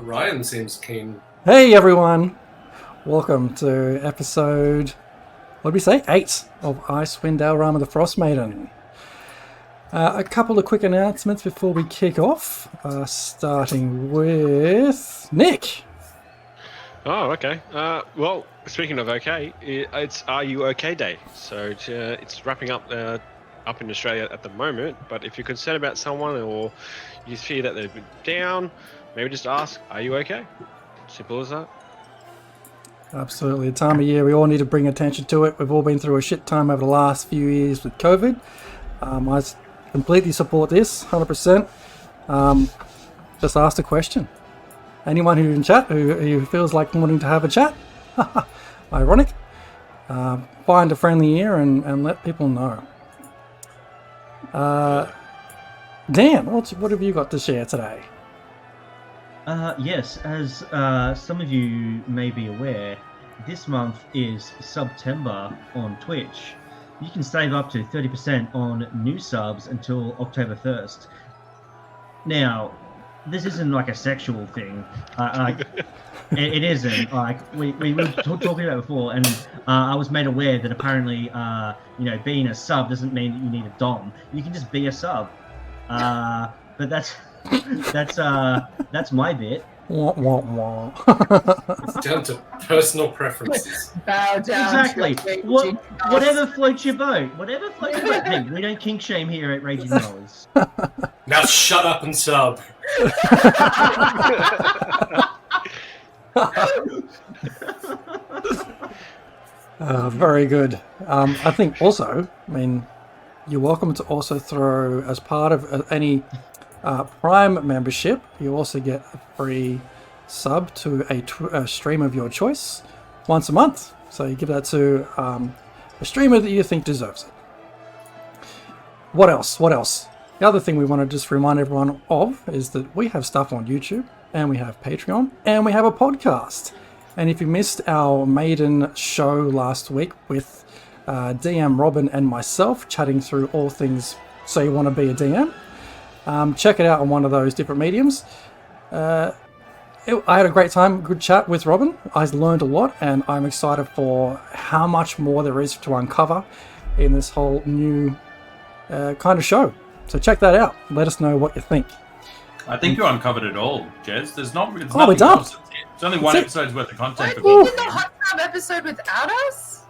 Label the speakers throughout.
Speaker 1: Ryan seems keen.
Speaker 2: Hey everyone! Welcome to episode, what did we say? 8 of Icewind Dale, Rime, the Frostmaiden. A couple of quick announcements before we kick off, starting with Nick.
Speaker 3: Oh, okay. Well, speaking of okay, it's Are You OK Day. So it's wrapping up up in Australia at the moment. But if you're concerned about someone or you fear that they've been down, maybe just ask, are you okay? Simple as that.
Speaker 2: Absolutely. The time of year we all need to bring attention to it. We've all been through a shit time over the last few years with COVID. I completely support this, 100%. Just ask a question. Anyone who in chat who feels like wanting to have a chat, ironic, find a friendly ear and let people know. Dan, what have you got to share today?
Speaker 4: Yes, as some of you may be aware, this month is September on Twitch. You can save up to 30% on new subs until October 1st. Now, this isn't like a sexual thing. It isn't. Like we were talking about before, and I was made aware that apparently, being a sub doesn't mean that you need a dom. You can just be a sub. But that's my bit.
Speaker 2: Wah, wah, wah.
Speaker 1: It's down to personal preferences.
Speaker 5: Bow down.
Speaker 4: Exactly. Whatever floats your boat. Whatever floats your boat. Hey, we don't kink shame here at Raging Knowles.
Speaker 1: Now shut up and sub.
Speaker 2: Very good. I think also, you're welcome to also throw, as part of any Prime membership, you also get a free sub to a stream of your choice once a month. So you give that to a streamer that you think deserves it. What else? The other thing we want to just remind everyone of is that we have stuff on YouTube, and we have Patreon, and we have a podcast. And if you missed our maiden show last week with DM Robin and myself chatting through all things So You Want to Be a DM, check it out on one of those different mediums. I had a great time, good chat with Robin. I learned a lot, and I'm excited for how much more there is to uncover in this whole new kind of show. So check that out. Let us know what you think.
Speaker 6: I think you uncovered it all, Jez. There's not. It's
Speaker 2: we're done.
Speaker 6: It's only one episode's worth of content.
Speaker 5: What? You did the hot tub episode without us?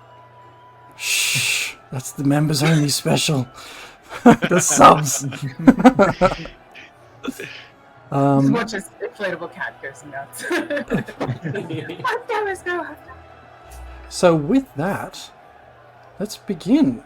Speaker 2: Shh. That's the members only special. The subs.
Speaker 5: As much as inflatable cat goes nuts. Let's go.
Speaker 2: So with that, let's begin.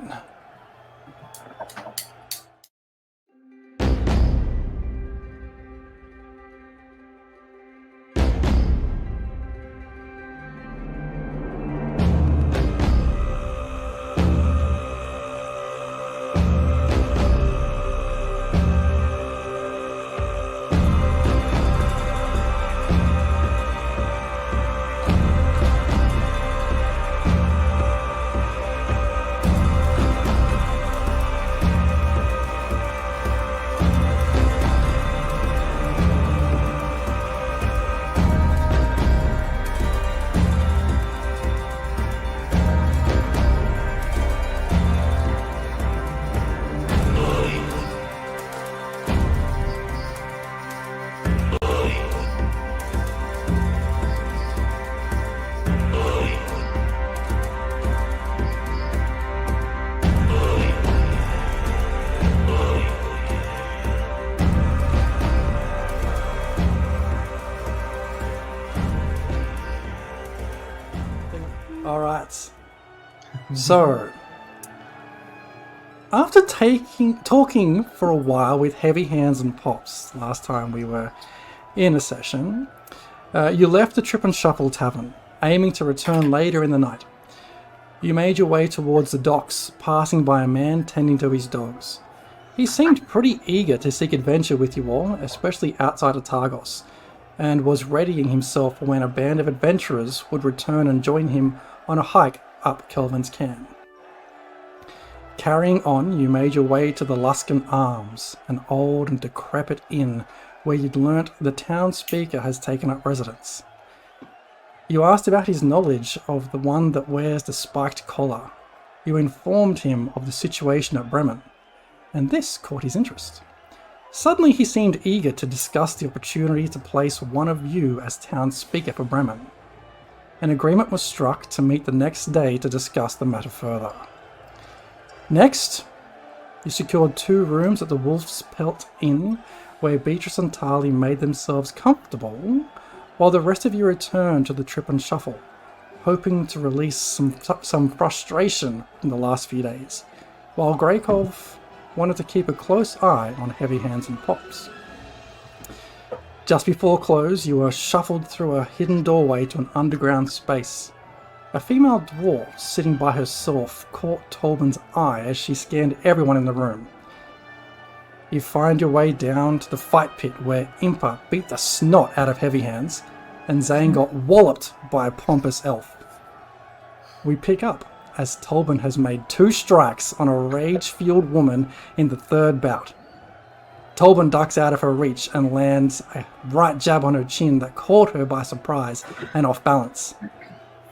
Speaker 2: So, after talking for a while with Heavy Hands and Pops last time we were in a session, you left the Trip and Shuffle Tavern, aiming to return later in the night. You made your way towards the docks, passing by a man tending to his dogs. He seemed pretty eager to seek adventure with you all, especially outside of Targos, and was readying himself for when a band of adventurers would return and join him on a hike up Kelvin's Cairn. Carrying on, you made your way to the Luskan Arms, an old and decrepit inn where you'd learnt the town speaker has taken up residence. You asked about his knowledge of the one that wears the spiked collar. You informed him of the situation at Bremen, and this caught his interest. Suddenly he seemed eager to discuss the opportunity to place one of you as town speaker for Bremen. An agreement was struck to meet the next day to discuss the matter further. Next, you secured 2 rooms at the Wolf's Pelt Inn, where Beatrice and Tali made themselves comfortable, while the rest of you returned to the Trip and Shuffle, hoping to release some frustration from the last few days, while Greykov wanted to keep a close eye on Heavy Hands and Pops. Just before close, you were shuffled through a hidden doorway to an underground space. A female dwarf sitting by herself caught Tolban's eye as she scanned everyone in the room. You find your way down to the fight pit where Impa beat the snot out of Heavy Hands and Zane got walloped by a pompous elf. We pick up as Tolban has made 2 strikes on a rage-fueled woman in the 3rd bout. Tolban ducks out of her reach and lands a right jab on her chin that caught her by surprise and off balance.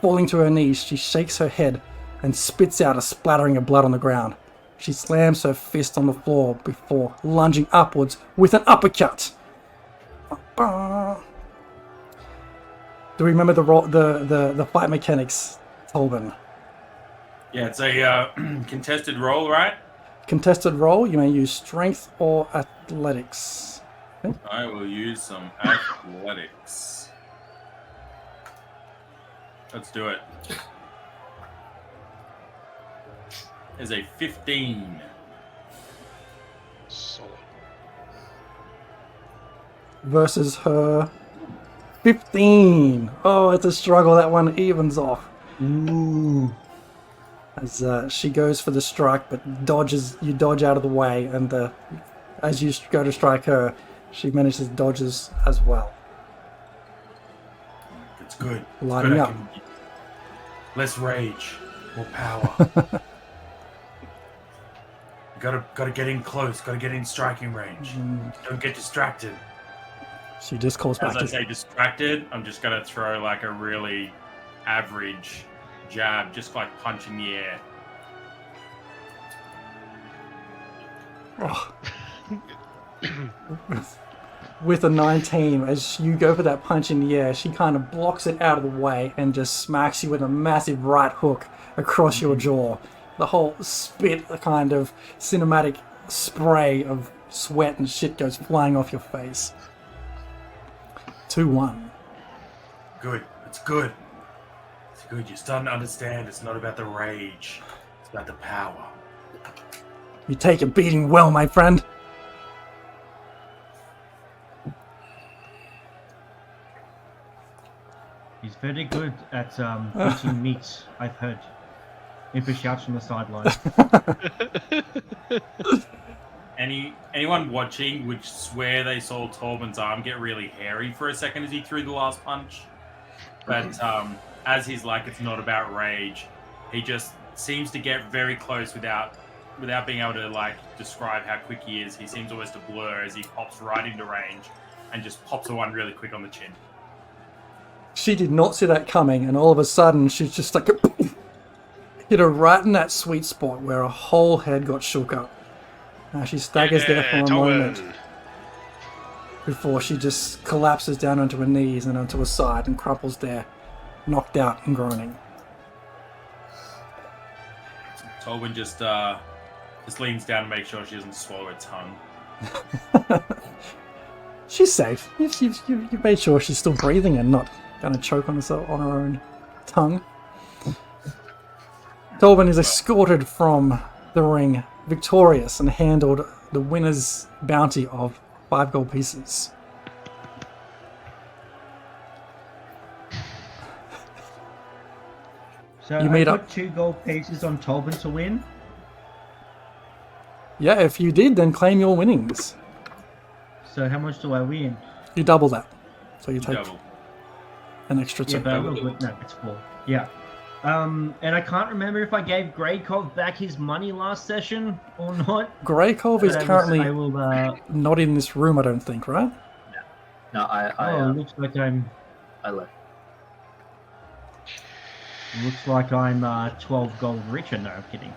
Speaker 2: Falling to her knees, she shakes her head and spits out a splattering of blood on the ground. She slams her fist on the floor before lunging upwards with an uppercut. Do you remember the fight mechanics, Tolban?
Speaker 6: Yeah, it's a contested roll, right?
Speaker 2: Contested roll, you may use strength or athletics. Okay.
Speaker 6: I will use some athletics. Let's do it. Is a 15.
Speaker 3: Solid.
Speaker 2: Versus her 15. Oh, it's a struggle. That one evens off.
Speaker 4: Ooh.
Speaker 2: As she goes for the strike, but you dodge out of the way, and as you go to strike her, she manages dodges as well.
Speaker 6: It's good.
Speaker 2: Lighting
Speaker 6: good.
Speaker 2: up.
Speaker 6: Less rage, more power. Gotta get in close. Gotta get in striking range. Don't get distracted.
Speaker 2: She just calls back.
Speaker 6: As I say distracted, I'm just gonna throw like a really average jab, just like punch in the air.
Speaker 2: Oh. With a 19, as you go for that punch in the air, she kind of blocks it out of the way and just smacks you with a massive right hook across your jaw. The whole spit, a kind of cinematic spray of sweat and shit goes flying off your face. 2-1.
Speaker 6: Good. It's good. It's good. You're starting to understand. It's not about the rage. It's about the power.
Speaker 2: You take a beating well, my friend.
Speaker 4: He's very good at eating meat, I've heard. Impa shouts from the sideline.
Speaker 6: Anyone watching would swear they saw Torben's arm get really hairy for a second as he threw the last punch. But as he's like, it's not about rage. He just seems to get very close without being able to like describe how quick he is. He seems almost to blur as he pops right into range and just pops a one really quick on the chin.
Speaker 2: She did not see that coming, and all of a sudden she's just like hit her right in that sweet spot where her whole head got shook up. She staggers there for a moment before she just collapses down onto her knees and onto her side and crumples there, knocked out and groaning.
Speaker 6: Tolben just leans down to make sure she doesn't swallow her tongue.
Speaker 2: She's safe. You made sure she's still breathing and not going to choke on herself on her own tongue. Tolben is escorted from the ring, victorious, and handled the winner's bounty of 5 gold pieces.
Speaker 4: So
Speaker 2: You
Speaker 4: I
Speaker 2: made
Speaker 4: put
Speaker 2: up-
Speaker 4: 2 gold pieces on Tolban to win.
Speaker 2: Yeah, if you did, then claim your winnings.
Speaker 4: So how much do I win?
Speaker 2: You double that. So you take
Speaker 6: Double.
Speaker 2: an extra 2.
Speaker 4: Yeah, but I will win. No, it's 4. Yeah. And I can't remember if I gave Greykov back his money last session or not.
Speaker 2: Greykov is
Speaker 4: But
Speaker 2: currently
Speaker 4: I will.
Speaker 2: not in this room, I don't think, right?
Speaker 7: No,
Speaker 4: looks like I'm.
Speaker 7: I left.
Speaker 4: Looks like I'm 12 gold richer. No, I'm kidding.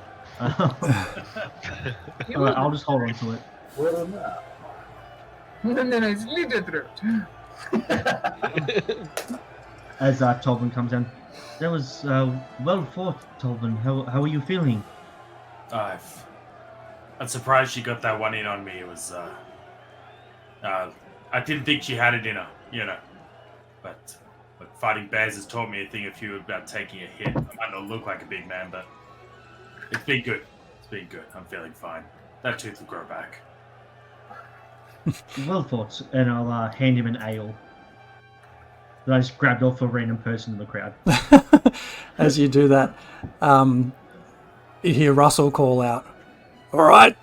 Speaker 4: Alright, I'll just hold on to it.
Speaker 7: Well, no.
Speaker 5: No, it's little throat.
Speaker 4: As Tolvin comes in. That was well fought, Tolvin. How are you feeling?
Speaker 6: I'm surprised she got that one in on me. It was, I didn't think she had it in her, you know. But fighting bears has taught me a thing or few about taking a hit. I might not look like a big man, but it's been good. It's been good. I'm feeling fine. That tooth will grow back.
Speaker 4: Well thought, and I'll hand him an ale that I just grabbed off a random person in the crowd.
Speaker 2: As you do that, you hear Russell call out, "All right."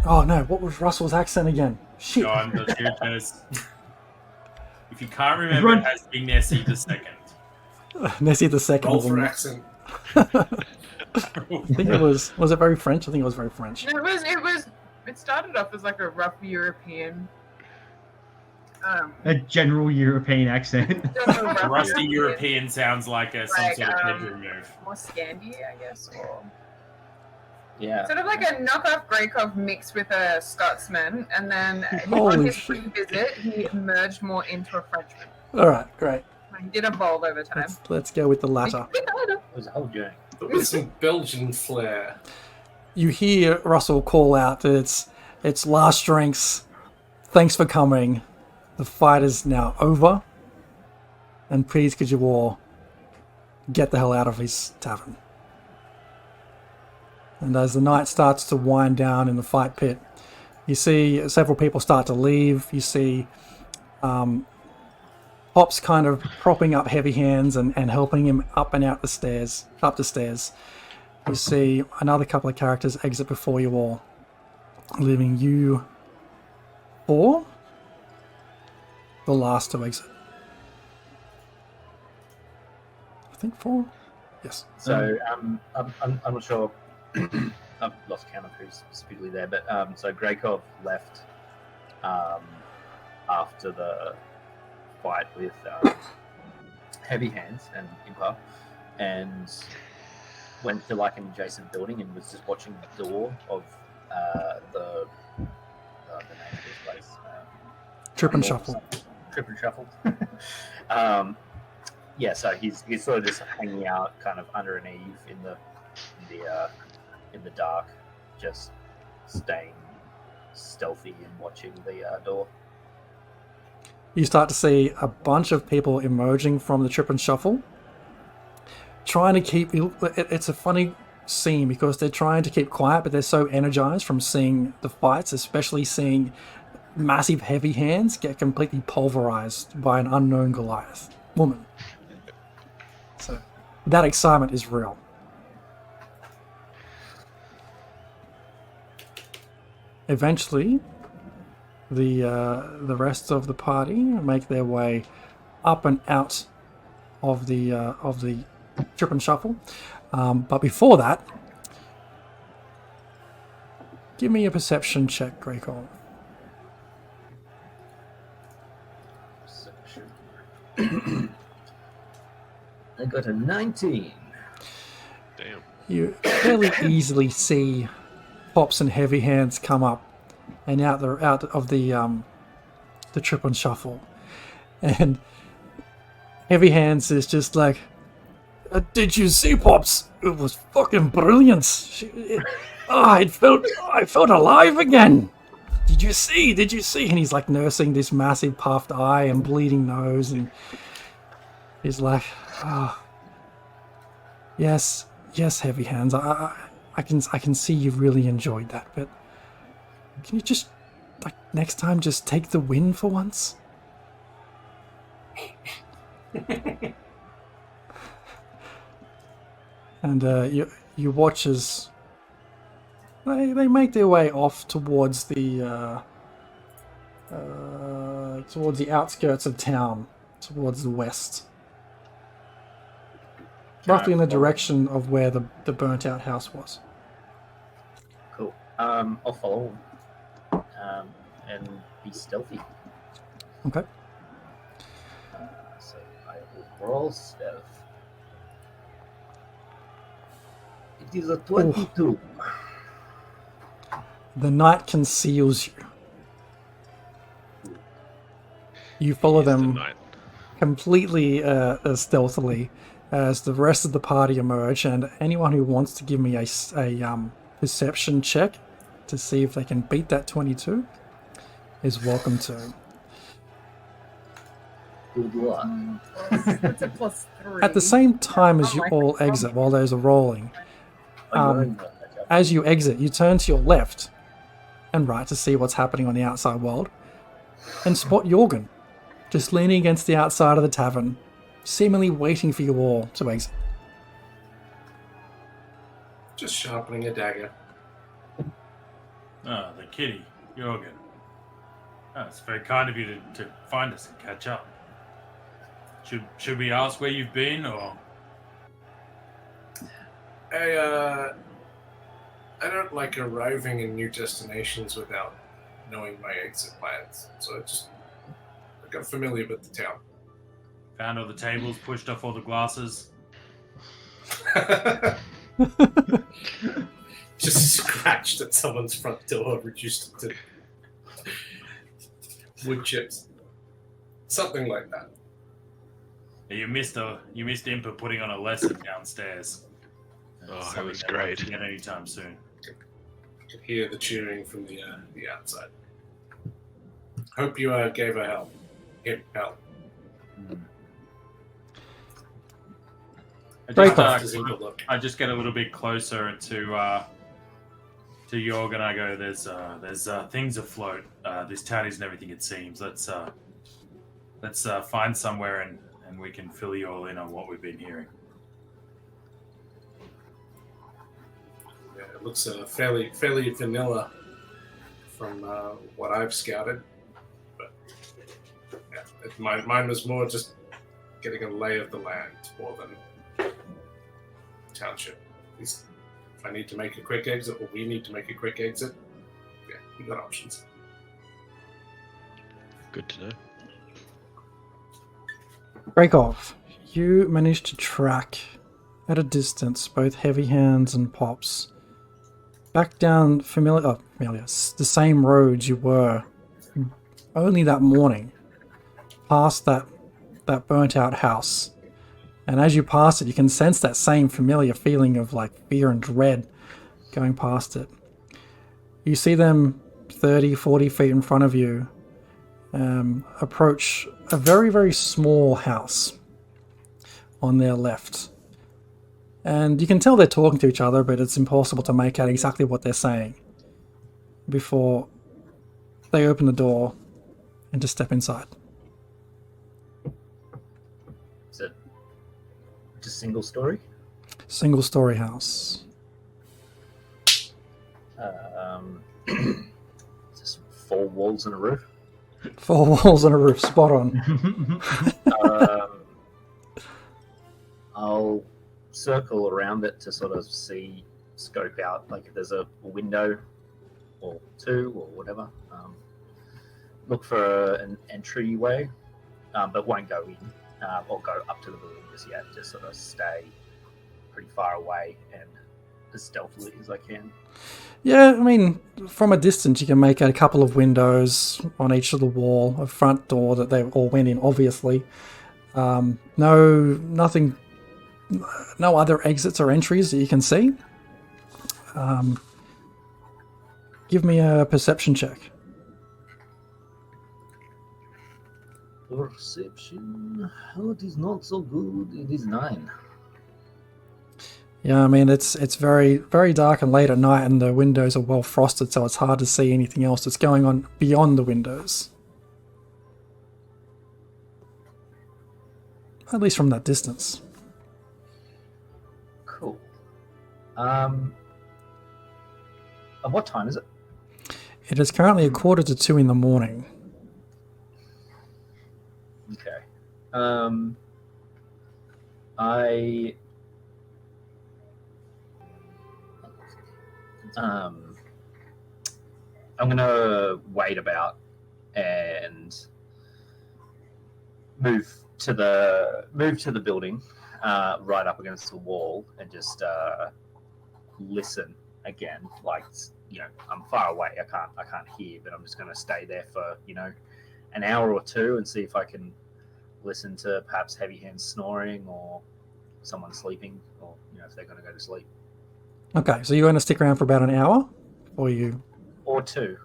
Speaker 2: Oh no, what was Russell's accent again? Shit.
Speaker 6: Go on, let's hear it first. If you can't remember, it has to be Nessie the second.
Speaker 2: Nessie the second.
Speaker 1: Roll for accent.
Speaker 2: I think it was it very French? I think it was very French.
Speaker 5: It started off as like a rough European.
Speaker 4: A general European accent.
Speaker 6: Rusty European sounds like some sort of bedroom move.
Speaker 5: More Scandi, I guess, or
Speaker 7: Yeah.
Speaker 5: sort of like a knockoff Greykov mixed with a Scotsman, and then on
Speaker 2: Holy
Speaker 5: his
Speaker 2: shit.
Speaker 5: pre-visit, he merged more into a Frenchman.
Speaker 2: All right, great.
Speaker 5: He did evolve over time.
Speaker 2: Let's go with the latter.
Speaker 7: It was a whole journey.
Speaker 1: But with some Belgian flair.
Speaker 2: You hear Russell call out that it's last drinks. Thanks for coming. The fight is now over. And please could you all get the hell out of his tavern. And as the night starts to wind down in the fight pit, you see several people start to leave. You see Pop's kind of propping up Heavy Hands and helping him up and out the stairs, up the stairs. You see another couple of characters exit before you all, leaving you four the last to exit. I think four? Yes.
Speaker 7: So I'm not sure. I've lost count of who's specifically there, but so Greykov left after the fight with Heavy Hands and Impa, and went to like an adjacent building and was just watching the door of the name of this place.
Speaker 2: Trip and Shuffle.
Speaker 7: Trip and Shuffle. Yeah, so he's sort of just hanging out, kind of under an eave in the dark, just staying stealthy and watching the door.
Speaker 2: You start to see a bunch of people emerging from the Trip and Shuffle, trying to keep. It's a funny scene because they're trying to keep quiet, but they're so energized from seeing the fights, especially seeing massive Heavy Hands get completely pulverized by an unknown Goliath woman. So that excitement is real. Eventually, the rest of the party make their way up and out of the Trip and Shuffle. But before that, give me a perception check, Greykov.
Speaker 7: I got a 19.
Speaker 3: Damn.
Speaker 2: You fairly easily see Pops and Heavy Hands come up and out of the Trip and Shuffle, and Heavy Hands is just like, "Did you see Pops? It was fucking brilliant. I felt alive again. Did you see? And he's like nursing this massive puffed eye and bleeding nose, and he's like, "Oh, yes, Heavy Hands. I can see you really enjoyed that, but can you just, like, next time just take the win for once?" And you watch as they make their way off towards the outskirts of town, towards the west, roughly in the direction of where the burnt out house was.
Speaker 7: Cool. I'll follow him and be stealthy.
Speaker 2: Okay.
Speaker 7: Roll stealth. It is a 22.
Speaker 2: The night conceals you. You follow
Speaker 3: Is the
Speaker 2: them
Speaker 3: night.
Speaker 2: completely stealthily as the rest of the party emerge, and anyone who wants to give me a perception check to see if they can beat that 22 is welcome to.
Speaker 7: Good luck.
Speaker 5: It's a +3.
Speaker 2: At the same time as you all exit, while those are rolling, as you exit, you turn to your left and right to see what's happening on the outside world, and spot Jorgen, just leaning against the outside of the tavern, seemingly waiting for you all to exit.
Speaker 1: Just sharpening a dagger.
Speaker 6: Oh, the kitty, Jorgen. Oh, it's very kind of you to find us and catch up. Should we ask where you've been, or?
Speaker 1: I don't like arriving in new destinations without knowing my exit plans. So I got familiar with the town.
Speaker 6: Found all the tables, pushed off all the glasses.
Speaker 1: Just scratched at someone's front door, reduced it to wood chips. Something like that.
Speaker 6: You missed Impa putting on a lesson downstairs.
Speaker 3: Oh,
Speaker 6: So
Speaker 3: it was
Speaker 6: we don't
Speaker 3: great.
Speaker 6: get anytime soon.
Speaker 1: Could hear the cheering from the outside. Hope you gave her help. Him help.
Speaker 6: I just get a little bit closer to Jorg, and I go, "There's things afloat. This town isn't everything it seems. Let's find somewhere and we can fill you all in on what we've been hearing."
Speaker 1: Yeah, it looks fairly vanilla from what I've scouted. But yeah, mine was more just getting a lay of the land more than township. At least if I need to make a quick exit, or we need to make a quick exit, yeah, we got options.
Speaker 3: Good to know.
Speaker 2: Breakoff, you managed to track at a distance both Heavy Hands and Pops back down the same roads you were only that morning, past that burnt out house. And as you pass it, you can sense that same familiar feeling of like fear and dread going past it. You see them 30, 40 feet in front of you approach a very, very small house on their left. And you can tell they're talking to each other, but it's impossible to make out exactly what they're saying before they open the door and just step inside.
Speaker 7: Is it just single story?
Speaker 2: Single story house.
Speaker 7: Just 4 walls and a roof.
Speaker 2: 4 walls and a roof, spot on.
Speaker 7: I'll circle around it to sort of scope out, like if there's a window or 2 or whatever. Look for an entryway, but won't go in or go up to the building just yet. Just sort of stay pretty far away and as stealthily as I can.
Speaker 2: Yeah, I mean, from a distance you can make out a couple of windows on each of the wall, a front door that they all went in, obviously. No other exits or entries that you can see. Give me a perception check.
Speaker 7: Perception. Oh, it is not so good. It is 9.
Speaker 2: Yeah, I mean, it's very, very dark and late at night, and the windows are well frosted, so it's hard to see anything else that's going on beyond the windows. At least from that distance.
Speaker 7: Cool. And what time is it?
Speaker 2: It is currently 1:45 in the morning.
Speaker 7: Okay. I'm gonna wait about and move to the building, right up against the wall, and just listen again. Like, I'm far away. I can't hear, but I'm just going to stay there for an hour or two and see if I can listen to perhaps heavy hands snoring or someone sleeping, or if they're going to go to sleep.
Speaker 2: Okay, so you're going to stick around for about an hour, or
Speaker 7: two.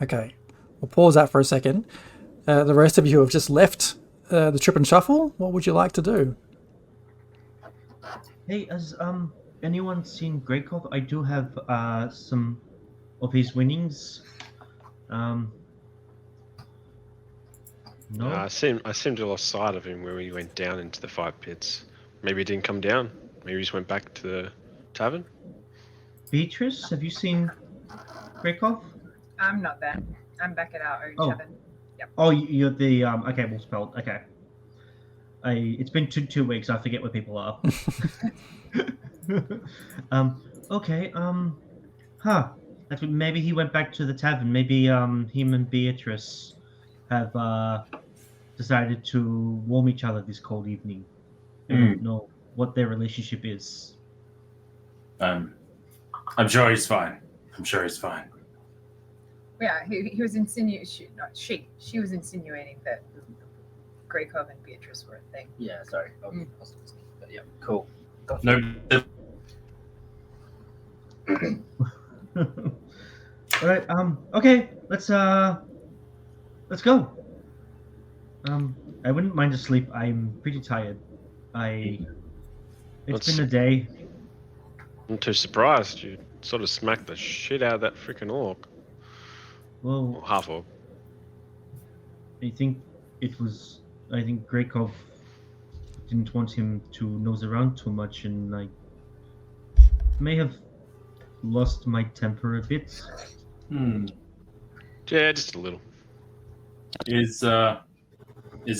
Speaker 2: Okay, we'll pause that for a second. The rest of you have just left the Trip and Shuffle. What would you like to do?
Speaker 4: Hey, has anyone seen Greykov? I do have some of his winnings. No.
Speaker 3: I seemed to lost sight of him when we went down into the 5 pits. Maybe he didn't come down. Maybe he just went back to the tavern.
Speaker 4: Beatrice, have you seen Greykov?
Speaker 5: I'm not there. I'm back at our own tavern. Yep.
Speaker 4: Oh, you're the okay, well spelled. Okay. It's been two weeks. I forget where people are. Okay. Maybe he went back to the tavern. Maybe him and Beatrice have decided to warm each other this cold evening. I don't know what their relationship is.
Speaker 6: I'm sure he's fine.
Speaker 5: Yeah, he was insinuating. She was insinuating that Greykov and Beatrice were a thing.
Speaker 7: Yeah, sorry. But yeah, cool.
Speaker 6: No.
Speaker 4: All right. Okay. Let's go. I wouldn't mind a sleep. I'm pretty tired. It's been a day.
Speaker 3: I'm too surprised. You sort of smacked the shit out of that freaking orc.
Speaker 4: Well,
Speaker 3: Or half orc.
Speaker 4: I think Greykov didn't want him to nose around too much, and I may have lost my temper a bit.
Speaker 3: Yeah, just a little.
Speaker 6: Is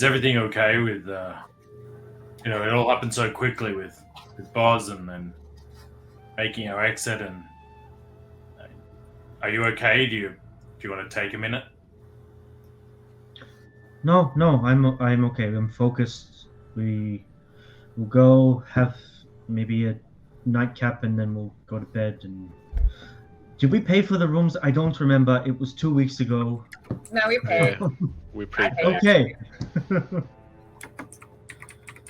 Speaker 6: everything okay with it all happened so quickly with Boz and then making our exit, and are you okay? Do you want to take a minute?
Speaker 4: No, I'm okay. I'm focused. We'll go have maybe a nightcap and then we'll go to bed. And did we pay for the rooms? I don't remember. It was 2 weeks ago.
Speaker 5: No, we paid.
Speaker 3: Yeah, we paid.
Speaker 4: Okay.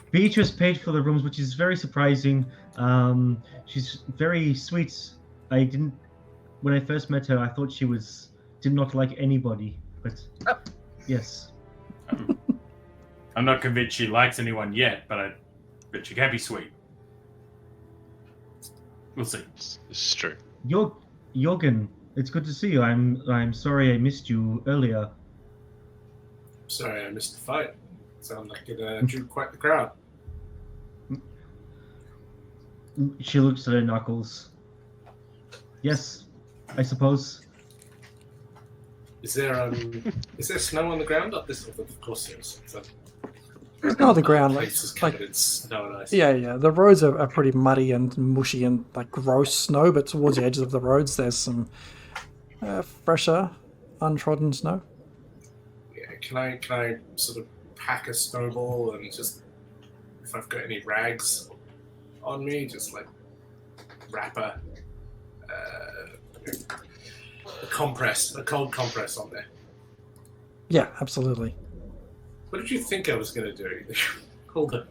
Speaker 4: Beatrice paid for the rooms, which is very surprising. She's very sweet. When I first met her, I thought she did not like anybody, but yes.
Speaker 6: I'm not convinced she likes anyone yet, but she can be sweet. We'll see.
Speaker 3: This is true.
Speaker 4: Jorgen, it's good to see you. I'm sorry I missed you earlier.
Speaker 1: Sorry, I missed the fight. Sounded like it drew quite the crowd.
Speaker 4: She looks at her knuckles. Yes, I suppose.
Speaker 1: Is there snow on the ground up this? Of course there is.
Speaker 2: It's not on the ground.
Speaker 1: Place is covered in snow and ice.
Speaker 2: Yeah. The roads are pretty muddy and mushy and like gross snow, but towards the edges of the roads there's some fresher, untrodden snow.
Speaker 1: Yeah, can I sort of pack a snowball and just, if I've got any rags on me, just like wrap a cold compress on there.
Speaker 2: Yeah, absolutely.
Speaker 1: What did you think I was going to do? Hold a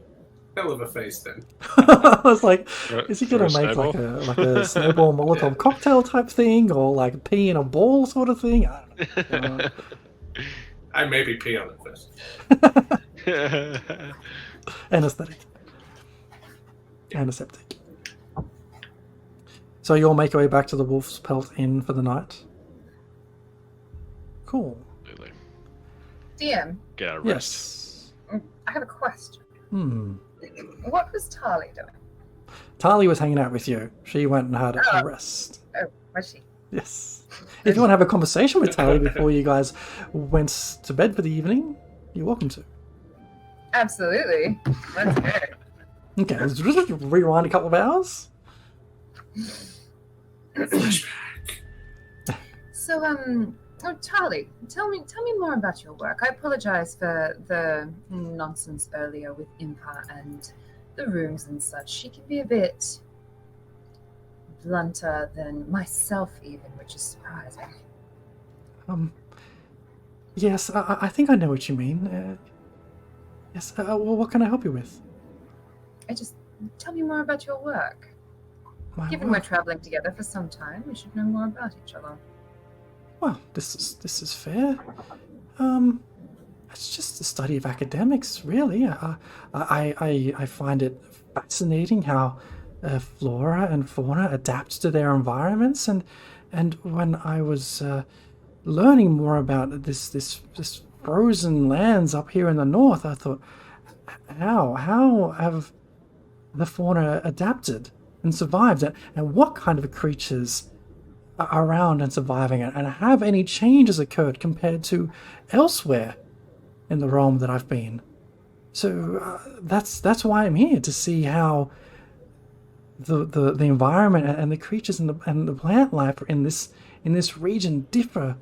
Speaker 1: hell of a face then.
Speaker 2: I was like, is he going to
Speaker 3: Throw a
Speaker 2: make
Speaker 3: snowball?
Speaker 2: like a snowball Molotov cocktail type thing, or like pee in a ball sort of thing? I don't know.
Speaker 1: I maybe pee on it first.
Speaker 2: Anesthetic. Antiseptic. So you'll make your way back to the Wolf's Pelt Inn for the night? Cool.
Speaker 3: Absolutely.
Speaker 5: DM,
Speaker 3: Get out of rest.
Speaker 2: Yes.
Speaker 5: I have a question.
Speaker 2: Hmm.
Speaker 5: What was Tali doing?
Speaker 2: Tali was hanging out with you. She went and had a rest.
Speaker 5: Oh, was she?
Speaker 2: Yes. If you want to have a conversation with Tali before you guys went to bed for the evening, you're welcome to.
Speaker 5: Absolutely. Let's go.
Speaker 2: Okay, let's just rewind a couple of hours.
Speaker 1: Flashback.
Speaker 5: So, Oh, Charlie, tell me more about your work. I apologize for the nonsense earlier with Impa and the rooms and such. She can be a bit blunter than myself even, which is surprising.
Speaker 2: Yes, I think I know what you mean. Yes, well, what can I help you with?
Speaker 5: Tell me more about your work.
Speaker 2: My
Speaker 5: Given
Speaker 2: work?
Speaker 5: we're traveling together for some time, we should know more about each other.
Speaker 2: Well, this is fair. It's just the study of academics, really. I find it fascinating how flora and fauna adapt to their environments, and when I was learning more about this frozen lands up here in the north, I thought, how have the fauna adapted and survived, and what kind of creatures are around and surviving it, and have any changes occurred compared to elsewhere in the realm that I've been? So that's why I'm here, to see how the environment and the creatures and the plant life in this region differ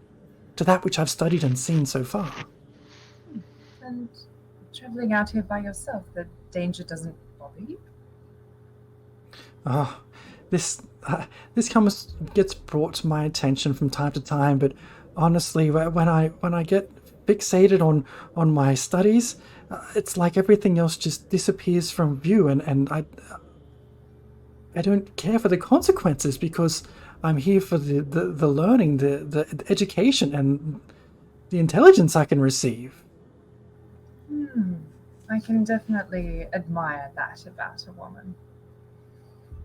Speaker 2: to that which I've studied and seen so far.
Speaker 5: And traveling out here by yourself, the danger doesn't bother you?
Speaker 2: Oh, this gets brought to my attention from time to time, but honestly, when I get fixated on my studies, it's like everything else just disappears from view, and I don't care for the consequences, because I'm here for the learning, the education, and the intelligence I can receive.
Speaker 5: I can definitely admire that about a woman.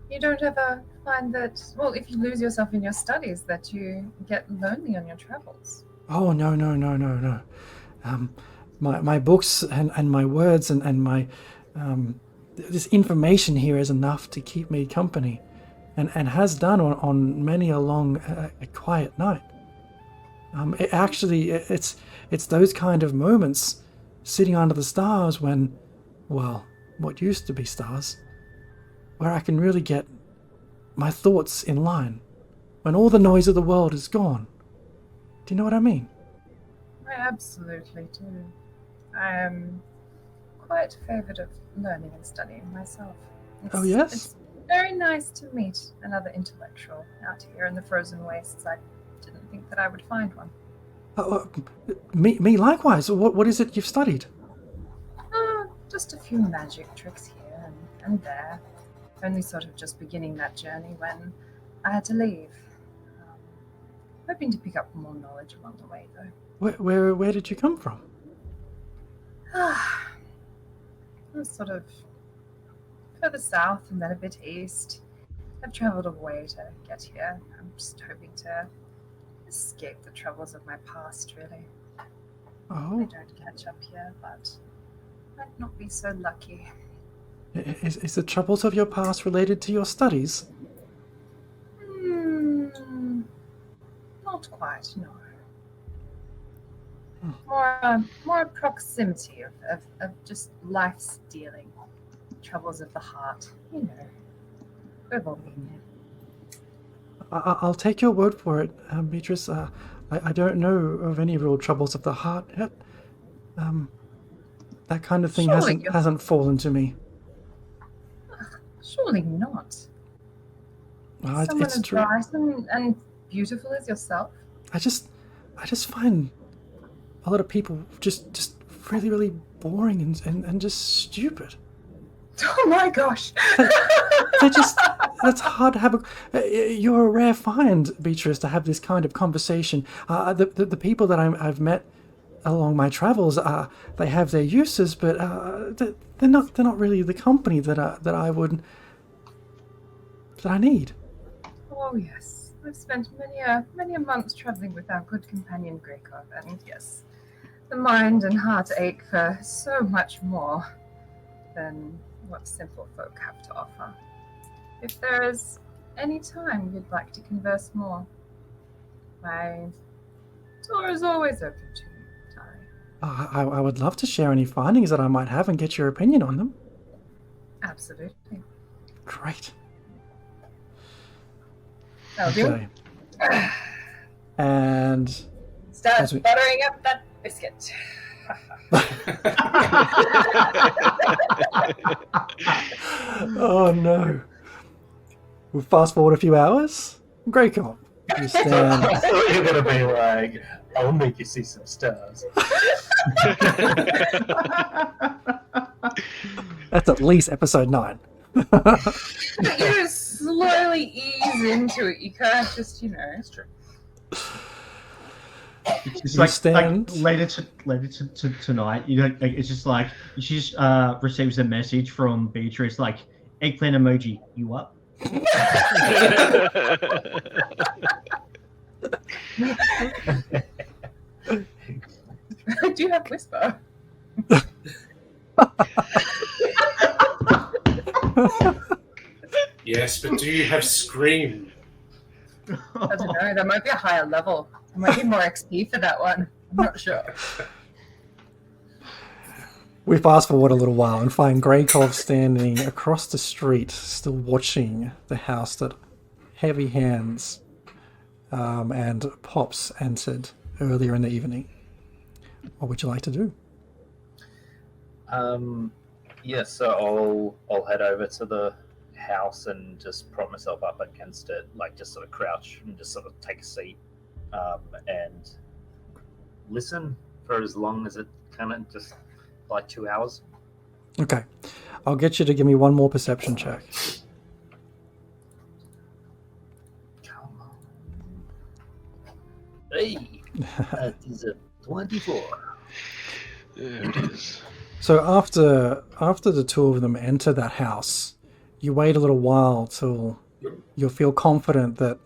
Speaker 5: You don't ever find that, well, if you lose yourself in your studies, that you get lonely on your travels?
Speaker 2: Oh, no. My books and my words and my this information here is enough to keep me company, and has done on many a long a quiet night. It's those kind of moments, sitting under the stars when, well, what used to be stars, where I can really get my thoughts in line, when all the noise of the world is gone. Do you know what I mean?
Speaker 5: I absolutely do. I am quite favoured of learning and studying myself.
Speaker 2: Oh, yes?
Speaker 5: It's very nice to meet another intellectual out here in the frozen wastes. I didn't think that I would find one.
Speaker 2: Me likewise. What is it you've studied?
Speaker 5: Just a few magic tricks here and there. Only sort of just beginning that journey when I had to leave. Hoping to pick up more knowledge along the way, though.
Speaker 2: Where did you come from?
Speaker 5: I was sort of further south and then a bit east. I've travelled a way to get here. I'm just hoping to escape the troubles of my past, really.
Speaker 2: Oh.
Speaker 5: They don't catch up here, but might not be so lucky.
Speaker 2: Is the troubles of your past related to your studies?
Speaker 5: Not quite, no. More proximity of just life stealing, troubles of the heart. You know, we've all been there.
Speaker 2: I'll take your word for it, Beatrice. I don't know of any real troubles of the heart yet. That kind of thing hasn't fallen to me.
Speaker 5: Surely not.
Speaker 2: Well,
Speaker 5: Someone
Speaker 2: it's
Speaker 5: as
Speaker 2: true.
Speaker 5: bright and beautiful as yourself.
Speaker 2: I just find a lot of people just really, really boring and just stupid.
Speaker 5: Oh my gosh!
Speaker 2: That's hard to have. You're a rare find, Beatrice, to have this kind of conversation. The people that I've met along my travels, they have their uses, but they're not really the company that I need.
Speaker 5: Oh yes, I've spent many a month traveling with our good companion Grekov, and yes, the mind and heart ache for so much more than what simple folk have to offer. If there is any time you'd like to converse more, my door is always open to you, Tari.
Speaker 2: I would love to share any findings that I might have and get your opinion on them.
Speaker 5: Absolutely.
Speaker 2: Great.
Speaker 5: That'll do.
Speaker 2: Okay. And
Speaker 5: Start
Speaker 2: As we-
Speaker 5: buttering up that biscuit.
Speaker 2: Oh no. We fast forward a few hours. Great cop. You stand.
Speaker 7: I thought you were gonna be like, "I'll make you see some stars."
Speaker 2: That's at least episode 9.
Speaker 5: You slowly ease into it. You can't just,
Speaker 7: That's true.
Speaker 4: It's just
Speaker 2: You
Speaker 4: like
Speaker 2: stand-
Speaker 4: later to tonight. You know, like, it's just like she just receives a message from Beatrice like eggplant emoji. You up?
Speaker 5: I do have whisper.
Speaker 1: Yes, but do you have scream?
Speaker 5: I don't know. That might be a higher level. There might be more XP for that one. I'm not sure.
Speaker 2: We fast forward a little while and find Greykov standing across the street, still watching the house that Heavy Hands and Pops entered earlier in the evening. What would you like to do?
Speaker 7: Yeah, so I'll head over to the house and just prop myself up against it, like just sort of crouch and just sort of take a seat, and listen for as long as it kind of just like 2 hours.
Speaker 2: Okay. I'll get you to give me one more perception check.
Speaker 7: Come on. Hey, that is a 24.
Speaker 3: There it is.
Speaker 2: So after the two of them enter that house, you wait a little while till you'll feel confident that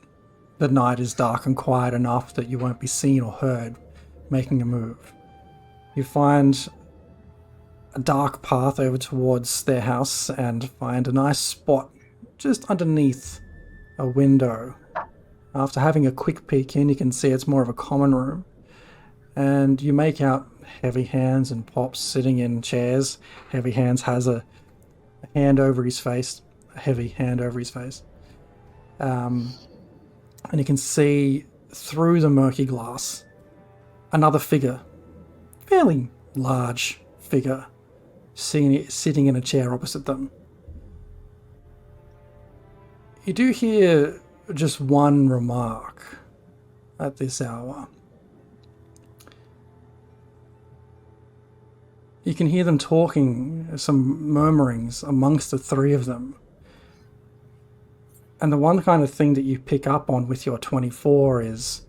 Speaker 2: the night is dark and quiet enough that you won't be seen or heard making a move. You find a dark path over towards their house and find a nice spot just underneath a window. After having a quick peek in, you can see it's more of a common room. And you make out Heavy Hands and Pops sitting in chairs. Heavy Hands has a hand over his face, a heavy hand over his face. And you can see through the murky glass another figure, fairly large figure, sitting in a chair opposite them. You do hear just one remark at this hour. You can hear them talking, some murmurings amongst the three of them. And the one kind of thing that you pick up on with your 24 is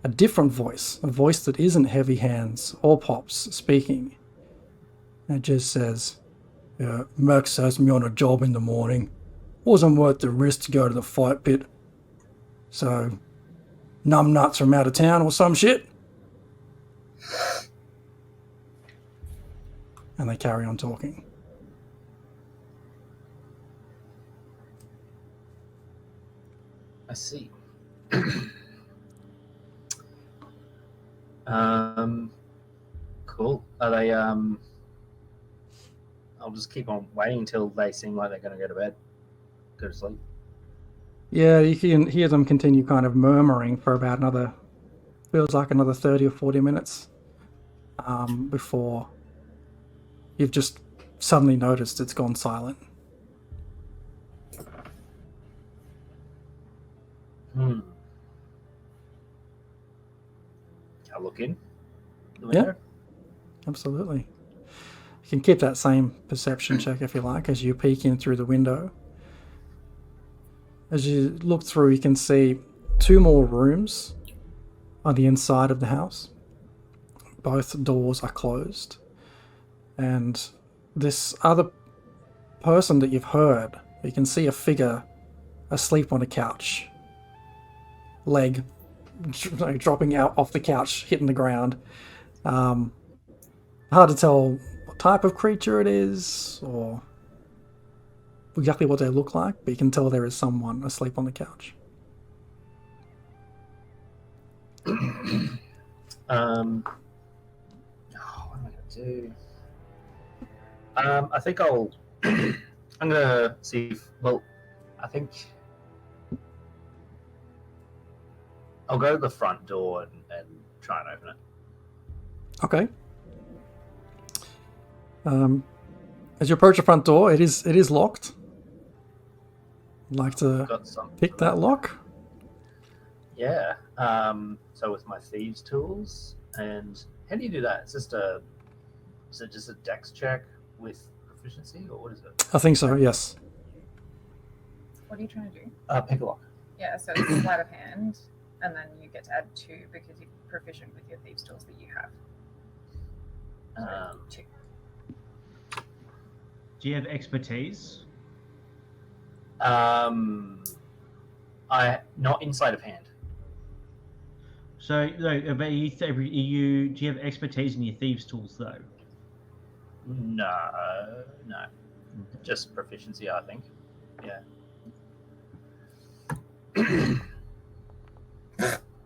Speaker 2: a different voice, a voice that isn't Heavy Hands or Pops speaking. And it just says, Max has me on a job in the morning. Wasn't worth the risk to go to the fight pit. So, numbnuts from out of town or some shit. And they carry on talking.
Speaker 7: I see. Cool. Are they? I'll just keep on waiting until they seem like they're going to go to bed. Go to sleep.
Speaker 2: Yeah, you can hear them continue kind of murmuring for about another, feels like another 30 or 40 minutes before you've just suddenly noticed it's gone silent.
Speaker 7: I'll look in the
Speaker 2: Yeah.
Speaker 7: window.
Speaker 2: Absolutely. You can keep that same perception check if you like as you peek in through the window. As you look through, you can see 2 more rooms on the inside of the house. Both doors are closed. And this other person that you've heard, you can see a figure asleep on a couch. Leg dropping out off the couch, hitting the ground. Hard to tell what type of creature it is or exactly what they look like, but you can tell there is someone asleep on the couch.
Speaker 7: What am I going to do? I think I'll. I'm going to see if. Well, I think I'll go to the front door and try and open it.
Speaker 2: Okay. As you approach the front door, it is locked. Like to
Speaker 7: Got some.
Speaker 2: pick that lock?
Speaker 7: Yeah. So with my thieves' tools, and how do you do that? Is it just a dex check with proficiency, or what is it?
Speaker 2: I think so, yes.
Speaker 5: What are you trying to do?
Speaker 7: Pick a lock.
Speaker 5: Yeah, so it's sleight of hand, and then you get to add 2 because you're proficient with your thieves' tools that you have. So 2.
Speaker 4: Do you have expertise?
Speaker 7: I not inside of hand.
Speaker 4: So, no, but do you have expertise in your thieves' tools though?
Speaker 7: No. Just proficiency, I think. Yeah.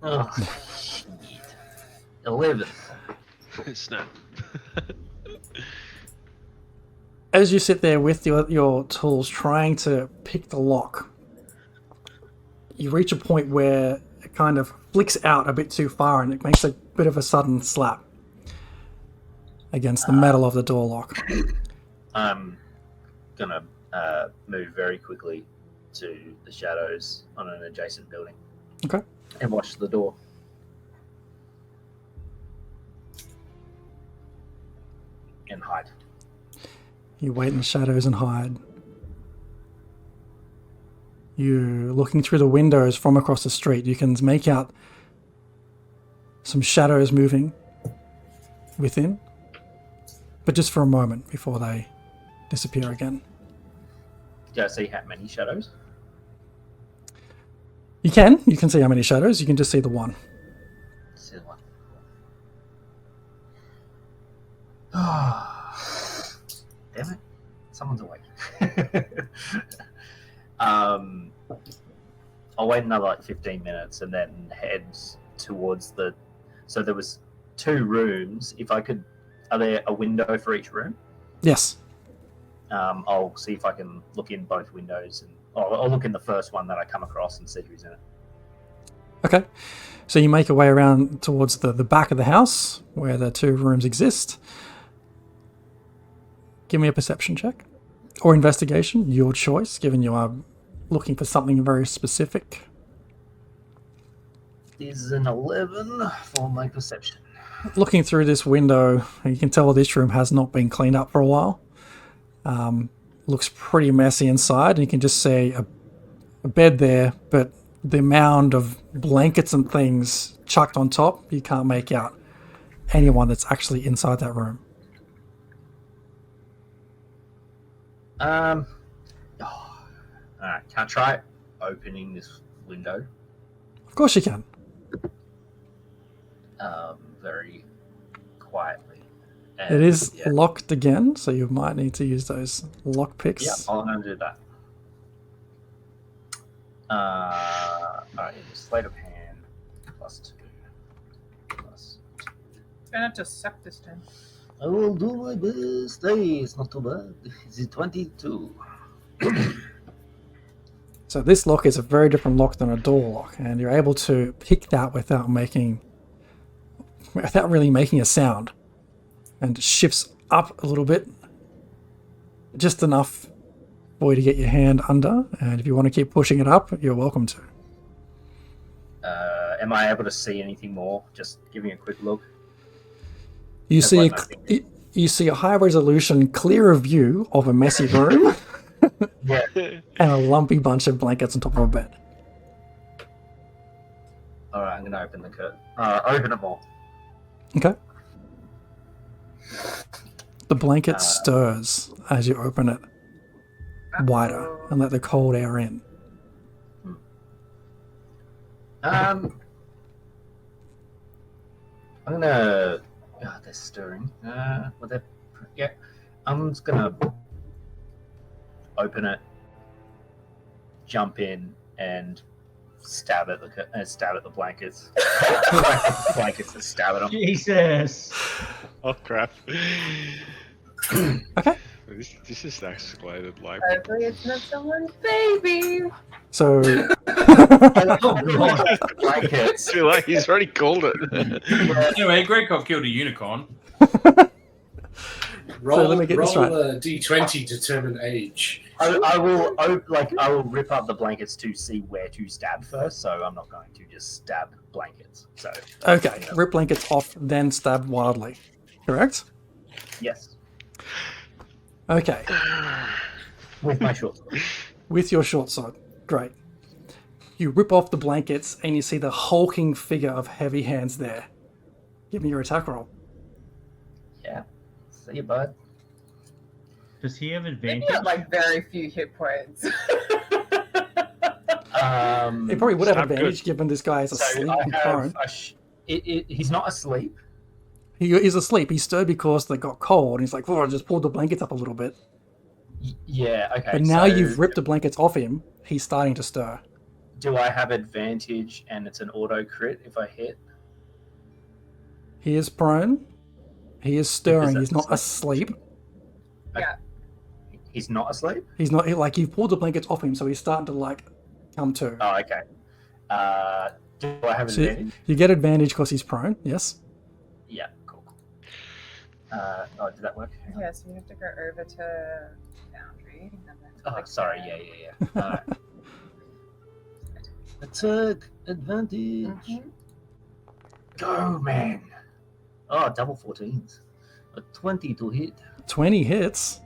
Speaker 7: Oh, shit. 11.
Speaker 3: Snap.
Speaker 2: As you sit there with your tools trying to pick the lock, you reach a point where it kind of flicks out a bit too far and it makes a bit of a sudden slap against the metal of the door lock.
Speaker 7: I'm gonna move very quickly to the shadows on an adjacent building.
Speaker 2: Okay.
Speaker 7: And watch the door. And hide.
Speaker 2: You wait in the shadows and hide. You looking through the windows from across the street, you can make out some shadows moving within, but just for a moment before they disappear again.
Speaker 7: Do I see how many shadows?
Speaker 2: You can see how many shadows, you can just see the one.
Speaker 7: See one. Damn it. Someone's awake. I'll wait another like 15 minutes and then head towards the... So there was 2 rooms. If I could... Are there a window for each room?
Speaker 2: Yes.
Speaker 7: I'll see if I can look in both windows. And I'll look in the first one that I come across and see who's in it.
Speaker 2: Okay. So you make your way around towards the back of the house where the 2 rooms exist. Give me a perception check. Or investigation, your choice, given you are looking for something very specific.
Speaker 7: Is an 11 for my perception.
Speaker 2: Looking through this window, you can tell this room has not been cleaned up for a while. Looks pretty messy inside, and you can just see a bed there, but the mound of blankets and things chucked on top, you can't make out anyone that's actually inside that room.
Speaker 7: Alright, can I try opening this window?
Speaker 2: Of course you can.
Speaker 7: Very quietly.
Speaker 2: It is
Speaker 7: Yeah.
Speaker 2: locked again, so you might need to use those lock picks.
Speaker 7: Yeah, I'm going to do that. Alright, sleight of hand +2.
Speaker 5: Gonna have to suck this time.
Speaker 7: I will do my best. Hey, it's not too bad. It's 22.
Speaker 2: So this lock is a very different lock than a door lock, and you're able to pick that without really making a sound. And it shifts up a little bit, just enough for you to get your hand under, and if you want to keep pushing it up, you're welcome to.
Speaker 7: Am I able to see anything more? Just give me a quick look.
Speaker 2: You
Speaker 7: That's
Speaker 2: see
Speaker 7: like my thing.
Speaker 2: you see a high resolution, clearer view of a messy room
Speaker 7: Yeah.
Speaker 2: and a lumpy bunch of blankets on top of a bed.
Speaker 7: Alright, I'm going to open the curtain. Open it more.
Speaker 2: Okay. The blanket stirs as you open it wider and let the cold air in.
Speaker 7: I'm gonna. Oh, they're stirring. Yeah. I'm just gonna open it, jump in, and stab at the blankets. Blankets and stab at them.
Speaker 4: Jesus.
Speaker 3: Oh crap.
Speaker 2: Okay.
Speaker 3: This is escalated like.
Speaker 5: Hopefully it's not someone's baby.
Speaker 2: So
Speaker 7: Blankets.
Speaker 3: Too late. He's already called it.
Speaker 6: Anyway, Greykov killed a unicorn.
Speaker 1: Roll,
Speaker 2: let me get this
Speaker 1: roll
Speaker 2: right.
Speaker 1: a d20, determine age.
Speaker 7: I will rip up the blankets to see where to stab first, so I'm not going to just stab blankets. So
Speaker 2: okay, rip blankets off, then stab wildly. Correct?
Speaker 7: yes,
Speaker 2: Okay.
Speaker 7: with my short sword.
Speaker 2: With your short sword. Great. You rip off the blankets and you see the hulking figure of Heavy Hands there. Give me your attack roll.
Speaker 7: Yeah, see you, bud.
Speaker 4: Does he have
Speaker 5: Maybe
Speaker 4: advantage?
Speaker 5: got like very few hit points.
Speaker 2: He probably would have
Speaker 3: Stab
Speaker 2: advantage given this guy is
Speaker 7: So
Speaker 2: asleep
Speaker 7: I
Speaker 2: and
Speaker 7: have
Speaker 2: prone.
Speaker 7: he's not asleep.
Speaker 2: He is asleep. He's stirred because they got cold. And he's like, oh, I just pulled the blankets up a little bit.
Speaker 7: Yeah, okay.
Speaker 2: But now
Speaker 7: so
Speaker 2: you've ripped the blankets off him, he's starting to stir.
Speaker 7: do I have advantage and it's an auto crit if I hit?
Speaker 2: He is prone. He is stirring.
Speaker 7: Because
Speaker 2: He's not
Speaker 7: that's-
Speaker 2: asleep.
Speaker 5: Yeah.
Speaker 7: He's not asleep?
Speaker 2: He's not, like, you've pulled the blankets off him, so he's starting to, like, come to.
Speaker 7: Oh, okay. Do I have
Speaker 2: So
Speaker 7: advantage?
Speaker 2: you get advantage because he's prone, yes?
Speaker 7: Yeah, cool. Did that work?
Speaker 5: Yeah, so you have to go over to Foundry. And then
Speaker 7: Oh,
Speaker 5: click
Speaker 7: sorry.
Speaker 5: there.
Speaker 7: Yeah. Alright. Attack advantage.
Speaker 5: Mhm.
Speaker 7: Go, man. Oh, double 14s. A 20 to hit.
Speaker 2: 20 hits.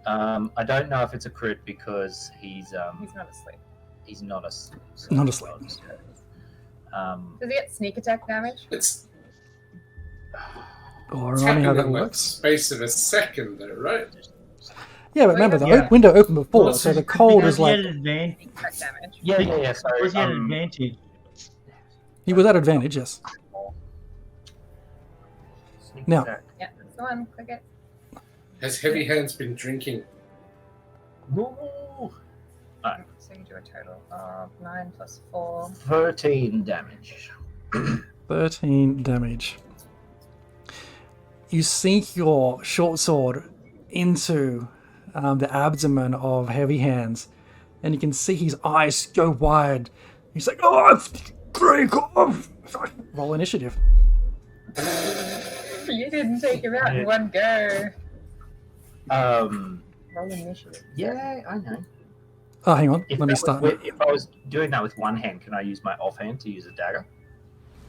Speaker 7: I don't know if it's a crit because he's
Speaker 5: He's not asleep.
Speaker 7: he's not asleep. So
Speaker 2: Not asleep.
Speaker 7: Um,
Speaker 5: Does he get sneak attack damage?
Speaker 1: It's
Speaker 2: Oh, remind me how that
Speaker 1: in the
Speaker 2: works.
Speaker 1: space of a second, though, right?
Speaker 2: Yeah, but remember, the
Speaker 4: Yeah.
Speaker 2: window opened before,
Speaker 4: Well,
Speaker 2: so the cold
Speaker 4: because
Speaker 2: is
Speaker 4: he
Speaker 2: like...
Speaker 4: had advantage.
Speaker 5: Sneak attack damage.
Speaker 7: yeah. So
Speaker 4: Because he had advantage.
Speaker 2: He was at advantage, yes.
Speaker 7: sneak
Speaker 2: Now.
Speaker 7: attack.
Speaker 5: Yeah, that's the one. Click it.
Speaker 1: Has Heavy Hands been drinking?
Speaker 7: No.
Speaker 5: So you do a total of 9 plus 4.
Speaker 7: 13 damage.
Speaker 2: 13 damage. You sink your short sword into the abdomen of Heavy Hands, and you can see his eyes go wide. He's like, oh, break off! Roll initiative.
Speaker 5: You didn't take him out in one go. Roll initiative.
Speaker 7: Yeah, I know.
Speaker 2: Oh, hang on.
Speaker 7: If,
Speaker 2: Let me
Speaker 7: that was
Speaker 2: start.
Speaker 7: with- if I was doing that with one hand, can I use my offhand to use a dagger?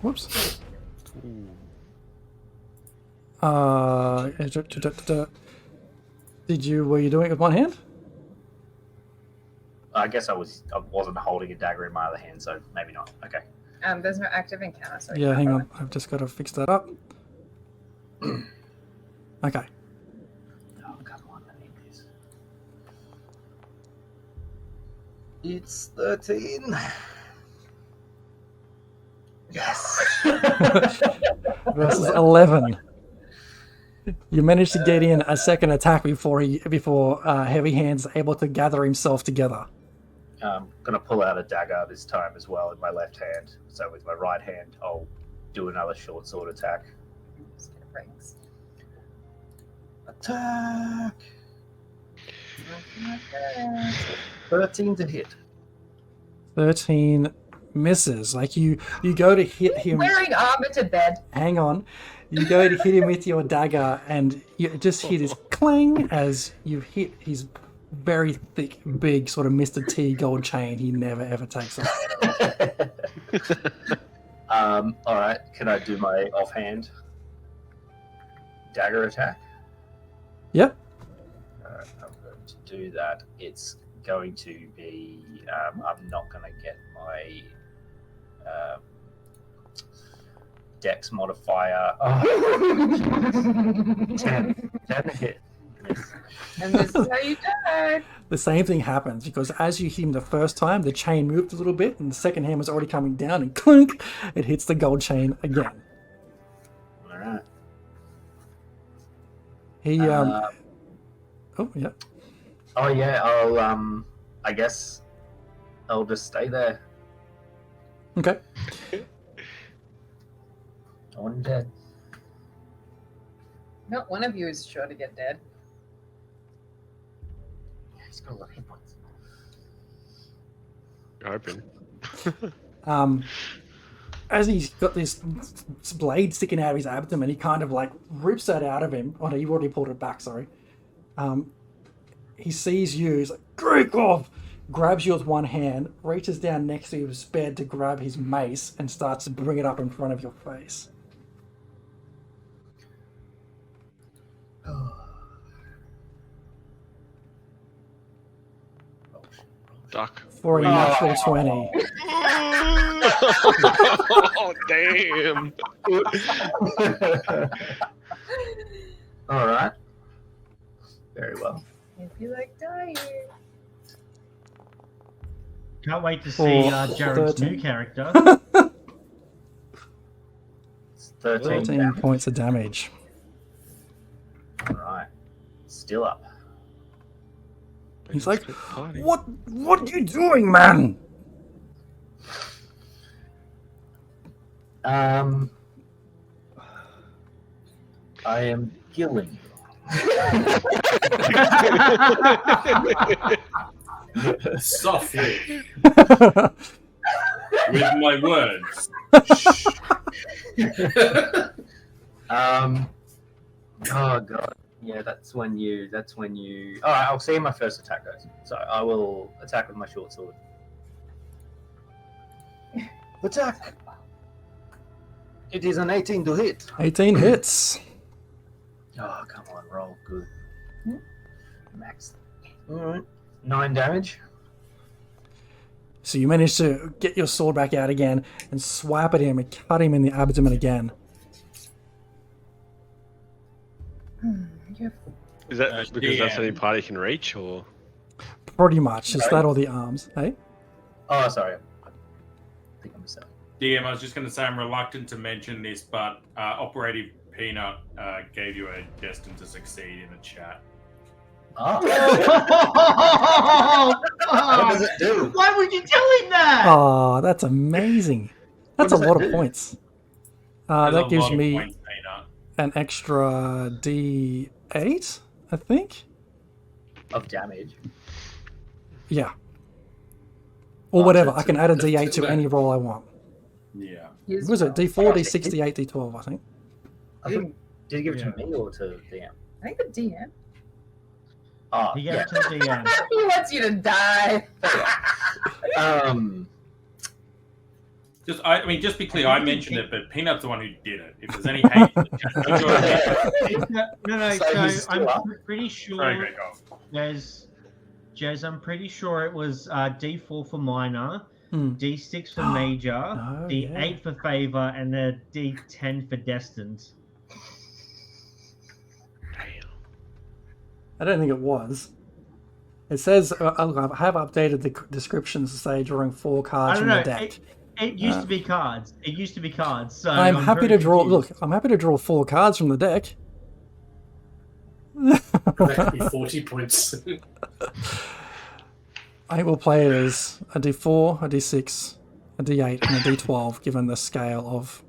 Speaker 2: Whoops. Were you doing it with one hand?
Speaker 7: I guess I wasn't holding a dagger in my other hand, so maybe not. Okay.
Speaker 5: There's no active encounter, so
Speaker 2: Yeah, hang on. I've just got to fix that up. Okay.
Speaker 7: Oh, come on, I need this. It's 13. Yes.
Speaker 2: Versus 11. You managed to get in a second attack before Heavy Hands able to gather himself together.
Speaker 7: I'm gonna pull out a dagger this time as well in my left hand. So with my right hand, I'll do another short sword attack.
Speaker 5: Just get it rings.
Speaker 7: Attack!
Speaker 5: Okay.
Speaker 7: 13 to hit.
Speaker 2: 13 misses. Like you go to hit him.
Speaker 5: Wearing armor to bed.
Speaker 2: Hang on. You go to hit him with your dagger, and you just hear this clang as you hit his very thick, big sort of Mr. T gold chain he never ever takes off.
Speaker 7: Alright, can I do my offhand dagger attack?
Speaker 2: Yep.
Speaker 7: Alright, I'm going to do that. It's going to be. I'm not going to get my dex modifier. Oh. 10 to hit. Yes.
Speaker 5: And this is how you die.
Speaker 2: The same thing happens because as you hit him the first time, the chain moved a little bit, and the second hand was already coming down, and clunk, it hits the gold chain again.
Speaker 7: Alright.
Speaker 2: He oh yeah.
Speaker 7: Oh yeah, I'll I guess I'll just stay there.
Speaker 2: Okay.
Speaker 7: I'm dead.
Speaker 5: Not one of you is sure to get dead.
Speaker 7: He's got a lot of hit points.
Speaker 3: Open.
Speaker 2: As he's got this blade sticking out of his abdomen, he kind of like rips that out of him. Oh no, you've already pulled it back, sorry. He sees you, he's like, Greekov! Grabs you with one hand, reaches down next to you with his bed to grab his mace, and starts to bring it up in front of your face.
Speaker 3: Duck.
Speaker 2: For a natural 20.
Speaker 3: Oh, damn.
Speaker 7: All right. Very well.
Speaker 5: I feel like dying.
Speaker 4: Can't wait to see Jared's
Speaker 2: 13.
Speaker 4: new character.
Speaker 7: It's 13.
Speaker 2: 13 points of damage.
Speaker 7: All right. Still up.
Speaker 2: He's like, what are you doing, man?
Speaker 7: I am killing
Speaker 6: Softly, with my words.
Speaker 7: Oh god. Yeah, that's when you. All right, I'll see how my first attack goes. So I will attack with my short sword. Attack. It is an 18 to hit.
Speaker 2: 18 hits.
Speaker 7: Oh, come on, roll good. Max. All right. 9 damage.
Speaker 2: So you manage to get your sword back out again and swipe at him and cut him in the abdomen again.
Speaker 3: Is that because that's the only part he can reach, or?
Speaker 2: Pretty much. Is that or the arms? Hey?
Speaker 7: Oh, sorry. I think I missed that.
Speaker 6: DM, I was just going to say I'm reluctant to mention this, but Operative Peanut gave you a destined to succeed in the chat.
Speaker 7: Oh.
Speaker 4: What
Speaker 7: does it do?
Speaker 4: Why would you tell him that?
Speaker 2: Oh, that's amazing. That's a
Speaker 7: does that
Speaker 2: lot of
Speaker 7: do?
Speaker 2: points.
Speaker 6: There's
Speaker 2: That
Speaker 6: a
Speaker 2: gives
Speaker 6: lot of
Speaker 2: me
Speaker 6: points, Peanut.
Speaker 2: an extra D8, I think.
Speaker 7: Of damage.
Speaker 2: Yeah. Or
Speaker 1: Oh,
Speaker 2: whatever.
Speaker 1: to-
Speaker 2: I can add a
Speaker 1: to-
Speaker 2: D8 to
Speaker 1: to-
Speaker 2: any roll I want.
Speaker 6: Yeah.
Speaker 2: What was it? D4, D6, D8, D12, I think.
Speaker 7: I think, did you give it to
Speaker 4: Yeah.
Speaker 7: me or to DM?
Speaker 5: I think the DM.
Speaker 7: Oh,
Speaker 4: He gave
Speaker 7: yeah.
Speaker 4: it to the DM.
Speaker 5: He wants you to die.
Speaker 6: I mean, just be clear, I mentioned it, but Peanut's the one who did it. If there's any hate in the chat, don't go ahead.
Speaker 4: No.
Speaker 7: So he's
Speaker 4: So
Speaker 7: still up?
Speaker 4: I'm pretty sure
Speaker 6: Sorry, Greg, go.
Speaker 4: Jez, I'm pretty sure it was D4 for minor,
Speaker 2: Hmm.
Speaker 4: D6 for major,
Speaker 2: Oh,
Speaker 4: D8 for favor, and the D10 for destined.
Speaker 2: I don't think it was. It says, I have updated the descriptions to say drawing 4
Speaker 4: I
Speaker 2: cards
Speaker 4: don't
Speaker 2: from
Speaker 4: know.
Speaker 2: the deck.
Speaker 4: It used to be cards. It used to be cards. So
Speaker 2: I'm happy
Speaker 4: very
Speaker 2: to draw.
Speaker 4: confused.
Speaker 2: Look, I'm happy to draw 4 cards from the deck.
Speaker 1: That could be 40 points.
Speaker 2: I will play it as a D4, a D6, a D8, and a D12, given the scale of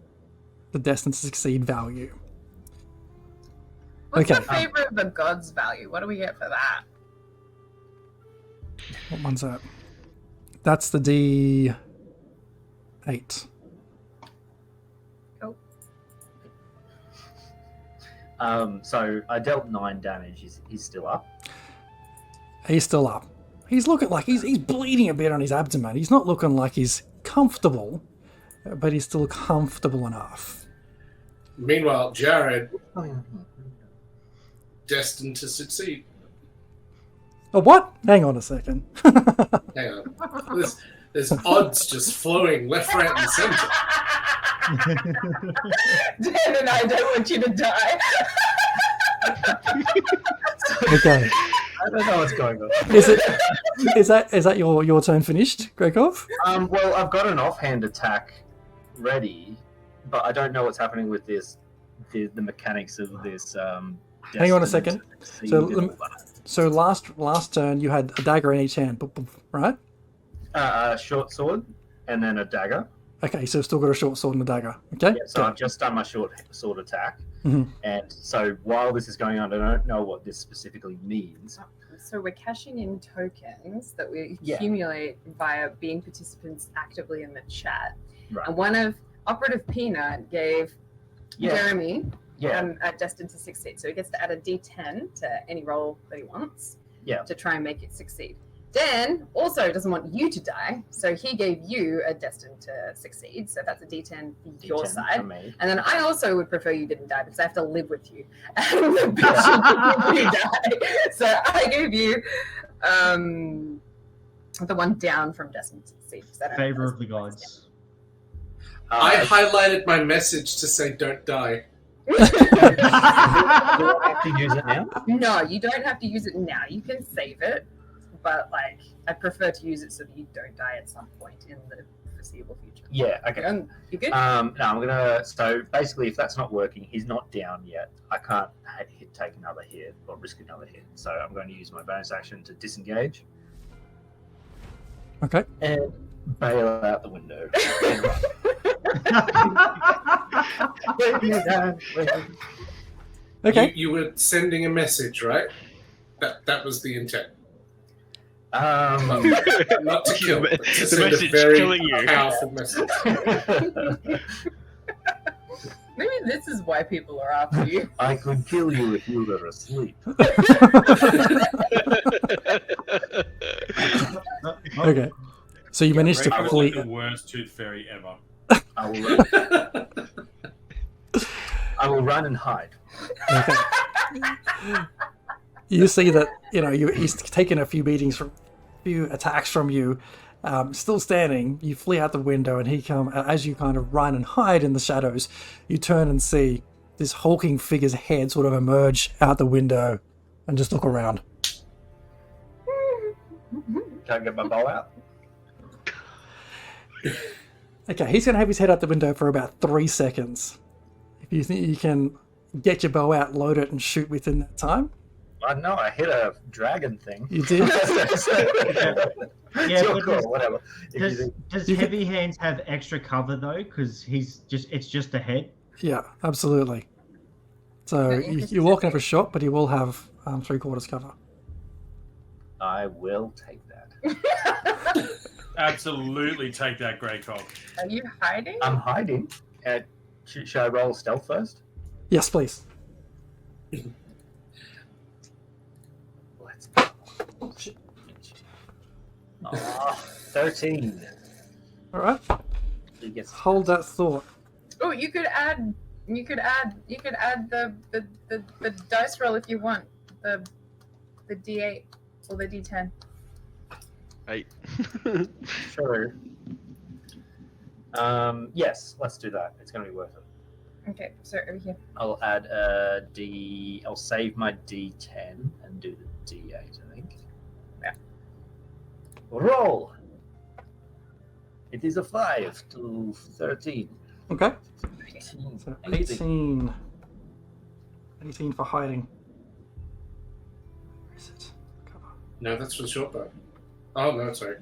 Speaker 2: the destined to succeed value.
Speaker 5: What's
Speaker 2: Okay.
Speaker 5: the favorite of the gods value? What do we get for that?
Speaker 2: What one's that? That's the D8.
Speaker 7: So I dealt 9 damage. He's still up.
Speaker 2: He's still up. He's looking like he's bleeding a bit on his abdomen. He's not looking like he's comfortable, but he's still comfortable enough.
Speaker 1: Meanwhile, Jared, destined to succeed.
Speaker 2: Oh, what? Hang on a second.
Speaker 1: Hang on. There's odds just flowing left, right, and center.
Speaker 5: Dan and I don't want you to die.
Speaker 2: Okay.
Speaker 7: I don't know what's going on.
Speaker 2: Is that your turn finished, Gregov?
Speaker 7: Well, I've got an offhand attack ready, but I don't know what's happening with this. The mechanics of this.
Speaker 2: Hang on a second. So,
Speaker 7: So,
Speaker 2: So last turn you had a dagger in each hand, right?
Speaker 7: short sword and then a dagger.
Speaker 2: Okay, so still got a short sword and a dagger. Okay.
Speaker 7: Yeah, so I've just done my short sword attack,
Speaker 2: Mhm.
Speaker 7: and so while this is going on, I don't know what this specifically means.
Speaker 5: So we're cashing in tokens that we
Speaker 7: Yeah.
Speaker 5: accumulate via being participants actively in the chat.
Speaker 7: Right.
Speaker 5: And one of Operative Peanut gave
Speaker 7: Yeah.
Speaker 5: Jeremy
Speaker 7: Yeah.
Speaker 5: destined to succeed. So he gets to add a D10 to any roll that he wants
Speaker 7: Yeah.
Speaker 5: to try and make it succeed. Dan also doesn't want you to die, so he gave you a destined to succeed. So that's a D10 for your
Speaker 7: D10
Speaker 5: side.
Speaker 7: for me.
Speaker 5: And then I also would prefer you didn't die because I have to live with you. And the bitch you die. So I gave you the one down from destined to succeed.
Speaker 4: Favor of the gods.
Speaker 1: I highlighted my message to say don't die.
Speaker 7: Do I have to use it now?
Speaker 5: No, you don't have to use it now. You can save it, but like I prefer to use it so that you don't die at some point in the foreseeable future.
Speaker 7: Yeah. Okay.
Speaker 5: You good?
Speaker 7: No, I'm gonna. So basically, if that's not working, he's not down yet. I can't take another hit or risk another hit. So I'm going to use my bonus action to disengage
Speaker 2: Okay.
Speaker 7: and bail out the window.
Speaker 2: Okay.
Speaker 1: You were sending a message, right? That was the intent. Not to kill, but to
Speaker 3: The
Speaker 1: send a
Speaker 3: message
Speaker 1: very
Speaker 3: killing you.
Speaker 1: powerful message.
Speaker 5: Maybe this is why people are after you.
Speaker 7: I could kill you if you were asleep.
Speaker 2: Okay. So you managed to
Speaker 6: Ray was
Speaker 2: flee.
Speaker 6: like the worst tooth fairy ever.
Speaker 7: I will run. I will run and hide.
Speaker 2: Okay. You see that he's taken a few attacks from you. Still standing, you flee out the window, and as you kind of run and hide in the shadows, you turn and see this hulking figure's head sort of emerge out the window, and just look around.
Speaker 7: Can I get my bow out?
Speaker 2: Okay, he's going to have his head out the window for about 3 seconds. If you think you can get your bow out, load it, and shoot within that time.
Speaker 7: I know I hit a dragon thing.
Speaker 2: You did.
Speaker 4: Yeah,
Speaker 7: Sure,
Speaker 4: but
Speaker 7: cool, whatever. If you think-
Speaker 4: Does
Speaker 2: You can-
Speaker 4: Heavy Hands have extra cover though? Because it's just a head.
Speaker 2: Yeah, absolutely. So you're walking up a shot, but he will have 3/4 cover.
Speaker 7: I will take that.
Speaker 6: Absolutely take that, Grey Cock.
Speaker 5: Are you hiding?
Speaker 7: I'm hiding. Should I roll stealth first?
Speaker 2: Yes, please.
Speaker 7: Let's go. 13.
Speaker 2: All right.
Speaker 7: He gets
Speaker 2: Hold that thought.
Speaker 5: Oh, you could add the dice roll if you want. The D8 or the D10.
Speaker 3: 8.
Speaker 7: Sure. Yes, let's do that. It's going to be worth it.
Speaker 5: Okay, so over here.
Speaker 7: I'll add I'll save my D10 and do the D8, I think.
Speaker 5: Yeah.
Speaker 7: Roll! It is a 5 to 13.
Speaker 2: Okay.
Speaker 7: 18.
Speaker 2: So 18. 18 for hiding. Where is it? Cover.
Speaker 1: No, that's for the short bow. Oh no, sorry.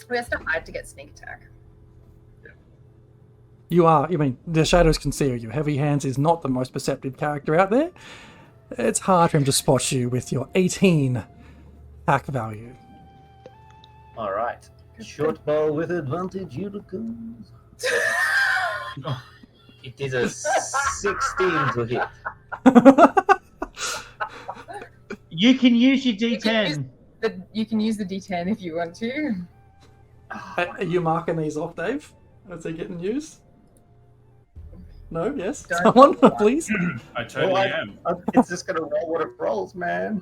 Speaker 5: We have to hide to get sneak attack.
Speaker 2: The shadows can see you. Heavy Hands is not the most perceptive character out there. It's hard for him to spot you with your 18 hack value.
Speaker 7: All right. Short bow with advantage, Unicum. It is a 16 to hit.
Speaker 4: You can use your
Speaker 5: You can use
Speaker 4: D10.
Speaker 5: You can use the D10 if you want to.
Speaker 2: Are you marking these off, Dave? As they're getting used? No? Yes?
Speaker 5: Don't
Speaker 2: Someone,
Speaker 5: roll one.
Speaker 2: please?
Speaker 6: I totally am.
Speaker 7: It's just going to roll what it rolls, man.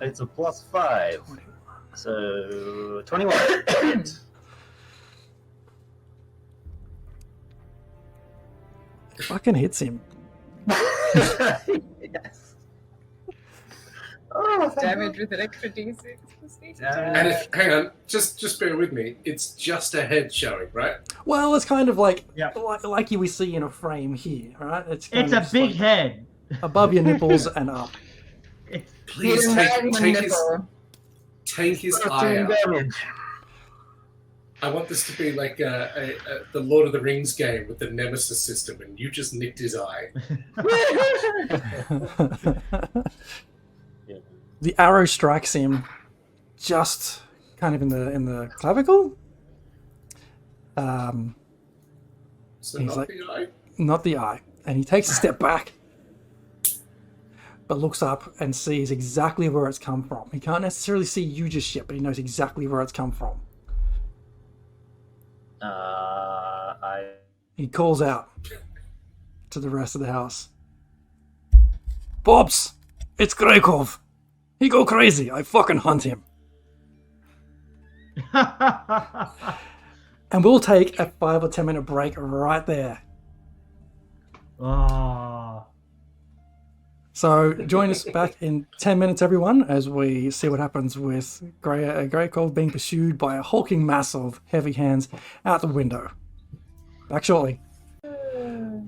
Speaker 7: It's a +5. So, 21.
Speaker 2: Fucking hits him.
Speaker 7: Yes. Oh,
Speaker 5: Damage with an extra D6 for sneak attack.
Speaker 1: And hang on, just bear with me. It's just a head showing, right?
Speaker 2: Well, it's kind of like
Speaker 4: Yeah.
Speaker 2: like we see in a frame here, right? It's kind
Speaker 4: It's
Speaker 2: of
Speaker 4: a
Speaker 2: just
Speaker 4: big
Speaker 2: like
Speaker 4: head.
Speaker 2: above your nipples and up.
Speaker 1: Please
Speaker 5: Hit him right in the
Speaker 1: take his
Speaker 5: nipple.
Speaker 1: eye
Speaker 7: 13
Speaker 1: out.
Speaker 7: damage.
Speaker 1: I want this to be like the Lord of the Rings game with the Nemesis system, and you just nicked his eye.
Speaker 2: The arrow strikes him just kind of in the clavicle.
Speaker 1: So
Speaker 2: He's
Speaker 1: not
Speaker 2: like-
Speaker 1: the eye.
Speaker 2: Not the eye. And he takes a step back, but looks up and sees exactly where it's come from. He can't necessarily see you just yet, but he knows exactly where it's come from. He calls out to the rest of the house. Pops, it's Grekov. He go crazy. I fucking hunt him. And we'll take a 5 or 10 minute break right there.
Speaker 4: Oh.
Speaker 2: So join us back in 10 minutes, everyone, as we see what happens with Grekov being pursued by a hulking mass of heavy hands out the window. Back shortly.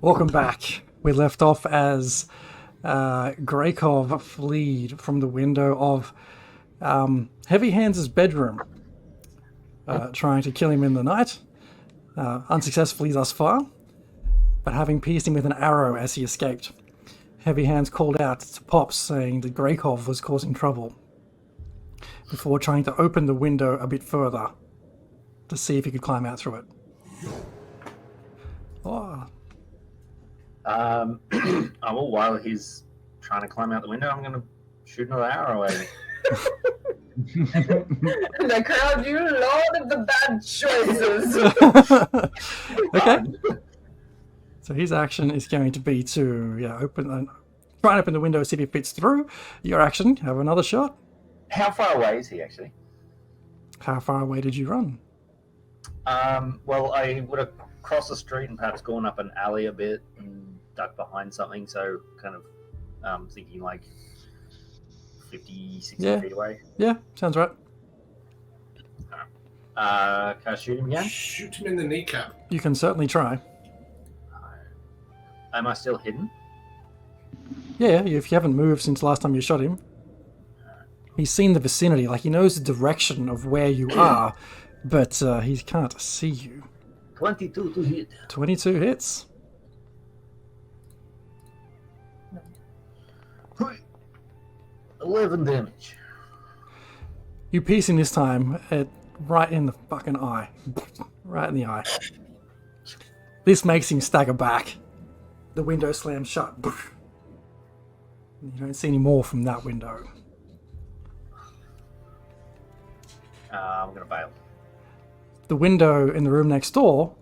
Speaker 2: Welcome back. We left off as Grekov fled from the window of Heavy Hands' bedroom, trying to kill him in the night, unsuccessfully thus far, but having pierced him with an arrow as he escaped. Heavy Hands called out to Pops, saying that Grekov was causing trouble, before trying to open the window a bit further to see if he could climb out through it. Oh,
Speaker 7: well, while he's trying to climb out the window, I'm going to shoot another arrow at him.
Speaker 5: The crowd, you lord of the bad choices.
Speaker 2: okay. So his action is going to be to try and open the window, see if it fits through. Your action, have another shot.
Speaker 7: How far away is he, actually?
Speaker 2: How far away did you run?
Speaker 7: Well, I would have crossed the street and perhaps gone up an alley a bit and ducked behind something, so kind of thinking like 50, 60 feet away.
Speaker 2: Yeah, sounds right.
Speaker 7: Can I shoot him again?
Speaker 1: Shoot him in the kneecap.
Speaker 2: You can certainly try.
Speaker 7: Am I still hidden?
Speaker 2: Yeah, if you haven't moved since last time you shot him. He's seen the vicinity, like he knows the direction of where you are, but he can't see you.
Speaker 7: 22 to hit.
Speaker 2: 22 hits.
Speaker 7: 11 damage.
Speaker 2: You piece him this time right in the fucking eye. Right in the eye. This makes him stagger back. The window slams shut. You don't see any more from that window.
Speaker 7: I'm going to bail.
Speaker 2: The window in the room next door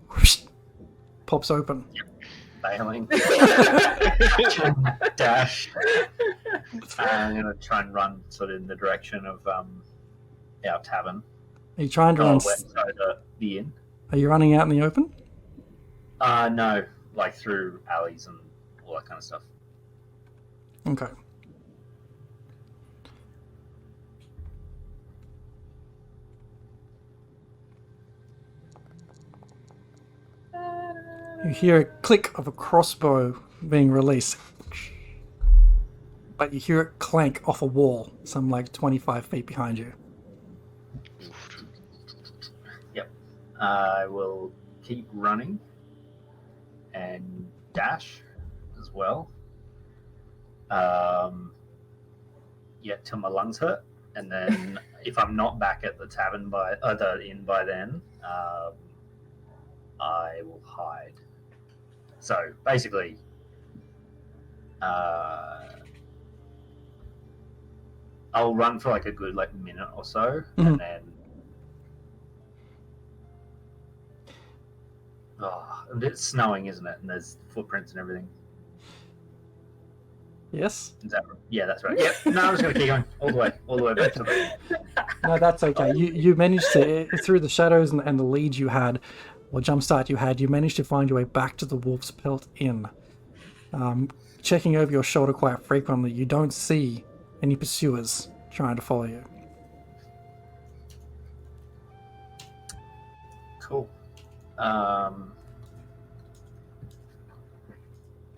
Speaker 2: pops open.
Speaker 7: Bailing. Dash. I'm going to try and run sort of in the direction of our tavern.
Speaker 2: Are you trying to run?
Speaker 7: West side of the inn.
Speaker 2: Are you running out in the open?
Speaker 7: No, like through alleys and all that kind of stuff.
Speaker 2: Okay. You hear a click of a crossbow being released. But you hear it clank off a wall, some like 25 feet behind you.
Speaker 7: Yep. I will keep running and dash as well. Till my lungs hurt, and then if I'm not back at the tavern the inn by then, I will hide. So basically, I'll run for like a good minute or so, and then it's snowing, isn't it? And there's footprints and everything.
Speaker 2: Yes?
Speaker 7: Is that right? Yeah, that's right. Yep. No, I'm just going to keep going all the way back to the...
Speaker 2: No, that's okay. You managed to, through the shadows and the lead you had, or jumpstart you had, you managed to find your way back to the Wolf's Pelt Inn. Checking over your shoulder quite frequently, you don't see any pursuers trying to follow you.
Speaker 7: Cool.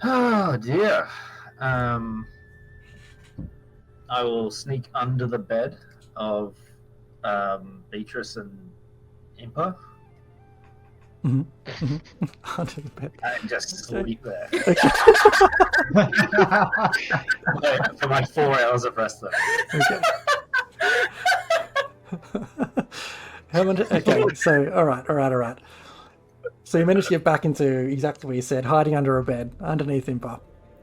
Speaker 7: Oh dear. I will sneak under the bed of Beatrice and Impa
Speaker 2: Under the bed.
Speaker 7: And just sleep there
Speaker 2: Okay.
Speaker 7: for like 4 hours of rest. Though.
Speaker 2: Okay. Okay, so all right. So you managed to get back into exactly what you said, hiding under a bed, underneath Impa.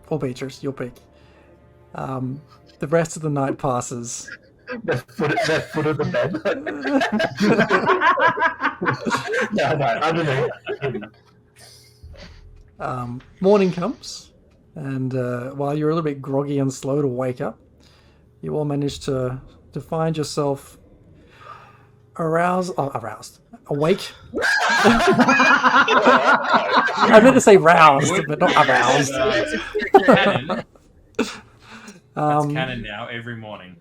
Speaker 2: Or Beatrice, your pick. The rest of the night passes.
Speaker 7: The foot of the bed.
Speaker 2: No, morning comes, and while you're a little bit groggy and slow to wake up, you all manage to find yourself awake. I meant to say roused, but not aroused.
Speaker 6: Canon. That's canon now every morning.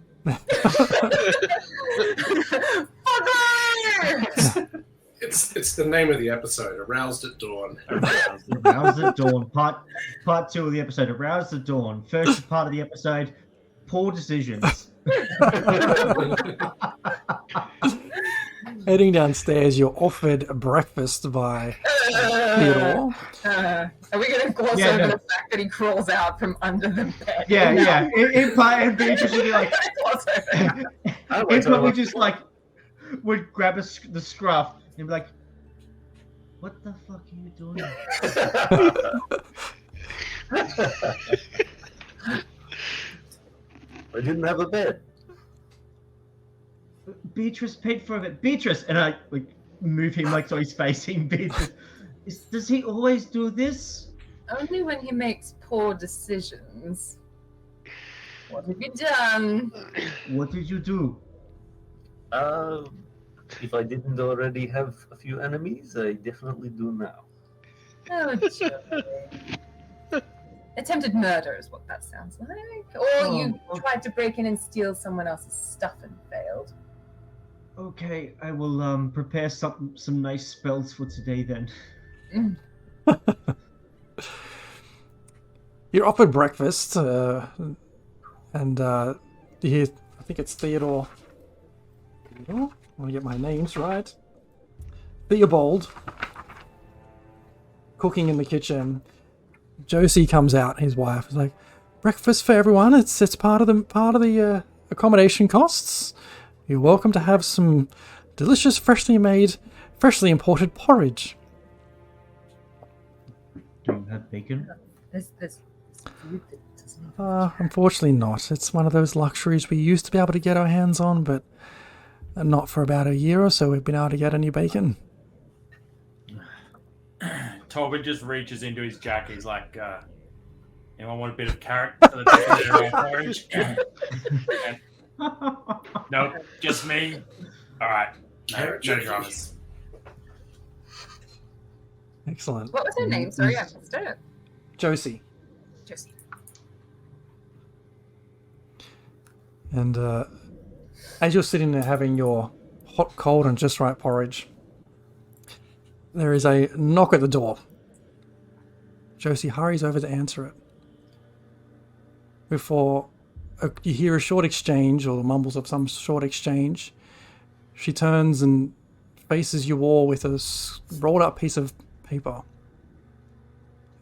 Speaker 1: It's the name of the episode, Aroused at Dawn.
Speaker 4: Aroused at Dawn. Part 2 of the episode. Aroused at Dawn. First part of the episode. Poor decisions.
Speaker 2: Heading downstairs, you're offered breakfast by Theodore.
Speaker 5: Are we going to gloss
Speaker 4: Yeah,
Speaker 5: over
Speaker 4: no.
Speaker 5: the fact that he crawls out from under the bed?
Speaker 4: Yeah,
Speaker 5: No.
Speaker 4: yeah. And Beatrice would be like,
Speaker 5: Gloss over that.
Speaker 4: it probably just like would grab the scruff and be like, "What the fuck are you doing?"
Speaker 7: I didn't have a bed.
Speaker 4: Beatrice paid for it. Beatrice, and I like move him like so he's facing Beatrice. Does he always do this?
Speaker 5: Only when he makes poor decisions. What have you done?
Speaker 4: What did you do?
Speaker 7: If I didn't already have a few enemies, I definitely do now.
Speaker 5: Oh, Joey. Attempted murder is what that sounds like. Or you tried to break in and steal someone else's stuff and failed.
Speaker 4: Okay, I will prepare some nice spells for today then.
Speaker 2: You're offered breakfast, and you hear, I think it's Theodore. I want to get my names right. Theobald cooking in the kitchen. Josie comes out, his wife, is like, breakfast for everyone. It's part of the accommodation costs. You're welcome to have some delicious, freshly imported porridge.
Speaker 4: Do you have bacon?
Speaker 5: There's food that doesn't have
Speaker 2: Unfortunately not. It's one of those luxuries we used to be able to get our hands on, but not for about a year or so we've been able to get any bacon.
Speaker 6: Tobin just reaches into his jacket. He's like, anyone want a bit of carrot for the porridge? Nope, just me. All right, no dramas.
Speaker 2: Excellent.
Speaker 5: What was her name? Sorry, I missed it.
Speaker 2: Josie.
Speaker 5: Josie.
Speaker 2: And as you're sitting there having your hot, cold, and just right porridge, there is a knock at the door. Josie hurries over to answer it. Before you hear a short exchange, or the mumbles of some short exchange, she turns and faces you all with a rolled up piece of paper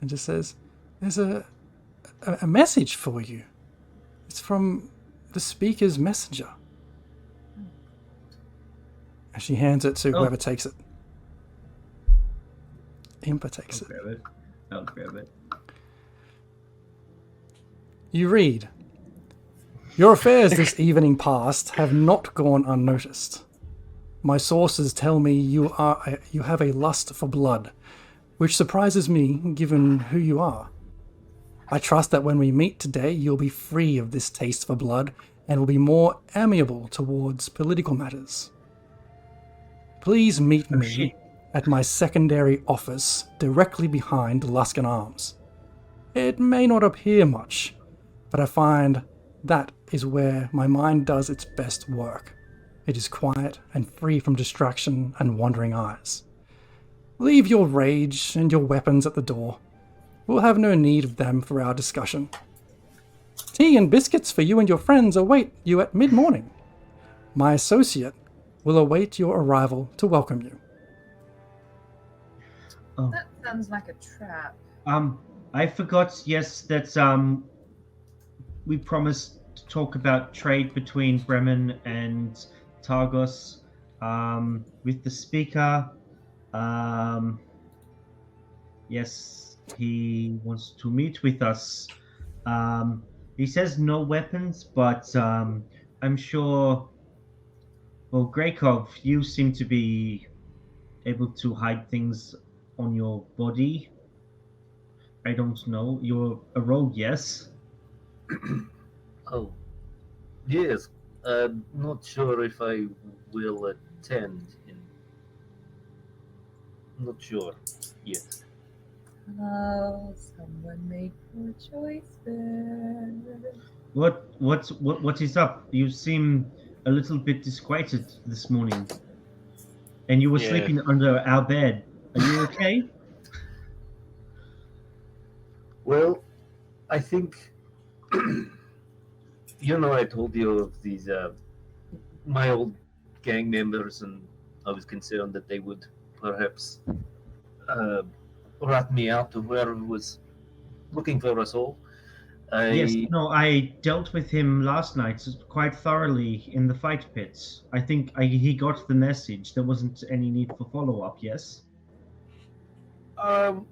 Speaker 2: and just says, there's a message for you. It's from the speaker's messenger. And she hands it to whoever takes it. Impa takes it.
Speaker 4: I'll grab it.
Speaker 2: You read, your affairs this evening past have not gone unnoticed. My sources tell me you have a lust for blood, which surprises me given who you are. I trust that when we meet today, you'll be free of this taste for blood and will be more amiable towards political matters. Please meet me at my secondary office directly behind Luskan Arms. It may not appear much, but I find that is where my mind does its best work. It is quiet and free from distraction and wandering eyes. Leave your rage and your weapons at the door. We'll have no need of them for our discussion. Tea and biscuits for you and your friends await you at mid-morning. My associate will await your arrival to welcome you.
Speaker 4: Oh,
Speaker 5: That sounds like a trap.
Speaker 4: I forgot. Yes, that we promised to talk about trade between Bremen and Targos. With the speaker. Yes, he wants to meet with us. He says no weapons, but I'm sure. Well, Grakov, you seem to be able to hide things on your body. I don't know. You're a rogue, yes?
Speaker 7: Oh, yes. I'm not sure if I will attend. Not sure yet.
Speaker 5: Oh, someone make poor choices.
Speaker 4: What is up? You seem a little bit disquieted this morning. And you were
Speaker 3: Yeah.
Speaker 4: sleeping under our bed. Are you okay?
Speaker 7: Well, I think I told you of these my old gang members, and I was concerned that they would perhaps rat me out to whoever was looking for us all.
Speaker 4: Yes, no, I dealt with him last night quite thoroughly in the fight pits. I think he got the message. There wasn't any need for follow-up, yes?
Speaker 7: Um.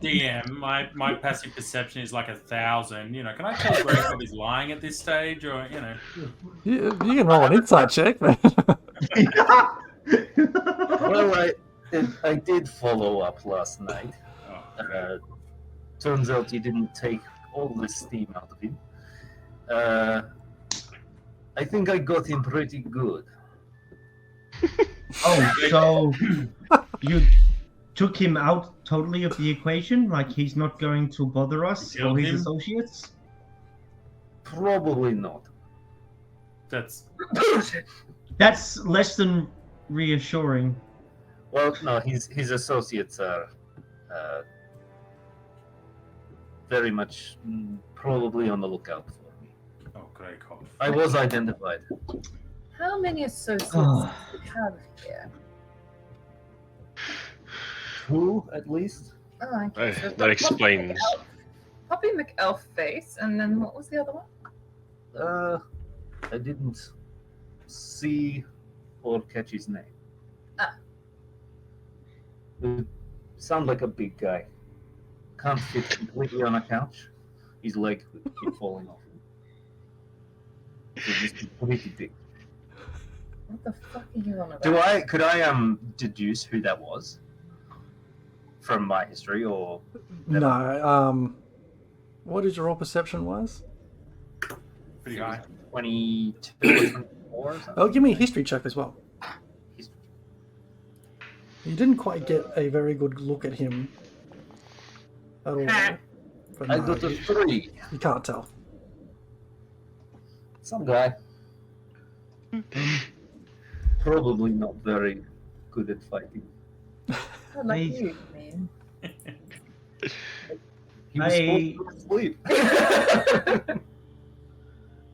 Speaker 6: DM, my passive perception is like 1,000. Can I tell Grakov he's lying at this stage, or
Speaker 2: You can roll an insight check, man.
Speaker 7: Well, I did follow up last night.
Speaker 6: Oh,
Speaker 7: Turns out you didn't take all the steam out of him. I think I got him pretty good.
Speaker 4: Oh, so you took him out totally of the equation? Like he's not going to bother us
Speaker 6: You killed
Speaker 4: or his
Speaker 6: him?
Speaker 4: associates?
Speaker 7: Probably not.
Speaker 6: that's
Speaker 4: That's less than reassuring.
Speaker 7: Well, no, his associates are very much probably on the lookout for me.
Speaker 6: oh, Grakov.
Speaker 7: I was identified.
Speaker 5: How many associates do
Speaker 4: Oh.
Speaker 5: you have here?
Speaker 7: 2 at least.
Speaker 5: Oh, okay. So
Speaker 3: That explains.
Speaker 5: Poppy McElf face, and then what was the other one?
Speaker 7: I didn't see or catch his name.
Speaker 5: Ah.
Speaker 7: Sound like a big guy. Can't fit completely on a couch. His leg would keep falling off. So he's pretty big.
Speaker 5: What the fuck are you on about?
Speaker 7: Could I deduce who that was from my history, or
Speaker 2: No. What did your roll perception was?
Speaker 6: Pretty high.
Speaker 7: 22 or 24 or something?
Speaker 2: Oh, give me a history check as well.
Speaker 7: History.
Speaker 2: You didn't quite get a very good look at him at all. But
Speaker 7: I
Speaker 2: no,
Speaker 7: got a 3.
Speaker 2: you can't tell.
Speaker 7: Some guy. Probably not very good at fighting.
Speaker 5: Oh, like you, man.
Speaker 7: He was
Speaker 4: I-
Speaker 7: supposed to sleep.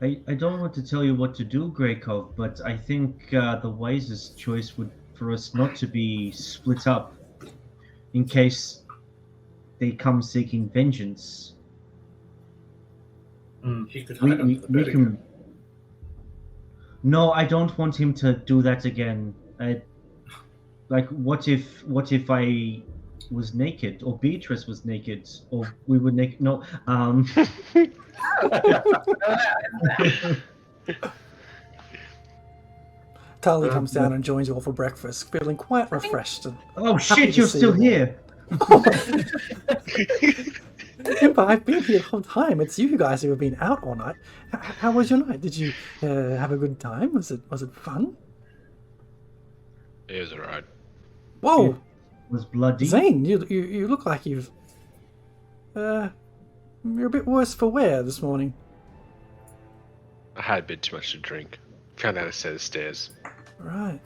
Speaker 4: I don't want to tell you what to do, Grakov, but I think the wisest choice would for us not to be split up in case they come seeking vengeance.
Speaker 1: He could
Speaker 4: We,
Speaker 1: hide under the
Speaker 4: we
Speaker 1: bed
Speaker 4: can.
Speaker 1: again.
Speaker 4: No, I don't want him to do that again. Like, what if I was naked, or Beatrice was naked, or we were naked? No.
Speaker 2: Tali comes down and joins you all for breakfast, feeling quite refreshed. And
Speaker 4: Oh
Speaker 2: Happy
Speaker 4: shit!
Speaker 2: to
Speaker 4: You're
Speaker 2: see
Speaker 4: still
Speaker 2: you.
Speaker 4: here.
Speaker 2: But I've been here the whole time. It's you guys who have been out all night. How was your night? Did you have a good time? Was it fun?
Speaker 3: It was alright.
Speaker 2: Whoa,
Speaker 4: It was bloody.
Speaker 2: Zane, you look like you're a bit worse for wear this morning.
Speaker 3: I had a bit too much to drink. Found out a set of stairs.
Speaker 2: Right.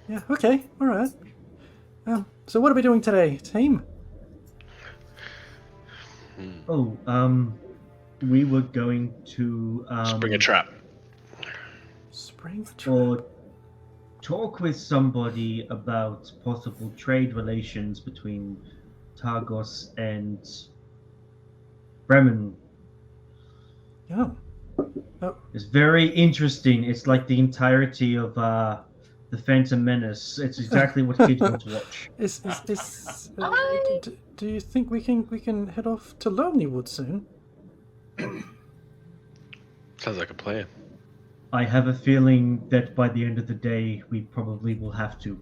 Speaker 2: Yeah. Okay. All right. So what are we doing today, team?
Speaker 4: Oh, we were going to
Speaker 3: Spring a trap.
Speaker 2: Spring the trap.
Speaker 4: or talk with somebody about possible trade relations between Targos and Bremen.
Speaker 2: Yeah.
Speaker 4: It's very interesting. It's like the entirety of the Phantom Menace. It's exactly what kids want to watch.
Speaker 2: Do you think we can head off to Lonelywood soon?
Speaker 3: Sounds like a plan.
Speaker 4: I have a feeling that by the end of the day, we probably will have to.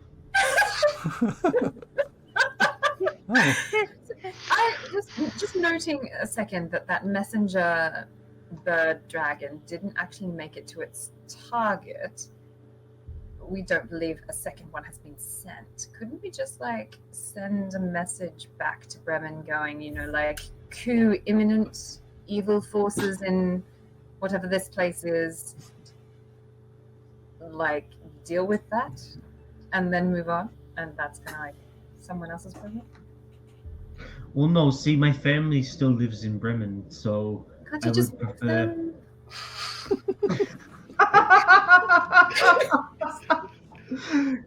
Speaker 2: Oh,
Speaker 5: I just noting a second that messenger bird dragon didn't actually make it to its target. We don't believe a second one has been sent. Couldn't we just like send a message back to Bremen going, like coup imminent, evil forces in whatever this place is, like deal with that and then move on? And that's kind of like someone else's problem.
Speaker 4: Well, no, see, my family still lives in Bremen, so
Speaker 5: Can't
Speaker 4: I
Speaker 5: you just
Speaker 4: would
Speaker 5: move
Speaker 4: prefer.
Speaker 5: them?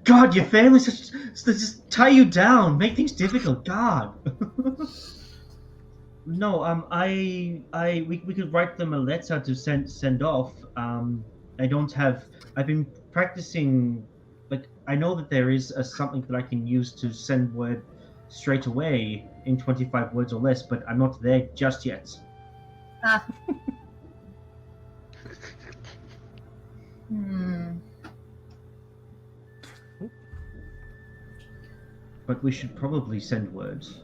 Speaker 4: God, your family's just tie you down, make things difficult. God. No, we could write them a letter to send off. I've been practicing, but I know that there is something that I can use to send word straight away in 25 words or less, but I'm not there just yet.
Speaker 5: Ah.
Speaker 4: But we should probably send words.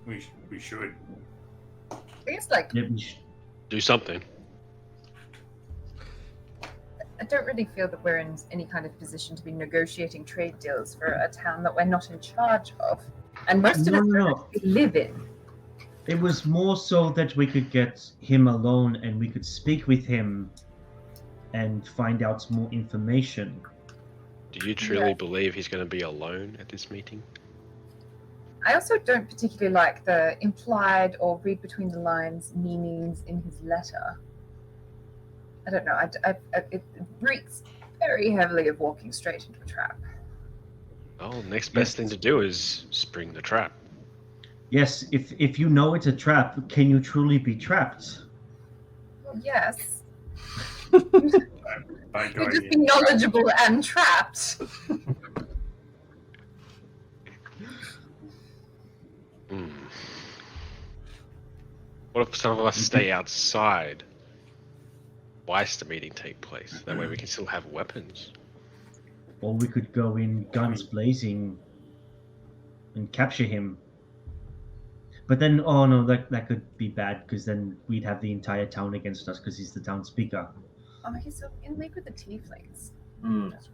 Speaker 6: We should.
Speaker 5: I guess like
Speaker 4: Yeah, we should.
Speaker 3: Do something.
Speaker 5: I don't really feel that we're in any kind of position to be negotiating trade deals for a town that we're not in charge of, and most of us don't actually live in.
Speaker 4: It was more so that we could get him alone and we could speak with him and find out more information.
Speaker 3: Do you truly believe he's going to be alone at this meeting?
Speaker 5: I also don't particularly like the implied or read between the lines meanings in his letter. I don't know. It reeks very heavily of walking straight into a trap.
Speaker 3: Oh, next best thing to do is spring the trap.
Speaker 4: Yes, if you know it's a trap, can you truly be trapped?
Speaker 5: Well, yes.
Speaker 6: By
Speaker 5: You
Speaker 6: going
Speaker 5: just
Speaker 6: in.
Speaker 5: be knowledgeable and trapped.
Speaker 3: What if some of us stay outside whilst the meeting take place? That way we can still have weapons.
Speaker 4: Or we could go in guns blazing and capture him. But then, oh no, that could be bad because then we'd have the entire town against us because he's the town speaker.
Speaker 5: Oh, he's so in league with the tieflings.
Speaker 7: Mm.
Speaker 5: So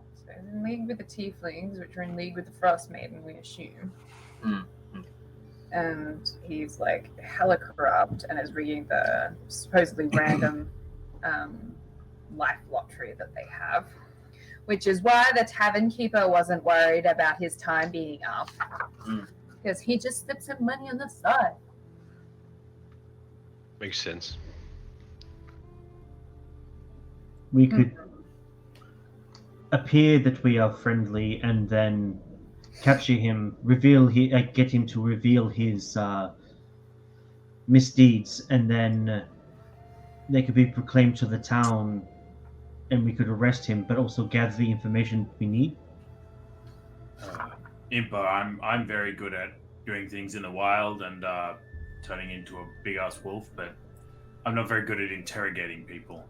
Speaker 5: he's in league with the tieflings, which are in league with the Frostmaiden, we assume.
Speaker 7: Mm.
Speaker 5: And he's like hella corrupt and is reading the supposedly random life lottery that they have, which is why the tavern keeper wasn't worried about his time being up, because he just slips some money on the side.
Speaker 3: Makes sense.
Speaker 4: We could appear that we are friendly and then capture him, get him to reveal his misdeeds, and then they could be proclaimed to the town, and we could arrest him, but also gather the information we need.
Speaker 6: Impa, I'm very good at doing things in the wild and turning into a big ass wolf, but I'm not very good at interrogating people.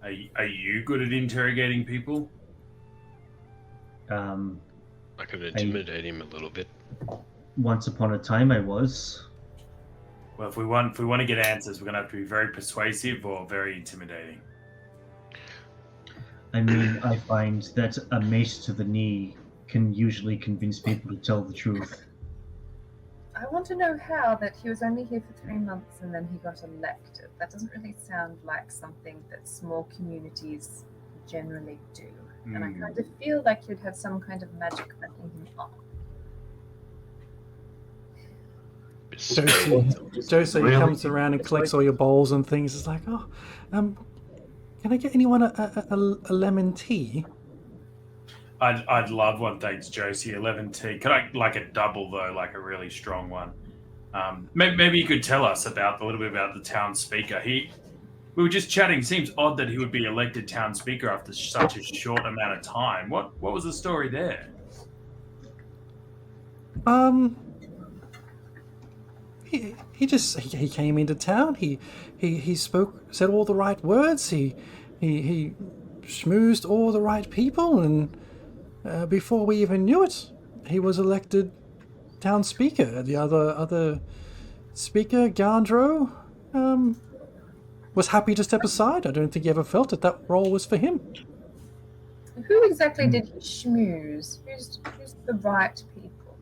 Speaker 6: Are you good at interrogating people?
Speaker 3: I could intimidate him a little bit.
Speaker 4: Once upon a time, I was.
Speaker 6: Well, if we want to get answers, we're gonna have to be very persuasive or very intimidating.
Speaker 4: I mean, I find that a mace to the knee can usually convince people to tell the truth.
Speaker 5: I want to know how that he was only here for 3 months and then he got elected. That doesn't really sound like something that small communities generally do. And I kind of feel like you'd have some kind of magic backing him up.
Speaker 2: Josie
Speaker 7: Really?
Speaker 2: comes around and collects all your bowls and things. It's like, oh, can I get anyone a lemon tea?
Speaker 6: I'd love one, thanks, Josie. 11 tea. Could I like a double though, like a really strong one? Maybe you could tell us about a little bit about the town speaker. We were just chatting. Seems odd that he would be elected town speaker after such a short amount of time. What was the story there?
Speaker 2: He came into town. He said all the right words. He schmoozed all the right people, and before we even knew it, he was elected town speaker. The other speaker, Gandro, was happy to step aside. I don't think he ever felt that role was for him.
Speaker 5: Who exactly did he schmooze? Who's the right people?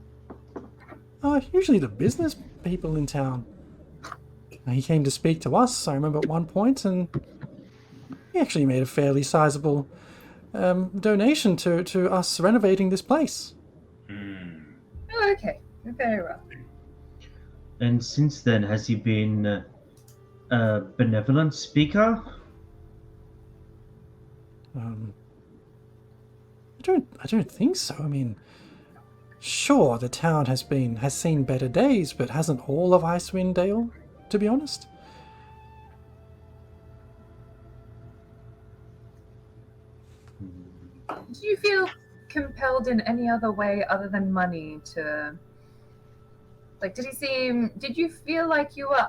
Speaker 2: Usually the business people in town. He came to speak to us, I remember at one point, and he actually made a fairly sizable donation to us renovating this place.
Speaker 5: Oh, okay. Very well.
Speaker 4: And since then, has he been a benevolent speaker?
Speaker 2: I don't think so. I mean, sure, the town has seen better days, but hasn't all of Icewind Dale, to be honest?
Speaker 5: Do you feel compelled in any other way other than money to... Like, did you feel like you were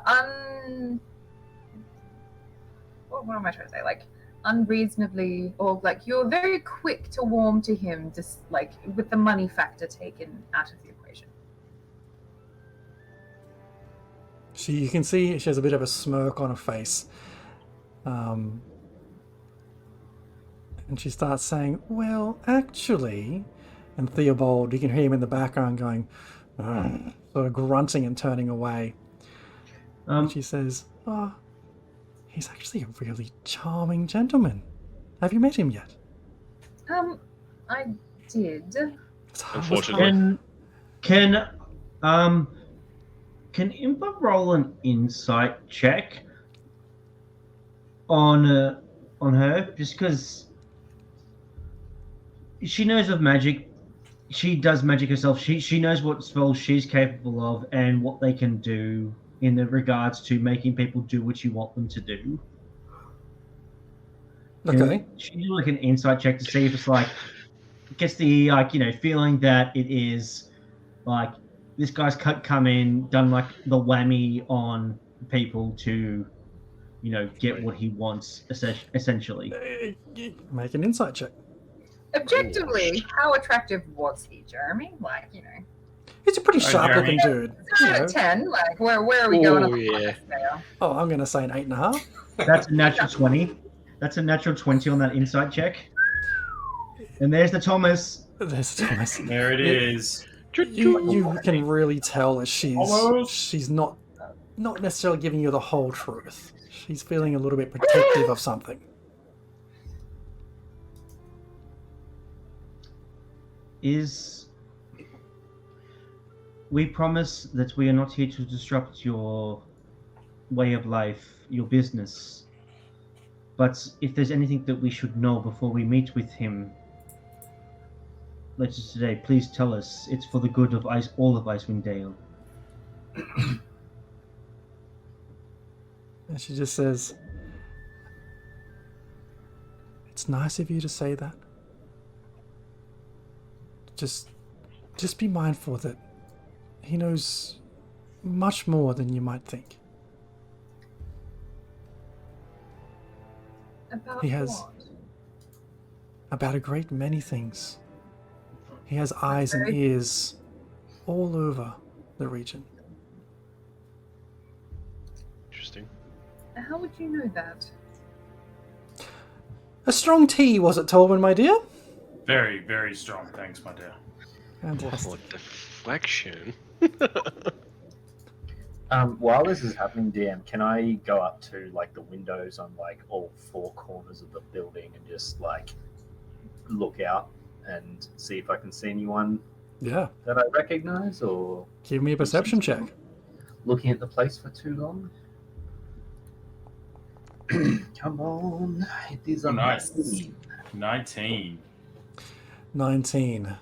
Speaker 5: what am I trying to say? Like, unreasonably, or like you were very quick to warm to him, just like with the money factor taken out of the equation?
Speaker 2: You can see she has a bit of a smirk on her face. And she starts saying, well, actually... And Theobald, you can hear him in the background going, sort of grunting and turning away. And she says, oh, he's actually a really charming gentleman. Have you met him yet?
Speaker 5: I did.
Speaker 3: Unfortunately.
Speaker 4: Can Impa roll an insight check on her, just because she knows of magic. She does magic herself. She knows what spells she's capable of and what they can do in the regards to making people do what you want them to do.
Speaker 2: Okay.
Speaker 4: She do like an insight check to see if it's like gets the feeling that it is like this guy's come in, done like the whammy on people to get what he wants essentially.
Speaker 2: Make an insight check.
Speaker 5: Objectively, how attractive was he, Jeremy? Like,
Speaker 2: He's a pretty sharp-looking dude.
Speaker 5: out of 10. Like, where are we going on the scale?
Speaker 2: Oh, I'm going to say an 8.5.
Speaker 4: That's a natural 20. That's a natural 20 on that insight check. And there's the Thomas.
Speaker 2: There's Thomas.
Speaker 6: There it is.
Speaker 2: You can really tell that she's not necessarily giving you the whole truth. She's feeling a little bit protective of something.
Speaker 4: We promise that we are not here to disrupt your way of life, your business. But if there's anything that we should know before we meet with him later today, please tell us. It's for the good of all of Icewind Dale.
Speaker 2: And she just says, it's nice of you to say that. Just be mindful that he knows much more than you might think.
Speaker 5: About
Speaker 2: He has
Speaker 5: what?
Speaker 2: about a great many things. He has eyes and ears all over the region.
Speaker 3: Interesting.
Speaker 5: How would you know that?
Speaker 2: A strong tea, was it, Tolwyn, my dear?
Speaker 6: Very, very strong. Thanks, my dear.
Speaker 2: Fantastic.
Speaker 3: What deflection?
Speaker 7: While this is happening, DM, can I go up to like the windows on like all four corners of the building and just like look out and see if I can see anyone
Speaker 2: Yeah.
Speaker 7: that I recognize? Or
Speaker 2: Give me a perception check.
Speaker 7: looking at the place for too long. Come on, it is a
Speaker 6: Nice.
Speaker 7: 19.
Speaker 2: 19.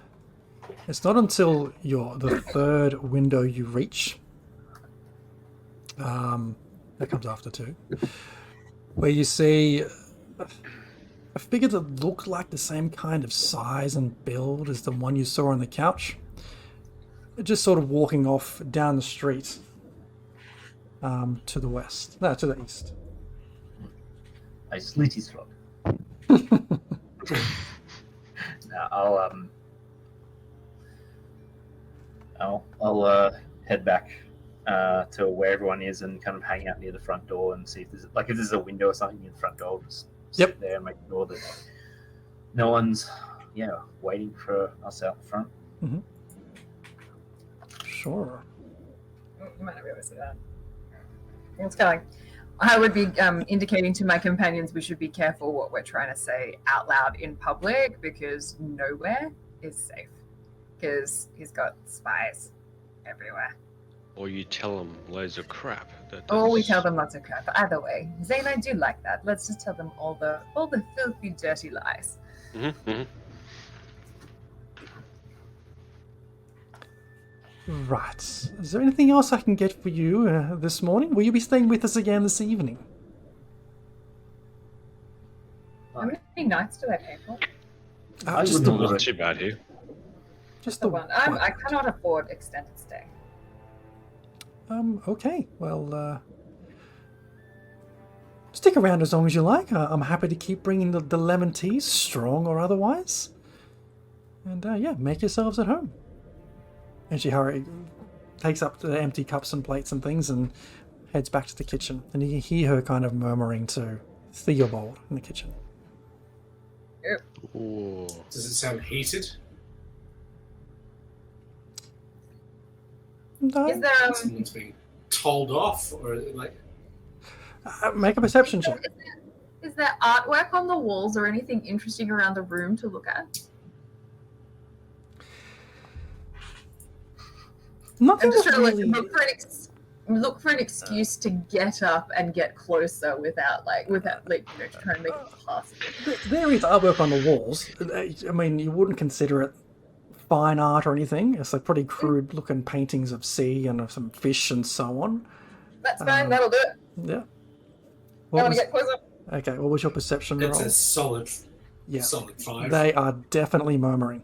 Speaker 2: It's not until the third window you reach, that comes after 2, where you see a figure that looked like the same kind of size and build as the one you saw on the couch, just sort of walking off down the street to the west, no, to the east.
Speaker 7: I slit his throat. Now I'll head back to where everyone is and kind of hang out near the front door and see if there's a window or something near the front door. Just sit there and make sure that no one's waiting for us out front.
Speaker 2: Mm-hmm. Sure.
Speaker 5: You might not be able to see that. It's kind of like, I would be indicating to my companions we should be careful what we're trying to say out loud in public, because nowhere is safe. Because he's got spies everywhere.
Speaker 3: Or you tell them loads of crap.
Speaker 5: Or we tell them lots of crap. Either way, Zane, I do like that. Let's just tell them all the filthy, dirty lies.
Speaker 3: Mm-hmm, mm-hmm.
Speaker 2: Right. Is there anything else I can get for you this morning? Will you be staying with us again this evening?
Speaker 5: How many nights do they pay for?
Speaker 2: Just the
Speaker 3: Not
Speaker 2: one.
Speaker 3: too bad here.
Speaker 2: Just
Speaker 5: The
Speaker 2: the
Speaker 5: one. I cannot afford extended stay.
Speaker 2: Okay. Well, stick around as long as you like. I'm happy to keep bringing the lemon teas, strong or otherwise. And make yourselves at home. And she takes up the empty cups and plates and things and heads back to the kitchen. And you can hear her kind of murmuring to Theobald in the kitchen.
Speaker 3: Ooh.
Speaker 1: Does it sound heated?
Speaker 2: No.
Speaker 5: Is there
Speaker 1: Someone's being told off, or like?
Speaker 2: Make a perception check.
Speaker 5: is there artwork on the walls or anything interesting around the room to look at?
Speaker 2: Nothing
Speaker 5: I'm just
Speaker 2: that
Speaker 5: trying to
Speaker 2: really...
Speaker 5: look for an excuse to get up and get closer without trying to make it possible.
Speaker 2: There is artwork on the walls. I mean, you wouldn't consider it fine art or anything. It's like pretty crude looking paintings of sea and of some fish and so on.
Speaker 5: That's fine. That'll do it.
Speaker 2: Yeah.
Speaker 5: I want
Speaker 2: was-
Speaker 5: to get closer.
Speaker 2: Okay, what was your perception
Speaker 1: It's
Speaker 2: roll?
Speaker 1: a solid
Speaker 2: Yeah,
Speaker 1: 5.
Speaker 2: they are definitely murmuring.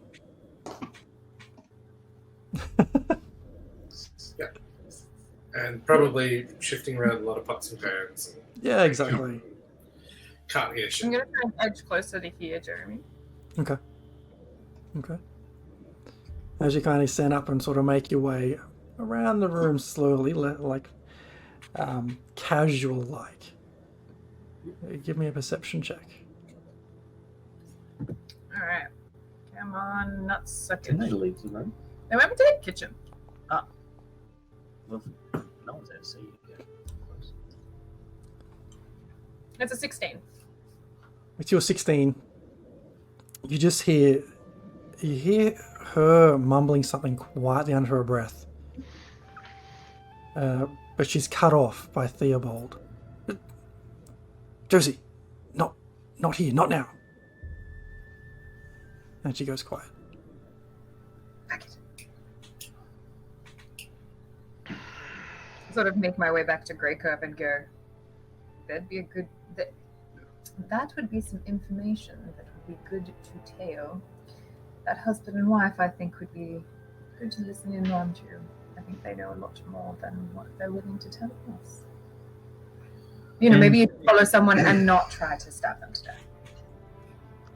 Speaker 1: And probably shifting around a lot of pots and pans. And
Speaker 2: Yeah, exactly.
Speaker 1: can't hear
Speaker 5: I'm
Speaker 1: shit.
Speaker 5: going to try and edge closer to hear Jeremy.
Speaker 2: Okay. As you kind of stand up and sort of make your way around the room slowly, casual-like. Give me a perception check.
Speaker 5: All right. Come on, nuts
Speaker 7: Can I
Speaker 5: suckage.
Speaker 7: leave the room?
Speaker 5: Now, where we did kitchen.
Speaker 7: Well, no one's ever seen you yet.
Speaker 5: It's a 16.
Speaker 2: With your 16, you just hear her mumbling something quietly under her breath. But she's cut off by Theobald. Josie, not here, not now. And she goes quiet.
Speaker 5: Back it. Sort of make my way back to Grey Curve and go, that'd be a good... That would be some information that would be good to tell. That husband and wife, I think, would be good to listen in on to. I think they know a lot more than what they're willing to tell us. Maybe you follow someone and not try to stab them to death.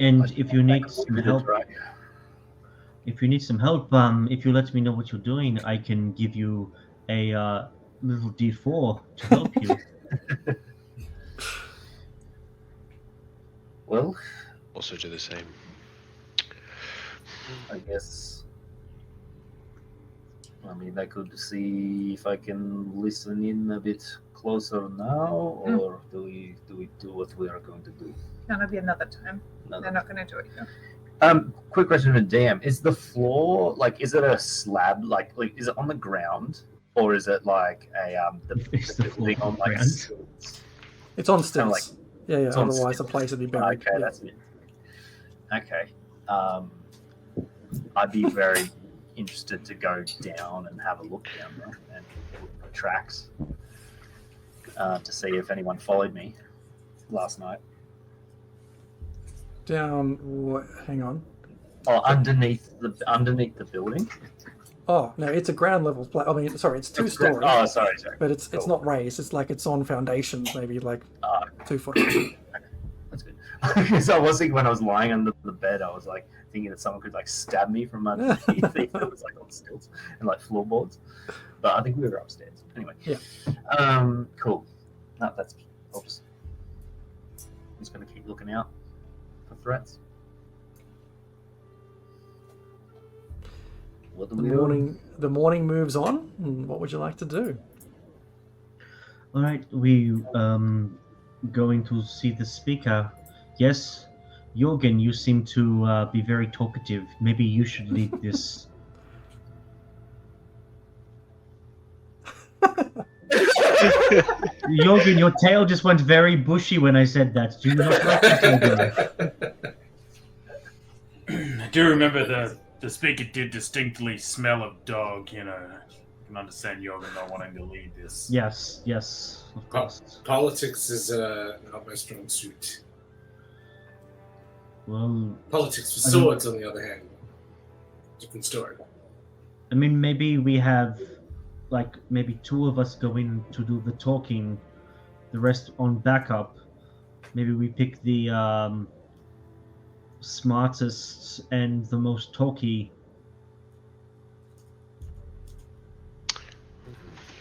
Speaker 4: And if you need some help, if you let me know what you're doing, I can give you a little D4 to help you.
Speaker 7: Well,
Speaker 3: Also do the same.
Speaker 7: I guess. I could see if I can listen in a bit closer now, or do we do what we are going to do?
Speaker 5: That'll be another time.
Speaker 7: No,
Speaker 5: They're not going to do it here.
Speaker 7: Quick question for DM: is the floor is it a slab? Like is it on the ground? or is it like
Speaker 4: It's the
Speaker 7: building on like
Speaker 4: ground.
Speaker 7: stilts?
Speaker 2: It's on
Speaker 7: Kinda like-
Speaker 2: stilts. Yeah.
Speaker 7: it's on
Speaker 2: Otherwise, the
Speaker 7: stilts.
Speaker 2: place would be buried.
Speaker 7: Okay,
Speaker 2: Yeah.
Speaker 7: that's it. Okay. I'd be very interested to go down and have a look down there and look for tracks to see if anyone followed me last night.
Speaker 2: Down. Hang on.
Speaker 7: Oh, underneath the building.
Speaker 2: Oh no, it's a ground level place. I mean, sorry, it's 2 stories.
Speaker 7: Oh, sorry.
Speaker 2: But it's
Speaker 7: Cool.
Speaker 2: not raised. It's like it's on foundations, maybe like
Speaker 7: Ah,
Speaker 2: 2 foot.
Speaker 7: that's good. Because I was thinking when I was lying under the bed, I was like thinking that someone could like stab me from underneath. It was like on stilts and like floorboards. But I think we were upstairs. Anyway.
Speaker 2: Yeah.
Speaker 7: Cool. No, that's. I'm just gonna keep looking out for threats. What do we do?
Speaker 2: The morning moves on. And what would you like to do?
Speaker 4: All right, we going to see the speaker. Yes, Jorgen, you seem to be very talkative. Maybe you should lead this. Jorgen, your tail just went very bushy when I said that. Do you not like that?
Speaker 6: I do remember the speaker did distinctly smell of dog. You know, I can understand Jorgen not wanting to lead this.
Speaker 4: Yes, of course.
Speaker 1: Politics is not my strong suit.
Speaker 4: Well,
Speaker 1: Politics with
Speaker 4: I mean-
Speaker 1: swords, on the other hand, different story.
Speaker 4: I mean, maybe we have, like, maybe 2 of us go in to do the talking, the rest on backup. Maybe we pick the smartest and the most talky.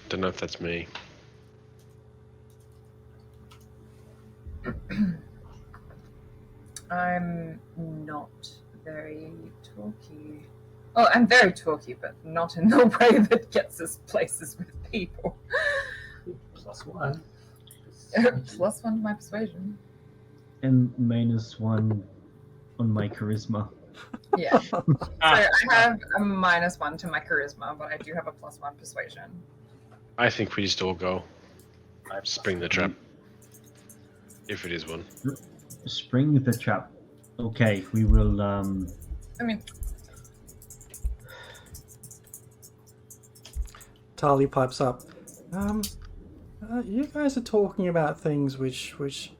Speaker 3: Don't know if that's me.
Speaker 5: I'm not very talky. Oh, I'm very talky, but not in the way that gets us places with people.
Speaker 7: +1.
Speaker 5: +1 to my persuasion.
Speaker 4: And -1 on my charisma.
Speaker 5: Yeah. So
Speaker 6: Ah,
Speaker 5: I have a -1 to my charisma, but I do have a +1 persuasion.
Speaker 3: I think we just all go.
Speaker 7: I have
Speaker 3: Spring the trap. If it is one.
Speaker 4: Spring the trap. Okay, we will.
Speaker 5: I mean,
Speaker 2: Tali pipes up. You guys are talking about things which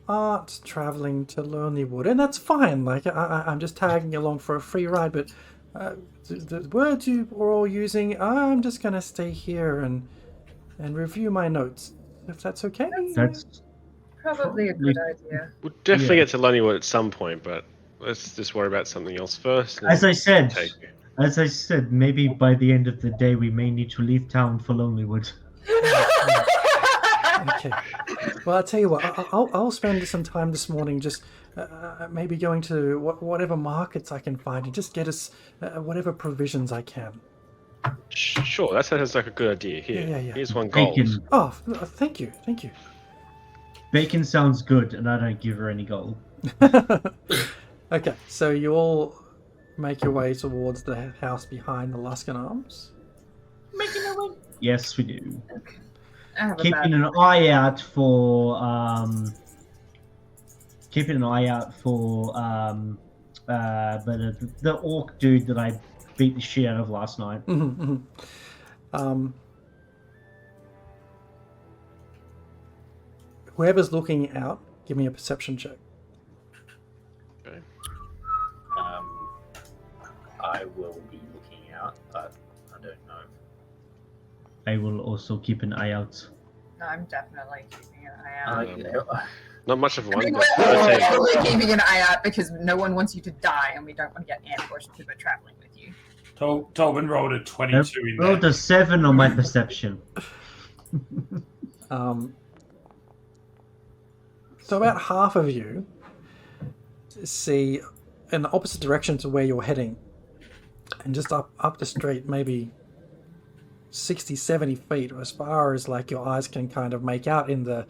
Speaker 2: aren't traveling to Lonelywood, and that's fine. Like I'm just tagging along for a free ride, but the words you were all using, I'm just gonna stay here and review my notes, if that's okay.
Speaker 4: That's
Speaker 5: probably a good idea.
Speaker 3: We'll definitely
Speaker 4: Yeah.
Speaker 3: get to Lonelywood at some point, but let's just worry about something else first. and
Speaker 4: as I said.
Speaker 3: take-
Speaker 4: As I said, maybe by the end of the day we may need to leave town for Lonelywood.
Speaker 2: Okay. Well, I'll tell you what. I'll spend some time this morning just maybe going to whatever markets I can find and just get us whatever provisions I can.
Speaker 3: Sure, that sounds like a good idea. Here,
Speaker 2: Yeah.
Speaker 3: here's 1 gold.
Speaker 4: Bacon.
Speaker 2: Oh, thank you.
Speaker 4: Bacon sounds good, and I don't give her any gold.
Speaker 2: Okay, so you all make your way towards the house behind the Luskan Arms.
Speaker 4: Yes, we do.
Speaker 5: I have a
Speaker 4: Keeping
Speaker 5: bad
Speaker 4: an eye out for the orc dude that I beat the shit out of last night.
Speaker 2: Whoever's looking out, give me a perception check.
Speaker 7: I will be looking out, but I don't know.
Speaker 4: I will also keep an eye out.
Speaker 5: No, I'm definitely keeping an eye out.
Speaker 3: Not much of
Speaker 5: I
Speaker 3: one,
Speaker 5: mean,
Speaker 3: but
Speaker 5: we're
Speaker 3: 13.
Speaker 5: totally keeping an eye out because no one wants you to die, and we don't want to get ambushed because we're traveling with you.
Speaker 6: Tobin rolled a 22 in
Speaker 4: Rolled
Speaker 6: there.
Speaker 4: a 7 on my perception.
Speaker 2: So about half of you see in the opposite direction to where you're heading, and just up the street, maybe 60, 70 feet, as far as like your eyes can kind of make out in the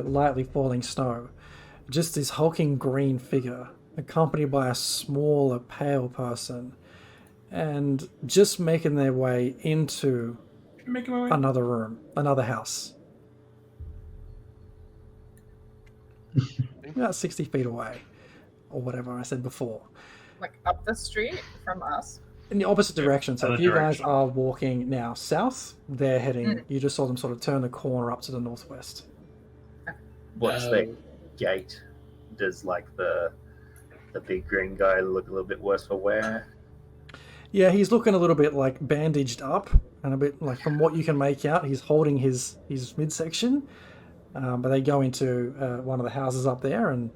Speaker 2: lightly falling snow, just this hulking green figure accompanied by a smaller, pale person, and just making their way into
Speaker 6: making my way.
Speaker 2: another room, another house. About 60 feet away, or whatever I said before.
Speaker 5: Like up the street from us.
Speaker 2: In the opposite direction. So
Speaker 6: other
Speaker 2: if you guys
Speaker 6: direction.
Speaker 2: are walking now south, they're heading. You just saw them sort of turn the corner up to the northwest.
Speaker 7: What's
Speaker 1: Um,
Speaker 7: the gate? Does like the big green guy look a little bit worse for wear?
Speaker 2: Yeah, he's looking a little bit like bandaged up, and a bit like from what you can make out, he's holding his midsection. But they go into one of the houses up there, and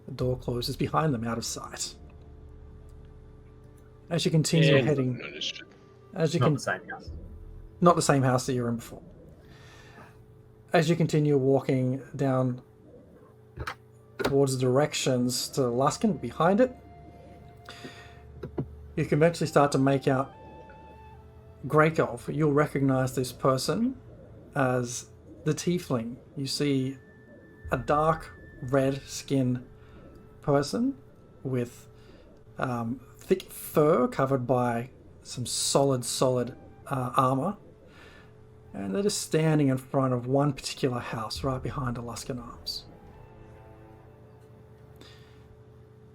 Speaker 2: the door closes behind them, out of sight. As you continue
Speaker 3: Yeah,
Speaker 2: heading,
Speaker 3: understood.
Speaker 2: as you
Speaker 7: Not
Speaker 2: can,
Speaker 7: the same house.
Speaker 2: not the same house that you were in before. As you continue walking down towards the directions to Luskin behind it, you can eventually start to make out Greykov. You'll recognize this person as the tiefling. You see a dark red skin person with thick fur covered by some solid armor, and they're just standing in front of one particular house right behind the Luskin Arms.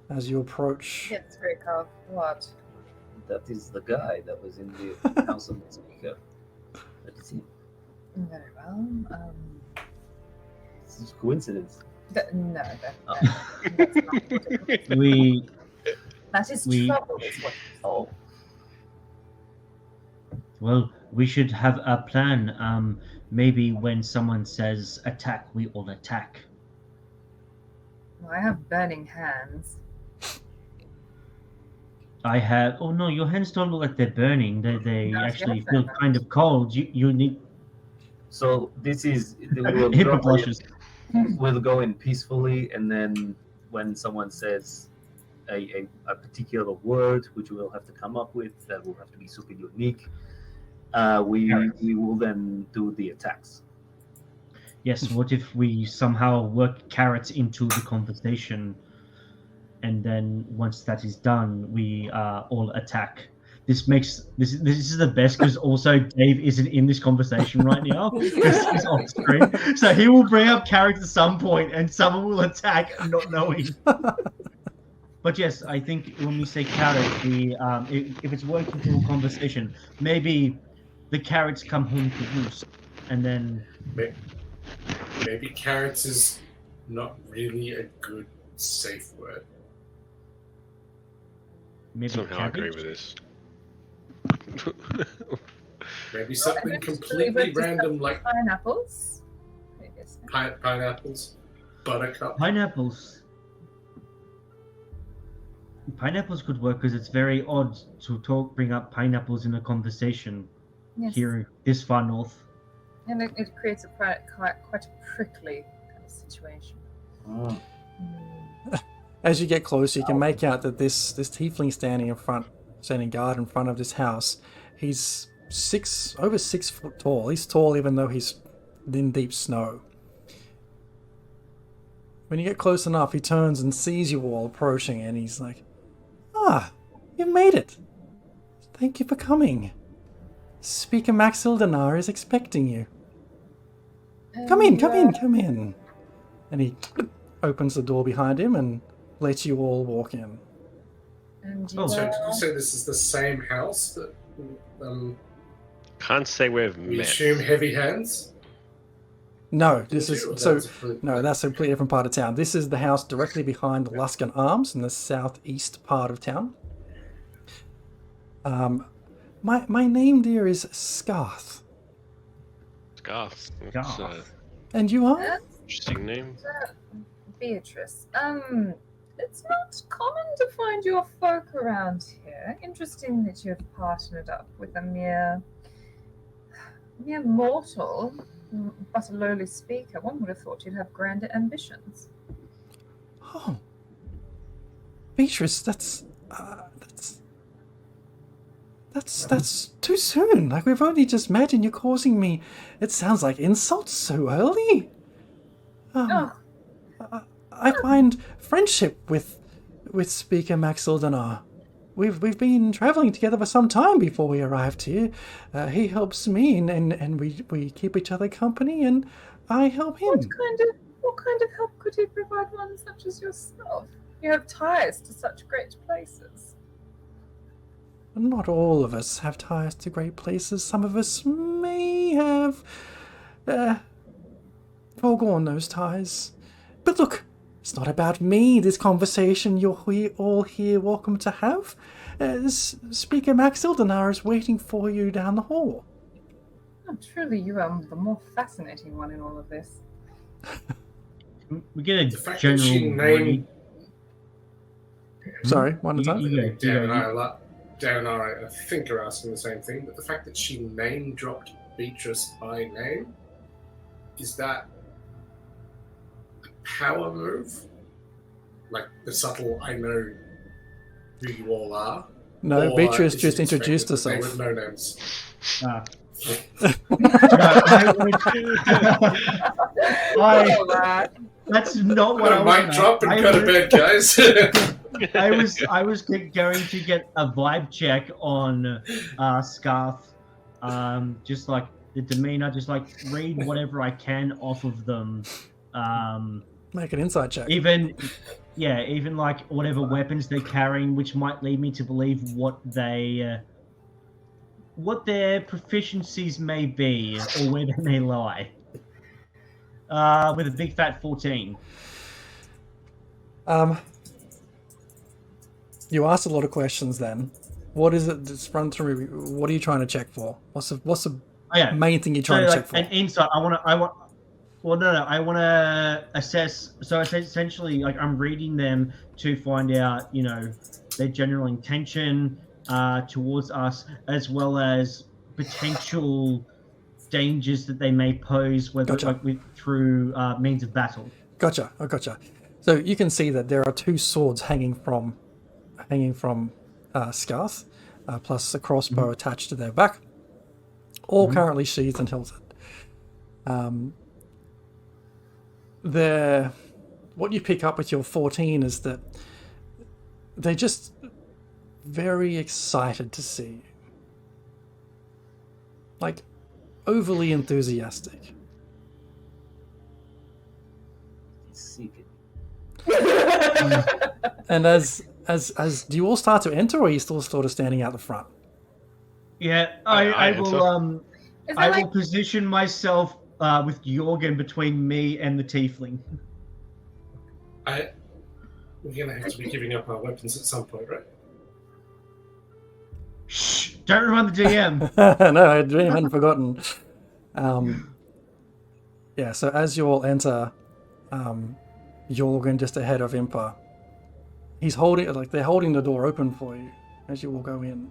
Speaker 2: As you approach,
Speaker 5: Yes, Greykov. What?
Speaker 7: That is the guy that was in the house of the speaker. That is him.
Speaker 5: Very well.
Speaker 7: This is coincidence.
Speaker 5: No,
Speaker 7: Oh.
Speaker 5: that's not what it is.
Speaker 4: We
Speaker 5: That is
Speaker 4: We-
Speaker 5: trouble, is what it's
Speaker 7: Oh,
Speaker 4: well, we should have a plan. Maybe when someone says attack, we all attack.
Speaker 5: I have burning hands.
Speaker 4: I have. Oh no, your hands don't look like they're burning. They
Speaker 5: No,
Speaker 4: actually
Speaker 5: yes,
Speaker 4: feel
Speaker 5: they're
Speaker 4: kind of cold. You need.
Speaker 7: so this is we'll
Speaker 4: Hippo blushes.
Speaker 7: we'll go in peacefully, and then when someone says a particular word, which we'll have to come up with, that will have to be super unique, we will then do the attacks.
Speaker 4: Yes. What if we somehow work carrots into the conversation, and then once that is done, we all attack. This is the best because also Dave isn't in this conversation right now because he's off screen. So he will bring up carrots at some point, and someone will attack, not knowing. But yes, I think when we say carrot, if it's working through a conversation, maybe the carrots come home to roost, and then
Speaker 1: Maybe carrots is not really a good safe word.
Speaker 4: maybe
Speaker 3: Somehow I agree
Speaker 4: cabbage.
Speaker 3: with this.
Speaker 1: Maybe something
Speaker 5: Eventually
Speaker 1: completely
Speaker 5: we'll just
Speaker 1: random
Speaker 5: have
Speaker 1: like
Speaker 5: pineapples. Yes.
Speaker 1: pineapples, buttercup.
Speaker 4: Pineapples. Pineapples could work because it's very odd to bring up pineapples in a conversation
Speaker 5: Yes.
Speaker 4: here this far north.
Speaker 5: And it creates a quite a prickly kind of situation.
Speaker 7: Oh.
Speaker 2: as you get closer, you can make out that this tiefling standing guard in front of this house, he's over 6 foot tall. He's tall even though he's in deep snow. When you get close enough, he turns and sees you all approaching, and he's like, "Ah, you made it. Thank you for coming. Speaker Max Ildenar is expecting you. Come in, come in, come in." And he opens the door behind him and lets you all walk in.
Speaker 5: And you
Speaker 4: Oh,
Speaker 1: So
Speaker 5: are-
Speaker 1: did you say this is the same house that
Speaker 3: Can't say we've
Speaker 1: we
Speaker 3: met.
Speaker 1: assume heavy hands?
Speaker 2: No, this is
Speaker 1: Or
Speaker 2: so.
Speaker 1: that's a pretty-
Speaker 2: No, that's a completely different part of town. This is the house directly behind the Luskin Arms in the southeast part of town. My name, dear, is Scarth,
Speaker 3: Scarf. That's
Speaker 4: Scarf.
Speaker 2: and you are?
Speaker 5: That's
Speaker 3: interesting name.
Speaker 5: Beatrice. It's not common to find your folk around here. Interesting that you have partnered up with a mere mortal, but a lowly speaker. One would have thought you'd have grander ambitions.
Speaker 2: Oh, Beatrice, that's too soon. Like, we've only just met, and you're causing me. It sounds like insults so early.
Speaker 5: Oh,
Speaker 2: I find friendship with Speaker Max Ildenar we've been traveling together for some time before we arrived here. He helps me, and we keep each other company, and I help him.
Speaker 5: What kind of help could he provide one such as yourself? You have ties to such great places.
Speaker 2: Not all of us have ties to great places. Some of us may have foregone those ties. But look, it's not about me, this conversation you're all here welcome to have. Speaker Max Ildenar is waiting for you down the hall.
Speaker 5: Oh, truly, you are the more fascinating one in all of this.
Speaker 4: We get a
Speaker 1: The fact that she
Speaker 4: general.
Speaker 1: named
Speaker 2: Sorry, one at a time.
Speaker 1: Dan and I think are asking the same thing, but the fact that she name dropped Beatrice by name, is that a power move? Like the subtle I know who you all are?
Speaker 2: No,
Speaker 1: Or
Speaker 2: Beatrice
Speaker 1: is
Speaker 2: just
Speaker 1: it
Speaker 2: introduced
Speaker 1: expected
Speaker 2: herself.
Speaker 1: that they would know names?
Speaker 4: That's not what I was.
Speaker 1: Mic drop and go to bed, guys.
Speaker 4: I was going to get a vibe check on Scarf, just like the demeanor, just like read whatever I can off of them.
Speaker 2: Make an insight check.
Speaker 4: Even like whatever weapons they're carrying, which might lead me to believe what their proficiencies may be or where they may lie. With a big fat 14.
Speaker 2: You asked a lot of questions then. What is it? Just run through. What are you trying to check for? What's the main thing you're trying to check for?
Speaker 4: An insight. I want to assess. So essentially, like I'm reading them to find out, their general intention towards us, as well as potential dangers that they may pose, whether through means of battle.
Speaker 2: Gotcha. I gotcha. So you can see that there are two swords hanging from Scarth, plus a crossbow attached to their back, all currently sheathed and hilted. What you pick up with your 14 is that they're just very excited to see you. Like, overly enthusiastic. And as do you all start to enter, or are you still sort of standing out the front?
Speaker 4: Yeah, I will position myself with Jorgen between me and the tiefling.
Speaker 1: We're going to have to be giving up our weapons at some point, right?
Speaker 4: Shh! Don't remind the DM.
Speaker 2: No, I hadn't forgotten. Yeah, so as you all enter, Jorgen just ahead of Impa, they're holding the door open for you as you all go in.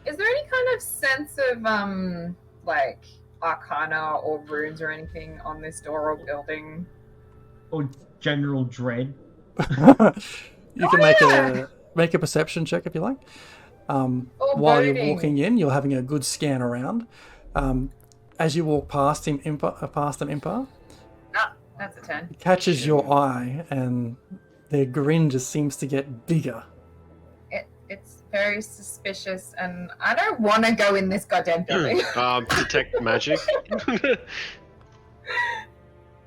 Speaker 5: Is there any kind of sense of like arcana or runes or anything on this door or building?
Speaker 4: Or general dread?
Speaker 2: You can make a perception check if you like. While you're walking in, you're having a good scan around. As you walk past them, Impa,
Speaker 5: that's a 10.
Speaker 2: It catches your eye, and their grin just seems to get bigger.
Speaker 5: It's very suspicious, and I don't want to go in this goddamn building.
Speaker 3: Detect magic.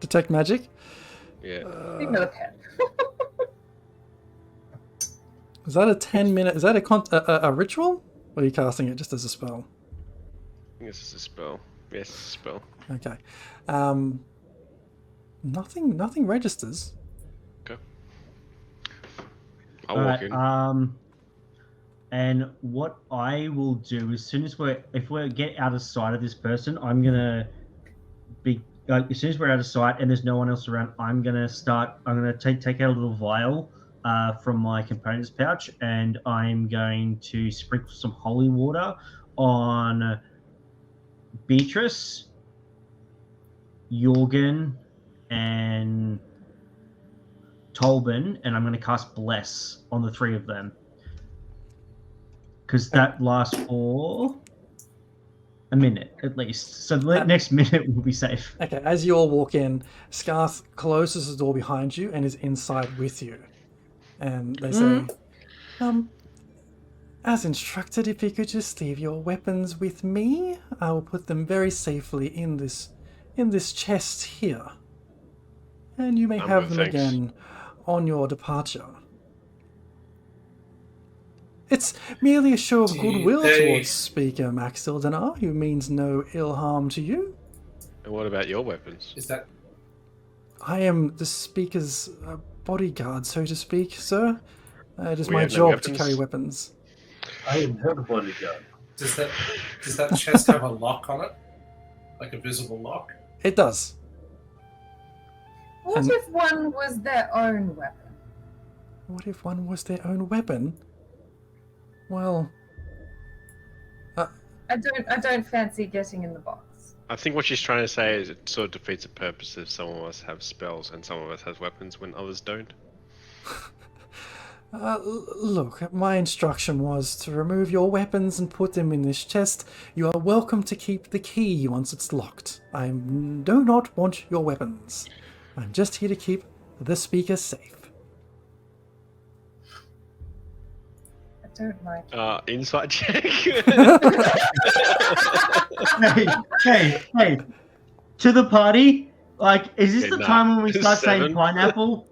Speaker 2: Detect magic?
Speaker 3: Yeah.
Speaker 5: Give me the pen.
Speaker 2: Is that a 10-minute? Is that a ritual? Or are you casting it just as a spell?
Speaker 3: I think this is a spell. Yes, it's a spell.
Speaker 2: Okay. Nothing registers.
Speaker 3: Okay. I'll walk in.
Speaker 4: And what I will do as soon as if we get out of sight of this person, I'm gonna be as soon as we're out of sight and there's no one else around, I'm gonna take out a little vial from my component's pouch, and I'm going to sprinkle some holy water on Beatrice, Jorgen, and Tolben, and I'm going to cast Bless on the three of them. Because that lasts for a minute at least. So the next minute will be safe.
Speaker 2: Okay, as you all walk in, Scarth closes the door behind you and is inside with you. And they say, As instructed, if you could just leave your weapons with me, I will put them very safely in this chest here. And you may have them
Speaker 3: thanks.
Speaker 2: again on your departure. It's merely a show of
Speaker 1: Do
Speaker 2: goodwill
Speaker 1: they-
Speaker 2: towards Speaker Max Sildanar, who means no ill harm to you.
Speaker 3: And what about your weapons?
Speaker 1: Is that
Speaker 2: I am the Speaker's bodyguard, so to speak, sir. It is
Speaker 3: We
Speaker 2: my
Speaker 3: have no
Speaker 2: job
Speaker 3: weapons?
Speaker 2: to carry weapons.
Speaker 7: I am her bodyguard.
Speaker 1: does that chest have a lock on it? Like a visible lock?
Speaker 2: It does.
Speaker 5: What
Speaker 2: And-
Speaker 5: if one was their own weapon?
Speaker 2: What if one was their own weapon? Well,
Speaker 5: I don't fancy getting in the box.
Speaker 3: I think what she's trying to say is it sort of defeats the purpose if some of us have spells and some of us have weapons when others don't.
Speaker 2: look, my instruction was to remove your weapons and put them in this chest. You are welcome to keep the key once it's locked. I do not want your weapons. I'm just here to keep the Speaker safe.
Speaker 5: I don't like it.
Speaker 3: Insight check.
Speaker 4: Hey, to the party. Like, is this
Speaker 3: Okay,
Speaker 4: the
Speaker 3: nah.
Speaker 4: time when we start
Speaker 3: 7.
Speaker 4: saying pineapple?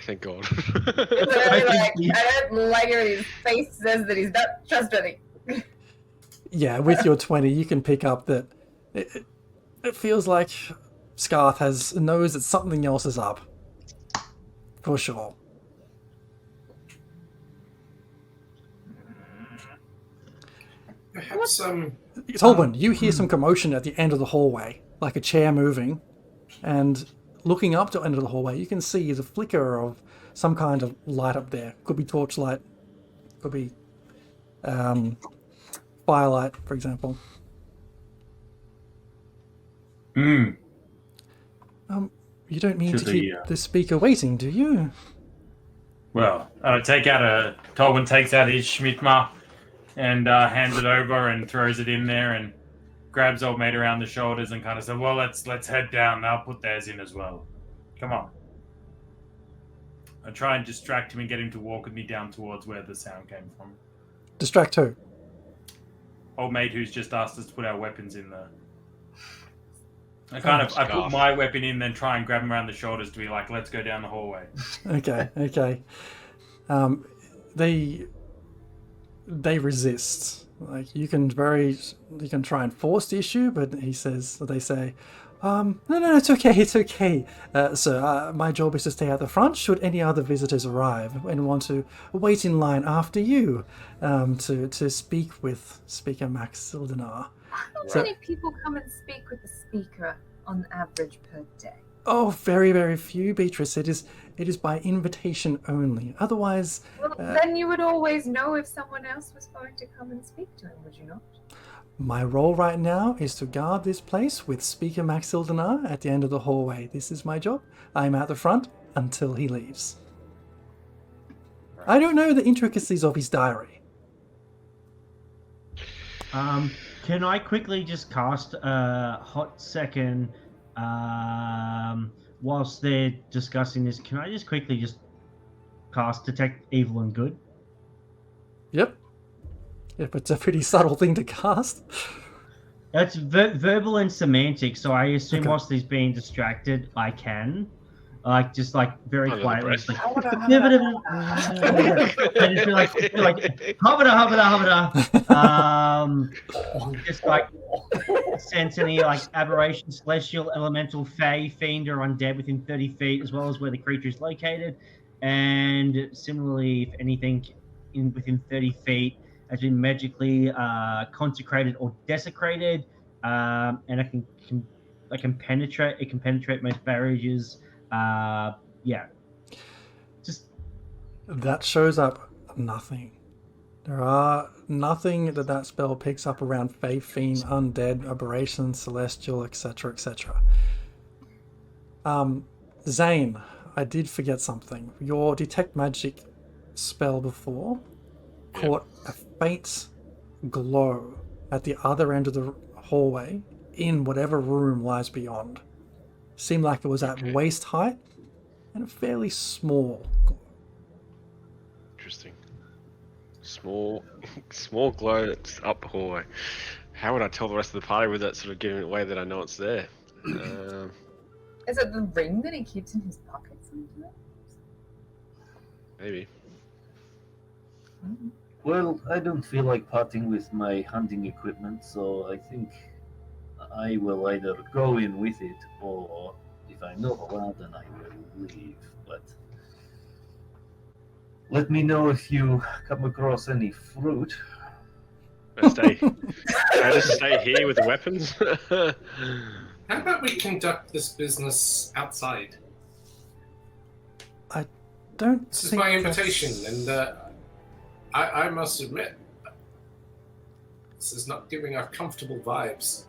Speaker 3: Thank God.
Speaker 5: I don't like it when his face says that he's not trustworthy.
Speaker 2: Yeah, with your 20, you can pick up that it feels like Scarth knows that something else is up. For sure.
Speaker 1: Perhaps
Speaker 2: Tolwyn, you hear some commotion at the end of the hallway, like a chair moving, and looking up to the end of the hallway, you can see the flicker of some kind of light up there. Could be torchlight, could be firelight, for example.
Speaker 6: Mm.
Speaker 2: You don't mean
Speaker 6: To
Speaker 2: to
Speaker 6: the,
Speaker 2: keep the speaker waiting, do you?
Speaker 6: Well, Tolwyn takes out his Schmidtma and hands it over and throws it in there and grabs old mate around the shoulders and kind of says, "Well, let's head down. I'll put theirs in as well. Come on." I try and distract him and get him to walk with me down towards where the sound came from.
Speaker 2: Distract who?
Speaker 6: Old mate who's just asked us to put our weapons in there. I put
Speaker 3: Scarf.
Speaker 6: my weapon in, then try and grab him around the shoulders to be like, "Let's go down the hallway."
Speaker 2: Okay. They resist. Like you can try and force the issue, but they say, no, it's okay. So my job is to stay at the front should any other visitors arrive and want to wait in line after you to speak with Speaker Max Sildanar.
Speaker 5: How
Speaker 2: So-
Speaker 5: many people come and speak with the speaker on average per day?
Speaker 2: Oh, very, very few, Beatrice. It is by invitation only. Otherwise,
Speaker 5: Well, then you would always know if someone else was going to come and speak to him, would you not?
Speaker 2: my role right now is to guard this place with Speaker Max Sildanar at the end of the hallway. This is my job. I'm at the front until he leaves. I don't know the intricacies of his diary.
Speaker 4: Can I quickly just cast a hot second whilst they're discussing this? Can I just quickly cast Detect Evil and Good?
Speaker 2: Yep. Yep, it's a pretty subtle thing to cast.
Speaker 4: It's verbal and semantic, so I assume
Speaker 2: Okay.
Speaker 4: whilst he's being distracted, I can. Just very
Speaker 3: Under the
Speaker 4: quietly.
Speaker 3: breath.
Speaker 4: Just I just feel like hubba just like sense any aberration, celestial, elemental, fey, fiend, or undead within 30 feet, as well as where the creature is located. And similarly, if anything within 30 feet has been magically consecrated or desecrated, and it can penetrate most barriers. Just
Speaker 2: That shows up nothing. There are nothing that spell picks up around Fae, Fiend, Undead, Aberration, Celestial, etc., etc. Zane, I did forget something. Your Detect Magic spell before caught a faint glow at the other end of the hallway in whatever room lies beyond. Seemed like it was at waist height and a fairly small.
Speaker 3: Interesting. Small glow that's up hallway. How would I tell the rest of the party without sort of giving it away that I know it's there?
Speaker 5: Is it the ring that he keeps in his pocket sometimes?
Speaker 3: Maybe.
Speaker 7: Well, I don't feel like parting with my hunting equipment, so I think I will either go in with it, or if I'm not allowed, then I will leave. But let me know if you come across any fruit.
Speaker 3: I just stay here with the weapons.
Speaker 1: How about we conduct this business outside?
Speaker 2: Don't
Speaker 1: This is
Speaker 2: think
Speaker 1: my
Speaker 2: that's-
Speaker 1: invitation, and I must admit, this is not giving us comfortable vibes.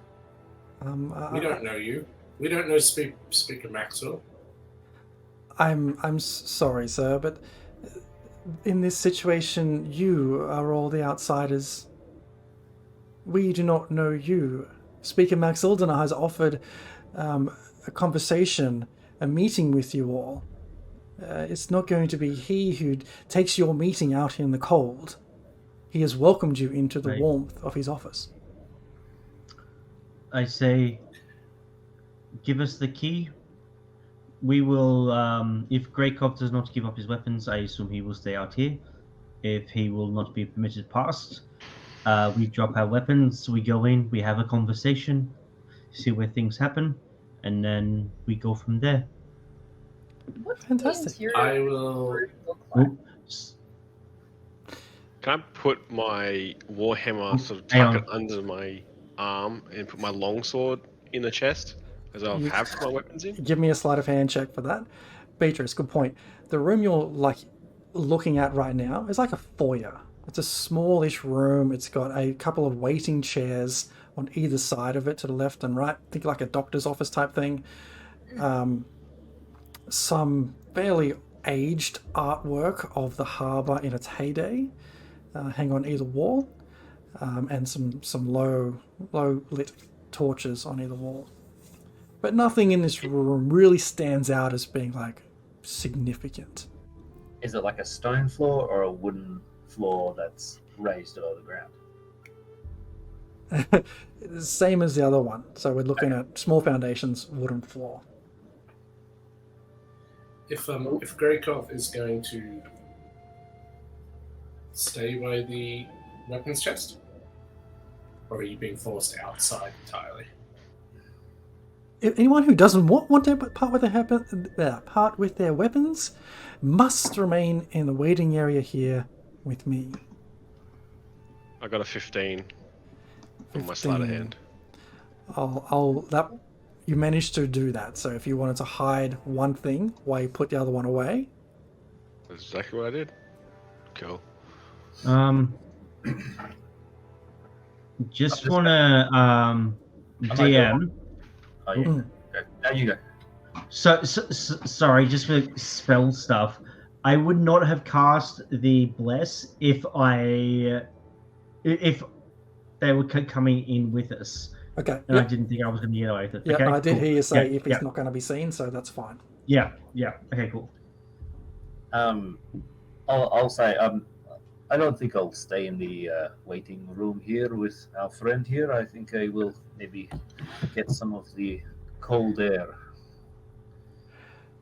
Speaker 1: We don't know you. We don't know Speaker Maxwell.
Speaker 2: I'm sorry, sir, but in this situation, you are all the outsiders. We do not know you. Speaker Max Ildenar has offered a conversation, a meeting with you all. It's not going to be he who takes your meeting out in the cold. He has welcomed you into the
Speaker 4: Right.
Speaker 2: warmth of his office.
Speaker 4: I say, give us the key. We will, if Greykov does not give up his weapons, I assume he will stay out here. If he will not be permitted past, we drop our weapons, we go in, we have a conversation, see where things happen, and then we go from there.
Speaker 5: What's
Speaker 2: Fantastic.
Speaker 5: the interior
Speaker 1: I
Speaker 5: of the
Speaker 1: will.
Speaker 5: room look like?
Speaker 4: Oops.
Speaker 3: Can I put my warhammer sort of
Speaker 4: Hang
Speaker 3: tuck
Speaker 4: on.
Speaker 3: it under my arm and put my longsword in the chest as I'll
Speaker 2: You-
Speaker 3: have my weapons in?
Speaker 2: Give me a sleight of hand check for that. Beatrice, good point. The room you're looking at right now is like a foyer. It's a smallish room. It's got a couple of waiting chairs on either side of it, to the left and right. Think like a doctor's office type thing. Some fairly aged artwork of the harbour in its heyday hang on either wall, and some low lit torches on either wall. But nothing in this room really stands out as being like significant.
Speaker 7: Is it like a stone floor or a wooden floor that's raised above the ground?
Speaker 2: Same as the other one. So we're looking at small foundations, wooden floor.
Speaker 1: If Greykov is going to stay by the weapons chest, or are you being forced outside entirely?
Speaker 2: If anyone who doesn't want to part with their weapons must remain in the waiting area here with me.
Speaker 3: I got a 15 on my sleight of
Speaker 2: 15.
Speaker 3: hand.
Speaker 2: You managed to do that. So if you wanted to hide one thing while you put the other one away,
Speaker 3: That's exactly what I did. Cool.
Speaker 4: Just wanna DM.
Speaker 7: Oh, yeah.
Speaker 2: Mm.
Speaker 7: Go. Now you go.
Speaker 4: So, sorry, just for spell stuff. I would not have cast the bless if they were coming in with us,
Speaker 2: okay.
Speaker 4: and I
Speaker 2: Yep.
Speaker 4: didn't think I was going to get away with it.
Speaker 2: Yeah,
Speaker 4: okay,
Speaker 2: I did
Speaker 4: cool.
Speaker 2: hear you say
Speaker 4: Yeah,
Speaker 2: if he's
Speaker 4: yeah,
Speaker 2: not going to be seen, so that's fine.
Speaker 4: yeah. Okay, cool.
Speaker 7: I'll say I don't think I'll stay in the waiting room here with our friend here. I think I will maybe get some of the cold air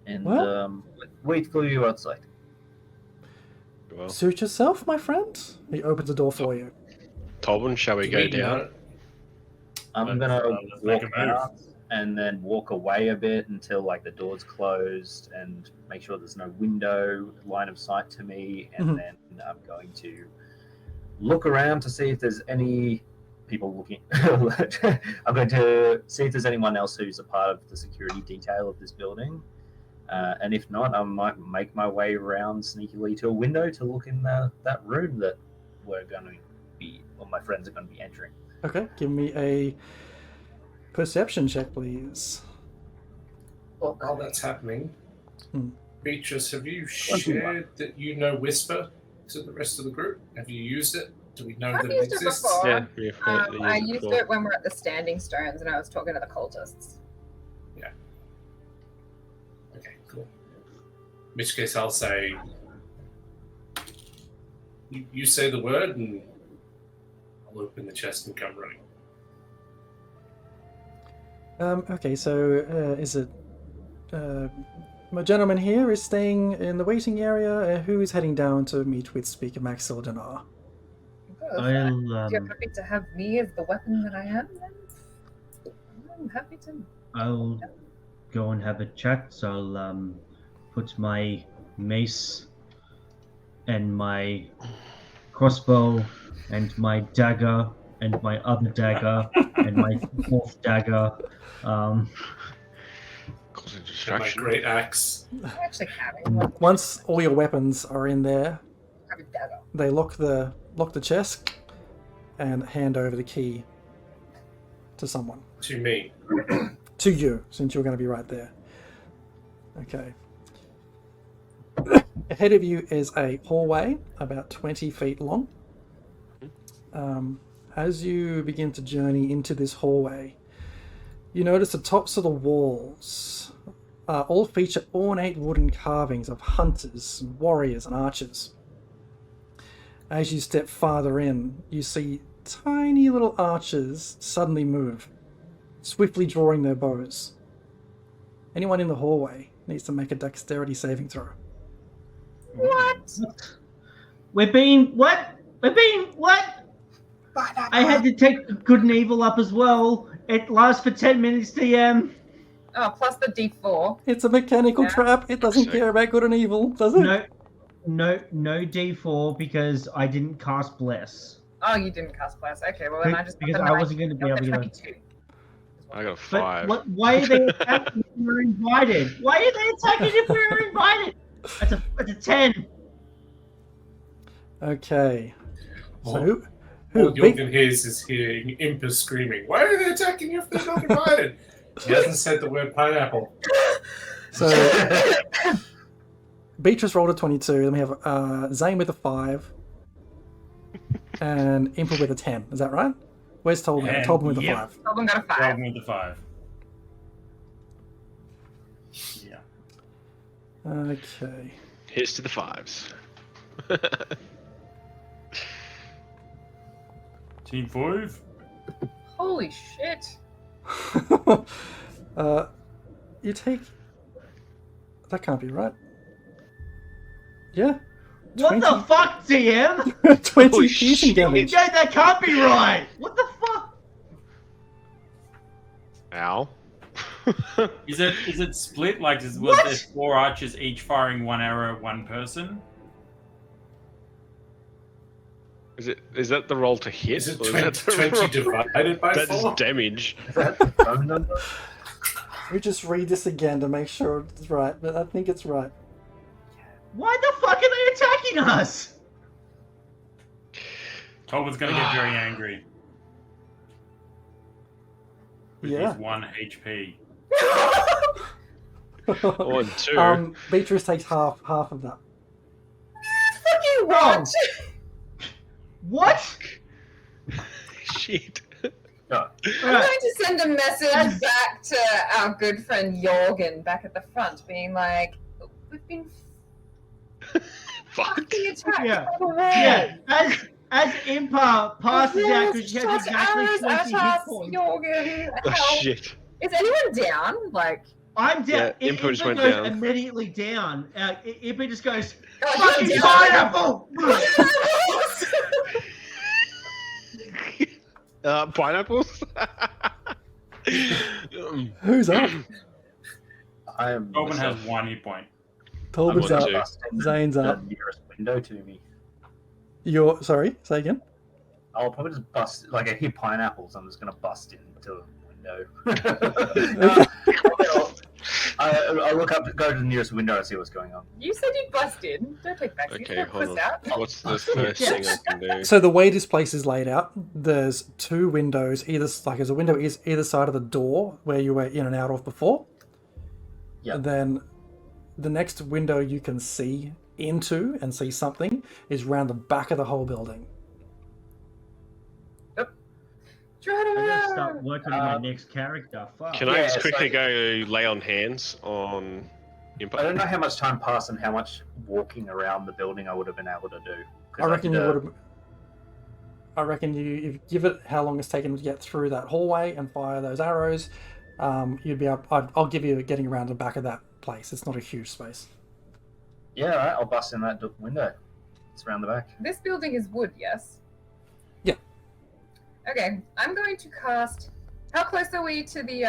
Speaker 7: and
Speaker 2: Well-
Speaker 7: wait for you outside.
Speaker 3: Well,
Speaker 2: Suit yourself, my friend. He opens the door for you.
Speaker 3: Tobin, shall we
Speaker 1: Do
Speaker 3: go
Speaker 1: we
Speaker 3: down?
Speaker 1: know-
Speaker 7: I'm
Speaker 6: Let's,
Speaker 7: gonna
Speaker 6: let's make
Speaker 7: walk
Speaker 6: a move.
Speaker 7: out and then walk away a bit until like the door's closed and make sure there's no window line of sight to me, and
Speaker 2: Mhm.
Speaker 7: then I'm going to look around to see if there's any people looking. I'm going to see if there's anyone else who's a part of the security detail of this building, and if not, I might make my way around sneakily to a window to look in that room that we're going to be, or my friends are going to be entering.
Speaker 2: Okay, give me a perception check, please.
Speaker 1: Well, while that's happening,
Speaker 2: Hmm.
Speaker 1: Beatrice, have you shared that you know Whisper to the rest of the group? Have you used it? Do we know
Speaker 5: I've
Speaker 1: that it
Speaker 5: used it
Speaker 1: exists?
Speaker 5: before.
Speaker 3: Yeah,
Speaker 5: I used it when we were at the Standing Stones and I was talking to the cultists.
Speaker 1: Okay, cool. which case I'll say, you say the word and I'll open the chest and come running.
Speaker 2: Okay, so is it my gentleman here is staying in the waiting area? Who is heading down to meet with Speaker Max Sildanar?
Speaker 5: If you're happy to have me as the weapon that I am, then I'm happy to.
Speaker 4: I'll go and have a chat. So I'll put my mace and my crossbow and my dagger and my other dagger and my fourth dagger.
Speaker 3: Causing
Speaker 1: And my
Speaker 3: distraction.
Speaker 1: great axe.
Speaker 5: I actually have it.
Speaker 2: Once all your weapons are in there,
Speaker 5: I have a dagger.
Speaker 2: they lock the chest and hand over the key to someone.
Speaker 1: To me.
Speaker 2: To you, since you're going to be right there. Okay. Ahead of you is a hallway about 20 feet long. As you begin to journey into this hallway, you notice the tops of the walls all feature ornate wooden carvings of hunters, warriors, and archers. As you step farther in, you see tiny little archers suddenly move, swiftly drawing their bows. Anyone in the hallway needs to make a dexterity saving throw.
Speaker 5: What?
Speaker 4: We're being what? I had to take good and evil up as well. It lasts for 10 minutes, DM.
Speaker 5: Oh, plus the D4.
Speaker 2: It's a mechanical
Speaker 5: Yeah.
Speaker 2: trap. It doesn't care about good and evil, does it?
Speaker 4: No D4 because I didn't cast Bless.
Speaker 5: Oh, you didn't cast Bless. Okay, well then I just
Speaker 4: Because I wasn't going to be able to.
Speaker 5: 22.
Speaker 3: I got a
Speaker 4: But
Speaker 3: 5.
Speaker 4: why are they attacking if we were invited? Why are they attacking if we were invited? That's a 10.
Speaker 2: Okay. So
Speaker 1: Oh.
Speaker 2: who
Speaker 1: All
Speaker 2: big,
Speaker 1: Jorgen hears is hearing Impa screaming, "Why are they attacking you if they're not invited?" He hasn't said the word pineapple.
Speaker 2: so Beatrice rolled a 22, then we have Zane with a 5 and Impa with a 10. Is that right? Where's Tolman?
Speaker 6: And-
Speaker 2: Tolman with a
Speaker 6: yep.
Speaker 2: 5.
Speaker 5: Someone got a 5.
Speaker 6: Problem with the 5. Yeah.
Speaker 2: Okay.
Speaker 3: Here's to the 5s.
Speaker 6: Team 5.
Speaker 5: Holy shit.
Speaker 2: You take... That can't be right. Yeah.
Speaker 4: What the fuck, DM?
Speaker 2: 20
Speaker 3: Holy
Speaker 2: piercing
Speaker 3: shit.
Speaker 2: damage.
Speaker 4: Jay, that can't be right. What the fuck?
Speaker 3: Ow.
Speaker 6: Is it split? Like, was there 4 archers each firing 1 arrow at 1 person?
Speaker 3: Is that the roll to hit?
Speaker 1: Is it
Speaker 3: or
Speaker 1: 20,
Speaker 3: that the
Speaker 1: 20
Speaker 3: roll-
Speaker 1: divided by
Speaker 3: That
Speaker 1: 4?
Speaker 3: is damage.
Speaker 7: Is that the phone number?
Speaker 2: We just read this again to make sure it's right, but I think it's right.
Speaker 4: Why the fuck are they attacking us?
Speaker 6: Tolman's gonna get very angry. With
Speaker 2: Yeah.
Speaker 6: his 1 HP.
Speaker 3: 1, 2.
Speaker 2: Beatrice takes half of that.
Speaker 5: Fucking what?
Speaker 4: What?
Speaker 3: Shit.
Speaker 5: I'm going to send a message back to our good friend Jorgen back at the front, being like, we've been
Speaker 3: Fuck.
Speaker 5: fucking attacked
Speaker 4: Yeah.
Speaker 5: by the wall.
Speaker 4: Yeah, as Impa passes out because she has
Speaker 5: Shot
Speaker 4: exactly
Speaker 5: arrows
Speaker 4: 20
Speaker 5: at
Speaker 4: hit
Speaker 5: us,
Speaker 4: points.
Speaker 5: Jorgen.
Speaker 3: Oh,
Speaker 5: Help.
Speaker 3: shit.
Speaker 5: Is anyone down? Like,
Speaker 4: I'm down.
Speaker 3: Yeah, Impa just went
Speaker 4: goes
Speaker 3: down.
Speaker 4: immediately down. Impa just goes,
Speaker 5: oh,
Speaker 4: fucking
Speaker 5: you're
Speaker 4: pineapple!
Speaker 3: Pineapples?
Speaker 2: Who's up?
Speaker 7: I am.
Speaker 6: Tolman has 1 hit point.
Speaker 2: Tolman's
Speaker 3: I'm
Speaker 2: up.
Speaker 3: on 2.
Speaker 7: busting
Speaker 2: Zane's
Speaker 7: the
Speaker 2: up.
Speaker 7: nearest window to me.
Speaker 2: You're sorry. Say again.
Speaker 7: I'll probably just bust. Like, I hear pineapples. I'm just gonna bust into a window. I look up, go to the nearest window, and see what's going on.
Speaker 5: You said you busted. Don't take back.
Speaker 3: Okay,
Speaker 5: You
Speaker 3: hold
Speaker 5: puss
Speaker 3: on.
Speaker 5: out.
Speaker 3: What's the first thing I can do?
Speaker 2: So the way this place is laid out, there's 2 windows. There's a window either side of the door where you were in and out of before.
Speaker 7: Yep.
Speaker 2: And then the next window you can see into and see something is round the back of the whole building.
Speaker 5: Try
Speaker 4: I
Speaker 5: to
Speaker 4: gotta start working on my next character. Fuck.
Speaker 3: Can I just
Speaker 7: Yeah,
Speaker 3: quickly
Speaker 7: so-
Speaker 3: go lay on hands on Impa?
Speaker 7: I don't know how much time passed and how much walking around the building I would have been able to do. 'Cause
Speaker 2: I reckon
Speaker 7: did
Speaker 2: you
Speaker 7: a-
Speaker 2: would have. I reckon you give it how long it's taken to get through that hallway and fire those arrows. You'd be able. I'll give you getting around the back of that place. It's not a huge space.
Speaker 7: Yeah, all right, I'll bust in that window. It's around the back.
Speaker 5: This building is wood, yes?
Speaker 2: Yeah.
Speaker 5: Okay, I'm going to cast. How close are we to the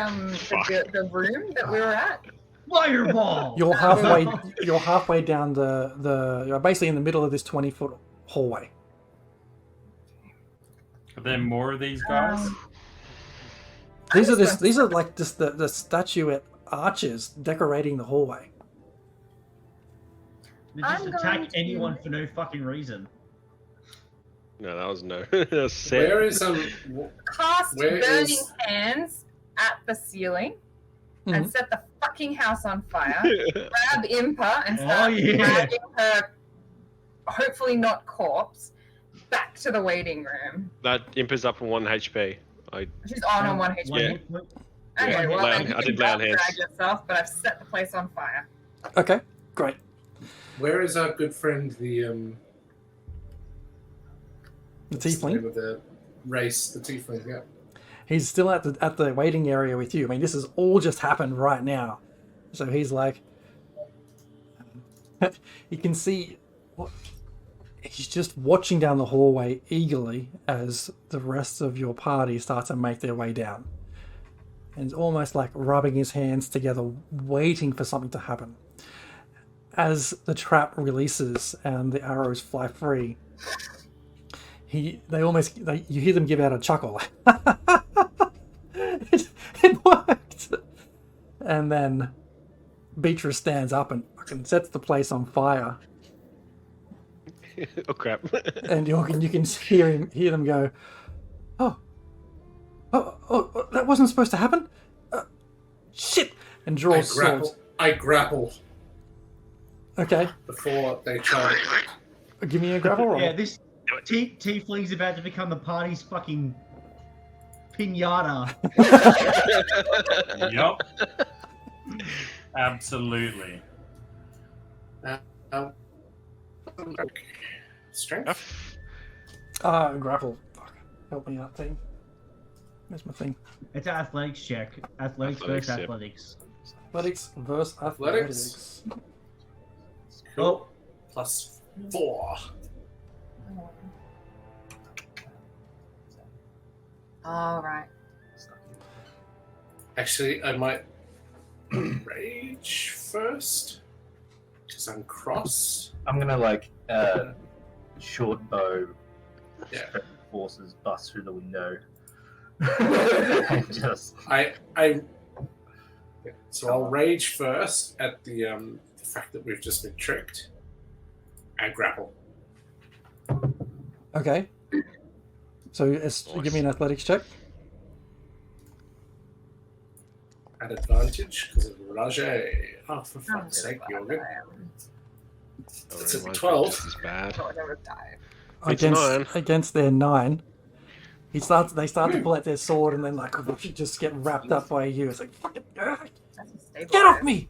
Speaker 3: Fuck.
Speaker 5: the room that we were at?
Speaker 4: Fireball!
Speaker 2: You're halfway. You're halfway down You're basically in the middle of this 20-foot hallway.
Speaker 6: Are there more of these guys?
Speaker 2: These are like just the statuette arches decorating the hallway.
Speaker 4: They just
Speaker 5: I'm
Speaker 4: attack
Speaker 5: going to-
Speaker 4: anyone for no fucking reason.
Speaker 3: No, that was no. That was set.
Speaker 1: Where is
Speaker 5: Cast
Speaker 1: Where
Speaker 5: burning
Speaker 1: is-
Speaker 5: hands at the ceiling
Speaker 2: Mhm.
Speaker 5: and set the fucking house on fire. Grab Impa and
Speaker 4: Oh,
Speaker 5: start
Speaker 4: yeah.
Speaker 5: dragging her, hopefully not corpse, back to the waiting room.
Speaker 3: That imp is up on 1 HP.
Speaker 5: She's on 1 HP.
Speaker 3: Yeah.
Speaker 5: Okay,
Speaker 3: Yeah,
Speaker 5: well
Speaker 3: lay
Speaker 5: then
Speaker 3: on-
Speaker 5: you
Speaker 3: I
Speaker 5: can
Speaker 3: did lay on
Speaker 5: drag
Speaker 3: hands.
Speaker 5: yourself, but I've set the place on fire.
Speaker 2: Okay, great.
Speaker 1: Where is our good friend the
Speaker 2: The
Speaker 1: what's the
Speaker 2: tiefling.
Speaker 1: name of the race, the tiefling? Yeah.
Speaker 2: He's still at the waiting area with you. I mean, this has all just happened right now. So he's like, you can see, he's just watching down the hallway eagerly as the rest of your party start to make their way down. And he's almost like rubbing his hands together, waiting for something to happen. As the trap releases and the arrows fly free, you hear them give out a chuckle. it worked. And then Beatrice stands up and fucking sets the place on fire.
Speaker 3: Oh crap.
Speaker 2: And you can hear them go, oh, that wasn't supposed to happen. Shit! And draw swords.
Speaker 1: I grapple
Speaker 2: Okay,
Speaker 1: before they try.
Speaker 2: give me a grapple roll.
Speaker 4: Yeah, this tiefling's about to become the party's fucking pinata.
Speaker 6: Yup. Absolutely.
Speaker 1: Strength.
Speaker 2: Grapple. Fuck. Help me out, team. Where's my thing?
Speaker 4: It's an athletics check. Athletics versus
Speaker 3: Athletics, yep.
Speaker 4: athletics.
Speaker 2: Athletics versus athletics.
Speaker 4: Oh,
Speaker 1: Plus 4.
Speaker 5: All right.
Speaker 1: Actually, I might rage first because I'm cross.
Speaker 7: I'm gonna short bow
Speaker 1: Yeah.
Speaker 7: forces bust through the window. And just
Speaker 1: So I'll rage first at the fact that we've just been tricked, and grapple.
Speaker 2: Okay. So give me an athletics check.
Speaker 1: At advantage because of Rajay. Oh, for fuck's sake, Jorgen. It's a 12.
Speaker 3: This is bad.
Speaker 5: I never die.
Speaker 3: It's 9.
Speaker 2: Against their 9. They start to pull out their sword and then just get wrapped up by you. It's like fucking
Speaker 5: That's a stabilizer.
Speaker 2: get off me!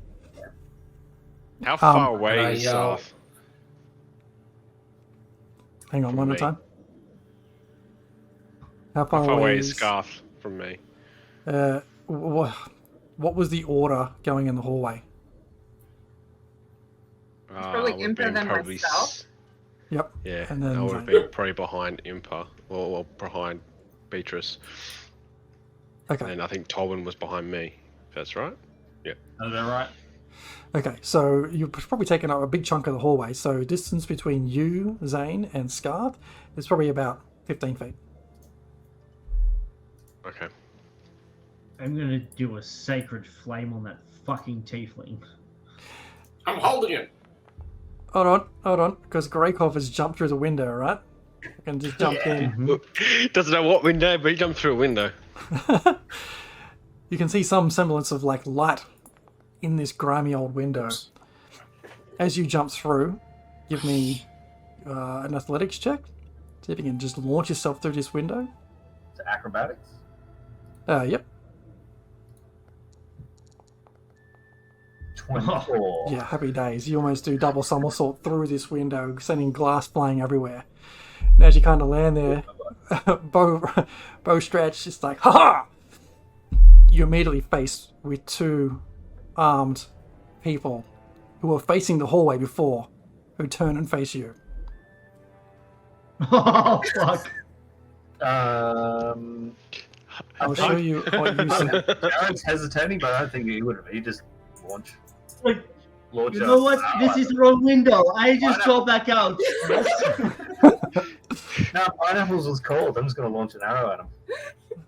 Speaker 3: How far
Speaker 1: and I
Speaker 3: away is
Speaker 1: yell-
Speaker 3: Saf?
Speaker 2: Hang on, one at a
Speaker 3: me.
Speaker 2: time. How far,
Speaker 3: How far away
Speaker 2: is
Speaker 3: is Scarf from me?
Speaker 2: What was the order going in the hallway?
Speaker 5: Probably
Speaker 3: I would've
Speaker 5: Impa
Speaker 3: been
Speaker 5: than
Speaker 3: probably
Speaker 5: myself.
Speaker 2: Yep.
Speaker 3: Yeah,
Speaker 2: And then
Speaker 3: I would have
Speaker 2: Zane.
Speaker 3: been probably behind Impa, or behind Beatrice.
Speaker 2: Okay.
Speaker 3: And I think Tolwyn was behind me. If that's right?
Speaker 6: Is that right?
Speaker 2: Okay, so you've probably taken up a big chunk of the hallway. So distance between you, Zane, and Scarth is probably about 15 feet.
Speaker 3: Okay.
Speaker 4: I'm gonna do a sacred flame on that fucking tiefling.
Speaker 1: I'm holding it.
Speaker 2: Hold on, because Greykov has jumped through the window, right? I can just jump in.
Speaker 3: Doesn't know what window, but he jumped through a window.
Speaker 2: You can see some semblance of light in this grimy old window. As you jump through, give me an athletics check. See if you can just launch yourself through this window.
Speaker 7: to acrobatics.
Speaker 2: Yep.
Speaker 7: 24.
Speaker 2: Yeah, happy days. You almost do double somersault through this window, sending glass flying everywhere. And as you kind of land there, bow stretch, it's like, ha! You immediately face with two armed people who were facing the hallway before, who turn and face you.
Speaker 4: Oh, fuck.
Speaker 2: I'll show you what you see.
Speaker 7: Aaron's hesitating, but I don't think he would have. He just launch.
Speaker 4: Like,
Speaker 7: launch
Speaker 4: you know what? This is the wrong window. I just go back out.
Speaker 7: No, pineapples was cold. I'm just going to launch an arrow at him.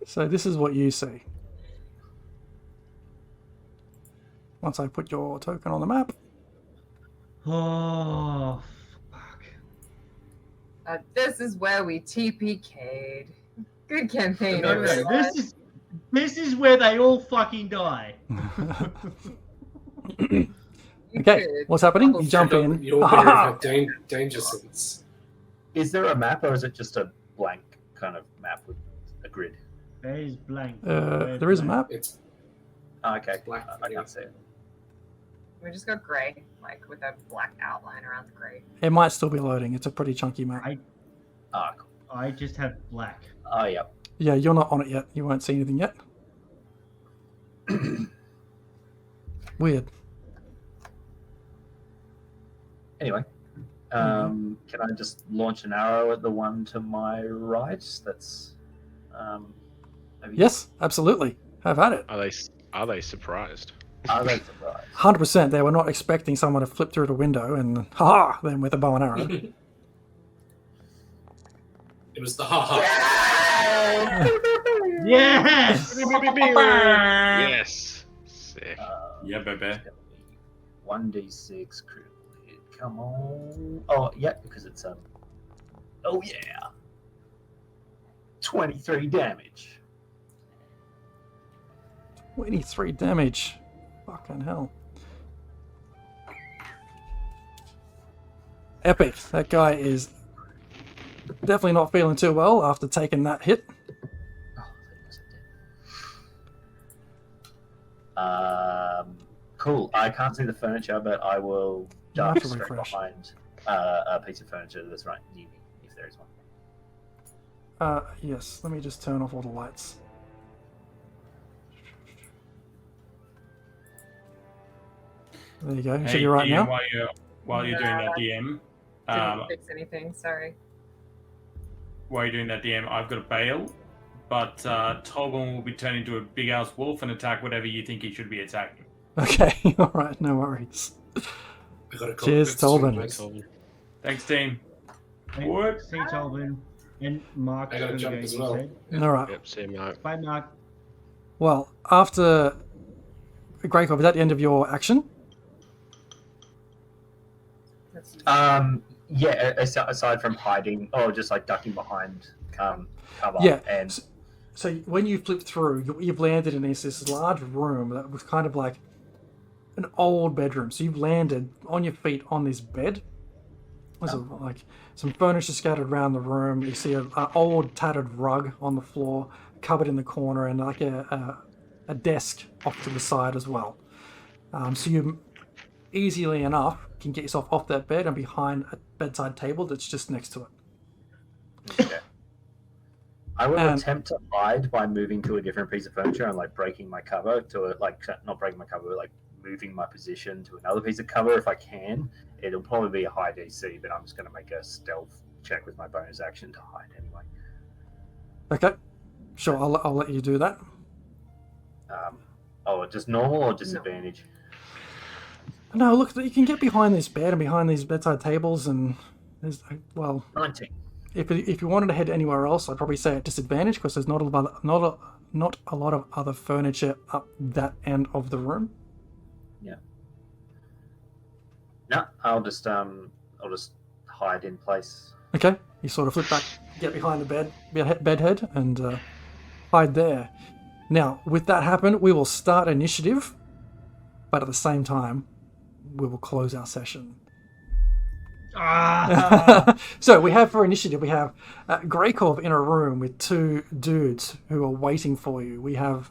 Speaker 2: So this is what you see. Once I put your token on the map.
Speaker 4: Oh, fuck.
Speaker 5: This is where we TPK'd. Good campaign.
Speaker 4: No,
Speaker 5: everyone.
Speaker 4: this is where they all fucking die.
Speaker 5: You
Speaker 2: Okay,
Speaker 5: could
Speaker 2: what's happening?
Speaker 5: double
Speaker 2: You jump
Speaker 5: check.
Speaker 2: in.
Speaker 1: You're aware of how danger sense.
Speaker 7: Is there a map, or is it just a blank kind of map with a grid?
Speaker 4: There is blank.
Speaker 2: There is a map.
Speaker 1: It's
Speaker 7: Oh, okay,
Speaker 1: Black,
Speaker 7: I can't see it.
Speaker 5: We just got grey, like with a black outline around the grey.
Speaker 2: It might still be loading. It's a pretty chunky map.
Speaker 7: Ah, cool.
Speaker 4: I just have black.
Speaker 7: Oh, yep.
Speaker 2: Yeah, you're not on it yet. You won't see anything yet. Weird.
Speaker 7: Anyway, can I just launch an arrow at the one to my right? That's maybe-
Speaker 2: Yes, absolutely. Have at it.
Speaker 3: Are they surprised?
Speaker 7: Are they surprised?
Speaker 2: 100%. They were not expecting someone to flip through the window and ha them with a bow and arrow.
Speaker 1: It was the ha-ha.
Speaker 4: Yes!
Speaker 3: Yes. Sick.
Speaker 6: Yeah, baby.
Speaker 7: 1d6 critical hit. Come on. Oh, yeah, because it's oh yeah. 23 damage.
Speaker 2: 23 damage. Fucking hell. Epic. That guy is definitely not feeling too well after taking that hit.
Speaker 7: Oh, that was cool. I can't see the furniture, but I will
Speaker 2: You have
Speaker 7: duck
Speaker 2: to
Speaker 7: straight
Speaker 2: refresh.
Speaker 7: behind a piece of furniture that's right near me, if there is one.
Speaker 2: Yes. Let me just turn off all the lights. There you go. So you're right
Speaker 6: DM,
Speaker 2: now?
Speaker 6: While you're doing that DM,
Speaker 5: Didn't fix anything, sorry.
Speaker 6: while you're doing that DM, I've got a bail, but Tolbon will be turned into a big ass wolf and attack whatever you think he should be attacking.
Speaker 2: Okay. All right. No worries.
Speaker 1: I gotta call
Speaker 2: Cheers,
Speaker 1: it
Speaker 2: Tolbin.
Speaker 1: stream,
Speaker 6: Thanks, team.
Speaker 4: Thank-
Speaker 6: What?
Speaker 4: See Tolvin. And Mark.
Speaker 1: I gotta
Speaker 4: over
Speaker 1: jump
Speaker 4: there,
Speaker 1: as
Speaker 4: you
Speaker 1: well.
Speaker 4: said.
Speaker 2: All right.
Speaker 3: Yep, see you, Mark.
Speaker 4: Bye, Mark.
Speaker 2: Well, after Greykov, is that the end of your action?
Speaker 7: Yeah, aside from hiding, or just like ducking behind cover.
Speaker 2: Yeah.
Speaker 7: And
Speaker 2: So when you flip through, you've landed in this large room that was kind of like an old bedroom. So you've landed on your feet on this bed. There's like some furniture scattered around the room. You see an old tattered rug on the floor, cupboard in the corner, and like a desk off to the side as well. So you easily enough can get yourself off that bed and behind a bedside table that's just next to it.
Speaker 7: okay. I will
Speaker 2: And-
Speaker 7: attempt to hide by moving to a different piece of furniture and like breaking my cover to like not breaking my cover, but like moving my position to another piece of cover if I can. It'll probably be a high DC, but I'm just going to make a stealth check with my bonus action to hide anyway.
Speaker 2: Okay, sure. I'll let you do that.
Speaker 7: Just normal or disadvantage?
Speaker 2: No, look, you can get behind this bed and behind these bedside tables, and there's
Speaker 7: 19.
Speaker 2: if you wanted to head anywhere else, I'd probably say at disadvantage because there's not a lot of other furniture up that end of the room.
Speaker 7: No, I'll just hide in place.
Speaker 2: Okay, you sort of flip back, get behind the bed head, and hide there. Now, with that happen, we will start initiative, but at the same time, we will close our session. So we have for initiative, we have Greykov in a room with two dudes who are waiting for you. We have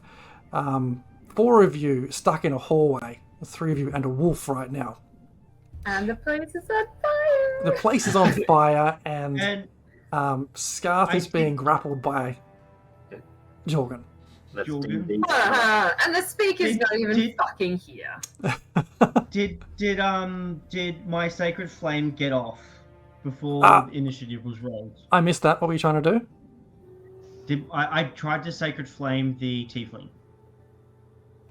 Speaker 2: 4 of you stuck in a hallway the three of you, and a wolf right now.
Speaker 5: And the place is on fire.
Speaker 2: The place is on fire, and
Speaker 4: And
Speaker 2: Scarth is being grappled by Jorgen.
Speaker 7: Let's
Speaker 4: Jorgen?
Speaker 7: do this.
Speaker 5: And the speaker's
Speaker 4: Did-
Speaker 5: not even
Speaker 4: did-
Speaker 5: fucking here.
Speaker 4: Did my sacred flame get off before
Speaker 2: Ah.
Speaker 4: initiative was rolled?
Speaker 2: I missed that. What were you trying to do?
Speaker 4: I tried to sacred flame the tiefling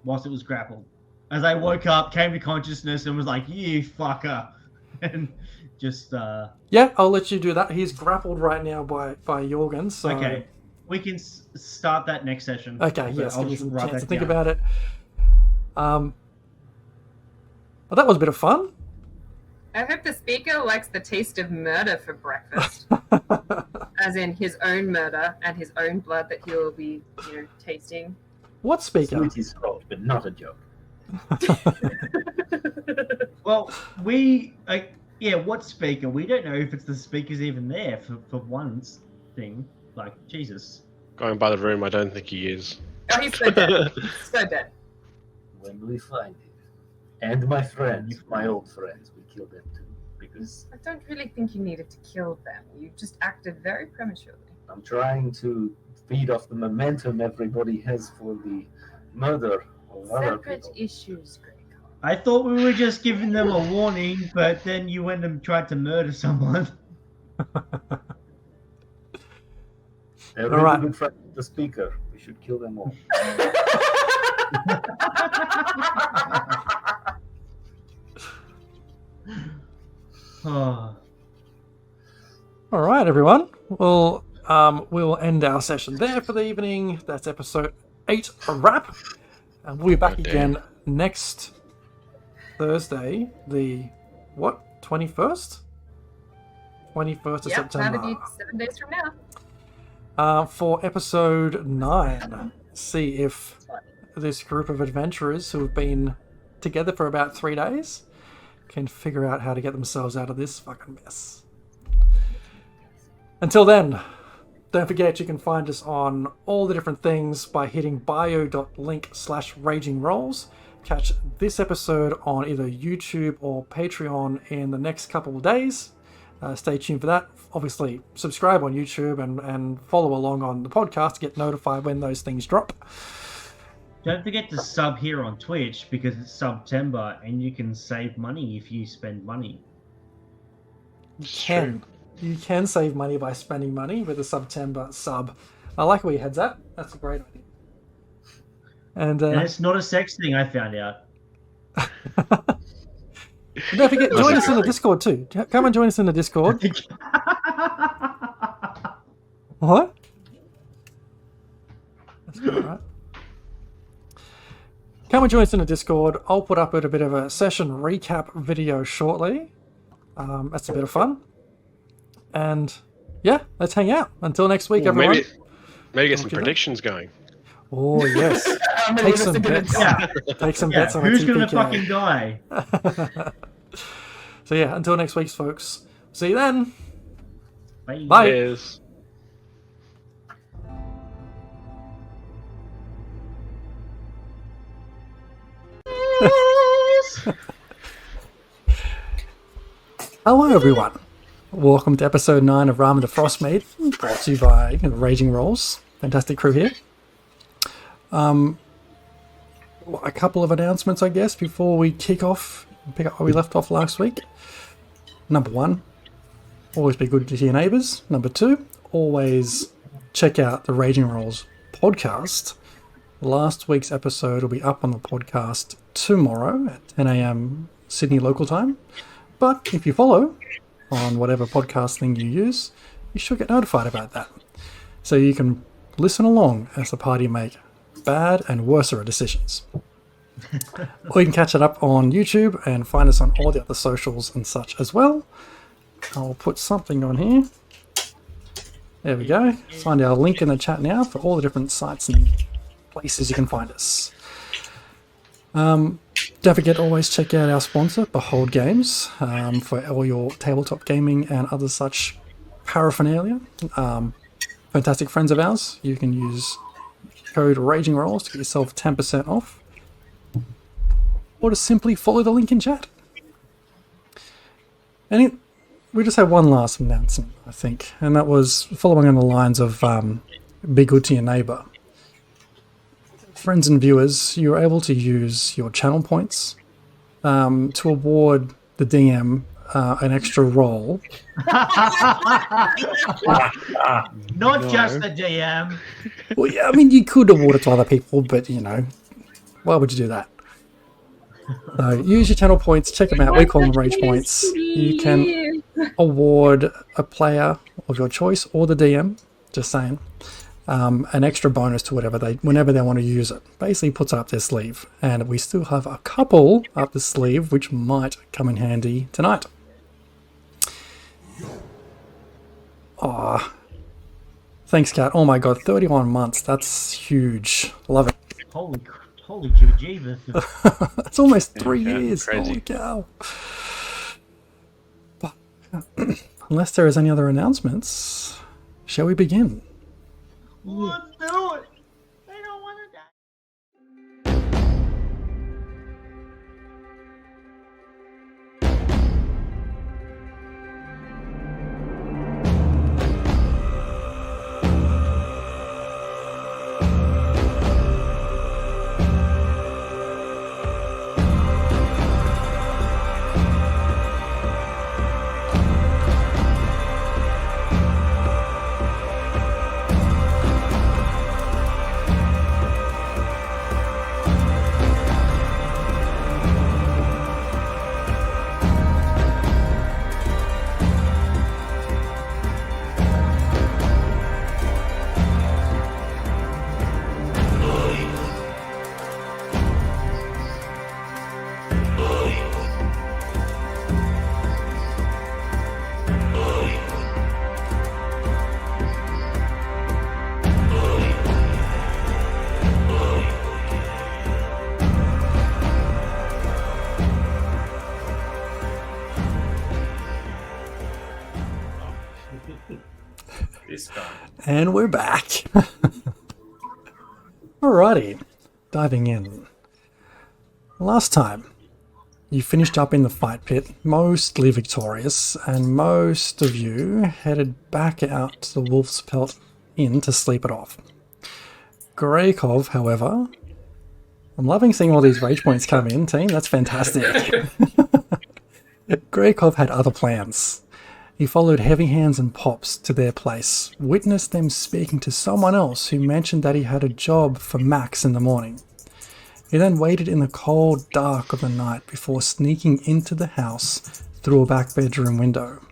Speaker 4: whilst it was grappled. As I woke up, came to consciousness, and was like, "You fucker," and just
Speaker 2: Yeah, I'll let you do that. He's grappled right now by Jorgen. So
Speaker 4: okay. We can start that next session.
Speaker 2: Okay,
Speaker 4: But
Speaker 2: yes,
Speaker 4: I'll
Speaker 2: give me
Speaker 4: just
Speaker 2: some
Speaker 4: write
Speaker 2: chance to
Speaker 4: that
Speaker 2: think
Speaker 4: down.
Speaker 2: about it. Well, that was a bit of fun.
Speaker 5: I hope the speaker likes the taste of murder for breakfast. As in his own murder and his own blood that he'll be, tasting.
Speaker 2: What speaker?
Speaker 7: Sweet is throat, but not a joke.
Speaker 4: Well, what speaker? We don't know if it's the speaker's even there for one thing. Like, Jesus.
Speaker 3: Going by the room, I don't think he is.
Speaker 5: Oh, he's so dead. So dead.
Speaker 7: When we find it, and my friends, my old friends, we kill them too. Because
Speaker 5: I don't really think you needed to kill them. You just acted very prematurely.
Speaker 7: I'm trying to feed off the momentum everybody has for the murder of other
Speaker 5: Separate
Speaker 7: people.
Speaker 5: issues, Greg.
Speaker 4: I thought we were just giving them a warning, but then you went and tried to murder someone.
Speaker 7: They're
Speaker 2: All right.
Speaker 7: really good friends with the speaker. We should kill them all.
Speaker 4: Oh.
Speaker 2: All right, everyone. Well, we'll end our session there for the evening. That's episode 8 a wrap. And we'll be back
Speaker 3: Oh, damn.
Speaker 2: again next Thursday, the 21st? 21st of
Speaker 5: Yeah,
Speaker 2: September.
Speaker 5: that'll be 7 days from now.
Speaker 2: For episode 9. See if this group of adventurers who have been together for about 3 days can figure out how to get themselves out of this fucking mess. Until then, don't forget you can find us on all the different things by hitting bio.link/ragingrolls. Catch this episode on either YouTube or Patreon in the next couple of days. Stay tuned for that. Obviously, subscribe on YouTube and follow along on the podcast to get notified when those things drop.
Speaker 4: Don't forget to sub here on Twitch because it's September and you can save money if you spend money.
Speaker 2: You can save money by spending money with a September sub. I like where your head's at. That's a great idea. And
Speaker 4: And it's not a sex thing, I found out.
Speaker 2: and don't forget, join us in the Discord too. Come and join us in the Discord. What? That's good, right? Come and join us in the Discord. I'll put up a bit of a session recap video shortly. That's a bit of fun. And yeah, let's hang out. Until next week, everyone.
Speaker 3: Maybe get some
Speaker 2: Okay.
Speaker 3: predictions going.
Speaker 2: Oh, yes. Take some bets.
Speaker 4: Yeah.
Speaker 2: Take some
Speaker 4: Yeah,
Speaker 2: bets on a
Speaker 4: who's going to
Speaker 2: TPK.
Speaker 4: fucking die?
Speaker 2: So yeah, until next week, folks. See you then.
Speaker 4: Bye.
Speaker 2: Bye.
Speaker 3: Cheers.
Speaker 2: Hello, everyone. Welcome to episode 9 of Rime the Frostmaiden, brought to you by Raging Rolls. Fantastic crew here. A couple of announcements, I guess, before we kick off, pick up where we left off last week. Number 1, always be good to your neighbours. Number 2, always check out the Raging Rolls podcast. Last week's episode will be up on the podcast tomorrow at 10 a.m. Sydney local time. But if you follow on whatever podcast thing you use, you should get notified about that. So you can listen along as the party make bad and worser decisions. Or you can catch it up on YouTube and find us on all the other socials and such as well. I'll put something on here. There we go. Find our link in the chat now for all the different sites and places you can find us. Don't forget to always check out our sponsor, Behold Games, for all your tabletop gaming and other such paraphernalia. Fantastic friends of ours. You can use code Raging Rolls to get yourself 10% off. or to simply follow the link in chat. And we just had one last announcement, I think, and that was following on the lines of be good to your neighbor. Friends and viewers, you're able to use your channel points to award the DM an extra roll.
Speaker 4: Not
Speaker 3: No.
Speaker 4: just the DM.
Speaker 2: Well, yeah, I mean, you could award it to other people, but, you know, why would you do that? So use your channel points, check them out. We call them rage points. You can award a player of your choice or the DM, just saying, an extra bonus to whenever they want to use it. Basically puts it up their sleeve. And we still have a couple up the sleeve, which might come in handy tonight. Aw. Thanks, Kat. Oh my god, 31 months. That's huge. Love it.
Speaker 4: Holy jeebus.
Speaker 2: That's almost 3
Speaker 3: Yeah,
Speaker 2: years.
Speaker 3: crazy.
Speaker 2: Holy cow. But unless there is any other announcements, shall we begin?
Speaker 4: Let's do it. I don't want to die.
Speaker 6: This guy.
Speaker 2: And we're back. Alrighty, diving in. Last time, you finished up in the fight pit, mostly victorious, and most of you headed back out to the Wolf's Pelt Inn to sleep it off. Greykov, however, I'm loving seeing all these rage points come in, team. That's fantastic. Greykov had other plans. He followed Heavy Hands and Pops to their place, witnessed them speaking to someone else who mentioned that he had a job for Max in the morning. He then waited in the cold dark of the night before sneaking into the house through a back bedroom window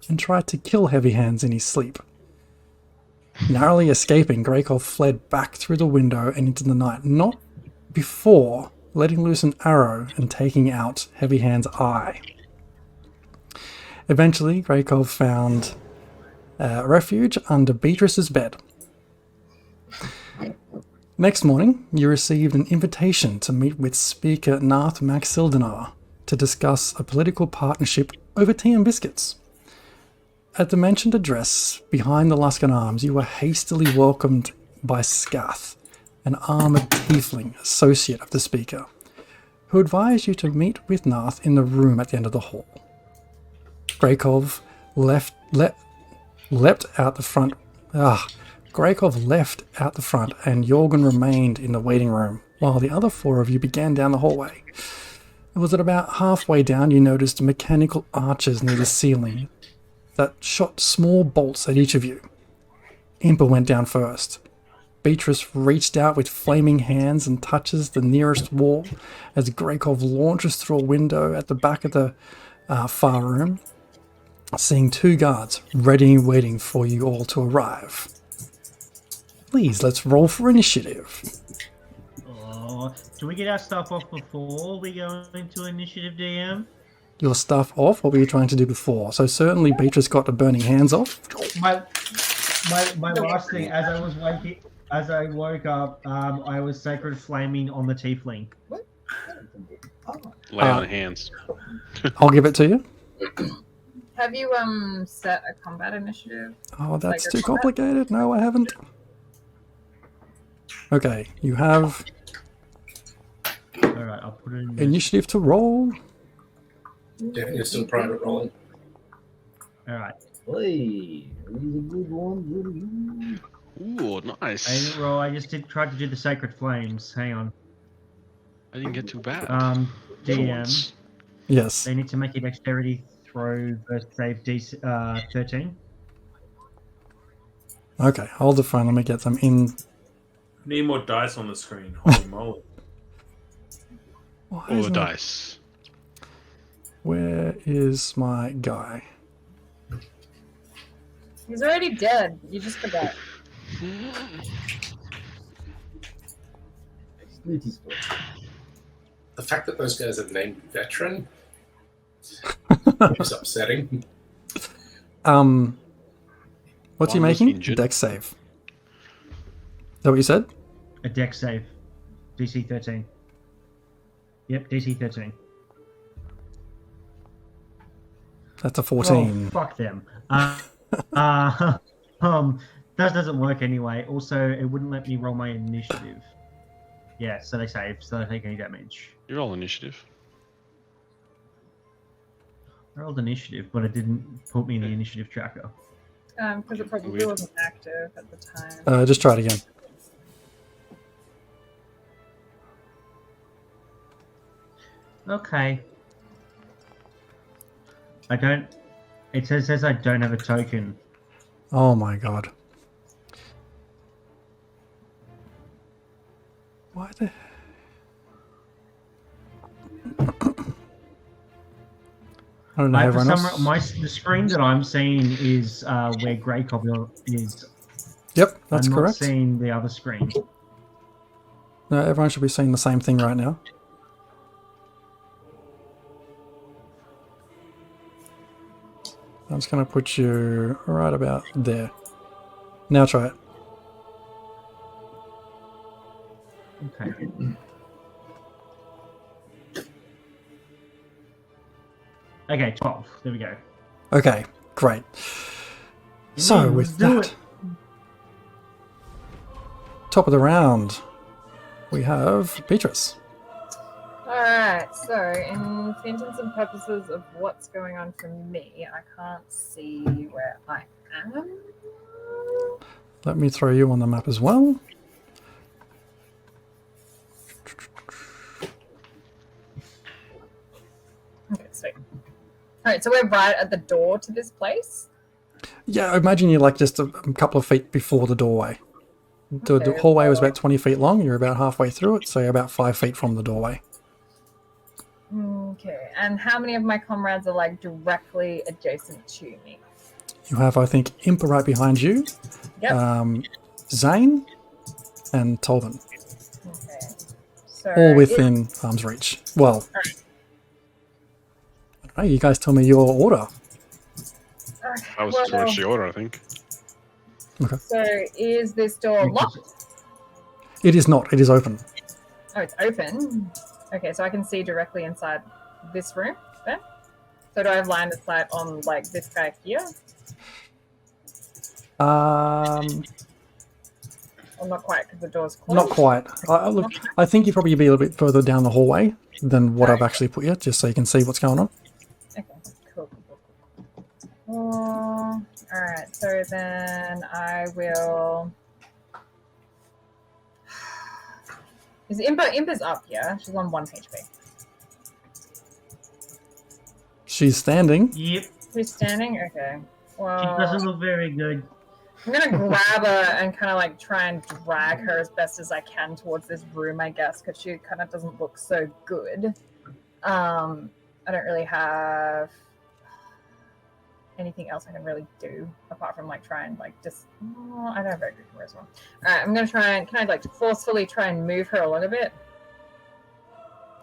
Speaker 2: and tried to kill Heavy Hands in his sleep. Narrowly escaping, Greykov fled back through the window and into the night, not before letting loose an arrow and taking out Heavy Hand's eye. Eventually, Greykov found refuge under Beatrice's bed. Next morning, you received an invitation to meet with Speaker Nath Maxildinar to discuss a political partnership over tea and biscuits. At the mentioned address, behind the Luskan Arms, you were hastily welcomed by Scath, an armoured tiefling associate of the Speaker, who advised you to meet with Nath in the room at the end of the hall. Greykov leapt out the front. Greykov left out the front, and Jorgen remained in the waiting room, while the other four of you began down the hallway. It was at about halfway down you noticed mechanical arches near the ceiling that shot small bolts at each of you. Impa went down first. Beatrice reached out with flaming hands and touches the nearest wall as Greykov launches through a window at the back of the far room, seeing two guards ready and waiting for you all to arrive. Please, let's roll for initiative.
Speaker 4: Oh, do we get our stuff off before we go into initiative, DM?
Speaker 2: Your stuff off? What were you trying to do before? So certainly Beatrice got the burning hands off.
Speaker 4: My last thing, as I woke up, I was sacred flaming on the tiefling.
Speaker 3: Lay on hands.
Speaker 2: I'll give it to you.
Speaker 5: Have you set a combat initiative?
Speaker 2: Oh, that's
Speaker 5: Like
Speaker 2: too
Speaker 5: your combat?
Speaker 2: complicated. No, I haven't. Okay, you have
Speaker 4: Alright, I'll put it in.
Speaker 2: Initiative to roll.
Speaker 1: Yeah, you're still private rolling.
Speaker 4: Alright.
Speaker 7: Hey, these are good ones.
Speaker 3: Ooh,
Speaker 4: I
Speaker 3: nice.
Speaker 4: didn't roll, I just tried to do the Sacred Flames. Hang on.
Speaker 3: I didn't get too bad.
Speaker 4: DM,
Speaker 2: Yes.
Speaker 4: they need to make a dexterity throw versus save DC 13.
Speaker 2: Okay, hold the phone. Let me get them in.
Speaker 6: Need more dice on the screen. Holy moly.
Speaker 2: Why
Speaker 3: All the
Speaker 2: isn't it-
Speaker 3: dice.
Speaker 2: Where is my guy?
Speaker 5: He's already dead. You just forgot.
Speaker 7: Snooty's foot.
Speaker 1: The fact that those guys are named Veteran is upsetting.
Speaker 2: What's he
Speaker 3: One was
Speaker 2: making?
Speaker 3: injured.
Speaker 2: Dex save. Is that what you said?
Speaker 4: A dex save. DC 13. Yep, DC 13.
Speaker 2: That's a
Speaker 4: Oh,
Speaker 2: 14.
Speaker 4: fuck them. That doesn't work anyway. Also, it wouldn't let me roll my initiative. Yeah, so they save, so they take any damage.
Speaker 3: You roll initiative.
Speaker 4: I rolled initiative, but it didn't put me in the initiative tracker.
Speaker 5: Because it probably
Speaker 3: Weird.
Speaker 5: wasn't active at the time.
Speaker 2: Just try it again.
Speaker 4: Okay. I don't. It says I don't have a token.
Speaker 2: Oh my god. Why the... I don't know,
Speaker 4: For
Speaker 2: everyone
Speaker 4: some
Speaker 2: else.
Speaker 4: the screen that I'm seeing is where Grey Copy is.
Speaker 2: Yep, that's
Speaker 4: I'm not
Speaker 2: correct.
Speaker 4: seeing the other screen.
Speaker 2: No, everyone should be seeing the same thing right now. I'm just going to put you right about there. Now try it.
Speaker 4: Okay. Okay, 12. There we go.
Speaker 2: Okay, great. So
Speaker 4: let's
Speaker 2: with
Speaker 4: do
Speaker 2: that, top of the round, we have Beatrice.
Speaker 5: Alright, so in the intents and purposes of what's going on for me, I can't see where I am.
Speaker 2: Let me throw you on the map as well.
Speaker 5: Okay, sweet. Alright, so we're right at the door to this place.
Speaker 2: Yeah, imagine you're like just a couple of feet before the doorway. The
Speaker 5: Okay,
Speaker 2: hallway was about 20 feet long. You're about halfway through it, so you're about 5 feet from the doorway.
Speaker 5: Okay, and how many of my comrades are like directly adjacent to me?
Speaker 2: You have, I think, Impa right behind you,
Speaker 5: Yep.
Speaker 2: Zane, and Tolvin,
Speaker 5: Okay. So
Speaker 2: all within arm's reach. Well, I don't know, you guys tell me your order.
Speaker 3: That was too much the order, I think.
Speaker 5: So is this door locked?
Speaker 2: It is not. It is open.
Speaker 5: Oh, it's open. Okay, so I can see directly inside this room then. So do I have line of sight on like this guy here? Or not quite because the door's closed?
Speaker 2: Not quite. Look, I think you'd probably be a little bit further down the hallway than what I've actually put you, just so you can see what's going on.
Speaker 5: Okay, cool. All right, so then I will. Is Impa's up? Yeah, she's on 1 HP.
Speaker 2: She's standing.
Speaker 4: Yep.
Speaker 5: She's standing. Okay.
Speaker 4: She
Speaker 5: Well,
Speaker 4: doesn't look very good.
Speaker 5: I'm gonna grab her and kind of like try and drag her as best as I can towards this room, I guess, because she kind of doesn't look so good. I don't really have anything else I can really do apart from like try and like just. Oh, I don't have very good charisma. All right, I'm gonna try and can I like forcefully try and move her along a bit.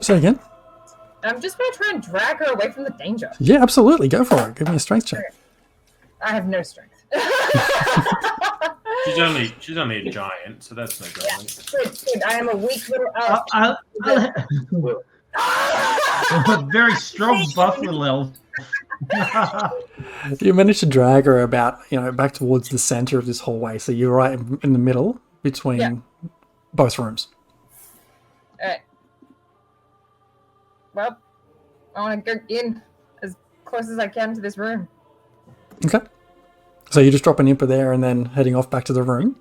Speaker 2: Say again?
Speaker 5: I'm just gonna try and drag her away from the danger.
Speaker 2: Yeah, absolutely. Go for it. Give me a strength check.
Speaker 5: I have no strength.
Speaker 6: She's only a giant, so that's no
Speaker 5: Yeah,
Speaker 6: good.
Speaker 5: good. I am a weak little elf.
Speaker 4: A very strong buffalo elf.
Speaker 2: You managed to drag her about, back towards the center of this hallway, so you're right in the middle between both rooms.
Speaker 5: Alright. Well, I want to go in as close as I can to this room.
Speaker 2: Okay. So you're just dropping Impa there and then heading off back to the room?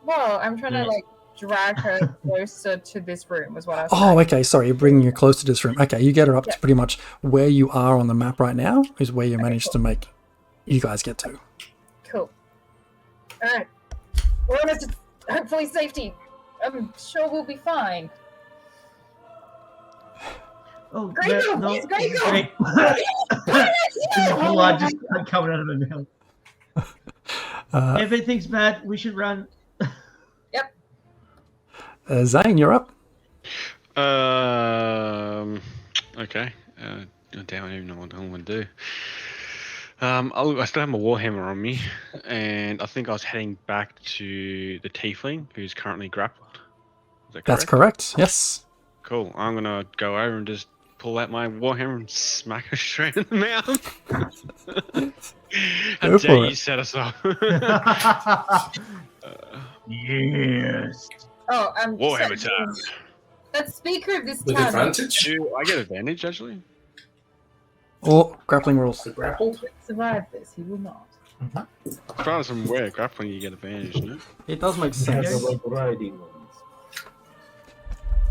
Speaker 5: Well, I'm trying to like drag her closer to this room. Was what I was.
Speaker 2: Oh,
Speaker 5: saying.
Speaker 2: okay. Sorry, you're bringing her close to this room. Okay, you get her up to pretty much where you are on the map right now is where you managed to make you guys get to.
Speaker 5: Cool. All right. We're on to hopefully safety. I'm sure we'll be fine.
Speaker 4: Oh,
Speaker 5: Great
Speaker 4: yeah,
Speaker 5: move,
Speaker 4: no,
Speaker 5: he's great move.
Speaker 4: great. Blood just coming out of her mouth. Everything's bad. We should run.
Speaker 2: Zane, you're up.
Speaker 3: Okay. Damn, I don't even know what I'm going to do. I still have my Warhammer on me, and I think I was heading back to the Tiefling, who's currently grappled. Is that correct?
Speaker 2: That's correct. Yes.
Speaker 3: Cool. I'm going to go over and just pull out my Warhammer and smack her straight in the mouth. How
Speaker 2: Go
Speaker 3: dare
Speaker 2: for
Speaker 3: you
Speaker 2: it.
Speaker 3: set us up?
Speaker 4: Yes.
Speaker 5: Oh,
Speaker 3: Warhammer time.
Speaker 5: The speaker of this
Speaker 1: With
Speaker 5: town
Speaker 1: advantage?
Speaker 3: I get advantage, actually?
Speaker 2: Or grappling rules.
Speaker 1: The grappled?
Speaker 5: will survive this. He will not.
Speaker 3: Regardless from where grappling, you get advantage, no?
Speaker 2: It does make sense.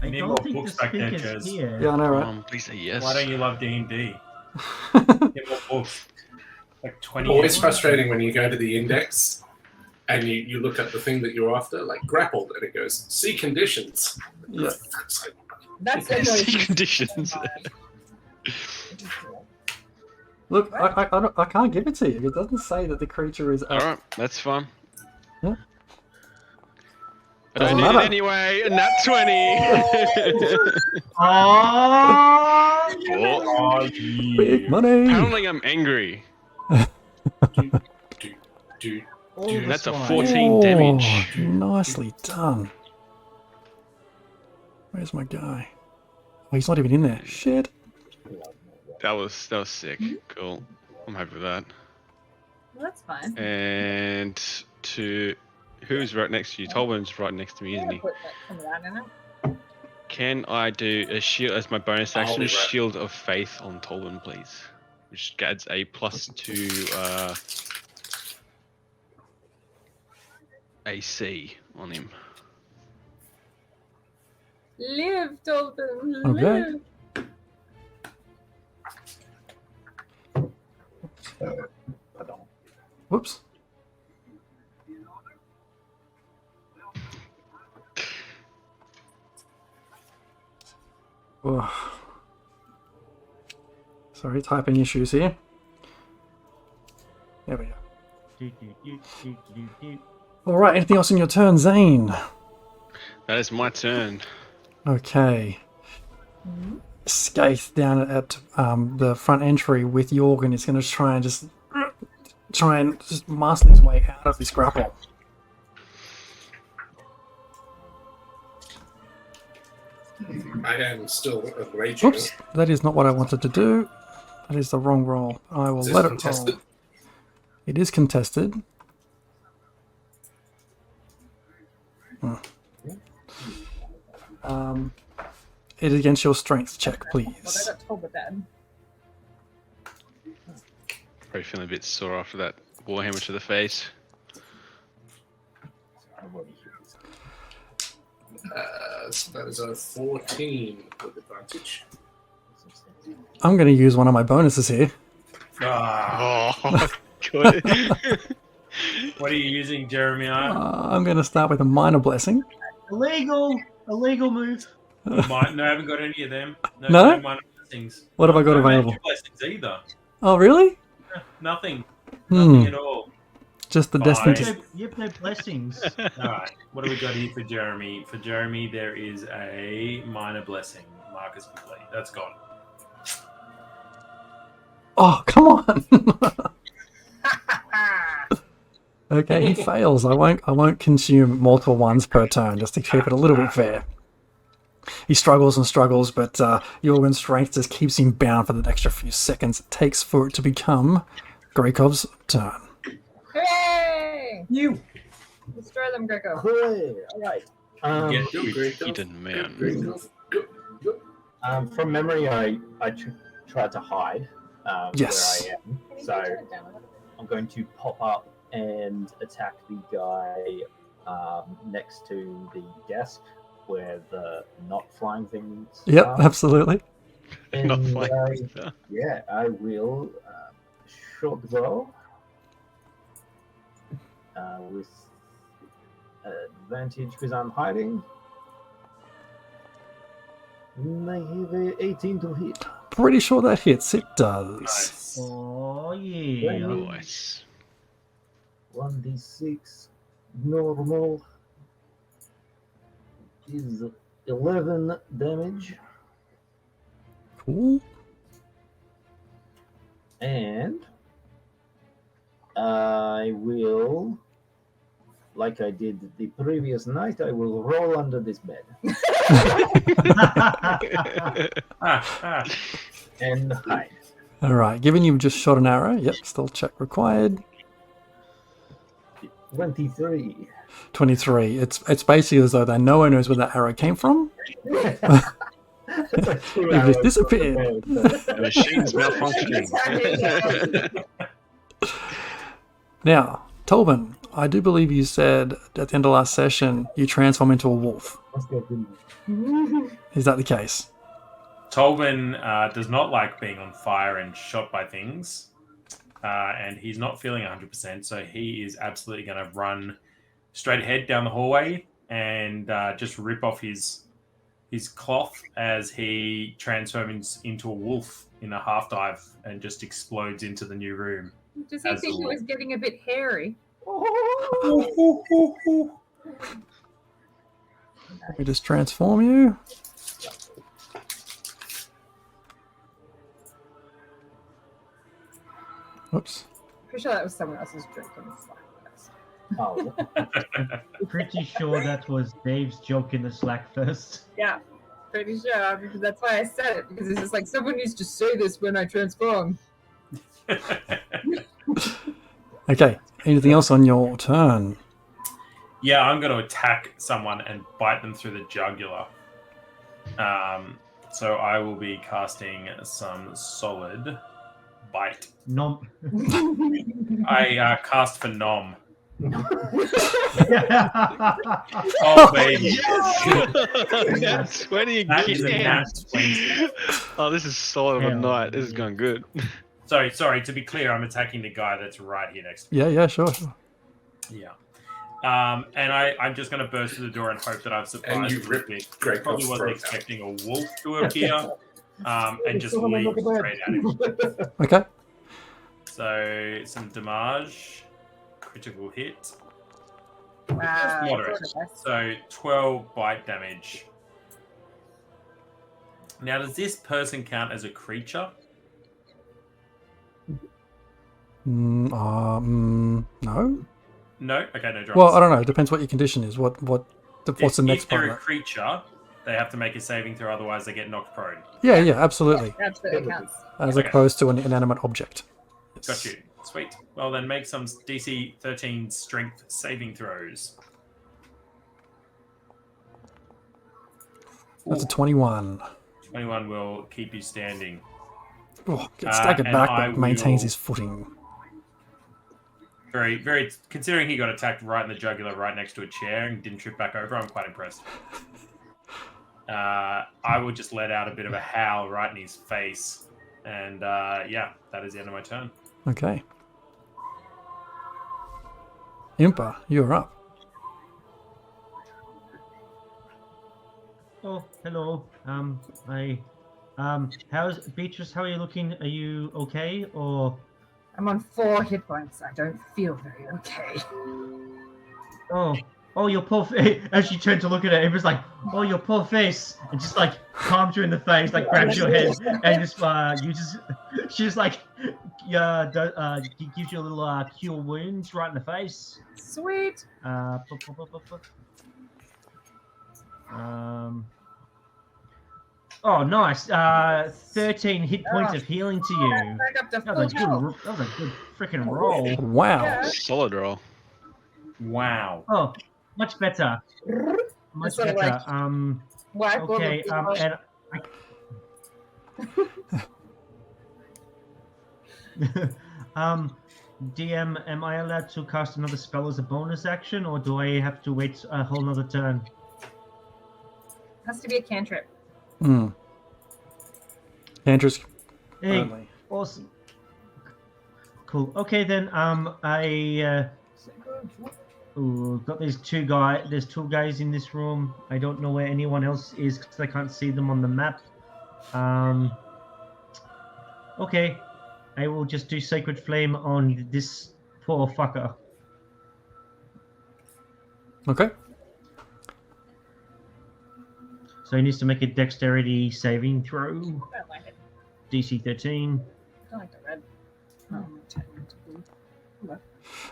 Speaker 4: I
Speaker 6: need
Speaker 4: don't
Speaker 6: more
Speaker 4: think the
Speaker 6: books back there,
Speaker 4: speaker's
Speaker 6: Chaz.
Speaker 4: here.
Speaker 2: Yeah, I know, right?
Speaker 3: Please say yes.
Speaker 6: Why don't you love D&D? Get more books. Like 20
Speaker 1: Always
Speaker 6: years.
Speaker 1: frustrating when you go to the index and you look at the thing that you're after, like grappled, and it goes, see conditions.
Speaker 2: Yeah.
Speaker 1: It's like,
Speaker 5: That's
Speaker 3: See conditions.
Speaker 2: Look, I can't give it to you. It doesn't say that the creature is.
Speaker 3: Alright, that's fine.
Speaker 2: Yeah.
Speaker 3: I don't need
Speaker 2: Doesn't
Speaker 3: it
Speaker 2: matter.
Speaker 3: anyway, and that's 20.
Speaker 6: Oh,
Speaker 2: Big money.
Speaker 3: Apparently I'm angry.
Speaker 1: do,
Speaker 4: All
Speaker 1: Dude,
Speaker 4: the
Speaker 3: That's a
Speaker 4: swine.
Speaker 3: 14 damage.
Speaker 2: Nicely done. Where's my guy? Oh, he's not even in there. Shit.
Speaker 3: That was sick. Cool. I'm happy with that.
Speaker 5: Well, that's fine.
Speaker 3: And to who's right next to you? Tolburn's right next to me, isn't he?
Speaker 5: Put that coming out in it.
Speaker 3: Can I do a shield as my bonus action?
Speaker 1: be
Speaker 3: A
Speaker 1: right.
Speaker 3: shield of faith on Tolbern, please, which adds a +2 AC on him.
Speaker 5: Live, Dolphin,
Speaker 2: Okay.
Speaker 5: live.
Speaker 2: Whoops. Oh. Sorry, typing issues here. There we go. Alright, anything else in your turn, Zane?
Speaker 3: That is my turn.
Speaker 2: Okay. Skaith down at the front entry with Jorgen is going to try and just master his way out of this grapple.
Speaker 1: I am still raging.
Speaker 2: Oops, that is not what I wanted to do. That is the wrong roll. I will
Speaker 1: Is this
Speaker 2: let it
Speaker 1: contested?
Speaker 2: roll. It is contested. It is against your strength check,
Speaker 5: Well,
Speaker 2: please.
Speaker 5: I got told with that.
Speaker 3: Probably feeling a bit sore after that warhammer to the face.
Speaker 1: So that is a 14 with advantage.
Speaker 2: I'm going to use one of my bonuses here.
Speaker 6: Ah,
Speaker 3: Oh, good.
Speaker 6: what are you using, Jeremiah?
Speaker 2: I'm going to start with a minor blessing.
Speaker 4: Illegal move.
Speaker 6: No, I haven't got any of them.
Speaker 2: No?
Speaker 6: minor blessings.
Speaker 2: What have I got
Speaker 6: no
Speaker 2: available?
Speaker 6: major blessings either.
Speaker 2: Oh, really?
Speaker 6: Nothing.
Speaker 2: Hmm.
Speaker 6: Nothing at all.
Speaker 2: Just the
Speaker 6: Fine.
Speaker 2: destined.
Speaker 4: You have no blessings.
Speaker 6: Alright, what do we got here for Jeremy? For Jeremy, there is a minor blessing. Marcus complete. That's gone.
Speaker 2: Oh, come on! Okay, he fails. I won't consume multiple ones per turn, just to keep it a little bit fair. He struggles and struggles, but Jorgen's strength just keeps him bound for the extra few seconds it takes for it to become Greykov's turn.
Speaker 5: Hooray!
Speaker 7: You.
Speaker 5: Destroy them, Greco.
Speaker 7: Hooray. All right.
Speaker 6: Get
Speaker 1: Go,
Speaker 6: you.
Speaker 1: Greco.
Speaker 3: Eden man.
Speaker 1: Greco. Go, go.
Speaker 7: From memory, I tried to hide
Speaker 2: Yes.
Speaker 7: where I am. So I'm going to pop up and attack the guy next to the desk where the not flying things
Speaker 2: Yep,
Speaker 7: are.
Speaker 2: absolutely.
Speaker 7: And
Speaker 3: Not flying.
Speaker 7: I will short bow with advantage because I'm hiding. And I have a 18 to hit.
Speaker 2: Pretty sure that hits. It does.
Speaker 6: Nice.
Speaker 4: Oh yeah.
Speaker 3: Nice.
Speaker 7: 1d6 normal is 11 damage.
Speaker 2: Cool.
Speaker 7: And I will, like I did the previous night, I will roll under this bed and hide.
Speaker 2: All right. Given you've just shot an arrow, yep, still check required.
Speaker 7: 23.
Speaker 2: 23. It's basically as though no one knows where that arrow came from.
Speaker 7: It's like 2
Speaker 2: It just
Speaker 7: arrows
Speaker 2: disappeared.
Speaker 7: on the
Speaker 3: The machine's malfunctioning.
Speaker 2: Now, Tolbin, I do believe you said at the end of last session you transform into a wolf. Is that the case?
Speaker 6: Tolbin does not like being on fire and shot by things, and he's not feeling 100%, so he is absolutely going to run straight ahead down the hallway and just rip off his cloth as he transforms into a wolf in a half dive and just explodes into the new room.
Speaker 5: Does he
Speaker 6: As
Speaker 5: think
Speaker 6: the
Speaker 5: it was getting a bit hairy?
Speaker 2: Let me just transform you. Oops.
Speaker 5: Pretty sure that was someone else's drink in the Slack.
Speaker 7: Oh,
Speaker 4: Pretty sure that was Dave's joke in the Slack first.
Speaker 5: Yeah, pretty sure. Because that's why I said it. Because it's just like someone needs to say this when I transform.
Speaker 2: Okay. Anything else on your turn?
Speaker 6: Yeah, I'm going to attack someone and bite them through the jugular. So I will be casting some solid bite.
Speaker 4: Nom.
Speaker 6: I cast for Nom. Oh, baby.
Speaker 3: Nat 20
Speaker 6: That is a
Speaker 3: again.
Speaker 6: nat 20.
Speaker 3: Oh, this is solid of a
Speaker 4: Yeah.
Speaker 3: night. This is going good.
Speaker 6: Sorry, to be clear, I'm attacking the guy that's right here next to me.
Speaker 2: Yeah, sure.
Speaker 6: Yeah. And I'm just going to burst through the door and hope that I've surprised
Speaker 1: And you
Speaker 6: him.
Speaker 1: rip Grey
Speaker 6: Probably
Speaker 1: Coat's
Speaker 6: wasn't
Speaker 1: throat out.
Speaker 6: expecting a wolf to appear and just leap straight at him.
Speaker 2: Okay.
Speaker 6: So some damage, critical hit.
Speaker 5: Wow.
Speaker 6: Moderate. So 12 bite damage. Now, does this person count as a creature?
Speaker 2: No.
Speaker 6: No? Okay, no drops.
Speaker 2: Well, I don't know. It depends what your condition is. What's the next
Speaker 6: If
Speaker 2: part
Speaker 6: they're
Speaker 2: of
Speaker 6: a
Speaker 2: that?
Speaker 6: creature, they have to make a saving throw, otherwise they get knocked prone.
Speaker 2: Yeah, absolutely.
Speaker 5: Absolutely counts.
Speaker 2: As
Speaker 6: Okay.
Speaker 2: opposed to an inanimate object. Yes.
Speaker 6: Got you. Sweet. Well, then make some DC 13 strength saving throws.
Speaker 2: That's a 21.
Speaker 6: 21 will keep you standing.
Speaker 2: Oh, gets staggered
Speaker 6: and
Speaker 2: back,
Speaker 6: I
Speaker 2: but maintains
Speaker 6: will-
Speaker 2: his footing.
Speaker 6: Very, very. Considering he got attacked right in the jugular, right next to a chair, and didn't trip back over, I'm quite impressed. I will just let out a bit of a howl right in his face, and yeah, that is the end of my turn.
Speaker 2: Okay. Impa, you're up.
Speaker 4: Oh, hello. How's Beatrice? How are you looking? Are you okay? Or
Speaker 5: I'm on 4 hit points. I don't feel very okay.
Speaker 4: oh, your poor face. As she turned to look at it, it was like, oh, your poor face, and just like palms you in the face, like grabs your head, and just she just like gives you a little cure wounds right in the face.
Speaker 5: Sweet.
Speaker 4: Oh, nice. 13 hit points of healing to you.
Speaker 5: Back up to
Speaker 4: That
Speaker 5: full
Speaker 4: was a
Speaker 5: health.
Speaker 4: good. That was a good freaking roll.
Speaker 2: Wow.
Speaker 5: Yeah.
Speaker 3: Solid roll.
Speaker 6: Wow.
Speaker 4: Oh, much better. Much
Speaker 5: Sort of
Speaker 4: better.
Speaker 5: like- Whack all the
Speaker 4: Okay.
Speaker 5: people.
Speaker 4: And DM, am I allowed to cast another spell as a bonus action, or do I have to wait a whole nother turn?
Speaker 5: Has to be a cantrip.
Speaker 2: Cantress
Speaker 4: Hey,
Speaker 2: only.
Speaker 4: awesome. Cool. Okay then. I got these two guys. There's two guys in this room. I don't know where anyone else is because I can't see them on the map. Okay. I will just do Sacred Flame on this poor fucker.
Speaker 2: Okay.
Speaker 4: So he needs to make a dexterity saving throw.
Speaker 5: I don't like it.
Speaker 4: DC 13.
Speaker 5: I don't like the red. Oh, 10 to blue.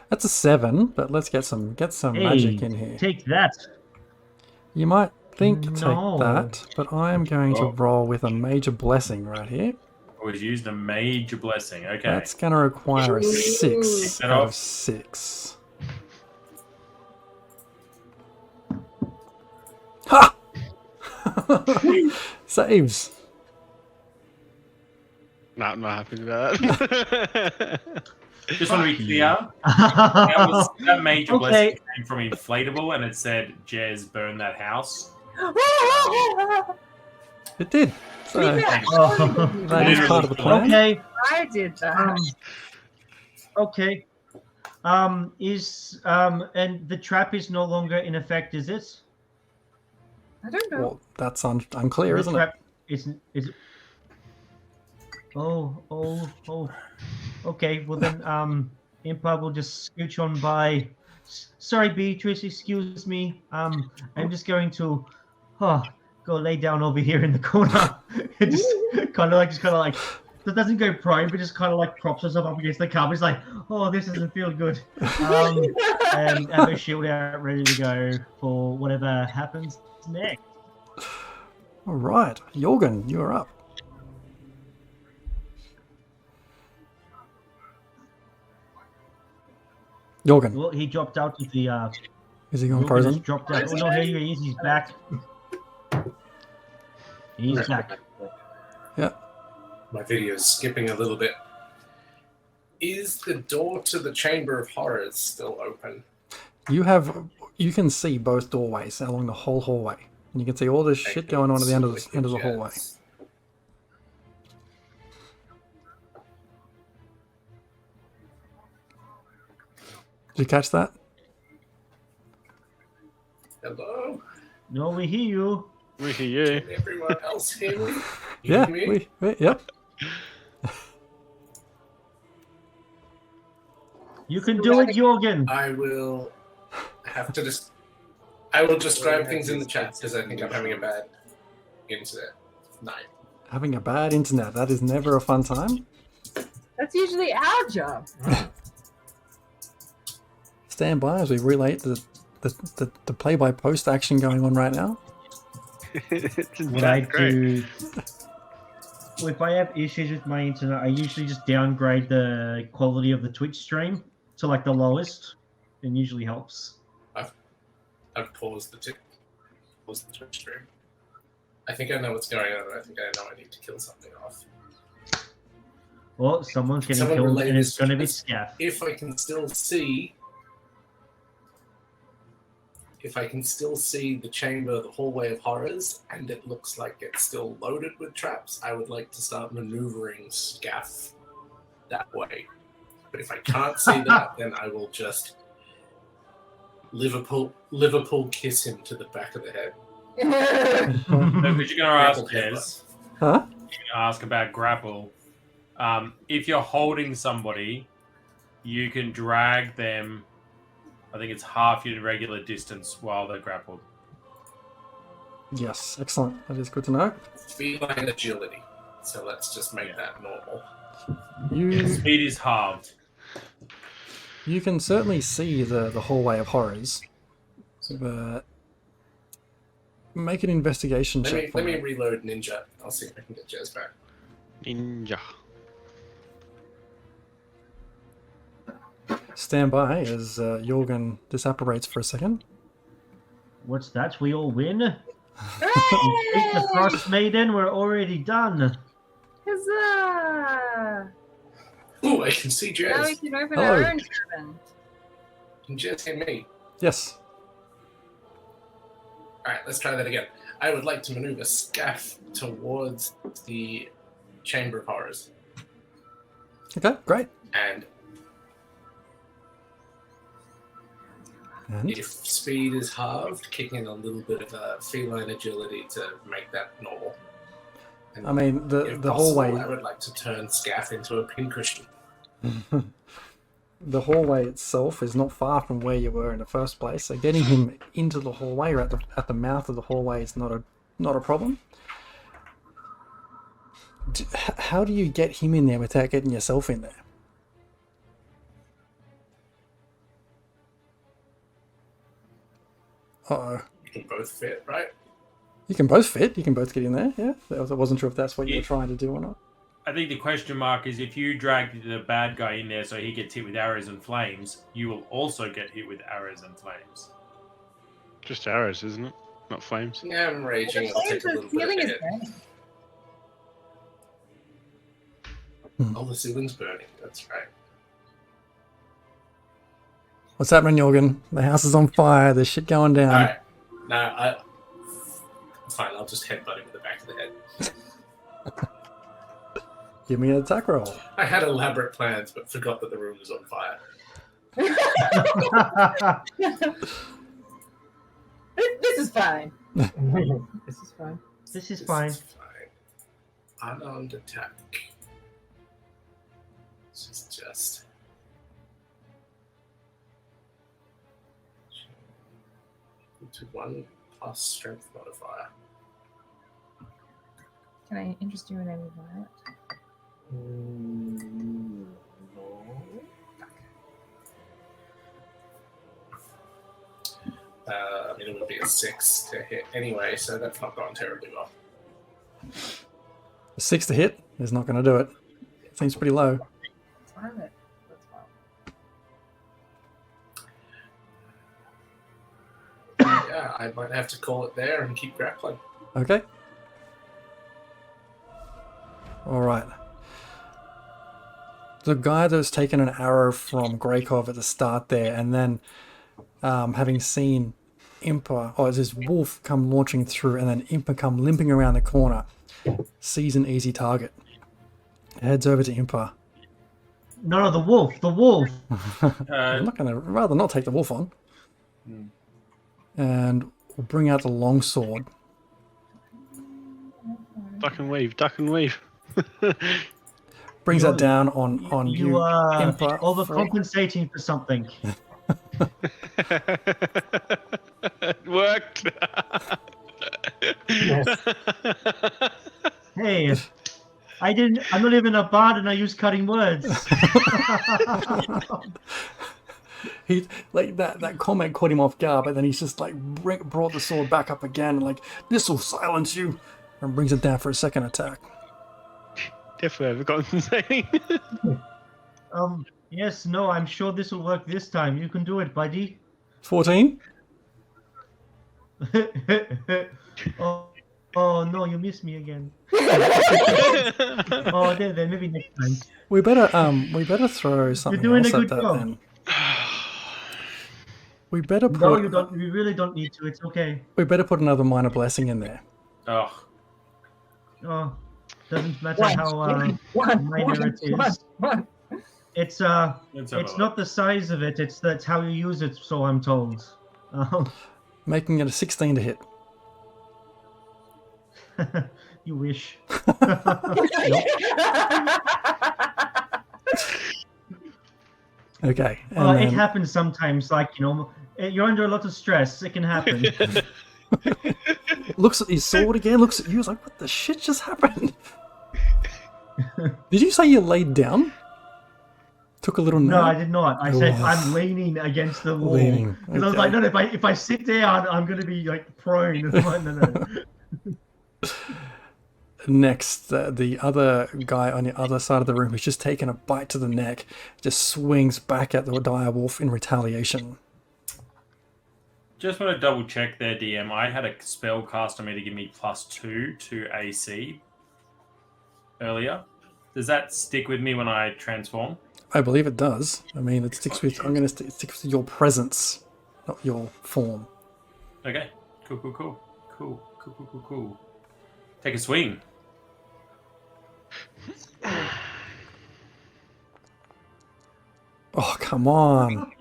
Speaker 2: That's a 7, but let's get some magic in here.
Speaker 4: Take that.
Speaker 2: You might think
Speaker 4: No.
Speaker 2: take that, but I am going to roll with a major blessing right here.
Speaker 6: We've used a major blessing. Okay.
Speaker 2: That's going to require a 6
Speaker 6: That
Speaker 2: out
Speaker 6: off.
Speaker 2: of 6. Ha! Saves.
Speaker 3: Not happy with that.
Speaker 6: Just want to be clear. That major
Speaker 4: Okay.
Speaker 6: blessing came from Inflatable, and it said, "Jez, burn that house."
Speaker 2: It did. So
Speaker 4: Oh.
Speaker 2: that is part of the plan.
Speaker 4: Okay.
Speaker 5: I did that.
Speaker 4: Okay. And the trap is no longer in effect, is it?
Speaker 5: I don't know.
Speaker 2: Well, that's unclear,
Speaker 4: The
Speaker 2: isn't it?
Speaker 4: trap is. Oh. Okay. Well then, Impa will just scooch on by. Sorry, Beatrice. Excuse me. I'm just going to, go lay down over here in the corner. just kind of like. That doesn't go prone, but just kind of like props herself up against the carpet. It's like, oh, this doesn't feel good. And have her shield out, ready to go for whatever happens next.
Speaker 2: All right, Jorgen, you're up. Jorgen,
Speaker 4: Well, he dropped out of the.
Speaker 2: is he going
Speaker 4: Jorgen
Speaker 2: frozen?
Speaker 4: has dropped out. Oh no, here he is. He's back. He's back.
Speaker 2: Yeah.
Speaker 1: My video is skipping a little bit. Is the door to the Chamber of Horrors still open?
Speaker 2: You can see both doorways along the whole hallway. And you can see all this shit going on at the end of the hallway. Did you catch that?
Speaker 1: Hello?
Speaker 4: No, we hear you.
Speaker 3: We hear you.
Speaker 1: Can everyone else hear me? You
Speaker 2: Yeah.
Speaker 1: hear me?
Speaker 2: Yep.
Speaker 4: You can do it, Jorgen.
Speaker 1: I will have to just... I will describe things in the chat because I think I'm having a bad internet night.
Speaker 2: Having a bad internet. That is never a fun time.
Speaker 5: That's usually our job.
Speaker 2: Stand by as we relate the play-by-post action going on right now.
Speaker 4: What I do. Well, if I have issues with my internet, I usually just downgrade the quality of the Twitch stream to like the lowest. It usually helps.
Speaker 1: I've paused the Twitch stream. I think I know what's going on, and I think I know I need to kill something off.
Speaker 4: Well, someone's getting
Speaker 1: Someone
Speaker 4: killed,
Speaker 1: relay
Speaker 4: and it's
Speaker 1: this
Speaker 4: going to be
Speaker 1: because
Speaker 4: Scaff.
Speaker 1: If I can still see the chamber, the hallway of horrors, and it looks like it's still loaded with traps, I would like to start maneuvering Scaff that way. But if I can't see that, then I will just Liverpool kiss him to the back of the head.
Speaker 6: So, but you're going to ask,
Speaker 1: Grapple headbutt.
Speaker 6: Jez,
Speaker 2: Huh?
Speaker 6: you're going to ask about grapple. If you're holding somebody, you can drag them, I think it's half your regular distance while they're grappled.
Speaker 2: Yes, excellent. That is good to know.
Speaker 1: Feline agility. So let's just make that normal.
Speaker 6: Speed is halved.
Speaker 2: You can certainly see the hallway of horrors, but make an investigation check.
Speaker 1: Let me reload Ninja. I'll see if I can get Jez back.
Speaker 3: Ninja.
Speaker 2: Stand by as Jorgen disapparates for a second.
Speaker 4: What's that? We all win? Beat the Frostmaiden. We're already done.
Speaker 5: Huzzah!
Speaker 1: Ooh, I can see
Speaker 5: Now we
Speaker 1: Jazz.
Speaker 5: can open
Speaker 2: Hello.
Speaker 5: our own cabin.
Speaker 1: Can Jazz hear me?
Speaker 2: Yes.
Speaker 1: All right, let's try that again. I would like to maneuver Scaff towards the Chamber of Horrors.
Speaker 2: Okay, great.
Speaker 1: And
Speaker 2: And
Speaker 1: if speed is halved, kick in a little bit of feline agility to make that normal. And
Speaker 2: I mean, the
Speaker 1: if
Speaker 2: the
Speaker 1: possible,
Speaker 2: hallway
Speaker 1: I would like to turn Scaff into a pincushion.
Speaker 2: the hallway itself is not far from where you were in the first place. So getting him into the hallway or at the mouth of the hallway is not a problem. How do you get him in there without getting yourself in there? Uh-oh.
Speaker 1: You can both fit, right?
Speaker 2: You can both fit. You can both get in there. Yeah. I wasn't sure if that's what you were
Speaker 6: Yeah.
Speaker 2: trying to do or not.
Speaker 6: I think the question mark is if you drag the bad guy in there so he gets hit with arrows and flames, you will also get hit with arrows and flames.
Speaker 3: Just arrows, isn't it? Not flames.
Speaker 1: Yeah, I'm raging. It'll take a little bit
Speaker 5: Healing
Speaker 1: of
Speaker 5: is
Speaker 1: hit.
Speaker 5: burning.
Speaker 1: Oh, the ceiling's burning. That's right.
Speaker 2: What's happening, Jorgen? The house is on fire. There's shit going down.
Speaker 1: All right. Now, fine. I'll just headbutt him with the back of the head.
Speaker 2: Give me an attack roll.
Speaker 1: I had elaborate plans, but forgot that the room was on fire.
Speaker 5: This is fine. This is fine.
Speaker 4: This is
Speaker 1: This
Speaker 4: fine.
Speaker 1: is fine. Unarmed attack. This is just. To 1 plus strength modifier.
Speaker 5: Can I interest you in any of that?
Speaker 7: No.
Speaker 1: I mean, it would be a 6 to hit anyway, so that's not gone terribly well.
Speaker 2: A 6 to hit is not going to do it. Seems pretty low.
Speaker 5: Let's have it. Let's well.
Speaker 1: Yeah, I might have to call it there and keep grappling.
Speaker 2: Okay. All right. The guy that's taken an arrow from Greykov at the start there, and then having seen Impa, or this wolf come launching through, and then Impa come limping around the corner, sees an easy target. Heads over to Impa.
Speaker 4: No, the wolf. The wolf.
Speaker 2: I'm not going to, rather not take the wolf on. And we'll bring out the longsword.
Speaker 3: Duck and weave, duck and weave.
Speaker 2: Brings that down on you,
Speaker 4: You are
Speaker 2: Impa.
Speaker 4: overcompensating for something.
Speaker 3: It worked.
Speaker 4: Hey, I'm not even a bard, and I use cutting words.
Speaker 2: He like that comment caught him off guard, but then he's just like brought the sword back up again, and like, this will silence you, and brings it down for a second attack.
Speaker 3: Definitely overcompensating.
Speaker 4: Yes, no, I'm sure this will work this time. You can do it, buddy.
Speaker 2: 14.
Speaker 4: Oh no, you missed me again. Oh, there, maybe next time.
Speaker 2: We better throw something
Speaker 4: doing a
Speaker 2: else at
Speaker 4: good
Speaker 2: that
Speaker 4: job.
Speaker 2: then. We better put
Speaker 4: No, you don't. You really don't need to. It's okay.
Speaker 2: we better put another minor blessing in there.
Speaker 6: Oh,
Speaker 4: Oh, doesn't matter how minor it is. It's
Speaker 6: let's have a
Speaker 4: it's
Speaker 6: look.
Speaker 4: not the size of it. That's how you use it. So I'm told.
Speaker 2: Making it a 16 to hit.
Speaker 4: You wish.
Speaker 2: Okay. And
Speaker 4: It
Speaker 2: then
Speaker 4: happens sometimes. Like, you're under a lot of stress. It can happen.
Speaker 2: looks at his sword again, looks at you, is like, what the shit just happened? Did you say you laid down? Took a little
Speaker 4: No, I
Speaker 2: nap?
Speaker 4: did not. I said
Speaker 2: Oh.
Speaker 4: I'm leaning against the wall.
Speaker 2: Leaning,
Speaker 4: Because I was like, no, if I sit down, I'm going to be like prone. No.
Speaker 2: Next, the other guy on the other side of the room who's just taken a bite to the neck just swings back at the dire wolf in retaliation.
Speaker 6: Just want to double check there, DM. I had a spell cast on me to give me +2 to AC earlier. Does that stick with me when I transform?
Speaker 2: I believe it does. I mean, it sticks with. I'm going to stick with your presence, not your form.
Speaker 6: Okay. Cool. Take a swing.
Speaker 2: Oh, come on.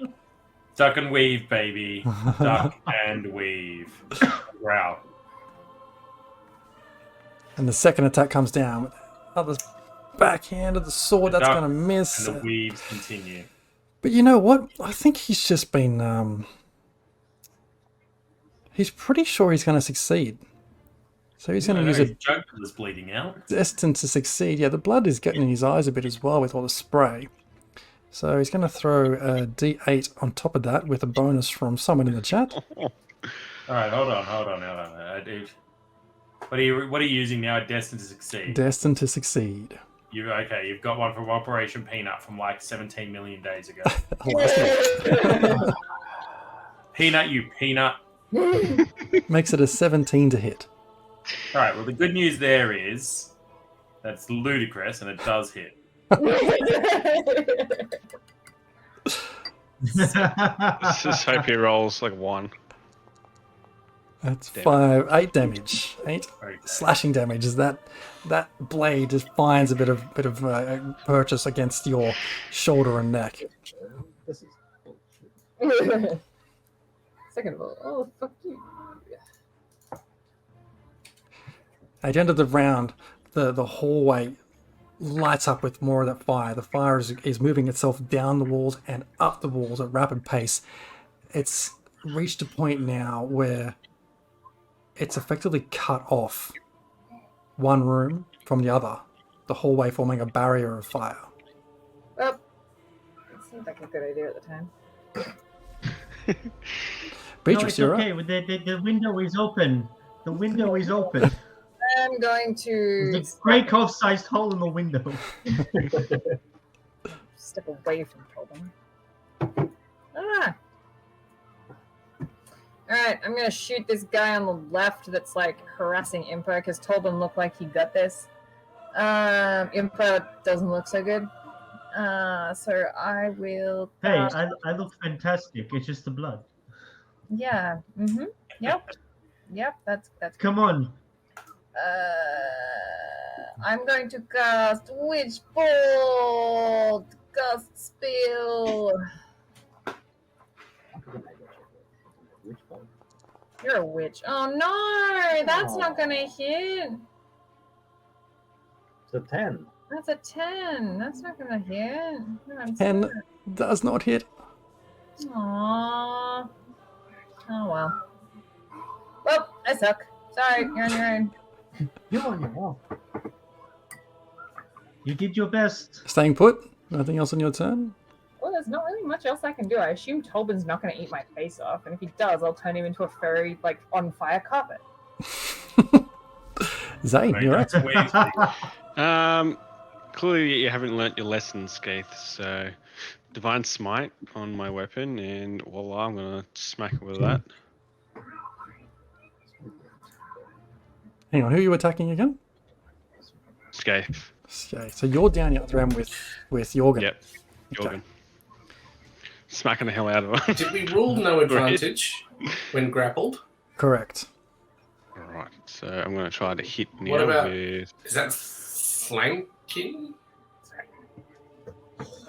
Speaker 6: Duck and weave, baby. Duck and weave. Growl.
Speaker 2: And the second attack comes down with other backhand of the sword. That's
Speaker 6: duck
Speaker 2: going to miss.
Speaker 6: And the weaves continue.
Speaker 2: But you know what? I think he's just been. He's pretty sure he's going to succeed. So he's going to use
Speaker 6: his
Speaker 2: a
Speaker 6: jugular is bleeding out.
Speaker 2: destined to succeed. Yeah, the blood is getting in his eyes a bit as well with all the spray. So he's going to throw a D8 on top of that with a bonus from someone in the chat.
Speaker 6: All right, hold on. What are you using now? Destined to succeed.
Speaker 2: Destined to succeed.
Speaker 6: You've got one from Operation Peanut from like 17 million days ago. Peanut, you peanut.
Speaker 2: Makes it a 17 to hit.
Speaker 6: All right. Well, the good news there is that's ludicrous, and it does hit.
Speaker 3: Let's just hope he rolls like 1.
Speaker 2: That's
Speaker 3: Damn.
Speaker 2: 8 damage. 8
Speaker 6: Okay.
Speaker 2: slashing damage. Is that blade just finds a bit of purchase against your shoulder and neck.
Speaker 7: This is bullshit.
Speaker 5: Second of all, oh fuck you.
Speaker 2: At the end of the round, the hallway lights up with more of that fire. The fire is moving itself down the walls and up the walls at rapid pace. It's reached a point now where it's effectively cut off one room from the other, the hallway forming a barrier of fire.
Speaker 5: Well, it seemed like a good idea at the time.
Speaker 2: Beatrice,
Speaker 4: no,
Speaker 2: you're
Speaker 4: it's okay.
Speaker 2: up.
Speaker 4: The window is open. The window is open.
Speaker 5: I'm going to
Speaker 4: There's a Krakow-sized hole in the window.
Speaker 5: step away from Tobin. Alright, I'm gonna shoot this guy on the left that's like harassing Impa because Tobin looked like he got this. Impa doesn't look so good. So I will.
Speaker 4: Hey, I look fantastic. It's just the blood.
Speaker 5: Yeah. Mm-hmm. Yep. That's.
Speaker 4: Come on.
Speaker 5: I'm going to cast Witch Bolt. Gust Spill.
Speaker 7: Which one?
Speaker 5: You're a witch. Oh no, that's not gonna hit.
Speaker 7: It's a 10.
Speaker 5: That's a 10. That's not gonna hit. No, I'm
Speaker 2: 10
Speaker 5: sorry.
Speaker 2: does not hit.
Speaker 5: Aww. Oh well. Well, I suck. Sorry, you're on your own.
Speaker 7: You're on your own.
Speaker 4: You did your best.
Speaker 2: Staying put. Nothing else on your turn.
Speaker 5: Well, there's not really much else I can do. I assume Tobin's not going to eat my face off, and if he does, I'll turn him into a furry, like, on-fire carpet.
Speaker 2: Zane,
Speaker 6: Right,
Speaker 2: you're up.
Speaker 6: that's way
Speaker 3: Clearly you haven't learnt your lessons, Keith. So, Divine Smite on my weapon, and voila, I'm gonna smack it with that.
Speaker 2: Hang on, who are you attacking again?
Speaker 3: Scathe.
Speaker 2: Okay, so you're down the other end with Jorgen.
Speaker 3: Yep. Jorgen. Smacking the hell out of him.
Speaker 1: Did we rule no advantage when grappled?
Speaker 2: Correct.
Speaker 3: Alright, so I'm gonna try to hit now
Speaker 1: What about-
Speaker 3: with.
Speaker 1: Is that flanking?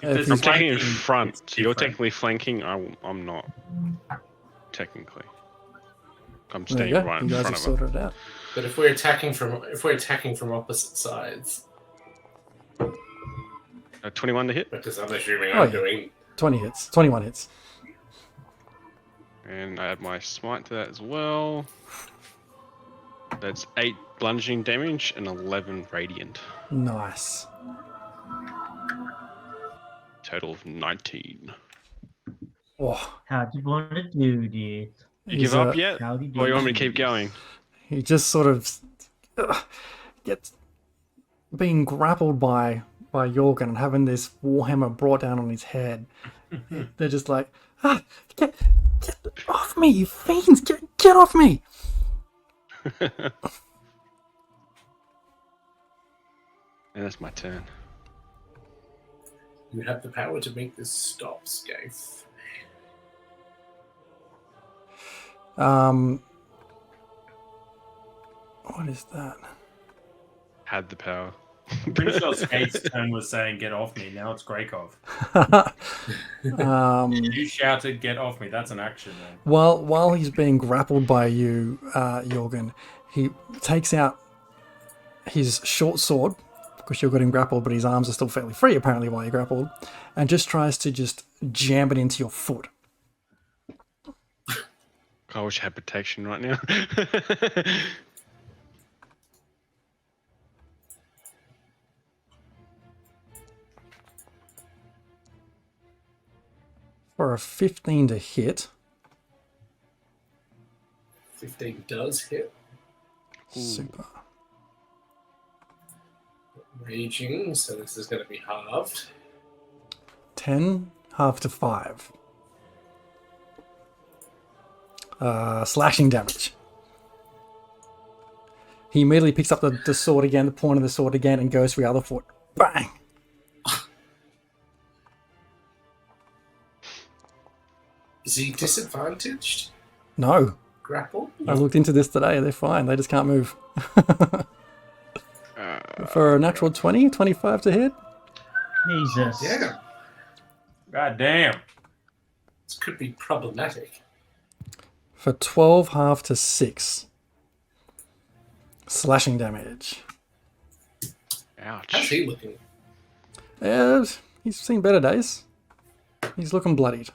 Speaker 2: If
Speaker 3: I'm
Speaker 2: you-
Speaker 3: taking in
Speaker 6: Flanking
Speaker 3: front,
Speaker 6: is
Speaker 3: so you're
Speaker 6: different.
Speaker 3: technically flanking. I'm not. Technically. I'm
Speaker 2: there you
Speaker 3: staying
Speaker 2: go.
Speaker 3: right
Speaker 2: You
Speaker 3: in
Speaker 2: guys
Speaker 3: front
Speaker 2: have
Speaker 3: of him.
Speaker 2: sorted it out.
Speaker 1: But if we're attacking from opposite sides,
Speaker 3: 21 to hit,
Speaker 1: because I'm assuming
Speaker 2: Oh,
Speaker 1: I'm
Speaker 2: yeah.
Speaker 1: doing
Speaker 2: 20 hits. 21 hits.
Speaker 3: and I add my smite to that as well. That's 8 bludgeoning damage and 11 radiant.
Speaker 2: Nice.
Speaker 3: Total of 19.
Speaker 2: Oh,
Speaker 4: How do you want to do this?
Speaker 3: You
Speaker 2: he's,
Speaker 3: give up yet?
Speaker 4: How do
Speaker 3: Or you want me to keep going?
Speaker 2: He just sort of gets being grappled by Jorgen and having this warhammer brought down on his head. They're just like, get off me, you fiends! Get off me!
Speaker 3: And that's my turn.
Speaker 1: You have the power to make this stop, Scafe.
Speaker 2: What is that?
Speaker 3: Had the power.
Speaker 6: I'm pretty sure Skate's turn was saying, "Get off me." Now it's Greykov. You shouted, "Get off me." That's an action, man.
Speaker 2: While he's being grappled by you, Jorgen, he takes out his short sword, because you're getting grappled, but his arms are still fairly free apparently while you're grappled, and just tries to just jam it into your foot.
Speaker 3: I wish I had protection right now.
Speaker 2: For a 15 to hit.
Speaker 1: 15 does hit.
Speaker 2: Super.
Speaker 1: Raging, so this is going to be halved.
Speaker 2: 10, half to 5. Slashing damage. He immediately picks up the sword again, the point of the sword again, and goes for the other foot. Bang!
Speaker 1: Is he disadvantaged?
Speaker 2: No.
Speaker 1: Grapple?
Speaker 2: I looked into this today. They're fine. They just can't move. For a natural 20, 25 to hit.
Speaker 4: Jesus.
Speaker 1: Yeah.
Speaker 6: God damn.
Speaker 1: This could be problematic.
Speaker 2: For 12, half to 6. Slashing damage.
Speaker 3: Ouch.
Speaker 1: How's he looking?
Speaker 2: Yeah, he's seen better days. He's looking bloodied.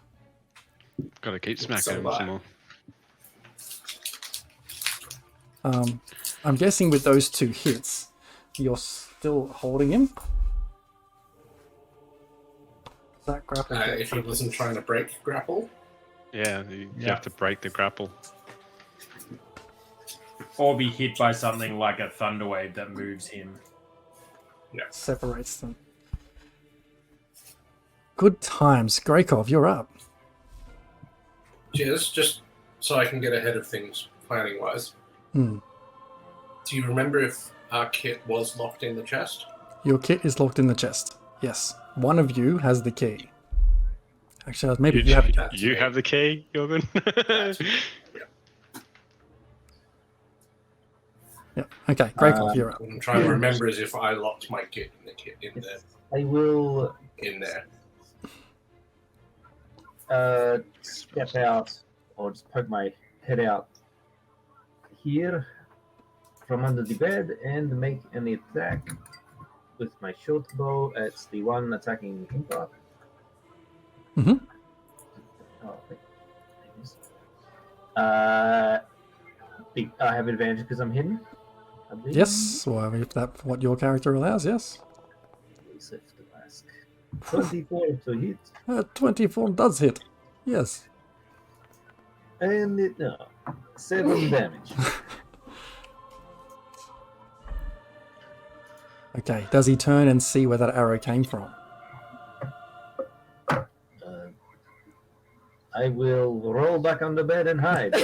Speaker 3: Gotta keep smacking
Speaker 1: So
Speaker 3: him
Speaker 1: bad.
Speaker 3: some more.
Speaker 2: I'm guessing with those 2 hits, you're still holding him. That grapple.
Speaker 1: If he wasn't trying to break grapple?
Speaker 3: Yeah, you
Speaker 6: Yeah.
Speaker 3: have to break the grapple.
Speaker 6: Or be hit by something like a thunder wave that moves him.
Speaker 2: Separates them. Good times. Greykov, you're up.
Speaker 1: Cheers, just so I can get ahead of things planning wise.
Speaker 2: Hmm.
Speaker 1: Do you remember if our kit was locked in the chest?
Speaker 2: Your kit is locked in the chest. Yes. One of you has the key. Actually, maybe you have it.
Speaker 3: You have the key, Jorgen?
Speaker 2: Yeah. Okay, Greykov, you're up.
Speaker 1: What I'm trying to remember is if I locked my kit in there.
Speaker 7: I will
Speaker 1: In there.
Speaker 7: step out or just poke my head out here from under the bed and make an attack with my short bow. It's the one attacking Impa.
Speaker 2: Mhm.
Speaker 7: Oh, wait. I have advantage because I'm hidden. I believe.
Speaker 2: Yes. Well, if that's what your character allows, yes.
Speaker 7: Please have to ask. 24 to hit.
Speaker 2: 24 does hit. Yes.
Speaker 7: And it, no. 7 damage.
Speaker 2: Okay. Does he turn and see where that arrow came from?
Speaker 7: I will roll back on the bed and hide.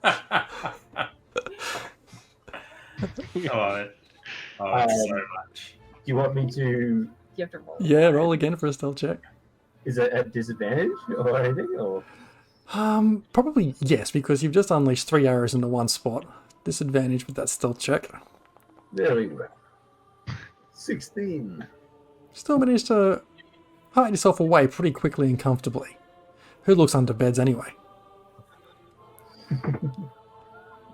Speaker 6: I love it. Oh, it's so much.
Speaker 7: Do you want me to?
Speaker 5: You have to roll.
Speaker 2: Yeah, roll again for a stealth check.
Speaker 7: Is it at disadvantage or anything? Or
Speaker 2: Probably yes, because you've just unleashed 3 arrows into one spot. Disadvantage with that stealth check.
Speaker 7: very well. 16.
Speaker 2: Still managed to hide yourself away pretty quickly and comfortably. Who looks under beds anyway?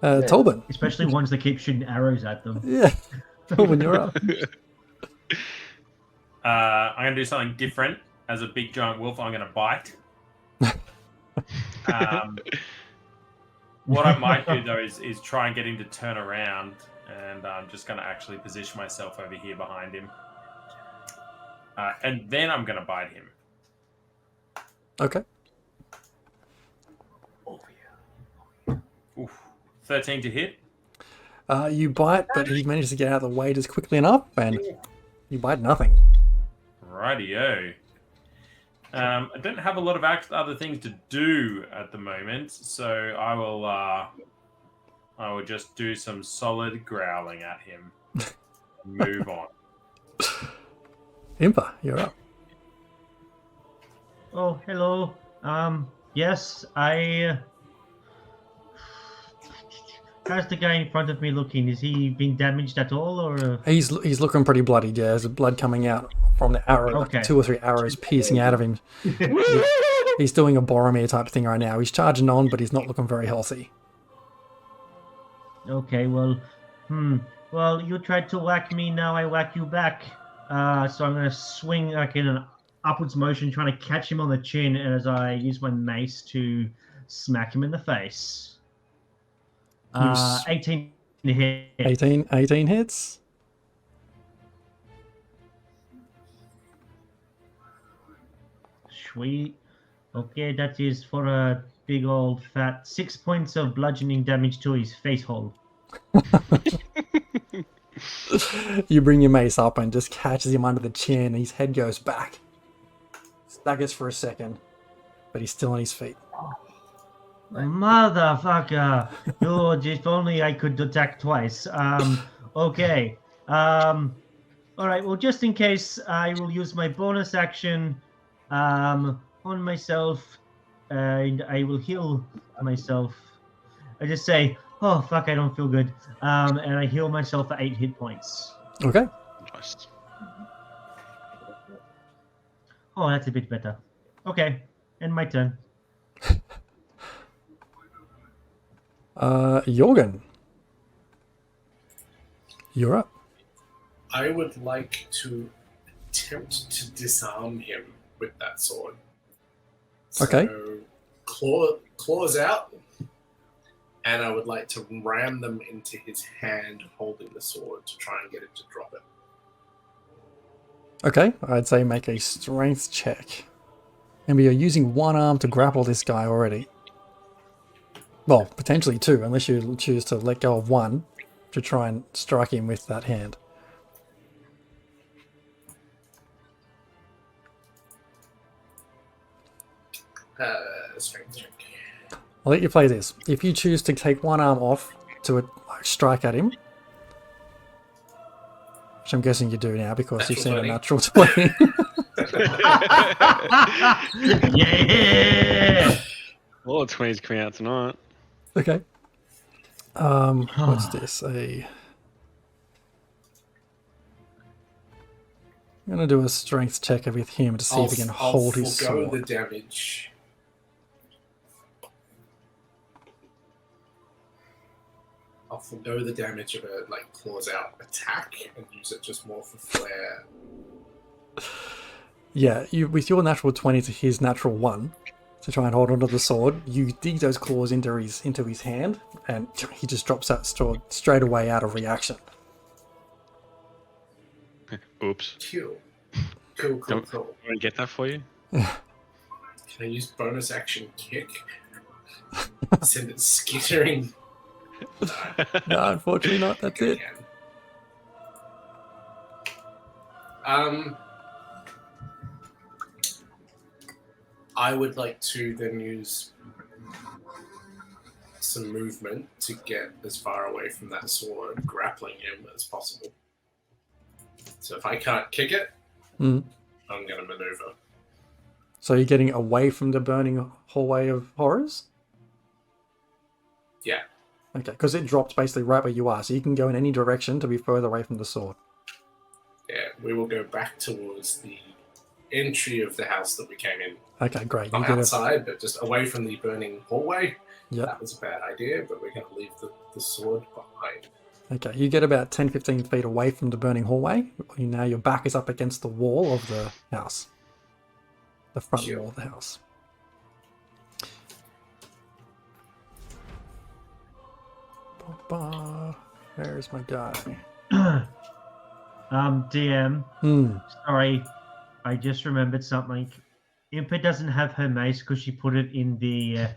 Speaker 2: Tolbin.
Speaker 4: Especially ones that keep shooting arrows at them.
Speaker 2: Yeah. Tolbin, you're up.
Speaker 6: I'm going to do something different. As a big giant wolf, I'm going to bite. What I might do, though, is try and get him to turn around. And I'm just going to actually position myself over here behind him. And then I'm going to bite him.
Speaker 2: Okay.
Speaker 7: Oh yeah.
Speaker 6: Oof. 13 to hit.
Speaker 2: You bite, but he manages to get out of the way just quickly enough, and you bite nothing.
Speaker 6: Rightio. I don't have a lot of other things to do at the moment, so I will just do some solid growling at him. Move on.
Speaker 2: Impa, you're up.
Speaker 4: Oh, hello. Yes, how's the guy in front of me looking? Is he being damaged at all, or?
Speaker 2: He's looking pretty bloodied. Yeah, there's blood coming out from the arrow,
Speaker 4: Okay.
Speaker 2: like 2 or 3 arrows piercing out of him. He's doing a Boromir type thing right now. He's charging on, but he's not looking very healthy.
Speaker 4: Okay, well, well, you tried to whack me, now I whack you back. So I'm gonna swing like in an upwards motion, trying to catch him on the chin as I use my mace to smack him in the face. 18 to hit.
Speaker 2: 18 hits.
Speaker 4: Sweet. Okay, that is for a big old fat 6 points of bludgeoning damage to his face hole.
Speaker 2: You bring your mace up and just catches him under the chin, and his head goes back. Staggers for a second, but he's still on his feet.
Speaker 4: Motherfucker! Oh, if only I could attack twice. Okay. Alright, well, just in case, I will use my bonus action on myself, and I will heal myself. I just say, oh, fuck, I don't feel good. And I heal myself for 8 hit points.
Speaker 2: Okay.
Speaker 3: Nice.
Speaker 4: Oh, that's a bit better. Okay, end my turn.
Speaker 2: Jorgen. You're up.
Speaker 1: I would like to attempt to disarm him with that sword.
Speaker 2: Okay.
Speaker 1: So, claws out, and I would like to ram them into his hand holding the sword to try and get him to drop it.
Speaker 2: Okay, I'd say make a strength check. Remember, you're using one arm to grapple this guy already. Well, potentially 2, unless you choose to let go of one to try and strike him with that hand.
Speaker 1: Strength check.
Speaker 2: I'll let you play this. If you choose to take one arm off to strike at him, which I'm guessing you do now because you've seen a natural 20.
Speaker 4: Yeah!
Speaker 3: All the 20s coming out tonight.
Speaker 2: Okay. What's this? I'm gonna do a strength check with him to see if he can hold his
Speaker 1: forgo
Speaker 2: sword.
Speaker 1: the damage. I'll forgo the damage of a claws out attack and use it just more for flair.
Speaker 2: Yeah, with your natural 20 to his natural 1 to try and hold onto the sword, you dig those claws into his hand, and he just drops that sword straight away out of reaction.
Speaker 3: Oops.
Speaker 1: Cool.
Speaker 3: Want to get that for you?
Speaker 1: Can I use bonus action kick? Send it skittering.
Speaker 2: No, unfortunately not. That's it.
Speaker 1: I would like to then use some movement to get as far away from that sword, grappling him as possible. So if I can't kick it, I'm going to maneuver.
Speaker 2: So you're getting away from the burning hallway of horrors?
Speaker 1: Yeah.
Speaker 2: Okay, because it dropped basically right where you are, so you can go in any direction to be further away from the sword.
Speaker 1: Yeah, we will go back towards the entry of the house that we came in.
Speaker 2: Okay, great.
Speaker 1: Not outside, but just away from the burning hallway.
Speaker 2: Yep.
Speaker 1: That was a bad idea, but we're going to leave the sword behind.
Speaker 2: Okay, you get about 10-15 feet away from the burning hallway. Now your back is up against the wall of the house. The front wall of the house. Where's my guy?
Speaker 4: DM. Sorry, I just remembered something. Impa doesn't have her mace because she put it in the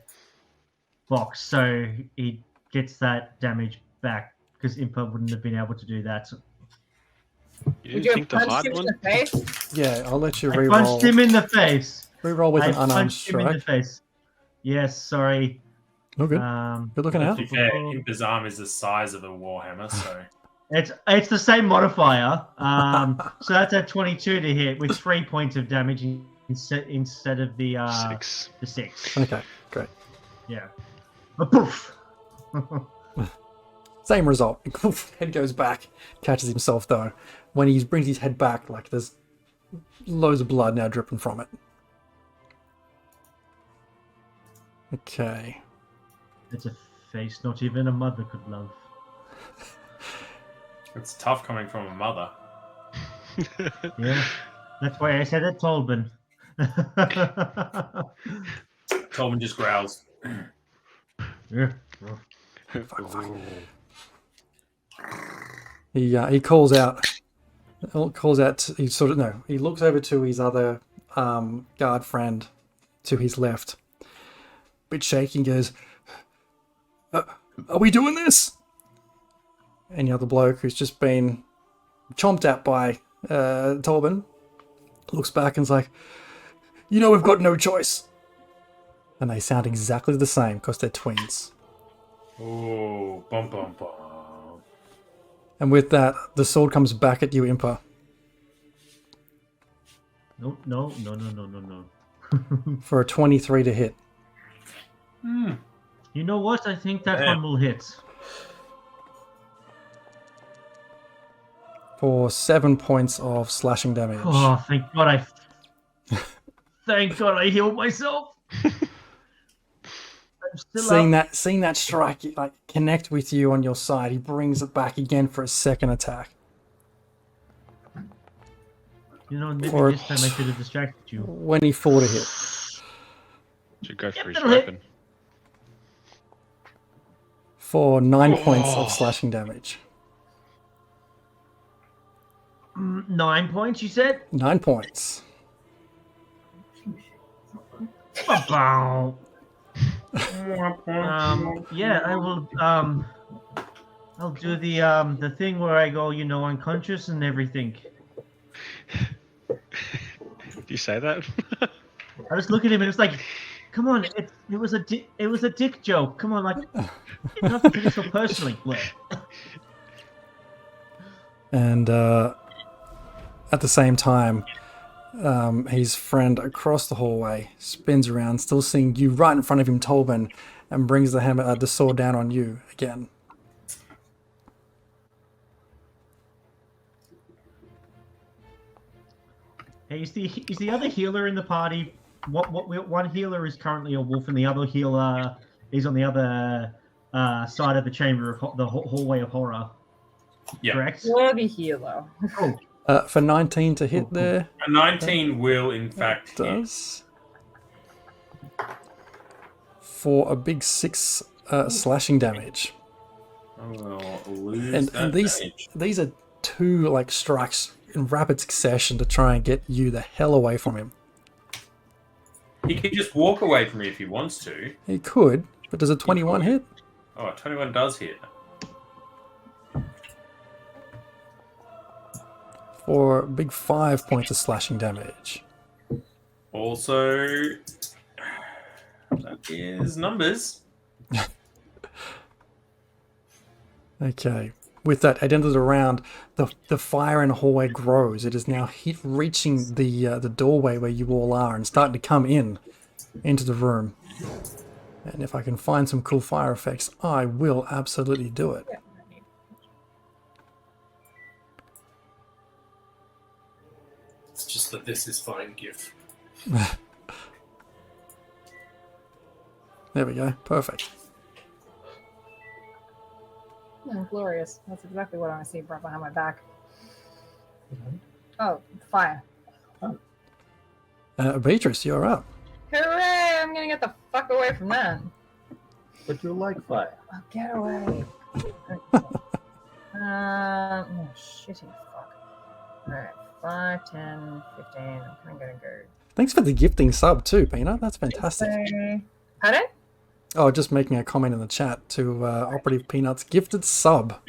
Speaker 4: box, so he gets that damage back because Impa wouldn't have been able to do that.
Speaker 3: You didn't think the hard one?
Speaker 2: Yeah, I'll let you
Speaker 4: I
Speaker 2: reroll.
Speaker 4: punched him in the face.
Speaker 2: Reroll with an unarmed
Speaker 4: punched him in the
Speaker 2: strike.
Speaker 4: face. Yes, sorry.
Speaker 2: Oh, good. Good looking out.
Speaker 6: To be fair, Impa's arm is the size of a warhammer, so
Speaker 4: It's the same modifier. So that's a 22 to hit with 3 points of damage instead of the
Speaker 3: 6.
Speaker 4: the 6.
Speaker 2: Okay, great.
Speaker 4: Yeah. A poof.
Speaker 2: Same result. Head goes back, catches himself though. When he brings his head back, like there's loads of blood now dripping from it. Okay.
Speaker 4: It's a face not even a mother could love.
Speaker 6: It's tough coming from a mother.
Speaker 4: Yeah. That's why I said it, Tolban.
Speaker 6: Tolman just growls.
Speaker 4: Yeah.
Speaker 2: Fuck. He calls out. He sort of no. He looks over to his other guard friend to his left, bit shaky, and goes, "Are we doing this?" And the other bloke who's just been chomped at by Tolban looks back and's like, we've got no choice. And they sound exactly the same because they're twins.
Speaker 6: Oh, bum bum bum.
Speaker 2: And with that, the sword comes back at you, Impa.
Speaker 4: No.
Speaker 2: For a 23 to hit.
Speaker 4: You know what? I think that one will hit.
Speaker 2: For 7 points of slashing damage.
Speaker 4: Oh, thank God I healed myself. I'm still up.
Speaker 2: Seeing that strike like connect with you on your side, he brings it back again for a second attack.
Speaker 4: Maybe
Speaker 2: For-
Speaker 4: this time I should have distracted you.
Speaker 2: 24 to hit.
Speaker 3: Should go for his
Speaker 4: that'll hit.
Speaker 3: weapon.
Speaker 2: For 9 points of slashing damage.
Speaker 4: 9 points, you said?
Speaker 2: 9 points.
Speaker 4: Ba-bow. Yeah, I will. I'll do the thing where I go, unconscious and everything.
Speaker 3: Did you say that?
Speaker 4: I just look at him and it's like, come on, it was a dick joke. Come on, like, you don't have to take it so personally. Look.
Speaker 2: And at the same time, his friend across the hallway spins around, still seeing you right in front of him, Tolban, and brings the sword down on you again.
Speaker 4: Hey, is the other healer in the party? One healer is currently a wolf, and the other healer is on the other side of the chamber of the hallway of horror.
Speaker 6: Yeah.
Speaker 4: Correct.
Speaker 5: You're the healer.
Speaker 4: Oh,
Speaker 2: For 19 to hit there.
Speaker 6: A 19 will, in fact, hit.
Speaker 2: Does. For a big 6 slashing damage.
Speaker 6: Oh, lose
Speaker 2: And
Speaker 6: that
Speaker 2: these
Speaker 6: damage.
Speaker 2: these are 2 like strikes in rapid succession to try and get you the hell away from him.
Speaker 6: He can just walk away from me if he wants to.
Speaker 2: He could, but does a 21 hit?
Speaker 6: Oh, 21 does hit.
Speaker 2: For a big 5 points of slashing damage.
Speaker 6: Also, that is numbers.
Speaker 2: Okay. With that, at the end of the round, the fire in the hallway grows. It is now reaching the doorway where you all are and starting to come into the room. And if I can find some cool fire effects, I will absolutely do it.
Speaker 1: It's just that this is fine gift.
Speaker 2: There we go. Perfect.
Speaker 5: Oh, glorious. That's exactly what I want to see brought behind my back. Oh, fire.
Speaker 2: Beatrice, you're up.
Speaker 5: Hooray! I'm gonna get the fuck away from that.
Speaker 7: But you like fire.
Speaker 5: Oh, get away. Shitty fuck. Alright, 5, 10, 15. I'm gonna go.
Speaker 2: Thanks for the gifting sub too, Peanut. That's fantastic.
Speaker 5: Pardon?
Speaker 2: Oh, just making a comment in the chat to Operative Peanut's gifted sub.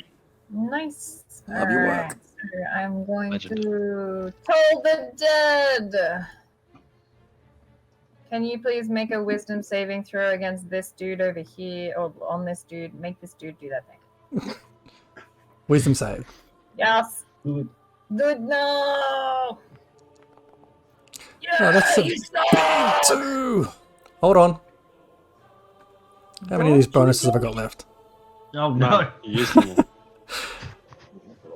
Speaker 5: Nice.
Speaker 2: Love your work.
Speaker 5: Alright, so I'm going
Speaker 3: Legend.
Speaker 5: to Toll the Dead. Can you please make a wisdom saving throw against this dude over here, or on this dude? Make this dude do that thing.
Speaker 2: Wisdom save.
Speaker 5: Yes.
Speaker 7: Good.
Speaker 5: Good. No.
Speaker 2: Oh, that's a
Speaker 5: you suck!
Speaker 2: 2. Hold on. How many of these bonuses have I got left?
Speaker 4: Oh
Speaker 3: No,
Speaker 4: no.
Speaker 3: you used them all.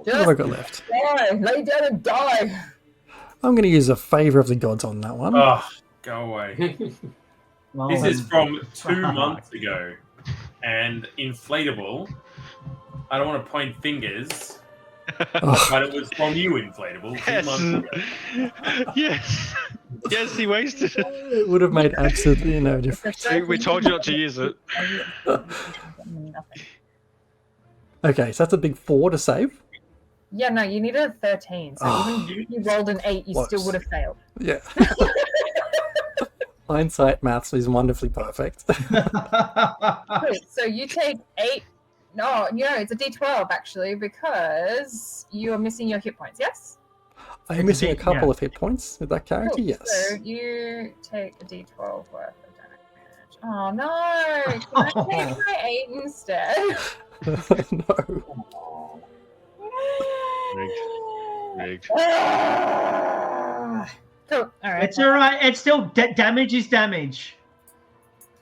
Speaker 2: What have I
Speaker 5: Just
Speaker 2: got left?
Speaker 5: die. Lay down and die.
Speaker 2: I'm going to use a favor of the gods on that one.
Speaker 6: Oh, go away.
Speaker 4: Well,
Speaker 6: This is from 2 months ago. And inflatable. I don't want to point fingers,
Speaker 2: Oh,
Speaker 6: but it was from you, inflatable. 2 months ago.
Speaker 3: Yes. Yes, he wasted it.
Speaker 2: it would have made absolutely no difference.
Speaker 3: See, we told you not to use it.
Speaker 5: Nothing.
Speaker 2: Okay, so that's a big 4 to save.
Speaker 5: Yeah, no, you needed a 13. So
Speaker 2: Oh.
Speaker 5: even if you rolled an 8, you
Speaker 2: Close.
Speaker 5: still would have failed.
Speaker 2: Yeah. Hindsight maths is wonderfully perfect.
Speaker 5: Wait, so you take 8. No, it's a d12 actually, because you are missing your hit points, yes?
Speaker 2: I'm missing a
Speaker 4: Yeah.
Speaker 2: couple of hit points with that character,
Speaker 5: Cool.
Speaker 2: yes.
Speaker 5: So you take a d12 worth of damage. Oh no! Can I take my 8 instead?
Speaker 2: No.
Speaker 3: Rigged.
Speaker 5: Ah. Cool. All right.
Speaker 4: It's all right. It's still damage is damage.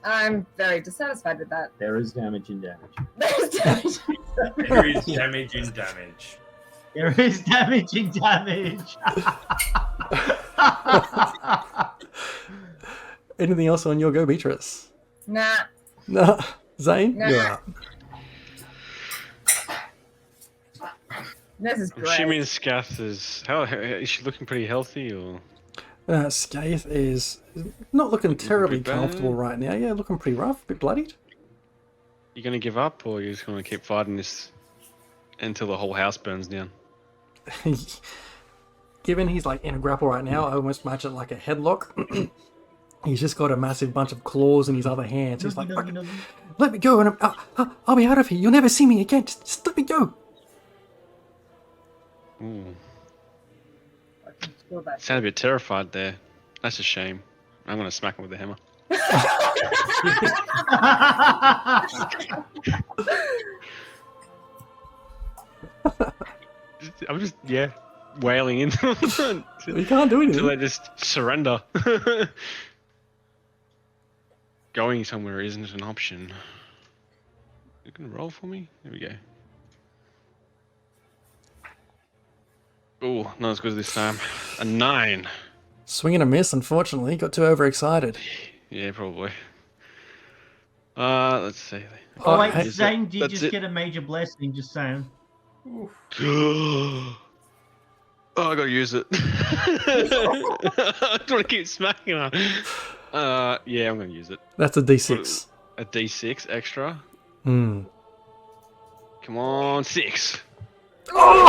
Speaker 5: I'm very dissatisfied with that.
Speaker 7: There is damage in damage.
Speaker 5: There's damage.
Speaker 6: There is damage in damage.
Speaker 4: There is damage in damage.
Speaker 2: Anything else on your go, Beatrice?
Speaker 5: Nah.
Speaker 2: No. Zane?
Speaker 5: Nah.
Speaker 2: You're up.
Speaker 5: This is
Speaker 3: I'm
Speaker 5: great.
Speaker 3: assuming Scath is she looking pretty healthy or?
Speaker 2: Skaith is not looking terribly
Speaker 3: pretty bad.
Speaker 2: comfortable right now. Yeah, looking pretty rough, a bit bloodied.
Speaker 3: You gonna give up or you just gonna keep fighting this until the whole house burns down?
Speaker 2: Given he's like in a grapple right now, I almost imagine like a headlock. He's just got a massive bunch of claws in his other hand. So he's like, "Fuck it, let me go and I'll be out of here. You'll never see me again. Just let me go."
Speaker 3: Ooh,
Speaker 5: I can feel that.
Speaker 3: sound a bit terrified there. That's a shame. I'm gonna smack him with the hammer. I'm just wailing into them
Speaker 2: You can't do
Speaker 3: until
Speaker 2: anything.
Speaker 3: they just surrender. Going somewhere isn't an option. You can roll for me? There we go. Oh, not as good as this time. A 9.
Speaker 2: Swing and a miss, unfortunately. Got too overexcited.
Speaker 3: Yeah, probably. Let's see.
Speaker 4: Oh wait,
Speaker 2: hey,
Speaker 4: Zane, did you
Speaker 3: that's
Speaker 4: just
Speaker 3: it.
Speaker 4: get a major blessing? Just saying.
Speaker 3: Oh, I gotta use it. I don't want to keep smacking her. Yeah, I'm gonna use it.
Speaker 2: That's a D6.
Speaker 3: A D6 extra.
Speaker 2: Hmm.
Speaker 3: Come on, 6.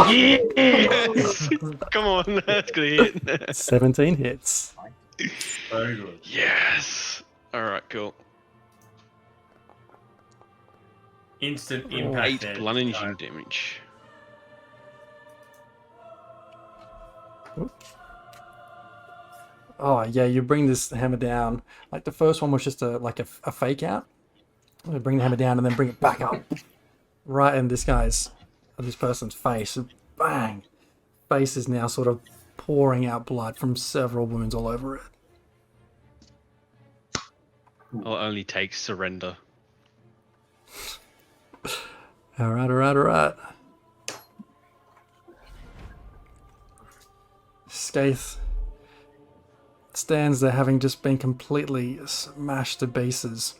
Speaker 4: Yes!
Speaker 3: Come on, that's gonna hit.
Speaker 2: 17 hits.
Speaker 6: Very good.
Speaker 3: Yes. All right, cool.
Speaker 6: Instant impact.
Speaker 3: 8 bludgeoning damage.
Speaker 2: Oh yeah, you bring this hammer down. Like the first one was just a fake out. You bring the hammer down and then bring it back up, right in this person's face. And bang! Face is now sort of pouring out blood from several wounds all over it.
Speaker 3: I'll only take surrender.
Speaker 2: All right. Skaith stands there having just been completely smashed to pieces.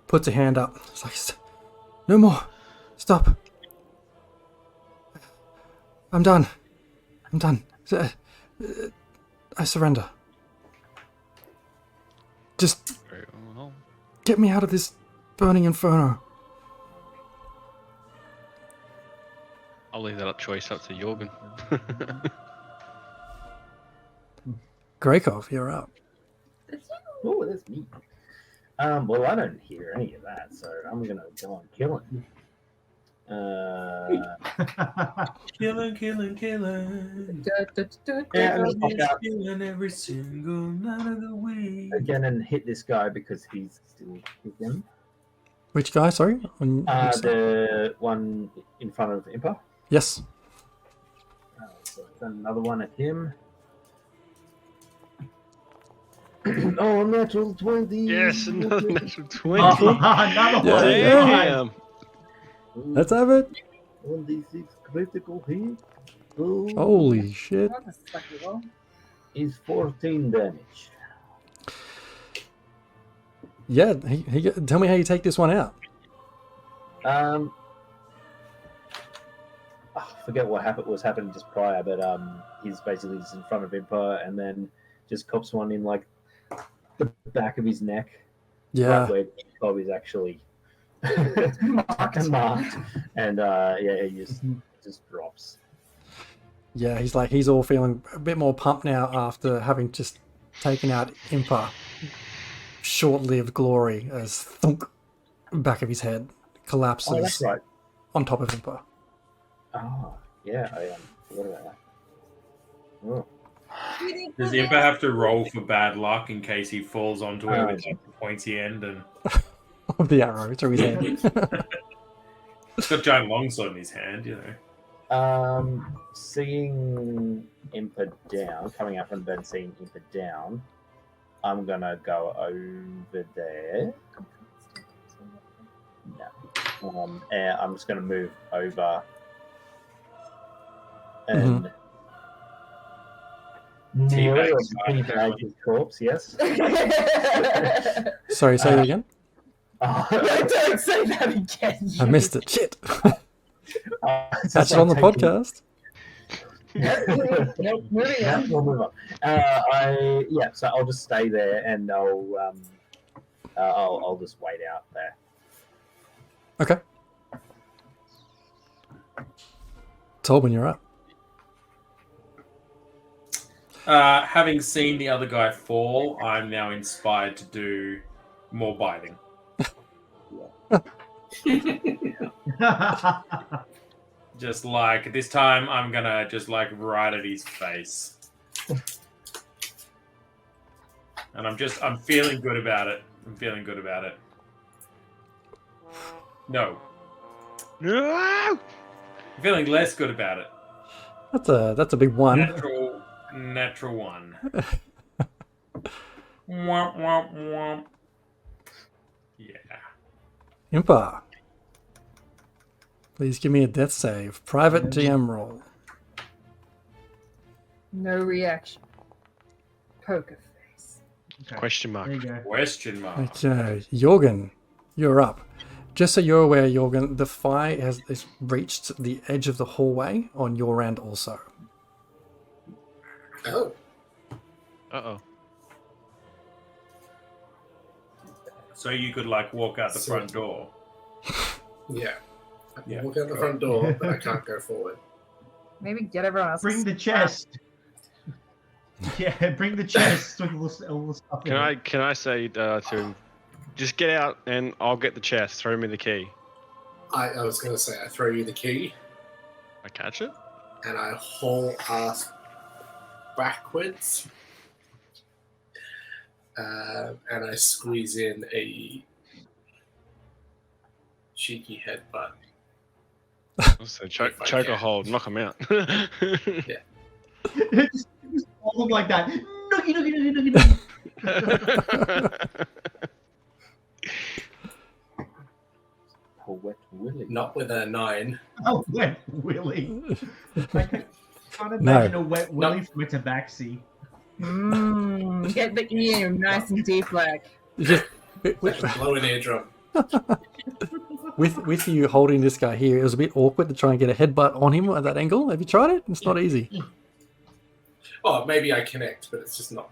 Speaker 2: Puts a hand up. It's like, no more. Stop. I'm done. I surrender. Just
Speaker 3: Very well.
Speaker 2: get me out of this burning inferno.
Speaker 3: I'll leave that choice up to Jorgen.
Speaker 2: Grakov, you're up.
Speaker 7: Oh, that's me. Well, I don't hear any of that, so I'm gonna go on killing.
Speaker 6: Killing.
Speaker 7: Yeah, I'm gonna pop out
Speaker 6: Killing every single night of the week.
Speaker 7: again and hit this guy because he's still with them.
Speaker 2: Which guy? Sorry. On which side?
Speaker 7: The one in front of Impa.
Speaker 2: Yes.
Speaker 7: So I've done another one at him. Oh, natural 20.
Speaker 3: Yes, another natural 20.
Speaker 4: Oh, another
Speaker 2: Yeah,
Speaker 4: one.
Speaker 2: yeah.
Speaker 3: Damn.
Speaker 2: Let's have it.
Speaker 7: 1d6 critical hit. Oh,
Speaker 2: Holy shit.
Speaker 5: What a sucky roll.
Speaker 7: is 14 damage.
Speaker 2: Yeah. Tell me how you take this one out.
Speaker 7: I forget what was happening just prior, but he's basically just in front of Impa and then just cops one in like the back of his neck,
Speaker 2: Yeah.
Speaker 7: right where Bob is actually marked, and he just drops.
Speaker 2: Yeah, he's all feeling a bit more pumped now after having just taken out Impa. Short-lived glory as thunk, back of his head collapses
Speaker 7: Oh, that's right.
Speaker 2: on top of Impa.
Speaker 7: Oh, yeah, I forgot about that. Oh.
Speaker 6: Does Impa have to roll for bad luck in case he falls onto it with like the pointy end and
Speaker 2: Of the arrow through his head.
Speaker 6: he's got giant longsword in his hand, you know.
Speaker 7: Seeing Impa down, coming up and then seeing Impa down, I'm gonna go over there. No. And I'm just gonna move over and teabag his corpse. Yes.
Speaker 2: Sorry, say that again.
Speaker 5: Don't say that again.
Speaker 2: I missed it. Shit.
Speaker 7: That's
Speaker 2: Catch it on the podcast.
Speaker 5: Nope, moving on.
Speaker 7: We'll move on. So I'll just stay there and I'll just wait out there.
Speaker 2: Okay. Tobin, you're up.
Speaker 6: Having seen the other guy fall, I'm now inspired to do more biting. Just like this time, I'm gonna just like right at his face, and I'm feeling good about it. No,
Speaker 3: No!
Speaker 6: I'm feeling less good about it.
Speaker 2: That's a big one.
Speaker 6: Natural one. Womp womp womp. Yeah.
Speaker 2: Impa. Please give me a death save. Private GM roll.
Speaker 5: No reaction. Poker face.
Speaker 4: Okay,
Speaker 3: Question mark.
Speaker 4: there you go.
Speaker 6: Question mark.
Speaker 2: Okay, Jorgen, you're up. Just so you're aware, Jorgen, the fire has reached the edge of the hallway on your end also.
Speaker 1: Oh,
Speaker 3: Uh-oh.
Speaker 6: So you could like walk out the front door.
Speaker 1: yeah. I can
Speaker 6: Yeah.
Speaker 1: walk out the front door, but I can't go forward.
Speaker 5: Maybe get everyone else.
Speaker 4: Bring the chest. Yeah, bring the chest with all the stuff in it.
Speaker 3: Can I say to him, just get out and I'll get the chest. Throw me the key.
Speaker 1: I was going to say, I throw you the key,
Speaker 3: I catch it?
Speaker 1: and I haul ass backwards, and I squeeze in a cheeky headbutt.
Speaker 3: So choke or hold, knock him out.
Speaker 4: Just hold him like that. Noogie, noogie, noogie, noogie.
Speaker 7: Oh, wet Willy.
Speaker 1: Not with a 9.
Speaker 4: Oh, wet willy. I can't imagine a wet willy from a tabaxi.
Speaker 5: Get the ear nice and deep like.
Speaker 2: Just,
Speaker 1: Blow an eardrum.
Speaker 2: with you holding this guy here, it was a bit awkward to try and get a headbutt on him at that angle. Have you tried it? It's not easy.
Speaker 1: Oh, maybe I connect, but it's just not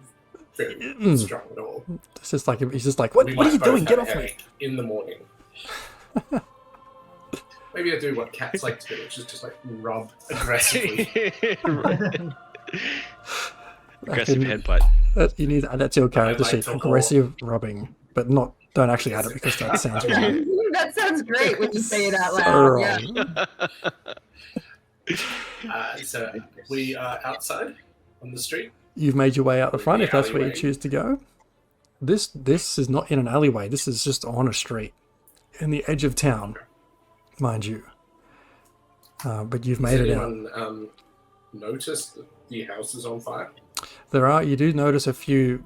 Speaker 1: very strong at all.
Speaker 2: It's just like he's just like, what are you doing? Get off me!
Speaker 1: In the morning. Maybe I do what cats like to do, which is just like rub aggressively.
Speaker 3: Aggressive headbutt.
Speaker 2: You need that's your character
Speaker 1: like
Speaker 2: sheet.
Speaker 1: to
Speaker 2: Aggressive rubbing, but not. Don't actually add it because that sounds wrong.
Speaker 5: That sounds great when you say it out
Speaker 2: So
Speaker 5: loud.
Speaker 2: wrong.
Speaker 1: So we are outside on the street.
Speaker 2: You've made your way out the front
Speaker 1: The
Speaker 2: if that's where you
Speaker 1: alleyway.
Speaker 2: choose to go. This is not in an alleyway. This is just on a street. in the edge of town, mind you. But you've
Speaker 1: Has
Speaker 2: made it out.
Speaker 1: anyone noticed that the house is on fire?
Speaker 2: You do notice a few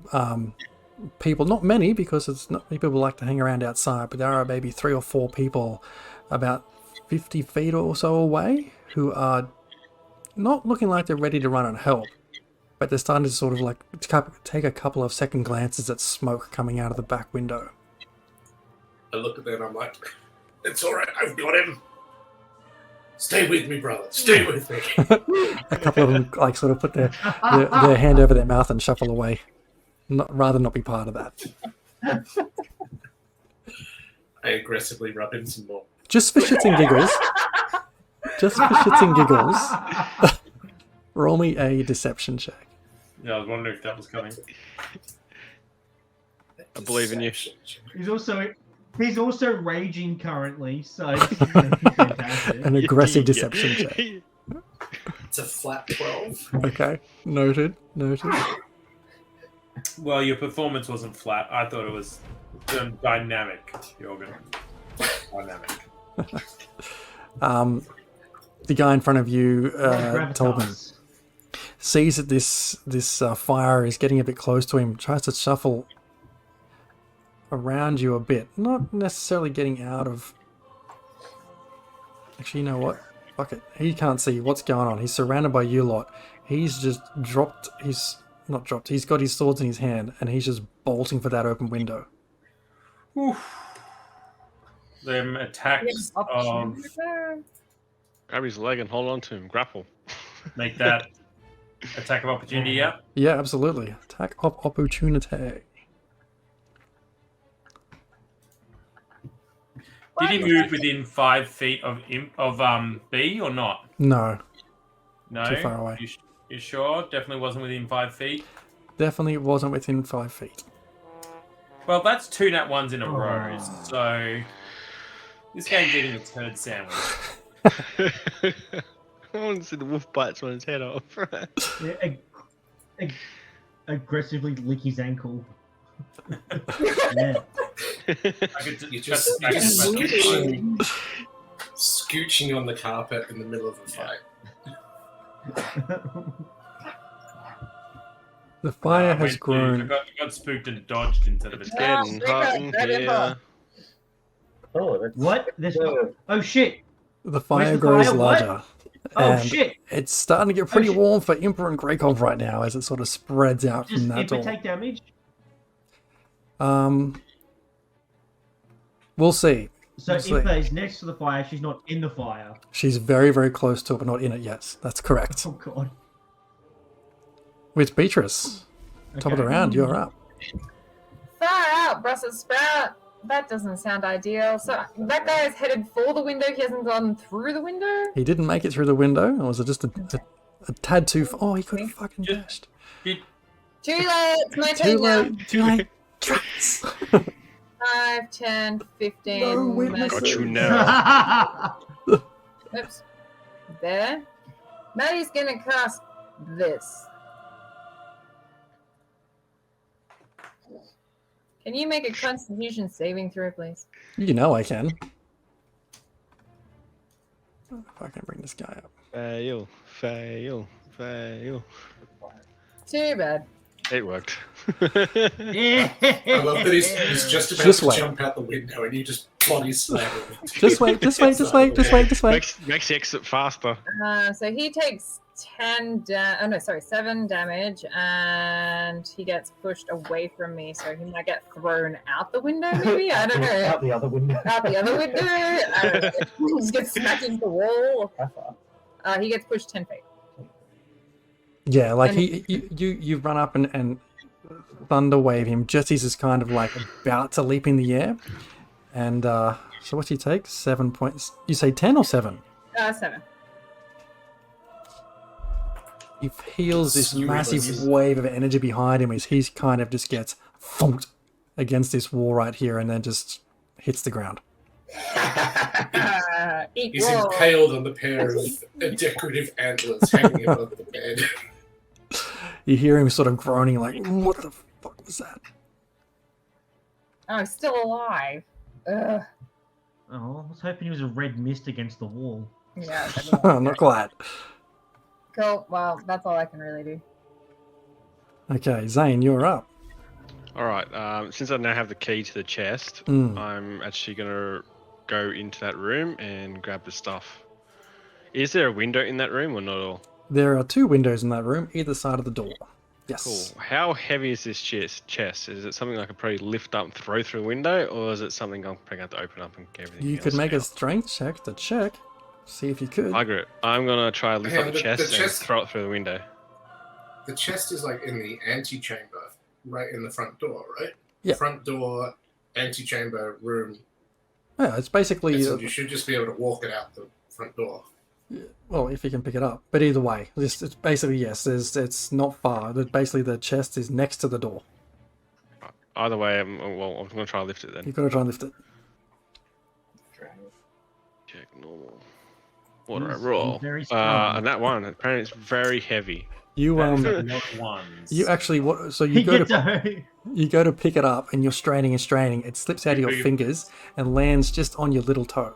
Speaker 2: people, not many because it's not many people like to hang around outside, but there are maybe 3 or 4 people about 50 feet or so away who are not looking like they're ready to run and help, but they're starting to sort of like take a couple of second glances at smoke coming out of the back window.
Speaker 1: I look at that and I'm like, it's all right, I've got him. Stay with me, brother. Stay with me.
Speaker 2: A couple of them like sort of put their hand over their mouth and shuffle away, rather not be part of that.
Speaker 1: I aggressively rub him some more.
Speaker 2: Just for shits and giggles. Roll me a deception check.
Speaker 6: Yeah, I was wondering if that was coming.
Speaker 3: I believe in you.
Speaker 4: He's also raging currently, so this is gonna be fantastic.
Speaker 2: An aggressive deception check.
Speaker 1: It's a flat 12.
Speaker 2: Okay, noted.
Speaker 6: Well, your performance wasn't flat. I thought it was dynamic, Jorgen. Dynamic.
Speaker 2: The guy in front of you,
Speaker 4: Gravitas.
Speaker 2: Tolman, sees that this fire is getting a bit close to him, tries to shuffle around you a bit, not necessarily getting out of... Actually, you know what? Fuck it. He can't see what's going on. He's surrounded by you lot. He's just dropped his... Not dropped. He's got his swords in his hand, and he's just bolting for that open window.
Speaker 6: Oof. Them attacks of...
Speaker 3: Grab his leg and hold on to him. Grapple.
Speaker 6: Make that attack of opportunity, yeah?
Speaker 2: Yeah, absolutely. Attack of opportunity.
Speaker 6: Did he move within 5 feet of B or not?
Speaker 2: No,
Speaker 6: No?
Speaker 2: too far away.
Speaker 6: You sure? Definitely wasn't within 5 feet?
Speaker 2: Definitely wasn't within 5 feet.
Speaker 6: Well, that's 2 nat 1s in a
Speaker 4: Oh.
Speaker 6: row, so... This game's eating a turd sandwich.
Speaker 3: I want to see the wolf bite someone's head off.
Speaker 4: Yeah, aggressively lick his ankle. Yeah.
Speaker 1: You're just scooching on the carpet in the middle of a fight.
Speaker 2: The fire has
Speaker 6: I
Speaker 2: grown.
Speaker 6: got spooked and dodged instead of
Speaker 3: It's
Speaker 6: attacked.
Speaker 3: getting hot in here.
Speaker 7: Oh, that's
Speaker 4: What? Oh shit!
Speaker 2: The fire
Speaker 4: the
Speaker 2: grows
Speaker 4: fire? What?
Speaker 2: larger.
Speaker 4: Oh
Speaker 2: And
Speaker 4: shit!
Speaker 2: it's starting to get pretty
Speaker 4: shit.
Speaker 2: warm for Imper and Grekov right now as it sort of spreads out
Speaker 4: Does
Speaker 2: from that
Speaker 4: Impa
Speaker 2: door.
Speaker 4: take damage?
Speaker 2: We'll see.
Speaker 4: So
Speaker 2: We'll see.
Speaker 4: Impa is next to the fire. She's not in the fire.
Speaker 2: She's very, very close to it, but not in it. Yes, that's correct.
Speaker 4: Oh god.
Speaker 2: With Beatrice, top of the
Speaker 4: Okay.
Speaker 2: round, you're up.
Speaker 5: Far out, Brussels sprout. That doesn't sound ideal. So that guy is headed for the window. He hasn't gone through the window.
Speaker 2: He didn't make it through the window, or was it just a tad too far? Oh, he could have fucking dashed.
Speaker 5: Too late. It's my
Speaker 2: Too
Speaker 5: turn now.
Speaker 2: late, too late. Tracks.
Speaker 5: 5, 10, 15.
Speaker 2: No witnesses.
Speaker 3: Got you now.
Speaker 5: Oops. There. Maddie's gonna cast this. Can you make a Constitution saving throw, please?
Speaker 2: You know I can. If I can bring this guy up.
Speaker 3: Fail.
Speaker 5: Too bad.
Speaker 3: It worked.
Speaker 1: I love that he's just about
Speaker 2: Just
Speaker 1: to
Speaker 2: wait.
Speaker 1: jump out the window and you just body slam him.
Speaker 2: Just wait. Just wait.
Speaker 3: Makes the exit faster.
Speaker 5: So he takes 7 damage, and he gets pushed away from me, so he might get thrown out the window, maybe? I don't know.
Speaker 7: out the other window.
Speaker 5: Out the other window? I don't know. He just gets smacked into the wall.
Speaker 7: How far?
Speaker 5: He gets pushed 10 feet.
Speaker 2: Yeah, like
Speaker 5: And-
Speaker 2: you run up and thunder wave him just as he's kind of like about to leap in the air. And so what's he take? 7 points. You say 10 or 7?
Speaker 5: 7.
Speaker 2: He feels this
Speaker 1: Skewy
Speaker 2: massive
Speaker 1: voices.
Speaker 2: wave of energy behind him as he's kind of just gets thumped against this wall right here and then just hits the ground.
Speaker 5: Eat
Speaker 1: He's
Speaker 5: roll.
Speaker 1: impaled on the pair of decorative antlers hanging above the bed.
Speaker 2: You hear him sort of groaning like, what the fuck was that?
Speaker 5: Oh, he's still alive. Ugh.
Speaker 4: Oh, I was hoping he was a red mist against the wall.
Speaker 5: Yeah.
Speaker 2: Not quite.
Speaker 5: Cool. Well, that's all I can really do.
Speaker 2: Okay, Zane, you're up.
Speaker 3: All right. Since I now have the key to the chest,
Speaker 2: Mm.
Speaker 3: I'm actually gonna go into that room and grab the stuff. Is there a window in that room or not at all?
Speaker 2: There are 2 windows in that room, either side of the door. Yes.
Speaker 3: Cool. How heavy is this chest? Is it something I could probably lift up and throw through a window, or is it something I'm probably going to open up and get everything
Speaker 2: You
Speaker 3: else
Speaker 2: could make a
Speaker 3: out?
Speaker 2: strength check to check. See if you could.
Speaker 3: I agree. I'm gonna try to lift
Speaker 1: Hang
Speaker 3: up
Speaker 1: on,
Speaker 3: the chest and
Speaker 1: chest-
Speaker 3: throw it through the window.
Speaker 1: The chest is like in the antechamber, right in the front door, right?
Speaker 2: Yeah.
Speaker 1: Front door, antechamber room.
Speaker 2: Yeah, it's basically.
Speaker 1: So you should just be able to walk it out the front door.
Speaker 2: Well, if you can pick it up. But either way, it's basically, yes, it's not far. Basically, the chest is next to the door.
Speaker 3: Either way, I'm gonna try to lift it then.
Speaker 2: You've got to try and lift it.
Speaker 3: Check normal. What do I
Speaker 4: He's
Speaker 3: roll?
Speaker 4: very strong.
Speaker 3: And that one apparently it's very heavy.
Speaker 2: You
Speaker 6: Not ones.
Speaker 2: you actually what? So
Speaker 4: He
Speaker 2: you go
Speaker 4: gets
Speaker 2: to
Speaker 4: a
Speaker 2: you go to pick it up, and you're straining and straining. It slips out of your fingers and lands just on your little toe.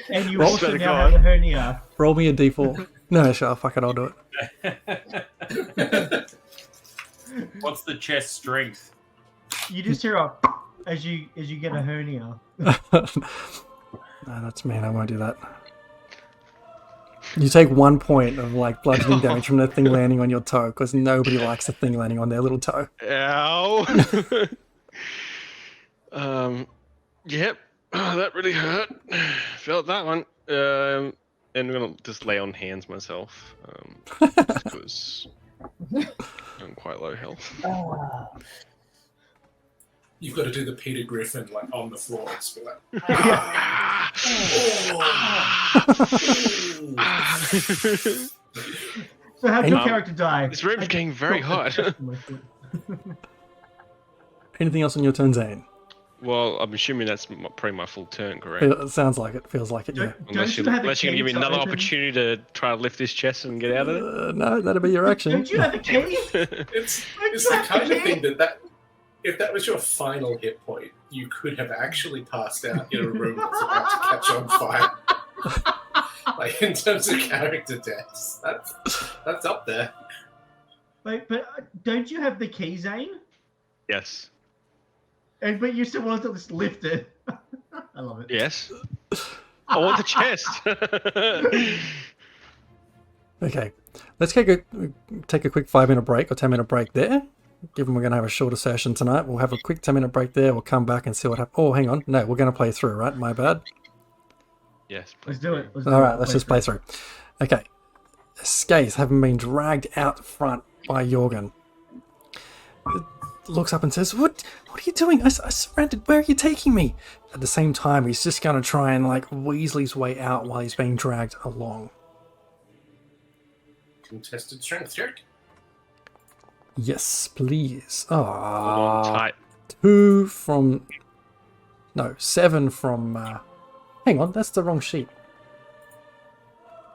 Speaker 4: and you
Speaker 2: Well,
Speaker 4: also
Speaker 3: swear to
Speaker 4: now
Speaker 3: God.
Speaker 4: have a hernia.
Speaker 2: Roll me a d4. No, sure, fuck it, I'll do
Speaker 6: What's the chest strength?
Speaker 4: You just hear a as you get a hernia.
Speaker 2: it. No, that's mean. I won't do that. You take 1 point of like bludgeoning damage from the thing landing on your toe, because nobody likes the thing landing on their little toe.
Speaker 3: Ow. Yep. Oh, that really hurt. Felt that one. And I'm gonna just lay on hands myself. Just because I'm quite low health.
Speaker 1: You've got to do the Peter Griffin like on the floor. Just be like,
Speaker 4: So how did your
Speaker 3: Um,
Speaker 4: character die?
Speaker 3: this room's getting very hot.
Speaker 2: Anything else on your turn, Zane?
Speaker 3: Well, I'm assuming that's probably my full turn, correct?
Speaker 2: It sounds like it. Feels like it, yeah.
Speaker 3: Unless you're going to give me another opportunity to try to lift this chest and get out of it.
Speaker 2: No, that'll be your action.
Speaker 4: Don't you have a key?
Speaker 1: it's the kind of thing that if that was your final hit point, you could have actually passed out in a room that's about to catch on fire. Like in terms of character deaths, that's up there.
Speaker 4: Wait, but don't you have the key, Zane?
Speaker 3: Yes.
Speaker 4: But you still want to just lift it. I love it.
Speaker 3: Yes. I want the chest.
Speaker 2: Okay, let's take a quick 5-minute break or 10-minute break there. Given we're going to have a shorter session tonight, we'll have a quick 10-minute break there. We'll come back and see what happens. Oh, hang on. No, we're going to play through, right? My bad.
Speaker 3: Yes.
Speaker 4: Let's do it.
Speaker 2: All right, let's just play through. Okay. Skaith having been dragged out front by Jorgen, looks up and says, What are you doing? I surrendered. Where are you taking me? At the same time, he's just going to try and like weasel his way out while he's being dragged along.
Speaker 1: Contested strength check.
Speaker 2: Yes, please.
Speaker 3: Hold on tight.
Speaker 2: 7 from... hang on, that's the wrong sheet.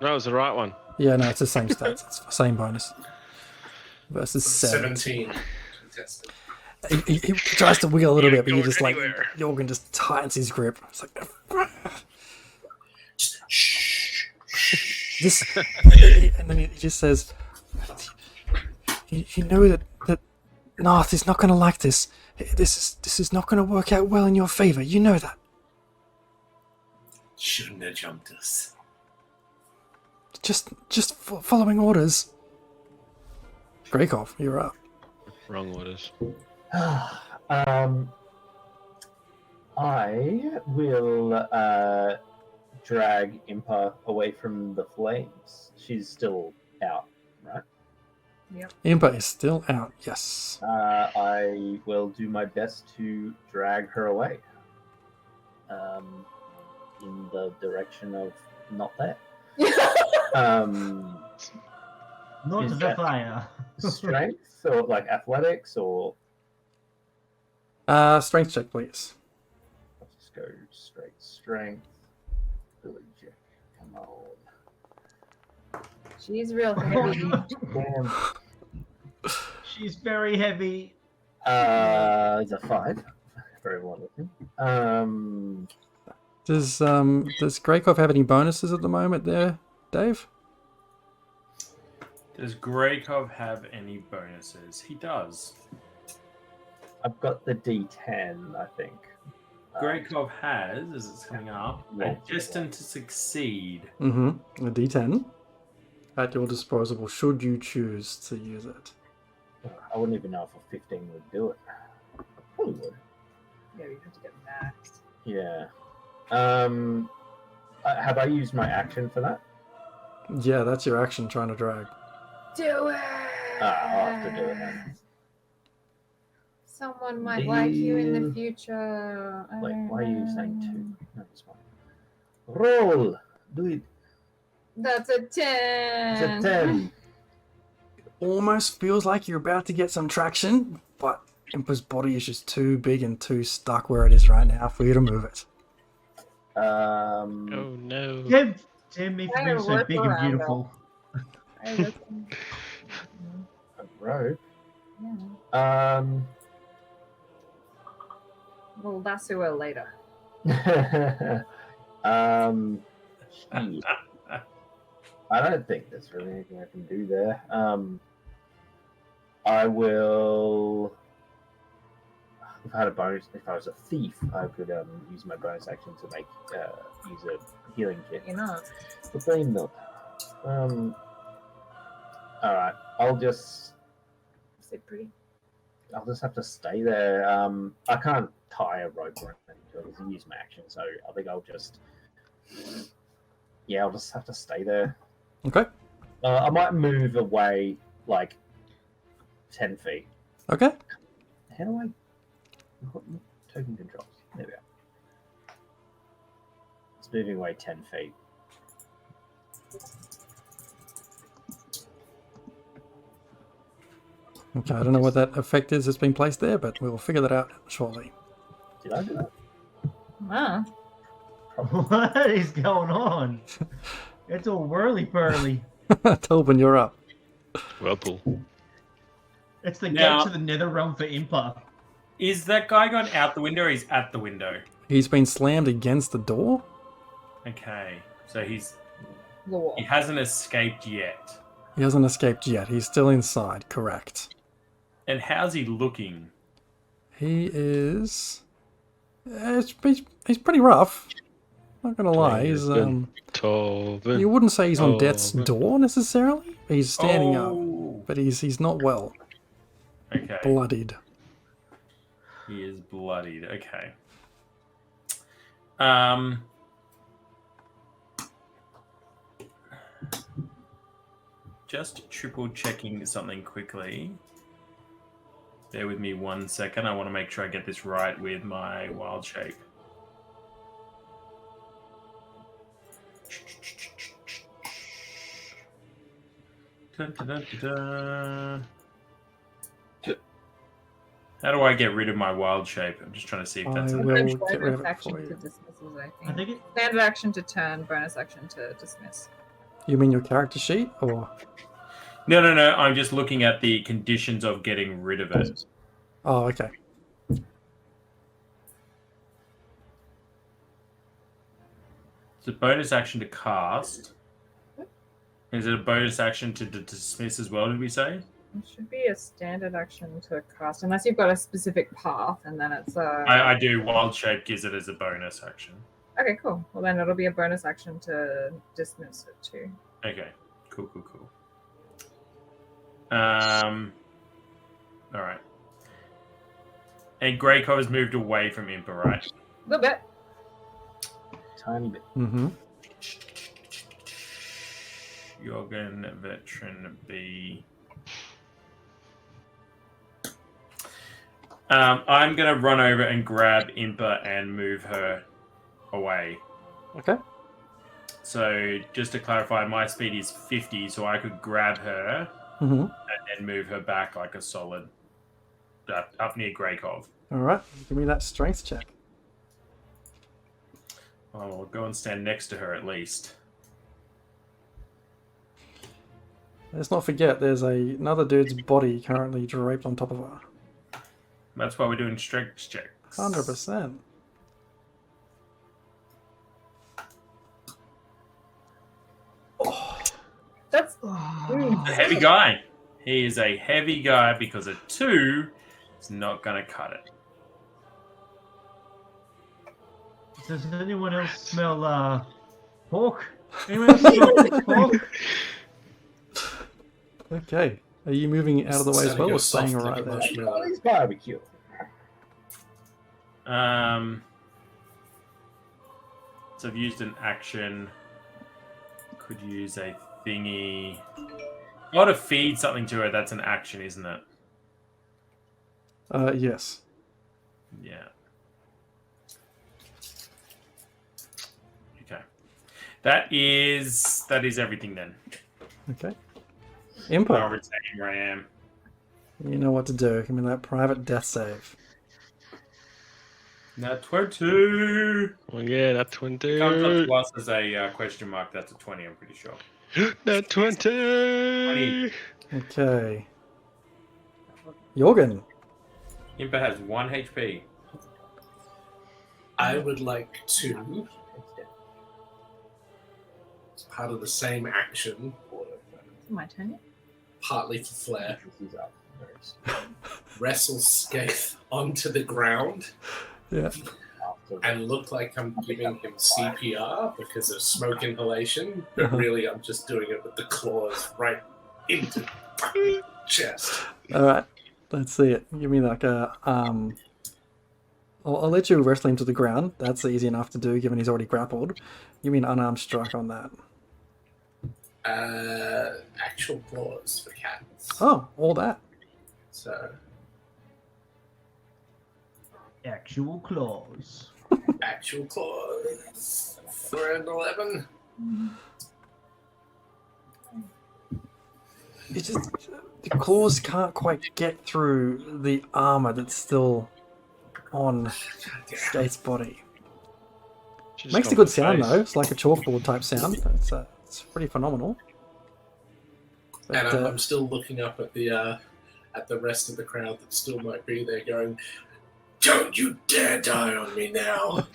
Speaker 3: No, it was the right one.
Speaker 2: Yeah, no, it's the same stats. It's the same bonus. Versus 7.
Speaker 1: 17. Contested.
Speaker 2: He tries to wiggle a little bit, but you
Speaker 3: Going
Speaker 2: just like...
Speaker 3: anywhere.
Speaker 2: Jorgen just tightens his grip. It's like...
Speaker 1: Just shh.
Speaker 2: This, and then he just says, "You know that Narth is not going to like this. This is not going to work out well in your favor. You know that.
Speaker 1: Shouldn't have jumped us.
Speaker 2: Just following orders." Grakov, you're up.
Speaker 3: Wrong orders.
Speaker 7: I will drag Impa away from the flames. She's still out, right?
Speaker 2: Impa is still out. Yes.
Speaker 7: I will do my best to drag her away. In the direction of not there.
Speaker 4: Not
Speaker 7: Is
Speaker 4: to the
Speaker 7: that-
Speaker 4: fire.
Speaker 7: Strength or like athletics or
Speaker 2: Strength check, please.
Speaker 7: I'll just go straight strength. Ability check. Come on.
Speaker 5: She's real heavy.
Speaker 7: Damn.
Speaker 4: She's very heavy.
Speaker 7: It's a 5. very wonderful.
Speaker 2: Does Greykov have any bonuses at the moment there, Dave?
Speaker 6: Does Greykov have any bonuses? He does.
Speaker 7: I've got the D10, I think.
Speaker 6: Greykov has, as it's coming up, a destined to succeed.
Speaker 2: Mm-hmm. A D10 at your disposal should you choose to use it.
Speaker 7: I wouldn't even know if a 15 would do it. Probably would.
Speaker 5: Yeah, you have to get maxed.
Speaker 7: Yeah. Have I used my action for that?
Speaker 2: Yeah, that's your action trying to drag.
Speaker 5: Do it!
Speaker 7: I'll have to do it then.
Speaker 5: Someone might like you in the future.
Speaker 7: Wait, why are you saying 2? No, it's fine. Roll! Do it.
Speaker 5: That's a 10.
Speaker 7: It's a 10.
Speaker 2: Almost feels like you're about to get some traction, but Impa's body is just too big and too stuck where it is right now for you to move it.
Speaker 3: Oh no.
Speaker 4: Damn me for being so big and beautiful.
Speaker 5: A
Speaker 7: rope.
Speaker 5: Yeah. We'll lasso her later.
Speaker 7: Gee. I don't think there's really anything I can do there. I will. If I had a bonus, if I was a thief, I could use my bonus action to make use a healing kit.
Speaker 5: You're not.
Speaker 7: But I'm not. All right, I'll just
Speaker 5: pretty.
Speaker 7: I'll just have to stay there. I can't tie a rope or anything to use my action, so I think I'll just I'll just have to stay there.
Speaker 2: Okay.
Speaker 7: I might move away like 10 feet.
Speaker 2: Okay.
Speaker 7: How do I token controls? There we go. It's moving away 10 feet.
Speaker 2: Okay, I don't know what that effect is that's been placed there, but we will figure that out shortly.
Speaker 7: Did I do that?
Speaker 5: Wow.
Speaker 4: What is going on? It's all whirly-purly.
Speaker 2: Tobin, you're up.
Speaker 3: Whirlpool.
Speaker 4: It's the
Speaker 6: Now-
Speaker 4: gate to the nether realm for Impa.
Speaker 6: Is that guy gone out the window or he's at the window?
Speaker 2: He's been slammed against the door.
Speaker 6: Okay. So he
Speaker 5: Law.
Speaker 6: hasn't escaped yet.
Speaker 2: He hasn't escaped yet. He's still inside, correct.
Speaker 6: And how's he looking?
Speaker 2: He is... he's pretty rough. Not gonna lie. He's
Speaker 3: Tobin.
Speaker 2: you wouldn't say he's on
Speaker 3: Oh,
Speaker 2: death's
Speaker 3: man.
Speaker 2: door necessarily. He's standing
Speaker 6: Oh.
Speaker 2: up, but he's not well.
Speaker 6: Okay.
Speaker 2: Bloodied.
Speaker 6: He is bloodied. Okay. Just triple checking something quickly. Bear with me 1 second. I want to make sure I get this right with my wild shape. Dun, dun, dun, dun, dun. How do I get rid of my wild shape? I'm just trying to see if that's
Speaker 2: I
Speaker 6: an
Speaker 2: will
Speaker 6: action.
Speaker 2: get rid of
Speaker 5: Bonus
Speaker 2: it
Speaker 5: action
Speaker 2: for
Speaker 5: to
Speaker 2: you.
Speaker 5: dismissals, I
Speaker 4: I
Speaker 5: think.
Speaker 4: think it.
Speaker 5: Standard action to turn, bonus action to dismiss.
Speaker 2: You mean your character sheet, or?
Speaker 6: No. I'm just looking at the conditions of getting rid of it.
Speaker 2: Oh, okay.
Speaker 6: It's a bonus action to cast. Is it a bonus action to dismiss as well, did we say?
Speaker 5: It should be a standard action to cast, unless you've got a specific path, and then it's a...
Speaker 6: I do. Wild shape gives it as a bonus action.
Speaker 5: Okay, cool. Well, then it'll be a bonus action to dismiss it too.
Speaker 6: Okay. Cool. All right. And Greykov has moved away from Impa, right?
Speaker 5: A little bit.
Speaker 7: Tiny bit.
Speaker 2: Mm-hmm.
Speaker 6: Jorgen, veteran B. I'm going to run over and grab Impa and move her away.
Speaker 2: Okay.
Speaker 6: So, just to clarify, my speed is 50, so I could grab her
Speaker 2: Mm-hmm.
Speaker 6: and then move her back like a solid up near Greykov.
Speaker 2: All right. Give me that strength check.
Speaker 6: I'll go and stand next to her at least.
Speaker 2: Let's not forget, there's another dude's body currently draped on top of her.
Speaker 6: That's why we're doing strength checks.
Speaker 2: 100%.
Speaker 5: That's
Speaker 6: A heavy guy. He is a heavy guy because a 2 is not going to cut it.
Speaker 4: Does anyone else smell pork? Anyone else smell pork?
Speaker 2: Okay. Are you moving out of the way as
Speaker 1: Sounding
Speaker 2: well, or
Speaker 1: go
Speaker 2: staying
Speaker 1: soft
Speaker 2: right
Speaker 1: like a
Speaker 2: there?
Speaker 1: marshmallow.
Speaker 7: It's barbecue.
Speaker 6: So I've used an action. Could use a thingy. Oh, to feed something to her, that's an action, isn't it?
Speaker 2: Yes.
Speaker 6: Yeah. Okay. That is everything then.
Speaker 2: Okay.
Speaker 6: I'll
Speaker 2: Impa,
Speaker 6: retain where I am.
Speaker 2: you know what to do. Give me that private death save.
Speaker 6: Nat 20.
Speaker 3: Oh yeah, that
Speaker 6: Comes up
Speaker 3: 20.
Speaker 6: to us as a question mark. That's a 20, I'm pretty sure.
Speaker 3: That 20.
Speaker 2: Okay. Jorgen.
Speaker 6: Impa has 1 HP.
Speaker 1: I would like to, as part of the same action,
Speaker 5: my turn. Yet?
Speaker 1: partly for flair, wrestle Skaith onto the ground
Speaker 2: Yeah.
Speaker 1: and look like I'm giving him CPR because of smoke inhalation, but
Speaker 2: Uh-huh.
Speaker 1: really I'm just doing it with the claws right into the fucking chest.
Speaker 2: All right. Let's see it. Give me like a I'll let you wrestle him to the ground. That's easy enough to do, given he's already grappled. Give me an unarmed strike on that.
Speaker 1: Actual claws for cats.
Speaker 2: Oh, all that.
Speaker 1: So,
Speaker 4: Actual claws.
Speaker 1: actual claws for an 11.
Speaker 2: It's just the claws can't quite get through the armor that's still on Skate's body.
Speaker 3: She's
Speaker 2: Makes
Speaker 3: got
Speaker 2: a good
Speaker 3: my
Speaker 2: sound
Speaker 3: face.
Speaker 2: though. It's like a chalkboard type sound. It's pretty phenomenal. But,
Speaker 1: And I'm still looking up at the rest of the crowd that still might be there, going, "Don't you dare die on me now!"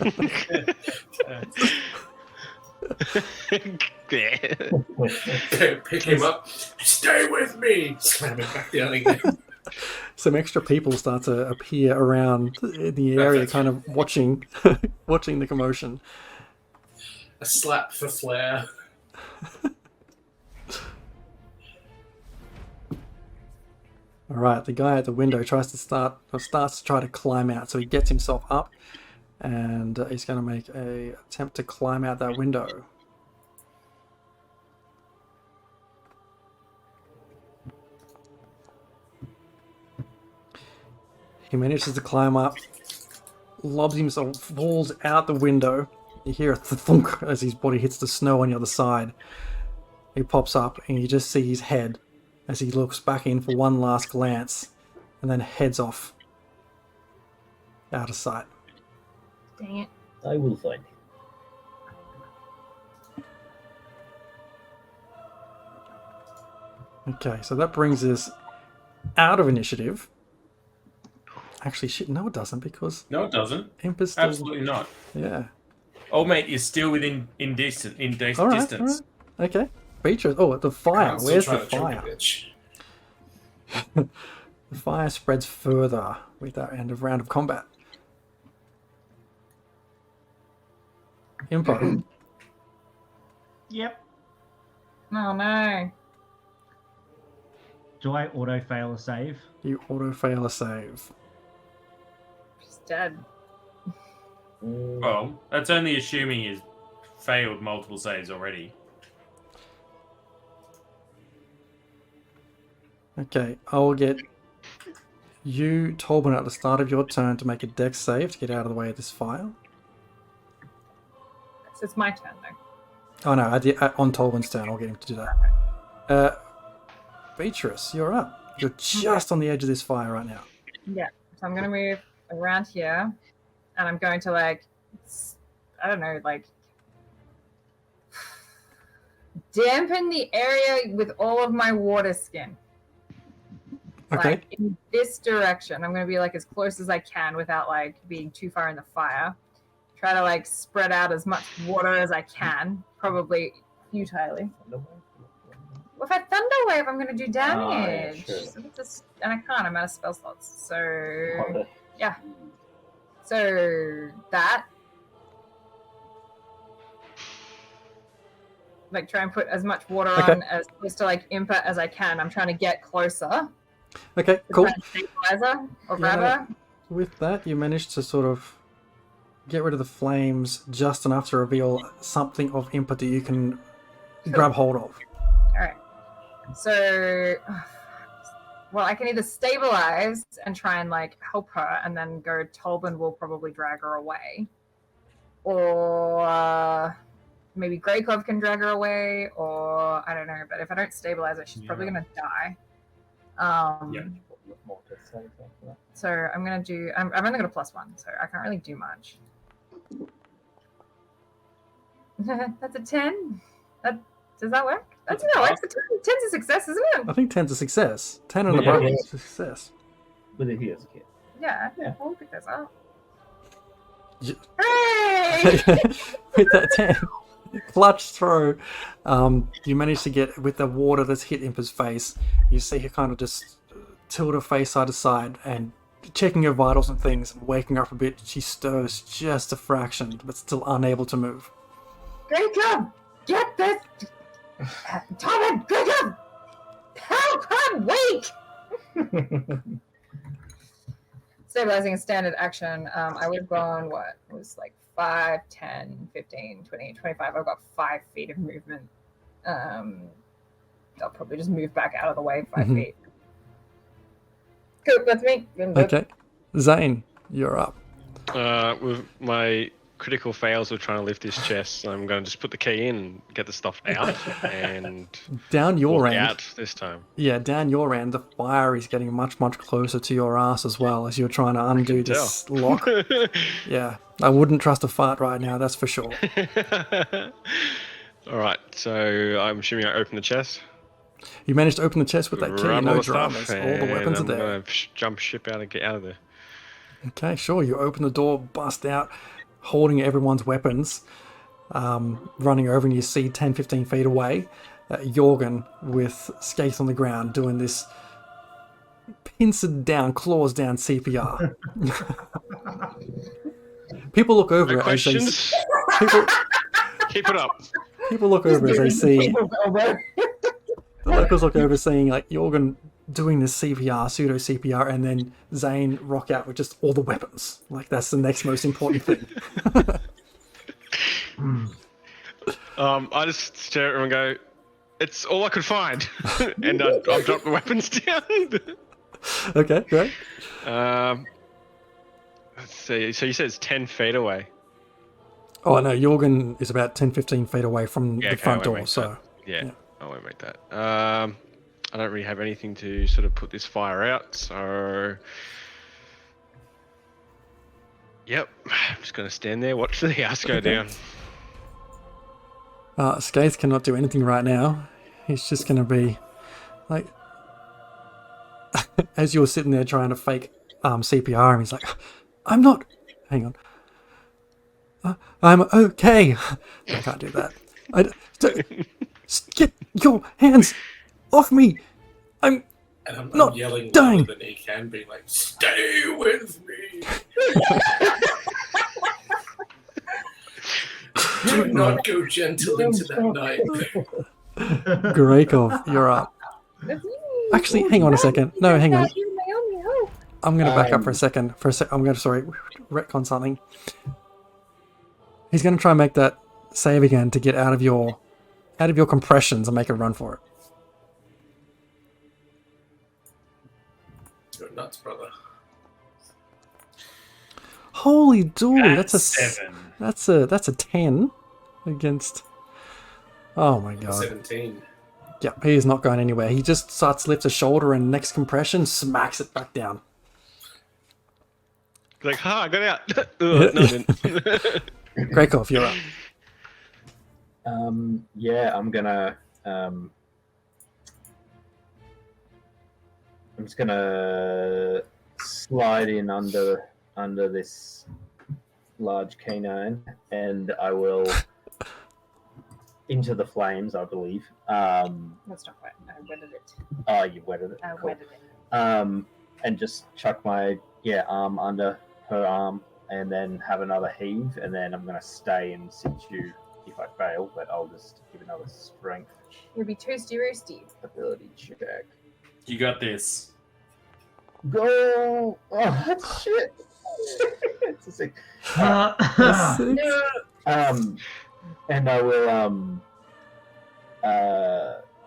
Speaker 1: Pick him up. Stay with me. Slam him back down again.
Speaker 2: some extra people start to appear around in the area, kind of watching the commotion.
Speaker 1: A slap for flair.
Speaker 2: All right, the guy at the window starts to try to climb out. So he gets himself up, and he's going to make a attempt to climb out that window. He manages to climb up, lobs himself, falls out the window. You hear a thunk as his body hits the snow on the other side. He pops up, and you just see his head as he looks back in for one last glance, and then heads off out of sight.
Speaker 5: Dang it.
Speaker 7: I will find him.
Speaker 2: Okay, so that brings us out of initiative. Actually, shit, no it doesn't, because
Speaker 6: No, it doesn't.
Speaker 2: Imp is still...
Speaker 6: Absolutely not.
Speaker 2: Yeah.
Speaker 6: Old mate is still within distance.
Speaker 2: All right. Okay. Features. Oh, the fire.
Speaker 1: I'm still
Speaker 2: Where's the
Speaker 1: trying to choke
Speaker 2: fire?
Speaker 1: a bitch.
Speaker 2: The fire spreads further with that end of round of combat. Impa.
Speaker 4: Yep.
Speaker 5: Oh no.
Speaker 4: Do I auto fail a save?
Speaker 2: You auto fail a save.
Speaker 5: She's dead.
Speaker 6: Well, that's only assuming he's failed multiple saves already.
Speaker 2: Okay, I'll get you, Tolbin, at the start of your turn to make a dex save to get out of the way of this fire.
Speaker 5: So it's my turn though.
Speaker 2: Oh no, on Tolbin's turn, I'll get him to do that. Beatrice, you're up. You're just on the edge of this fire right now.
Speaker 5: Yeah. So I'm gonna move around here, and I'm going to I don't know, dampen the area with all of my water skin.
Speaker 2: Okay.
Speaker 5: like in this direction. I'm going to be like as close as I can without like being too far in the fire. Try to like spread out as much water as I can, probably futilely. Well, if I thunder wave, I'm going to do damage.
Speaker 7: sure.
Speaker 5: So just, and I can't. I'm out of spell slots. So
Speaker 7: Quite
Speaker 5: yeah. So that. Like try and put as much water
Speaker 2: Okay.
Speaker 5: on as close to like Impa as I can. I'm trying to get closer.
Speaker 2: Okay, cool.
Speaker 5: Try and stabilize her or
Speaker 2: Yeah.
Speaker 5: grab her.
Speaker 2: With that, you managed to sort of get rid of the flames just enough to reveal something of input that you can grab hold of.
Speaker 5: Alright. So well, I can either stabilize and try and like help her and then go Tolbin will probably drag her away. Or maybe Greykov can drag her away, or I don't know, but if I don't stabilize her, she's probably gonna die.
Speaker 7: more to say for that.
Speaker 5: So I'm gonna do I'm only got a +1, so I can't really do much. That's a 10. Does that work? That's
Speaker 7: That's a
Speaker 5: no, it's a 10. 10's a success, isn't it?
Speaker 2: I think 10's a success. 10 and
Speaker 7: Yeah.
Speaker 2: above is a success.
Speaker 7: With a here's kid.
Speaker 5: Yeah,
Speaker 7: Yeah.
Speaker 5: I'll pick those up.
Speaker 2: You-
Speaker 5: Hooray!
Speaker 2: With that 10, clutch throw, you manage to get, with the water that's hit Impa's face, you see her kind of just tilt her face side to side and checking her vitals and things and waking her up a bit. She stirs just a fraction, but still unable to move.
Speaker 5: Jacob, get this! Tom, Jacob! Help her, wait! Stabilizing a standard action. I would have gone, what? It was like 5, 10, 15, 20, 25. I've got 5 feet of movement. I'll probably just move back out of the way 5
Speaker 2: Mhm.
Speaker 5: feet. Cool, that's me.
Speaker 2: Okay. Zane, you're up.
Speaker 3: With my critical fails of trying to lift this chest, I'm going to just put the key in and get the stuff out and
Speaker 2: Down your
Speaker 3: walk
Speaker 2: end.
Speaker 3: out this time.
Speaker 2: Yeah, down your end, the fire is getting much, much closer to your ass as well as you're trying to undo this lock. Yeah, I wouldn't trust a fart right now, that's for sure.
Speaker 3: All right, so I'm assuming I open the chest.
Speaker 2: You managed to open the chest with that key,
Speaker 3: grab
Speaker 2: no
Speaker 3: all the
Speaker 2: dramas.
Speaker 3: stuff,
Speaker 2: All the weapons are
Speaker 3: and
Speaker 2: there.
Speaker 3: I'm gonna jump ship out and get out of there.
Speaker 2: Okay, sure. You open the door, bust out, holding everyone's weapons, running over, and you see 10, 15 feet away, Jorgen with skates on the ground doing this pinced down, claws down CPR. People look over
Speaker 3: No
Speaker 2: as they
Speaker 3: questions?
Speaker 2: people,
Speaker 3: Keep it up.
Speaker 2: people look over as they see the locals look over seeing like Jorgen doing this CPR, pseudo CPR, and then Zane rock out with just all the weapons. Like that's the next most important thing.
Speaker 3: I just stare at him and go, "It's all I could find," and I've dropped the weapons down.
Speaker 2: Okay, great.
Speaker 3: Let's see. So you said it's 10 feet away.
Speaker 2: Oh no, Jorgen is about 10, 15 feet away from
Speaker 3: Yeah,
Speaker 2: the
Speaker 3: okay,
Speaker 2: front
Speaker 3: I won't
Speaker 2: door,
Speaker 3: make
Speaker 2: so
Speaker 3: Yeah,
Speaker 2: Yeah.
Speaker 3: I won't make that. I don't really have anything to sort of put this fire out, so yep, I'm just gonna stand there, watch the house go down.
Speaker 2: Skaith cannot do anything right now. He's just going to be like, as you're sitting there trying to fake CPR, and he's like, "I'm not. Hang on. I'm okay. I can't do that. Get your hands off me. I'm
Speaker 1: And I'm
Speaker 2: Not
Speaker 1: yelling
Speaker 2: dying.
Speaker 1: louder than he can, being like, "Stay with me! Do not go gentle into that night."
Speaker 2: Grekov. You're up. Actually, hang on a second. No, hang on. I'm going to back up for a second. I'm going to retcon something. He's going to try and make that save again to get out of your compressions and make a run for it.
Speaker 1: You're nuts, brother.
Speaker 2: Holy dooly, that's a
Speaker 6: 7.
Speaker 2: that's a 10 against. Oh my god.
Speaker 1: 17.
Speaker 2: Yeah, he is not going anywhere. He just starts lifts a shoulder and next compression smacks it back down.
Speaker 3: Like, ha, I got out. Ugh, no, I didn't.
Speaker 2: Grekov, you're up.
Speaker 7: Yeah, I'm gonna I'm just gonna slide in under this large canine, and I will into the flames, I believe.
Speaker 5: That's not wet. I wetted it.
Speaker 7: Oh, you wetted it.
Speaker 5: I
Speaker 7: Cool.
Speaker 5: wetted it.
Speaker 7: And just chuck my arm under her arm, and then have another heave, and then I'm gonna stay in situ if I fail, but I'll just give another strength
Speaker 5: You'll be toasty roasty.
Speaker 7: ability check.
Speaker 6: You got this.
Speaker 7: Go! Oh, that's shit. It's a 6. And I will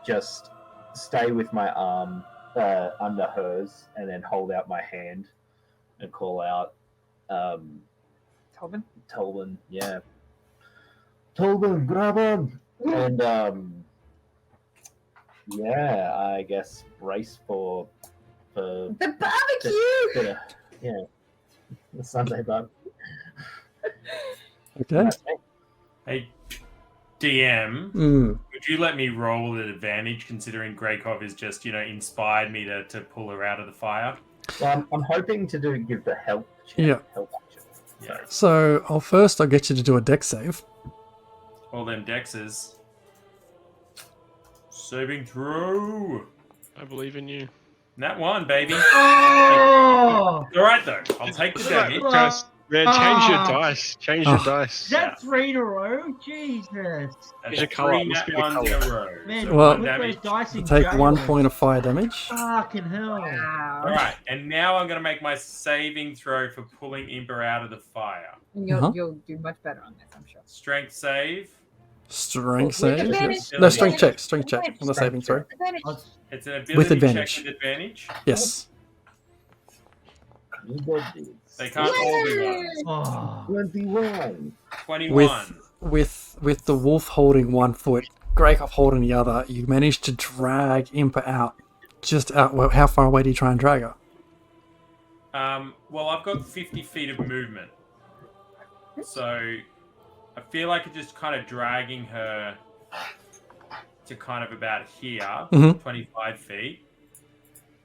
Speaker 7: just stay with my arm under hers, and then hold out my hand and call out
Speaker 5: Tobin?
Speaker 7: Tolman, yeah. Tolman, grab him! And I guess brace for
Speaker 5: The barbecue!
Speaker 7: the Sunday barbecue.
Speaker 2: Okay.
Speaker 6: Hey, DM,
Speaker 2: Mm.
Speaker 6: would you let me roll at advantage considering Greykov has just, inspired me to pull her out of the fire?
Speaker 7: Well, I'm hoping to give the help check.
Speaker 2: Yeah.
Speaker 7: Help action.
Speaker 6: Yeah.
Speaker 2: So I'll get you to do a deck save.
Speaker 6: All them dexes. Saving throw.
Speaker 3: I believe in you.
Speaker 6: Nat 1, baby.
Speaker 4: Oh!
Speaker 6: All right, though. I'll take the damage.
Speaker 3: Just, man, change your
Speaker 4: Ah.
Speaker 3: dice. Change your
Speaker 2: Oh.
Speaker 3: dice.
Speaker 4: Is that 3 in a row? Jesus.
Speaker 6: That's
Speaker 3: Get a colour,
Speaker 6: 3
Speaker 3: let's
Speaker 6: nat
Speaker 3: get a
Speaker 6: 1s in a
Speaker 3: colour.
Speaker 6: row.
Speaker 4: Man,
Speaker 6: So
Speaker 2: Well-
Speaker 6: one
Speaker 4: put
Speaker 6: damage.
Speaker 4: those dice in
Speaker 2: Take
Speaker 4: jail.
Speaker 2: 1 point of fire damage.
Speaker 4: Fucking hell.
Speaker 5: Wow.
Speaker 6: All right, and now I'm going to make my saving throw for pulling Imper out of the fire.
Speaker 5: And
Speaker 2: Uh-huh.
Speaker 5: you'll do much better on this, I'm sure.
Speaker 6: Strength save.
Speaker 2: Strength
Speaker 5: With
Speaker 2: save.
Speaker 5: advantage.
Speaker 2: Yes. No, strength check. Strength check on the
Speaker 7: Strength
Speaker 2: saving throw.
Speaker 5: Advantage.
Speaker 6: It's an ability
Speaker 2: With advantage.
Speaker 6: check with advantage.
Speaker 2: Yes.
Speaker 7: You got this.
Speaker 6: They can't all be ones.
Speaker 4: Oh.
Speaker 7: 21.
Speaker 6: 21.
Speaker 2: With the wolf holding 1 foot, Greykov holding the other, you manage to drag Impa out. Just out. Well, how far away do you try and drag her?
Speaker 6: Well, I've got 50 feet of movement. So I feel like it's just kind of dragging her to kind of about here,
Speaker 2: Mhm.
Speaker 6: 25 feet.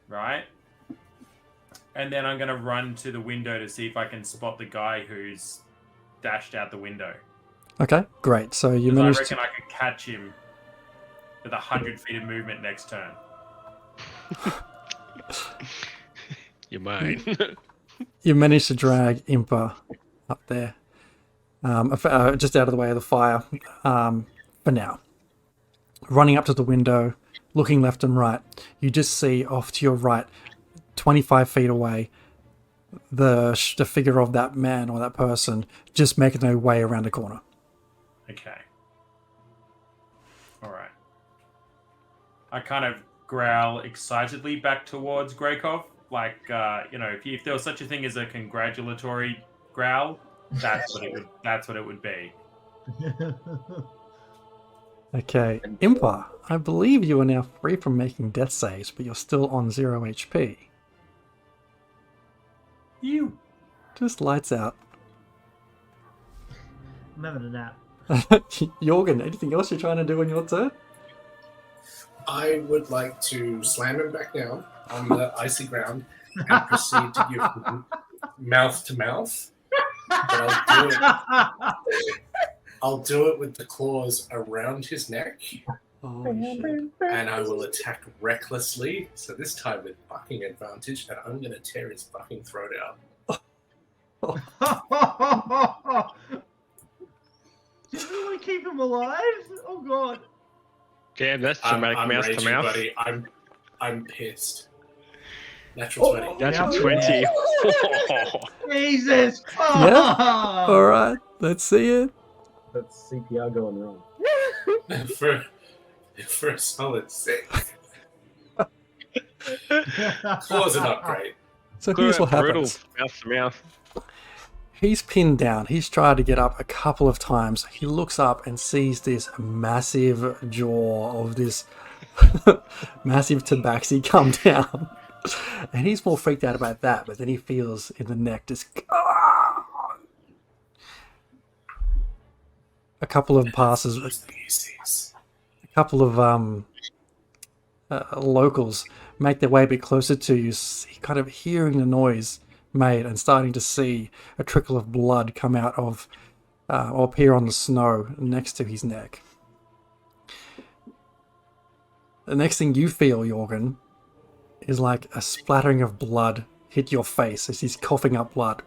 Speaker 6: Right? And then I'm going to run to the window to see if I can spot the guy who's dashed out the window.
Speaker 2: Okay, great. So you
Speaker 6: 'Cause I
Speaker 2: managed
Speaker 6: reckon
Speaker 2: to.
Speaker 6: I could catch him with 100 feet of movement next turn.
Speaker 3: You're mine.
Speaker 2: You managed to drag Impa up there, just out of the way of the fire, for now. Running up to the window, looking left and right, you just see off to your right, 25 feet away, the figure of that man or that person just making their way around the corner.
Speaker 6: Okay. All right. I kind of growl excitedly back towards Greykov. Like, if there was such a thing as a congratulatory growl, that's what it would be.
Speaker 2: Okay, Impa, I believe you are now free from making death saves, but you're still on 0 HP.
Speaker 6: You.
Speaker 2: Just lights out.
Speaker 4: I'm having a nap.
Speaker 2: Jorgen, anything else you're trying to do on your turn?
Speaker 1: I would like to slam him back down on the icy ground and proceed to give him mouth to mouth. But I'll do it with the claws around his neck,
Speaker 2: Oh, shit.
Speaker 1: and I will attack recklessly. So this time with bucking advantage, and I'm going to tear his fucking throat out.
Speaker 4: Do you really want to keep him alive? Oh god.
Speaker 3: Damn, that's
Speaker 1: I'm
Speaker 3: dramatic mouth to
Speaker 1: raging,
Speaker 3: mouth.
Speaker 1: buddy. I'm pissed. Natural 20.
Speaker 3: That's
Speaker 4: Yeah.
Speaker 3: a 20.
Speaker 4: Jesus.
Speaker 2: Yeah. All right, let's see it.
Speaker 7: That's CPR going wrong.
Speaker 1: for a solid 6. Claws are not great.
Speaker 2: So here's what
Speaker 3: Brutal
Speaker 2: happens.
Speaker 3: mouth to mouth.
Speaker 2: He's pinned down. He's tried to get up a couple of times. He looks up and sees this massive jaw of this massive tabaxi come down. And he's more freaked out about that, but then he feels in the neck just... A couple of passes...
Speaker 1: Those species.
Speaker 2: A couple of locals make their way a bit closer to you, kind of hearing the noise made and starting to see a trickle of blood come out of or appear on the snow next to his neck. The next thing you feel, Jorgen, is like a splattering of blood hit your face as he's coughing up blood.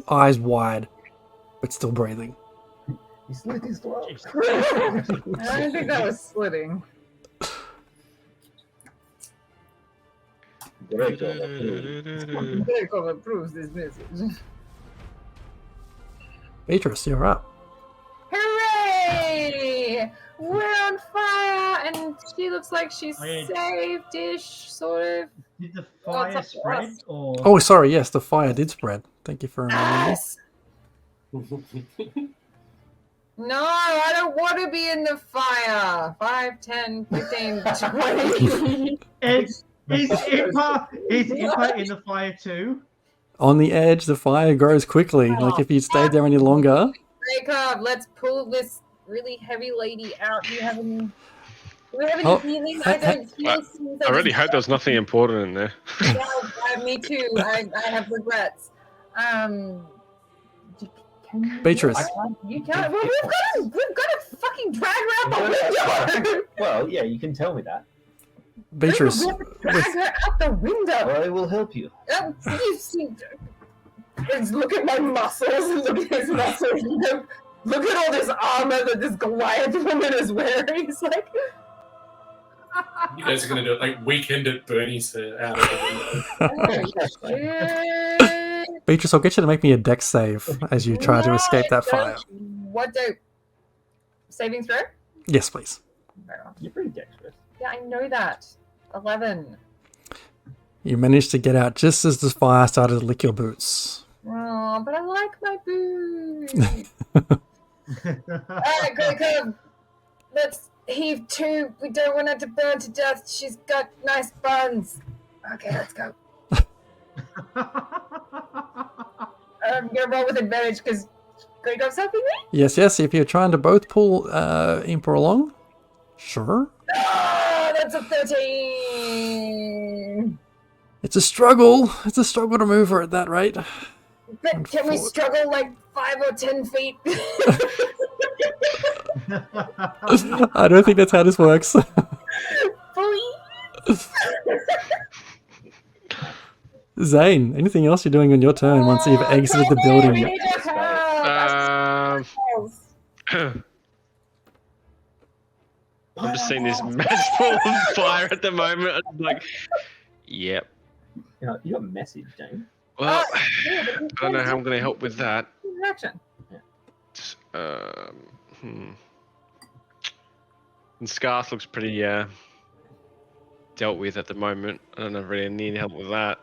Speaker 2: Eyes wide, but still breathing.
Speaker 7: He slit his throat.
Speaker 5: I don't think that was slitting. Draco approves this message.
Speaker 2: Beatrice, you're up.
Speaker 5: Hooray! We're on fire, and she looks like she's
Speaker 4: Okay.
Speaker 5: saved-ish, sort of.
Speaker 4: Did the
Speaker 5: Oh, it's
Speaker 4: fire
Speaker 5: up to
Speaker 4: spread
Speaker 5: us.
Speaker 4: or?
Speaker 2: Oh, sorry, yes, the fire did spread. Thank you for reminding me.
Speaker 5: Yes! No, I don't want to be in the fire. 5, 10, 15, 20.
Speaker 4: Is Impa in the fire too?
Speaker 2: On the edge, the fire grows quickly. Like if you stayed there any longer.
Speaker 5: Break up. Let's pull this really heavy lady out. Do we have any
Speaker 2: Oh,
Speaker 5: healing? I don't feel things.
Speaker 3: I really hope there's nothing important in there.
Speaker 5: Yeah, me too. I have regrets.
Speaker 2: Beatrice.
Speaker 5: You can't. Well, we've got to fucking drag her out the window.
Speaker 7: Well, yeah, you can tell me that.
Speaker 2: Beatrice,
Speaker 5: We have to drag her out the window.
Speaker 7: I will help you.
Speaker 5: You see, look at my muscles and look at his muscles. Look at all this armor that this Goliath woman is wearing. It's like.
Speaker 1: You guys are going to do it like Weekend at Bernie's out of the window.
Speaker 2: Beatrice, I'll get you to make me a dex save as you try to escape that fire.
Speaker 5: What do? Saving throw?
Speaker 2: Yes, please.
Speaker 7: You're pretty dexterous.
Speaker 5: Yeah, I know that. 11.
Speaker 2: You managed to get out just as the fire started to lick your boots.
Speaker 5: Oh, but I like my boots. Alright, go. Let's heave 2. We don't want her to burn to death. She's got nice buns. Okay, let's go. I'm gonna roll with advantage because Gregor's helping me.
Speaker 2: Yes, if you're trying to both pull Impa along, sure.
Speaker 5: Oh, that's a 13.
Speaker 2: It's a struggle. It's a struggle to move her at that rate.
Speaker 5: But can we struggle like 5 or 10 feet?
Speaker 2: I don't think that's how this works.
Speaker 5: Please.
Speaker 2: Zane, anything else you're doing on your turn once you've exited the
Speaker 5: We
Speaker 2: building?
Speaker 5: need your help.
Speaker 3: I'm just seeing this mess full of fire at the moment. I'm like, yep.
Speaker 7: You know, you got a message, James.
Speaker 3: Well, I don't know how I'm going to help with that.
Speaker 5: Action.
Speaker 3: And Scarf looks pretty dealt with at the moment. I don't know if I really need help with that.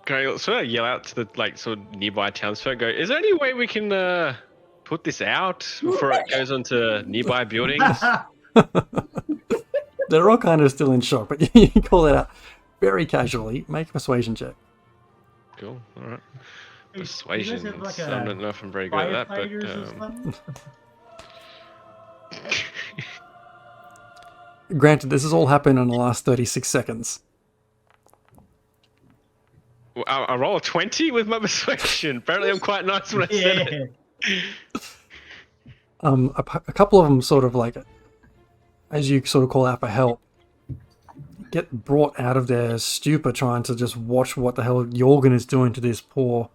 Speaker 3: Okay, let's sort of yell out to the sort of nearby townsfolk. Go, is there any way we can put this out before it goes onto nearby buildings?
Speaker 2: They're all kind of still in shock, but you call it out very casually. Make a persuasion check.
Speaker 3: Cool. All right.
Speaker 4: You
Speaker 3: Persuasion.
Speaker 4: guys have, like,
Speaker 3: I don't know if I'm very good at that,
Speaker 4: firefighters or
Speaker 3: but
Speaker 4: something?
Speaker 2: Granted, this has all happened in the last 36 seconds.
Speaker 3: Well, I roll a 20 with my persuasion. Apparently, I'm quite nice when I said it.
Speaker 2: A couple of them sort of as you sort of call out for help, get brought out of their stupor trying to just watch what the hell Jorgen is doing to this poor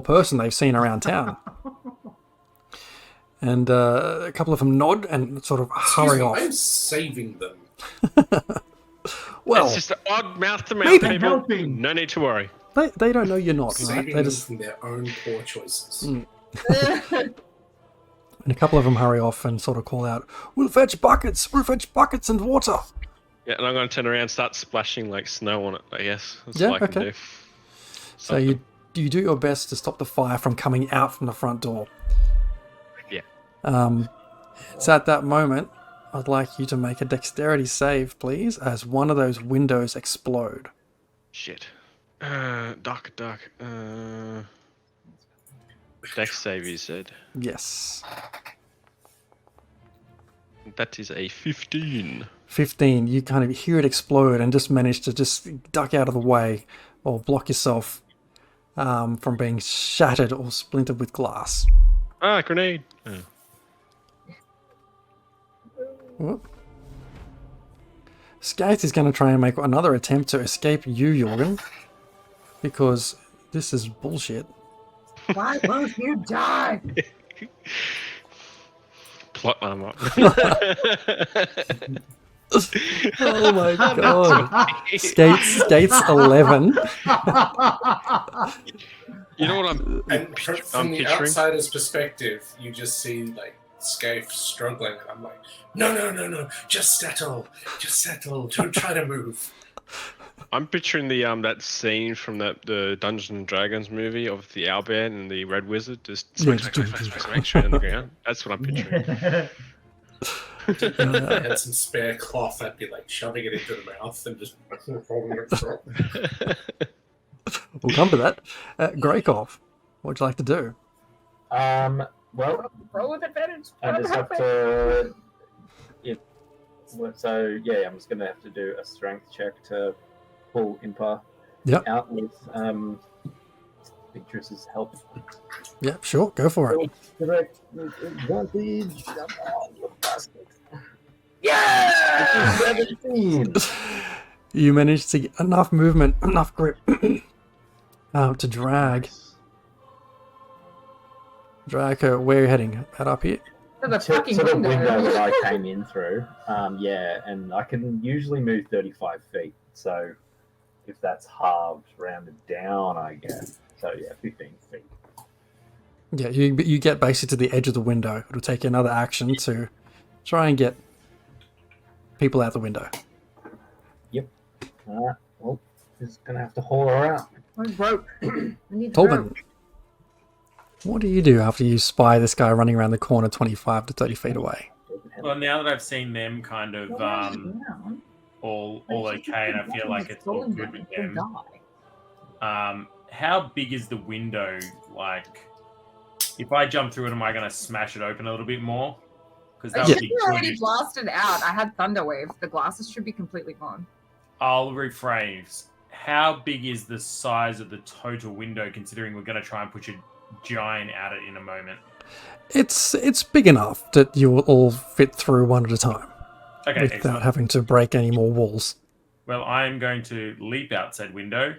Speaker 2: person they've seen around town. And a couple of them nod and sort of hurry off.
Speaker 1: I'm saving them.
Speaker 2: Well,
Speaker 3: It's just odd mouth-to-mouth
Speaker 2: maybe
Speaker 3: people.
Speaker 4: helping.
Speaker 3: No need to worry.
Speaker 2: they don't know you're not, right?
Speaker 1: Saving
Speaker 2: They
Speaker 1: them
Speaker 2: just
Speaker 1: from their own poor choices.
Speaker 2: and a couple of them hurry off and sort of call out, "We'll fetch buckets and water."
Speaker 3: Yeah, and I'm going to turn around and start splashing snow on it, I guess. That's
Speaker 2: Yeah,
Speaker 3: all I can
Speaker 2: okay.
Speaker 3: do.
Speaker 2: So you do your best to stop the fire from coming out from the front door.
Speaker 3: Yeah.
Speaker 2: It's at that moment I'd like you to make a dexterity save, please, as one of those windows explode.
Speaker 3: Shit. Duck. Dex save, you said.
Speaker 2: Yes.
Speaker 3: That is a 15.
Speaker 2: 15. You kind of hear it explode and just manage to just duck out of the way or block yourself from being shattered or splintered with glass.
Speaker 3: Ah, grenade. Oh.
Speaker 2: Whoop. Skate is going to try and make another attempt to escape you, Jorgen, because this is bullshit.
Speaker 5: Why won't you die?
Speaker 3: Plot armor.
Speaker 2: Oh my god. Skates 11.
Speaker 3: You know what
Speaker 1: And from
Speaker 3: I'm
Speaker 1: the
Speaker 3: picturing?
Speaker 1: outsider's perspective, you just see like Scaife struggling. I'm like, no, just settle, don't try to move.
Speaker 3: I'm picturing the that scene from the Dungeons and Dragons movie of the owlbear and the red wizard just smack straight on the ground. That's what I'm picturing.
Speaker 1: If I had some spare cloth, I'd be like shoving it into the mouth and just holding it throat.
Speaker 2: We'll come to that. Greykov, what'd you like to do?
Speaker 7: Well,
Speaker 5: Roll with advantage.
Speaker 7: I just have to. So yeah, I'm just gonna have to do a strength check to pull Impa
Speaker 2: Yep.
Speaker 7: out with Beatrice's help.
Speaker 2: Yeah, sure, go for it.
Speaker 7: Direct advantage.
Speaker 5: Yeah!
Speaker 7: 17.
Speaker 2: You managed to get enough movement, enough grip to drag her. Where are you heading? Head up here?
Speaker 5: To the
Speaker 7: To
Speaker 5: fucking
Speaker 7: the
Speaker 5: window.
Speaker 7: window that I came in through. Yeah, and I can usually move 35 feet. So if that's halved, rounded down, I guess. So yeah, 15 feet.
Speaker 2: Yeah, you get basically to the edge of the window. It'll take you another action to try and get people out the window.
Speaker 7: Well, just gonna have to haul her out.
Speaker 5: Where's rope? I need
Speaker 2: Tolman,
Speaker 5: rope.
Speaker 2: what do you do after you spy this guy running around the corner 25 to 30 feet away?
Speaker 6: Well, now that I've seen them kind of all okay, and I feel like it's all good with them. How big is the window? Like, if I jump through it, am I going to smash it open a little bit more? Because that
Speaker 5: I
Speaker 6: would
Speaker 5: should
Speaker 6: be
Speaker 5: be already
Speaker 6: good.
Speaker 5: blasted out. I had thunder wave. The glasses should be completely gone.
Speaker 6: I'll rephrase. How big is the size of the total window, considering we're going to try and push a giant at it in a moment?
Speaker 2: It's big enough that you will all fit through one at a time
Speaker 6: Okay,
Speaker 2: without
Speaker 6: excellent.
Speaker 2: having to break any more walls.
Speaker 6: Well, I'm going to leap out said window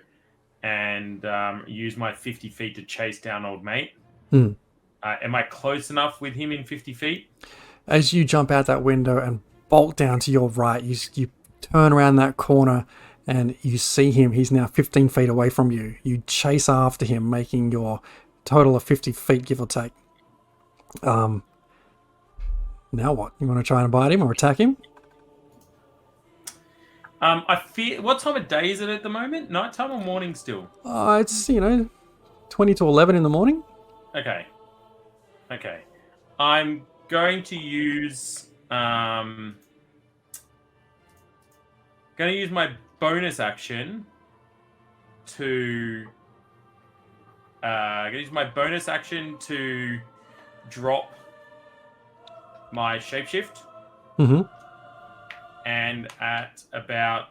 Speaker 6: and use my 50 feet to chase down old mate.
Speaker 2: Hmm.
Speaker 6: Am I close enough with him in 50 feet?
Speaker 2: As you jump out that window and bolt down to your right, you turn around that corner and you see him. He's now 15 feet away from you. You chase after him, making your total of 50 feet, give or take. Now what? You want to try and bite him or attack him?
Speaker 6: I fear. What time of day is it at the moment? Nighttime or morning still?
Speaker 2: It's 20 to 11 in the morning.
Speaker 6: Okay. I'm going to use my bonus action to drop my shapeshift.
Speaker 2: Mm-hmm.
Speaker 6: And at about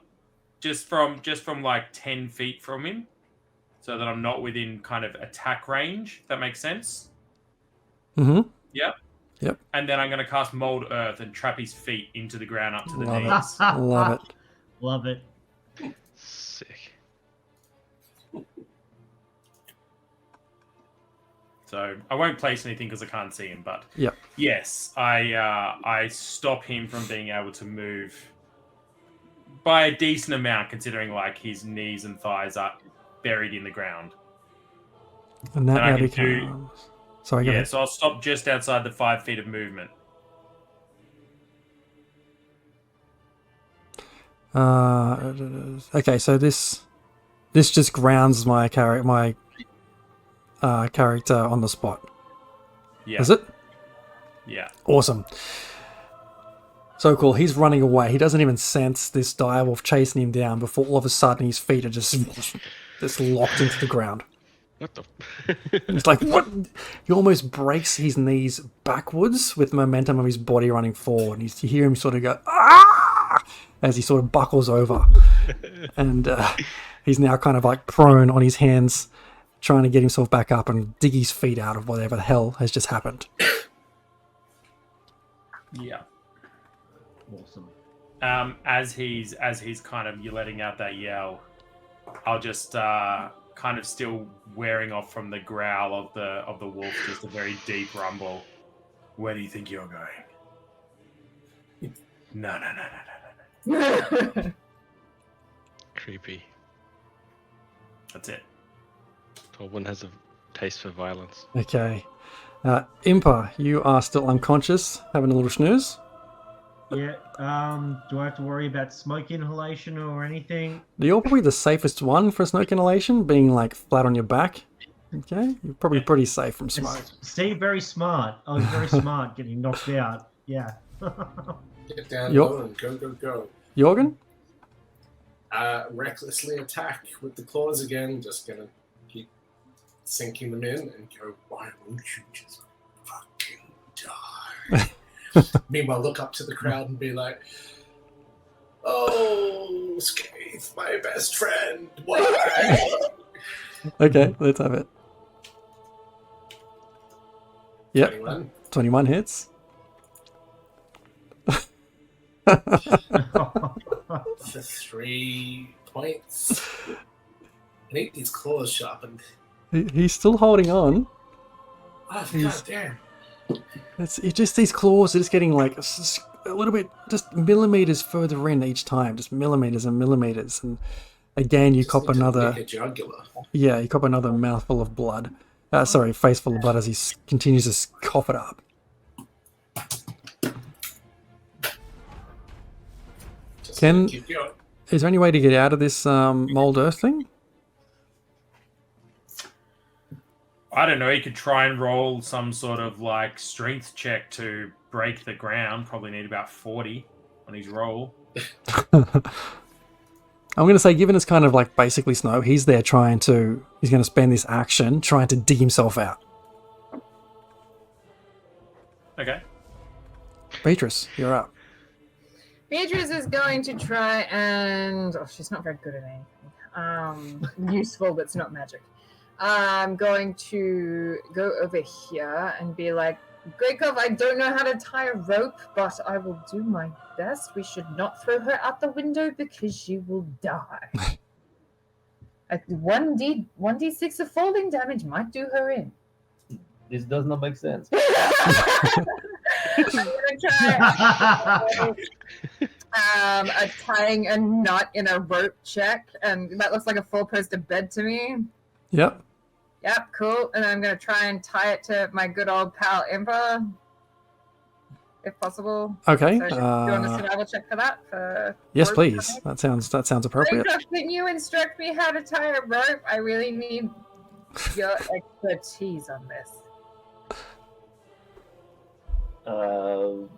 Speaker 6: just from like 10 feet from him, so that I'm not within kind of attack range. If that makes sense.
Speaker 2: Mm-hmm.
Speaker 6: Yep.
Speaker 2: Yep.
Speaker 6: And then I'm going to cast Mold Earth and trap his feet into the ground up to the
Speaker 2: Love
Speaker 6: knees.
Speaker 2: it. Love it.
Speaker 4: Love it.
Speaker 3: Sick.
Speaker 6: So I won't place anything because I can't see him. But
Speaker 2: Yep.
Speaker 6: yes, I stop him from being able to move by a decent amount, considering like his knees and thighs are buried in the ground.
Speaker 2: And that
Speaker 6: And I
Speaker 2: now
Speaker 6: can
Speaker 2: becomes... Sorry, go
Speaker 6: Yeah,
Speaker 2: ahead.
Speaker 6: so I'll stop just outside the 5 feet of movement.
Speaker 2: Okay, so this just grounds my character on the spot.
Speaker 6: Yeah.
Speaker 2: Is it?
Speaker 6: Yeah.
Speaker 2: Awesome. So cool. He's running away. He doesn't even sense this direwolf chasing him down before all of a sudden his feet are just locked into the ground.
Speaker 3: What the?
Speaker 2: It's like, what? He almost breaks his knees backwards with momentum of his body running forward. You hear him sort of go, ah! As he sort of buckles over. And he's now kind of like prone on his hands, trying to get himself back up and dig his feet out of whatever the hell has just happened.
Speaker 6: Yeah.
Speaker 4: Awesome.
Speaker 6: As he's kind of letting out that yell, I'll just kind of still wearing off from the growl of the wolf, just a very deep rumble. Where do you think you're going? No.
Speaker 3: Creepy.
Speaker 6: That's it.
Speaker 3: Torben has a taste for violence.
Speaker 2: Okay. Impa, you are still unconscious, having a little snooze.
Speaker 4: Yeah. Do I have to worry about smoke inhalation or anything?
Speaker 2: You're probably the safest one for smoke inhalation, being like flat on your back. Okay, you're probably pretty safe from smoke.
Speaker 4: See, very smart. I was very smart getting knocked out. Yeah.
Speaker 1: Get down
Speaker 2: Yup.
Speaker 1: low and go.
Speaker 2: Jorgen?
Speaker 1: Recklessly attack with the claws again. Just gonna keep sinking them in and go, why won't you just fucking die? Meanwhile, look up to the crowd and be like, oh, Scathe, my best friend, why?
Speaker 2: Okay, let's have it. Yep,
Speaker 1: 21.
Speaker 2: 21 hits.
Speaker 1: For 3 points. I need these claws sharpened.
Speaker 2: He's still holding on.
Speaker 1: Oh,
Speaker 2: He's-
Speaker 1: god damn.
Speaker 2: It's just these claws are just getting like a little bit, just millimeters further in each time, just millimeters and millimeters. And again, you
Speaker 1: Just
Speaker 2: cop
Speaker 1: need to
Speaker 2: another,
Speaker 1: lick a jugular.
Speaker 2: yeah, you cop another mouthful of blood. Sorry, face full of blood as he continues to cough it up.
Speaker 1: Just
Speaker 2: Can-
Speaker 1: keep going.
Speaker 2: Is there any way to get out of this mold earth thing?
Speaker 6: I don't know. He could try and roll some sort of like strength check to break the ground. Probably need about 40 on his roll.
Speaker 2: I'm going to say, given it's kind of like basically snow, he's there he's going to spend this action trying to dig himself out.
Speaker 6: Okay.
Speaker 2: Beatrice, you're up.
Speaker 5: Beatrice is going to try and... Oh, she's not very good at anything. Useful, but it's not magic. I'm going to go over here and be like, Greykov, I don't know how to tie a rope, but I will do my best. We should not throw her out the window because she will die. 1d6 of falling damage might do her in.
Speaker 7: This does not make sense.
Speaker 5: I'm gonna try tying a knot in a rope check, and that looks like a 4-poster bed to me.
Speaker 2: Yep.
Speaker 5: Yep, cool. And I'm gonna try and tie it to my good old pal Impa, if possible.
Speaker 2: Okay.
Speaker 5: So do you want a survival check for that? For
Speaker 2: Yes,
Speaker 5: rope
Speaker 2: please.
Speaker 5: tying?
Speaker 2: That sounds appropriate.
Speaker 5: Minecraft, can you instruct me how to tie a rope? I really need your expertise on this. I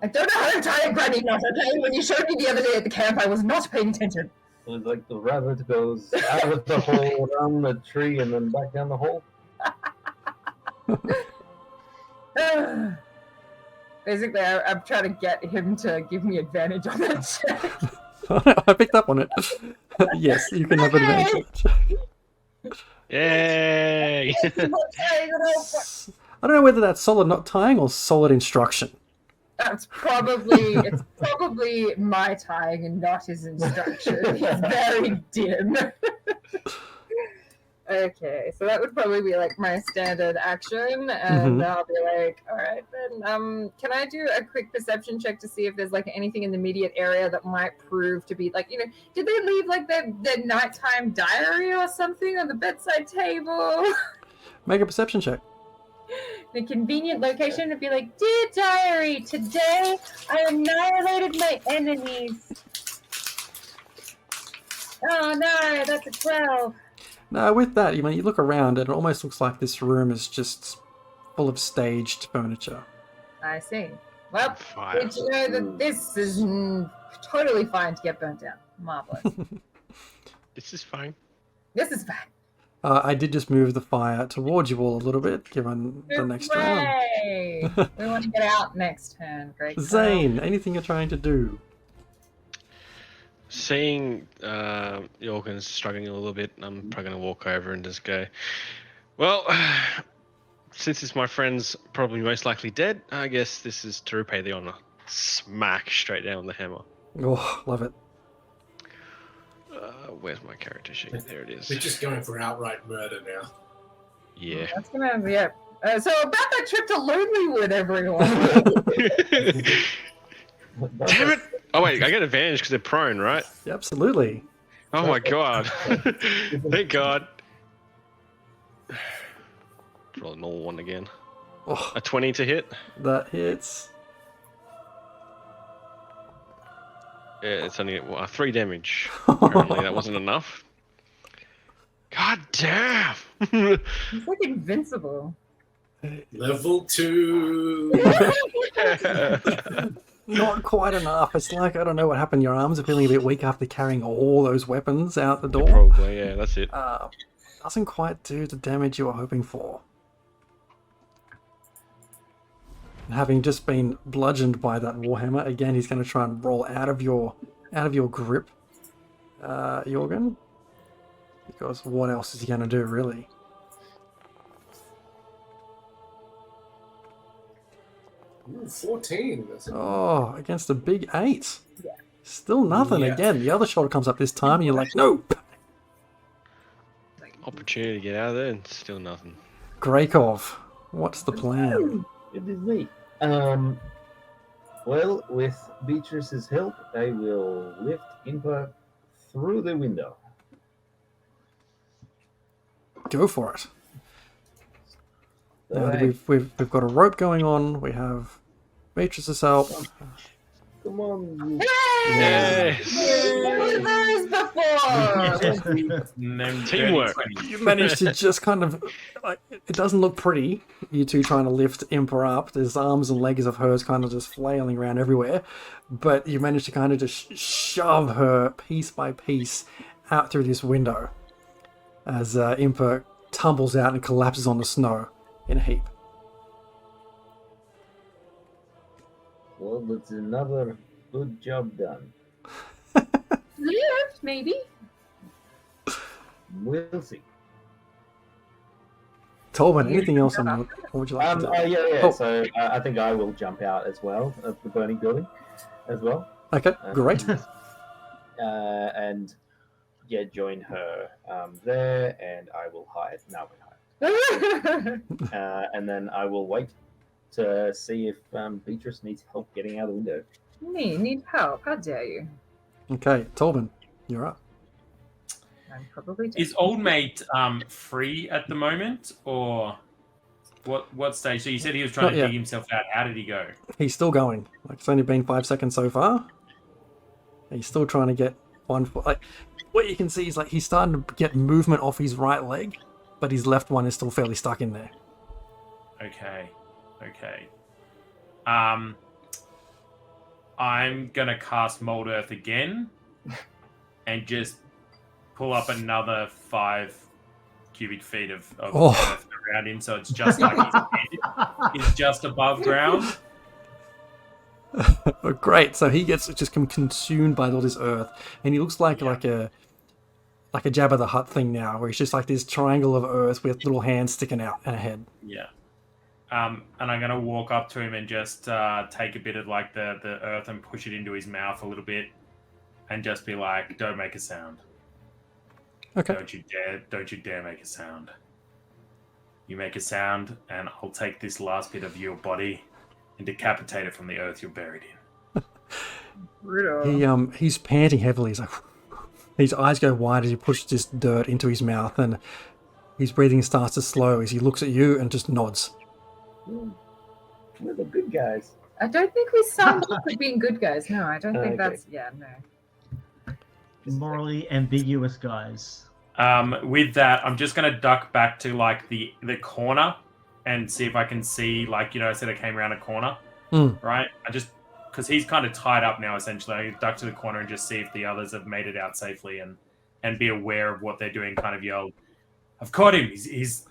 Speaker 5: don't know how to tie a granny knot, okay? When you showed me the other day at the camp, I was not paying attention.
Speaker 7: It was like the rabbit goes out of the hole, around the tree, and then back down the hole.
Speaker 5: Basically, I'm trying to get him to give me advantage on that check.
Speaker 2: I picked up on it. Yes, you can have advantage.
Speaker 3: Yay!
Speaker 2: I don't know whether that's solid not tying or solid instruction.
Speaker 5: It's probably my tying and not his instruction. It's very dim. Okay, so that would probably be like my standard action, and I'll be like, all right then. Can I do a quick perception check to see if there's like anything in the immediate area that might prove to be like, did they leave like their nighttime diary or something on the bedside table?
Speaker 2: Make a perception check.
Speaker 5: The convenient location to be like, dear diary, today I annihilated my enemies. Oh no, that's a 12.
Speaker 2: Now, with that, you look around and it almost looks like this room is just full of staged furniture.
Speaker 5: I see. Well,
Speaker 3: Fire.
Speaker 5: did you know that this is totally fine to get burnt down? Marvelous.
Speaker 3: This is fine.
Speaker 5: This is fine.
Speaker 2: I did just move the fire towards you all a little bit, given the next round.
Speaker 5: Hooray! We want to get out next turn. Great.
Speaker 2: Zane, anything you're trying to do?
Speaker 3: Seeing Jorgen's struggling a little bit, I'm probably going to walk over and just go, well, since it's my friend's probably most likely dead, I guess this is to repay the honor. Smack straight down with the hammer.
Speaker 2: Oh, love it.
Speaker 3: Where's my character sheet? There it is.
Speaker 1: We're just going for outright murder now.
Speaker 3: Yeah.
Speaker 5: That's gonna be it. So about that trip to Lonelywood, everyone.
Speaker 3: Damn it! Oh wait, I get advantage because they're prone, right?
Speaker 2: Yeah, absolutely.
Speaker 3: Oh my god! Thank God. Roll a normal one again.
Speaker 2: Oh,
Speaker 3: A 20 to hit.
Speaker 2: that hits.
Speaker 3: Yeah, it's only 3 damage. Apparently that wasn't enough. God damn!
Speaker 5: He's like invincible.
Speaker 1: Level 2.
Speaker 2: Not quite enough. It's like, I don't know what happened. Your arms are feeling a bit weak after carrying all those weapons out the door.
Speaker 3: Probably, yeah, that's it.
Speaker 2: Doesn't quite do the damage you were hoping for. And having just been bludgeoned by that warhammer, again, he's going to try and roll out of your grip, Jorgen. Because what else is he going to do, really?
Speaker 1: Ooh, 14. That's a-
Speaker 2: Oh, against a big 8. Still nothing.
Speaker 1: Yeah.
Speaker 2: Again, the other shoulder comes up this time, and you're like, nope.
Speaker 3: Opportunity to get out of there and still nothing.
Speaker 2: Grakov, what's the plan?
Speaker 7: It is me. Well, with Beatrice's help, I will lift Impa through the window.
Speaker 2: Go for it. Now,
Speaker 7: Alright,
Speaker 2: we've got a rope going on. We have Beatrice's help.
Speaker 7: come on.
Speaker 3: Yay!
Speaker 5: Losers before.
Speaker 6: Them
Speaker 3: Teamwork.
Speaker 6: 30-20.
Speaker 2: You managed to just kind of, like, it doesn't look pretty, you two trying to lift Impa up. There's arms and legs of hers kind of just flailing around everywhere. But you managed to kind of just shove her piece by piece out through this window as Impa tumbles out and collapses on the snow in a heap.
Speaker 7: Well, that's another good job done.
Speaker 5: Lift, maybe.
Speaker 7: We'll see.
Speaker 2: Tolman, anything else on that? What would you like to do?
Speaker 7: Yeah.
Speaker 2: Oh.
Speaker 7: So I think I will jump out as well of the burning building, as well,
Speaker 2: Okay, great.
Speaker 7: and join her there, and I will hide. No, we hide. And then I will wait to see if Beatrice needs help getting out the window.
Speaker 5: Me need help. How dare you?
Speaker 2: Okay, Tolman, you're up.
Speaker 5: I'm probably dead.
Speaker 6: Is old mate free at the moment, or what stage? So you said he was trying
Speaker 2: Not
Speaker 6: to
Speaker 2: yet.
Speaker 6: dig himself out. How did he go?
Speaker 2: He's still going. Like, it's only been 5 seconds so far. He's still trying to get one foot. Like, what you can see is like he's starting to get movement off his right leg, but his left one is still fairly stuck in there.
Speaker 6: Okay. I'm gonna cast Mold Earth again, and just pull up another 5 cubic feet of
Speaker 2: Oh.
Speaker 6: earth around him, so it's just like his head is just above ground.
Speaker 2: Oh, great! So he gets just consumed by all this earth, and he looks like a Jabba the Hutt thing now, where he's just like this triangle of earth with little hands sticking out and a head.
Speaker 6: Yeah. And I'm gonna walk up to him and just take a bit of like the earth and push it into his mouth a little bit, and just be like, "Don't make a sound.
Speaker 2: Okay.
Speaker 6: Don't you dare make a sound. You make a sound, and I'll take this last bit of your body and decapitate it from the earth you're buried in."
Speaker 5: Brutal.
Speaker 2: He's panting heavily. He's like, his eyes go wide as he pushes this dirt into his mouth, and his breathing starts to slow as he looks at you and just nods.
Speaker 7: We're the good guys.
Speaker 5: I don't think we sound like being good guys. No, I don't think
Speaker 7: Okay.
Speaker 5: that's. Yeah, no.
Speaker 4: Morally ambiguous guys.
Speaker 6: With that, I'm just gonna duck back to like the corner and see if I can see, like, I said I came around a corner, right? I just, because he's kind of tied up now, essentially. I duck to the corner and just see if the others have made it out safely, and be aware of what they're doing. Kind of yell, I've caught him. He's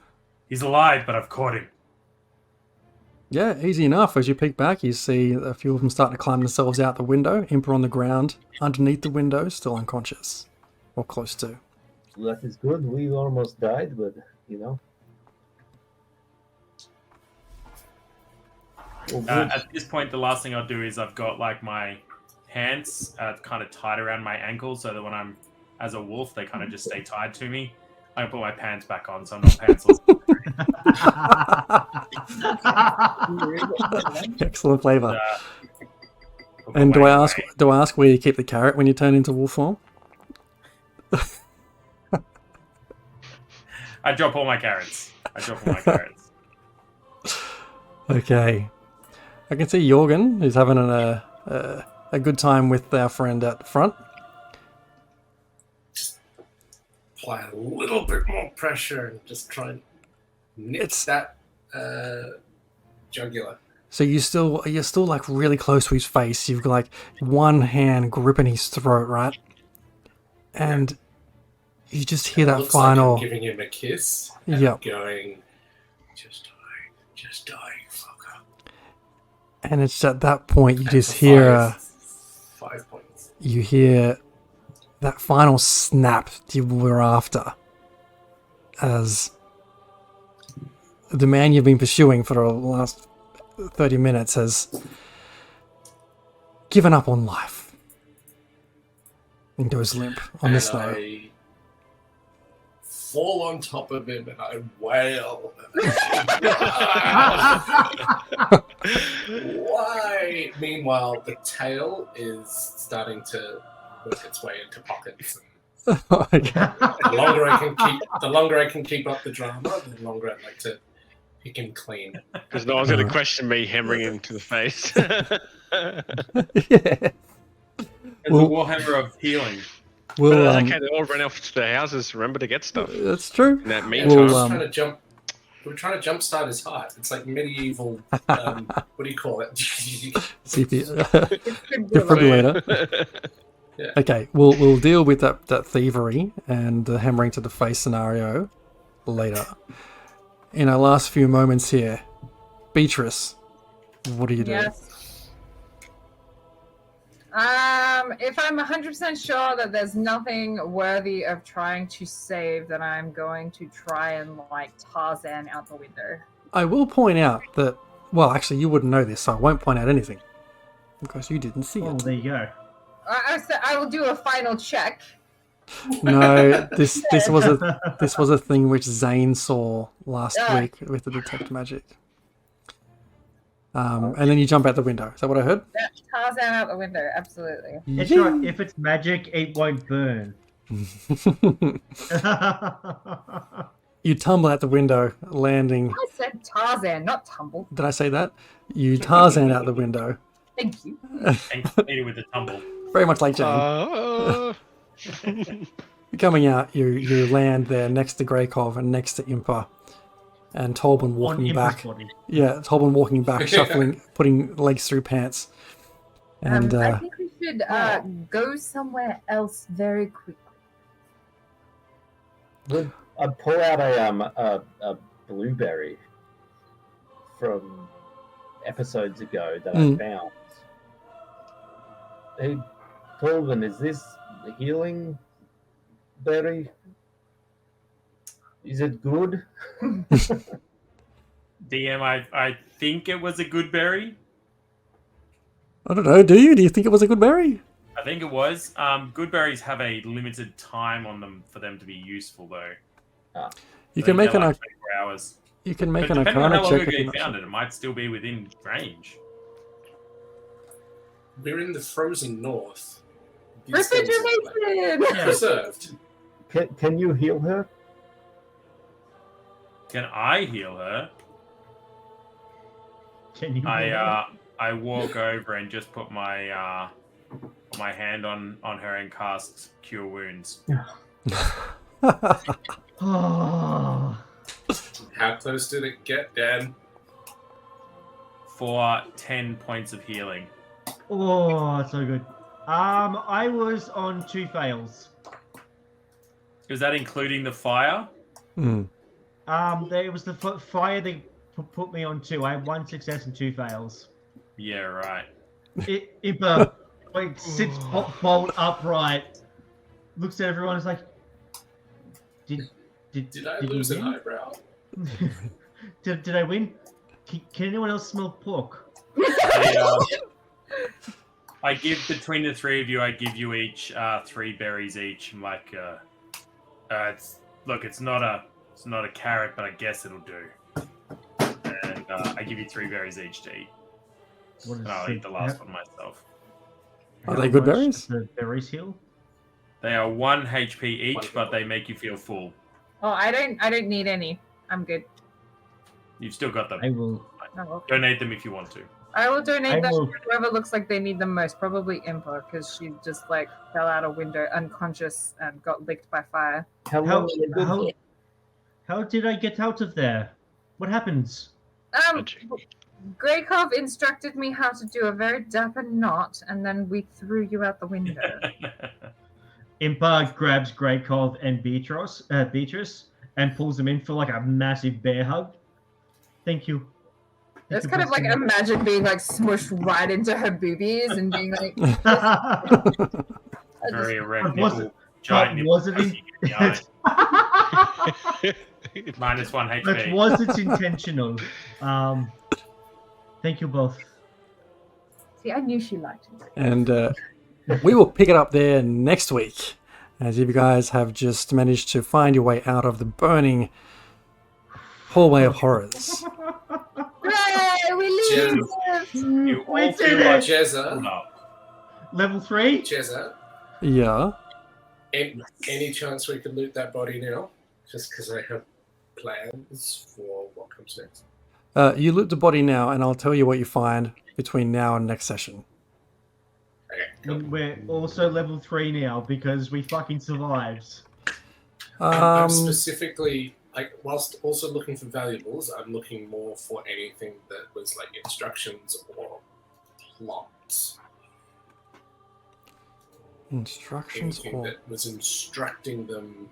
Speaker 6: alive, but I've caught him.
Speaker 2: Yeah, easy enough. As you peek back, you see a few of them starting to climb themselves out the window. Impa on the ground, underneath the window, still unconscious. Or close to.
Speaker 7: That is good. We almost died, but you know. Oh, good.
Speaker 6: At this point, the last thing I'll do is I've got like my hands kind of tied around my ankles so that when I'm as a wolf, they kind of just stay tied to me. I can put my pants back on, so I'm not pantsless.
Speaker 2: Excellent flavour.
Speaker 6: Put
Speaker 2: And
Speaker 6: my
Speaker 2: do
Speaker 6: weight
Speaker 2: I ask
Speaker 6: away.
Speaker 2: where you keep the carrot when you turn into wolf form?
Speaker 6: I drop all my carrots.
Speaker 2: Okay. I can see Jorgen, who's having a good time with our friend at the front.
Speaker 1: Apply a little bit more pressure and just try and nip that jugular.
Speaker 2: So you're still like really close to his face. You've got like one hand gripping his throat, right? And you just hear that
Speaker 1: Looks
Speaker 2: final.
Speaker 1: like I'm giving him a kiss. And
Speaker 2: Yep.
Speaker 1: going, just die, you fucker.
Speaker 2: And it's at that point you
Speaker 1: And
Speaker 2: just
Speaker 1: for
Speaker 2: hear
Speaker 1: 5 points.
Speaker 2: you hear that final snap you were after, as the man you've been pursuing for the last 30 minutes has given up on life and goes limp on the
Speaker 1: And
Speaker 2: snow.
Speaker 1: I fall on top of him and I wail. Why? Meanwhile, the tail is starting to work its way into pockets.
Speaker 2: Okay.
Speaker 1: The longer I can keep up the drama, the longer I'd like to pick him clean.
Speaker 3: Because no one's going to question me hammering him to the face.
Speaker 2: Yeah.
Speaker 6: It's a warhammer of healing.
Speaker 2: Well,
Speaker 3: Okay, they all run off to their houses. Remember to get stuff.
Speaker 2: that's true.
Speaker 3: In that
Speaker 1: Yeah,
Speaker 3: meantime,
Speaker 2: Well,
Speaker 1: we're trying to jumpstart his heart. It's like medieval. What do you call it?
Speaker 2: CP defibrillator.
Speaker 1: Yeah.
Speaker 2: Okay, we'll deal with that thievery and the hammering to the face scenario later. In our last few moments here, Beatrice, what do you do?
Speaker 5: Yes. If I'm 100% sure that there's nothing worthy of trying to save, then I'm going to try and like Tarzan out the window.
Speaker 2: I will point out that, well, actually, you wouldn't know this, so I won't point out anything because you didn't see
Speaker 4: Oh,
Speaker 2: it.
Speaker 4: there you go.
Speaker 5: I will do a final check.
Speaker 2: No, this was a thing which Zane saw last
Speaker 5: Yeah.
Speaker 2: week with the detect magic. And then you jump out the window. Is that what I heard?
Speaker 5: Yeah, Tarzan out the window, absolutely.
Speaker 4: It's right. If it's magic, it won't burn.
Speaker 2: You tumble out the window, landing.
Speaker 5: I said Tarzan, not tumble.
Speaker 2: Did I say that? You Tarzan out the window.
Speaker 5: Thank you.
Speaker 6: And completed with the tumble.
Speaker 2: Very much like Jane. Coming out, you land there next to Greykov and next to Impa. And Tolbin
Speaker 4: On
Speaker 2: walking
Speaker 4: Imper's
Speaker 2: back.
Speaker 4: body.
Speaker 2: Yeah, Tolbin walking back, shuffling, putting legs through pants. And
Speaker 5: I think we should go somewhere else very quickly.
Speaker 7: Would I pull out a blueberry from episodes ago that I found? Hey, Tolvin, is this the healing berry? Is it good?
Speaker 6: DM, I think it was a good berry.
Speaker 2: I don't know, do you? Do you think it was a good berry?
Speaker 6: I think it was. Good berries have a limited time on them for them to be useful, though.
Speaker 2: You
Speaker 6: I
Speaker 2: can
Speaker 6: think
Speaker 2: make
Speaker 6: they're
Speaker 2: an
Speaker 6: like 24 hours.
Speaker 2: you can make
Speaker 6: But
Speaker 2: an
Speaker 6: depending on how
Speaker 2: Arcana
Speaker 6: long
Speaker 2: check
Speaker 6: ago
Speaker 2: if
Speaker 6: you
Speaker 2: you're not
Speaker 6: found
Speaker 2: sure.
Speaker 6: it, it might still be within range.
Speaker 1: We're in the frozen north. These things are, like,
Speaker 5: Refrigeration!
Speaker 1: preserved.
Speaker 7: Can you heal her?
Speaker 6: Can I heal her?
Speaker 4: Can you?
Speaker 6: I walk over and just put my my hand on her and cast Cure Wounds.
Speaker 4: Oh,
Speaker 1: How close did it get, Dan?
Speaker 6: For 10 points of healing.
Speaker 4: oh, that's so good. I was on 2 fails.
Speaker 6: Is that including the fire?
Speaker 2: Mm.
Speaker 4: There was the fire they put me on too. I had 1 success and 2 fails.
Speaker 6: Yeah, right.
Speaker 4: Impa like sits bolt upright, looks at everyone, is like, did
Speaker 1: I
Speaker 4: you
Speaker 1: lose an
Speaker 4: win?
Speaker 1: eyebrow?
Speaker 4: did I win? Can anyone else smell pork?
Speaker 6: I give between the three of you. I give you each 3 berries each. I'm like, it's not a carrot, but I guess it'll do. And I give you 3 berries each to eat. And I'll eat the last one myself.
Speaker 2: Are they good
Speaker 4: much
Speaker 2: berries?
Speaker 4: does the berries heal?
Speaker 6: They are 1 HP each, but they make you feel full.
Speaker 5: Oh, I don't need any. I'm good.
Speaker 6: You've still got them.
Speaker 4: I will.
Speaker 5: Oh,
Speaker 6: Donate them if you want to.
Speaker 5: I will donate
Speaker 4: I
Speaker 5: them
Speaker 4: will-
Speaker 5: to whoever looks like they need them most. Probably Impa, because she just like fell out a window unconscious and got licked by fire.
Speaker 4: How did I get out of there? What happens?
Speaker 5: Greykov instructed me how to do a very dapper knot, and then we threw you out the window.
Speaker 4: Impa grabs Greykov and Beatrice and pulls them in for like a massive bear hug. Thank you.
Speaker 5: It's kind of like imagine being like smushed right into her boobies and being like,
Speaker 6: Very erect
Speaker 4: Was
Speaker 6: nipple,
Speaker 4: it-
Speaker 6: giant nipple.
Speaker 4: was it in-
Speaker 6: Minus 1 HP.
Speaker 4: That wasn't intentional. Thank you both.
Speaker 5: see, I knew she liked it.
Speaker 2: And we will pick it up there next week, as you guys have just managed to find your way out of the burning hallway of horrors.
Speaker 5: Hooray, we
Speaker 1: Jez,
Speaker 5: lived!
Speaker 6: You
Speaker 4: We
Speaker 6: all
Speaker 4: did
Speaker 6: feel
Speaker 4: it!
Speaker 6: like
Speaker 1: Jezza,
Speaker 4: Level 3?
Speaker 1: Jezza,
Speaker 2: Yeah.
Speaker 1: any chance we could loot that body now? Just because I have plans for what comes next.
Speaker 2: You loot the body now, and I'll tell you what you find between now and next session.
Speaker 1: Okay, cool.
Speaker 4: And we're also level 3 now because we fucking survived.
Speaker 1: I'm specifically, like, whilst also looking for valuables, I'm looking more for anything that was like instructions or plots.
Speaker 2: Instructions
Speaker 1: Anything
Speaker 2: or...
Speaker 1: that was instructing them.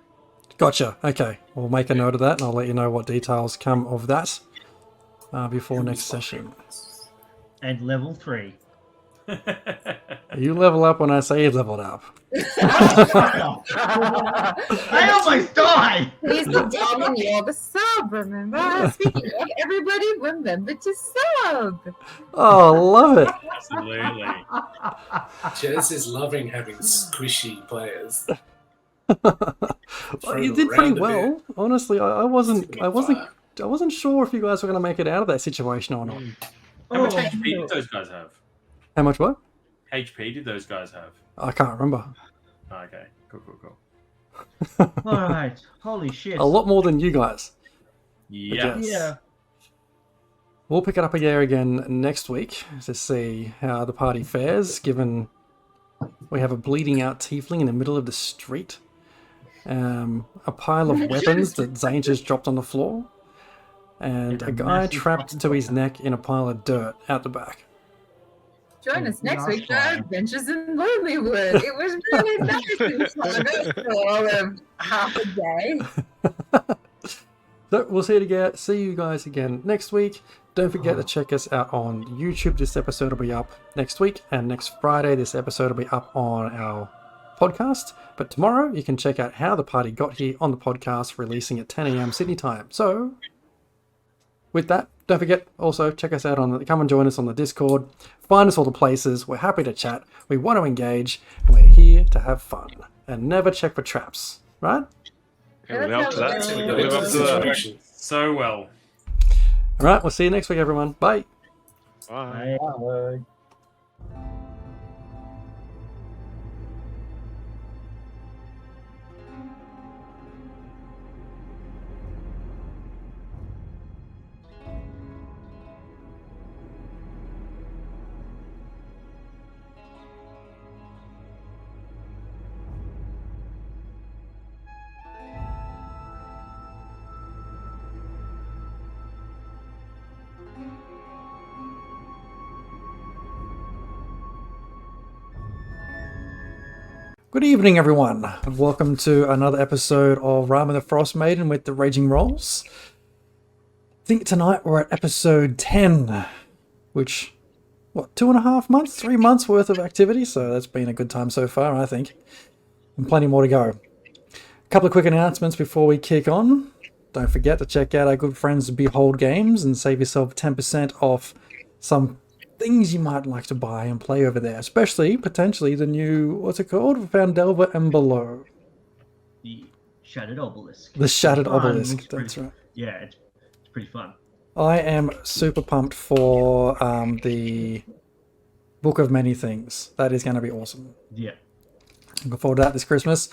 Speaker 2: Gotcha. Okay. We'll make a note of that, and I'll let you know what details come of that before next session.
Speaker 4: And level 3.
Speaker 2: You level up when I say you leveled up.
Speaker 4: I almost died!
Speaker 5: He's the dom and you're the sub, remember? Speaking of, everybody remember to sub!
Speaker 2: Oh, love it.
Speaker 6: Absolutely.
Speaker 1: Jez is loving having squishy players.
Speaker 2: Well, you did pretty well. Honestly, I wasn't sure if you guys were going to make it out of that situation or not.
Speaker 6: How much
Speaker 4: Oh,
Speaker 6: HP
Speaker 4: no.
Speaker 6: did those guys have?
Speaker 2: How much what?
Speaker 6: HP did those guys have?
Speaker 2: I can't remember.
Speaker 6: Oh, okay, cool.
Speaker 4: Alright, holy shit.
Speaker 2: A lot more than you guys.
Speaker 6: Yeah.
Speaker 2: Yes.
Speaker 4: Yeah.
Speaker 2: We'll pick it up again next week to see how the party fares, given we have a bleeding out tiefling in the middle of the street, a pile of weapons that Zane just dropped on the floor, and a guy
Speaker 4: massive
Speaker 2: trapped
Speaker 4: fucking
Speaker 2: to his
Speaker 4: fire.
Speaker 2: neck in a pile of dirt out the back.
Speaker 5: Join us next
Speaker 4: Last
Speaker 5: week for our
Speaker 4: time.
Speaker 5: adventures in Lonelywood. It was really nice in Chicago for all of half a day.
Speaker 2: So we'll see you guys again next week. Don't forget to check us out on YouTube. This episode will be up next week, and next Friday this episode will be up on our podcast. But tomorrow you can check out how the party got here on the podcast, releasing at 10 a.m. Sydney time. So with that, don't forget also check us out come and join us on the Discord. Find us all the places. We're happy to chat. We want to engage. We're here to have fun and never check for traps, right?
Speaker 3: Yeah, live up to that.
Speaker 5: That's how we
Speaker 1: got
Speaker 3: Live
Speaker 1: into
Speaker 3: up
Speaker 1: the
Speaker 3: to that.
Speaker 1: situation.
Speaker 6: So well.
Speaker 2: All right, we'll see you next week, everyone. Bye.
Speaker 3: Bye.
Speaker 4: Bye.
Speaker 2: Good evening, everyone. Welcome to another episode of Rime the Frostmaiden with the Raging Rolls. I think tonight we're at episode 10, which, 2.5 months, 3 months worth of activity, so that's been a good time so far, I think. And plenty more to go. A couple of quick announcements before we kick on. Don't forget to check out our good friends at Behold Games and save yourself 10% off some things you might like to buy and play over there, especially potentially the new, what's it called? Foundry and Below.
Speaker 4: The Shattered Obelisk.
Speaker 2: The Shattered
Speaker 4: Fun,
Speaker 2: Obelisk,
Speaker 4: looks
Speaker 2: that's
Speaker 4: pretty,
Speaker 2: right.
Speaker 4: Yeah, it's pretty fun.
Speaker 2: I am super pumped for the Book of Many Things. That is going to be awesome.
Speaker 4: Yeah.
Speaker 2: Looking forward to that this Christmas.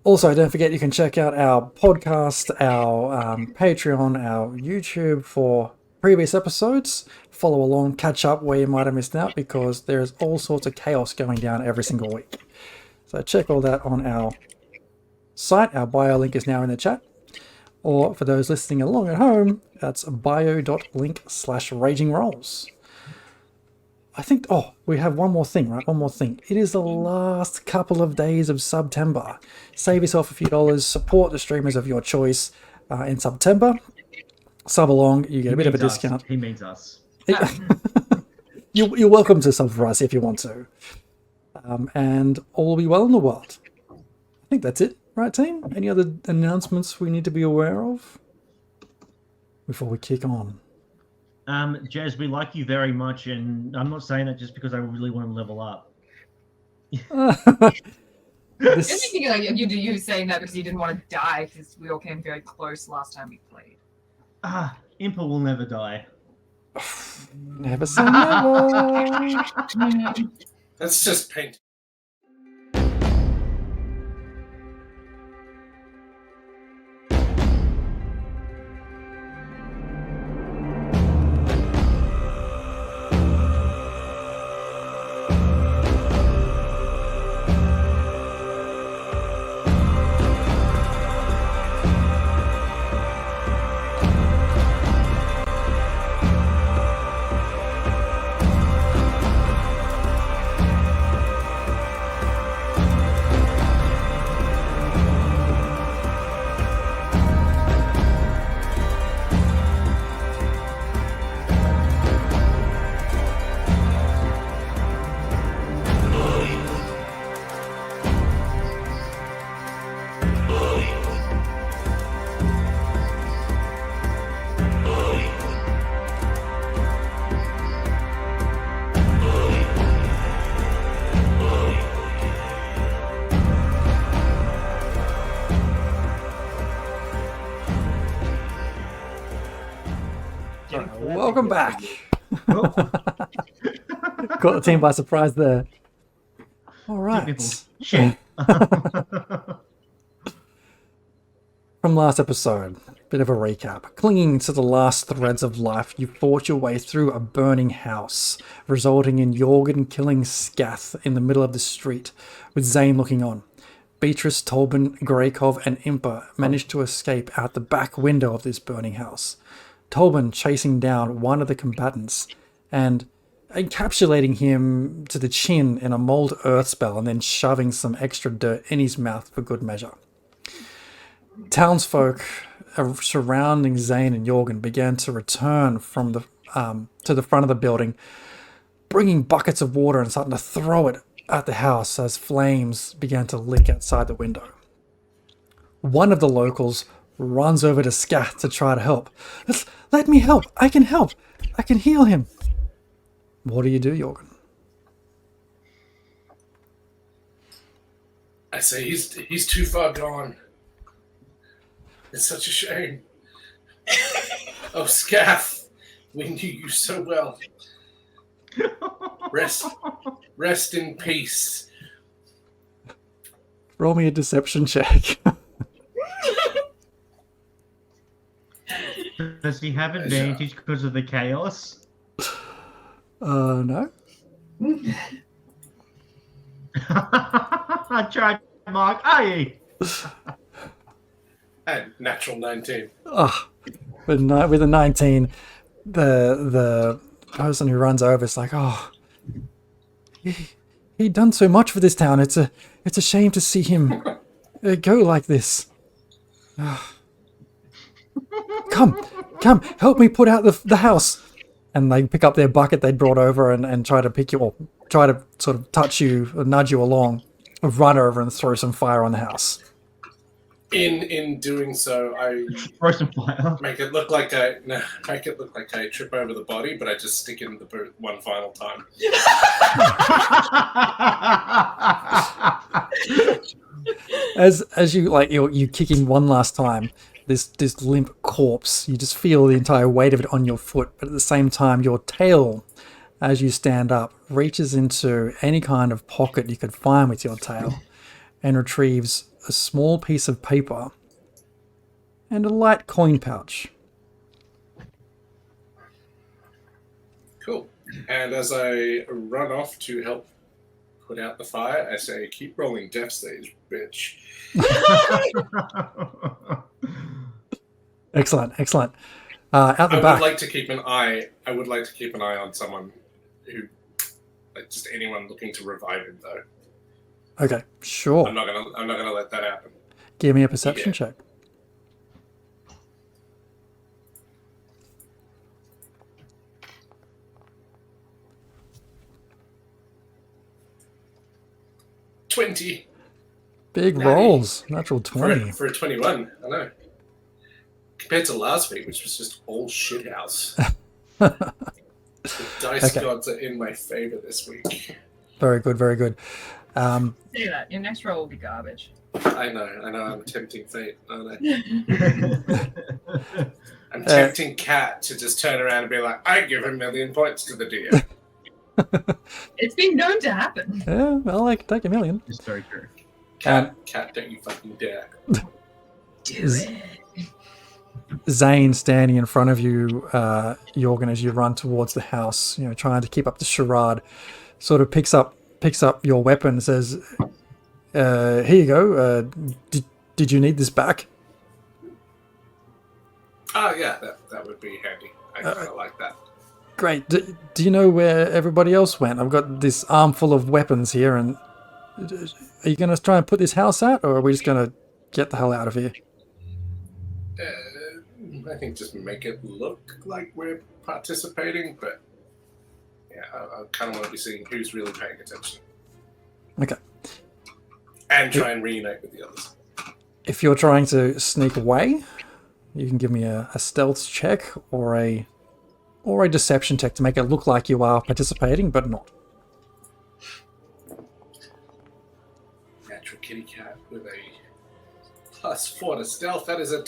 Speaker 2: Also, don't forget you can check out our podcast, our Patreon, our YouTube for previous episodes. Follow along, catch up where you might have missed out, because there's all sorts of chaos going down every single week. So check all that on our site. Our bio link is now in the chat. Or for those listening along at home, that's bio.link/ragingrolls. I think, we have one more thing, right? One more thing. It is the last couple of days of September. Save yourself a few dollars, support the streamers of your choice in September. Sub along, you get a bit of a discount.
Speaker 4: He means us.
Speaker 2: You're welcome to sub for us if you want to. And all will be well in the world. I think that's it, right, team? Any other announcements we need to be aware of before we kick on?
Speaker 4: Jez, we like you very much, and I'm not saying that just because I really want to level up.
Speaker 5: I think you saying that because you didn't want to die, because we all came very close last time we played.
Speaker 4: Impa will never die.
Speaker 2: Never say never.
Speaker 1: That's just paint.
Speaker 2: Welcome back. Caught the team by surprise there. All right.
Speaker 4: Shit.
Speaker 2: From last episode, bit of a recap. Clinging to the last threads of life, you fought your way through a burning house, resulting in Jorgen killing Scath in the middle of the street, with Zane looking on. Beatrice, Tolben, Greykov, and Impa managed to escape out the back window of this burning house. Tolben chasing down one of the combatants and encapsulating him to the chin in a mold earth spell and then shoving some extra dirt in his mouth for good measure. Townsfolk surrounding Zane and Jorgen began to return from the to the front of the building, bringing buckets of water and starting to throw it at the house as flames began to lick outside the window. One of the locals runs over to Scath to try to help. Let me help. I can help. I can heal him. What do you do, Jorgen?
Speaker 1: I say he's too far gone. It's such a shame. Oh, Scath, we knew you so well. Rest in peace.
Speaker 2: Roll me a deception check.
Speaker 4: Does he have advantage because of the chaos?
Speaker 2: No.
Speaker 4: I tried, Mark. Aye.
Speaker 1: And natural 19.
Speaker 2: With a 19, the person who runs over is like, He'd done so much for this town. It's a shame to see him go like this. Come, help me put out the house. And they pick up their bucket they'd brought over and try to pick you, or try to sort of touch you, or nudge you along, or run over and throw some fire on the house.
Speaker 1: In doing so, I
Speaker 4: Throw some fire.
Speaker 1: make it look like I trip over the body, but I just stick in the boot one final time.
Speaker 2: As you you kick in one last time, this limp corpse, you just feel the entire weight of it on your foot, but at the same time your tail, as you stand up, reaches into any kind of pocket you could find with your tail and retrieves a small piece of paper and a light coin pouch.
Speaker 1: Cool. And as I run off to help put out the fire, I say, "Keep rolling death stage, bitch."
Speaker 2: Excellent. Out the
Speaker 1: I
Speaker 2: back.
Speaker 1: would like to keep an eye on someone who, like, just anyone looking to revive him, though.
Speaker 2: Okay, sure.
Speaker 1: I'm not gonna let that happen.
Speaker 2: Give me a perception
Speaker 1: Yeah.
Speaker 2: check.
Speaker 1: $20
Speaker 2: Big
Speaker 1: Nice.
Speaker 2: rolls. Natural 20.
Speaker 1: for a 21. I know. Compared to last week, which was just all shithouse. The dice
Speaker 2: Okay.
Speaker 1: gods are in my favor this week.
Speaker 2: Very good.
Speaker 5: Say that. Your next roll will be garbage.
Speaker 1: I know. I'm tempting fate, aren't I? I'm tempting Cat to just turn around and be like, "I give 1,000,000 points to the deer."
Speaker 5: It's been known to happen.
Speaker 2: Yeah, I'll take a million.
Speaker 4: It's very true.
Speaker 1: Cat, don't you fucking dare.
Speaker 5: Do it.
Speaker 2: Zane standing in front of you, Jorgen, as you run towards the house, trying to keep up the charade, sort of picks up your weapon and says, "Here you go. Did you need this back?"
Speaker 1: Oh yeah, that would be handy. I kind of like that.
Speaker 2: Great. Do you know where everybody else went? I've got this armful of weapons here, and are you going to try and put this house out, or are we just going to get the hell out of here?
Speaker 1: I think just make it look like we're participating, but yeah, I kind of want to be seeing who's really paying attention.
Speaker 2: Okay.
Speaker 1: And try and reunite with the others.
Speaker 2: If you're trying to sneak away, you can give me a stealth check or a deception check to make it look like you are participating, but not.
Speaker 1: Natural kitty cat with a +4 to stealth. That is a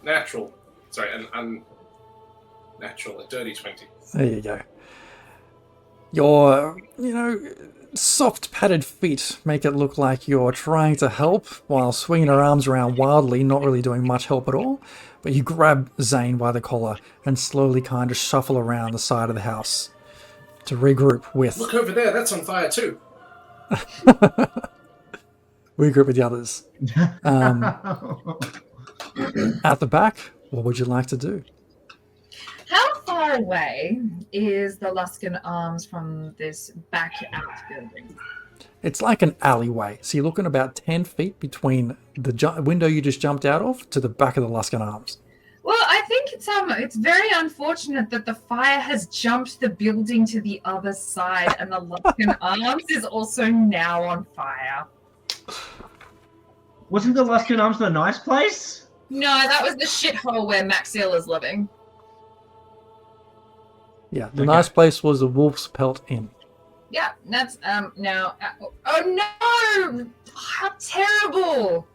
Speaker 1: natural. Sorry, an unnatural, a dirty 20.
Speaker 2: There you go. Your, soft padded feet make it look like you're trying to help while swinging her arms around wildly, not really doing much help at all. But you grab Zane by the collar and slowly kind of shuffle around the side of the house to regroup with...
Speaker 1: Look over there, that's on fire too.
Speaker 2: Regroup with the others. At the back, what would you like to do?
Speaker 5: How far away is the Luskan Arms from this back out building?
Speaker 2: It's like an alleyway. So you're looking about 10 feet between the window you just jumped out of to the back of the Luskan Arms.
Speaker 5: Well, I think it's very unfortunate that the fire has jumped the building to the other side, and the Luskan Arms is also now on fire.
Speaker 4: Wasn't the Luskan Arms the nice place?
Speaker 5: No, that was the shithole where Maxil is living.
Speaker 2: Yeah, the nice place was the Wolf's Pelt Inn.
Speaker 5: Yeah, that's now. Oh no! How terrible!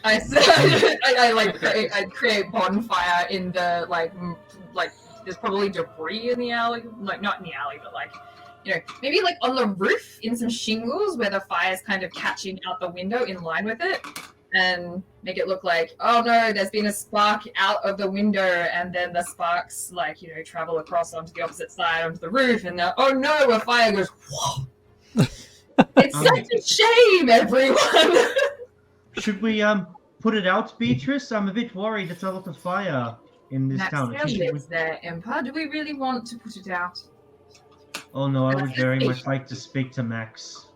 Speaker 5: I create bonfire in the like there's probably debris in the alley, like not in the alley, but like maybe like on the roof in some shingles where the fire's kind of catching out the window in line with it, and make it look like, oh no, there's been a spark out of the window, and then the sparks travel across onto the opposite side onto the roof, and oh no, a fire goes. Whoa. It's such a shame, everyone.
Speaker 4: Should we put it out, Beatrice? I'm a bit worried. It's a lot of fire in this town.
Speaker 5: Maxil lives there, Emperor. Do we really want to put it out?
Speaker 4: Oh no, I would
Speaker 5: That's
Speaker 4: very
Speaker 5: the
Speaker 4: much like to speak to Max.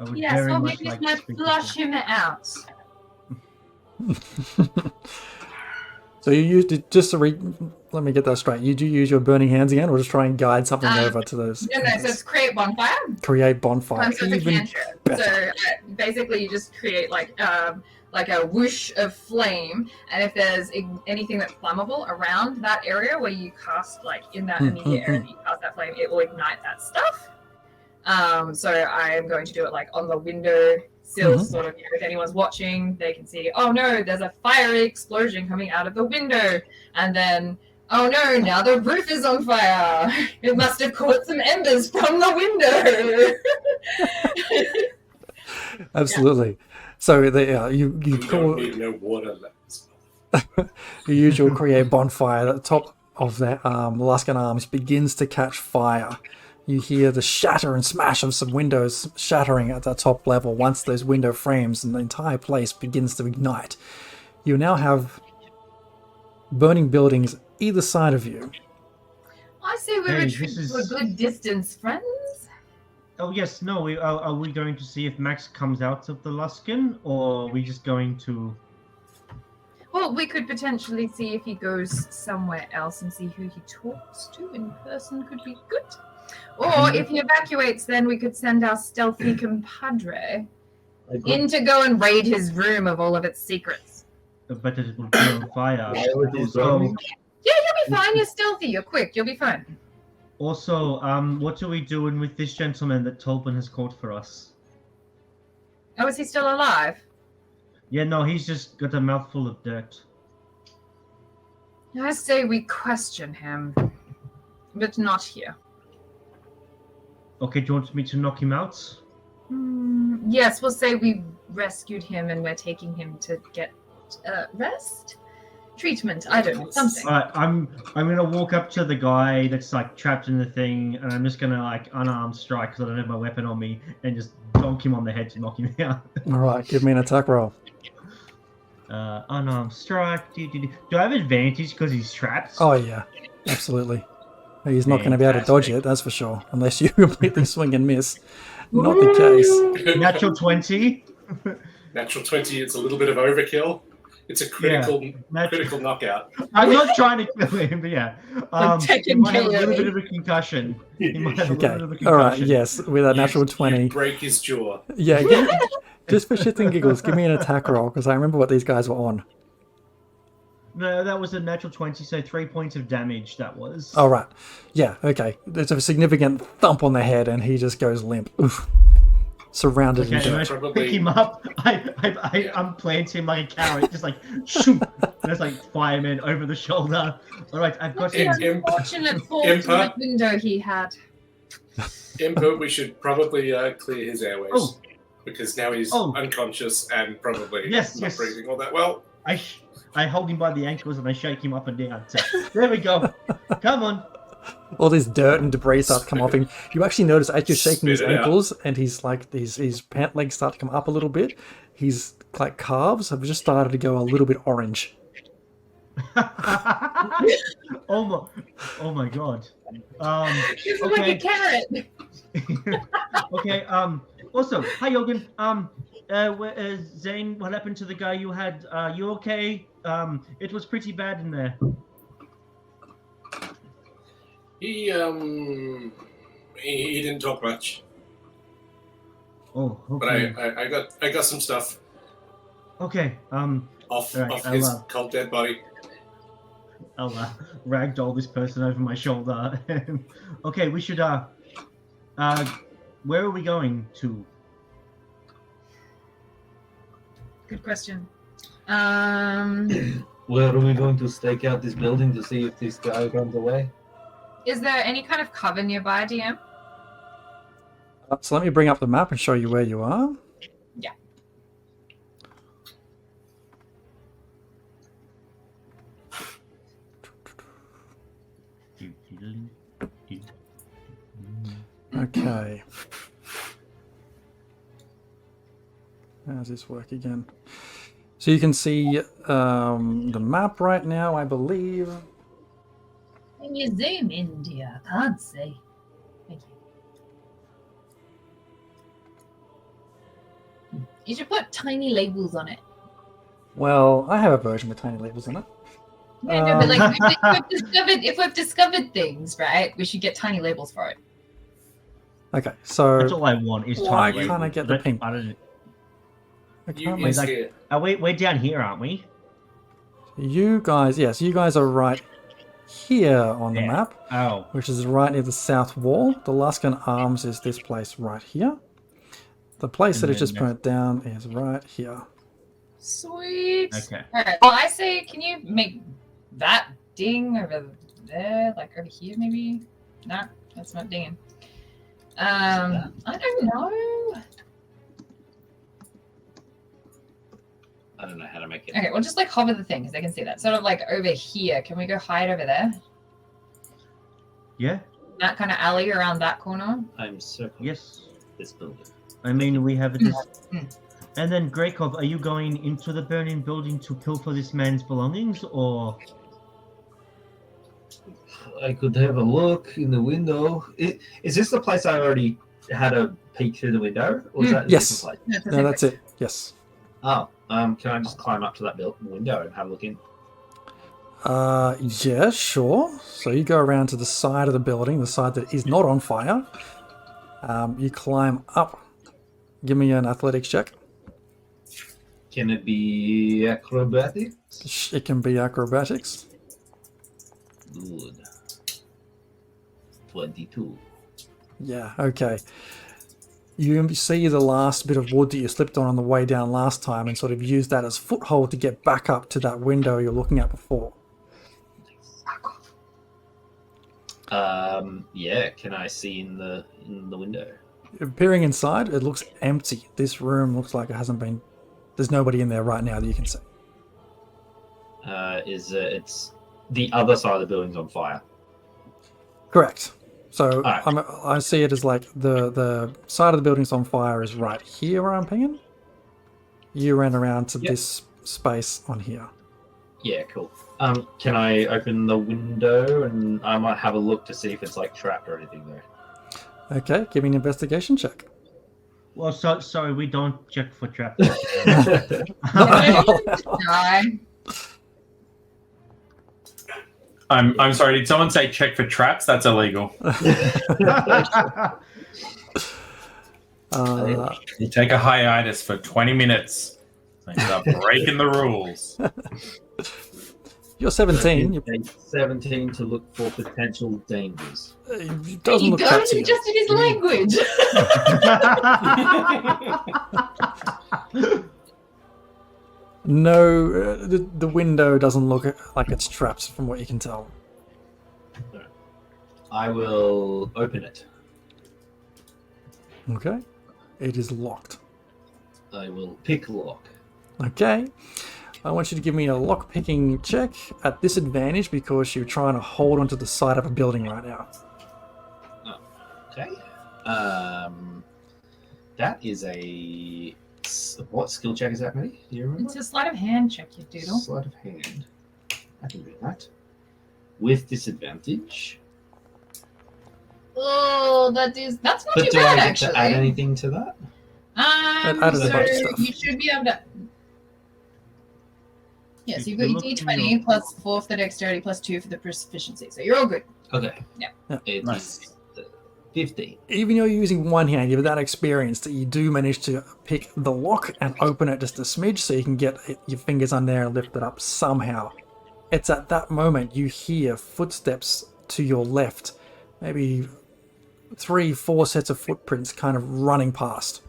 Speaker 4: I would
Speaker 5: Yes,
Speaker 4: very
Speaker 5: well,
Speaker 4: much
Speaker 5: maybe
Speaker 4: like
Speaker 5: it
Speaker 4: to
Speaker 5: might
Speaker 4: speak to
Speaker 5: flush
Speaker 4: him.
Speaker 5: him out.
Speaker 2: So you used just to let me get that straight. You do use your burning hands again, or just try and guide something over to those?
Speaker 5: No, so it's create bonfire.
Speaker 2: Create bonfire.
Speaker 5: So it's a
Speaker 2: Even
Speaker 5: cantrip.
Speaker 2: better.
Speaker 5: So basically, you just create like a whoosh of flame, and if there's anything that's flammable around that area where you cast, like in that immediate area that you cast that flame, it will ignite that stuff. So I am going to do it like on the window sill, sort of. If anyone's watching, they can see. Oh no, there's a fiery explosion coming out of the window, and then. Oh no, now the roof is on fire. It must have caught some embers from the window.
Speaker 2: Absolutely. So you
Speaker 1: don't need no water left.
Speaker 2: you use your create bonfire at the top of that Luskan Arms begins to catch fire. You hear the shatter and smash of some windows shattering at the top level once those window frames and the entire place begins to ignite. You now have burning buildings either side of you.
Speaker 5: I say we retreat to a good distance, friends.
Speaker 4: Oh yes, no. Are we going to see if Max comes out of the Luskan, or are we just going to?
Speaker 5: Well, we could potentially see if he goes somewhere else and see who he talks to in person. Could be good. Or if he evacuates, then we could send our stealthy compadre in to go and raid his room of all of its secrets.
Speaker 4: But it will be on fire.
Speaker 5: Yeah, you'll be fine. You're stealthy. You're quick. You'll be fine.
Speaker 4: Also, what are we doing with this gentleman that Tolbin has caught for us?
Speaker 5: Oh, is he still alive?
Speaker 4: Yeah, no, he's just got a mouthful of dirt.
Speaker 5: I say we question him, but not here.
Speaker 4: Okay, do you want me to knock him out?
Speaker 5: Yes, we'll say we rescued him and we're taking him to get rest? Treatment, I don't know, something.
Speaker 4: Alright, I'm gonna walk up to the guy that's like trapped in the thing, and I'm just gonna like unarmed strike because I don't have my weapon on me, and just donk him on the head to knock him out.
Speaker 2: Alright, give me an attack roll.
Speaker 4: Unarmed strike. Do I have advantage because he's trapped?
Speaker 2: Oh yeah, absolutely. He's not going to be able to dodge it, that's for sure, unless you completely swing and miss. Not the case.
Speaker 4: Natural 20.
Speaker 7: Natural 20. It's a little bit of overkill. It's a critical knockout.
Speaker 4: I'm not trying to kill him, but yeah. He might have a little bit of a concussion.
Speaker 2: All right, yes, with a natural 20.
Speaker 7: You break his jaw.
Speaker 2: Yeah, just for shits and giggles, give me an attack roll, because I remember what these guys were on.
Speaker 4: No, that was a natural 20, so 3 points of damage, that was.
Speaker 2: Oh, right. Yeah, okay. There's a significant thump on the head, and he just goes limp. Oof. Surrounded in dirt.
Speaker 4: Pick him up. I plant him like a carrot, just like shoot. There's like firemen over the shoulder. All right, I've got him.
Speaker 5: Unfortunate fall to the window he had.
Speaker 7: Input. We should probably clear his airways because now he's unconscious and probably not breathing all that well.
Speaker 4: I hold him by the ankles and I shake him up and down. So, there we go. Come on.
Speaker 2: All this dirt and debris start to come off him. You actually notice as you're shaking his ankles and he's like his pant legs start to come up a little bit. His like calves have just started to go a little bit orange.
Speaker 4: Oh my god.
Speaker 5: He's like a carrot.
Speaker 4: Okay. Also, hi Yogan. Zane, what happened to the guy you had? You okay? It was pretty bad in there.
Speaker 7: He didn't talk much.
Speaker 4: Oh, okay.
Speaker 7: But I got some stuff.
Speaker 4: Okay.
Speaker 7: Off his cold dead body.
Speaker 4: I'll ragdoll this person over my shoulder. Okay, we should where are we going to?
Speaker 5: Good question.
Speaker 8: Where are we going to stake out this building to see if this guy runs away?
Speaker 5: Is there any kind of cover nearby, DM?
Speaker 2: So let me bring up the map and show you where you are.
Speaker 5: Yeah.
Speaker 2: Okay. How does this work again? So you can see the map right now, I believe.
Speaker 5: Can you zoom in, dear? I can't see. Thank you.
Speaker 9: You should put tiny labels on it.
Speaker 2: Well, I have a version with tiny labels on it.
Speaker 9: Yeah, no, but like if we've discovered things, right? We should get tiny labels for it.
Speaker 2: Okay, so
Speaker 4: That's all I want is
Speaker 2: why
Speaker 4: tiny
Speaker 2: can't I
Speaker 4: labels.
Speaker 2: get the
Speaker 4: Don't-
Speaker 2: pink?
Speaker 4: I don't.
Speaker 2: I
Speaker 1: You,
Speaker 2: can't
Speaker 1: you
Speaker 2: make
Speaker 4: like-
Speaker 1: see it.
Speaker 4: We're down here, aren't we?
Speaker 2: You guys, yes, you guys are right here on the
Speaker 4: Yeah.
Speaker 2: map,
Speaker 4: Oh,
Speaker 2: which is right near the south wall. The Luskan Arms is this place right here. The place
Speaker 4: And
Speaker 2: that is
Speaker 4: then
Speaker 2: just
Speaker 4: next-
Speaker 2: burnt down is right here.
Speaker 9: Sweet.
Speaker 4: okay.
Speaker 9: Alright. Well, I say, can you make that ding over there, like over here, maybe? No, that's not dinging. I don't know.
Speaker 7: I don't know how to make it.
Speaker 9: Okay, well, just like hover the thing because they can see that. Sort of like over here. Can we go hide over there?
Speaker 4: Yeah.
Speaker 9: That kind of alley around that corner.
Speaker 7: I'm circling
Speaker 4: Yes.
Speaker 7: this building.
Speaker 4: I mean, we have this.
Speaker 9: Mm.
Speaker 4: And then, Grekov, are you going into the burning building to pilfer this man's belongings, or?
Speaker 8: I could have a look in the window. Is this the place I already had a peek through the window, or is that a
Speaker 2: Yes.
Speaker 8: different place?
Speaker 9: That's the
Speaker 2: No,
Speaker 9: same
Speaker 2: that's
Speaker 9: place.
Speaker 2: it. Yes.
Speaker 8: Oh, can I just climb up to that window and have a look in?
Speaker 2: Yeah, sure. So you go around to the side of the building, the side that is not on fire. You climb up. Give me an athletics check.
Speaker 8: Can it be acrobatics?
Speaker 2: It can be acrobatics.
Speaker 8: Good. 22.
Speaker 2: Yeah, okay. You see the last bit of wood that you slipped on the way down last time and sort of use that as foothold to get back up to that window you're looking at before.
Speaker 8: Yeah. Can I see in the window?
Speaker 2: Peering inside, it looks empty. This room looks like it hasn't been... There's nobody in there right now that you can see.
Speaker 8: It's the other side of the building's on fire.
Speaker 2: Correct. So
Speaker 8: Alright.
Speaker 2: I see it as like the side of the building's on fire is right here where I'm pinging. You ran around to
Speaker 8: Yep.
Speaker 2: this space on here.
Speaker 8: Yeah, cool. Can I open the window and I might have a look to see if it's like trapped or anything there?
Speaker 2: Okay, give me an investigation check.
Speaker 4: Well, sorry, we don't check for traps.
Speaker 9: Die.
Speaker 6: I'm sorry. Did someone say check for traps? That's illegal. You take a hiatus for 20 minutes. So you're breaking the rules.
Speaker 2: You're 17. You,
Speaker 8: 17 to look for potential dangers.
Speaker 2: it doesn't
Speaker 9: You
Speaker 2: look
Speaker 9: got
Speaker 2: that
Speaker 9: him
Speaker 2: to you.
Speaker 9: adjusted his language.
Speaker 2: No, the window doesn't look like it's trapped from what you can tell.
Speaker 8: I will open it.
Speaker 2: Okay. It is locked.
Speaker 8: I will pick lock.
Speaker 2: Okay. I want you to give me a lock picking check at disadvantage because you're trying to hold onto the side of a building right now.
Speaker 8: Okay. That is a... What skill check is that, Maddie? Do you remember?
Speaker 9: It's a sleight of hand check, you doodle.
Speaker 8: Sleight of hand. I can do that. With disadvantage.
Speaker 9: Oh, that's not
Speaker 8: But
Speaker 9: too
Speaker 8: do
Speaker 9: bad
Speaker 8: I get
Speaker 9: actually.
Speaker 8: to add anything to that?
Speaker 2: It added a
Speaker 9: So
Speaker 2: bunch of stuff.
Speaker 9: you should be able to. Yes, you've got
Speaker 4: If
Speaker 9: your
Speaker 4: you look
Speaker 9: D20
Speaker 4: in
Speaker 9: plus 4 for the dexterity plus 2 for the proficiency, so you're all good.
Speaker 8: Okay.
Speaker 9: Yeah.
Speaker 8: It's
Speaker 6: Nice.
Speaker 8: 15.
Speaker 2: Even though you're using one hand, you have that experience that you do manage to pick the lock and open it just a smidge so you can get your fingers on there and lift it up somehow. It's at that moment you hear footsteps to your left, maybe 3-4 sets of footprints kind of running past,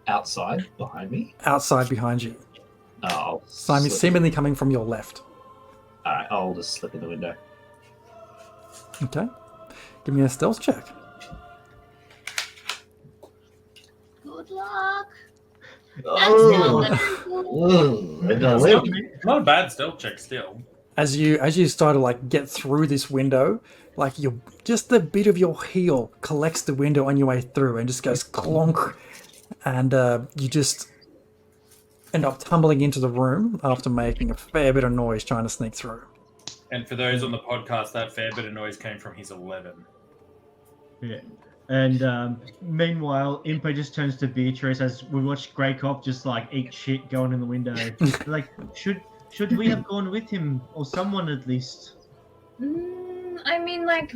Speaker 8: Outside, behind me.
Speaker 2: outside behind you.
Speaker 8: I'll
Speaker 2: Seemingly coming from your left.
Speaker 8: Alright, I'll just slip in the window.
Speaker 2: Okay. Give me a stealth check.
Speaker 9: Good luck.
Speaker 8: Oh,
Speaker 6: Not a bad stealth check still.
Speaker 2: As you start to like get through this window, like just the bit of your heel collects the window on your way through and just goes clonk, and you just end up tumbling into the room after making a fair bit of noise trying to sneak through.
Speaker 6: And for those on the podcast, that fair bit of noise came from his 11.
Speaker 4: Yeah. And meanwhile, Impa just turns to Beatrice as we watch Greykov just like eat shit going in the window. Like, should we have gone with him or someone at least?
Speaker 9: I mean, like,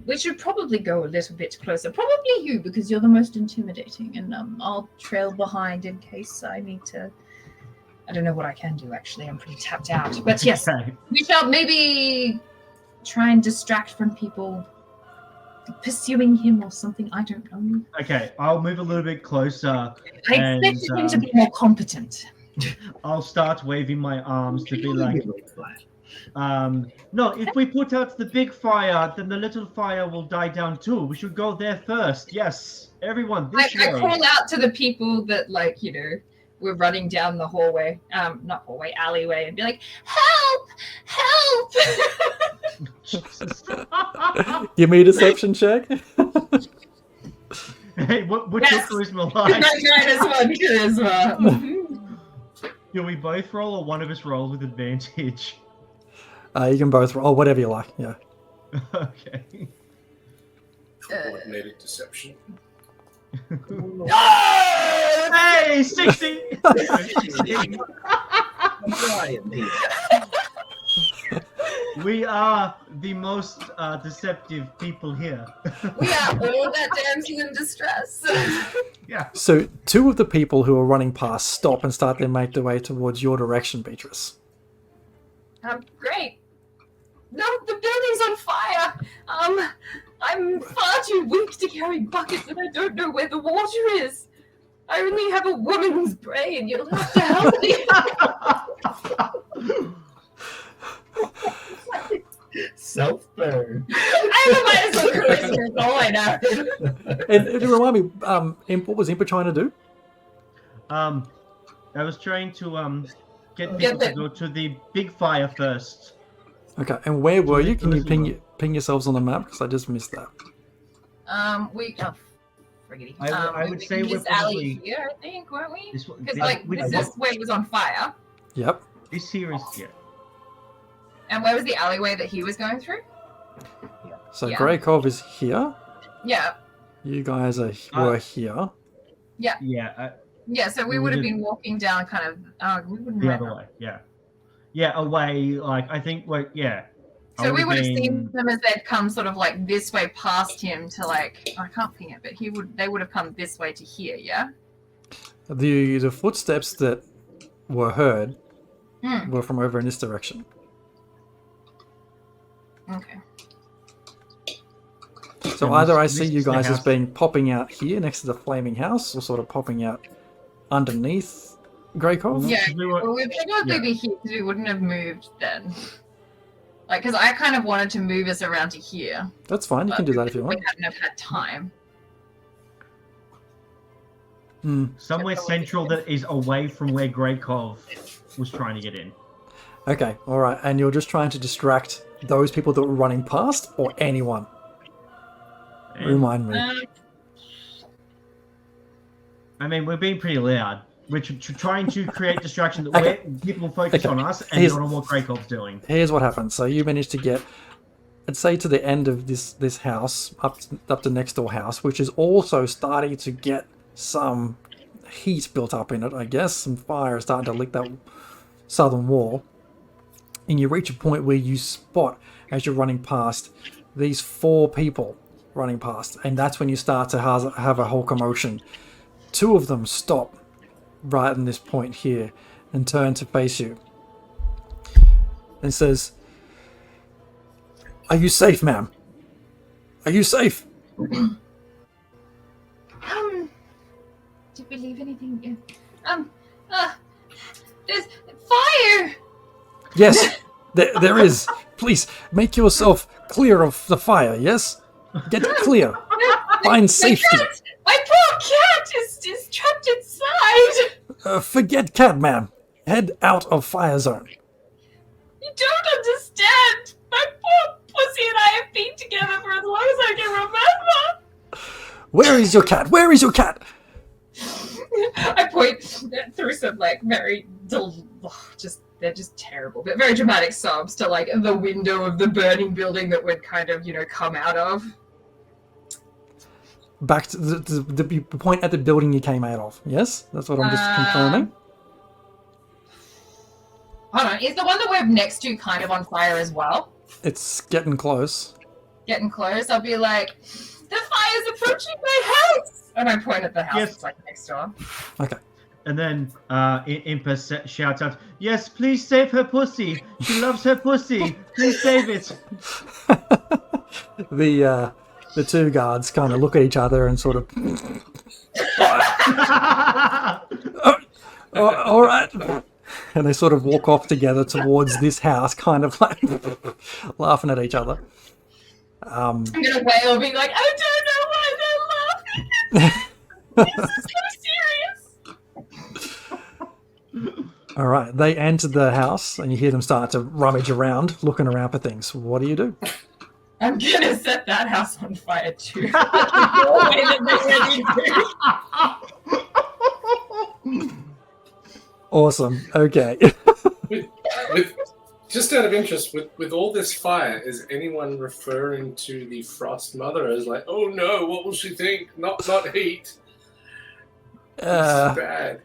Speaker 9: we should probably go a little bit closer. Probably you, because you're the most intimidating, and I'll trail behind in case I need to. I don't know what I can do, actually. I'm pretty tapped out. But yes,
Speaker 4: Okay.
Speaker 9: we shall maybe try and distract from people pursuing him or something. I don't know.
Speaker 4: Okay, I'll move a little bit closer.
Speaker 9: I expected him to be more competent.
Speaker 4: I'll start waving my arms to be like, no, if we put out the big fire, then the little fire will die down too. We should go there first. Yes, everyone, this
Speaker 9: I
Speaker 4: way.
Speaker 9: call out to the people that, like, you know, we're running down the hallway, not hallway, alleyway, and be like, help, help.
Speaker 4: Jesus.
Speaker 2: Give me a deception check.
Speaker 4: Hey, what's
Speaker 9: Yes.
Speaker 4: your charisma like?
Speaker 9: -1 charisma.
Speaker 4: Do we both roll or one of us rolls with advantage?
Speaker 2: You can both roll whatever you like. Yeah.
Speaker 4: Okay.
Speaker 1: Coordinated deception.
Speaker 4: Hey, 60! We are the most deceptive people here.
Speaker 5: We are all that damsel in distress.
Speaker 4: Yeah.
Speaker 2: So 2 of the people who are running past stop and start to make their way towards your direction, Beatrice.
Speaker 5: Great. No, the building's on fire. I'm far too weak to carry buckets, and I don't know where the water is. I only have a woman's brain. You'll have to help me.
Speaker 7: Self-burn.
Speaker 5: I might as well charisma. It's all I know.
Speaker 2: And remind me, what was Impa trying to do?
Speaker 4: I was trying to get
Speaker 5: Get
Speaker 4: people to go to the big fire first.
Speaker 2: Okay, and where were you? Can you
Speaker 4: Little
Speaker 2: ping yourselves on the map? Because I just missed that.
Speaker 5: Friggity.
Speaker 4: I would say we're
Speaker 5: this alley
Speaker 4: probably
Speaker 5: here, I think, weren't we?
Speaker 4: this one.
Speaker 5: Because like this is where it was on fire,
Speaker 2: Yep.
Speaker 4: This here is
Speaker 5: and where was the alleyway that he was going through?
Speaker 2: So
Speaker 5: Yeah.
Speaker 2: Greykov is here.
Speaker 5: Yeah,
Speaker 2: You guys were here.
Speaker 4: yeah,
Speaker 5: yeah. So we
Speaker 4: We
Speaker 5: would have
Speaker 4: did-
Speaker 5: been walking down, kind of. We wouldn't
Speaker 4: the
Speaker 5: have.
Speaker 4: other way. Yeah, away. Like I think, like yeah. I
Speaker 5: So we would have
Speaker 4: been-
Speaker 5: seen them as they'd come sort of like this way past him to like I can't ping it, but they would have come this way to here, yeah?
Speaker 2: The footsteps that were heard
Speaker 5: Hmm.
Speaker 2: were from over in this direction.
Speaker 5: Okay.
Speaker 2: So
Speaker 4: And
Speaker 2: either I
Speaker 4: this
Speaker 2: see you
Speaker 4: is the
Speaker 2: guys as
Speaker 4: house.
Speaker 2: being popping out here next to the flaming house, or sort of popping out underneath Greykov.
Speaker 5: Yeah,
Speaker 4: We were-
Speaker 5: well, we'd probably
Speaker 4: yeah.
Speaker 5: be here because we wouldn't have moved then. Like, because I kind of wanted to move us around to here.
Speaker 2: That's fine. You can do that if you want.
Speaker 5: We hadn't have had time.
Speaker 2: Hmm.
Speaker 4: somewhere central that is away from where Greykov was trying to get in.
Speaker 2: Okay, all right. And you're just trying to distract those people that were running past, or anyone.
Speaker 4: And,
Speaker 2: Remind me.
Speaker 4: I mean, we're being pretty loud. We're trying to create distraction that
Speaker 2: Okay.
Speaker 4: people focus
Speaker 2: Okay.
Speaker 4: on us and
Speaker 2: Here's-
Speaker 4: not on what Greykov's doing.
Speaker 2: Here's what happens. So you managed to get, I'd say, to the end of this house, up to next door house, which is also starting to get some heat built up in it, I guess. Some fire is starting to lick that southern wall. And you reach a point where you spot, as you're running past, these 4 people running past. And that's when you start to have a whole commotion. 2 of them stop right in this point here and turn to face you. And says, "Are you safe, ma'am? Are you safe?"
Speaker 5: Did we leave anything? There's fire!
Speaker 2: Yes, there is. Please, make yourself clear of the fire, yes? Get clear. Find safety.
Speaker 5: My poor cat is trapped inside!
Speaker 2: Forget cat, ma'am. Head out of fire zone.
Speaker 5: You don't understand! My poor pussy and I have been together for as long as I can remember!
Speaker 2: Where is your cat? Where is your cat?
Speaker 5: I point through some like very they're just terrible, but very dramatic sobs to like the window of the burning building that would kind of, come out of.
Speaker 2: back to the point at the building you came out of. Yes, that's what I'm just confirming.
Speaker 5: Hold on, is the one that we're next to kind of on fire as well?
Speaker 2: It's getting close.
Speaker 5: Getting close, I'll be like, the fire's approaching my house! And I point at the house that's like next door.
Speaker 2: Okay.
Speaker 4: And then Impa shouts out, "Yes, please save her pussy. She loves her pussy. Please save it."
Speaker 2: The two guards kind of look at each other and sort of. All right. And they sort of walk off together towards this house, kind of like laughing at each other.
Speaker 5: I'm gonna wail, being like, I don't know why they're laughing. This is so serious.
Speaker 2: All right, they enter the house, and you hear them start to rummage around, looking around for things. What do you do?
Speaker 5: I'm gonna set that house on fire too.
Speaker 2: Awesome. Okay.
Speaker 1: Just out of interest, with all this fire, is anyone referring to the Frost Mother as like, oh no, what will she think? Not heat. This is bad.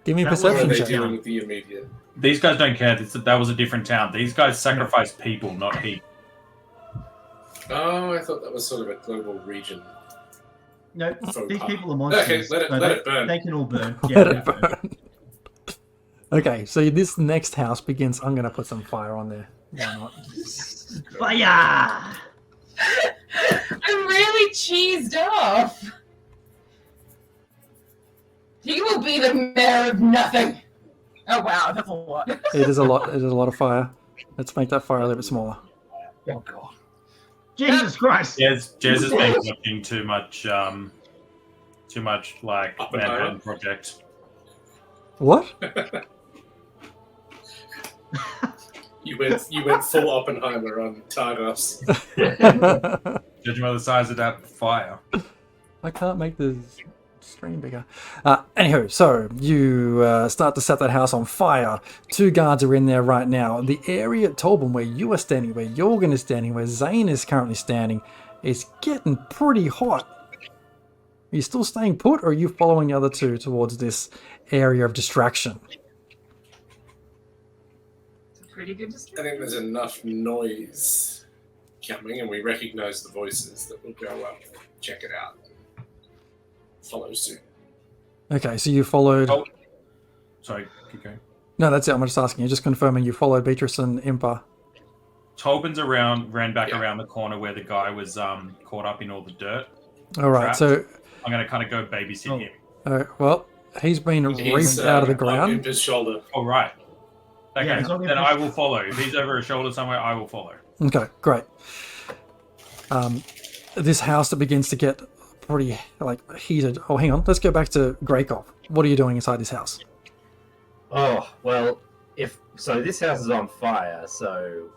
Speaker 2: Give me a
Speaker 6: That was
Speaker 1: What are
Speaker 2: perception
Speaker 1: they
Speaker 2: check.
Speaker 1: dealing with the immediate?
Speaker 6: These guys don't care. That was a different town. These guys sacrifice people, not heat.
Speaker 1: Oh, I thought that was sort of a global region.
Speaker 4: No,
Speaker 1: So
Speaker 4: these
Speaker 1: hot.
Speaker 4: people are monsters.
Speaker 1: Okay, let
Speaker 4: so
Speaker 1: it burn.
Speaker 4: They can all burn.
Speaker 2: Let it burn. Okay, so this next house begins. I'm going to put some fire on there. Why not?
Speaker 4: Fire!
Speaker 5: I'm really cheesed off. He will be the mayor of nothing. Oh wow, that's a lot.
Speaker 2: It is a lot. It is a lot of fire. Let's make that fire a little bit smaller.
Speaker 7: Oh god.
Speaker 4: Jesus Christ!
Speaker 6: Jez has been watching too much like Manhattan Project.
Speaker 2: What?
Speaker 1: You went full Oppenheimer on Targos.
Speaker 6: Judging by the size of that fire.
Speaker 2: I can't make the stream bigger. Anywho, so you start to set that house on fire. Two guards are in there right now. The area at Tolbin where you are standing, where Jorgen is standing, where Zane is currently standing, is getting pretty hot. Are you still staying put, or are you following the other two towards this area of distraction?
Speaker 5: It's a pretty good
Speaker 1: I
Speaker 5: distraction.
Speaker 1: think there's enough noise coming, and we recognize the voices that will go up, check it out, and follow suit.
Speaker 2: Okay, so you followed...
Speaker 6: Oh. Sorry, keep going.
Speaker 2: No, that's it. I'm just asking you. Just confirming you followed Beatrice and Impa.
Speaker 6: Tolbin's ran back around the corner where the guy was caught up in all the dirt.
Speaker 2: All right,
Speaker 6: Trapped.
Speaker 2: so...
Speaker 6: I'm going to kind of go babysit him.
Speaker 2: well, he's been
Speaker 1: He's,
Speaker 2: reaped out of the
Speaker 1: on
Speaker 2: ground.
Speaker 1: his shoulder.
Speaker 6: Oh, right. Okay,
Speaker 4: Yeah, he's on
Speaker 6: then
Speaker 4: your-
Speaker 6: I will follow. If he's over a shoulder somewhere, I will follow.
Speaker 2: Okay, great. This house that begins to get pretty heated. Oh, hang on. Let's go back to Greykov. What are you doing inside this house?
Speaker 7: Oh well, this house is on fire, so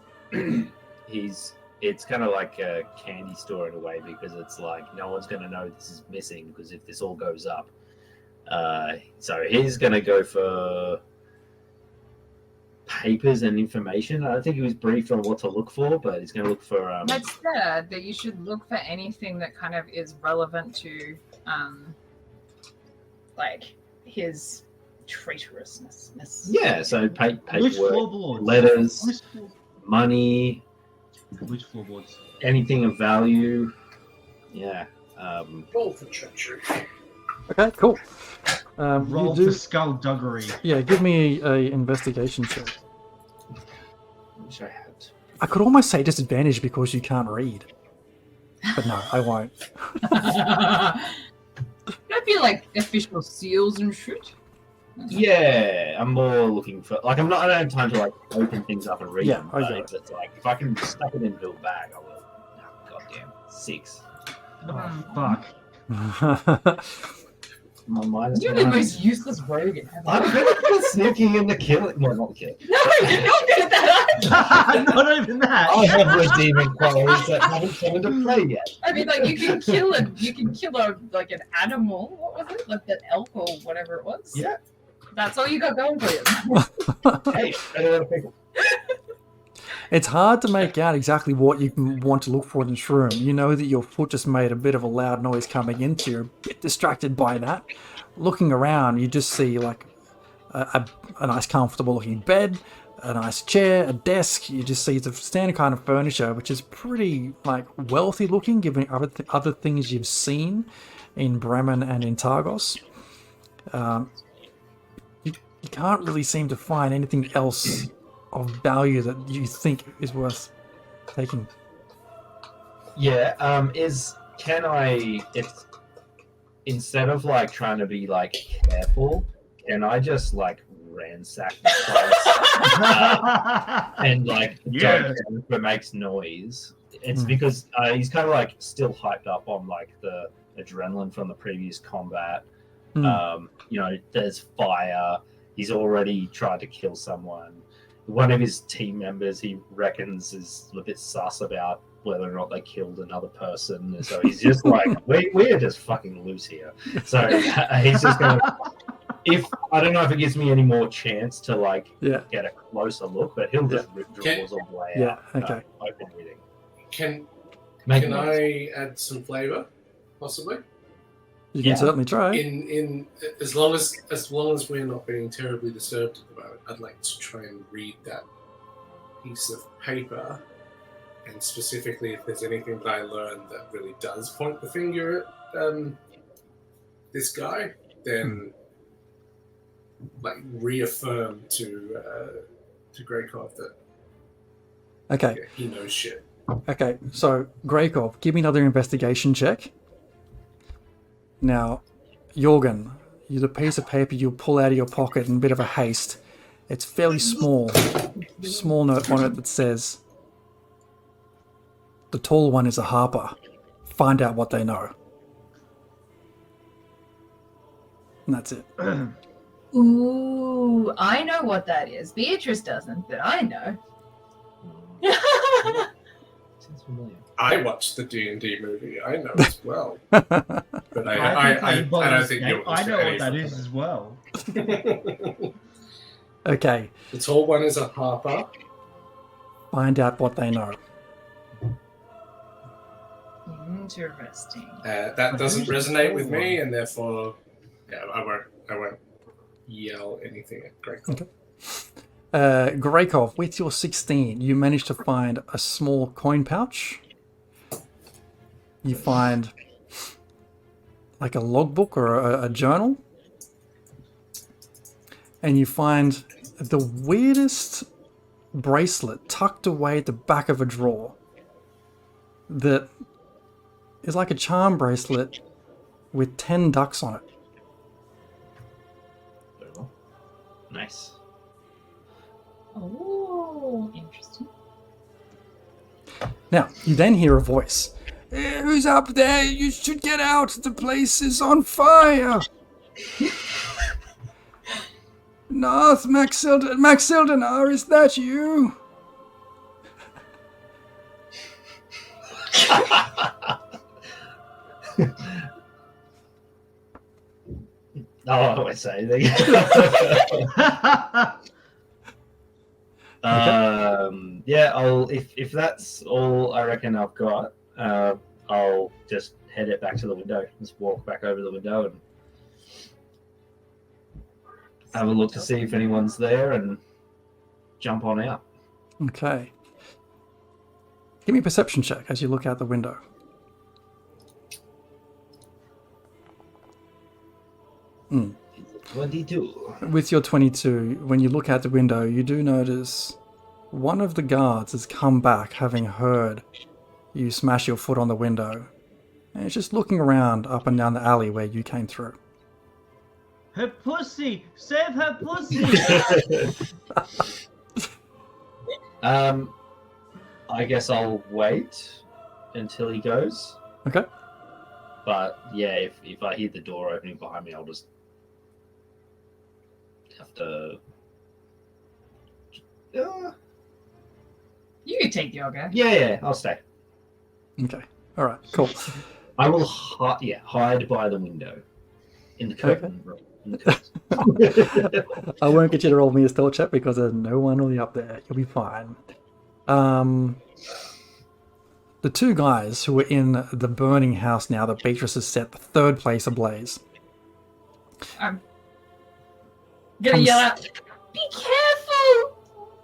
Speaker 7: it's kind of like a candy store in a way, because it's like no one's going to know this is missing, because if this all goes up, so he's going to go for papers and information. I don't think he was briefed on what to look for, but he's going to look for
Speaker 5: That's said that you should look for anything that kind of is relevant to, like his traitorousness.
Speaker 7: yeah, so
Speaker 4: Which
Speaker 7: paperwork,
Speaker 4: floorboards?
Speaker 7: letters, money,
Speaker 4: Which floorboards?
Speaker 7: anything of value. Yeah.
Speaker 1: Roll for treachery.
Speaker 2: Okay, cool.
Speaker 4: Roll
Speaker 2: you do,
Speaker 4: for skullduggery.
Speaker 2: yeah, give me a investigation check.
Speaker 7: Wish I had.
Speaker 2: I could almost say disadvantage because you can't read. But no, I won't.
Speaker 5: That'd be like official seals and shit.
Speaker 7: Yeah, I'm more looking for I don't have time to open things up and read
Speaker 2: Yeah,
Speaker 7: them.
Speaker 2: I
Speaker 7: But
Speaker 2: get it.
Speaker 7: it's like if I can stuff it into a bag, I will. Oh, goddamn, 6.
Speaker 4: Oh, fuck.
Speaker 7: My mind is
Speaker 5: You're the most useless rogue ever.
Speaker 7: I'm good at sneaking and the killing. Well, not the killing.
Speaker 5: No, you're not good at that.
Speaker 4: Not even that.
Speaker 7: I have redeeming qualities that haven't come into play yet.
Speaker 5: I mean, like you can kill a like an animal. What was it? Like that elk or whatever it was.
Speaker 7: Yeah.
Speaker 5: That's all you got going for you.
Speaker 7: Hey, better than people.
Speaker 2: It's hard to make out exactly what you want to look for in this room. You know that your foot just made a bit of a loud noise coming into you. A bit distracted by that. Looking around, you just see like a nice comfortable looking bed, a nice chair, a desk. You just see the standard kind of furniture, which is pretty like wealthy looking given other things you've seen in Bremen and in Targos. You can't really seem to find anything else of value that you think is worth taking.
Speaker 8: Yeah. It's instead of like trying to be like careful, can I just like ransack the place and like don't care if it makes noise? It's because he's kind of like still hyped up on like the adrenaline from the previous combat. There's fire. He's already tried to kill someone. One of his team members, he reckons, is a bit sus about whether or not they killed another person. So he's just like, we're just fucking loose here. So he's just going to... I don't know if it gives me any more chance to like get a closer look, but he'll just rip drawers all the way out.
Speaker 2: Okay.
Speaker 8: Open reading.
Speaker 1: Can I add some flavor, possibly?
Speaker 2: You can certainly try.
Speaker 1: In as long as we're not being terribly disturbed at the moment, I'd like to try and read that piece of paper, and specifically if there's anything that I learned that really does point the finger at this guy, then like reaffirm to Greykov that he knows shit.
Speaker 2: Okay, so Greykov, give me another investigation check. Now, Jorgen, the piece of paper you pull out of your pocket in a bit of a haste. It's fairly small. Small note on it that says, "The tall one is a harper. Find out what they know." And that's it.
Speaker 9: Ooh, I know what that is. Beatrice doesn't, but I know.
Speaker 8: Sounds familiar.
Speaker 1: I watched the D&D movie. I know as well. But I don't think you'll
Speaker 4: I know what that is as well.
Speaker 2: Okay.
Speaker 1: The tall one is a harper.
Speaker 2: Find out what they know.
Speaker 9: Interesting.
Speaker 1: That doesn't resonate with me, and therefore, I won't yell anything at Greykov.
Speaker 2: Okay. Greykov, with your 16, you managed to find a small coin pouch. You find like a logbook or a journal. And you find the weirdest bracelet tucked away at the back of a drawer that is like a charm bracelet with 10 ducks on it.
Speaker 8: Nice.
Speaker 9: Oh, interesting.
Speaker 2: Now, you then hear a voice. Who's up there? You should get out. The place is on fire. North Maxildenar, is that you?
Speaker 8: I won't say anything. If that's all I reckon I've got, I'll just head it back to the window. Just walk back over the window and have a look to see if anyone's there and jump on out.
Speaker 2: Okay. Give me a perception check as you look out the window. Hmm.
Speaker 8: 22.
Speaker 2: With your 22, when you look out the window, you do notice one of the guards has come back having heard you smash your foot on the window. And it's just looking around up and down the alley where you came through.
Speaker 4: Her pussy! Save her pussy!
Speaker 8: I guess I'll wait until he goes.
Speaker 2: Okay.
Speaker 8: But yeah, if I hear the door opening behind me, I'll just have to.
Speaker 9: You can take yoga.
Speaker 8: Yeah, I'll stay.
Speaker 2: Okay. All right. Cool.
Speaker 8: I will hide by the window in the curtain room.
Speaker 2: I won't get you to roll me a stealth check because there's no one really up there. You'll be fine. The two guys who were in the burning house now that Beatrice has set the third place ablaze.
Speaker 9: I'm gonna yell out, "Be careful!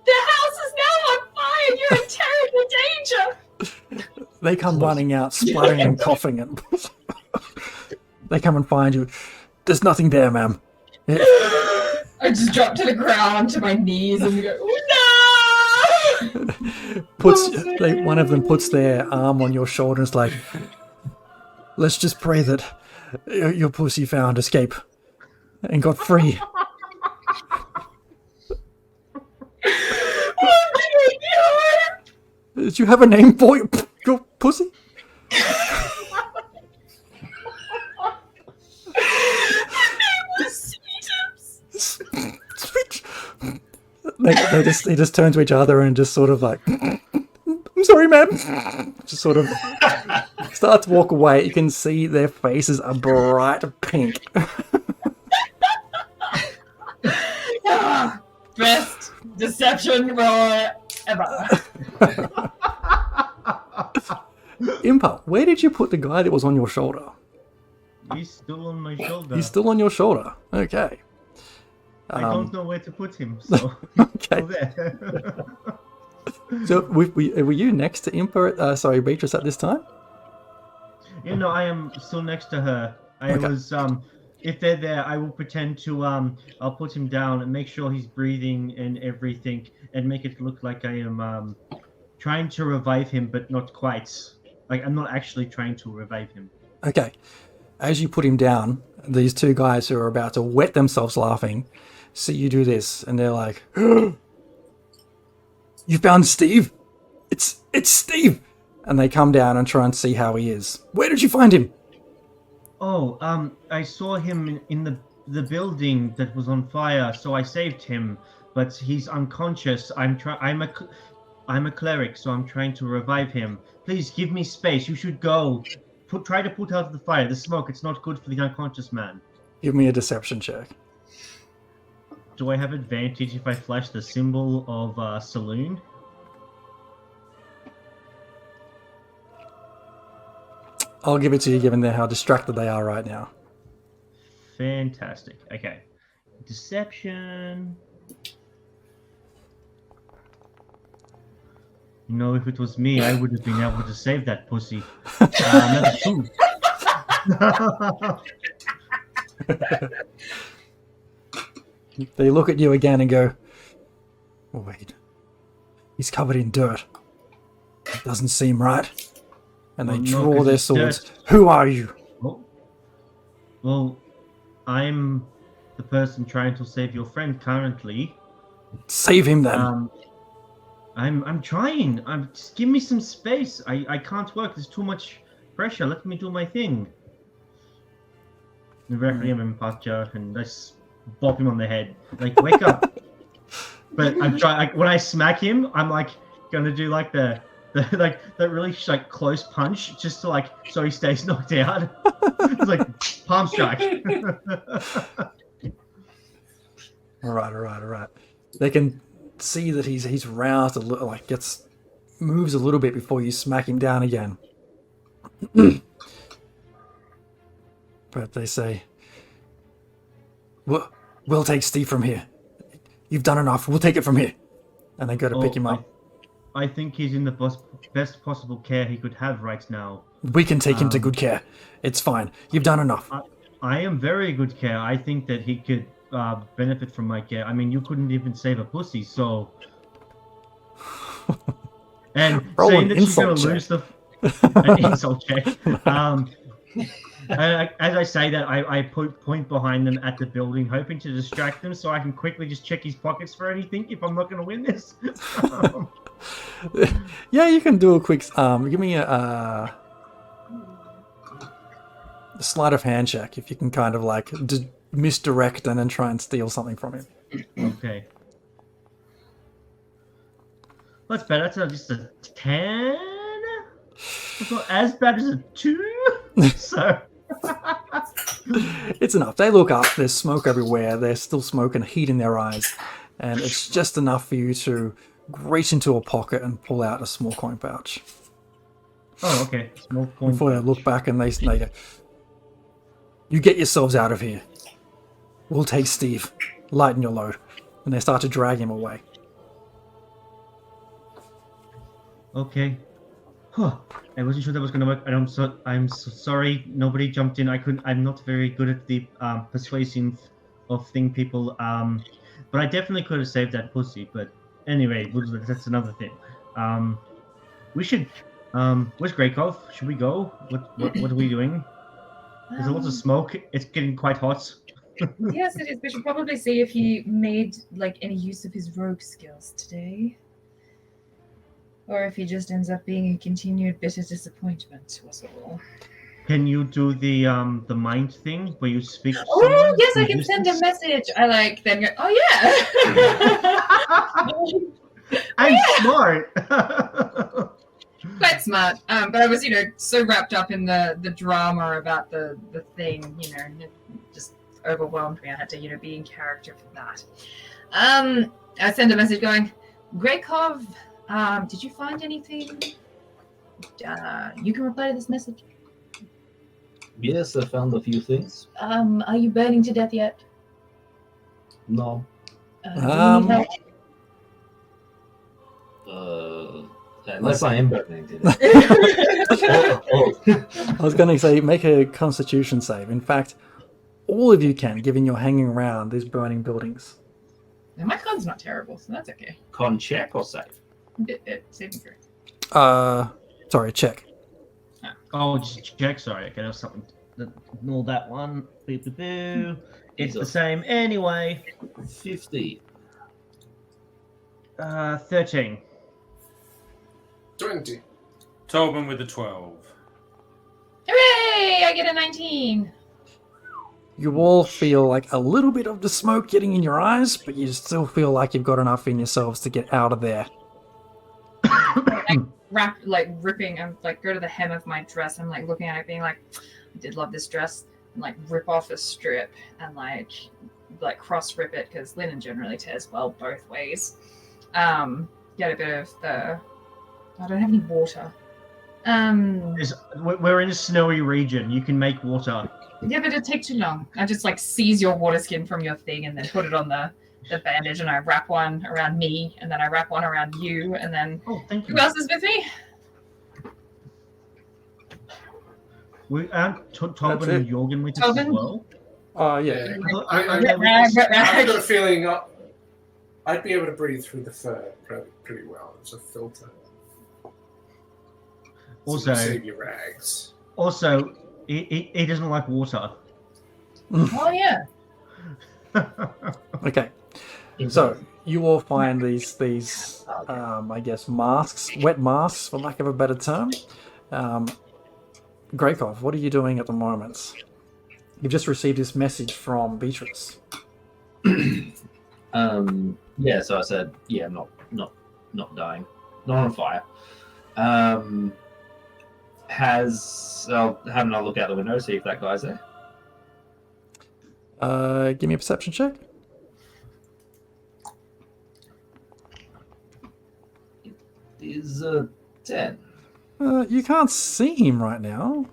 Speaker 9: The house is now on fire! You're in terrible danger!"
Speaker 2: They come running out, spluttering and coughing, and they come and find you. There's nothing there, ma'am.
Speaker 9: I just drop to the ground to my knees and go, "No!"
Speaker 2: One of them puts their arm on your shoulder and is like, let's just pray that your pussy found escape and got free. Did you have a name for your pussy? Sweet. They just turn to each other and just sort of like, I'm sorry, ma'am. Just sort of start to walk away. You can see their faces are bright pink.
Speaker 9: Best deception roll ever.
Speaker 2: Impa, where did you put the guy that was on your shoulder?
Speaker 4: He's still on my shoulder.
Speaker 2: He's still on your shoulder. Okay.
Speaker 4: I don't know where to put him, so
Speaker 2: okay.
Speaker 4: still there.
Speaker 2: So were you next to Impa? Sorry, Beatrice at this time?
Speaker 4: You know, I am still next to her. I was if they're there, I will pretend to I'll put him down and make sure he's breathing and everything, and make it look like I am trying to revive him, but not quite. Like I'm not actually trying to revive him.
Speaker 2: Okay. As you put him down, these two guys who are about to wet themselves laughing see you do this, and they're like, "You found Steve? It's Steve!" And they come down and try and see how he is. Where did you find him?
Speaker 4: Oh, I saw him in the building that was on fire, so I saved him. But he's unconscious. I'm a cleric, so I'm trying to revive him. Please give me space. You should go. Try to put out the fire. The smoke. It's not good for the unconscious man.
Speaker 2: Give me a deception check.
Speaker 4: Do I have advantage if I flash the symbol of saloon?
Speaker 2: I'll give it to you, given how distracted they are right now.
Speaker 4: Fantastic. Okay. Deception. You know, if it was me, I would have been able to save that pussy. Another 2.
Speaker 2: They look at you again and go, oh, wait. He's covered in dirt. It doesn't seem right. And they draw their swords. Dirt. Who are you?
Speaker 4: Well, I'm the person trying to save your friend currently.
Speaker 2: Save him then.
Speaker 4: I'm trying. Just give me some space. I can't work. There's too much pressure. Let me do my thing. Directly I'm in posture and I bop him on the head. Like, wake up. But I'm trying. When I smack him, I'm like gonna do like the really like close punch, just to so he stays knocked out. It's like palm strike.
Speaker 2: All right. They can see that he's roused a little, moves a little bit before you smack him down again. But they say, we'll take Steve from here. You've done enough. We'll take it from here. And they go to pick him up.
Speaker 4: I think he's in the best possible care he could have right now.
Speaker 2: We can take him to good care. It's fine. You've done enough.
Speaker 4: I am very good care. I think that he could benefit from my care. I mean, you couldn't even save a pussy, so... And
Speaker 2: roll
Speaker 4: saying
Speaker 2: an
Speaker 4: that she's going
Speaker 2: insult
Speaker 4: to lose
Speaker 2: check.
Speaker 4: an insult check. As I say that, I point behind them at the building, hoping to distract them so I can quickly just check his pockets for anything if I'm not going to win this.
Speaker 2: Yeah, you can do a quick... give me a sleight of hand check if you can kind of misdirect and then try and steal something from him.
Speaker 4: Okay. That's better. That's just a 10. It's not as bad as a 2. So...
Speaker 2: It's enough. They look up. There's smoke everywhere. There's still smoke and heat in their eyes. And it's just enough for you to reach into a pocket and pull out a small coin pouch.
Speaker 4: Oh, okay. Small coin
Speaker 2: Before they
Speaker 4: pouch.
Speaker 2: look back and they go, "You get yourselves out of here. We'll take Steve. Lighten your load." And they start to drag him away.
Speaker 4: Okay. Huh. I wasn't sure that was gonna work. And I'm so sorry. Nobody jumped in. I'm not very good at the persuasion of thing people. But I definitely could have saved that pussy. But anyway, that's another thing. We should. Where's Greykov? Should we go? What are we doing? There's a lot of smoke. It's getting quite hot.
Speaker 9: Yes, it is. We should probably see if he made like any use of his rogue skills today, or if he just ends up being a continued bitter disappointment to us all.
Speaker 4: Can you do the mind thing where you speak to
Speaker 9: Oh
Speaker 4: someone?
Speaker 9: yes, I
Speaker 4: in
Speaker 9: can send a
Speaker 4: distance?
Speaker 9: message. I like then go. Oh yeah.
Speaker 4: I'm smart.
Speaker 9: Quite smart. But I was, so wrapped up in the drama about the thing, and it just overwhelmed me. I had to, be in character for that. I send a message going, Greykov, did you find anything? You can reply to this message.
Speaker 8: Yes, I found a few things.
Speaker 9: Are you burning to death yet?
Speaker 8: No.
Speaker 9: Do you need help?
Speaker 8: Unless I am burning to death.
Speaker 2: I was going to say, make a constitution save. In fact, all of you can, given you're hanging around these burning buildings.
Speaker 9: Yeah, my con's not terrible, so that's okay.
Speaker 8: Con check or save?
Speaker 9: Saving throw.
Speaker 2: Sorry, check.
Speaker 4: Oh, just check. Sorry, okay, there's something. Ignore that one. Boo, boo, boo. It's the same anyway.
Speaker 8: 50.
Speaker 4: 13.
Speaker 1: 20.
Speaker 6: Tobin with the 12.
Speaker 9: Hooray! I get a 19.
Speaker 2: You all feel like a little bit of the smoke getting in your eyes, but you still feel like you've got enough in yourselves to get out of there.
Speaker 9: Ripping, I'm go to the hem of my dress. I'm looking at it, being I did love this dress, and rip off a strip and cross rip it because linen generally tears well both ways. Get a bit of the. I don't have any water.
Speaker 4: We're in a snowy region. You can make water.
Speaker 9: Yeah, but it'd take too long. I just seize your water skin from your thing and then put it on the bandage, and I wrap one around me, and then I wrap one around you, and then
Speaker 4: Thank you.
Speaker 9: who else is with me?
Speaker 4: We aren't Tobin and Jorgen with us as
Speaker 9: Tobin?
Speaker 4: well.
Speaker 1: Yeah.
Speaker 9: I've
Speaker 1: I've got a feeling I'd be able to breathe through the fur pretty well. It's a filter.
Speaker 4: Also,
Speaker 1: save your rags.
Speaker 4: Also, he doesn't like water.
Speaker 9: Oh yeah.
Speaker 2: Okay. So you all find these I guess masks, wet masks for lack of a better term. Greykov, what are you doing at the moment? You've just received this message from Beatrice.
Speaker 8: Yeah, so I said, yeah, I'm not dying. Not on fire. I'll have another look out the window, see if that guy's there.
Speaker 2: Give me a perception check.
Speaker 8: Is 10.
Speaker 2: You can't see him right now.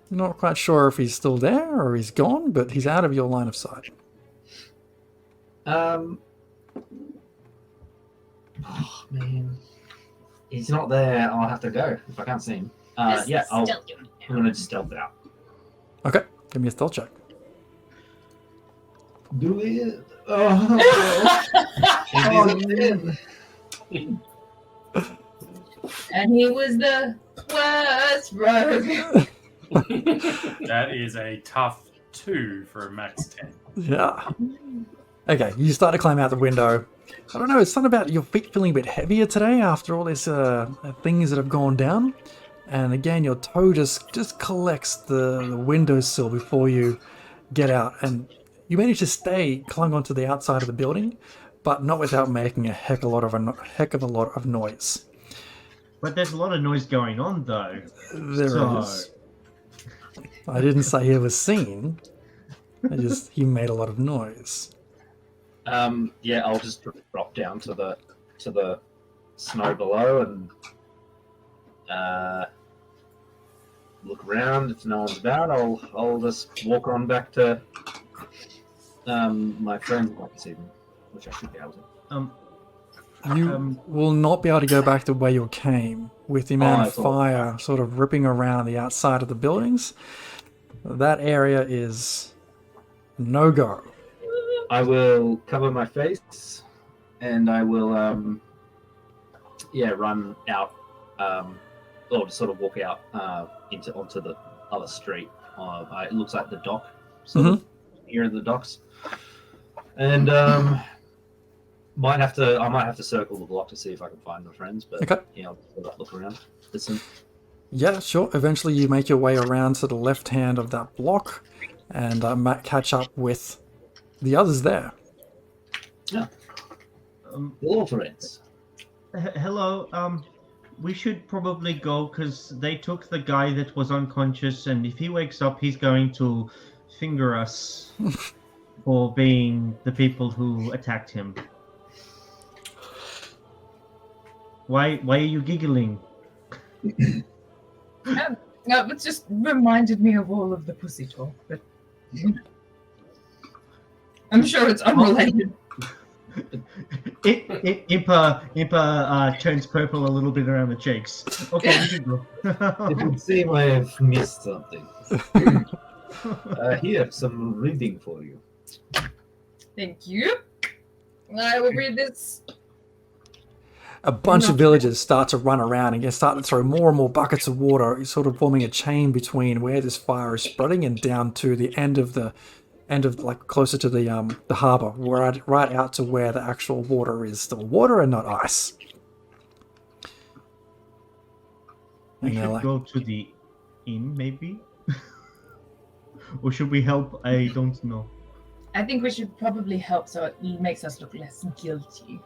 Speaker 2: You're not quite sure if he's still there or he's gone, but he's out of your line of sight.
Speaker 8: Oh man, he's not there. I'll have to go if I can't see him. Yeah, I'm gonna just stealth out.
Speaker 2: Okay, give me a stealth check.
Speaker 8: Do it. Oh,
Speaker 9: And he was the worst rogue.
Speaker 6: That is a tough 2 for a max 10.
Speaker 2: Yeah. Okay, you start to climb out the window. I don't know, it's something about your feet feeling a bit heavier today after all these things that have gone down. And again, your toe just collects the windowsill before you get out. And you manage to stay clung onto the outside of the building, but not without making a heck of a lot of noise.
Speaker 4: But there's a lot of noise going on, though.
Speaker 2: There is. I didn't say he was seen. He made a lot of noise.
Speaker 8: Yeah, I'll just drop down to the snow below and look around. If no one's about, I'll just walk on back to my friend's block this evening, which I should be able to.
Speaker 2: You will not be able to go back to where you came with the amount of fire sort of ripping around the outside of the buildings. That area is no-go.
Speaker 8: I will cover my face and I will run out or just sort of walk out onto the other street. It looks like the dock, sort of near the docks, and I might have to circle the block to see if I can find my friends. But I'll look around, listen.
Speaker 2: Yeah, sure. Eventually, you make your way around to the left hand of that block, and might catch up with the others there.
Speaker 8: Yeah. Hello, friends.
Speaker 4: Hello. We should probably go because they took the guy that was unconscious, and if he wakes up, he's going to finger us for being the people who attacked him. Why are you giggling?
Speaker 5: No, it just reminded me of all of the pussy talk, but I'm sure it's unrelated.
Speaker 4: Impa turns purple a little bit around the cheeks. Okay, we should go.
Speaker 8: It would seem I have missed something. Here, some reading for you.
Speaker 5: Thank you. I will read this.
Speaker 2: A bunch of villagers start to run around and start to throw more and more buckets of water, sort of forming a chain between where this fire is spreading and down to the end of like closer to the harbour, right out to where the actual water is still water and not ice.
Speaker 4: We should go to the inn, maybe? Or should we help? I don't know.
Speaker 5: I think we should probably help so it makes us look less guilty.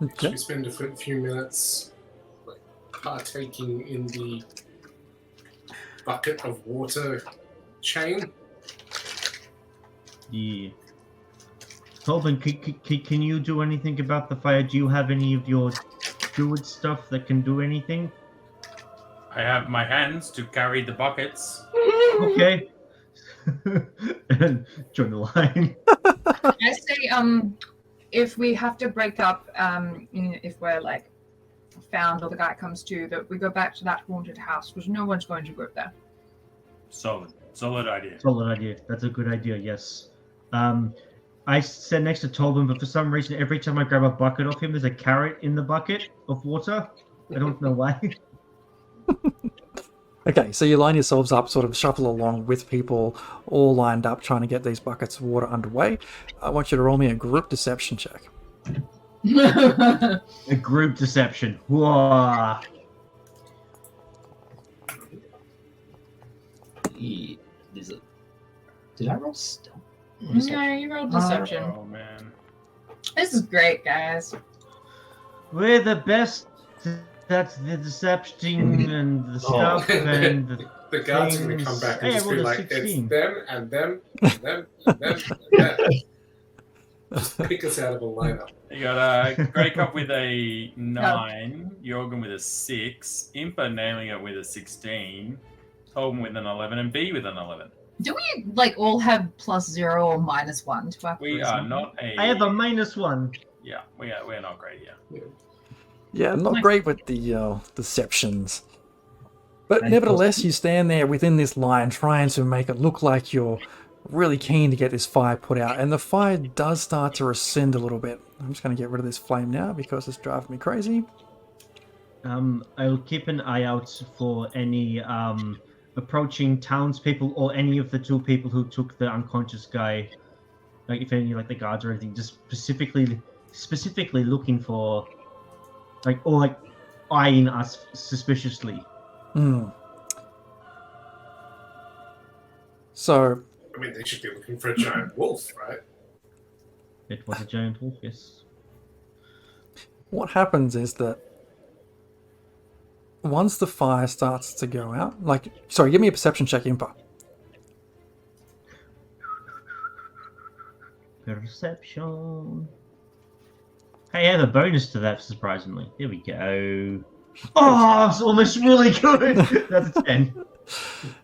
Speaker 2: Okay.
Speaker 1: Should we spend a few minutes partaking in the bucket of water chain?
Speaker 4: Yeah. Tobin, can you do anything about the fire? Do you have any of your druid stuff that can do anything?
Speaker 6: I have my hands to carry the buckets.
Speaker 4: Okay. Join the line.
Speaker 5: I say, if we have to break up, if we're like found or the guy comes to, that we go back to that haunted house because no one's going to go there.
Speaker 6: Solid idea.
Speaker 4: Solid idea. That's a good idea. Yes. I sit next to Tobin, but for some reason, every time I grab a bucket off him, there's a carrot in the bucket of water. I don't know why.
Speaker 2: Okay, so you line yourselves up, sort of shuffle along with people all lined up trying to get these buckets of water underway. I want you to roll me a group deception check.
Speaker 4: A group deception. Whoa.
Speaker 8: Did I roll stealth?
Speaker 5: No, you rolled deception.
Speaker 6: Oh man.
Speaker 5: This is great, guys.
Speaker 4: We're the best. That's the deception and the stuff and
Speaker 1: the guards are going to come back and just be like,
Speaker 4: 16.
Speaker 1: it's them and them and them and them and them. Just pick us out of a lineup.
Speaker 6: You got Grey Cup with a 9, Jorgen with a 6, Impa nailing it with a 16, Tobin with an 11, and B with an 11.
Speaker 5: Do we like all have +0 or -1 to our
Speaker 6: We
Speaker 5: charisma?
Speaker 6: are not a.
Speaker 4: I have a -1.
Speaker 6: Yeah, we're not great here.
Speaker 2: Yeah, not great with the deceptions. But nevertheless, you stand there within this line trying to make it look like you're really keen to get this fire put out. And the fire does start to rescind a little bit. I'm just going to get rid of this flame now because it's driving me crazy.
Speaker 4: I'll keep an eye out for any approaching townspeople or any of the 2 people who took the unconscious guy. Like if any, like the guards or anything, just specifically looking for, like eyeing us suspiciously.
Speaker 2: So,
Speaker 1: I mean, they should be looking for a giant wolf, right?
Speaker 4: It was a giant wolf, yes.
Speaker 2: what happens is that once the fire starts to go out, sorry, give me a perception check, Impa.
Speaker 4: Perception. Hey, I have a bonus to that, surprisingly. Here we go. Oh, it's almost really good. That's a 10.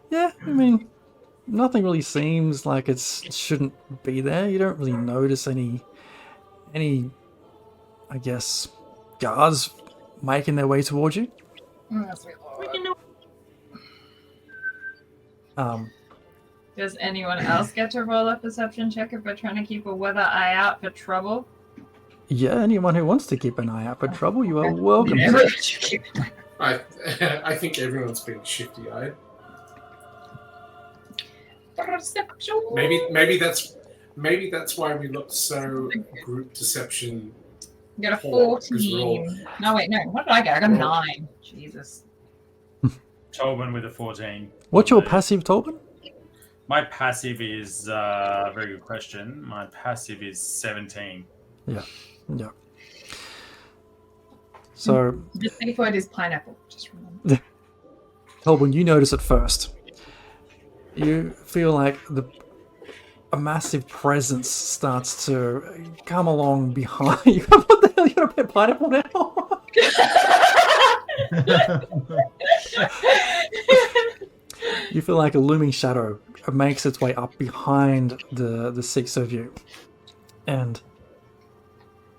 Speaker 2: Yeah, I mean, nothing really seems like it shouldn't be there. You don't really notice any, I guess, guards making their way towards you.
Speaker 5: Does anyone else get to roll a perception check if we're trying to keep a weather eye out for trouble?
Speaker 2: Yeah, anyone who wants to keep an eye out for trouble, you are welcome.
Speaker 1: I think everyone's being shifty-eyed.
Speaker 5: Perception.
Speaker 1: Maybe that's why we look so group deception.
Speaker 5: You got a
Speaker 1: Four, 'cause we're
Speaker 5: 14. No, wait, no. What did I get? I got a 9. Jesus.
Speaker 6: Tobin with a 14.
Speaker 2: What's your passive, Tolkien?
Speaker 6: My passive is very good question. My passive is 17.
Speaker 2: Yeah. So,
Speaker 5: The safe word is pineapple. Just remember.
Speaker 2: Tolbin, you notice it first. You feel like a massive presence starts to come along behind you. What the hell? You got a pet pineapple now? You feel like a looming shadow makes its way up behind the six of you, and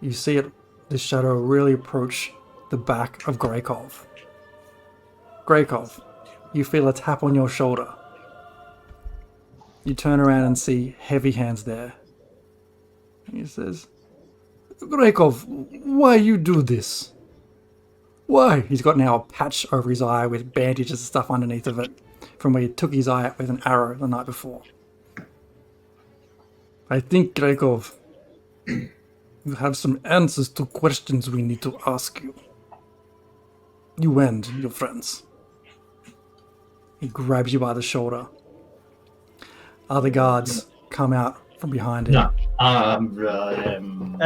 Speaker 2: you see this shadow really approach the back of Greykov. Greykov, you feel a tap on your shoulder. You turn around and see Heavy Hands there. He says, Greykov, why you do this? Why? He's got now a patch over his eye with bandages and stuff underneath of it from where he took his eye out with an arrow the night before. I think, Greykov, you have some answers to questions we need to ask you. You and your friends. He grabs you by the shoulder. Other guards come out from behind him.
Speaker 8: No.
Speaker 4: Are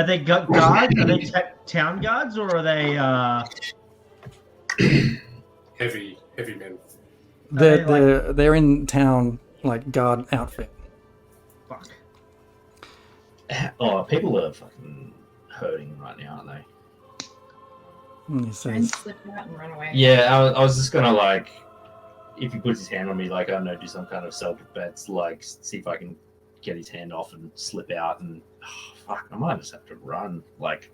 Speaker 4: they guards? Are they town guards, or are they...
Speaker 1: Heavy men.
Speaker 2: They're in town, like, guard outfit.
Speaker 4: Fuck.
Speaker 8: Oh, people are fucking hurting right now, aren't they?
Speaker 2: And he
Speaker 5: And
Speaker 2: says,
Speaker 5: slip out and run away.
Speaker 8: Yeah, I was just gonna, like, if he puts his hand on me, like, I don't know, do some kind of self-defense, like, see if I can get his hand off and slip out, and fuck, I might just have to run. Like,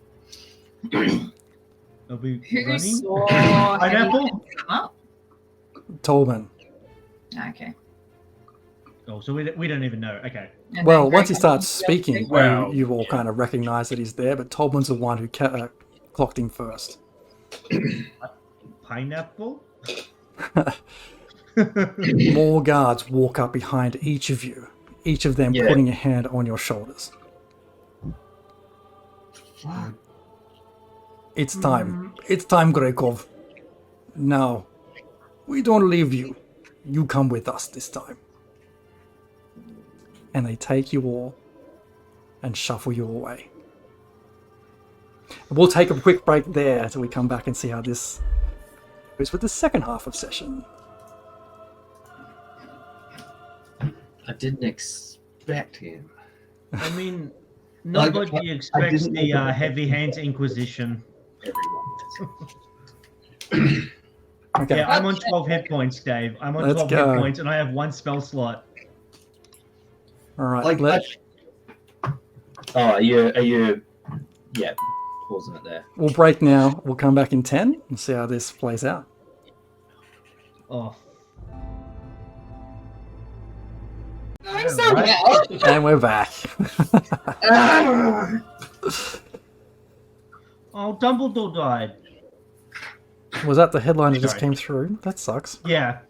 Speaker 4: Are we
Speaker 5: Who
Speaker 4: running?
Speaker 5: saw
Speaker 4: Pineapple?
Speaker 5: Heavy Hands come up?
Speaker 2: Tolman.
Speaker 5: Okay.
Speaker 4: Oh, so we don't even know. Okay.
Speaker 5: And
Speaker 2: Well,
Speaker 5: then
Speaker 2: once he
Speaker 5: Greykov
Speaker 2: starts
Speaker 5: just
Speaker 2: speaking,
Speaker 6: Well,
Speaker 2: you all kind of recognize that he's there, but Tolman's the one who clocked him first.
Speaker 4: Pineapple?
Speaker 2: More guards walk up behind each of you, each of them
Speaker 8: Yeah.
Speaker 2: putting a hand on your shoulders.
Speaker 8: fuck.
Speaker 2: It's time. It's time, Greykov. Now, we don't leave you. You come with us this time. And they take you all and shuffle you away. We'll take a quick break there till we come back and see how this goes with the second half of session.
Speaker 8: I didn't expect him.
Speaker 4: I mean, nobody expects
Speaker 8: didn't
Speaker 4: the
Speaker 8: know that.
Speaker 4: Heavy Hands Inquisition.
Speaker 8: Everyone.
Speaker 2: Okay.
Speaker 4: Yeah, I'm on 12 hit points, Dave. I'm on
Speaker 2: Let's
Speaker 4: 12
Speaker 2: go.
Speaker 4: hit points, and I have one spell slot.
Speaker 2: All right.
Speaker 8: Like, are you? Yeah, pausing it there.
Speaker 2: We'll break now. We'll come back in 10 and see how this plays out.
Speaker 4: Oh,
Speaker 5: Going so
Speaker 4: Right.
Speaker 5: well.
Speaker 2: And we're back.
Speaker 4: oh, Dumbledore died.
Speaker 2: Was that the headline that just
Speaker 4: Sorry.
Speaker 2: came through? That sucks.
Speaker 4: Yeah,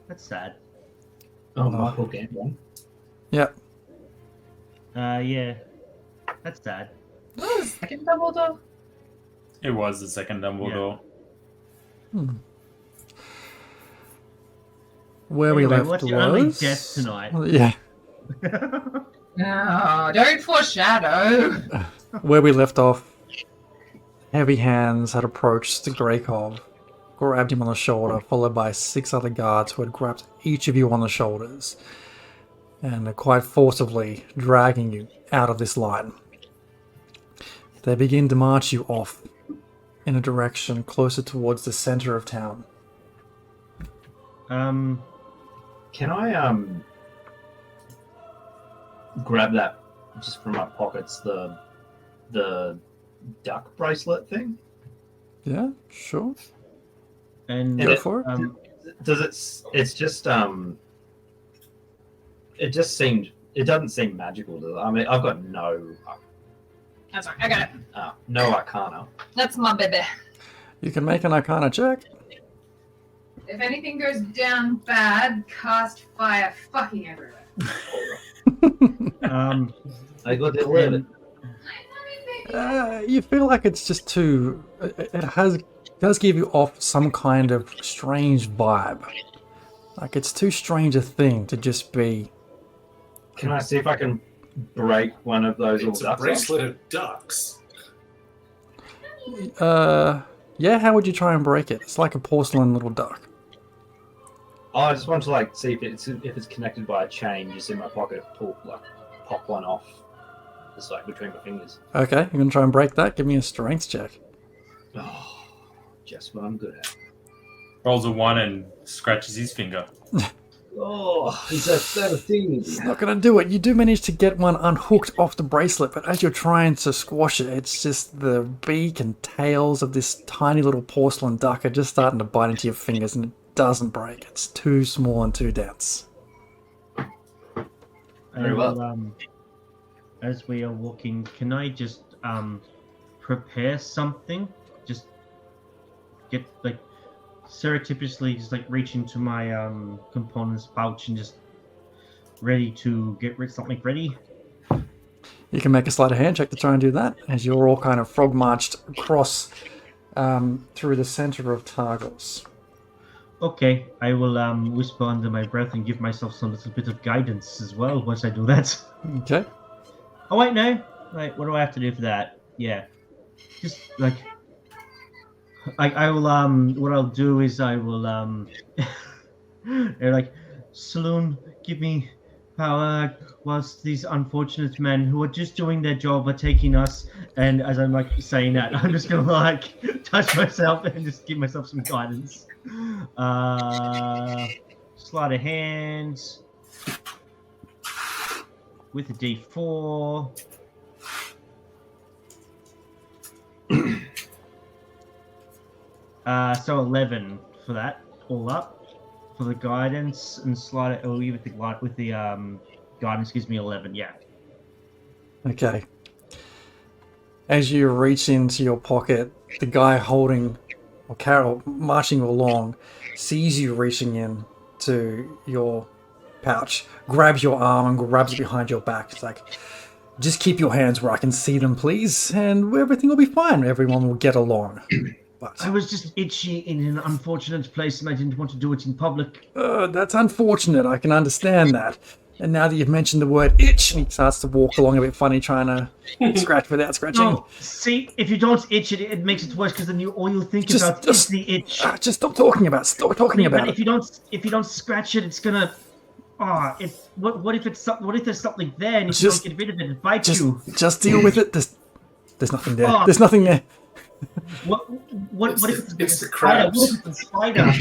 Speaker 4: that's sad.
Speaker 8: Oh, Michael Gambon.
Speaker 2: Yep.
Speaker 4: Yeah, that's sad.
Speaker 5: What was the second Dumbledore?
Speaker 6: It was the second Dumbledore.
Speaker 2: Where we
Speaker 4: Anyway,
Speaker 2: left
Speaker 4: what's
Speaker 2: was...
Speaker 4: your only death tonight?
Speaker 2: Yeah.
Speaker 5: No, don't foreshadow.
Speaker 2: Where we left off, Heavy Hands had approached Greykov, grabbed him on the shoulder, followed by 6 other guards who had grabbed each of you on the shoulders, and are quite forcibly dragging you out of this line. They begin to march you off in a direction closer towards the center of town.
Speaker 8: Can I grab that just from my pockets, the duck bracelet thing?
Speaker 2: Yeah, sure.
Speaker 4: And
Speaker 2: Go for it.
Speaker 8: Does it's just it doesn't seem magical, does it? I mean, I've got no
Speaker 5: That's right, I got it.
Speaker 8: no arcana.
Speaker 5: That's my baby.
Speaker 2: You can make an Arcana check.
Speaker 5: If anything goes down bad, cast fire fucking everywhere.
Speaker 8: I got the 11.
Speaker 2: You feel like it's just too. It does give you off some kind of strange vibe. Like it's too strange a thing to just be.
Speaker 8: Can I see if I can break one of those
Speaker 1: It's
Speaker 8: little
Speaker 1: a
Speaker 8: ducks?
Speaker 1: bracelet of ducks.
Speaker 2: Yeah. How would you try and break it? It's like a porcelain little duck.
Speaker 8: Oh, I just want to like see if it's connected by a chain just in my pocket. Pop one off, just like between my fingers.
Speaker 2: Okay, you're gonna try and break that. Give me a strength check.
Speaker 8: Oh, just what I'm good at.
Speaker 6: Rolls a 1 and scratches his finger.
Speaker 8: Oh, he's a 13.
Speaker 2: It's not gonna do it. You do manage to get one unhooked off the bracelet, but as you're trying to squash it, it's just the beak and tails of this tiny little porcelain duck are just starting to bite into your fingers, and it doesn't break. It's too small and too dense.
Speaker 8: Very well.
Speaker 4: As we are walking, can I just prepare something? Just get like surreptitiously, just like reach into my components pouch and just ready to get something ready.
Speaker 2: You can make a sleight of hand check to try and do that, as you're all kind of frog marched across through the center of Targos.
Speaker 4: Okay, I will whisper under my breath and give myself some little bit of guidance as well once I do that.
Speaker 2: Okay.
Speaker 4: Oh wait, no. Wait, what do I have to do for that? Yeah, just like I will what I'll do is I will they're like, Saloon, give me power whilst these unfortunate men who are just doing their job are taking us. And as I'm like saying that, I'm just gonna like touch myself and just give myself some guidance. Sleight of hands with a D4. So 11 for that, all up for the guidance, and slide it with the guidance gives me 11. Yeah.
Speaker 2: Okay. As you reach into your pocket, the guy holding or Carol marching you along sees you reaching in to your pouch, grabs your arm and grabs it behind your back. It's like, just keep your hands where I can see them, please, and everything will be fine. Everyone will get along. But
Speaker 4: I was just itchy in an unfortunate place and I didn't want to do it in public.
Speaker 2: that's unfortunate. I can understand that. And now that you've mentioned the word itch, and he starts to walk along a bit funny, trying to scratch without scratching.
Speaker 4: No, see, if you don't itch it, it makes it worse because then all you'll think about is the itch.
Speaker 2: Just stop talking about it.
Speaker 4: But if you don't scratch it, it's gonna. What if there's something there and if you don't get rid of it, it bites you?
Speaker 2: Just deal with it. There's nothing there.
Speaker 4: Oh.
Speaker 2: There's nothing there.
Speaker 4: What if
Speaker 1: It's the
Speaker 4: spider?
Speaker 1: crabs.
Speaker 4: What if it's a spider?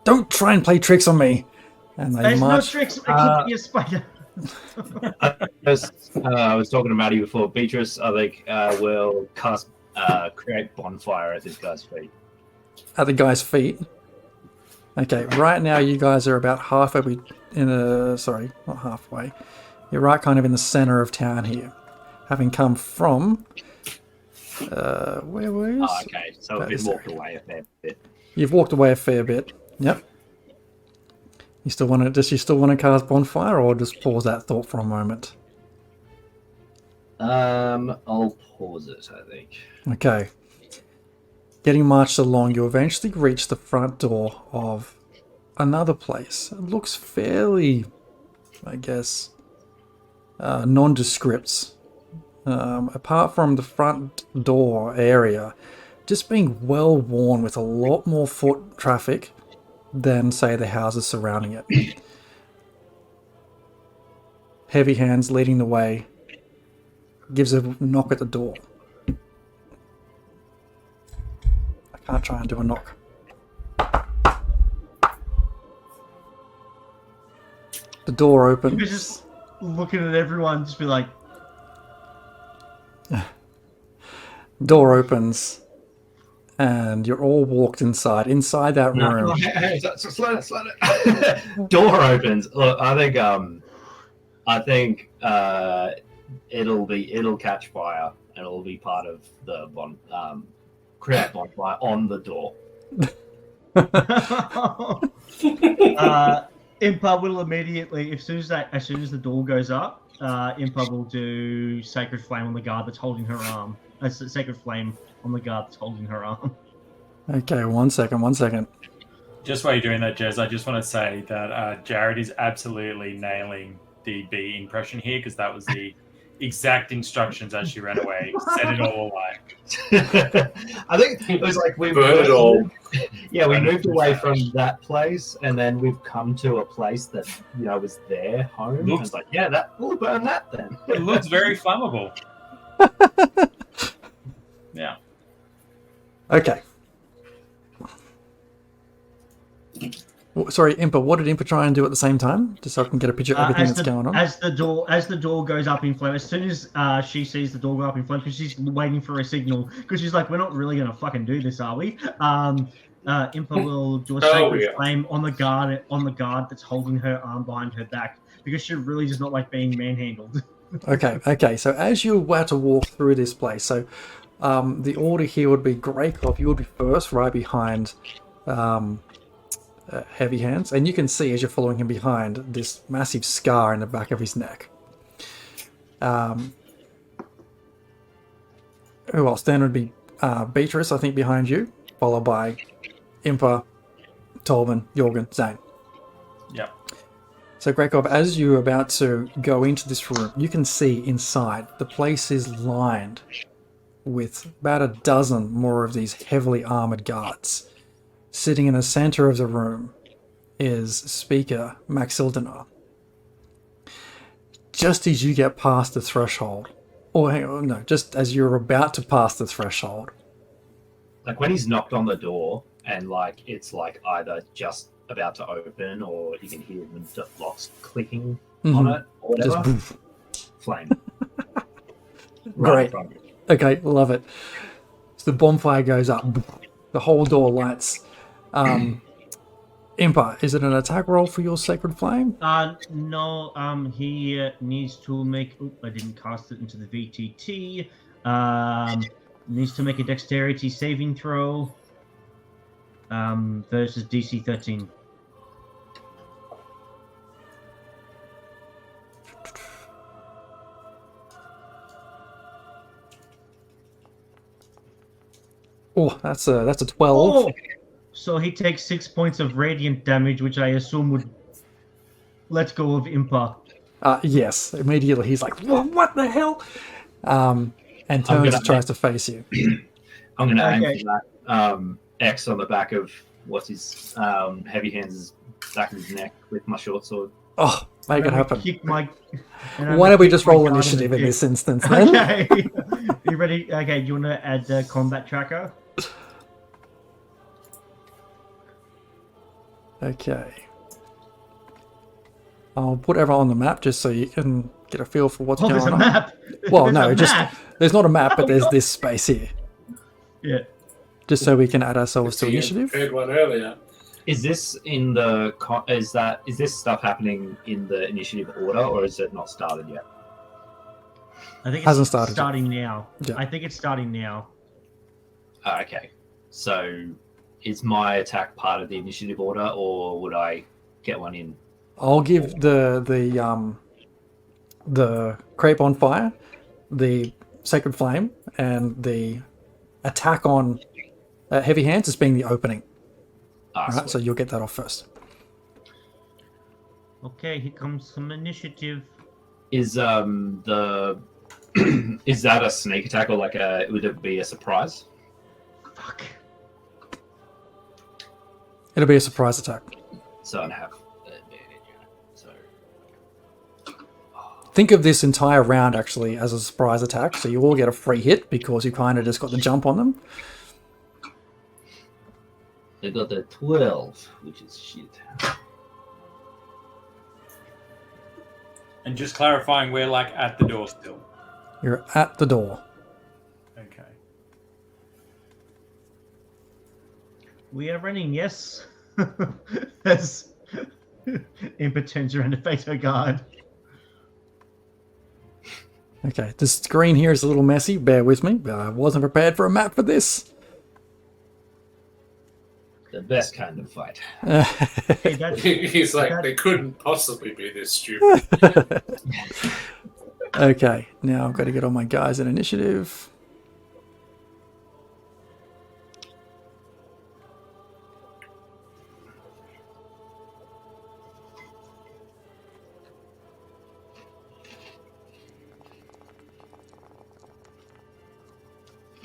Speaker 2: Don't try and play tricks on me. And they
Speaker 4: There's no
Speaker 2: march.
Speaker 4: tricks. I could be a spider.
Speaker 8: I was talking to Maddie before. Beatrice, I think, will create bonfire at this guy's feet.
Speaker 2: At the guy's feet. Okay, right now you guys are about halfway sorry, not halfway. You're right kind of in the center of town here. Having come from where were you?
Speaker 8: Oh, okay. So we've walked away a fair bit.
Speaker 2: You've walked away a fair bit. Yep. Does she still want to cast bonfire, or just pause that thought for a moment?
Speaker 8: I'll pause it, I think.
Speaker 2: Okay. Getting marched along, you eventually reach the front door of another place. It looks fairly, I guess, nondescript. Apart from the front door area just being well worn with a lot more foot traffic than, say, the houses surrounding it. Heavy Hands leading the way gives a knock at the door. try and do a knock. The door
Speaker 4: You're
Speaker 2: opens.
Speaker 4: just looking at everyone, just be like,
Speaker 2: Door opens, and you're all walked inside. Inside that
Speaker 8: No,
Speaker 2: room.
Speaker 8: hey, slow it. Door opens. Look, I think it'll catch fire and it'll be part of the create bonfire on the door.
Speaker 4: Impa will immediately, as soon as the door goes up, Impa will do Sacred Flame on the guard that's holding her arm. Sacred Flame on the guard that's holding her arm.
Speaker 2: Okay, one second.
Speaker 6: Just while you're doing that, Jez, I just want to say that Jared is absolutely nailing the B impression here, because that was the exact instructions as she ran away. Said it all like.
Speaker 8: I think it was like we
Speaker 1: Burn it all.
Speaker 8: Yeah, we moved away from that place, and then we've come to a place that was their home. And it's like, yeah, we'll burn that then.
Speaker 6: It looks very flammable. Yeah.
Speaker 2: Okay. Sorry, Impa. What did Impa try and do at the same time, just so I can get a picture of everything that's going on?
Speaker 4: As the door goes up in flame, as soon as she sees the door go up in flame, because she's waiting for a signal, because she's like, we're not really gonna fucking do this, are we? Impa will do a sacred flame on the guard that's holding her arm behind her back, because she really does not like being manhandled.
Speaker 2: Okay. So as you were to walk through this place, so the order here would be Greykov. You would be first, right behind Heavy Hands, and you can see as you're following him behind this massive scar in the back of his neck. Who else? Then would be Beatrice, I think, behind you, followed by Impa, Tolman, Jorgen, Zane.
Speaker 6: Yep.
Speaker 2: So, Greykov, as you're about to go into this room, you can see inside the place is lined with about a dozen more of these heavily armored guards. Sitting in the center of the room is Speaker Maxildenar. Just as you get past the threshold, or hang on, no, just as you're about to pass the threshold.
Speaker 8: Like when he's knocked on the door and like it's like either just about to open or you can hear the locks clicking on it or whatever.
Speaker 2: Just
Speaker 8: flame.
Speaker 2: Great. Okay, love it. So the bonfire goes up. The whole door lights. Impa, is it an attack roll for your Sacred Flame?
Speaker 4: No, he needs to make... Oop, I didn't cast it into the VTT. Needs to make a dexterity saving throw versus DC 13.
Speaker 2: Oh, that's a 12.
Speaker 4: Oh! So he takes 6 points of radiant damage, which I assume would let go of Impa.
Speaker 2: Yes, immediately he's like, what the hell? And turns and tries to face you.
Speaker 8: I'm going to aim for that X on the back of what's his Heavy Hands' back of his neck with my short sword.
Speaker 2: Oh, make it happen.
Speaker 4: Why
Speaker 2: don't we just roll initiative in this instance then?
Speaker 4: Okay. You ready? Okay, do you want to add the combat tracker?
Speaker 2: Okay. I'll put everyone on the map just so you can get a feel for what's going
Speaker 4: there's
Speaker 2: on.
Speaker 4: a map.
Speaker 2: Well, no, there's not a map, but there's this space here.
Speaker 4: Yeah.
Speaker 2: Just so we can add ourselves to initiative.
Speaker 1: Prepared one earlier.
Speaker 8: Is this in the is this stuff happening in the initiative order or is it not started yet?
Speaker 4: I think it's
Speaker 2: Hasn't started
Speaker 4: starting now.
Speaker 2: Yeah.
Speaker 4: I think it's starting now.
Speaker 8: Okay. So is my attack part of the initiative order or would I get one in?
Speaker 2: I'll give the crepe on fire, the Sacred Flame, and the attack on Heavy Hands as being the opening. Right, so you'll get that off first.
Speaker 4: Okay, here comes some initiative.
Speaker 8: Is the is that a sneak attack or like would it be a surprise?
Speaker 4: Fuck.
Speaker 2: It'll be a surprise attack.
Speaker 8: So I have so
Speaker 2: think of this entire round actually as a surprise attack, so you all get a free hit because you kind of just got the jump on them.
Speaker 8: I got a 12, which is shit.
Speaker 6: And just clarifying, we're like at the door still.
Speaker 2: You're at the door.
Speaker 6: Okay.
Speaker 4: We are running, yes. As Impa turns around to face her guard.
Speaker 2: Okay, the screen here is a little messy. Bear with me. I wasn't prepared for a map for this.
Speaker 8: The best kind of fight.
Speaker 4: Hey, that's,
Speaker 1: He's like,
Speaker 4: that-
Speaker 1: they couldn't possibly be this stupid.
Speaker 2: Okay, now I've got to get all my guys in initiative.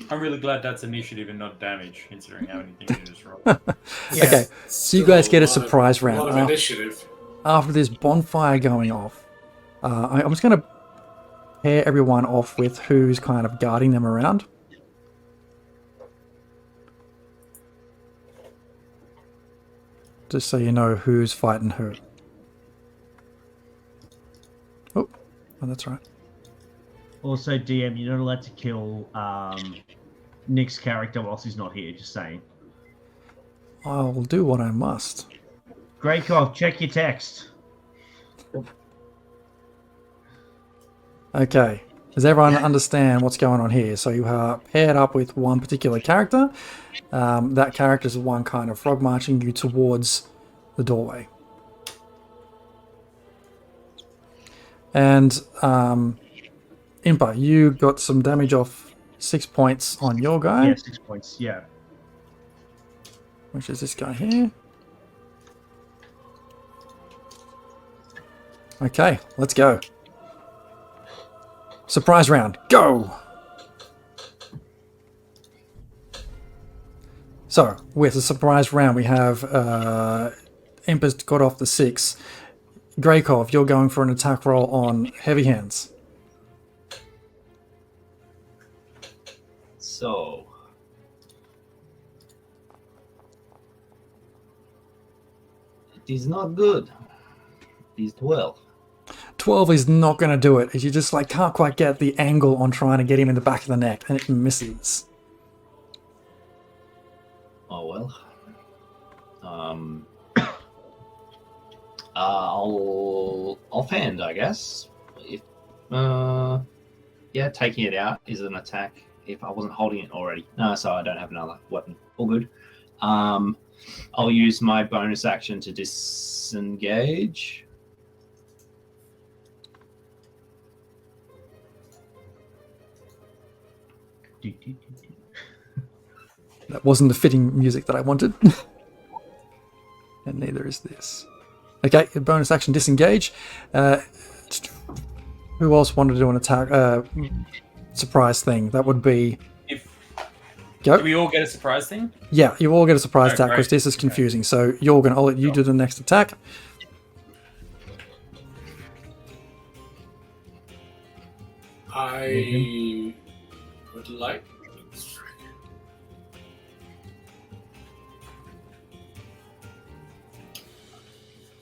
Speaker 6: I'm really glad that's initiative and not damage, considering how many things you just rolled.
Speaker 4: Yeah.
Speaker 2: Okay, so you guys get a
Speaker 1: Still
Speaker 2: surprise
Speaker 1: A
Speaker 2: round.
Speaker 1: lot of initiative.
Speaker 2: After this bonfire going off, I'm just going to pair everyone off with who's kind of guarding them around. Just so you know who's fighting who. Oh, that's right.
Speaker 4: Also, DM, you're not allowed to kill Nick's character whilst he's not here, just saying.
Speaker 2: I'll do what I must.
Speaker 4: Greykov, check your text.
Speaker 2: Okay. Does everyone understand what's going on here? So you are paired up with one particular character. That character is the one kind of frog marching you towards the doorway. And Impa, you got some damage off 6 points on your guy,
Speaker 4: Yeah, 6 points, yeah.
Speaker 2: which is this guy here. Okay, let's go. Surprise round, go! So, with the surprise round, we have Impa's got off the 6. Greykov, you're going for an attack roll on heavy hands.
Speaker 8: So, it is not good. It is 12.
Speaker 2: 12 is not going to do it. You just like can't quite get the angle on trying to get him in the back of the neck, and it misses.
Speaker 8: Oh well. I'll offhand, I guess. If yeah, taking it out is an attack. If I wasn't holding it already, no, so I don't have another weapon. All good. I'll use my bonus action to disengage.
Speaker 2: That wasn't the fitting music that I wanted. And neither is this. Okay, bonus action disengage. Who else wanted to do an attack? Surprise thing. That would be.
Speaker 6: Do
Speaker 2: Go.
Speaker 6: we all get a surprise thing?
Speaker 2: Yeah, you all get a surprise
Speaker 6: Oh,
Speaker 2: attack because
Speaker 6: great.
Speaker 2: this is confusing. So Jorgen, I'll let you do the next attack.
Speaker 1: I would like.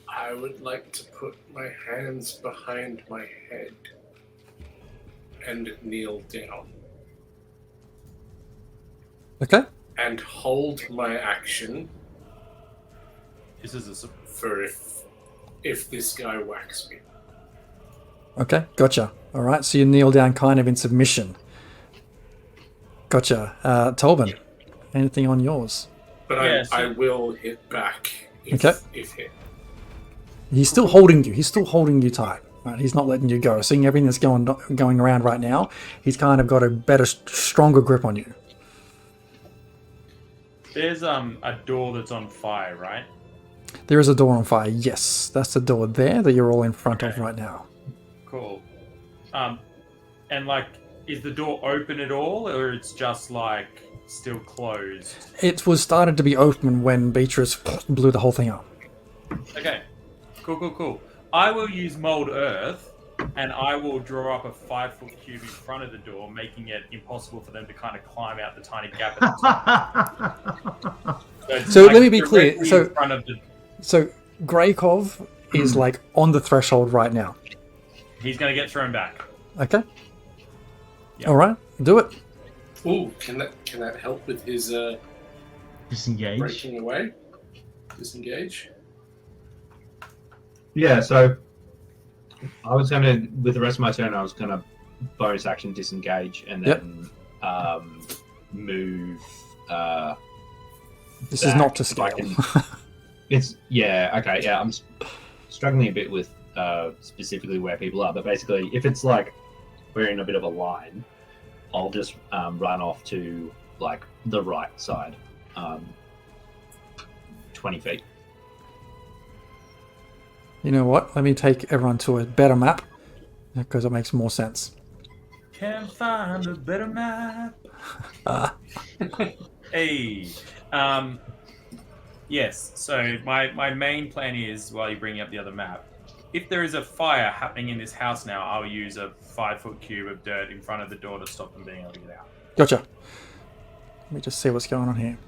Speaker 1: I would like to put my hands behind my head and kneel down
Speaker 2: Okay.
Speaker 1: and hold my action
Speaker 6: This is a
Speaker 1: for if this guy whacks me.
Speaker 2: Okay, gotcha. All right, so you kneel down kind of in submission. Gotcha. Tolban, anything on yours?
Speaker 1: But
Speaker 6: Yeah,
Speaker 1: I will hit back if,
Speaker 2: Okay.
Speaker 1: if hit.
Speaker 2: He's still holding you. He's still holding you tight. Right? He's not letting you go. Seeing everything that's going around right now, he's kind of got a better, stronger grip on you.
Speaker 6: There's a door that's on fire, right?
Speaker 2: There is a door on fire. Yes, that's the door there that you're all in front of
Speaker 6: Okay.
Speaker 2: right now.
Speaker 6: Cool. And like, is the door open at all, or it's just like still closed?
Speaker 2: It was started to be open when Beatrice blew the whole thing up.
Speaker 6: Okay. Cool. I will use mold earth, and I will draw up a 5-foot cube in front of the door, making it impossible for them to kind of climb out the tiny gap at the top. it's
Speaker 2: So
Speaker 6: like
Speaker 2: let me be clear.
Speaker 6: directly
Speaker 2: So-
Speaker 6: in front of the,
Speaker 2: So Greykov is like on the threshold right now.
Speaker 6: he's going to get thrown back.
Speaker 2: Okay.
Speaker 6: Yeah.
Speaker 2: All right. Do it.
Speaker 1: Ooh, can that help with his
Speaker 4: Disengage.
Speaker 1: breaking away? Disengage.
Speaker 8: Yeah, so I was going to, with the rest of my turn, I was going to bonus action disengage and then move.
Speaker 2: This is
Speaker 8: back
Speaker 2: not to
Speaker 8: if I
Speaker 2: scale.
Speaker 8: can- It's okay. Yeah, I'm struggling a bit with specifically where people are, but basically, if it's like we're in a bit of a line, I'll just run off to like the right side, 20 feet.
Speaker 2: You know what? Let me take everyone to a better map because it makes more sense.
Speaker 6: Can't find a better map. Hey. Yes, so my main plan is, while you're bringing up the other map, if there is a fire happening in this house now, I'll use a 5-foot cube of dirt in front of the door to stop them being able to get out.
Speaker 2: Gotcha. Let me just see what's going on here.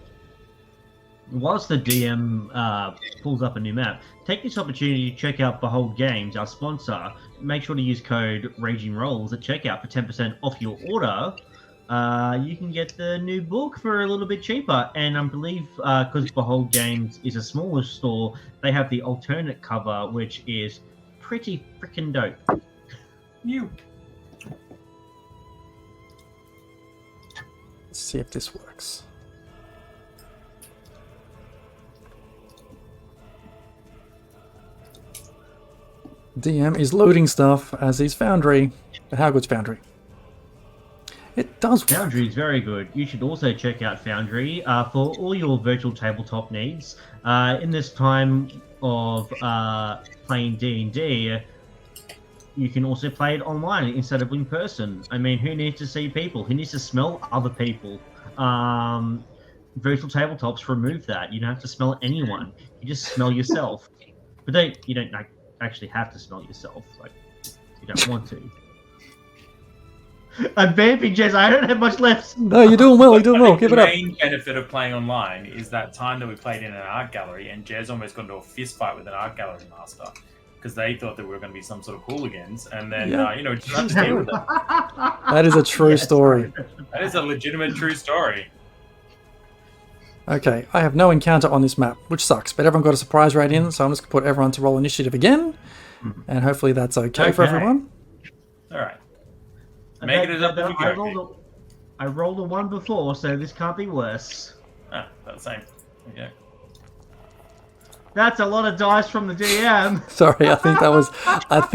Speaker 4: Whilst the DM pulls up a new map, take this opportunity to check out Behold Games, our sponsor. Make sure to use code Raging Rolls at checkout for 10% off your order. You can get the new book for a little bit cheaper, and I believe because Behold Games is a smaller store, they have the alternate cover, which is pretty freaking dope.
Speaker 6: You.
Speaker 2: Let's see if this works. DM is loading stuff, as is Foundry. But how good's Foundry? It does work.
Speaker 4: Foundry is very good. You should also check out Foundry for all your virtual tabletop needs. In this time of playing D&D, you can also play it online instead of in person. I mean, who needs to see people? Who needs to smell other people? Virtual tabletops remove that. You don't have to smell anyone. You just smell yourself. But you don't like, actually have to smell yourself. Like, you don't want to. I'm vamping, Jez. I don't have much left.
Speaker 2: No, you're doing well. You're doing well. Keep
Speaker 6: The
Speaker 2: it up.
Speaker 6: main benefit of playing online is that time that we played in an art gallery, and Jez almost got into a fist fight with an art gallery master because they thought that we were going to be some sort of hooligans, and then
Speaker 2: Yeah.
Speaker 6: just have to deal with it.
Speaker 2: That is a true
Speaker 4: Yes.
Speaker 2: story.
Speaker 6: That is a legitimate, true story.
Speaker 2: Okay, I have no encounter on this map, which sucks, but everyone got a surprise right in, so I'm just going to put everyone to roll initiative again, and hopefully that's okay for
Speaker 4: Okay.
Speaker 2: everyone.
Speaker 6: All right. Make it up as you go.
Speaker 4: I rolled a 1 before, so this can't be worse.
Speaker 6: Ah, that's the same. Okay.
Speaker 4: That's a lot of dice from the DM.
Speaker 2: Sorry, I think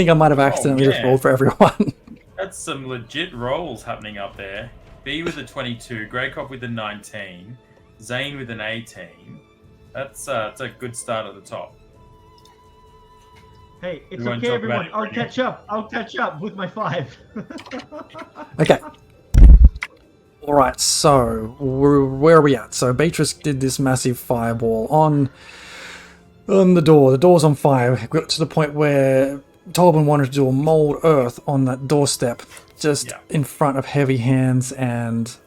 Speaker 2: I might have accidentally just
Speaker 6: man.
Speaker 2: rolled for everyone.
Speaker 6: That's some legit rolls happening up there. B with a 22, Greykov with a 19, Zane with an 18. That's a good start at the top.
Speaker 4: Hey, it's
Speaker 6: We won't
Speaker 4: okay,
Speaker 6: talk
Speaker 4: everyone.
Speaker 6: about it
Speaker 4: I'll
Speaker 6: right
Speaker 4: catch up. I'll catch up with my 5.
Speaker 2: Okay. Alright, so where are we at? So Beatrice did this massive fireball on the door. The door's on fire. We got to the point where Tolbin wanted to do a mold earth on that doorstep, just in front of Heavy Hands and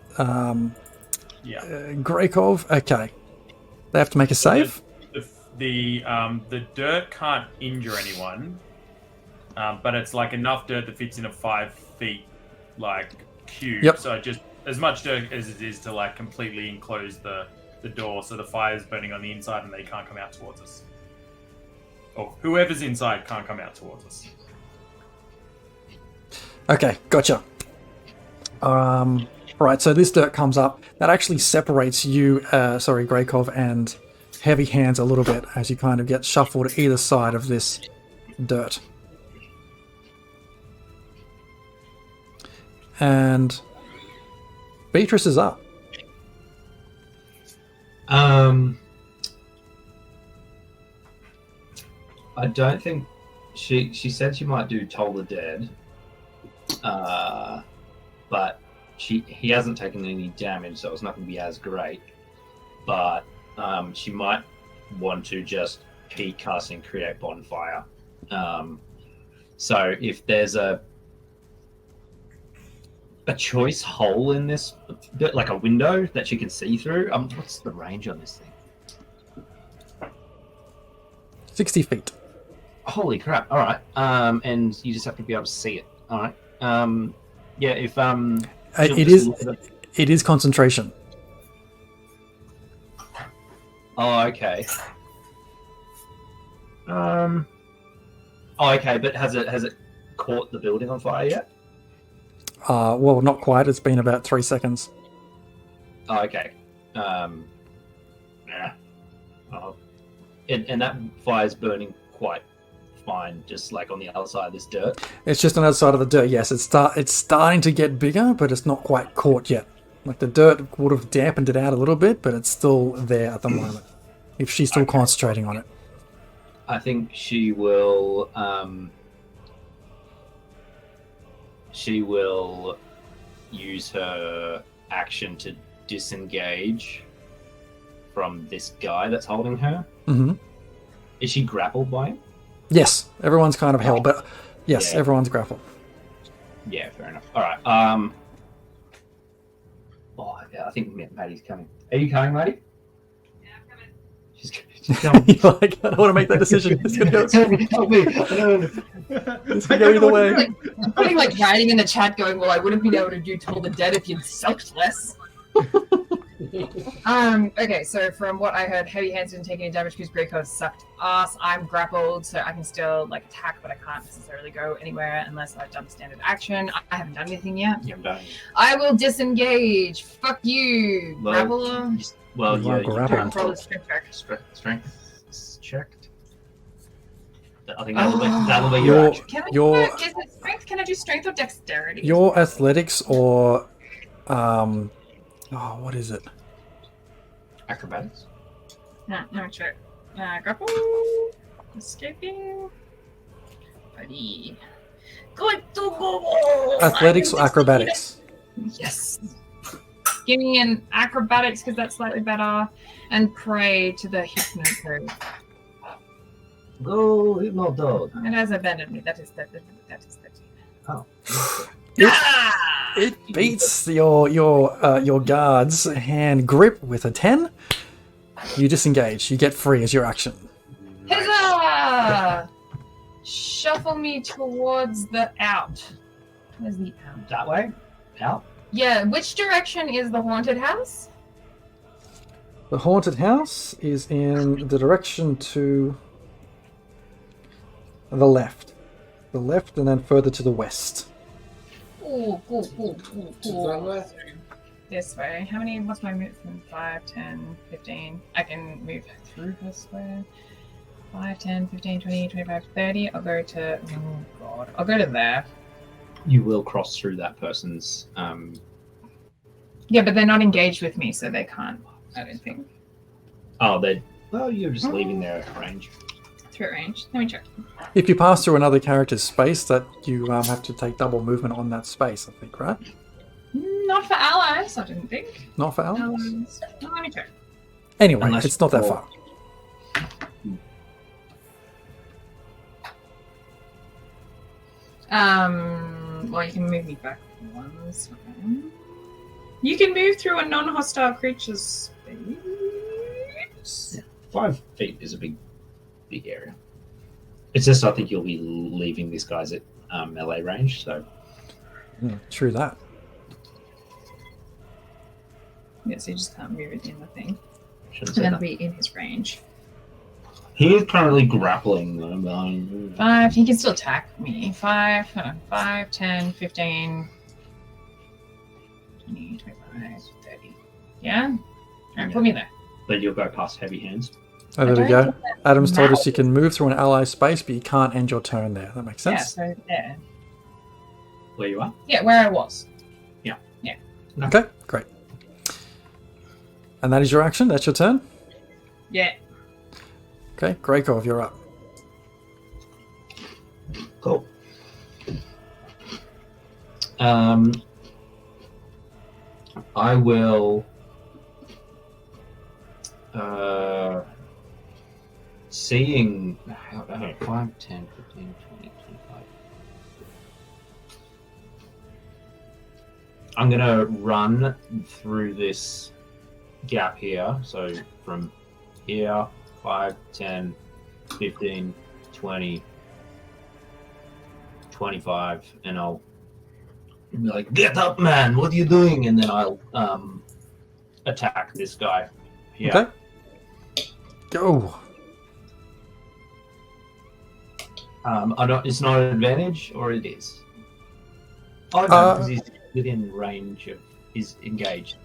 Speaker 2: Greykov. Okay. They have to make a save?
Speaker 6: The dirt can't injure anyone, but it's like enough dirt that fits in a 5 feet cube.
Speaker 2: Yep.
Speaker 6: So just as much dirt as it is to completely enclose the door, so the fire's burning on the inside and they can't come out towards us. Or whoever's inside can't come out towards us.
Speaker 2: Okay, gotcha. Right, so this dirt comes up. That actually separates you, Greykov and Heavy Hands a little bit as you kind of get shuffled either side of this dirt. And Beatrice is up.
Speaker 8: I don't think she said she might do Toll the Dead, but he hasn't taken any damage, so it's not going to be as great. But she might want to just keep casting Create Bonfire. So if there's a choice hole in this bit, like a window that she can see through, what's the range on this thing?
Speaker 2: 60 feet.
Speaker 8: Holy crap! All right. And you just have to be able to see it. All right. Yeah. If she'll
Speaker 2: It
Speaker 8: just
Speaker 2: is.
Speaker 8: look at it.
Speaker 2: It is concentration.
Speaker 8: Oh, okay. Oh, okay. But has it caught the building on fire yet?
Speaker 2: Well, not quite. It's been about 3 seconds.
Speaker 8: Oh, okay. Yeah. Oh. And that fire's burning quite fine, just like on the other side of this dirt.
Speaker 2: It's just on the other side of the dirt. Yes, it's starting to get bigger, but it's not quite caught yet. Like the dirt would have dampened it out a little bit, but it's still there at the moment. If she's still concentrating on it.
Speaker 8: I think she will. She will use her action to disengage from this guy that's holding her.
Speaker 2: Mm-hmm.
Speaker 8: Is she grappled by him?
Speaker 2: Yes, everyone's kind of held, but yes,
Speaker 8: Yeah.
Speaker 2: everyone's grappled.
Speaker 8: Yeah, fair enough. All right. Oh, yeah, I think Maddie's coming. Are you coming, Maddie?
Speaker 9: Yeah, I'm coming.
Speaker 8: She's coming.
Speaker 2: You're like, I don't want to make that decision. It's gonna go.
Speaker 8: Help me.
Speaker 2: It's gonna go either way.
Speaker 5: I'm putting like writing in the chat going, well, I wouldn't be able to do Toll the Dead if you'd sucked less. Okay, so from what I heard, Heavy Hands didn't take any damage because Greycoat sucked ass. I'm grappled, so I can still like attack, but I can't necessarily go anywhere unless I've done standard action. I haven't done anything yet.
Speaker 8: You haven't done it.
Speaker 5: I will disengage. Fuck you,
Speaker 8: Well,
Speaker 5: grappler.
Speaker 8: Well,
Speaker 2: You
Speaker 8: yeah,
Speaker 2: are
Speaker 8: you
Speaker 2: grappled.
Speaker 5: Roll a strength check.
Speaker 8: strength checked. I think that'll be your
Speaker 2: Your
Speaker 8: action.
Speaker 5: Can I
Speaker 2: Your-
Speaker 5: is it strength? Can I do strength or dexterity?
Speaker 2: your athletics or what is it?
Speaker 8: Acrobatics.
Speaker 5: No, check. Grapple. Escaping. Buddy. Good to go.
Speaker 2: Athletics or acrobatics?
Speaker 5: Yes. Give me an acrobatics because that's slightly better. And pray to the hypno.
Speaker 8: Go, Hypno Dog.
Speaker 5: It has abandoned me. That is 13.
Speaker 8: Oh.
Speaker 2: It beats your guard's hand grip with a 10. You disengage. You get free as your action.
Speaker 5: Huzzah! Shuffle me towards the out. Where's the out?
Speaker 8: That way? Out?
Speaker 5: Yeah, which direction is the haunted house?
Speaker 2: The haunted house is in the direction to the left. The left and then further to the west.
Speaker 5: Ooh.
Speaker 1: To the left.
Speaker 5: This way. What's my movement? 5, 10, 15. I can move through this way. 5, 10, 15, 20, 25, 30. I'll go to... Oh, God. I'll go to there.
Speaker 8: You will cross through that person's.
Speaker 5: Yeah, but they're not engaged with me, so they can't, I don't think.
Speaker 8: Oh, well, you're just leaving their range.
Speaker 5: Through range. Let me check.
Speaker 2: If you pass through another character's space, that you have to take double movement on that space, I think, right?
Speaker 5: Not for allies, I didn't think.
Speaker 2: Not for allies?
Speaker 5: Allies. No, let me check.
Speaker 2: Anyway,
Speaker 8: Unless
Speaker 2: it's not that
Speaker 8: you're-
Speaker 2: far.
Speaker 5: Well, you can move me back once. You can move through a non-hostile creature's space.
Speaker 8: 5 feet is a big area. It's just I think you'll be leaving this guy's at melee range, so
Speaker 2: True that.
Speaker 5: Yeah, so you just can't move it in the thing.
Speaker 8: shouldn't
Speaker 5: And
Speaker 8: say
Speaker 5: that'll
Speaker 8: that.
Speaker 5: be in his range.
Speaker 8: He is currently grappling them.
Speaker 5: 5, he can still attack me. 5, 10, 15, 20, 25, 30. Yeah? Alright, put me there.
Speaker 8: But you'll go past heavy hands.
Speaker 2: Oh, there we
Speaker 5: I
Speaker 2: go.
Speaker 5: don't think that
Speaker 2: Adam's told us you
Speaker 5: matters.
Speaker 2: can move through an ally space, but you can't end your turn there. That makes
Speaker 5: Yeah,
Speaker 2: sense.
Speaker 5: so there.
Speaker 8: Where you are?
Speaker 5: Yeah, where I was.
Speaker 2: Okay, great. And that is your action? That's your turn?
Speaker 5: Yeah.
Speaker 2: Okay, Greykov, you're up.
Speaker 8: Cool. I will seeing 5, 10, 15, 20, 25. I'm gonna run through this gap here. So from here, 5, 10, 15, 20, 25, and I'll be like, "Get up, man! What are you doing?" And then I'll attack this guy. Yeah.
Speaker 2: Okay. Go.
Speaker 8: I don't. It's not an advantage, or it is. Oh no, because he's within range of. He's engaged.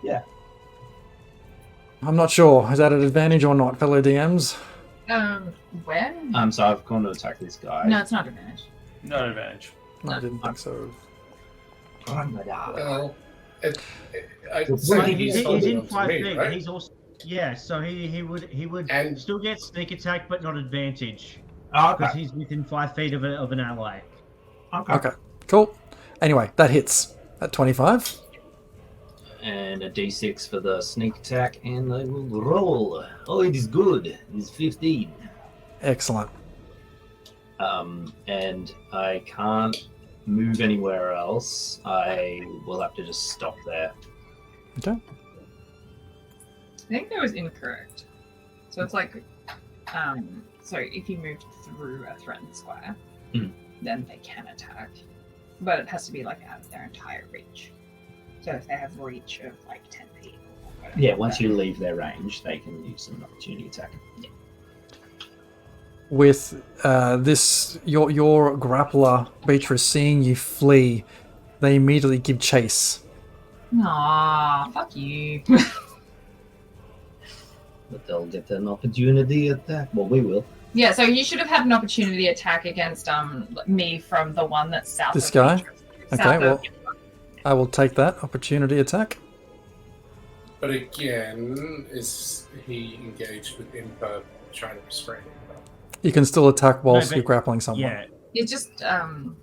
Speaker 8: Yeah.
Speaker 2: I'm not sure. Is that an advantage or not, fellow DMs?
Speaker 9: Where?
Speaker 8: So I've gone to attack this guy.
Speaker 9: No, it's not advantage.
Speaker 6: No advantage.
Speaker 2: I didn't think so.
Speaker 1: Well, I'd
Speaker 4: So
Speaker 1: say
Speaker 4: he's
Speaker 1: he's holding
Speaker 4: in
Speaker 1: on to
Speaker 4: 5
Speaker 1: me,
Speaker 4: feet.
Speaker 1: right?
Speaker 4: He's also so he would
Speaker 1: And-
Speaker 4: still get sneak attack, but not advantage
Speaker 8: Oh,
Speaker 4: because
Speaker 8: okay.
Speaker 4: he's within 5 feet of an ally.
Speaker 2: Okay, cool. Anyway, that hits at 25.
Speaker 8: And a d6 for the sneak attack, and I will roll. Oh, it is good. It's 15.
Speaker 2: Excellent.
Speaker 8: And I can't move anywhere else. I will have to just stop there.
Speaker 2: Okay.
Speaker 9: I think that was incorrect. So it's like, so if you moved through a threatened square,
Speaker 8: Mhm.
Speaker 9: then they can attack, but it has to be like out of their entire reach. So if they have reach of like 10 feet. Or whatever,
Speaker 8: Yeah, once you leave their range, they can use an opportunity attack.
Speaker 2: With this, your grappler, Beatrice, seeing you flee, they immediately give chase.
Speaker 9: Nah, fuck you.
Speaker 8: But they'll get an opportunity attack. Well, we will.
Speaker 9: Yeah, so you should have had an opportunity attack against me from the one that's south
Speaker 2: This
Speaker 9: of
Speaker 2: guy?
Speaker 9: Beatrice.
Speaker 2: Okay,
Speaker 9: South
Speaker 2: well,
Speaker 9: of-
Speaker 2: I will take that opportunity attack.
Speaker 1: But again, is he engaged with Impa trying to restrain him?
Speaker 2: You can still attack whilst
Speaker 4: but-
Speaker 2: you're grappling someone.
Speaker 4: Yeah.
Speaker 9: It's just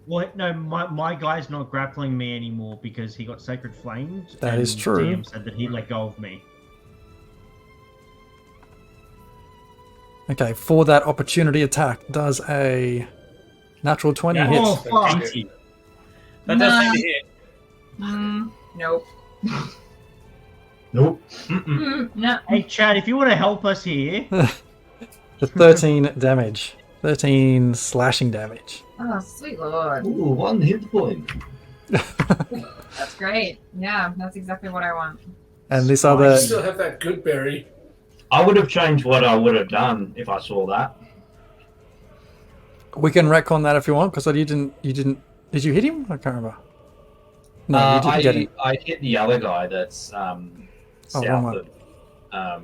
Speaker 4: Well, no, my guy's not grappling me anymore because he got sacred flamed.
Speaker 2: That
Speaker 4: and
Speaker 2: is true.
Speaker 4: DM said that he let go of me.
Speaker 2: Okay, for that opportunity attack, does a natural 20
Speaker 6: Yeah.
Speaker 2: hit?
Speaker 4: Oh, fuck.
Speaker 6: 80. That does seem to hit.
Speaker 9: nope.
Speaker 8: Nope.
Speaker 9: No.
Speaker 4: Hey, Chad, if you want to help us here,
Speaker 2: The 13 damage. 13 slashing damage.
Speaker 9: Oh, sweet lord.
Speaker 8: Ooh, 1 hit point.
Speaker 9: That's great. Yeah, that's exactly what I want.
Speaker 2: And this
Speaker 1: You
Speaker 2: other...
Speaker 1: still have that good berry.
Speaker 8: I would have changed what I would have done if I saw that.
Speaker 2: We can retcon that if you want, because you didn't... Did you hit him? I can't remember. No, you didn't get him.
Speaker 8: I hit the other guy that's
Speaker 2: wrong
Speaker 8: south
Speaker 2: one.
Speaker 8: of.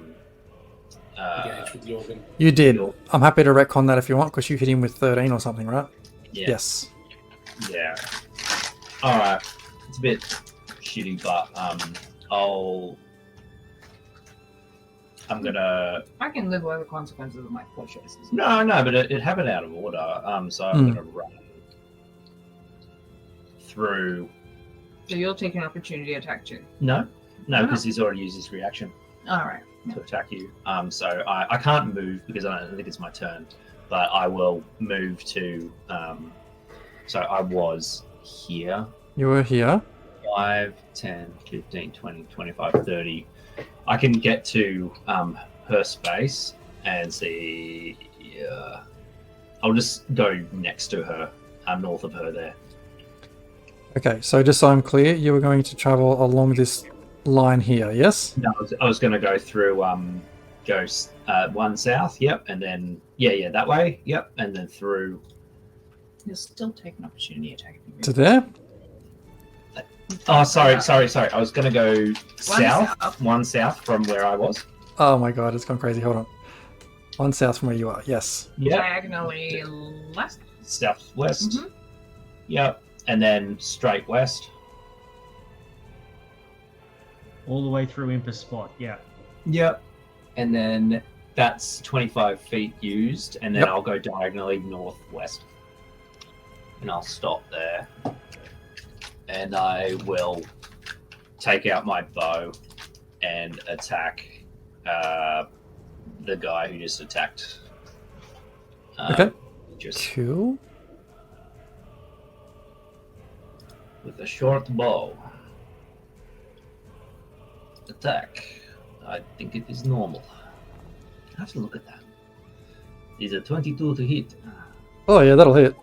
Speaker 1: Engaged with the organ.
Speaker 2: You did.
Speaker 8: York.
Speaker 2: I'm happy to retcon that if you want, because you hit him with 13 or something, right?
Speaker 8: Yeah.
Speaker 2: Yes.
Speaker 8: Yeah. All right. It's a bit shitty, but I'm gonna.
Speaker 9: I can live with the consequences of my poor choices.
Speaker 8: No, but it happened out of order. So I'm
Speaker 2: Hmm.
Speaker 8: gonna run through.
Speaker 9: So you'll take an opportunity attack too.
Speaker 8: No,
Speaker 9: No.
Speaker 8: because he's already used his reaction
Speaker 9: All right.
Speaker 8: to attack you. So I can't move because I don't think it's my turn, but I will move to. So I was here.
Speaker 2: You were here.
Speaker 8: 5, 10, 15, 20, 25, 30. I can get to her space and see. I'll just go next to her, north of her there.
Speaker 2: Okay, so just so I'm clear, you were going to travel along this line here, yes?
Speaker 8: No, I was going to go through, go one south, yep, and then, yeah, that way, yep, and then through.
Speaker 9: You'll still take an opportunity attack if you move.
Speaker 2: To there?
Speaker 8: Oh, sorry. I was going to go
Speaker 9: south.
Speaker 8: one south from where I was.
Speaker 2: Oh my god, it's gone crazy. Hold on. One south from where you are, yes.
Speaker 8: Yep,
Speaker 9: Diagonally left.
Speaker 8: southwest,
Speaker 9: Mhm.
Speaker 8: yep, and then straight west.
Speaker 4: all the way through Impa spot. Yeah.
Speaker 8: Yep. And then that's 25 feet used, and then
Speaker 2: Yep.
Speaker 8: I'll go diagonally northwest. And I'll stop there. And I will take out my bow and attack the guy who just attacked.
Speaker 2: Okay.
Speaker 8: Just
Speaker 2: Cool.
Speaker 8: with a short bow. Attack. I think it is normal. Have a look at that. Is a 22 to hit.
Speaker 2: Oh yeah, that'll hit.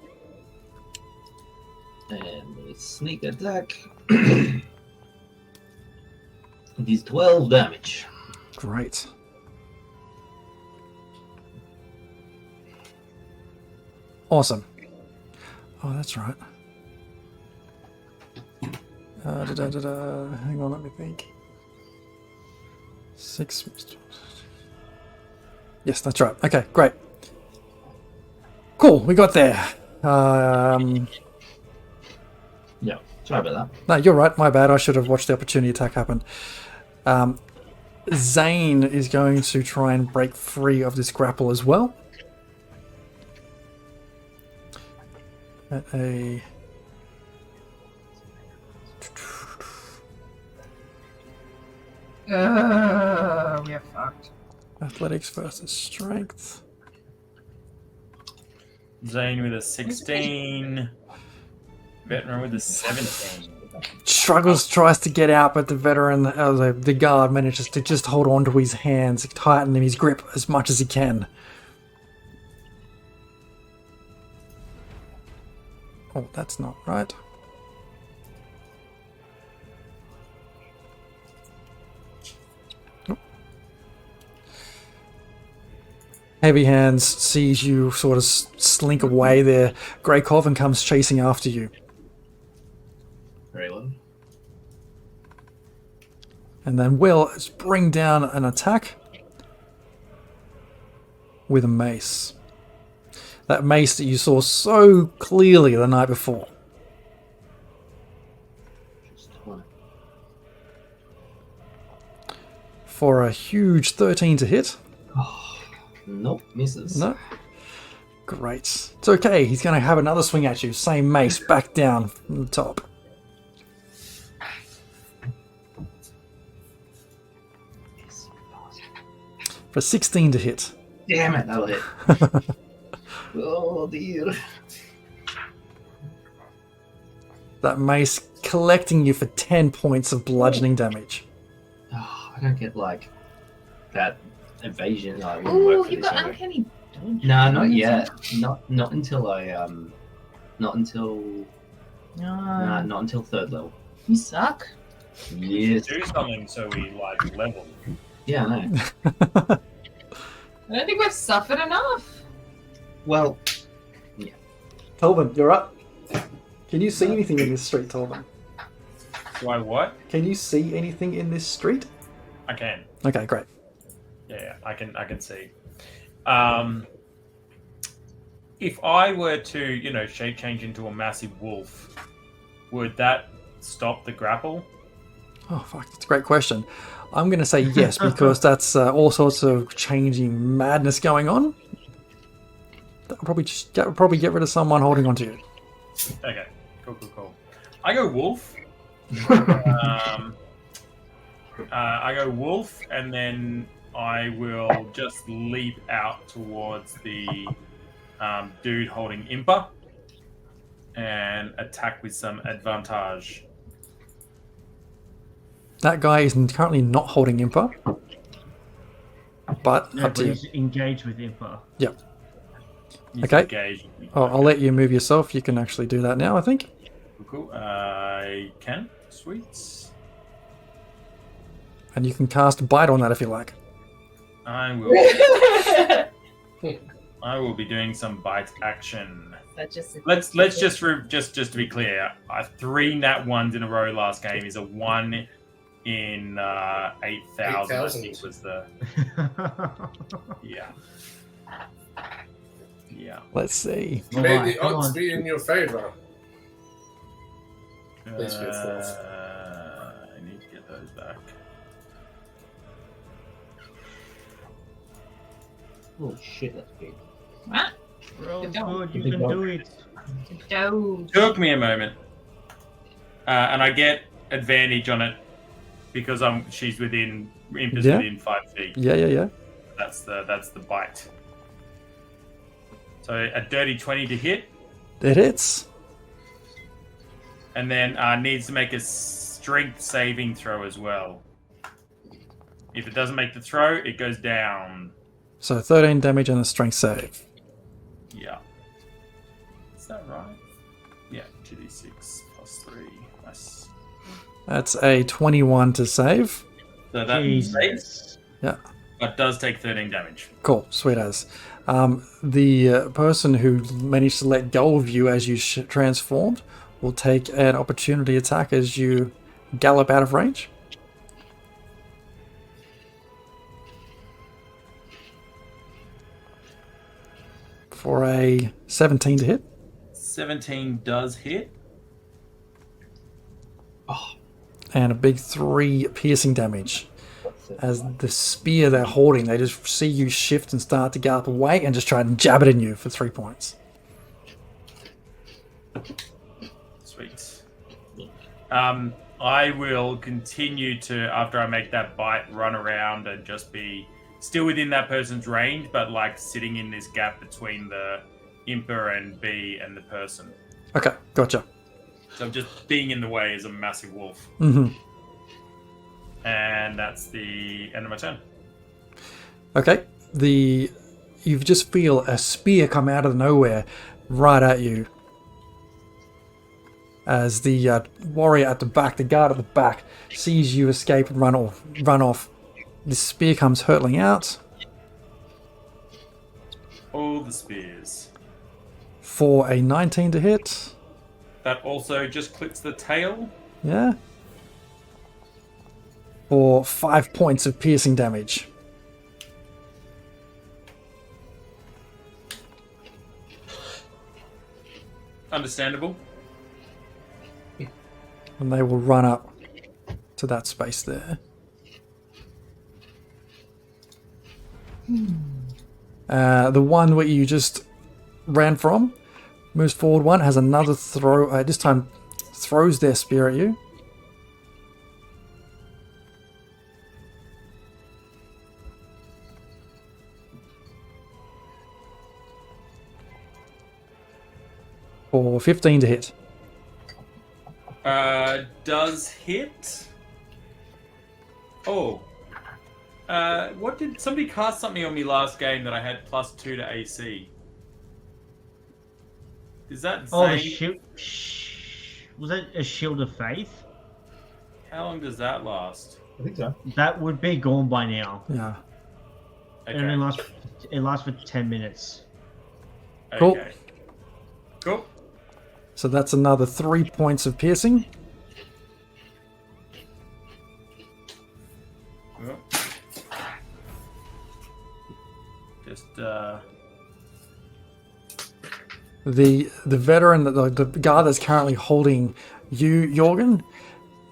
Speaker 8: And with sneak attack. It is 12 damage.
Speaker 2: Great. Awesome. Oh, that's right. Hang on, let me think. 6. Yes, that's right. Okay, great. Cool, we got there.
Speaker 8: Yeah, sorry about that.
Speaker 2: No, you're right. My bad. I should have watched the opportunity attack happen. Zane is going to try and break free of this grapple as well. At a...
Speaker 5: We are fucked.
Speaker 2: Athletics versus strength.
Speaker 6: Zane with a 16. Veteran with a 17.
Speaker 2: Struggles, tries to get out, but the veteran, the guard, manages to just hold on to his hands, tighten his grip as much as he can. Oh, that's not right. Nope. Heavy Hands sees you sort of slink away there. Grey Coven comes chasing after you.
Speaker 8: Very well.
Speaker 2: And then will bring down an attack with a mace. That mace that you saw so clearly the night before. For a huge 13 to hit.
Speaker 8: Oh, nope, misses.
Speaker 2: No. Great. It's okay. He's going to have another swing at you. Same mace back down from the top. For 16 to hit.
Speaker 8: Damn it, that'll hit. Oh dear.
Speaker 2: That mace collecting you for 10 points of bludgeoning damage.
Speaker 8: Oh, I don't get like that evasion. I wouldn't
Speaker 9: Ooh,
Speaker 8: work for
Speaker 9: you've
Speaker 8: this
Speaker 9: got
Speaker 8: anyway.
Speaker 9: uncanny dodge.
Speaker 8: No, not yet. Not until I not until not until 3rd level.
Speaker 9: You suck.
Speaker 8: Yes.
Speaker 6: Do something so we like level.
Speaker 8: Yeah, I know.
Speaker 5: I don't think we've suffered enough.
Speaker 8: Well,
Speaker 2: Tolman, you're up. Can you see anything in this street, Tolman?
Speaker 6: Do I what?
Speaker 2: Can you see anything in this street?
Speaker 6: I can.
Speaker 2: Okay, great.
Speaker 6: Yeah, I can see. If I were to, shape change into a massive wolf, would that stop the grapple?
Speaker 2: Oh, fuck, that's a great question. I'm going to say yes, because that's all sorts of changing madness going on. That'll probably get rid of someone holding onto you.
Speaker 6: Okay, cool. I go wolf. I go wolf, and then I will just leap out towards the dude holding Impa and attack with some advantage.
Speaker 2: That guy is currently not holding Impa. But
Speaker 4: No,
Speaker 2: up to
Speaker 4: but
Speaker 2: you.
Speaker 4: he's engaged with Impa.
Speaker 2: Yep.
Speaker 6: He's
Speaker 2: Okay.
Speaker 6: engaged.
Speaker 2: Oh, I'll let you move yourself. You can actually do that now, I think.
Speaker 6: Cool. I can. Sweet.
Speaker 2: And you can cast Bite on that if you like.
Speaker 6: I will. I will be doing some bite action.
Speaker 9: That just
Speaker 6: Let's just to be clear, 3 nat 1s in a row last game is a 1 in 8,000. I think was the yeah.
Speaker 2: Let's see.
Speaker 1: May
Speaker 4: Alright,
Speaker 1: the
Speaker 4: come
Speaker 1: odds
Speaker 4: on.
Speaker 1: be in your favor. Please be a fourth.
Speaker 6: I need to get those back.
Speaker 8: oh shit, that's big.
Speaker 9: What?
Speaker 4: Roll
Speaker 9: Good job.
Speaker 4: good, you can do it.
Speaker 5: Doge.
Speaker 6: Took me a moment, and I get advantage on it because she's within Impa's
Speaker 2: Yeah.
Speaker 6: within 5 feet.
Speaker 2: Yeah.
Speaker 6: That's the bite. So a dirty 20 to hit,
Speaker 2: It hits.
Speaker 6: and then needs to make a strength saving throw as well. If it doesn't make the throw, it goes down.
Speaker 2: So 13 damage and a strength save.
Speaker 6: Yeah. Is that right? Yeah, 2d6 plus 3. Nice.
Speaker 2: That's a 21 to save.
Speaker 6: So that
Speaker 4: Jesus.
Speaker 6: saves,
Speaker 2: Yeah.
Speaker 6: but does take 13 damage.
Speaker 2: Cool, sweet as. The person who managed to let go of you as you transformed will take an opportunity attack as you gallop out of range. For a 17 to hit.
Speaker 6: 17 does hit.
Speaker 2: And a big 3 piercing damage. As the spear they're holding, they just see you shift and start to gallop away and just try and jab it in you for 3 points.
Speaker 6: Sweet. I will continue to, after I make that bite, run around and just be still within that person's range, but like sitting in this gap between the Imper and B and the person.
Speaker 2: Okay, gotcha.
Speaker 6: So I'm just being in the way as a massive wolf.
Speaker 2: Mm-hmm.
Speaker 6: And that's the end of my turn.
Speaker 2: Okay, you just feel a spear come out of nowhere right at you. As the warrior at the back, the guard at the back, sees you escape and run off. The spear comes hurtling out.
Speaker 6: All the spears.
Speaker 2: For a 19 to hit.
Speaker 6: That also just clips the tail.
Speaker 2: Yeah. For 5 points of piercing damage.
Speaker 6: Understandable.
Speaker 2: And they will run up to that space there. The one where you just ran from moves forward one, has another throw. This time throws their spear at you. For 15 to hit.
Speaker 6: Does hit. Oh. What did somebody cast something on me last game that I had +2 to AC? Is that
Speaker 4: Oh, the
Speaker 6: same?
Speaker 4: shield. Was that a shield of faith?
Speaker 6: How long does that last?
Speaker 8: I think so.
Speaker 4: That would be gone by now.
Speaker 2: Yeah.
Speaker 6: Okay.
Speaker 4: And it lasts for 10 minutes.
Speaker 2: Cool.
Speaker 6: Okay. Cool.
Speaker 2: So that's another 3 points of piercing.
Speaker 6: Well, just
Speaker 2: The veteran, the guard that's currently holding you, Jorgen,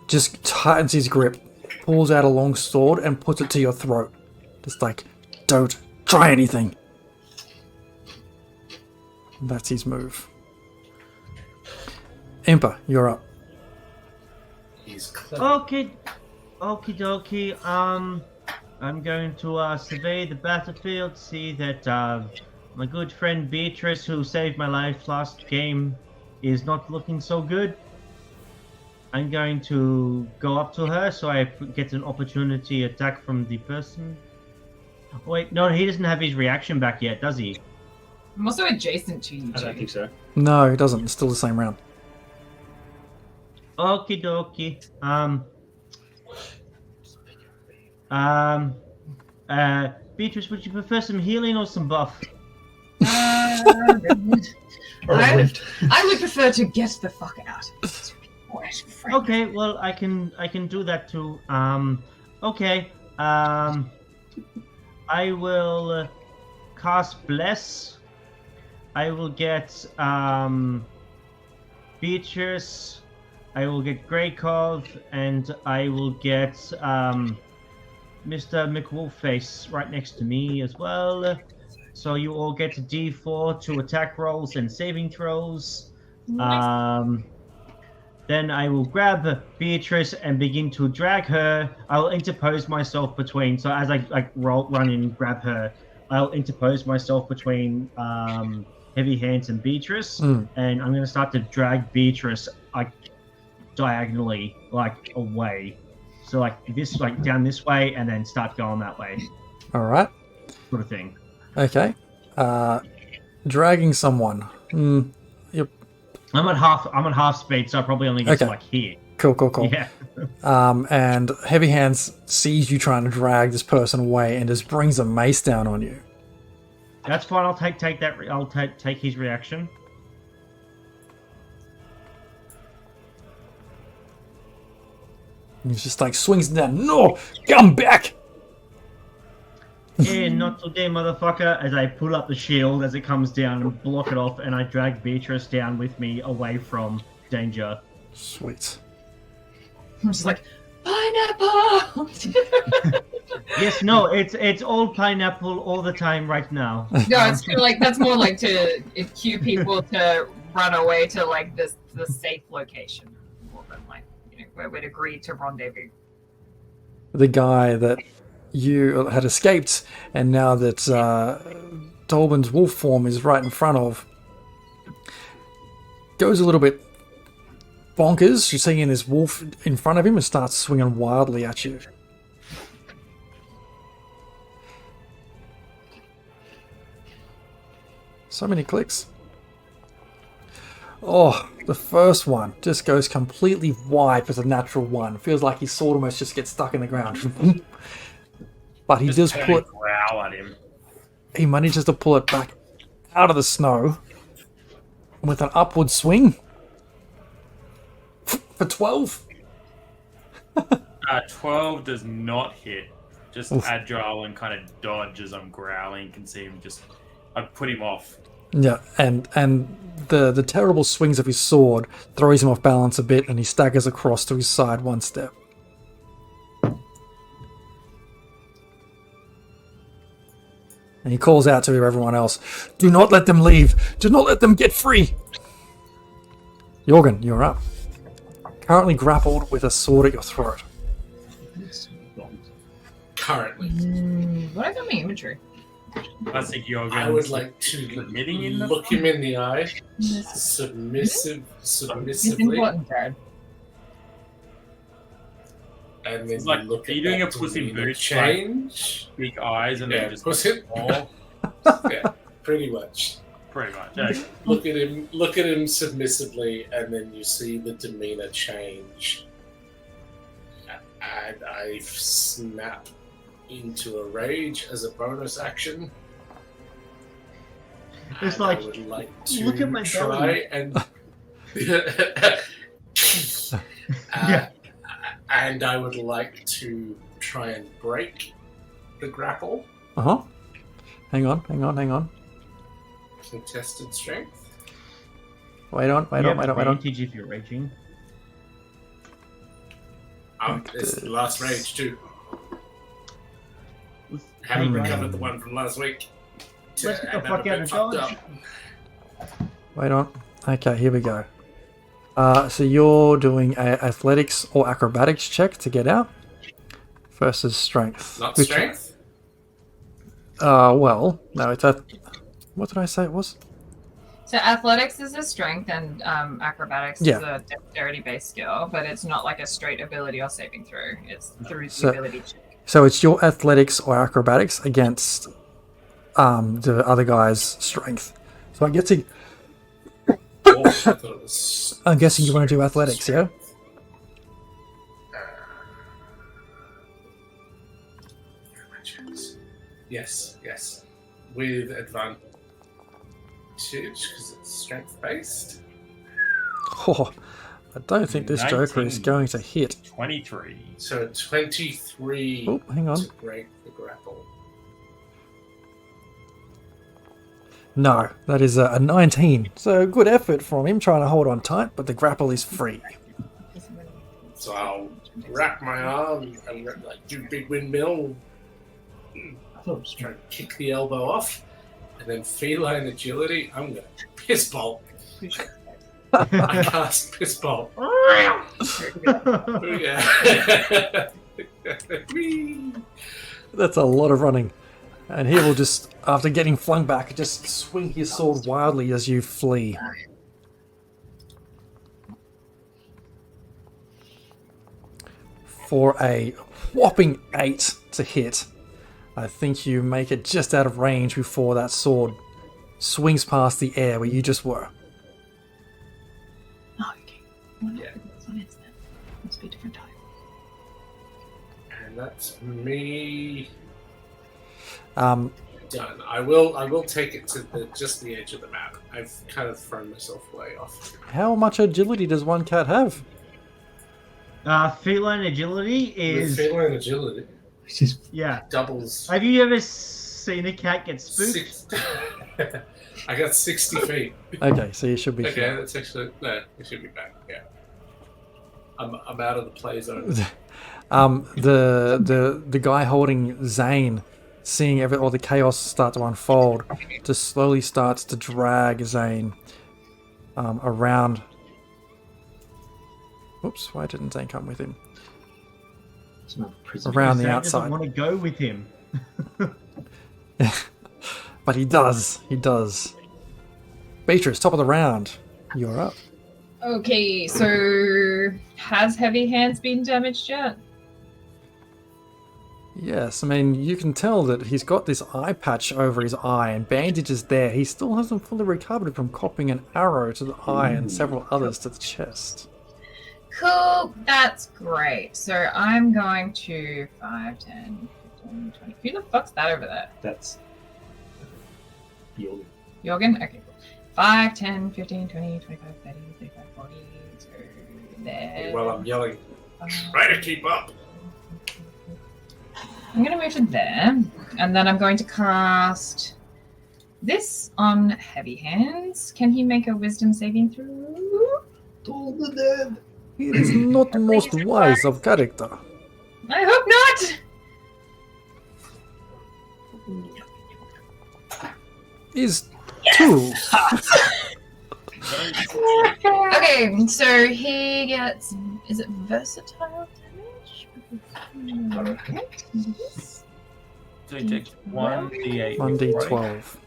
Speaker 2: just tightens his grip, pulls out a long sword and puts it to your throat. Just like, don't try anything. That's his move. Impa, you're up.
Speaker 1: He's clever.
Speaker 4: Okay, okie dokie. I'm going to survey the battlefield, see that my good friend Beatrice, who saved my life last game, is not looking so good. I'm going to go up to her so I get an opportunity attack from the person. Wait, no, he doesn't have his reaction back yet, does he?
Speaker 5: I'm also adjacent to you,
Speaker 8: I don't
Speaker 5: Jake.
Speaker 8: think so.
Speaker 2: No, it doesn't. It's still the same round.
Speaker 4: Okie dokie. Beatrice, would you prefer some healing or some buff?
Speaker 8: Or a
Speaker 5: I
Speaker 8: lift.
Speaker 5: would prefer to get the fuck out.
Speaker 4: Okay, well, I can do that too. Okay. I will cast Bless. I will get Beatrice. I will get Greykov, and I will get Mr. McWolfface right next to me as well. So you all get a D4 to attack rolls and saving throws. Then I will grab Beatrice and begin to drag her. I'll interpose myself between. So as I run in and grab her, I'll interpose myself between Heavy Hands and Beatrice, and I'm going to start to drag Beatrice diagonally, away. So this, down this way, and then start going that way.
Speaker 2: All right.
Speaker 4: sort of thing.
Speaker 2: Okay. Dragging someone. Yep.
Speaker 4: I'm at half speed, so I probably only get to
Speaker 2: Okay.
Speaker 4: like here.
Speaker 2: Cool.
Speaker 4: Yeah.
Speaker 2: And Heavy Hands sees you trying to drag this person away and just brings a mace down on you.
Speaker 4: That's fine. I'll take that. I'll take his reaction.
Speaker 2: And he's just like swings down. No, come back.
Speaker 4: Yeah, not today, motherfucker. As I pull up the shield as it comes down and block it off, and I drag Beatrice down with me away from danger.
Speaker 2: Sweet.
Speaker 9: I'm just like, pineapple!
Speaker 4: Yes, no, it's all pineapple all the time right now.
Speaker 5: No, it's kind of like that's more like to cue people to run away to like the safe location, more than like where we'd agreed to rendezvous.
Speaker 2: The guy that you had escaped, and now that Dolben's wolf form is right in front of, goes a little bit bonkers. You're seeing this wolf in front of him and starts swinging wildly at you. So many clicks. Oh, the first one just goes completely wide with a natural one. Feels like his sword almost just gets stuck in the ground. But he does
Speaker 6: turn
Speaker 2: put...
Speaker 6: and growl at him.
Speaker 2: He manages to pull it back out of the snow with an upward swing for 12.
Speaker 6: 12 does not hit. Just
Speaker 2: Oof.
Speaker 6: agile and kind of dodge as I'm growling. Can see him just. I put him off.
Speaker 2: Yeah, and the terrible swings of his sword throws him off balance a bit, and he staggers across to his side one step. And he calls out to everyone else, "Do not let them leave! Do not let them get free!" Jorgen, you're up. Currently grappled with a sword at your throat.
Speaker 1: Currently.
Speaker 5: What I got in my inventory?
Speaker 6: I think you're
Speaker 1: I
Speaker 6: going
Speaker 1: would like to
Speaker 6: admitting in the
Speaker 1: look him in the eye,
Speaker 5: It's
Speaker 1: submissively,
Speaker 5: important, Dad.
Speaker 1: and then
Speaker 6: It's like,
Speaker 1: look
Speaker 6: are
Speaker 1: at
Speaker 6: you doing
Speaker 1: that
Speaker 6: a Puss in
Speaker 1: demeanor
Speaker 6: Boots,
Speaker 1: change.
Speaker 6: big eyes and
Speaker 1: Yeah,
Speaker 6: then just
Speaker 1: Puss in-
Speaker 6: small?
Speaker 1: Yeah, pretty much.
Speaker 6: Pretty much. Okay.
Speaker 1: Look at him submissively, and then you see the demeanor change. And I snap into a rage as a bonus action.
Speaker 4: It's
Speaker 1: And
Speaker 4: like,
Speaker 1: I would like to
Speaker 4: look at my
Speaker 1: try and and I would like to try and break the grapple.
Speaker 2: Uh-huh. Hang on.
Speaker 1: Contested strength.
Speaker 2: Wait on.
Speaker 4: you have advantage if you're raging.
Speaker 1: It's the last rage too.
Speaker 4: Hang
Speaker 1: Haven't
Speaker 4: on.
Speaker 1: recovered the one from last week.
Speaker 4: Let's get the
Speaker 1: And
Speaker 4: fuck
Speaker 1: I'm a
Speaker 4: out
Speaker 1: bit
Speaker 4: of
Speaker 1: fucked
Speaker 4: Dodge.
Speaker 1: up.
Speaker 2: Wait on. Okay, here we go. So you're doing a athletics or acrobatics check to get out versus strength.
Speaker 1: Not
Speaker 2: Which-
Speaker 1: strength.
Speaker 2: Well, no, it's a... What did I say it was?
Speaker 5: So athletics is a strength, and acrobatics
Speaker 2: Yeah.
Speaker 5: is a dexterity-based skill, but it's not like a straight ability or saving throw. It's through the
Speaker 2: So-
Speaker 5: ability check.
Speaker 2: So it's your athletics or acrobatics against the other guy's strength. So I'm guessing
Speaker 1: Oh, I thought it was
Speaker 2: you want to do athletics, yeah?
Speaker 1: Yes. With advantage because it's strength based.
Speaker 2: Oh, I don't think this Joker is
Speaker 6: 19.
Speaker 2: going to hit.
Speaker 6: 23.
Speaker 1: So 23
Speaker 2: Oh, hang on.
Speaker 1: to break the grapple.
Speaker 2: No, that is a 19. So good effort from him trying to hold on tight, but the grapple is free.
Speaker 1: So I'll wrap my arm and like do big windmill. Just trying to kick the elbow off, and then feline agility. I'm gonna piss bolt. I cast piss bolt. Yeah. Whee!
Speaker 2: That's a lot of running. And he will just, after getting flung back, just swing his sword wildly as you flee. For a whopping 8 to hit. I think you make it just out of range before that sword swings past the air where you just were.
Speaker 9: Oh, okay. Well,
Speaker 1: Yeah.
Speaker 9: what is that? Must be a different type.
Speaker 1: And that's me
Speaker 2: Um,
Speaker 1: done. I will take it to just the edge of the map. I've kind of thrown myself way off.
Speaker 2: how much agility does one cat have?
Speaker 4: Feline agility
Speaker 1: With
Speaker 4: is
Speaker 1: feline agility
Speaker 4: yeah.
Speaker 1: doubles.
Speaker 4: Have you ever seen a cat get spooked?
Speaker 1: Six, I got 60 feet.
Speaker 2: Okay, so you should be.
Speaker 1: Okay, that's actually no. We should be back. Yeah, I'm out of the play zone.
Speaker 2: The guy holding Zane, seeing all the chaos start to unfold, just slowly starts to drag Zane around. Oops, why didn't Zane come with him?
Speaker 8: It's not a prison.
Speaker 2: Around the
Speaker 4: Zane
Speaker 2: outside.
Speaker 4: doesn't want to go with him.
Speaker 2: But he does. He does. Beatrice, top of the round. You're up.
Speaker 9: Okay, so has Heavy Hands been damaged yet?
Speaker 2: Yes, I mean, you can tell that he's got this eye patch over his eye and bandages there. He still hasn't fully recovered from copping an arrow to the eye and several others to the chest.
Speaker 9: Cool, that's great. So I'm going to 5, 10, 15, 20. Who the fuck's that over there?
Speaker 8: That's Jorgen.
Speaker 9: Jorgen? Okay, cool. 5, 10, 15, 20, 25, 30, 35, 40. So there.
Speaker 1: Well, I'm yelling.
Speaker 9: Five.
Speaker 1: Try to keep up.
Speaker 9: I'm going to move to there, and then I'm going to cast this on Heavy Hands. Can he make a Wisdom saving throw?
Speaker 8: All the dead.
Speaker 2: He is not the most wise of character.
Speaker 9: I hope not!
Speaker 2: Is 2.
Speaker 9: Okay, so he gets. Is it versatile damage?
Speaker 6: So he takes 1d8.
Speaker 2: 1d12.
Speaker 9: So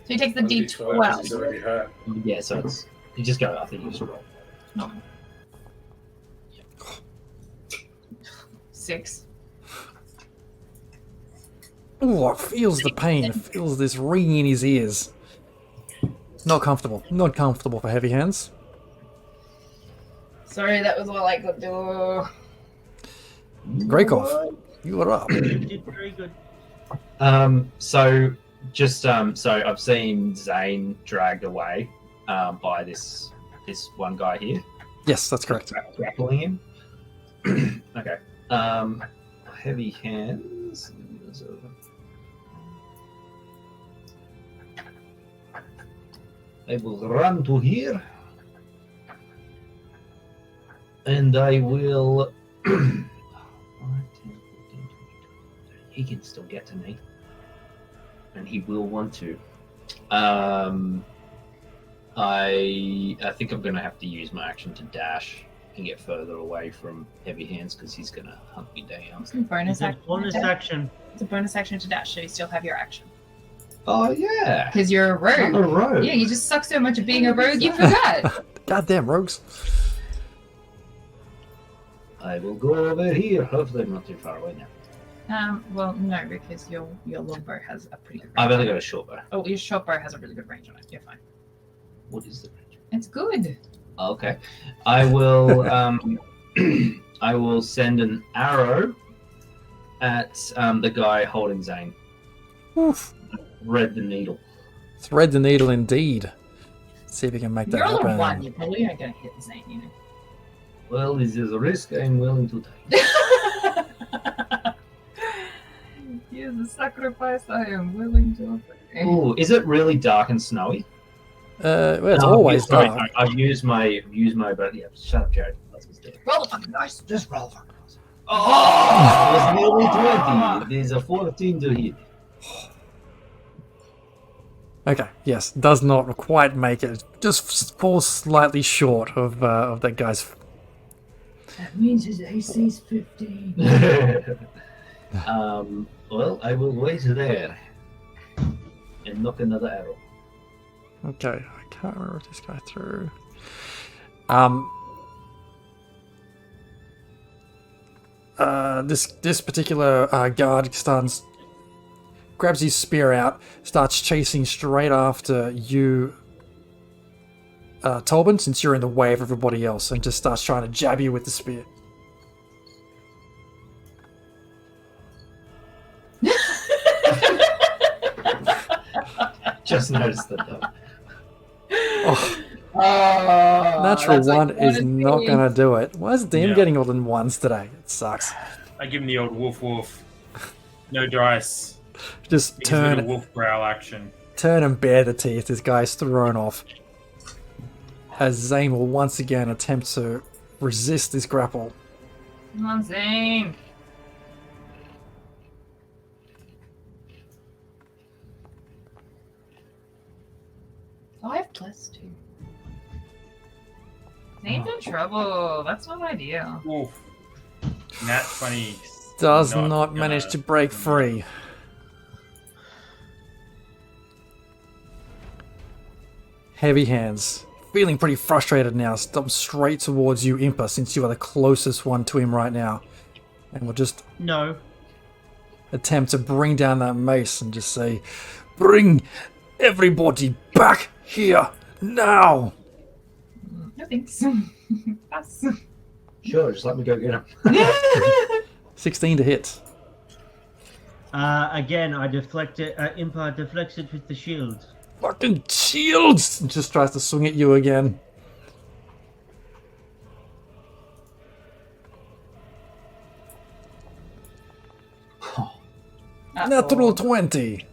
Speaker 9: he takes the
Speaker 1: 1d12 is
Speaker 9: D12.
Speaker 1: already hurt.
Speaker 8: Yeah, so it's you just go. I think you just roll.
Speaker 9: 6.
Speaker 2: Oh, feels the pain. Feels this ringing in his ears. Not comfortable. Not comfortable for Heavy Hands.
Speaker 9: Sorry, that was all I could do.
Speaker 2: Greykov, you are up.
Speaker 4: You did very good.
Speaker 8: So I've seen Zane dragged away by this one guy here,
Speaker 2: Yes, that's correct.
Speaker 8: grappling him. Okay. Heavy Hands. I will run to here, and I will. 5, 10, 15, 20. He can still get to me, and he will want to. I think I'm going to have to use my action to dash and get further away from Heavy Hands because he's going to hunt me down.
Speaker 9: It's a bonus
Speaker 4: It's a
Speaker 9: action.
Speaker 4: bonus action.
Speaker 9: It's a bonus action to dash, so you still have your action.
Speaker 8: Oh yeah,
Speaker 9: Because you're a
Speaker 8: I'm
Speaker 9: rogue.
Speaker 8: a rogue.
Speaker 9: Yeah, you just suck so much at being a rogue, you forgot.
Speaker 2: Goddamn rogues.
Speaker 8: I will go over here. Hopefully, I'm not too far away now.
Speaker 9: Well, no, because your longbow has a pretty good range.
Speaker 8: I've only got a short bow.
Speaker 9: Oh, your short bow has a really good range on it. You're fine.
Speaker 8: What is the range?
Speaker 9: It's good.
Speaker 8: Okay, I will. I will send an arrow at the guy holding Zane.
Speaker 2: Oof.
Speaker 8: Thread the needle.
Speaker 2: Thread the needle indeed. See if we can make that
Speaker 9: You're on the
Speaker 2: happen.
Speaker 9: one. You probably aren't going to hit Zane, you know.
Speaker 8: Well, this is a risk I'm willing to take.
Speaker 9: Here's a sacrifice I am willing to offer.
Speaker 8: Ooh, is it really dark and snowy?
Speaker 2: Well, it's
Speaker 8: No,
Speaker 2: always
Speaker 8: sorry,
Speaker 2: dark.
Speaker 8: I've used my, but yeah, shut up, Jared. That's mistake.
Speaker 9: Roll the fucking dice. Just roll the fucking dice.
Speaker 8: Oh, it's nearly 20. There's a 14 to hit.
Speaker 2: Okay, yes, does not quite make it. Just falls slightly short of that guy's.
Speaker 9: That means his AC's 15.
Speaker 8: Well, I will wait there and knock another arrow.
Speaker 2: Okay, I can't remember if this guy threw. This particular guard stands grabs his spear out, starts chasing straight after you, Tolbin, since you're in the way of everybody else, and just starts trying to jab you with the spear.
Speaker 8: Just noticed that though.
Speaker 2: Oh,
Speaker 5: Natural
Speaker 2: natural one is not going to do it. Why is DM
Speaker 6: Yeah.
Speaker 2: getting all than ones today? It sucks.
Speaker 6: I give him the old woof woof. No dice.
Speaker 2: Just
Speaker 6: His little
Speaker 2: turn
Speaker 6: wolf growl action.
Speaker 2: and bare the teeth. This guy's thrown off. As Zane will once again attempt to resist this grapple.
Speaker 5: Come on, Zane. +5/+2. Zane's in trouble. That's not ideal.
Speaker 6: Oof. Nat 20.
Speaker 2: Does
Speaker 6: Not
Speaker 2: not manage
Speaker 6: gonna-
Speaker 2: to break free. Heavy hands. Feeling pretty frustrated now. Stomps straight towards you, Impa, since you are the closest one to him right now. And will just
Speaker 4: No.
Speaker 2: attempt to bring down that mace and just say, "Bring everybody back here now!"
Speaker 5: No thanks. Pass.
Speaker 8: Sure, just let me go get him.
Speaker 2: 16 to hit.
Speaker 4: Again, I deflected. Impa deflects it with the shield.
Speaker 2: Fucking shields! And just tries to swing at you again. Natural 20.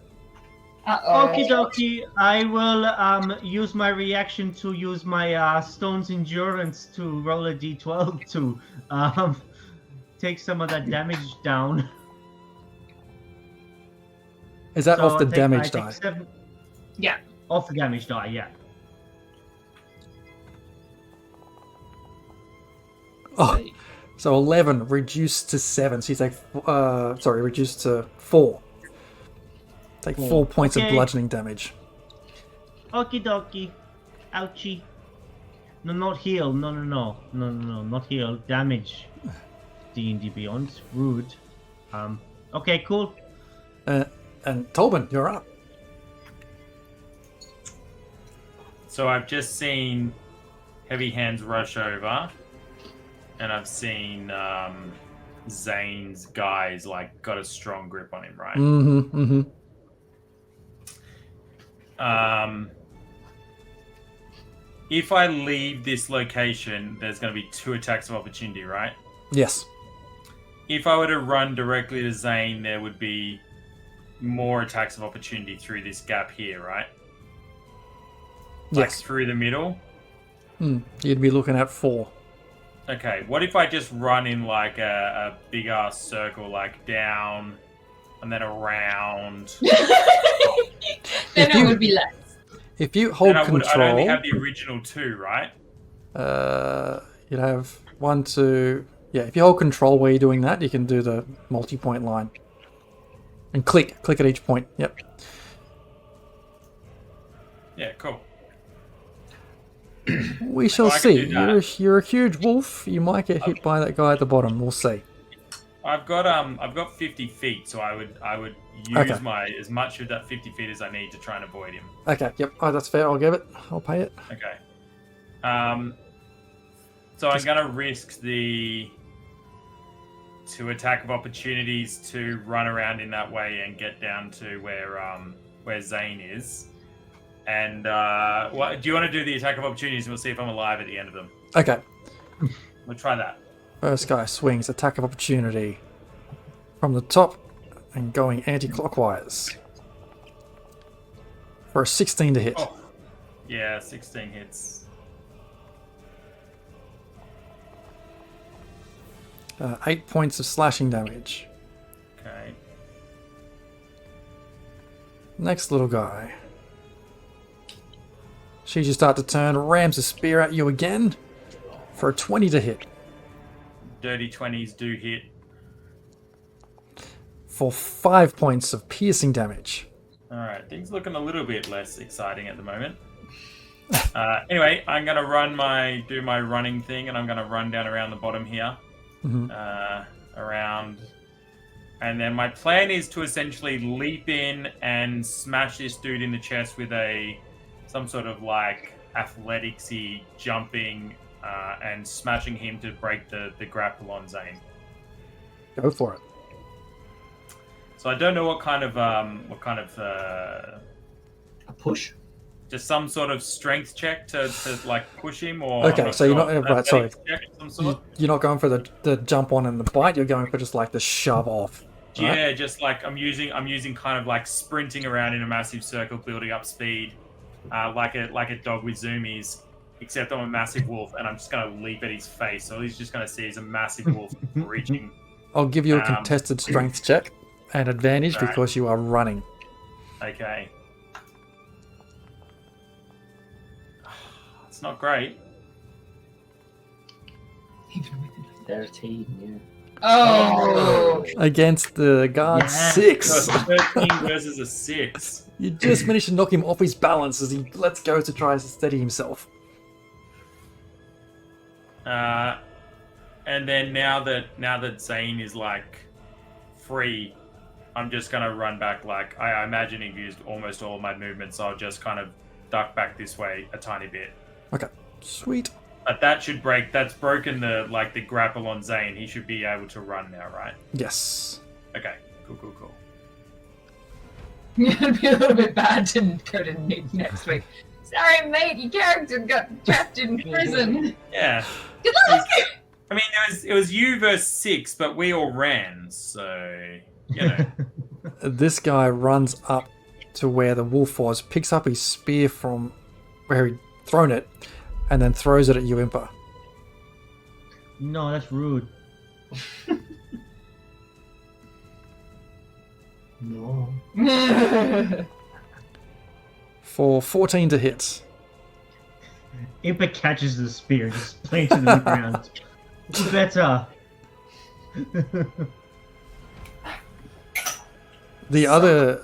Speaker 4: Okie dokie. I will use my reaction to use my stone's endurance to roll a d12 to take some of that damage down.
Speaker 2: Is that
Speaker 4: So
Speaker 2: off the
Speaker 4: I take-
Speaker 2: damage
Speaker 4: I take
Speaker 2: die?
Speaker 4: 7
Speaker 5: Yeah.
Speaker 4: Off the damage die, yeah.
Speaker 2: Oh, so 11 reduced to 7. So you take, reduced to 4. Take 4 points of
Speaker 4: Okay.
Speaker 2: bludgeoning damage.
Speaker 4: Okie dokie. Ouchie. No, not heal. No, not heal. Damage. D&D Beyond. Rude. Okay, cool.
Speaker 2: And Tolbin, you're up.
Speaker 6: So I've just seen Heavy Hands rush over, and I've seen Zane's guys like got a strong grip on him, right?
Speaker 2: Mm-hmm.
Speaker 6: If I leave this location, there's going to be 2 attacks of opportunity, right?
Speaker 2: Yes.
Speaker 6: If I were to run directly to Zane, there would be more attacks of opportunity through this gap here, right? Like
Speaker 2: Yes.
Speaker 6: through the middle.
Speaker 2: You'd be looking at 4.
Speaker 6: Okay, what if I just run in like a big ass circle, like down and then around?
Speaker 9: Then
Speaker 2: If
Speaker 9: it
Speaker 2: you-
Speaker 9: would be less.
Speaker 2: If you hold
Speaker 6: Then I'd only
Speaker 2: control,
Speaker 6: have the original 2, right?
Speaker 2: you'd have 1, 2. Yeah, if you hold control where you're doing that, you can do the multi-point line. And click at each point. Yep.
Speaker 6: Yeah, cool.
Speaker 2: We shall
Speaker 6: I can
Speaker 2: see.
Speaker 6: do that.
Speaker 2: You're a huge wolf. You might get hit by that guy at the bottom. We'll see.
Speaker 6: I've got 50 feet, so I would use
Speaker 2: Okay.
Speaker 6: my as much of that 50 feet as I need to try and avoid him.
Speaker 2: Okay. Yep. Oh, that's fair. I'll give it. I'll pay it.
Speaker 6: Okay. So I'm gonna risk the 2 attack of opportunities to run around in that way and get down to where Zane is. And what do you want to do the attack of opportunities? And we'll see if I'm alive at the end of them.
Speaker 2: Okay.
Speaker 6: We'll try that.
Speaker 2: First guy swings. Attack of opportunity from the top and going anti-clockwise for a 16 to hit.
Speaker 6: Oh, yeah, 16 hits.
Speaker 2: 8 points of slashing damage.
Speaker 6: Okay.
Speaker 2: Next little guy. She just start to turn, rams a spear at you again for a 20 to hit.
Speaker 6: Dirty 20s do hit.
Speaker 2: For 5 points of piercing damage.
Speaker 6: Alright, things looking a little bit less exciting at the moment. Anyway, I'm gonna do my running thing, and I'm gonna run down around the bottom here.
Speaker 2: Mhm.
Speaker 6: Around And then my plan is to essentially leap in and smash this dude in the chest with some sort of like athleticsy jumping and smashing him to break the grapple on Zane.
Speaker 2: Go for it.
Speaker 6: So I don't know what kind of
Speaker 7: A push.
Speaker 6: just some sort of strength check to like push him or
Speaker 2: Okay, so you're not right. Sorry,
Speaker 6: athletics check of some sort?
Speaker 2: you're not going for the jump on and the bite. You're going for just like the shove off. Right?
Speaker 6: Yeah, just like I'm using kind of like sprinting around in a massive circle, building up speed, like a dog with zoomies. Except I'm a massive wolf, and I'm just gonna leap at his face. So he's just gonna see he's a massive wolf reaching.
Speaker 2: I'll give you a contested strength check and advantage
Speaker 6: Right.
Speaker 2: because you are running.
Speaker 6: Okay. It's not great.
Speaker 7: Even with an 13, yeah.
Speaker 9: Oh.
Speaker 2: Against the guard
Speaker 4: Yeah.
Speaker 2: 6.
Speaker 6: 13 versus a 6.
Speaker 2: You just managed to knock him off his balance as he lets go to try to steady himself.
Speaker 6: And then now that Zane is like free, I'm just gonna run back. Like I imagine he've used almost all of my movement, so I'll just kind of duck back this way a tiny bit.
Speaker 2: Okay, sweet.
Speaker 6: But that should break. That's broken the grapple on Zane. He should be able to run now, right?
Speaker 2: Yes.
Speaker 6: Okay. Cool.
Speaker 9: It'd be a little bit bad to go to Nick next week. Sorry, mate, your character got trapped in prison.
Speaker 6: Yeah.
Speaker 9: Good luck.
Speaker 6: I mean, it was you versus 6, but we all ran, so you know.
Speaker 2: This guy runs up to where the wolf was, picks up his spear from where he'd thrown it, and then throws it at you, Impa.
Speaker 4: No, that's rude.
Speaker 7: No.
Speaker 2: For 14 to hit.
Speaker 4: Impa catches the spear, just plants it in the ground. Do better.
Speaker 2: The other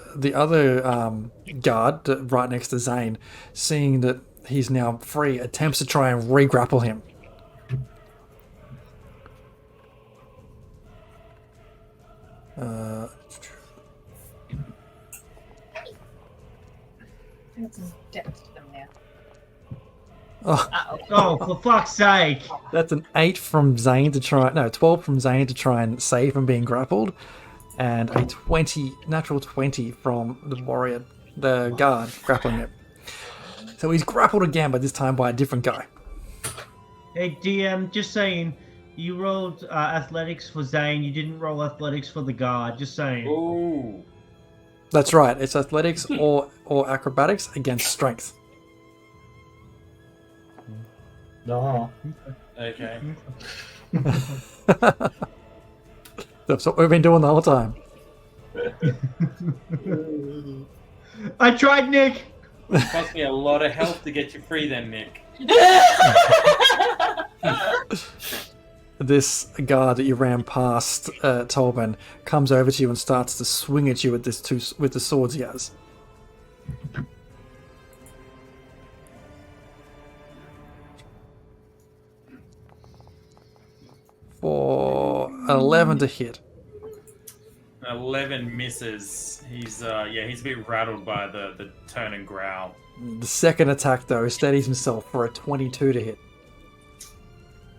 Speaker 2: guard right next to Zane, seeing that he's now free, attempts to try and re-grapple him.
Speaker 9: Got some depth to them there.
Speaker 2: Oh,
Speaker 4: Oh, for fuck's sake!
Speaker 2: that's an 8 from Zane to try. No, 12 from Zane to try and save from being grappled, and a natural 20 from the warrior, the guard grappling it. So he's grappled again, but this time by a different guy.
Speaker 4: Hey, DM, just saying, you rolled athletics for Zane, you didn't roll athletics for the guard, just saying.
Speaker 6: Ooh.
Speaker 2: That's right. It's athletics or acrobatics against strength.
Speaker 7: No.
Speaker 6: Okay.
Speaker 2: That's what we've been doing the whole time.
Speaker 4: I tried, Nick!
Speaker 6: It cost me a lot of health to get you free, then, Nick.
Speaker 2: This guard that you ran past, Tolman, comes over to you and starts to swing at you with with the swords he has. For 11 to hit.
Speaker 6: 11 misses. He's a bit rattled by the turn and growl.
Speaker 2: The second attack, though, steadies himself for a 22 to hit.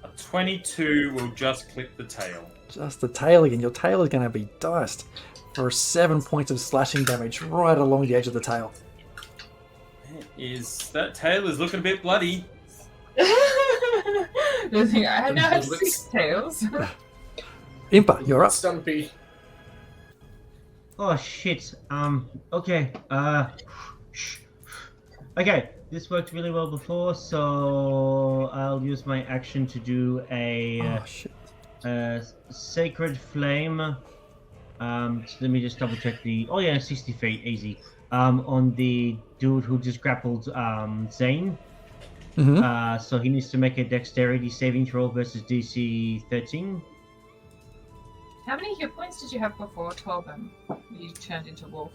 Speaker 6: A 22 will just clip the tail.
Speaker 2: Just the tail again. Your tail is going to be diced for 7 points of slashing damage right along the edge of the tail.
Speaker 6: That tail is looking a bit bloody.
Speaker 5: I now have 6 tails.
Speaker 2: Impa, you're up.
Speaker 1: Stumpy.
Speaker 4: Oh shit. Okay. Okay. This worked really well before, so I'll use my action to do
Speaker 2: Oh, shit.
Speaker 4: a sacred flame. So let me just double check the. Oh yeah, 60 feet, easy. On the dude who just grappled Zane.
Speaker 2: Mm-hmm.
Speaker 4: So he needs to make a dexterity saving throw versus DC 13.
Speaker 5: How many hit points did you have before Tolman? You turned into wolf.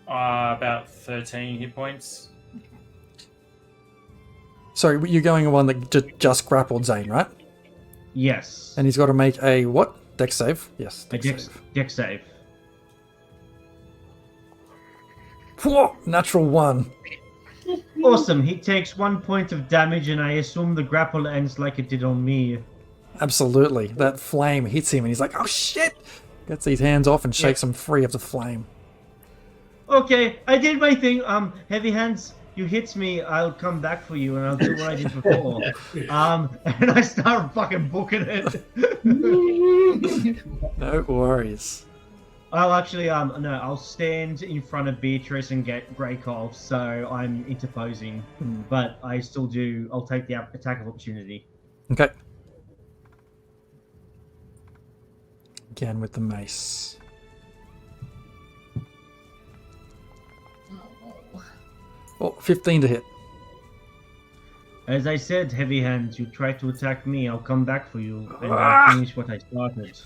Speaker 6: About 13 hit points.
Speaker 2: Sorry, you're going on one that just grappled Zane, right?
Speaker 4: Yes.
Speaker 2: And he's got to make a what? Dex save. Yes,
Speaker 4: A
Speaker 2: dex save.
Speaker 4: dex save.
Speaker 2: Whoa, natural 1.
Speaker 4: Awesome. He takes 1 point of damage, and I assume the grapple ends like it did on me.
Speaker 2: Absolutely. That flame hits him and he's like, oh shit! Gets his hands off and shakes him free of the flame.
Speaker 4: Okay, I did my thing. Heavy hands, you hit me, I'll come back for you, and I'll do what I did before. And I start fucking booking it.
Speaker 2: No worries.
Speaker 4: I'll actually, no, I'll stand in front of Beatrice and get Greykov, so I'm interposing. But I still do, I'll take the attack of opportunity.
Speaker 2: Okay. Again with the mace. Oh, 15 to hit.
Speaker 4: As I said, Heavy Hands, you try to attack me, I'll come back for you, and I'll finish what I started.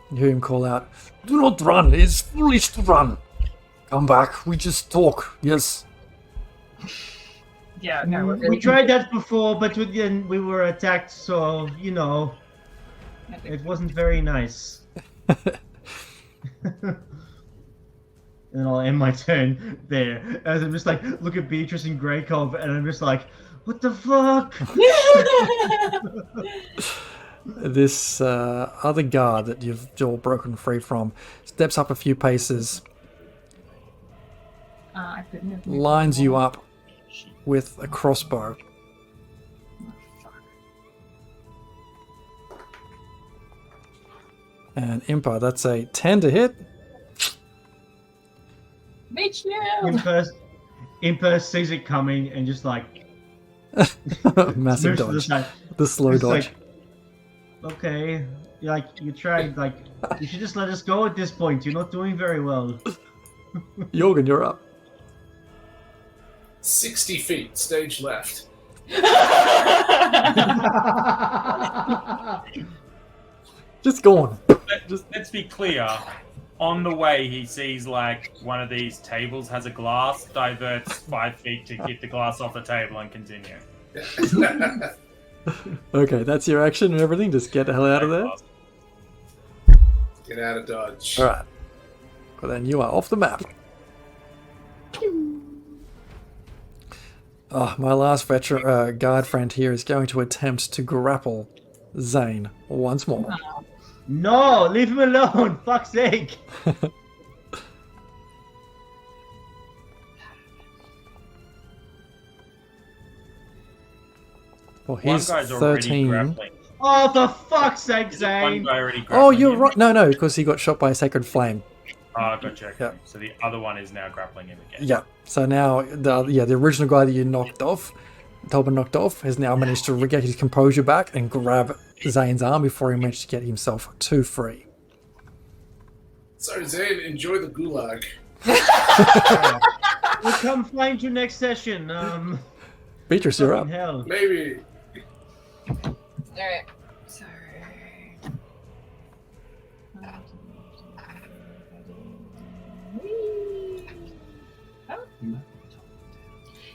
Speaker 2: You hear him call out, do not run, it is foolish to run. Come back, we just talk, yes.
Speaker 5: Yeah, no, we're really
Speaker 4: We tried that before, but then we were attacked, so, you know, it wasn't very nice. And I'll end my turn there. As I'm just like, look at Beatrice and Greykov, and I'm just like, what the fuck?
Speaker 2: This other guard that you've all broken free from steps up a few paces,
Speaker 5: I couldn't have moved
Speaker 2: lines you
Speaker 5: more.
Speaker 2: up with a crossbow. And Impa, that's a 10 to hit.
Speaker 5: Meat shield!
Speaker 4: Impa sees it coming and just like
Speaker 2: Massive
Speaker 4: moves to the
Speaker 2: dodge.
Speaker 4: side.
Speaker 2: The slow
Speaker 4: It's
Speaker 2: dodge.
Speaker 4: like, okay, like you tried, like you should just let us go at this point. You're not doing very well.
Speaker 2: Jorgen, you're up.
Speaker 1: 60 feet, stage left.
Speaker 2: Just go on.
Speaker 6: Let's be clear. On the way, he sees like one of these tables has a glass, diverts 5 feet to get the glass off the table and continue.
Speaker 2: Okay, that's your action and everything. Just get the hell out of there.
Speaker 1: Get out of dodge.
Speaker 2: Alright. Well, then you are off the map. Oh, my last veteran guard friend here is going to attempt to grapple Zane once more.
Speaker 4: No, leave him alone. Fuck's sake.
Speaker 2: Well,
Speaker 6: One
Speaker 2: he's
Speaker 6: guy's already
Speaker 2: 13.
Speaker 6: grappling.
Speaker 4: Oh, for fuck's sake,
Speaker 6: Is it one
Speaker 4: Zane.
Speaker 6: guy already
Speaker 2: Oh,
Speaker 6: grappling
Speaker 2: you're
Speaker 6: him?
Speaker 2: right. No, because he got shot by a sacred flame.
Speaker 6: Oh, gotcha.
Speaker 2: Yeah.
Speaker 6: So the other one is now grappling him again.
Speaker 2: Yeah. So now, the original guy that you knocked off, Tolbin knocked off, has now managed to get his composure back and grab Zane's arm before he managed to get himself too free.
Speaker 1: Sorry, Zane, enjoy the gulag.
Speaker 4: We'll come find you next session.
Speaker 2: Beatrice, you're up.
Speaker 4: fucking hell.
Speaker 1: Maybe.
Speaker 5: Alright, sorry.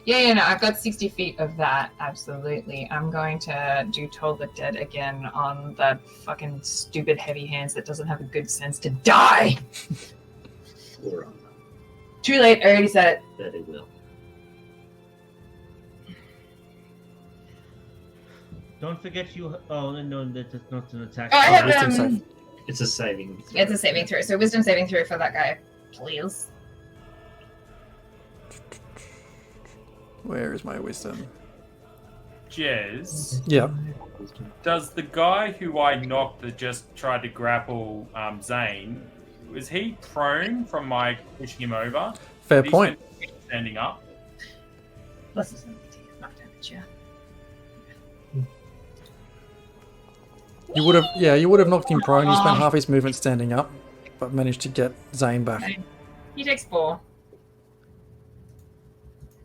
Speaker 5: Yeah, no, I've got 60 feet of that, absolutely. I'm going to do Toll the Dead again on that fucking stupid heavy hands that doesn't have a good sense to die!
Speaker 7: Or
Speaker 5: Too late, I already said it.
Speaker 7: that it will.
Speaker 4: Don't forget you. Oh, no, that's not an attack.
Speaker 5: Oh, I have,
Speaker 2: wisdom save.
Speaker 7: It's a saving. throw.
Speaker 5: It's a saving throw, so wisdom saving throw for that guy, please.
Speaker 2: Where is my wisdom?
Speaker 6: Jez,
Speaker 2: Yeah.
Speaker 6: does the guy who I knocked that just tried to grapple Zane, was he prone from my pushing him over?
Speaker 2: Fair
Speaker 6: Did he
Speaker 2: point.
Speaker 6: spend standing up?
Speaker 5: Plus it's not damage, yeah.
Speaker 2: You would have knocked him prone. You spent half his movement standing up, but managed to get Zane back.
Speaker 5: He takes 4.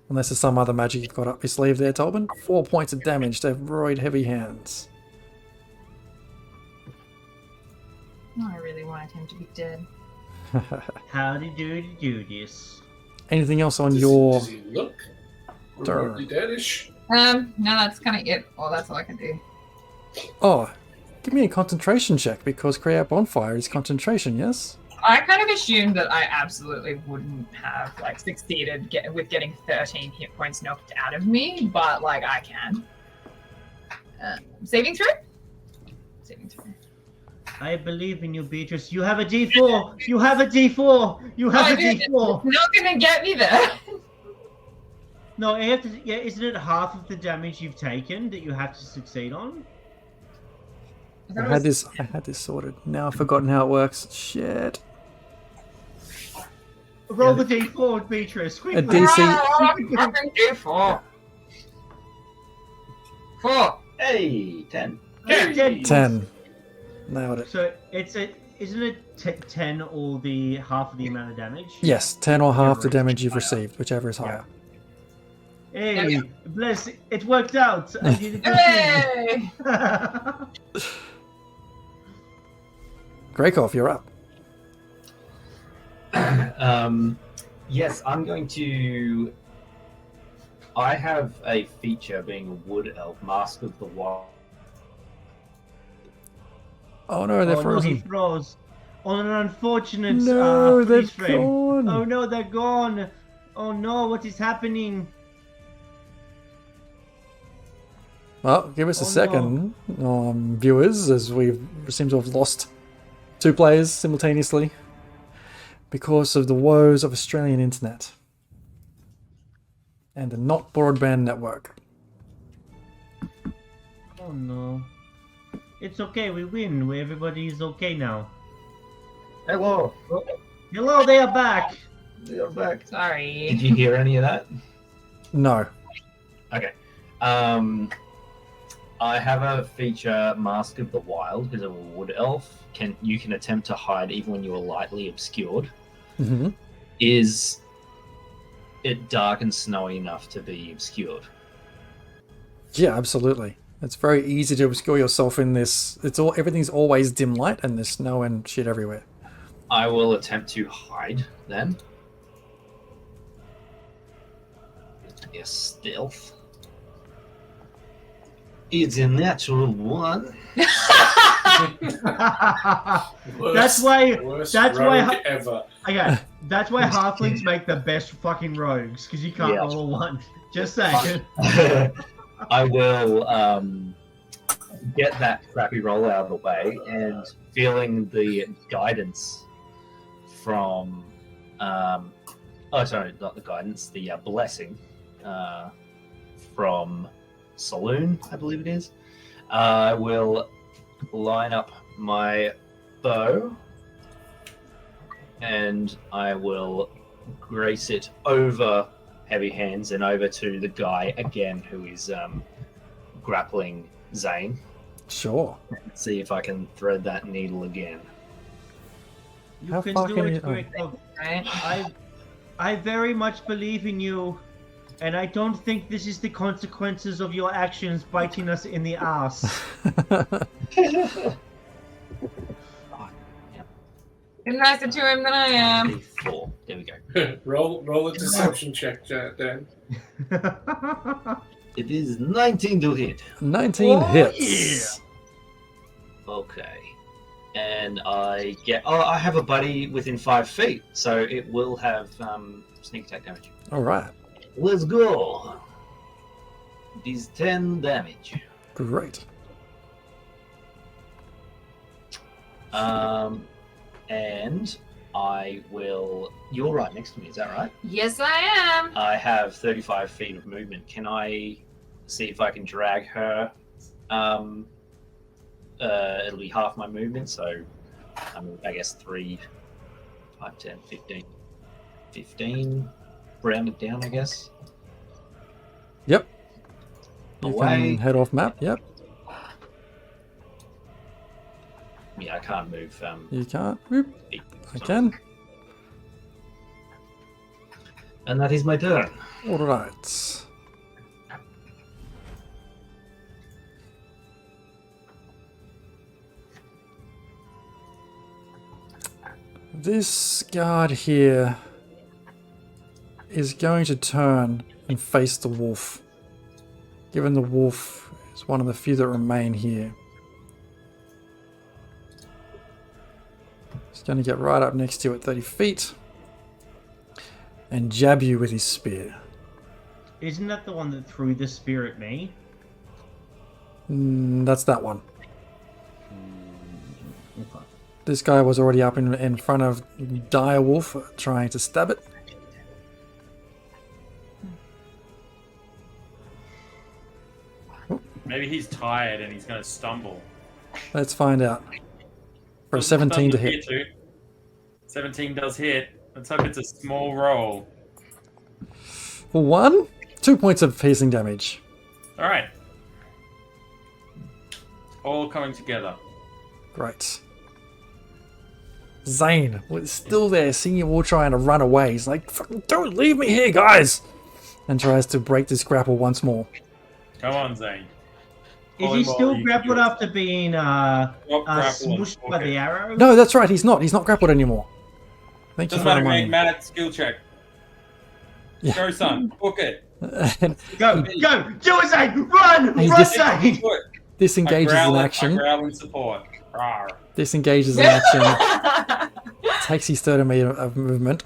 Speaker 2: Unless there's some other magic you've got up your sleeve there, Tolbin. 4 points of damage to Roid Heavy Hands.
Speaker 5: Oh, I really wanted him to be dead.
Speaker 4: How do you do this?
Speaker 2: Anything else on
Speaker 1: Does,
Speaker 2: your
Speaker 1: does he look
Speaker 2: turn?
Speaker 1: remotely deadish?
Speaker 5: No, that's kind of it. Oh, that's all I can do.
Speaker 2: Oh, give me a concentration check because create bonfire is concentration. Yes.
Speaker 5: I kind of assumed that I absolutely wouldn't have like succeeded with getting 13 hit points knocked out of me, but like I can. Saving throw? Saving throw.
Speaker 4: I believe in you, Beatrice. You have a D4. You have a D4. You have a D4.
Speaker 5: It's not gonna get me there.
Speaker 4: No, you have to. Yeah, isn't it half of the damage you've taken that you have to succeed on?
Speaker 2: I had this sorted. Now I've forgotten how it works. Shit.
Speaker 4: Roll the D4, Beatrice. Quickly.
Speaker 2: A DC.
Speaker 5: Fucking D4. 4.
Speaker 8: Hey, 10.
Speaker 4: Hey,
Speaker 2: 10. Nailed it.
Speaker 4: So isn't it 10 or the half of the amount of damage?
Speaker 2: Yes, 10 or half the damage you've received, whichever is higher.
Speaker 4: Hey, bless it worked out. I did a good
Speaker 5: Hey!
Speaker 4: thing.
Speaker 2: Greykov, you're up.
Speaker 7: Yes, I'm going to. I have a feature being a wood elf, Mask of the Wild.
Speaker 2: Oh no, they're
Speaker 4: Oh no,
Speaker 2: frozen.
Speaker 4: he froze. On an unfortunate
Speaker 2: No, they're
Speaker 4: freeze frame.
Speaker 2: gone.
Speaker 4: Oh no, they're gone. Oh no, what is happening?
Speaker 2: Well, give us a
Speaker 4: Oh,
Speaker 2: second, viewers, as we seem to have lost 2 players simultaneously because of the woes of Australian internet and the not broadband network.
Speaker 4: Oh no. It's okay, we win. Everybody is okay now.
Speaker 7: Hello.
Speaker 4: Hello, they are back.
Speaker 7: You're back.
Speaker 5: Sorry.
Speaker 7: Did you hear any of that?
Speaker 2: No.
Speaker 7: Okay. I have a feature, Mask of the Wild, because of a wood elf. You can attempt to hide even when you are lightly obscured.
Speaker 2: Mm-hmm.
Speaker 7: Is it dark and snowy enough to be obscured?
Speaker 2: Yeah, absolutely. It's very easy to obscure yourself in this. Everything's always dim light and there's snow and shit everywhere.
Speaker 7: I will attempt to hide then. Yes, stealth. It's a natural 1.
Speaker 4: That's why.
Speaker 1: Worst
Speaker 4: That's why.
Speaker 1: rogue ever.
Speaker 4: Okay, that's why halflings make the best fucking rogues because you can't
Speaker 7: Yeah.
Speaker 4: roll a 1. Just saying.
Speaker 7: I will get that crappy roll out of the way, and feeling the guidance from sorry, not the guidance, the blessing from Saloon, I believe it is. I will line up my bow and I will grace it over Heavy Hands and over to the guy again who is grappling Zane.
Speaker 2: Sure.
Speaker 7: Let's see if I can thread that needle again.
Speaker 4: You
Speaker 2: How
Speaker 4: can
Speaker 2: far
Speaker 4: do
Speaker 2: can
Speaker 4: it,
Speaker 2: you- oh.
Speaker 4: Greykov.
Speaker 5: Right?
Speaker 4: I very much believe in you, and I don't think this is the consequences of your actions biting us in the ass.
Speaker 5: You're nicer to him than I am.
Speaker 7: 4. There we go.
Speaker 1: roll a deception check, Dan.
Speaker 7: It is 19 to hit.
Speaker 2: 19 hits.
Speaker 7: Okay. And I get... Oh, I have a buddy within 5 feet, so it will have sneak attack damage.
Speaker 2: All right.
Speaker 7: Let's go. It is 10 damage.
Speaker 2: Great.
Speaker 7: And I will... You're right next to me, is that right?
Speaker 5: Yes, I am.
Speaker 7: I have 35 feet of movement. Can I see if I can drag her? It'll be half my movement, so I guess 3, 5, 10, 15. 15. Round it down, I guess.
Speaker 2: Yep. You
Speaker 7: Away.
Speaker 2: can head off map. Yep.
Speaker 7: Yeah, I can't move.
Speaker 2: You can't. Whoop.
Speaker 7: Feet.
Speaker 2: I can.
Speaker 7: And that is my turn.
Speaker 2: All right. This guard here is going to turn and face the wolf, given the wolf is one of the few that remain here. He's going to get right up next to you at 30 feet and jab you with his spear.
Speaker 4: Isn't that the one that threw the spear at me?
Speaker 2: That's that one.
Speaker 4: Okay.
Speaker 2: This guy was already up in front of Direwolf trying to stab it.
Speaker 6: Maybe he's tired and he's going to stumble.
Speaker 2: Let's find out. For a 17 to hit.
Speaker 6: 17 does hit. Let's hope it's a small roll.
Speaker 2: For 1, 2 points of piercing damage.
Speaker 6: All right. All coming together.
Speaker 2: Great. Zane was still there, seeing you all trying to run away. He's like, "Fucking don't leave me here, guys!" And tries to break this grapple once more.
Speaker 6: Come on, Zane.
Speaker 4: Is he still grappled after being smushed by the arrow?
Speaker 2: No, that's right. He's not. He's not grappled anymore. Thank you
Speaker 6: Doesn't
Speaker 2: for
Speaker 6: matter,
Speaker 2: reminding
Speaker 6: make
Speaker 2: me.
Speaker 6: Matt skill check.
Speaker 2: Yeah.
Speaker 6: Go, son. Book it.
Speaker 4: Go! Do it, Zane! Run!
Speaker 2: He's
Speaker 4: Run,
Speaker 2: just-
Speaker 4: Zane!
Speaker 6: Do it.
Speaker 2: Disengages
Speaker 6: I growl
Speaker 2: in
Speaker 6: I
Speaker 2: action.
Speaker 6: growl in support. Rawr.
Speaker 2: Disengages in action. Takes his 30 meter of movement.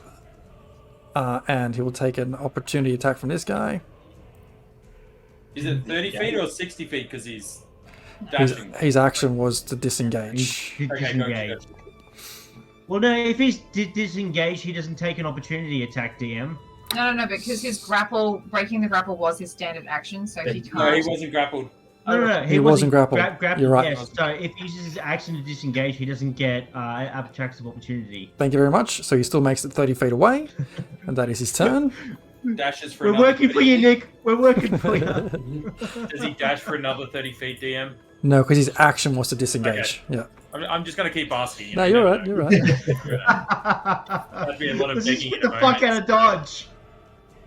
Speaker 2: And he will take an opportunity attack from this guy.
Speaker 6: Is it 30 feet or 60 feet? Because he's
Speaker 2: His,
Speaker 6: dashing.
Speaker 2: his action was to disengage.
Speaker 4: He's
Speaker 6: Okay,
Speaker 4: disengaged. Well, no, if he's disengaged, he doesn't take an opportunity attack, DM.
Speaker 5: No, because his grapple, breaking the grapple was his standard action, so he can't.
Speaker 6: No, he wasn't grappled.
Speaker 4: No,
Speaker 2: He wasn't grappled. You're right.
Speaker 4: Yes, so if he uses his action to disengage, he doesn't get attacks of opportunity.
Speaker 2: Thank you very much. So he still makes it 30 feet away. And that is his turn.
Speaker 6: Dashes for
Speaker 4: We're
Speaker 6: another
Speaker 4: working
Speaker 6: 30
Speaker 4: for you,
Speaker 6: feet.
Speaker 4: Nick. We're working for you.
Speaker 6: Does he dash for another 30 feet, DM?
Speaker 2: No, because his action was to disengage. Yeah.
Speaker 6: I'm just going to keep asking. You
Speaker 2: No,
Speaker 6: know,
Speaker 2: you're
Speaker 6: never
Speaker 2: right.
Speaker 6: know.
Speaker 2: You're right.
Speaker 6: That'd be a lot of
Speaker 4: Let's just
Speaker 6: begging
Speaker 4: get
Speaker 6: in
Speaker 4: the
Speaker 6: a
Speaker 4: fuck
Speaker 6: moment.
Speaker 4: out of Dodge.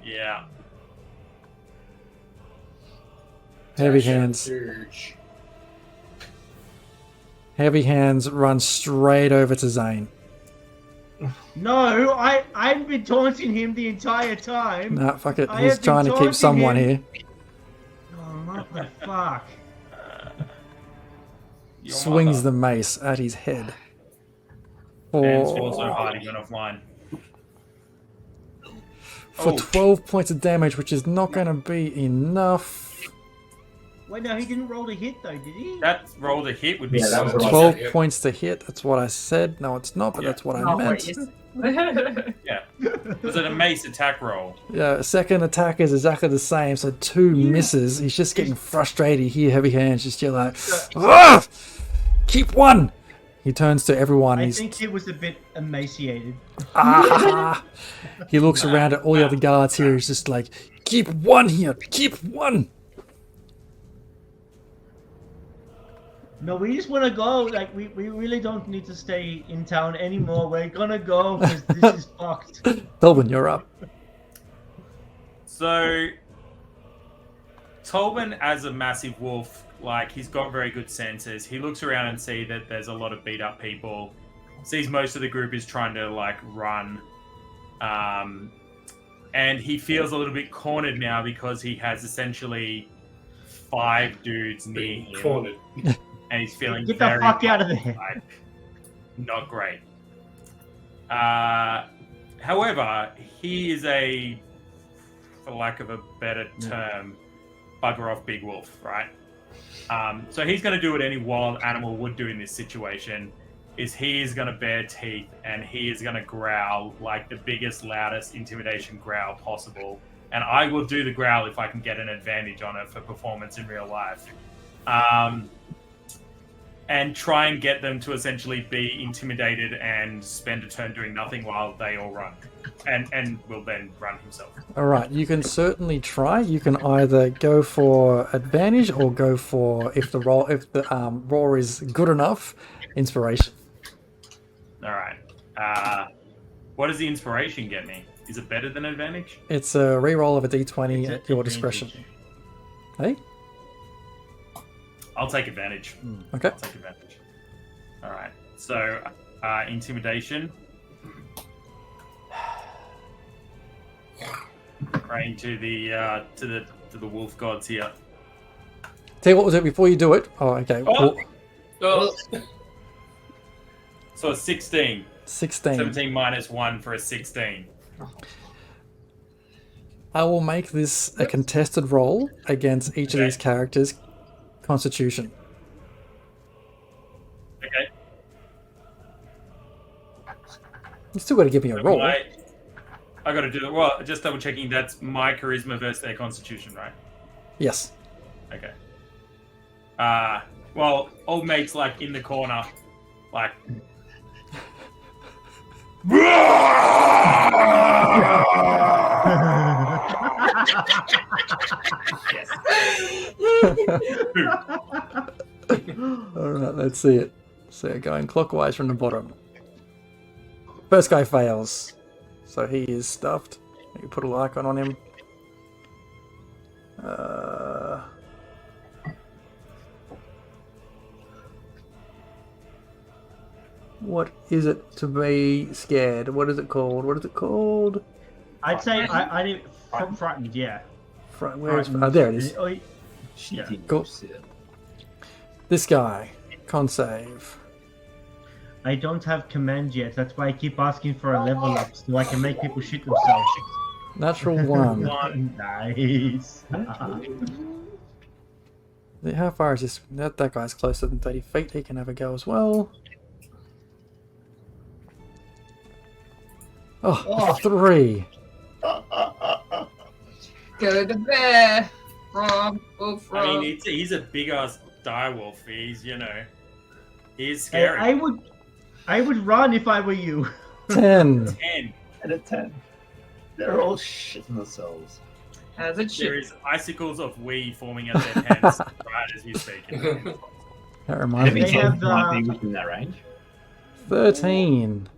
Speaker 6: Yeah.
Speaker 2: Heavy hands. Heavy hands run straight over to Zane.
Speaker 4: No, I've been taunting him the entire time.
Speaker 2: Nah, fuck it.
Speaker 4: I
Speaker 2: He's
Speaker 4: have been
Speaker 2: trying to
Speaker 4: taunting
Speaker 2: keep someone
Speaker 4: him.
Speaker 2: here.
Speaker 4: Oh, what the fuck?
Speaker 6: Your
Speaker 2: Swings
Speaker 6: mother.
Speaker 2: the mace at his head.
Speaker 6: Dan's also hiding on offline.
Speaker 2: For
Speaker 6: Oh.
Speaker 2: 12 points of damage, which is not going to be enough.
Speaker 4: Wait, no, he didn't roll to hit though, did he?
Speaker 6: That roll to hit would be
Speaker 8: Yeah, that
Speaker 6: so
Speaker 8: was a roll.
Speaker 2: 12
Speaker 1: Yeah.
Speaker 2: points to hit. That's what I said. No, it's not, but
Speaker 6: Yeah.
Speaker 2: that's what I
Speaker 5: Not
Speaker 2: meant.
Speaker 5: what you said.
Speaker 6: Yeah. Was it a mace attack roll?
Speaker 2: Yeah, second attack is exactly the same, so 2 misses. He's just getting frustrated. You hear Heavy Hands just yell like, "Ah! Keep one!" He turns to everyone.
Speaker 4: I
Speaker 2: He's
Speaker 4: think he was a bit emaciated.
Speaker 2: ah! He looks around at all the other guards here. He's just like, "Keep one here. Keep one."
Speaker 4: No, we just want to go. Like, we really don't need to stay in town anymore. We're gonna go because this is fucked.
Speaker 2: Tolbin, you're up.
Speaker 6: So, Tolbin, as a massive wolf, like, he's got very good senses. He looks around and sees that there's a lot of beat up people. Sees most of the group is trying to, like, run. And he feels a little bit cornered now because he has essentially 5 dudes near him.
Speaker 1: Cornered.
Speaker 6: And he's feeling
Speaker 4: Get the
Speaker 6: very
Speaker 4: fuck out of there.
Speaker 6: like, not great. However, he is a, for lack of a better term, bugger off big wolf, right? So he's going to do what any wild animal would do in this situation, is he is going to bare teeth and he is going to growl like the biggest, loudest intimidation growl possible. And I will do the growl if I can get an advantage on it for performance in real life. And try and get them to essentially be intimidated and spend a turn doing nothing while they all run. And will then run himself.
Speaker 2: All right, you can certainly try. You can either go for advantage or go for if the roar is good enough, inspiration.
Speaker 6: All right. What does the inspiration get me? Is it better than advantage?
Speaker 2: It's a reroll of a d20
Speaker 4: It's
Speaker 2: at your
Speaker 4: advantage.
Speaker 2: discretion. Hey,
Speaker 6: I'll take advantage.
Speaker 2: okay.
Speaker 6: I'll take advantage. All right. So, intimidation. Praying to the wolf gods here.
Speaker 2: Tell you what was it before you do it. Oh, okay.
Speaker 6: Oh!
Speaker 2: Well,
Speaker 1: Oh,
Speaker 6: So a 16.
Speaker 2: 16.
Speaker 6: 17 minus 1 for a 16.
Speaker 2: I will make this a contested roll against each of these characters' constitution.
Speaker 6: Okay.
Speaker 2: You still got to give me a roll.
Speaker 6: I got to do it. Well, just double checking. That's my charisma versus their constitution, right?
Speaker 2: Yes.
Speaker 6: Okay. Well, old mate's like in the corner, like.
Speaker 2: Alright, let's see it. So going clockwise from the bottom. First guy fails. So he is stuffed. You put a little icon on him. What is it to be scared? What is it called? What is it called?
Speaker 4: I'd say I did frightened. Yeah.
Speaker 2: Where is? Oh, there it is.
Speaker 4: Yeah.
Speaker 2: Cool. This guy. Con save.
Speaker 4: I don't have command yet. That's why I keep asking for a level up so I can make people shit themselves.
Speaker 2: Natural 1.
Speaker 4: Nice.
Speaker 2: How far is this? That guy's closer than 30 feet. He can have a go as well. Oh, 3.
Speaker 5: Go the bear. Frog. Oh, frog.
Speaker 6: I mean, he's a big ass direwolf. He's scary.
Speaker 4: I would run if I were you.
Speaker 2: 10.
Speaker 6: 10.
Speaker 8: And a 10. They're all shitting themselves.
Speaker 5: As it
Speaker 6: There
Speaker 5: should.
Speaker 6: is icicles of weed forming at their heads right as you speak.
Speaker 2: That reminds
Speaker 8: Heavy
Speaker 2: me.
Speaker 4: They have,
Speaker 8: hands might be within that range.
Speaker 2: 13.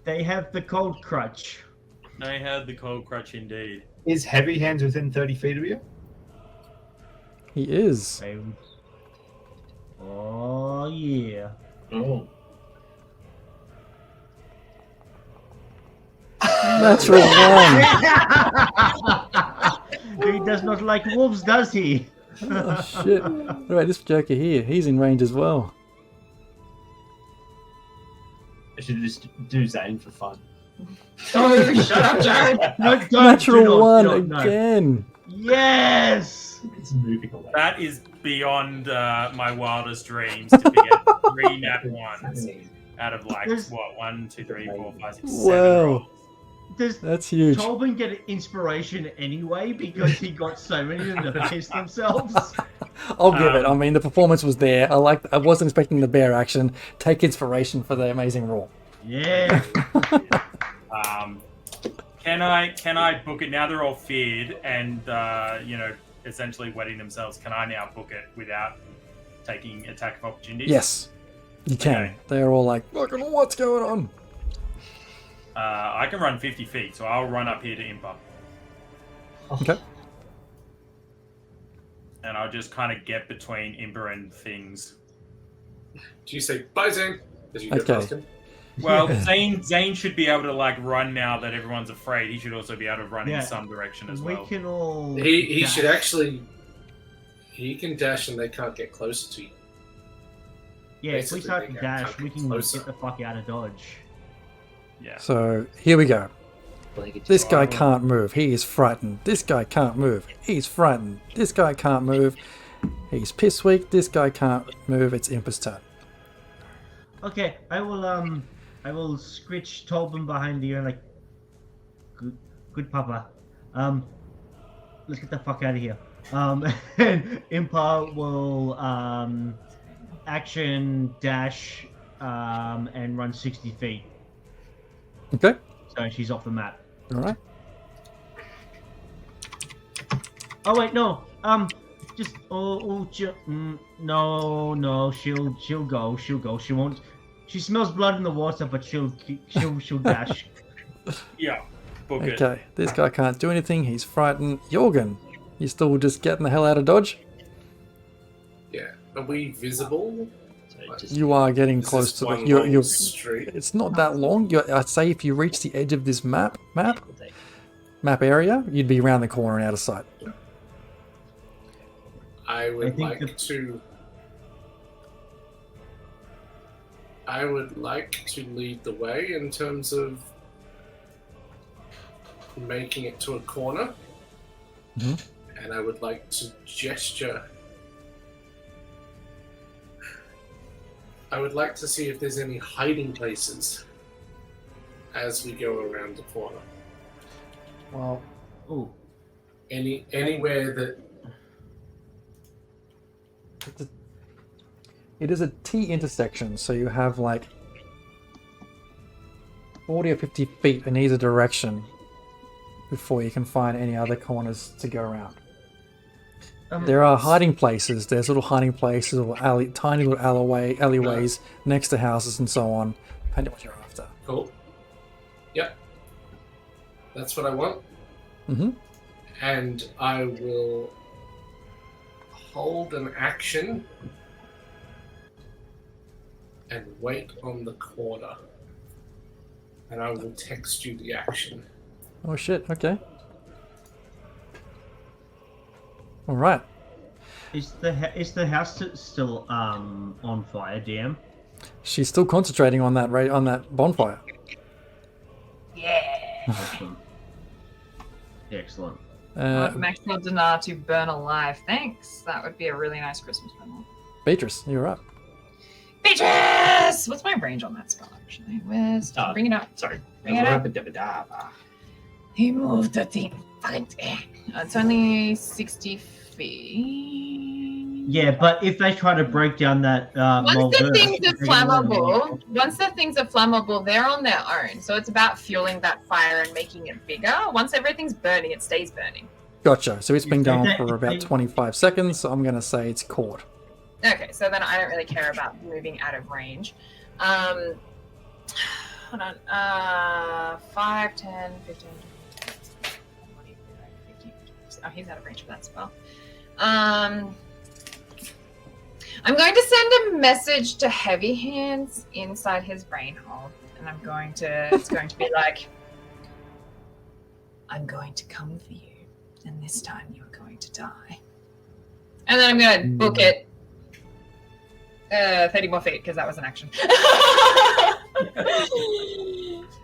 Speaker 4: They have the cold crutch.
Speaker 6: I had the cold crutch indeed.
Speaker 8: Is heavy hands within 30 feet of you?
Speaker 2: He is.
Speaker 4: Oh yeah.
Speaker 8: Oh.
Speaker 2: Natural 1.
Speaker 4: He does not like wolves, does he?
Speaker 2: Oh shit. Right, this joker here, he's in range as well.
Speaker 8: I should just do Zane for fun.
Speaker 5: Oh, shut up, Jared.
Speaker 4: No, don't,
Speaker 2: Natural
Speaker 4: do not,
Speaker 2: 1
Speaker 4: do not, no.
Speaker 2: again.
Speaker 4: Yes.
Speaker 8: It's moving away.
Speaker 6: That is beyond my wildest dreams to get 3 nat 1s out of like,
Speaker 4: There's-
Speaker 6: what, 1, 2, 3, 4, 5, 6, 7
Speaker 2: Wow.
Speaker 6: rolls.
Speaker 4: Does
Speaker 2: That's huge.
Speaker 4: Tolbin get inspiration anyway because he got so many of them to piss themselves?
Speaker 2: I'll give it. I mean, the performance was there. I wasn't expecting the bear action. Take inspiration for the amazing roll.
Speaker 4: Yeah.
Speaker 6: Can I book it now? They're all feared and essentially wetting themselves. Can I now book it without taking attack of opportunities?
Speaker 2: Yes, you can.
Speaker 6: Okay.
Speaker 2: They're all like, look at what's going on.
Speaker 6: I can run 50 feet, so I'll run up here to Impa.
Speaker 2: Okay.
Speaker 6: And I'll just kind of get between Impa and things.
Speaker 1: Do you say bye, Zane? As you go
Speaker 2: Okay.
Speaker 1: past him?
Speaker 6: Well, Zane should be able to like run now that everyone's afraid. He should also be able to run
Speaker 4: Yeah.
Speaker 6: in some direction as
Speaker 4: We
Speaker 6: well.
Speaker 4: can all.
Speaker 1: He
Speaker 4: dash.
Speaker 1: should actually. He can dash and they can't get closer to you.
Speaker 4: Yeah, if we
Speaker 1: basically
Speaker 4: start
Speaker 1: they
Speaker 4: to
Speaker 1: get
Speaker 4: dash, we can
Speaker 1: closer.
Speaker 4: get the fuck out of Dodge.
Speaker 6: Yeah.
Speaker 2: So here we go. This guy
Speaker 8: Oh.
Speaker 2: can't move. He is frightened. This guy can't move. He's frightened. This guy can't move. He's piss weak. This guy can't move. It's Impa's turn.
Speaker 4: Okay, I will scritch Tolbin behind you and like, good papa. Let's get the fuck out of here. And Impa will action dash and run 60 feet.
Speaker 2: Okay.
Speaker 4: So she's off the map.
Speaker 2: All right.
Speaker 4: Oh wait, no. Just no. She'll go. She won't. She smells blood in the water, but she'll dash.
Speaker 6: Yeah. Book it.
Speaker 2: Okay. This guy can't do anything. He's frightened. Jorgen, you still just getting the hell out of Dodge?
Speaker 1: Yeah. Are we visible?
Speaker 2: You are getting
Speaker 1: Is
Speaker 2: close
Speaker 1: this
Speaker 2: to
Speaker 1: one
Speaker 2: the. You're.
Speaker 1: long street?
Speaker 2: It's not that long. I'd say if you reach the edge of this map area, you'd be around the corner and out of sight.
Speaker 1: I would
Speaker 4: think
Speaker 1: like
Speaker 4: the-
Speaker 1: to. I would like to lead the way in terms of making it to a corner.
Speaker 2: Mhm.
Speaker 1: And I would like to gesture. I would like to see if there's any hiding places as we go around the corner.
Speaker 2: Well,
Speaker 4: Ooh.
Speaker 1: Anywhere that
Speaker 2: it is a T intersection, so you have like 40 or 50 feet in either direction before you can find any other corners to go around. There are hiding places. There's little hiding places or tiny little alleyways next to houses and so on, depending on what you're after.
Speaker 1: cool. Yep. That's what I want.
Speaker 2: Mm-hmm.
Speaker 1: And I will hold an action and wait on the corner. And I will text you the action.
Speaker 2: Oh shit, okay. Alright.
Speaker 4: Is the house still on fire, DM?
Speaker 2: She's still concentrating on that bonfire.
Speaker 9: Yeah.
Speaker 4: Awesome. Excellent.
Speaker 5: Maxwell Dinar to burn alive. Thanks. That would be a really nice Christmas present.
Speaker 2: Beatrice, you're up.
Speaker 5: Beatrice! What's my range on that spell, actually? Where's... bring it up.
Speaker 7: Sorry.
Speaker 5: Bring it up. He moved the thing. It's only 60 feet.
Speaker 4: Yeah, but if they try to break down that
Speaker 5: Once
Speaker 4: mold
Speaker 5: the
Speaker 4: earth,
Speaker 5: things are
Speaker 4: they're gonna
Speaker 5: flammable, they're on their own. So it's about fueling that fire and making it bigger. Once everything's burning, it stays burning.
Speaker 2: Gotcha. So it's been
Speaker 4: If
Speaker 2: going
Speaker 4: they-
Speaker 2: for
Speaker 4: if
Speaker 2: about
Speaker 4: they-
Speaker 2: 25 seconds, so I'm going to say it's caught.
Speaker 5: Okay, so then I don't really care about moving out of range. Hold on. 5, 10, 15, 20, 15. Oh, he's out of range for that spell. I'm going to send a message to Heavy Hands inside his brain hole. And it's going to be like, I'm going to come for you. And this time you are going to die. And then I'm going to book it 30 more feet, because that was an action.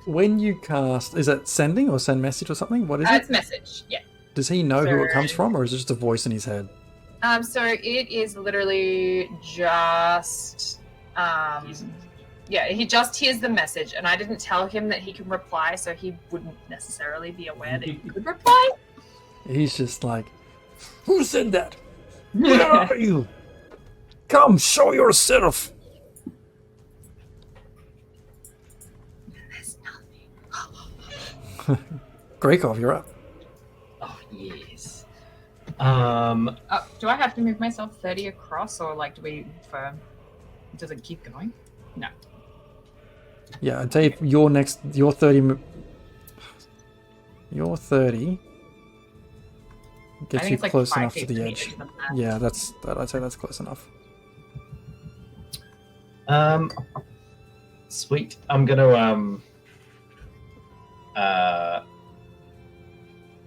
Speaker 2: When you cast, is that sending or send message or something? What is it?
Speaker 5: It's message, yeah.
Speaker 2: Does he know who it comes from, or is it just a voice in his head?
Speaker 5: So it is literally just, yeah, he just hears the message, and I didn't tell him that he can reply, so he wouldn't necessarily be aware that he could reply.
Speaker 2: He's just like, who said that? Where are you? Come, show yourself.
Speaker 5: There's nothing.
Speaker 2: Greykov, you're up.
Speaker 7: Oh, yes.
Speaker 5: Do I have to move myself 30 across, or like, does it keep going? No.
Speaker 2: Yeah, I'd say your 30
Speaker 5: I
Speaker 2: gets
Speaker 5: think
Speaker 2: you
Speaker 5: it's like
Speaker 2: close
Speaker 5: 5
Speaker 2: enough to
Speaker 5: feet
Speaker 2: the
Speaker 5: to me,
Speaker 2: edge.
Speaker 5: isn't that?
Speaker 2: Yeah, I'd say that's close enough.
Speaker 8: Sweet. I'm gonna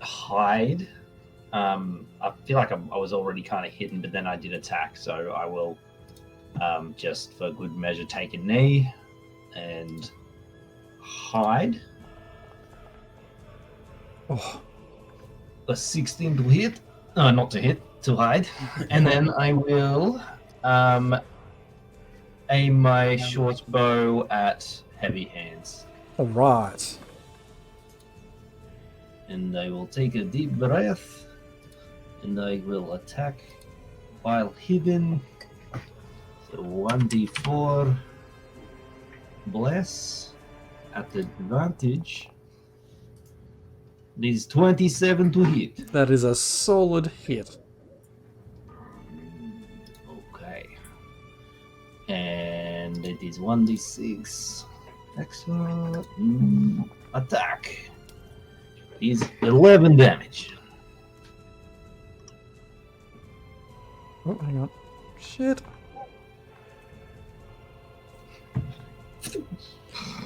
Speaker 8: hide. I feel like I was already kind of hidden, but then I did attack, so I will just for good measure take a knee and hide.
Speaker 2: Oh,
Speaker 8: A 16 to hit. Not to hit, to hide. And then I will aim my short bow at Heavy Hands.
Speaker 2: all right.
Speaker 8: And I will take a deep breath. And I will attack while hidden. So 1d4 bless at advantage. It is 27 to hit.
Speaker 2: That is a solid hit.
Speaker 8: Okay. And it is 1d6. Excellent. Attack. Is 11 damage.
Speaker 2: Oh, hang on. Shit.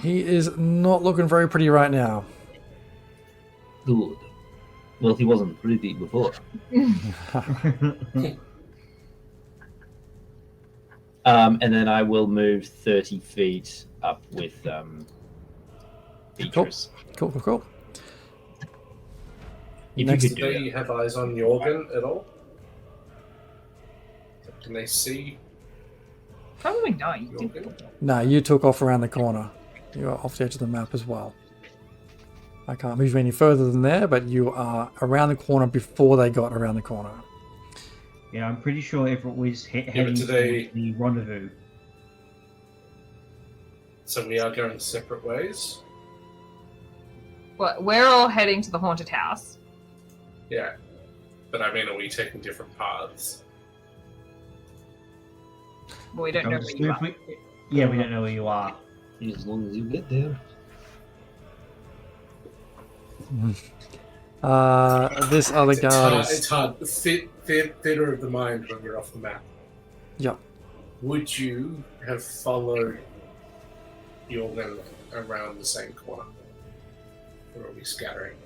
Speaker 2: He is not looking very pretty right now.
Speaker 8: Good. Well, he wasn't pretty before.
Speaker 7: And then I will move 30 feet up with Beatrice.
Speaker 2: Cool.
Speaker 7: If
Speaker 2: Next-
Speaker 7: you
Speaker 1: Do
Speaker 7: could do
Speaker 1: they have eyes on Jorgen at all? Can they see
Speaker 5: Probably not. You did.
Speaker 1: Jorgen?
Speaker 2: No, you took off around the corner. You're off the edge of the map as well. I can't move you any further than there, but you are around the corner before they got around the corner.
Speaker 4: Yeah, I'm pretty sure Everett was heading
Speaker 1: do they-
Speaker 4: towards the rendezvous.
Speaker 1: So we are going separate ways?
Speaker 5: Well, we're all heading to the haunted house.
Speaker 1: Yeah. But I mean, are we taking different paths?
Speaker 5: But we don't know where you are.
Speaker 4: Yeah, we don't know where you are.
Speaker 8: As long as you get there.
Speaker 2: This other guard
Speaker 1: It's
Speaker 2: is...
Speaker 1: hard. Theater of the mind when we're off the map.
Speaker 2: Yep.
Speaker 1: Would you have followed Jorgen around the same corner? Or are we scattering?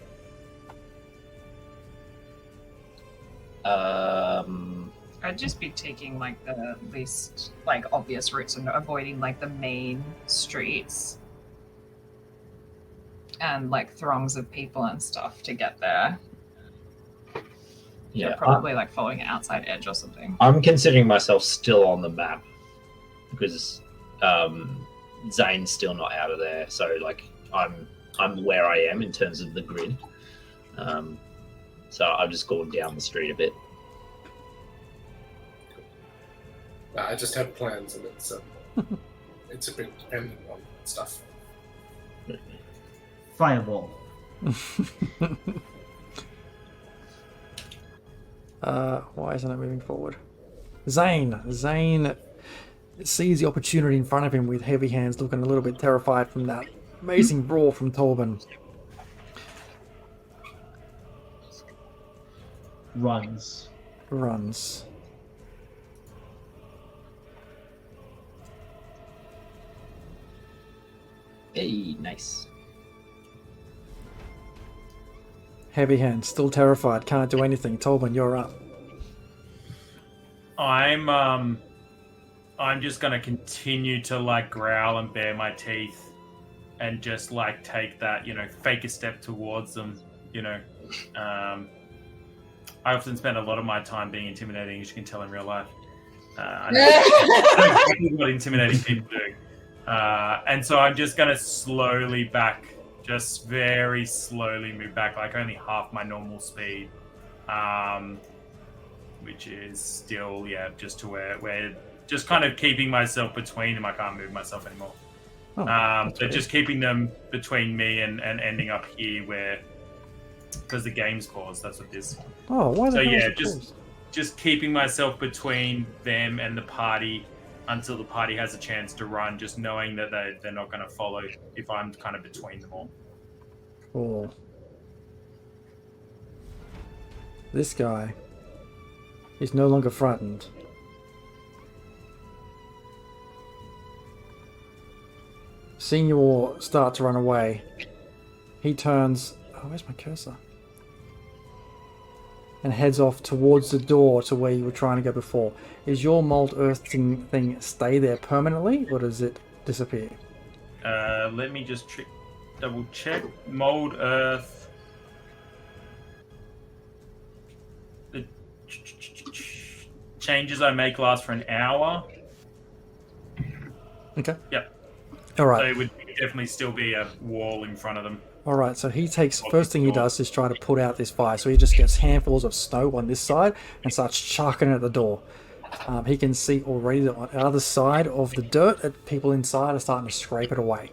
Speaker 5: I'd just be taking like the least like obvious routes and avoiding like the main streets and like throngs of people and stuff to get there.
Speaker 7: Yeah,
Speaker 5: Probably like following an outside edge or something.
Speaker 7: I'm considering myself still on the map because Zane's still not out of there. So like I'm where I am in terms of the grid. So I've just gone down the street a bit.
Speaker 1: I just have plans and it's a bit dependent on stuff.
Speaker 4: Fireball.
Speaker 2: Why isn't it moving forward? Zane sees the opportunity in front of him with heavy hands, looking a little bit terrified from that amazing brawl from Torben.
Speaker 4: Runs.
Speaker 7: Hey, nice.
Speaker 2: Heavy hands, still terrified, can't do anything. Torben, you're up.
Speaker 6: I'm just gonna continue to like growl and bare my teeth and just like take that, fake a step towards them, I often spend a lot of my time being intimidating, as you can tell in real life. I know exactly what intimidating people do. And so I'm just going to slowly just very slowly move back, like only half my normal speed, which is still, just to where just kind of keeping myself between them. I can't move myself anymore. So just keeping them between me and ending up here where, because the game's paused, that's what it is.
Speaker 2: Oh, why the
Speaker 6: So
Speaker 2: hell is
Speaker 6: yeah,
Speaker 2: it paused?
Speaker 6: just keeping myself between them and the party until the party has a chance to run, just knowing that they're not going to follow if I'm kind of between them all.
Speaker 2: Cool. This guy is no longer frightened. Seeing you all start to run away, he turns... Oh, where's my cursor? And heads off towards the door to where you were trying to go before. Is your mold earth thing stay there permanently, or does it disappear?
Speaker 6: Let me just double check. Mold earth. The changes I make last for an hour.
Speaker 2: Okay.
Speaker 6: Yep.
Speaker 2: All
Speaker 6: So
Speaker 2: right.
Speaker 6: it would definitely still be a wall in front of them.
Speaker 2: All right. So he takes first thing he does is try to put out this fire. So he just gets handfuls of snow on this side and starts chucking it at the door. He can see already that on the other side of the dirt, that people inside are starting to scrape it away.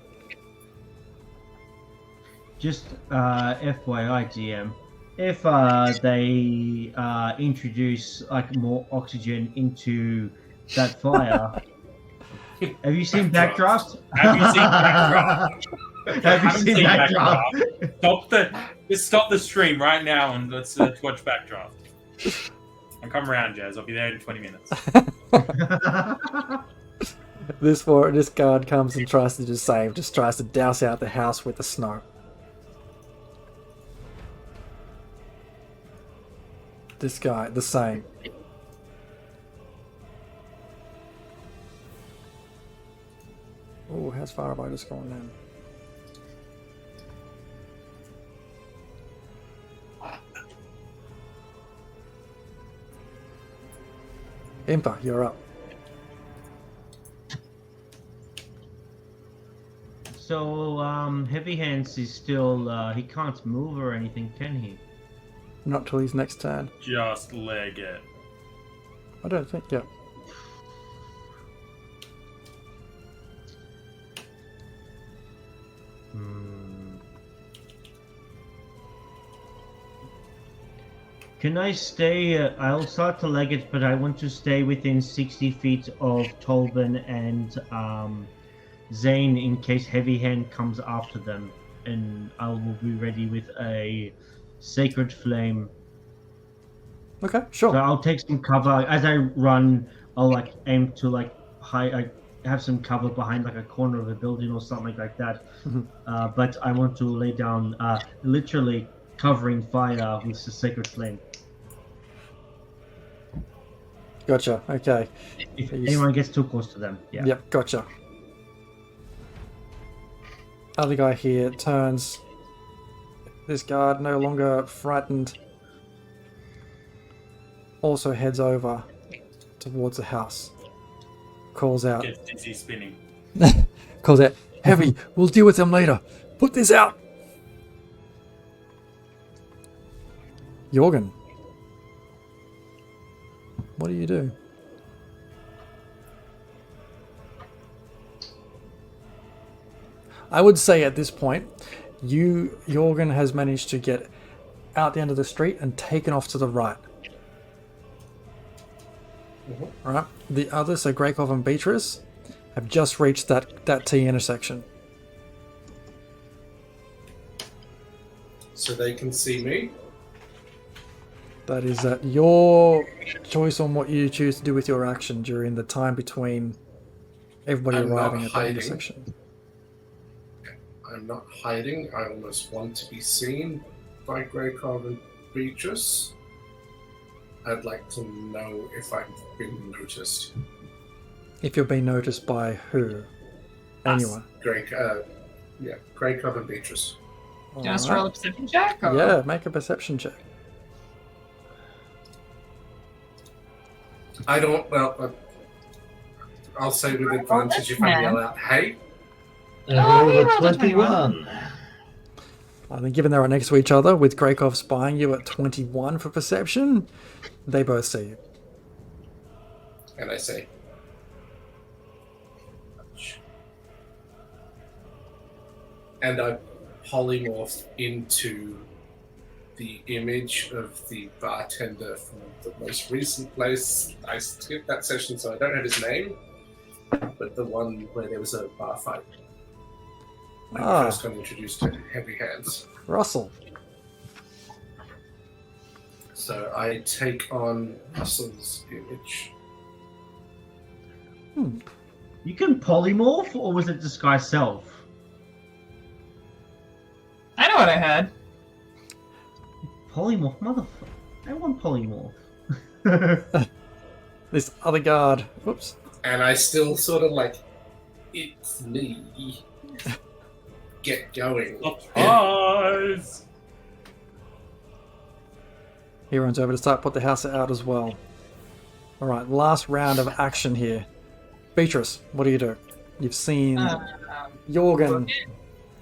Speaker 4: Just FYI, GM, if they introduce like more oxygen into that fire, have you seen Backdraft?
Speaker 6: Have you seen Backdraft?
Speaker 4: Have you seen Backdraft?
Speaker 6: Stop the stream right now and let's watch Backdraft. I'll come around, Jazz. I'll be there in 20 minutes.
Speaker 2: This guard comes and tries to just tries to douse out the house with the snow. This guy, the same. How far have I just gone then? Impa, you're up.
Speaker 4: So, Heavy Hands is still, he can't move or anything, can he?
Speaker 2: Not till his next turn.
Speaker 6: Just leg it.
Speaker 2: I don't think, yeah.
Speaker 4: Can I stay? I'll start to leg it, but I want to stay within 60 feet of Tolban and Zane in case Heavy Hand comes after them. And I will be ready with a Sacred Flame.
Speaker 2: Okay, sure.
Speaker 4: So I'll take some cover. As I run, I'll like aim to like have some cover behind like a corner of a building or something like that. But I want to lay down literally covering fire with the Sacred Flame.
Speaker 2: Gotcha, okay.
Speaker 4: If anyone gets too close to them, yeah.
Speaker 2: Yep, gotcha. Other guy here turns. This guard, no longer frightened, also heads over towards the house. Calls out.
Speaker 6: Gets dizzy spinning.
Speaker 2: Calls out, Heavy, we'll deal with them later. Put this out! Jorgen. What do you do? I would say at this point, Jorgen has managed to get out the end of the street and taken off to the right. Right? The others, so Greykov and Beatrice, have just reached that T intersection.
Speaker 1: So they can see me.
Speaker 2: That is your choice on what you choose to do with your action during the time between everybody
Speaker 1: I'm not
Speaker 2: arriving at the
Speaker 1: hiding.
Speaker 2: intersection.
Speaker 1: I'm not hiding. I almost want to be seen by Greykov and Beatrice. I'd like to know if I've been noticed.
Speaker 2: If you're being noticed by who? Anyone.
Speaker 1: Greykov and Beatrice.
Speaker 5: Do you want us to roll a perception check? Or?
Speaker 2: Yeah, make a perception check.
Speaker 1: I don't. Well, I'll say with advantage if I yell out, "Hey!"
Speaker 5: Oh,
Speaker 8: Roll
Speaker 5: you
Speaker 8: a
Speaker 5: rolled a
Speaker 8: 21.
Speaker 2: I think given they're right next to each other, with Greykov spying you at 21 for perception, they both see you.
Speaker 1: And I say, and I polymorph into the image of the bartender from the most recent place. I skipped that session, so I don't have his name, but the one where there was a bar fight. When I first got introduced to Heavy Hands.
Speaker 2: Russell.
Speaker 1: So I take on Russell's image.
Speaker 4: You can polymorph, or was it disguise self?
Speaker 5: I know what I heard.
Speaker 4: Polymorph, motherfucker. I want polymorph.
Speaker 2: This other guard. Whoops.
Speaker 1: And I still sort of like, it's me. Get going.
Speaker 6: Surprise!
Speaker 2: He runs over to start put the house out as well. Alright, last round of action here. Beatrice, what do you do? You've seen Jorgen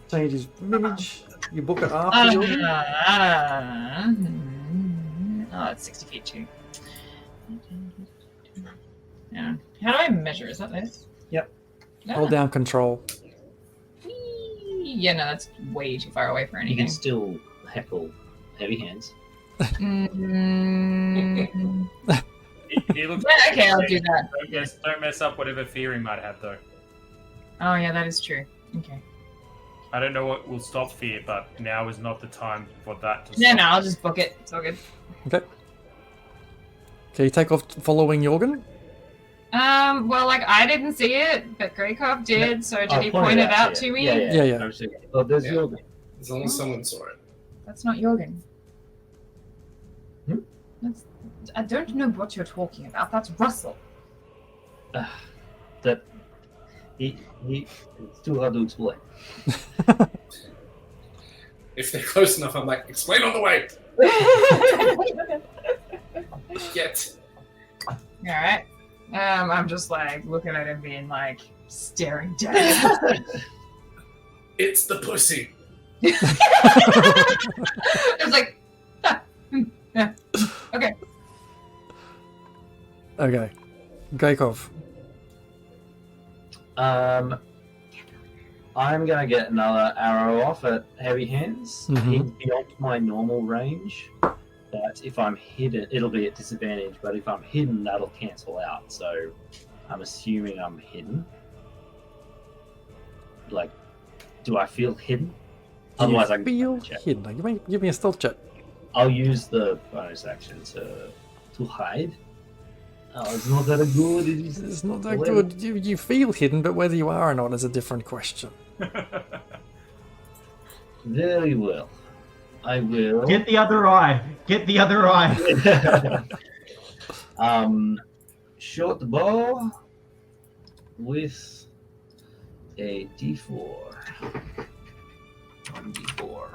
Speaker 2: change his image. You book it after Jorgen?
Speaker 5: It's 60 feet too. Yeah. How do I measure? Is that this?
Speaker 2: Yep.
Speaker 5: No.
Speaker 2: Hold down control.
Speaker 5: Yeah, no, that's way too far away for
Speaker 7: You
Speaker 5: anything.
Speaker 7: can still heckle Heavy Hands.
Speaker 5: Mm,
Speaker 6: He looks
Speaker 5: yeah, okay, I'll do that.
Speaker 6: Don't mess up whatever fear he might have, though.
Speaker 5: Oh, yeah, that is true. Okay.
Speaker 6: I don't know what will stop fear, but now is not the time for that to
Speaker 5: No,
Speaker 6: stop.
Speaker 5: no, I'll just book it. It's all good.
Speaker 2: Okay. Okay, you take off following Jorgen?
Speaker 5: Well, like, I didn't see it, but Greykov did, so did
Speaker 8: I
Speaker 5: he
Speaker 8: pointed
Speaker 5: point it
Speaker 8: out
Speaker 5: out
Speaker 8: to
Speaker 5: to me?
Speaker 2: Yeah, yeah.
Speaker 8: Oh, there's
Speaker 1: Yeah.
Speaker 8: your.
Speaker 1: As long as someone saw it.
Speaker 5: That's not Jorgen.
Speaker 8: Hmm?
Speaker 5: I don't know what you're talking about. That's Russell.
Speaker 8: That It's too hard to explain.
Speaker 1: If they're close enough, I'm like, explain on the way. Yet.
Speaker 5: All right. I'm just like looking at him, being like staring down. At him.
Speaker 1: It's the pussy.
Speaker 5: It's like, yeah. Okay.
Speaker 2: Okay. Greykov.
Speaker 8: I'm gonna get another arrow off at heavy hands.
Speaker 2: Mhm.
Speaker 8: He's beyond my normal range, but if I'm hidden, it'll be at disadvantage. But if I'm hidden, that'll cancel out. So I'm assuming I'm hidden. Like, do I feel hidden? Otherwise, I can
Speaker 2: feel
Speaker 8: check.
Speaker 2: hidden. Give me a stealth check.
Speaker 8: I'll use the bonus action to hide. Oh, it's not that good.
Speaker 2: It's not that good. You feel hidden, but whether you are or not is a different question.
Speaker 8: Very well. I will.
Speaker 4: Get the other eye. Get the other eye.
Speaker 8: Short bow with a D4. 1d4.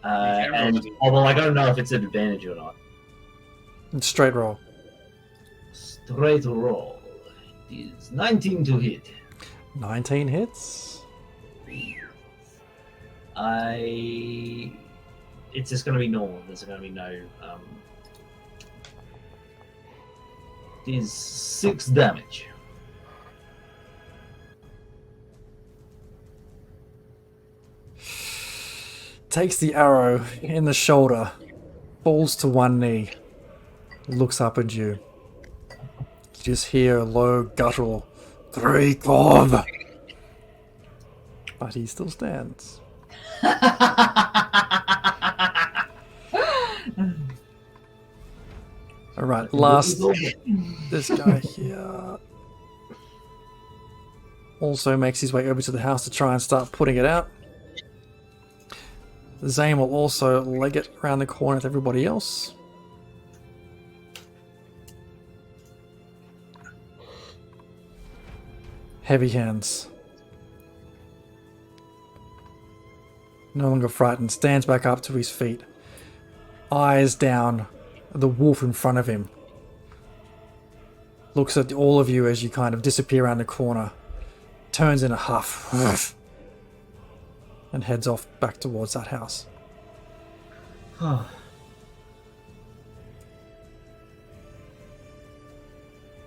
Speaker 8: And although I don't know if it's an advantage or not.
Speaker 2: It's straight roll.
Speaker 8: Straight roll is 19 to hit.
Speaker 2: 19 hits.
Speaker 8: It's just going to be normal. There's going to be no. It is 6 damage.
Speaker 2: Takes the arrow in the shoulder, falls to one knee, looks up at you. You just hear a low guttural, Greykov! But he still stands. Alright, last. This guy here also makes his way over to the house to try and start putting it out. Zane will also leg it around the corner with everybody else. Heavy hands. No longer frightened, stands back up to his feet. Eyes down at the wolf in front of him. Looks at all of you as you kind of disappear around the corner. Turns in a huff. And heads off back towards that house.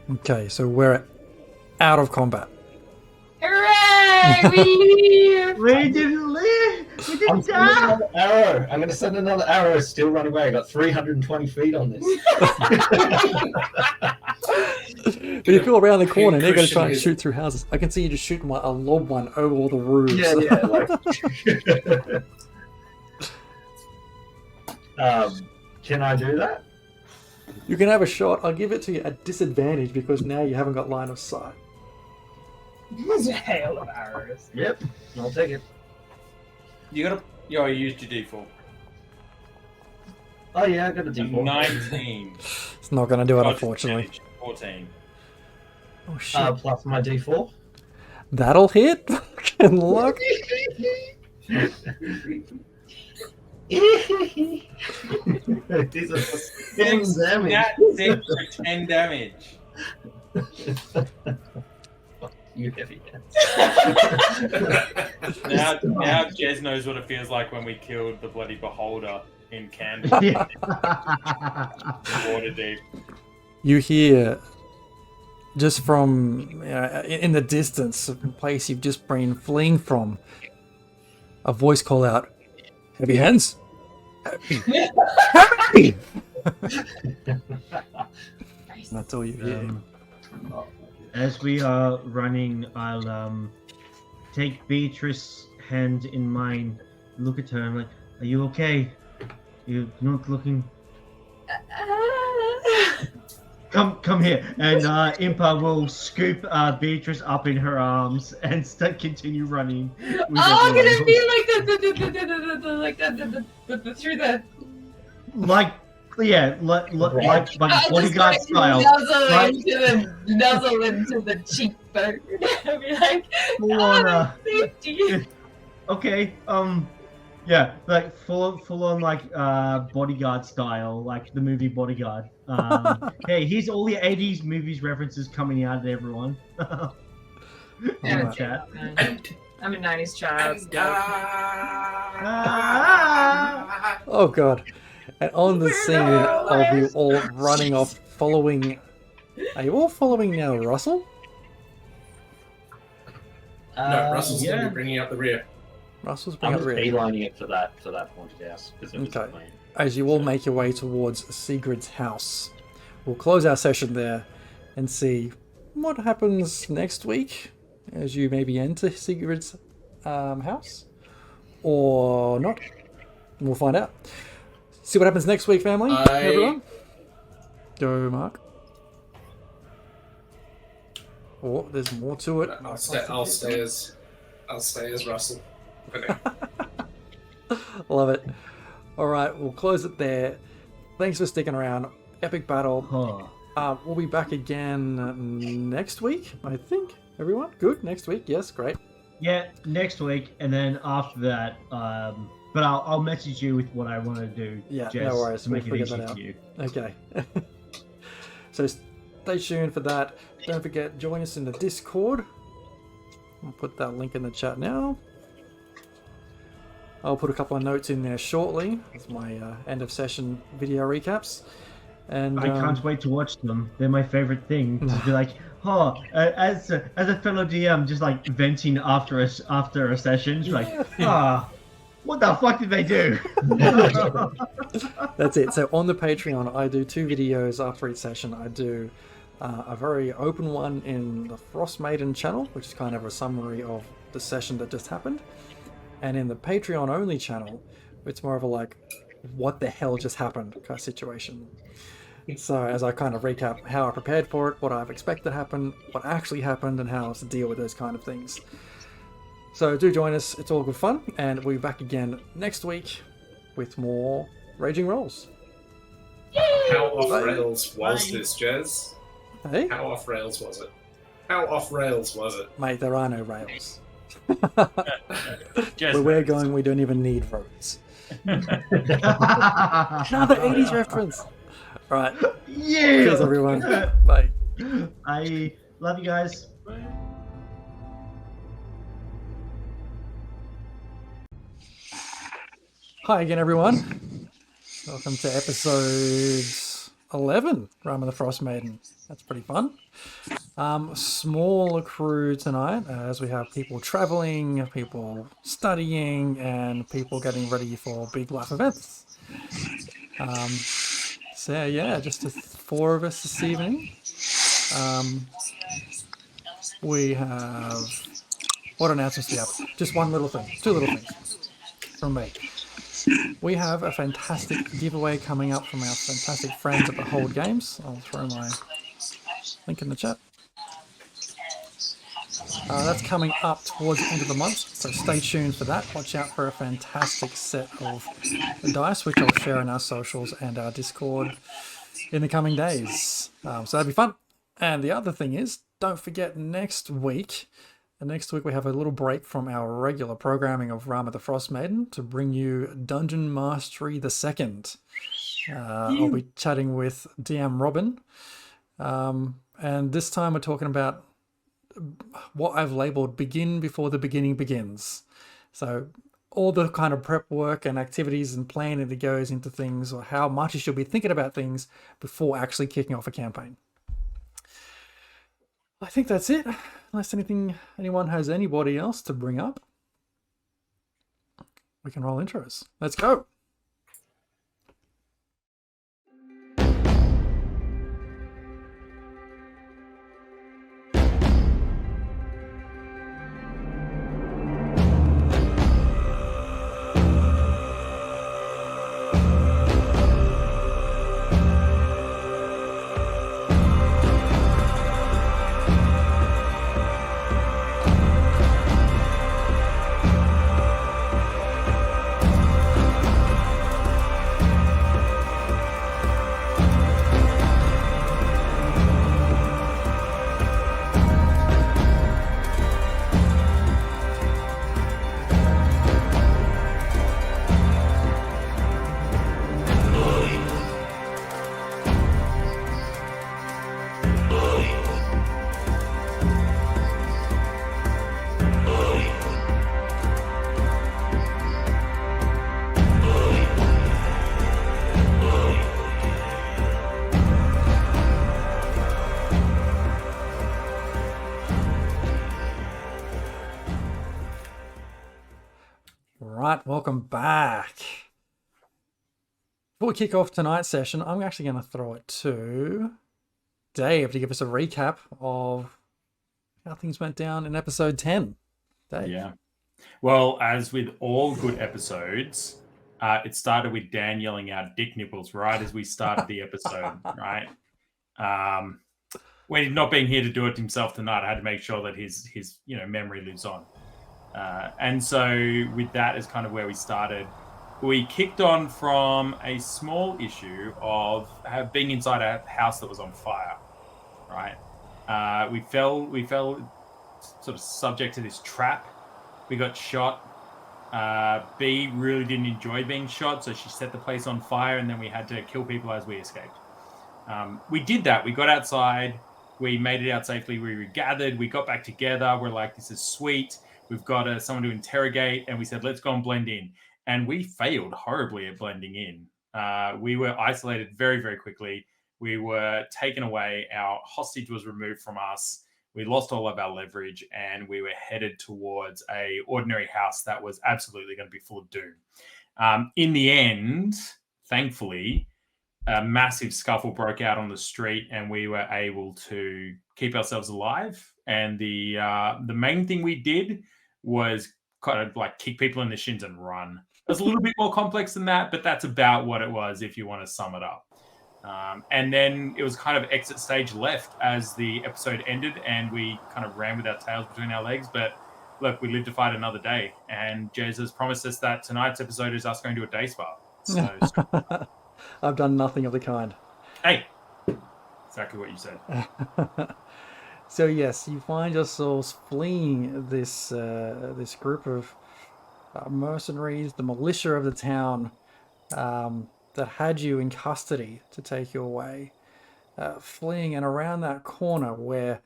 Speaker 2: Okay, so we're out of combat.
Speaker 5: Hooray! We leave!
Speaker 4: We didn't live! We
Speaker 8: I'm
Speaker 4: didn't
Speaker 8: sending
Speaker 4: die!
Speaker 8: another arrow. I'm going to send another arrow. Still run away. I got 320 feet on this.
Speaker 2: But you go around the corner and they're going to try and shoot through houses. I can see you just shooting a lob one over all the roofs.
Speaker 8: Yeah. Can I do that?
Speaker 2: You can have a shot. I'll give it to you at disadvantage because now you haven't got line of sight.
Speaker 5: There's a hail of arrows.
Speaker 8: Yep. I'll take it.
Speaker 6: You used your D4.
Speaker 8: Oh yeah, I got a D4.
Speaker 6: 19.
Speaker 2: It's not going to do it,
Speaker 6: Dodge
Speaker 2: unfortunately.
Speaker 6: damage, 14.
Speaker 2: Oh shit.
Speaker 8: Plus my D4.
Speaker 2: That'll hit. Fucking luck.
Speaker 8: These are 10 damage.
Speaker 6: Nat 6 for 10 damage.
Speaker 8: You heavy hands.
Speaker 6: Now Jez knows what it feels like when we killed the bloody beholder in Camden. Waterdeep.
Speaker 2: You hear, just from in the distance, the place you've just been fleeing from, a voice call out, "Heavy hands! Heavy!" That's all you hear.
Speaker 4: As we are running, I'll take Beatrice's hand in mine, look at her, and I'm like, "Are you okay? You're not looking." Come here, and Impa will scoop Beatrice up in her arms and continue running.
Speaker 5: I'm gonna be like the through the.
Speaker 4: Like Yeah, like
Speaker 9: I
Speaker 4: bodyguard
Speaker 9: just
Speaker 4: style.
Speaker 9: nuzzle
Speaker 4: right?
Speaker 9: nuzzle into the cheekbone. I'll be like,
Speaker 4: Full on,
Speaker 9: safety.
Speaker 4: okay, yeah, like full on like bodyguard style, like the movie Bodyguard. Hey, here's all the 80s movies references coming out at everyone. In the chat.
Speaker 9: I'm a 90s child.
Speaker 2: Oh god. And on the scene of you all running off following... Are you all following now Russell?
Speaker 1: No, Russell's going to
Speaker 8: Yeah.
Speaker 1: be bringing up the rear.
Speaker 2: Russell's
Speaker 8: I'm
Speaker 2: bringing
Speaker 8: just
Speaker 2: up rear.
Speaker 8: beelining it for that haunted house because it was the
Speaker 2: Okay.
Speaker 8: plan.
Speaker 2: As you all make your way towards Sigrid's house. We'll close our session there and see what happens next week as you maybe enter Sigrid's house or not. We'll find out. See what happens next week, family. Everyone. Go, Mark. Oh, there's more to it.
Speaker 1: I'll stay as Russell. For now.
Speaker 2: Love it. All right, we'll close it there. Thanks for sticking around. Epic battle.
Speaker 4: Oh.
Speaker 2: We'll be back again next week, I think. Everyone, good. Next week, yes, great.
Speaker 4: Yeah, next week, and then after that, but I'll message you with what I want to do.
Speaker 2: Yeah,
Speaker 4: Jess,
Speaker 2: no worries.
Speaker 4: to make
Speaker 2: We'll
Speaker 4: it
Speaker 2: figure
Speaker 4: easy
Speaker 2: that
Speaker 4: for you.
Speaker 2: Okay. So stay tuned for that. Don't forget, join us in the Discord. I'll put that link in the chat now. I'll put a couple of notes in there shortly as my end of session video recaps. And
Speaker 4: I can't wait to watch them. They're my favorite thing. To be like, as a fellow DM, just like venting after a session, just like, what the fuck did they do?
Speaker 2: That's it. So on the Patreon, I do 2 videos after each session. I do a very open one in the Frostmaiden channel, which is kind of a summary of the session that just happened. And in the Patreon only channel, it's more of a like, what the hell just happened kind of situation. So as I kind of recap how I prepared for it, what I've expected to happen, what actually happened, and how to deal with those kind of things. So do join us. It's all good fun. And we'll be back again next week with more Raging Rolls.
Speaker 1: How off rails was this, Jez?
Speaker 2: Hey?
Speaker 1: How off rails was it? How off rails was it?
Speaker 2: Mate, there are no rails.
Speaker 6: Just
Speaker 2: Where we're going, we don't even need roads. Another 80s reference. All right.
Speaker 4: Yeah.
Speaker 2: Cheers, everyone. Bye.
Speaker 4: I love you guys.
Speaker 2: Hi again, everyone. Welcome to episode 11, Rime of the Frostmaiden. That's pretty fun. Smaller crew tonight, as we have people traveling, people studying, and people getting ready for big life events. So yeah, just the 4 of us this evening. We have... What announcements do we have? Just one little thing. 2 little things from me. We have a fantastic giveaway coming up from our fantastic friends at the Hold Games. I'll throw my link in the chat. That's coming up towards the end of the month, so stay tuned for that. Watch out for a fantastic set of dice, which I'll share in our socials and our Discord in the coming days. So that'll be fun. And the other thing is, don't forget next week we have a little break from our regular programming of Rime of the Frostmaiden to bring you Dungeon Mastery II. I'll be chatting with DM Robin. And this time we're talking about what I've labeled begin before the beginning begins. So all the kind of prep work and activities and planning that goes into things, or how much you should be thinking about things before actually kicking off a campaign. I think that's it. Unless anyone has anybody else to bring up, we can roll intros. Let's go. right, welcome back. Before we kick off tonight's session, I'm actually going to throw it to Dave to give us a recap of how things went down in episode 10. Dave.
Speaker 6: Yeah. Well, as with all good episodes, it started with Dan yelling out "dick nipples" right as we started the episode, right? When he's not being here to do it himself tonight, I had to make sure that his memory lives on. And so with that is kind of where we started. We kicked on from a small issue of being inside a house that was on fire, right? We fell sort of subject to this trap. We got shot. B really didn't enjoy being shot, so she set the place on fire, and then we had to kill people as we escaped. We did that. We got outside. We made it out safely. We regathered. We got back together. We're like, this is sweet. We've got someone to interrogate, and we said, let's go and blend in. And we failed horribly at blending in. We were isolated very, very quickly. We were taken away. Our hostage was removed from us. We lost all of our leverage, and we were headed towards a ordinary house that was absolutely going to be full of doom. In the end, thankfully, a massive scuffle broke out on the street, and we were able to keep ourselves alive. And the main thing we did was kind of like kick people in the shins and run. It was a little bit more complex than that, but that's about what it was if you want to sum it up. And then it was kind of exit stage left as the episode ended, and we kind of ran with our tails between our legs. But look, we lived to fight another day. And Jez has promised us that tonight's episode is us going to a day spa. So
Speaker 2: I've done nothing of the kind.
Speaker 6: Hey, exactly what you said.
Speaker 2: So yes, you find yourselves fleeing this group of mercenaries, the militia of the town, that had you in custody to take you away, fleeing, and around that corner where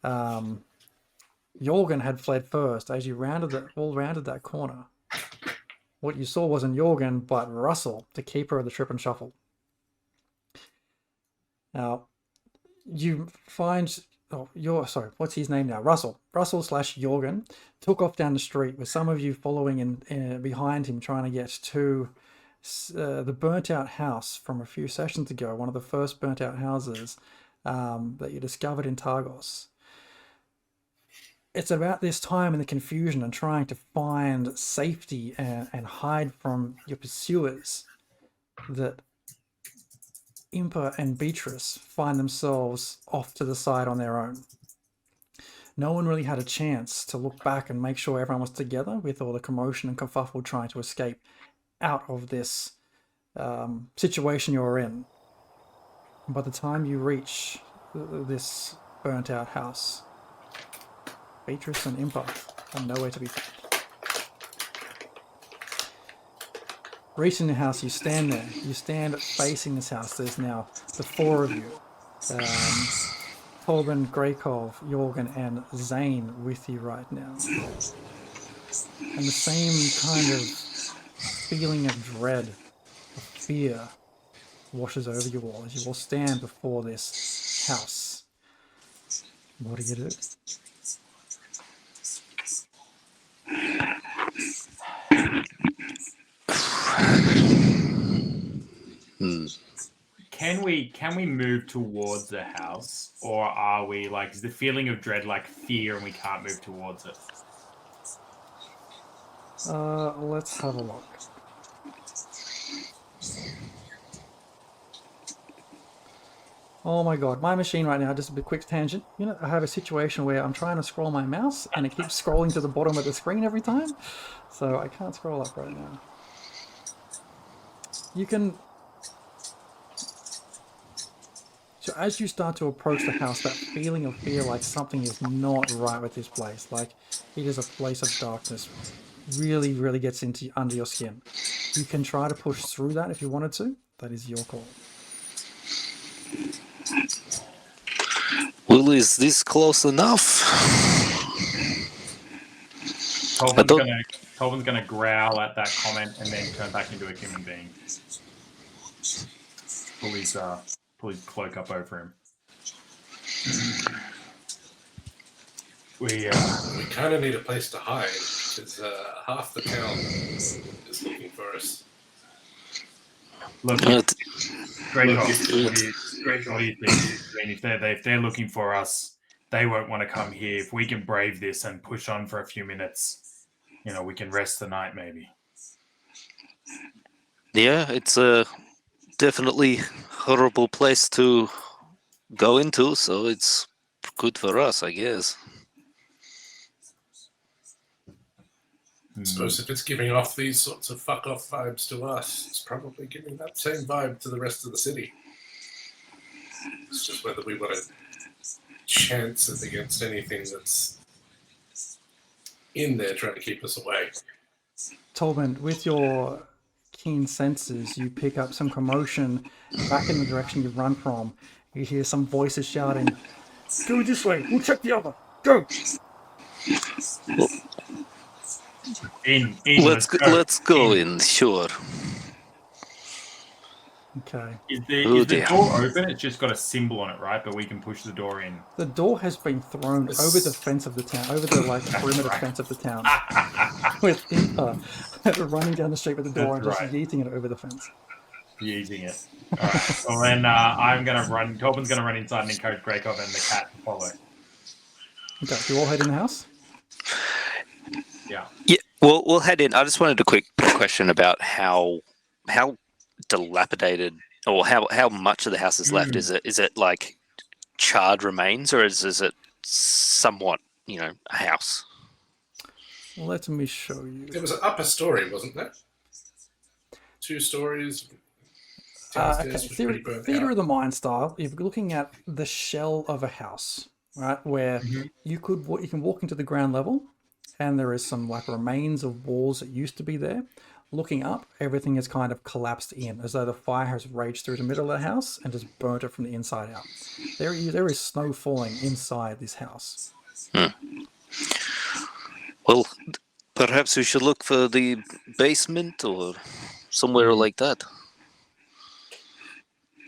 Speaker 2: Jorgen had fled first. As you rounded that corner, what you saw wasn't Jorgen, but Russell, the keeper of the Trip and Shuffle. Now, you find... what's his name now? Russell / Jorgen took off down the street with some of you following in behind him, trying to get to the burnt out house from a few sessions ago, one of the first burnt out houses that you discovered in Targos. It's about this time in the confusion and trying to find safety and hide from your pursuers that Impa and Beatrice find themselves off to the side on their own. No one really had a chance to look back and make sure everyone was together with all the commotion and kerfuffle trying to escape out of this situation you're in. By the time you reach this burnt out house, Beatrice and Impa are nowhere to be found. Reaching the house, you stand there. You stand facing this house. There's now the four of you. Torben, Greykov, Jorgen, and Zane with you right now. And the same kind of feeling of dread, of fear, washes over you all as you all stand before this house. What do you do?
Speaker 6: Can we move towards the house, or are we like, is the feeling of dread like fear and we can't move towards it?
Speaker 2: Let's have a look. Oh my god, my machine right now, just a quick tangent. You know, I have a situation where I'm trying to scroll my mouse and it keeps scrolling to the bottom of the screen every time. So I can't scroll up right now. You can... So as you start to approach the house, that feeling of fear, like something is not right with this place, like it is a place of darkness, really, really gets under your skin. You can try to push through that if you wanted to. That is your call.
Speaker 10: Well, is this close enough?
Speaker 6: Tolvan's gonna growl at that comment and then turn back into a human being. Pull his cloak up over him.
Speaker 1: We kind of need a place to hide. Because half the town is looking for us.
Speaker 6: Look,
Speaker 10: But
Speaker 6: great what do you think? I mean, if they're looking for us, they won't want to come here. If we can brave this and push on for a few minutes, we can rest the night maybe.
Speaker 10: yeah, it's a definitely horrible place to go into, so it's good for us, I guess.
Speaker 1: I suppose if it's giving off these sorts of fuck off vibes to us, it's probably giving that same vibe to the rest of the city. It's just whether we want to chance it against anything that's in there trying to keep us away.
Speaker 2: Tolman, with your keen senses, you pick up some commotion back in the direction you've run from. You hear some voices shouting, "Go this way, we'll check the other, go!"
Speaker 6: In,
Speaker 10: Let's go in, sure.
Speaker 2: Okay.
Speaker 6: Is the door open? It's just got a symbol on it, right? But we can push the door in.
Speaker 2: The door has been thrown over the fence of the town, over the perimeter fence of the town, with Impa running down the street with the door and just yeeting it over the fence.
Speaker 6: Yeeting it. All right. Well, then I'm going to run. Tolman's going to run inside and encourage Greykov and the cat to follow.
Speaker 2: Okay, you all head in the house?
Speaker 6: Yeah.
Speaker 10: Yeah, well, we'll head in. I just wanted a quick question about how dilapidated or how much of the house is left. Is it like charred remains, or is it somewhat a house?
Speaker 2: Let me show you.
Speaker 1: There was an upper story, wasn't there? 2 stories.
Speaker 2: Okay, theater of the mind style. If you're looking at the shell of a house, right, where you can walk into the ground level, and there is some like remains of walls that used to be there. Looking up, everything is kind of collapsed in, as though the fire has raged through the middle of the house and just burnt it from the inside out. There is snow falling inside this house.
Speaker 10: Well, perhaps we should look for the basement or somewhere like that.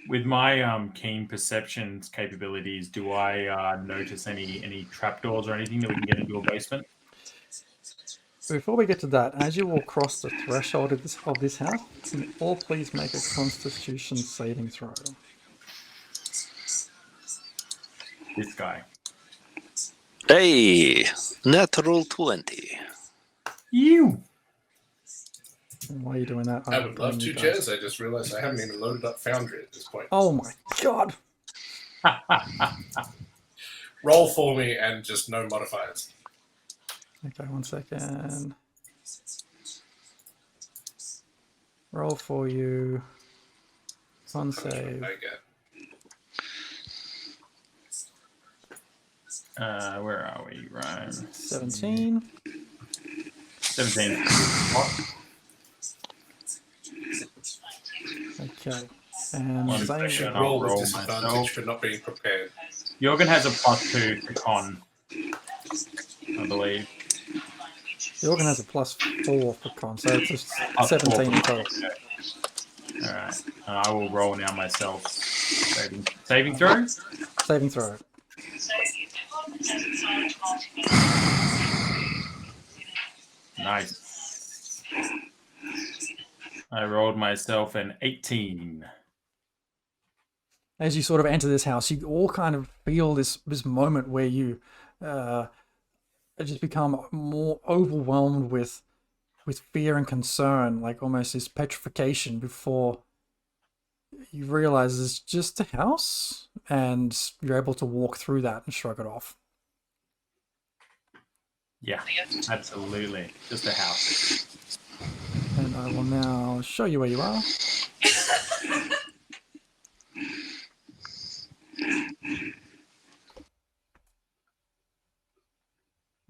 Speaker 6: With my keen perceptions capabilities, do I notice any trapdoors or anything that we can get into a basement?
Speaker 2: Before we get to that, as you will cross the threshold of this house, can you all please make a Constitution saving throw?
Speaker 6: This guy.
Speaker 10: Hey, natural 20.
Speaker 6: You.
Speaker 2: Why are you doing that?
Speaker 1: I would love to, Jez. I just realized I haven't even loaded up Foundry at this point.
Speaker 2: Oh my god!
Speaker 1: Roll for me and just no modifiers.
Speaker 2: Okay, 1 second. Roll for you. Con save.
Speaker 6: Where are we, Rime?
Speaker 2: 17.
Speaker 6: 17.
Speaker 2: Okay. And same.
Speaker 1: Roll with disadvantage for not being prepared.
Speaker 6: Jorgen has a +2 to con, I believe.
Speaker 2: Jorgen has a +4 for con, so it's just 17 in total.
Speaker 6: All right. I will roll now myself. Saving throw?
Speaker 2: Saving throw.
Speaker 6: Nice. I rolled myself an 18.
Speaker 2: As you sort of enter this house, you all kind of feel this moment where you just become more overwhelmed with fear and concern, like almost this petrification before you realize it's just a house, and you're able to walk through that and shrug it off.
Speaker 6: Yeah, absolutely. Just a house.
Speaker 2: And I will now show you where you are.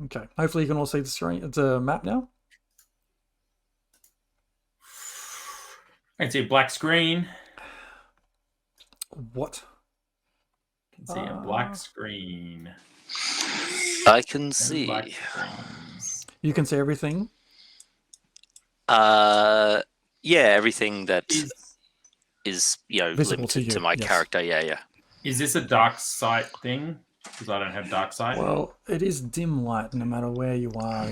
Speaker 2: Okay, hopefully you can all see the screen. It's a map now.
Speaker 6: I can see a black screen.
Speaker 2: What?
Speaker 6: I can see a black screen.
Speaker 10: I can see.
Speaker 2: You can see everything?
Speaker 10: Yeah, everything that is
Speaker 2: visible
Speaker 10: limited to my character. Yeah.
Speaker 6: Is this a dark sight thing? Because I don't have dark sight.
Speaker 2: Well, it is dim light no matter where you are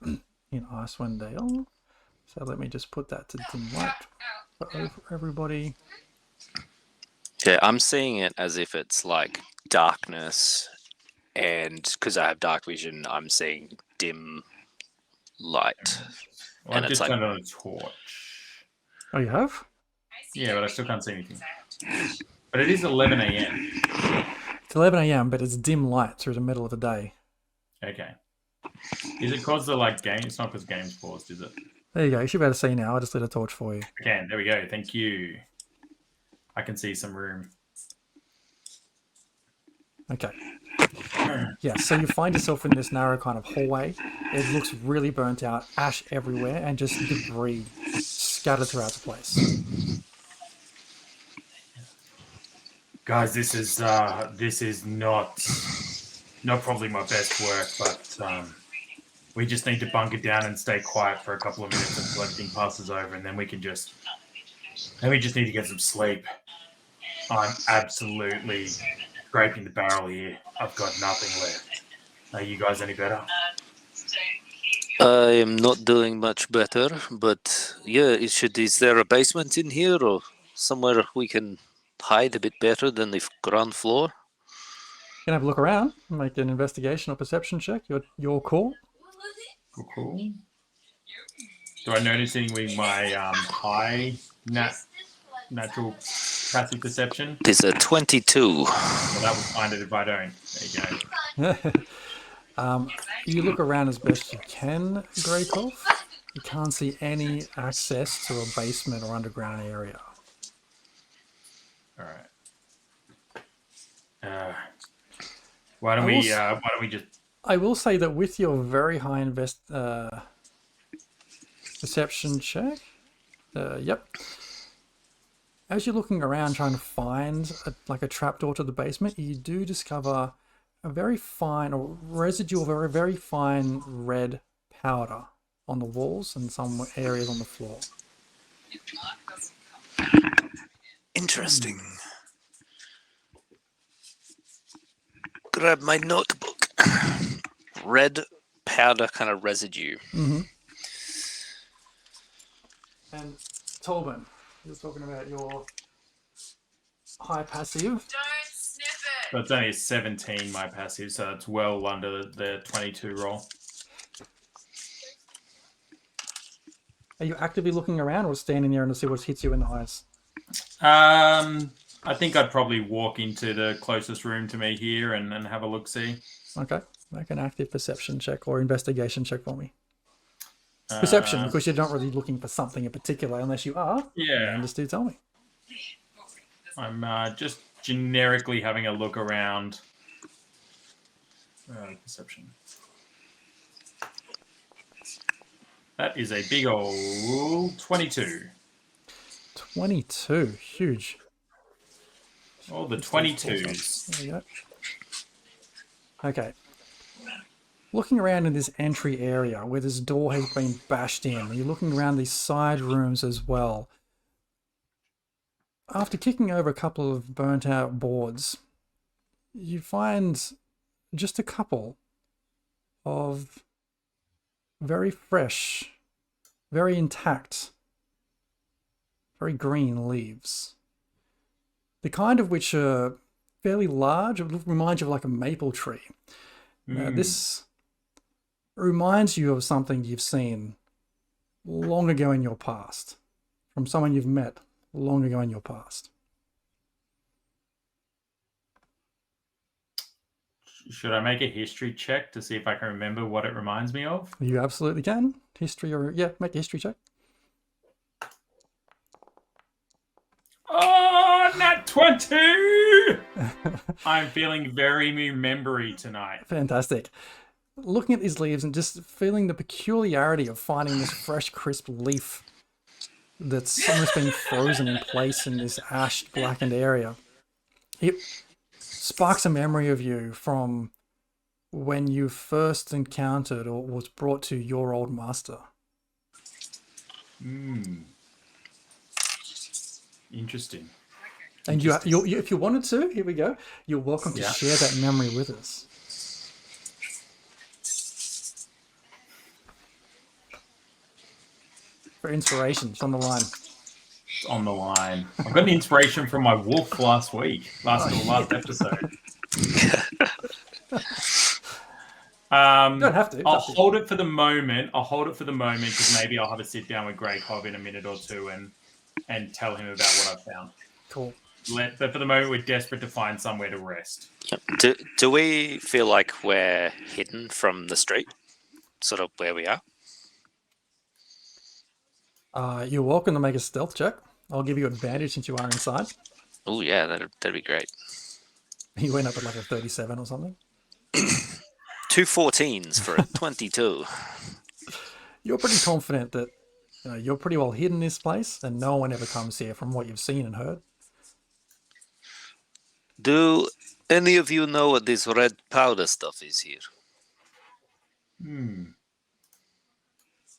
Speaker 2: in Icewind Dale. So let me just put that to dim light for everybody.
Speaker 10: Yeah, I'm seeing it as if it's like darkness, and because I have dark vision, I'm seeing dim light.
Speaker 6: Well,
Speaker 10: And
Speaker 6: I've
Speaker 10: it's
Speaker 6: just
Speaker 10: like-
Speaker 6: turned on a torch.
Speaker 2: Oh, you have?
Speaker 6: Yeah, but I still can't see anything. But it is 11 a.m.
Speaker 2: It's 11 a.m., but it's dim light through the middle of the day.
Speaker 6: Okay. Is it because the like game? It's not because game's paused, is it?
Speaker 2: There you go. You should be able to see now. I just lit a torch for you.
Speaker 6: Okay, there we go. Thank you. I can see some room.
Speaker 2: Okay. Yeah, so you find yourself in this narrow kind of hallway. It looks really burnt out, ash everywhere, and just debris scattered throughout the place.
Speaker 6: Guys, this is not probably my best work, but we just need to bunker down and stay quiet for a couple of minutes until everything passes over, and then we just need to get some sleep. I'm absolutely scraping the barrel here. I've got nothing left. Are you guys any better?
Speaker 10: I am not doing much better, but yeah, is there a basement in here or somewhere we can hide a bit better than the ground floor?
Speaker 2: You can have a look around, make an investigation or perception check. Your call.
Speaker 6: Cool. Do I notice anything with my high natural passive perception?
Speaker 10: There's a 22.
Speaker 6: Well, that would find it if I don't. There you go.
Speaker 2: You look around as best you can, Greycloth. You can't see any access to a basement or underground area.
Speaker 6: All right. Why don't we just?
Speaker 2: I will say that with your very high perception check, yep. As you're looking around trying to find a trapdoor to the basement, you do discover a very fine or residue of a very fine red powder on the walls and some areas on the floor.
Speaker 10: Interesting. Grab my notebook. Red powder kind of residue.
Speaker 2: Mm-hmm. And Tolman, you're talking about your high passive.
Speaker 9: Don't sniff it.
Speaker 6: So it's only a 17 my passive, so it's well under the 22 roll.
Speaker 2: Are you actively looking around or standing there and to see what hits you in the eyes?
Speaker 6: I think I'd probably walk into the closest room to me here and have a look-see.
Speaker 2: Okay. Make an active perception check or investigation check for me. Perception, because you're not really looking for something in particular unless you are.
Speaker 6: Yeah.
Speaker 2: And just do tell me.
Speaker 6: I'm just generically having a look around. Perception. That is a big old 22.
Speaker 2: 22. Huge.
Speaker 6: Oh, the 22s.
Speaker 2: There you go. Okay. Looking around in this entry area where this door has been bashed in, you're looking around these side rooms as well. After kicking over a couple of burnt out boards, you find just a couple of very fresh, very intact, very green leaves. The kind of which are fairly large. It reminds you of like a maple tree. This reminds you of something you've seen long ago in your past, from someone you've met long ago in your past.
Speaker 6: Should I make a history check to see if I can remember what it reminds me of?
Speaker 2: You absolutely can. History or, yeah, make a history check.
Speaker 6: Oh, nat 20! I'm feeling very remembery tonight.
Speaker 2: Fantastic. Looking at these leaves and just feeling the peculiarity of finding this fresh, crisp leaf that's almost been frozen in place in this ash blackened area. It sparks a memory of you from when you first encountered or was brought to your old master.
Speaker 6: Interesting.
Speaker 2: And you, if you wanted to, here we go, you're welcome to share that memory with us. for inspiration? It's on the line.
Speaker 6: It's on the line. I got an inspiration from my wolf last episode.
Speaker 2: You don't have to.
Speaker 6: I'll hold it for the moment. Because maybe I'll have a sit down with Greg Hobb in a minute or two and tell him about what I've found.
Speaker 2: Cool.
Speaker 6: But for the moment, we're desperate to find somewhere to rest.
Speaker 10: Do we feel like we're hidden from the street? Sort of where we are?
Speaker 2: You're welcome to make a stealth check. I'll give you advantage since you are inside.
Speaker 10: Oh yeah, that'd be great.
Speaker 2: You went up at like a 37 or something.
Speaker 10: 2 14s for a 22.
Speaker 2: You're pretty confident that you're pretty well hidden in this place and no one ever comes here from what you've seen and heard.
Speaker 10: Do any of you know what this red powder stuff is here?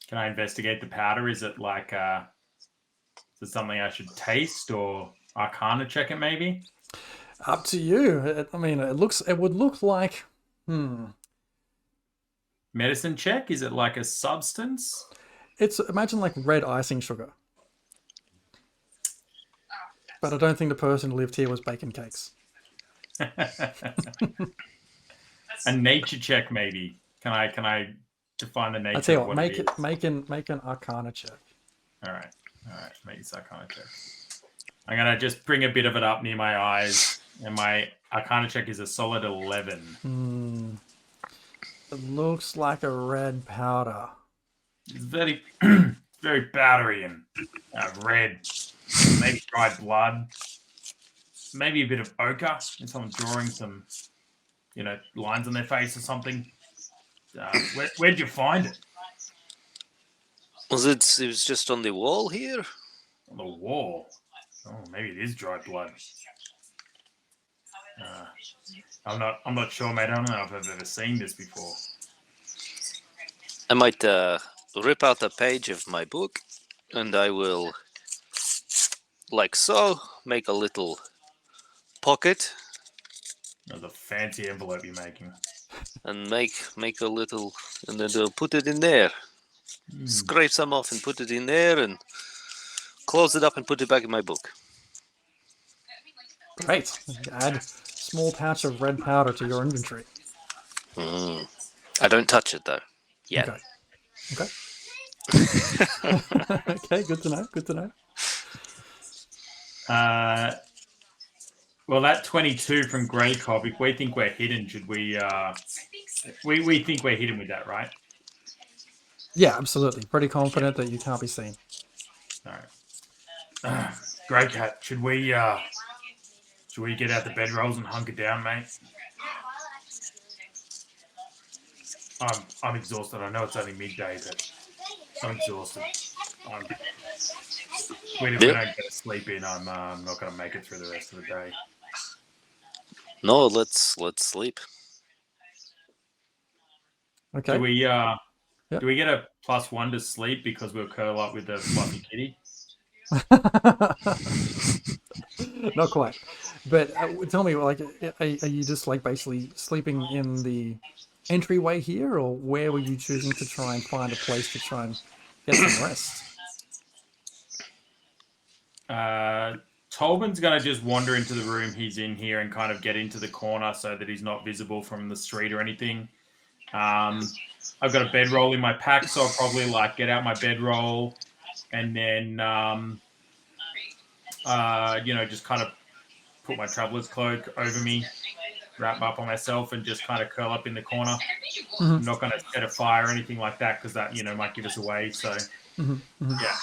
Speaker 6: Can I investigate the powder? Is it like is it something I should taste or Arcana check it maybe?
Speaker 2: Up to you. It would look like
Speaker 6: Medicine check? Is it like a substance?
Speaker 2: Imagine like red icing sugar. But I don't think the person who lived here was baking cakes.
Speaker 6: A nature check maybe. Can I define the nature?
Speaker 2: I tell you
Speaker 6: of
Speaker 2: what, make an Arcana check.
Speaker 6: All right, make this Arcana check. I'm gonna just bring a bit of it up near my eyes, and my Arcana check is a solid 11.
Speaker 2: It looks like a red powder.
Speaker 6: It's very, very powdery and red. Maybe dried blood. Maybe a bit of ochre, and someone drawing some, lines on their face or something. Where'd you find it?
Speaker 10: It was just on the wall here?
Speaker 6: On the wall? Oh, maybe it is dried blood. I'm not sure, mate. I don't know if I've ever seen this before.
Speaker 10: I might rip out a page of my book, and I will, like so, make a little pocket.
Speaker 6: That's a fancy envelope you're making.
Speaker 10: And make a little, and then I'll put it in there. Scrape some off and put it in there, and close it up and put it back in my book.
Speaker 2: Great. Add small pouch of red powder to your inventory.
Speaker 10: I don't touch it though. Yet.
Speaker 2: Okay. Okay, good to know.
Speaker 6: Well, that 22 from Grey Cobb, if we think we're hidden, should we... we think we're hidden with that, right?
Speaker 2: Yeah, absolutely. Pretty confident that you can't be seen.
Speaker 6: All right. Grey Cat, should we get out the bedrolls and hunker down, mate? I'm exhausted. I know it's only midday, but I'm exhausted. If we don't get a sleep in, I'm not going to make it through the rest of the day.
Speaker 10: No, let's sleep.
Speaker 2: Okay.
Speaker 6: Do we get a +1 to sleep because we'll curl up with the fluffy kitty?
Speaker 2: Not quite. But tell me, like, are you just like basically sleeping in the entryway here, or where were you choosing to try and find a place to try and get some rest?
Speaker 6: Tolman's going to just wander into the room he's in here and kind of get into the corner so that he's not visible from the street or anything. I've got a bedroll in my pack, so I'll probably get out my bedroll and then, just kind of put my traveler's cloak over me, wrap up on myself, and just kind of curl up in the corner. I'm not going to set a fire or anything like that because that, might give us away. So, yeah,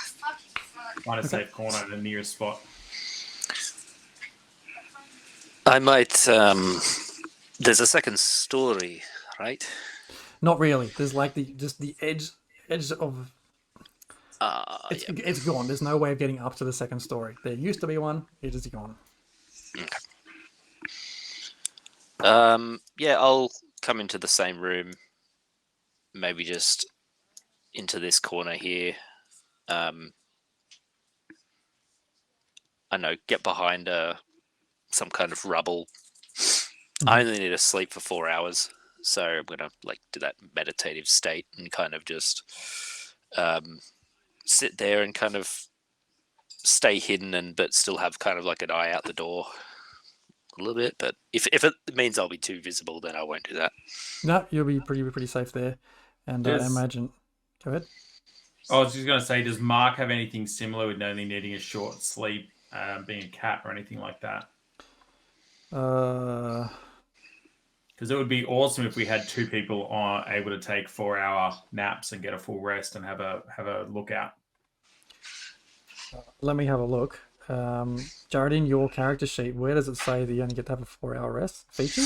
Speaker 6: find a safe corner in the nearest spot.
Speaker 10: I might. There's a second story, right?
Speaker 2: Not really. There's like the edge of. It's gone. There's no way of getting up to the second story. There used to be one. It is gone.
Speaker 10: Okay. Yeah, I'll come into the same room. Maybe just into this corner here. I know. Get behind some kind of rubble. I only need to sleep for 4 hours, so I'm gonna do that meditative state and kind of just sit there and kind of stay hidden but still have kind of like an eye out the door a little bit. But if it means I'll be too visible, then I won't do that.
Speaker 2: No, you'll be pretty safe there. And I imagine... Go ahead.
Speaker 6: I was just going to say, does Mark have anything similar with only needing a short sleep, being a cat or anything like that? Because it would be awesome if we had two people able to take 4-hour naps and get a full rest and have a lookout.
Speaker 2: Let me have a look. Jared, in your character sheet, where does it say that you only get to have a 4-hour rest feature?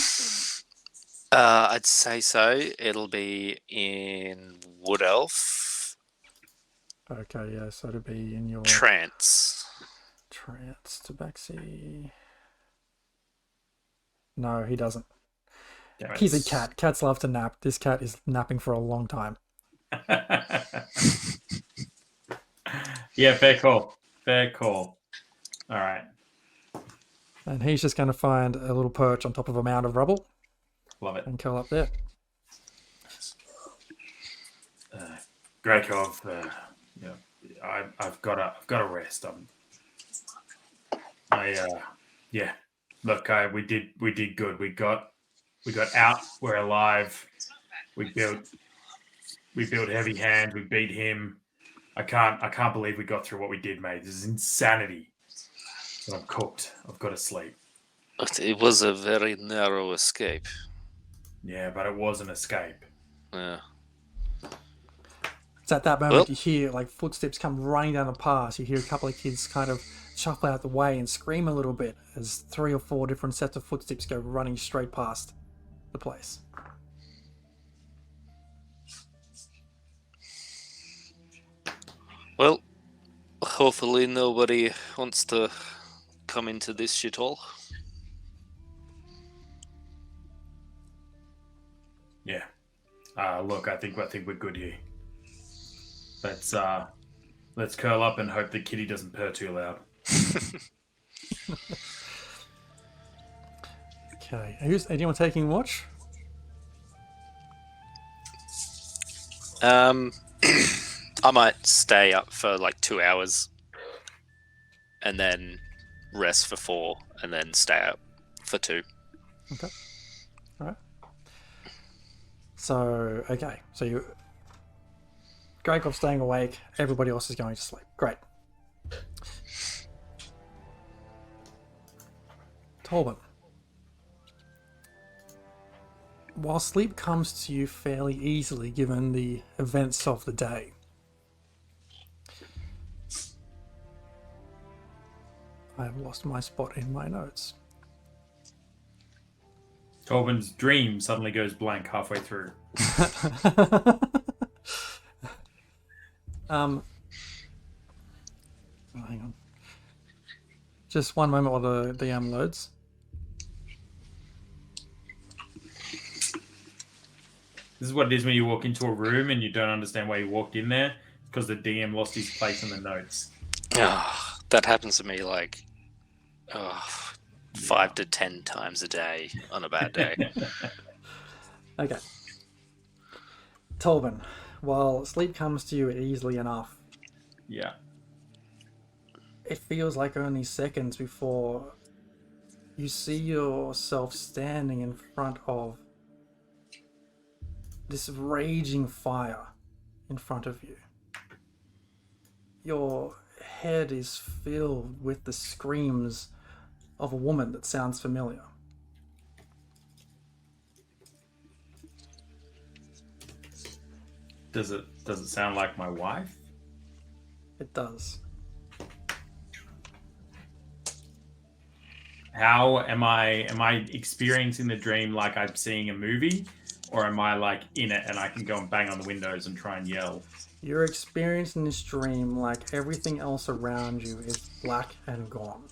Speaker 10: I'd say so. It'll be in Wood Elf.
Speaker 2: Okay, yeah, so it'll be in your...
Speaker 10: Trance.
Speaker 2: Tabaxi... No, he doesn't.
Speaker 6: Damn it.
Speaker 2: He's a cat. Cats love to nap. This cat is napping for a long time.
Speaker 6: Yeah, fair call. Fair call. All right.
Speaker 2: And he's just going to find a little perch on top of a mound of rubble.
Speaker 6: Love it.
Speaker 2: And curl up there.
Speaker 6: Grakov, I've got to rest. Yeah. Look, we did good. We got out. We're alive. We built Heavy Hand. We beat him. I can't believe we got through what we did, mate. This is insanity. But I'm cooked. I've got to sleep.
Speaker 10: It was a very narrow escape.
Speaker 6: Yeah, but it was an escape.
Speaker 10: Yeah.
Speaker 2: It's at that moment you hear like footsteps come running down the path. You hear a couple of kids kind of shuffle out the way and scream a little bit as 3 or 4 different sets of footsteps go running straight past the place.
Speaker 10: Well, hopefully nobody wants to come into this shithole.
Speaker 6: Yeah. Look, I think we're good here. Let's curl up and hope the kitty doesn't purr too loud.
Speaker 2: Okay. Is anyone taking watch?
Speaker 10: I might stay up for like 2 hours and then rest for 4 and then stay up for 2.
Speaker 2: Okay. All right. So, okay. So you... Grakov staying awake. Everybody else is going to sleep. Great. Torben. While sleep comes to you fairly easily given the events of the day, I have lost my spot in my notes.
Speaker 6: Torben's dream suddenly goes blank halfway through.
Speaker 2: Oh, hang on. Just one moment while the DM loads.
Speaker 6: This is what it is when you walk into a room and you don't understand why you walked in there. It's because the DM lost his place in the notes.
Speaker 10: That happens to me like 5 to 10 times a day on a bad day.
Speaker 2: Okay. Torben, while sleep comes to you easily enough,
Speaker 6: Yeah.
Speaker 2: it feels like only seconds before you see yourself standing in front of this raging fire in front of you. Your head is filled with the screams of a woman that sounds familiar.
Speaker 6: Does it sound like my wife?
Speaker 2: It does.
Speaker 6: How am I experiencing the dream like I'm seeing a movie, or am I like in it and I can go and bang on the windows and try and yell?
Speaker 2: You're experiencing this dream like everything else around you is black and gone.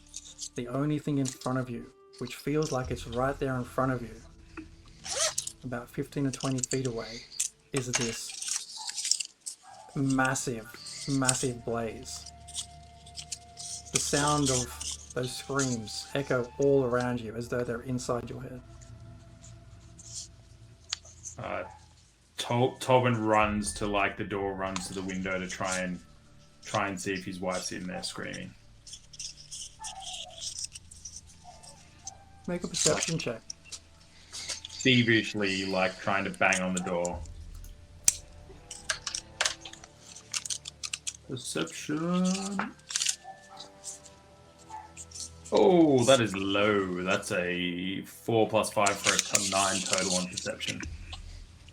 Speaker 2: The only thing in front of you, which feels like it's right there in front of you, about 15 to 20 feet away, is this massive blaze. The sound of those screams echo all around you as though they're inside your head.
Speaker 6: Tobin runs to like the door, runs to the window to try and try and see if his wife's in there screaming.
Speaker 2: Make a perception check.
Speaker 6: Feverishly, like, trying to bang on the door. Perception. Oh, that is low. That's a 4 plus 5 for a 9 total on perception.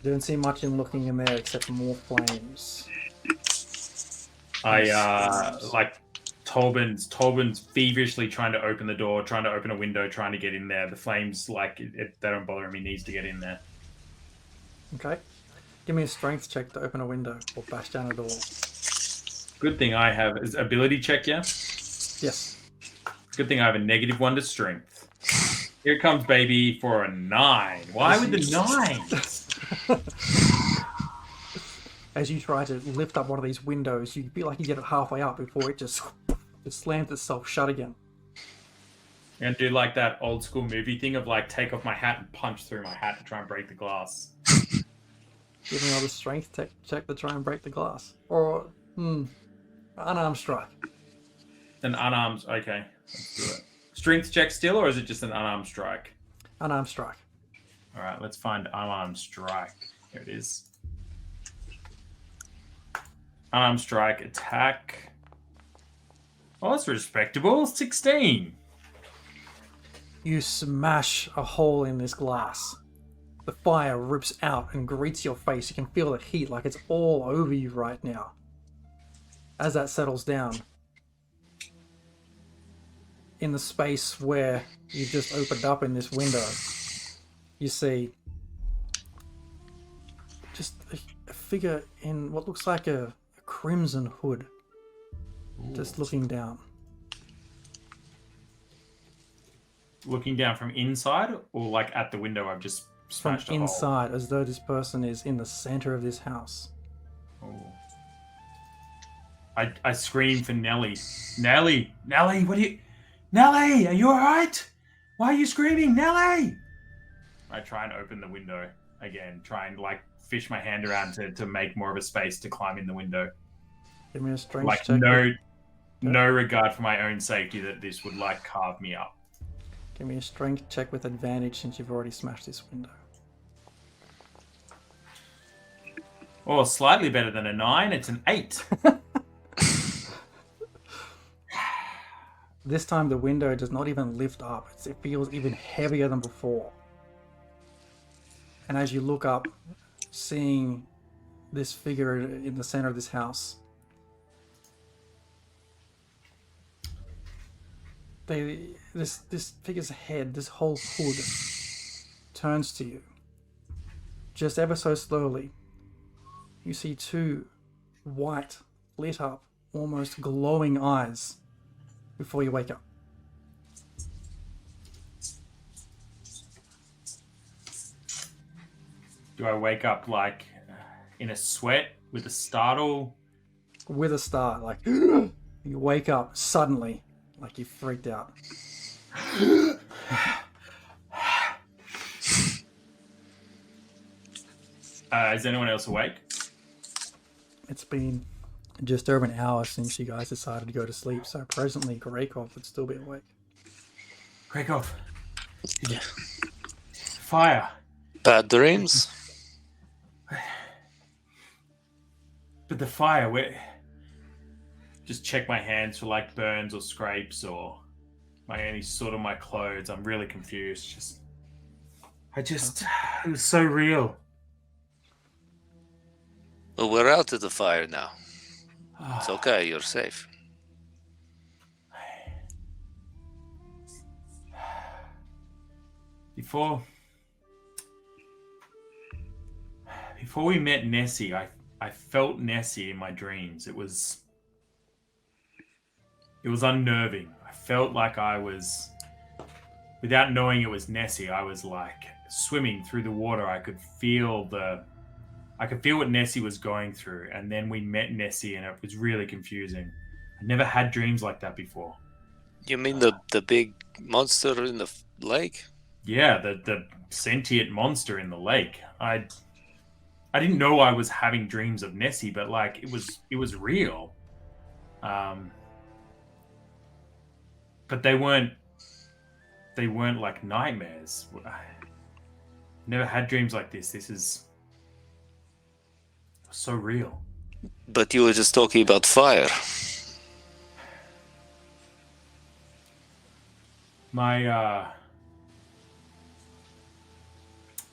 Speaker 2: Don't see much in looking in there except more flames.
Speaker 6: Like Tobin's feverishly trying to open the door, trying to open a window, trying to get in there. The flames, like, they don't bother him. He needs to get in there.
Speaker 2: Okay. Give me a strength check to open a window or bash down a door.
Speaker 6: Good thing I have is ability check, yeah?
Speaker 2: Yes.
Speaker 6: Good thing I have a -1 to strength. Here comes baby for a 9. Why with the 9?
Speaker 2: As you try to lift up one of these windows, you feel like you get it halfway up before it just slams itself shut again.
Speaker 6: And do like that old school movie thing of like take off my hat and punch through my hat to try and break the glass.
Speaker 2: Give me another strength check to try and break the glass. Or, unarmed strike.
Speaker 6: An unarmed, okay. Let's do it. Strength check still, or is it just an unarmed strike?
Speaker 2: Unarmed strike.
Speaker 6: All right, let's find unarmed strike. Here it is. Unarmed strike, attack. Oh, that's respectable. 16.
Speaker 2: You smash a hole in this glass. The fire rips out and greets your face. You can feel the heat like it's all over you right now. As that settles down, in the space where you've just opened up in this window, you see just a figure in what looks like a crimson hood, just looking down.
Speaker 6: Looking down from inside, or like at the window I've just
Speaker 2: From
Speaker 6: smashed a hole?
Speaker 2: inside, as though this person is in the center of this house.
Speaker 6: Oh. I scream for Nelly. Nelly, what are you... Nelly, are you alright? Why are you screaming, Nelly? I try and open the window again, try and like fish my hand around to make more of a space to climb in the window.
Speaker 2: Give me a strength
Speaker 6: Like
Speaker 2: check.
Speaker 6: no regard for my own safety that this would like carve me up.
Speaker 2: Give me a strength check with advantage since you've already smashed this window.
Speaker 6: Oh, slightly better than a 9. It's an 8.
Speaker 2: This time the window does not even lift up. It feels even heavier than before. And as you look up, seeing this figure in the center of this house, this figure's head, this whole hood, turns to you. Just ever so slowly, you see two white, lit up, almost glowing eyes before you wake up.
Speaker 6: Do I wake up like in a sweat with a startle?
Speaker 2: With a start, like you wake up suddenly, like you freaked out.
Speaker 6: Is anyone else awake?
Speaker 2: It's been just over an hour since you guys decided to go to sleep, so presently Greykov would still be awake.
Speaker 6: Greykov. Fire.
Speaker 10: Bad dreams?
Speaker 6: But the fire, where... Just check my hands for like burns or scrapes or any sort of my clothes. I'm really confused. It was so real.
Speaker 10: Well, we're out of the fire now. It's okay, you're safe.
Speaker 6: Before we met Nessie, I felt Nessie in my dreams. It was unnerving. I felt like I was, without knowing it was Nessie, I was like swimming through the water. I could feel what Nessie was going through. And then we met Nessie and it was really confusing. I never had dreams like that before.
Speaker 10: You mean the big monster in the lake?
Speaker 6: Yeah, the sentient monster in the lake. I didn't know I was having dreams of Nessie, but like it was real. But they weren't like nightmares. Never had dreams like this. This is so real.
Speaker 10: But you were just talking about fire.
Speaker 6: My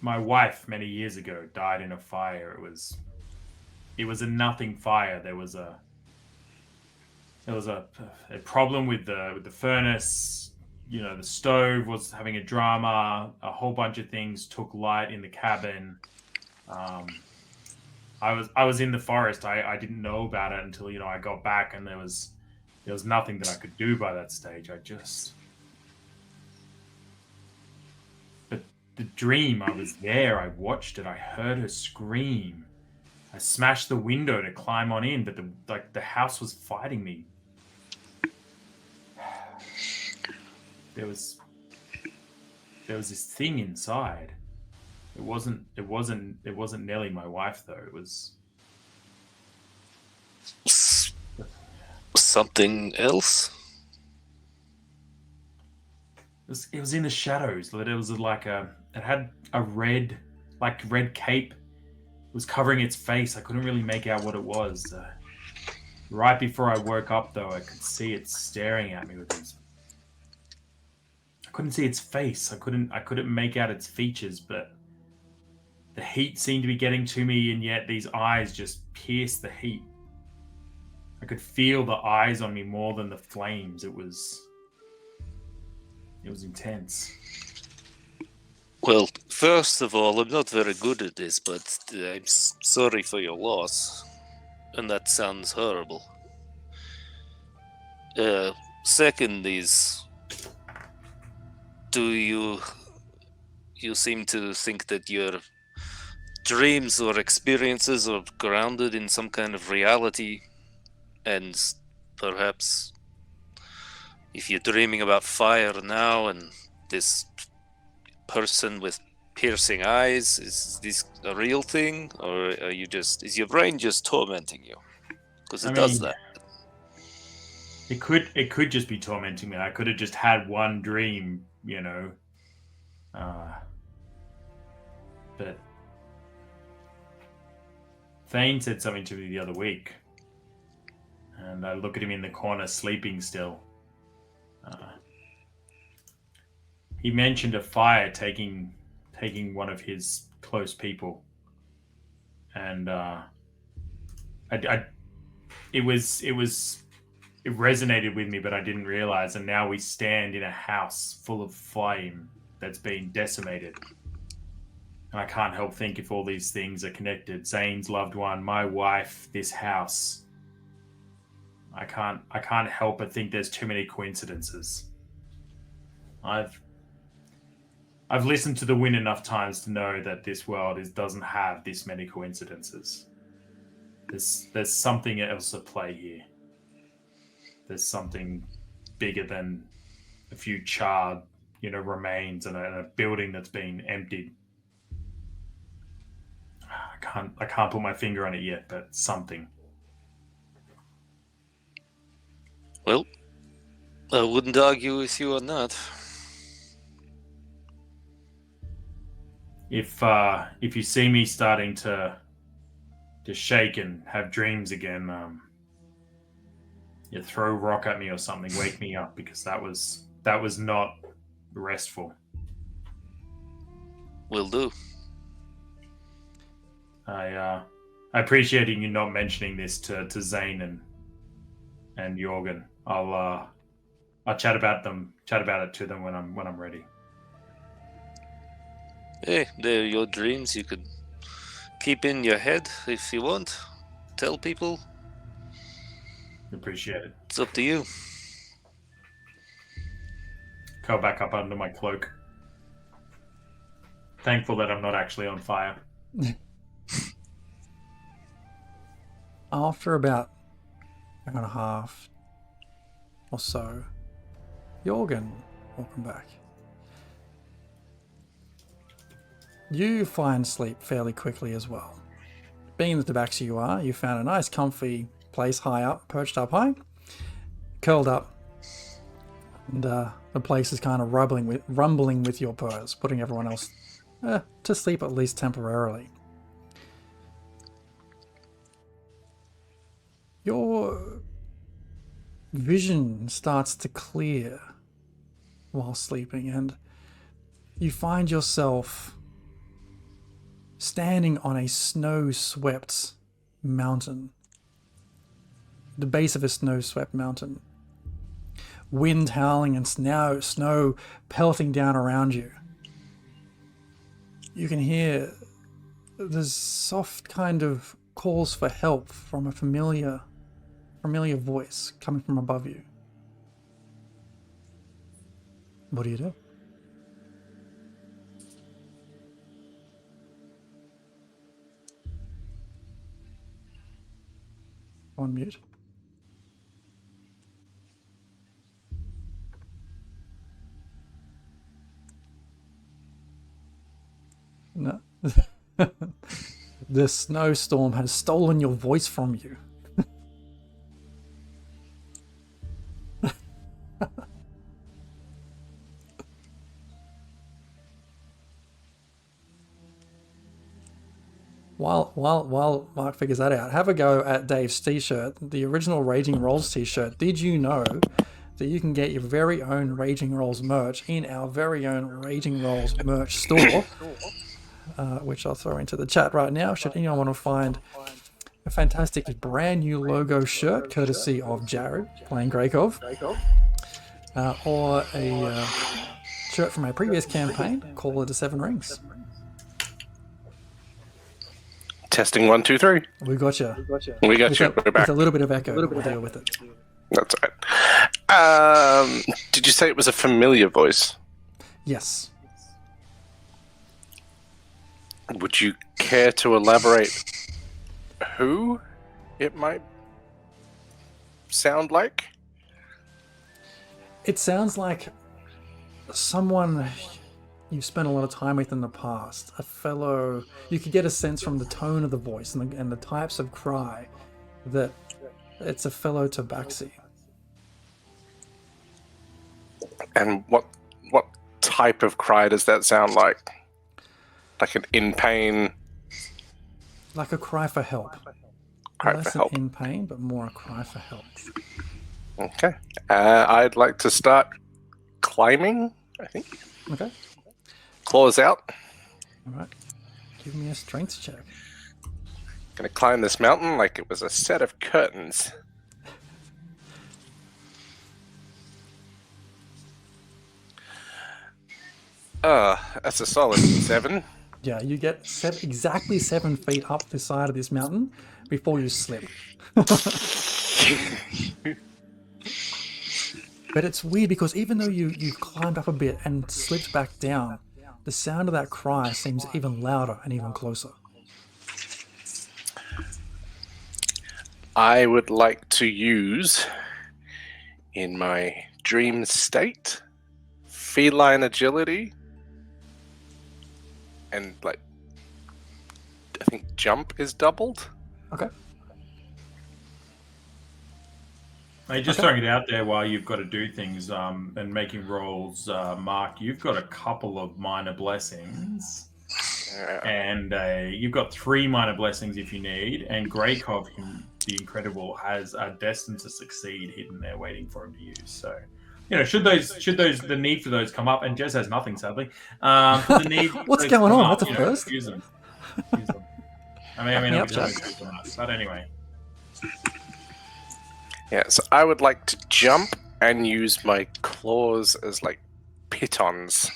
Speaker 6: wife many years ago died in a fire. It was a nothing fire. There was a problem with the furnace. You know, the stove was having a drama. A whole bunch of things took light in the cabin. I was in the forest. I didn't know about it until I got back, and there was nothing that I could do by that stage. But the dream, I was there. I watched it. I heard her scream. I smashed the window to climb on in, but the house was fighting me. There was this thing inside. It wasn't Nelly, my wife, though. It was
Speaker 10: something else.
Speaker 6: It was in the shadows. It was like it had a red cape. It was covering its face. I couldn't really make out what it was. Right before I woke up, though, I could see it staring at me with these. I couldn't see its face. I couldn't make out its features, but the heat seemed to be getting to me, and yet these eyes just pierced the heat. I could feel the eyes on me more than the flames. It was intense.
Speaker 10: Well, first of all, I'm not very good at this, but I'm sorry for your loss. And that sounds horrible. Second is, do you seem to think that your dreams or experiences are grounded in some kind of reality, and perhaps if you're dreaming about fire now and this person with piercing eyes, is this a real thing, or is your brain just tormenting you? Because it does that.
Speaker 6: It could just be tormenting me. I could have just had one dream, but Thane said something to me the other week, and I look at him in the corner sleeping still. He mentioned a fire taking one of his close people, and it resonated with me, but I didn't realize. And now we stand in a house full of flame that's been decimated, and I can't help think if all these things are connected. Zane's loved one, my wife, this house. I can't help but think there's too many coincidences. I've listened to The Wind enough times to know that this world doesn't have this many coincidences. There's something else at play here. There's something bigger than a few charred, remains and a building that's been emptied. I can't put my finger on it yet, but something.
Speaker 10: Well, I wouldn't argue with you on that.
Speaker 6: If you see me starting to shake and have dreams again, you throw a rock at me or something, wake me up, because that was not restful.
Speaker 10: Will do.
Speaker 6: I appreciate you not mentioning this to Zane and Jorgen. I'll chat about it to them when I'm ready.
Speaker 10: Hey, they're your dreams. You could keep in your head if you want. Tell people.
Speaker 6: Appreciate it.
Speaker 10: It's up to you.
Speaker 6: Curl back up under my cloak. Thankful that I'm not actually on fire.
Speaker 2: After about an hour and a half or so, Jorgen, welcome back. You find sleep fairly quickly as well. Being the tabaxi you are, you found a nice comfy place high up, perched up high. curled up, and the place is kind of rumbling with your purrs, putting everyone else to sleep at least temporarily. Your vision starts to clear while sleeping, and you find yourself standing on a snow-swept mountain. The base of a snow-swept mountain. Wind howling and snow pelting down around you. You can hear the soft kind of calls for help from a familiar voice coming from above you. What do you do? On mute. No. The snowstorm has stolen your voice from you. While Mark figures that out, have a go at Dave's t-shirt, the original Raging Rolls t-shirt. Did you know that you can get your very own Raging Rolls merch in our very own Raging Rolls merch store, which I'll throw into the chat right now, should anyone want to find a fantastic brand new logo shirt courtesy of Jared playing Grakov, or a shirt from our previous campaign, Call of the Seven Rings.
Speaker 11: Testing 1, 2, 3.
Speaker 2: We got you.
Speaker 11: We got you. We're back.
Speaker 2: With a little bit of echo. We'll deal with it.
Speaker 11: That's right. Did you say it was a familiar voice?
Speaker 2: Yes.
Speaker 11: Would you care to elaborate who it might sound like?
Speaker 2: It sounds like someone you've spent a lot of time with in the past. A fellow... You could get a sense from the tone of the voice and the types of cry that it's a fellow Tabaxi.
Speaker 11: And what type of cry does that sound like? Like an in pain?
Speaker 2: Like a cry for help.
Speaker 11: Cry
Speaker 2: Less
Speaker 11: for help.
Speaker 2: in pain, but more a cry for help.
Speaker 11: Okay. I'd like to start climbing, I think.
Speaker 2: Okay.
Speaker 11: Claws out.
Speaker 2: All right. Give me a strength check.
Speaker 11: Gonna climb this mountain like it was a set of curtains. That's a solid 7.
Speaker 2: Yeah, you get exactly 7 feet up the side of this mountain before you slip. But it's weird because even though you've climbed up a bit and slipped back down, the sound of that cry seems even louder and even closer.
Speaker 11: I would like to use, in my dream state, feline agility, and I think jump is doubled.
Speaker 2: Okay.
Speaker 6: Hey, just throwing it out there while you've got to do things and making rolls, Mark, you've got a couple of minor blessings. And you've got 3 minor blessings if you need. And Greykov, the Incredible, has a Destined to Succeed hidden there waiting for him to use. So, should the need for those come up, and Jez has nothing, sadly. The need
Speaker 2: What's going on? That's a first.
Speaker 6: Use them. I mean, but anyway.
Speaker 11: Yeah, so I would like to jump and use my claws as pitons.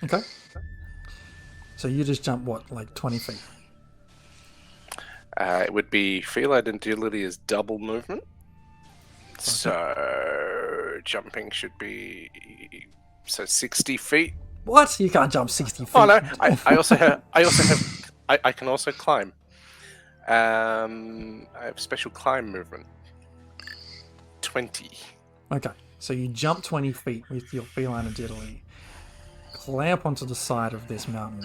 Speaker 2: Okay. So you just jump, 20 feet?
Speaker 11: It would be feline agility is double movement. Okay. So jumping should be 60 feet.
Speaker 2: What? You can't jump 60 feet.
Speaker 11: Oh no! I can also climb. I have special climb movement. 20.
Speaker 2: Okay, so you jump 20 feet with your feline agility, clamp onto the side of this mountain,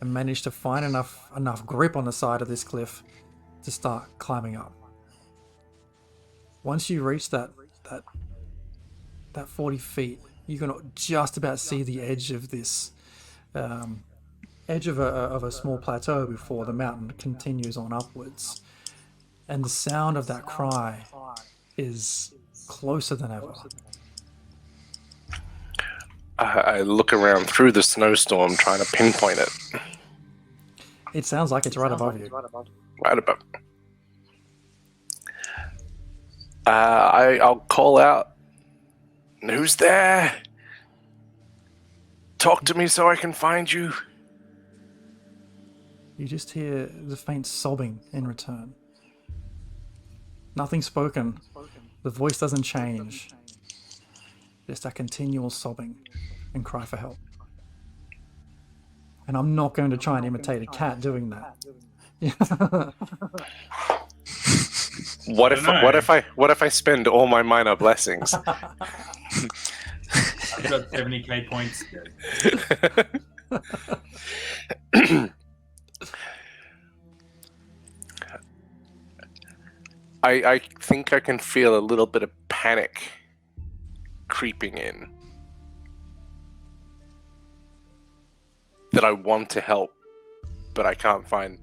Speaker 2: and manage to find enough grip on the side of this cliff to start climbing up. once you reach that 40 feet, you can just about see the edge of this edge of a small plateau before the mountain continues on upwards, and the sound of that cry is closer than ever.
Speaker 11: I look around through the snowstorm trying to pinpoint it.
Speaker 2: It sounds like it's right above you.
Speaker 11: Right above. I'll call out. Who's there? Talk to me so I can find you.
Speaker 2: You just hear the faint sobbing in return. Nothing spoken. The voice doesn't change. Just a continual sobbing and cry for help. And I'm not going to try and imitate a cat doing that.
Speaker 11: What if I spend all my minor blessings?
Speaker 6: I've got 70k points.
Speaker 11: I think I can feel a little bit of panic creeping in. That I want to help, but I can't find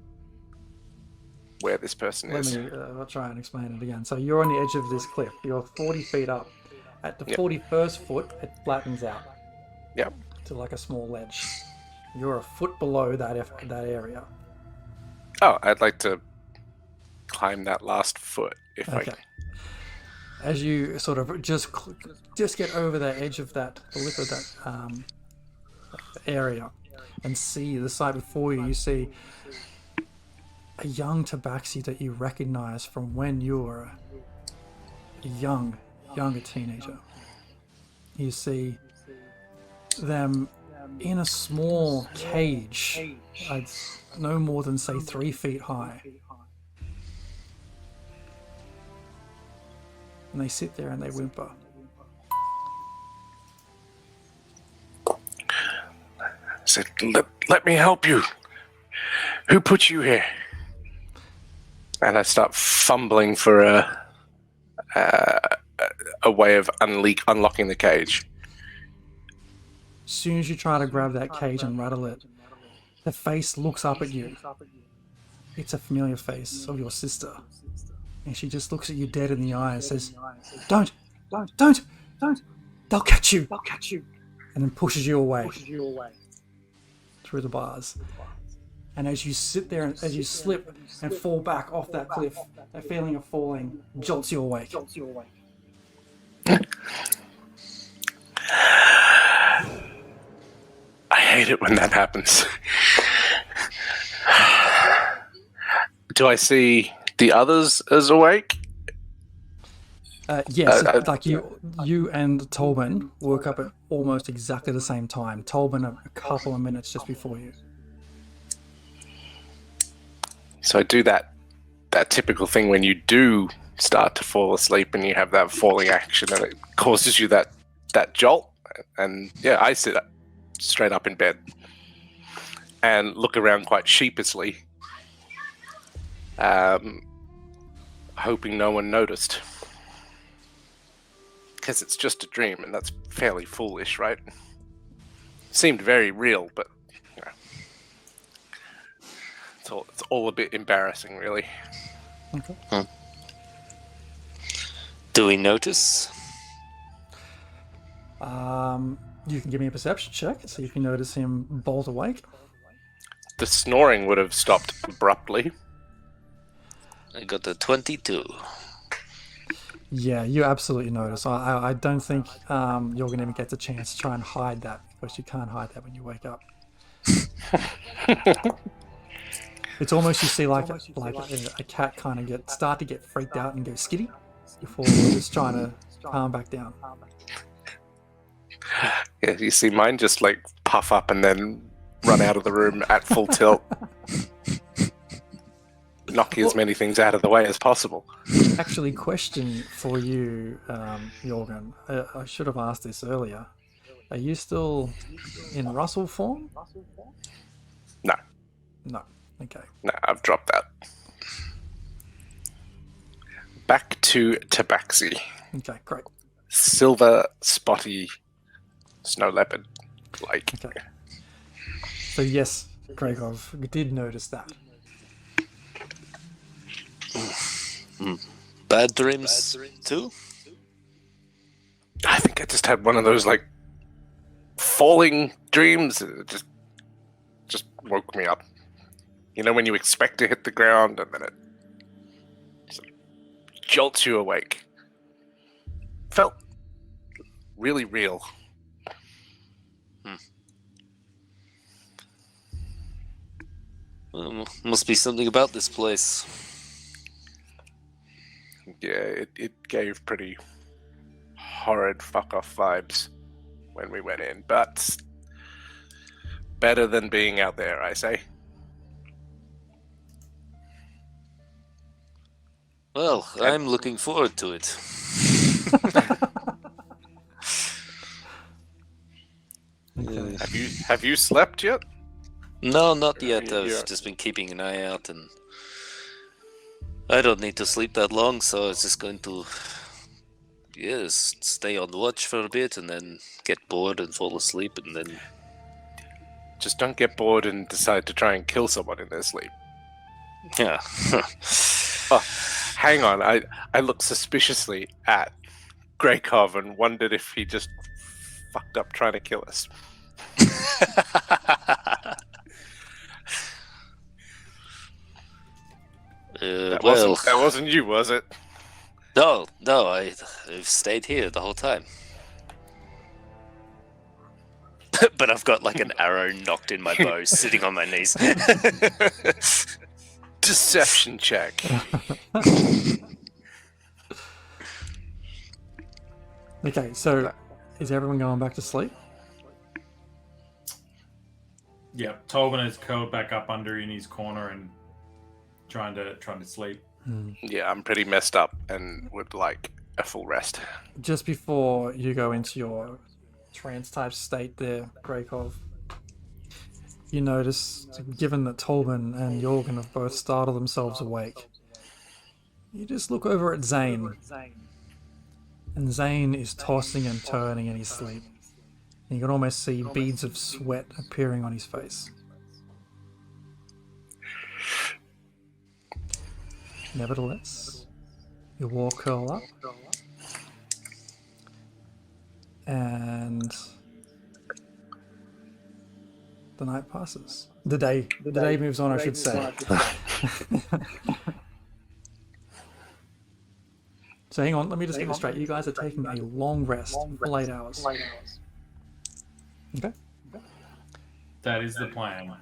Speaker 11: where this person is.
Speaker 2: I'll try and explain it again. So you're on the edge of this cliff. You're 40 feet up. At the 41st foot, it flattens out.
Speaker 11: Yep.
Speaker 2: To like a small ledge. You're a foot below that area.
Speaker 11: Oh, I'd like to climb that last foot if I can.
Speaker 2: As you sort of just get over the edge of the lip of that area and see the sight before you, you see a young tabaxi that you recognize from when you were a younger teenager. You see them in a small cage, no more than say 3 feet high. And they sit there and they whimper.
Speaker 11: I said, let me help you. Who put you here? And I start fumbling for a way of unlocking the cage.
Speaker 2: As soon as you try to grab that cage and rattle it, the face looks up at you. It's a familiar face of your sister. And she just looks at you dead in the eye and says, Don't! They'll catch you! And then pushes you away through the bars. And as you sit there, and as you slip and fall back off that cliff, that feeling of falling jolts you awake.
Speaker 11: I hate it when that happens. Do I see the others as awake?
Speaker 2: Yes, like you and Tolman woke up at almost exactly the same time. Tolman a couple of minutes just before you.
Speaker 11: So I do that typical thing when you do start to fall asleep and you have that falling action and it causes you that jolt. And yeah, I sit up, straight up in bed and look around quite sheepishly, hoping no one noticed. Because it's just a dream, and that's fairly foolish, right? Seemed very real, but you know, it's all a bit embarrassing, really.
Speaker 2: Okay.
Speaker 10: Do we notice?
Speaker 2: You can give me a perception check, see if you notice him bolt awake.
Speaker 11: The snoring would have stopped abruptly.
Speaker 10: I got a 22.
Speaker 2: Yeah, you absolutely notice. I don't think you're going to get the chance to try and hide that, because you can't hide that when you wake up. It's almost, you see like a cat kind of start to get freaked out and go skitty before just trying to calm back down.
Speaker 11: Yeah, you see mine just like puff up and then run out of the room at full tilt. Knocking as many things out of the way as possible.
Speaker 2: Actually, question for you, Jorgen. I should have asked this earlier. Are you still in Russell form?
Speaker 11: No.
Speaker 2: No. Okay.
Speaker 11: No, I've dropped that. back to Tabaxi.
Speaker 2: Okay, great.
Speaker 11: Silver, spotty, snow leopard. Like,
Speaker 2: Okay. So yes, Gregov, you did notice that.
Speaker 10: Bad dreams too?
Speaker 11: I think I just had one of those like falling dreams. It just woke me up. You know when you expect to hit the ground and then it sort of jolts you awake. Felt really real.
Speaker 10: Well, must be something about this place.
Speaker 11: Yeah, it gave pretty horrid fuck off vibes when we went in, but better than being out there, I say.
Speaker 10: Well, I'm looking forward to it.
Speaker 11: Have you slept yet?
Speaker 10: No, not yet. I've just been keeping an eye out, and I don't need to sleep that long, so I was just going to, yes, stay on watch for a bit, and then get bored and fall asleep, and then...
Speaker 11: Just don't get bored and decide to try and kill someone in their sleep.
Speaker 10: Yeah.
Speaker 11: Oh, hang on, I looked suspiciously at Greykov and wondered if he just fucked up trying to kill us. That wasn't you, was it?
Speaker 10: No, I've stayed here the whole time. But I've got like an arrow knocked in my bow, sitting on my knees.
Speaker 11: Deception check.
Speaker 2: Okay, so is everyone going back to sleep?
Speaker 6: Yep, Tobin is curled back up under in his corner and trying to sleep.
Speaker 11: Yeah, I'm pretty messed up and would like a full rest.
Speaker 2: Just before you go into your trance-type state there, Greykov, you notice, given that Tolman and Jorgen have both startled themselves awake, you just look over at Zane. And Zane is tossing and turning in his sleep. And you can almost see beads of sweat appearing on his face. Nevertheless, you all curl up. And the night passes. The day moves on, I should say. So hang on, let me just get this straight. You guys are taking a long rest for 8 hours. Okay.
Speaker 6: That is the plan.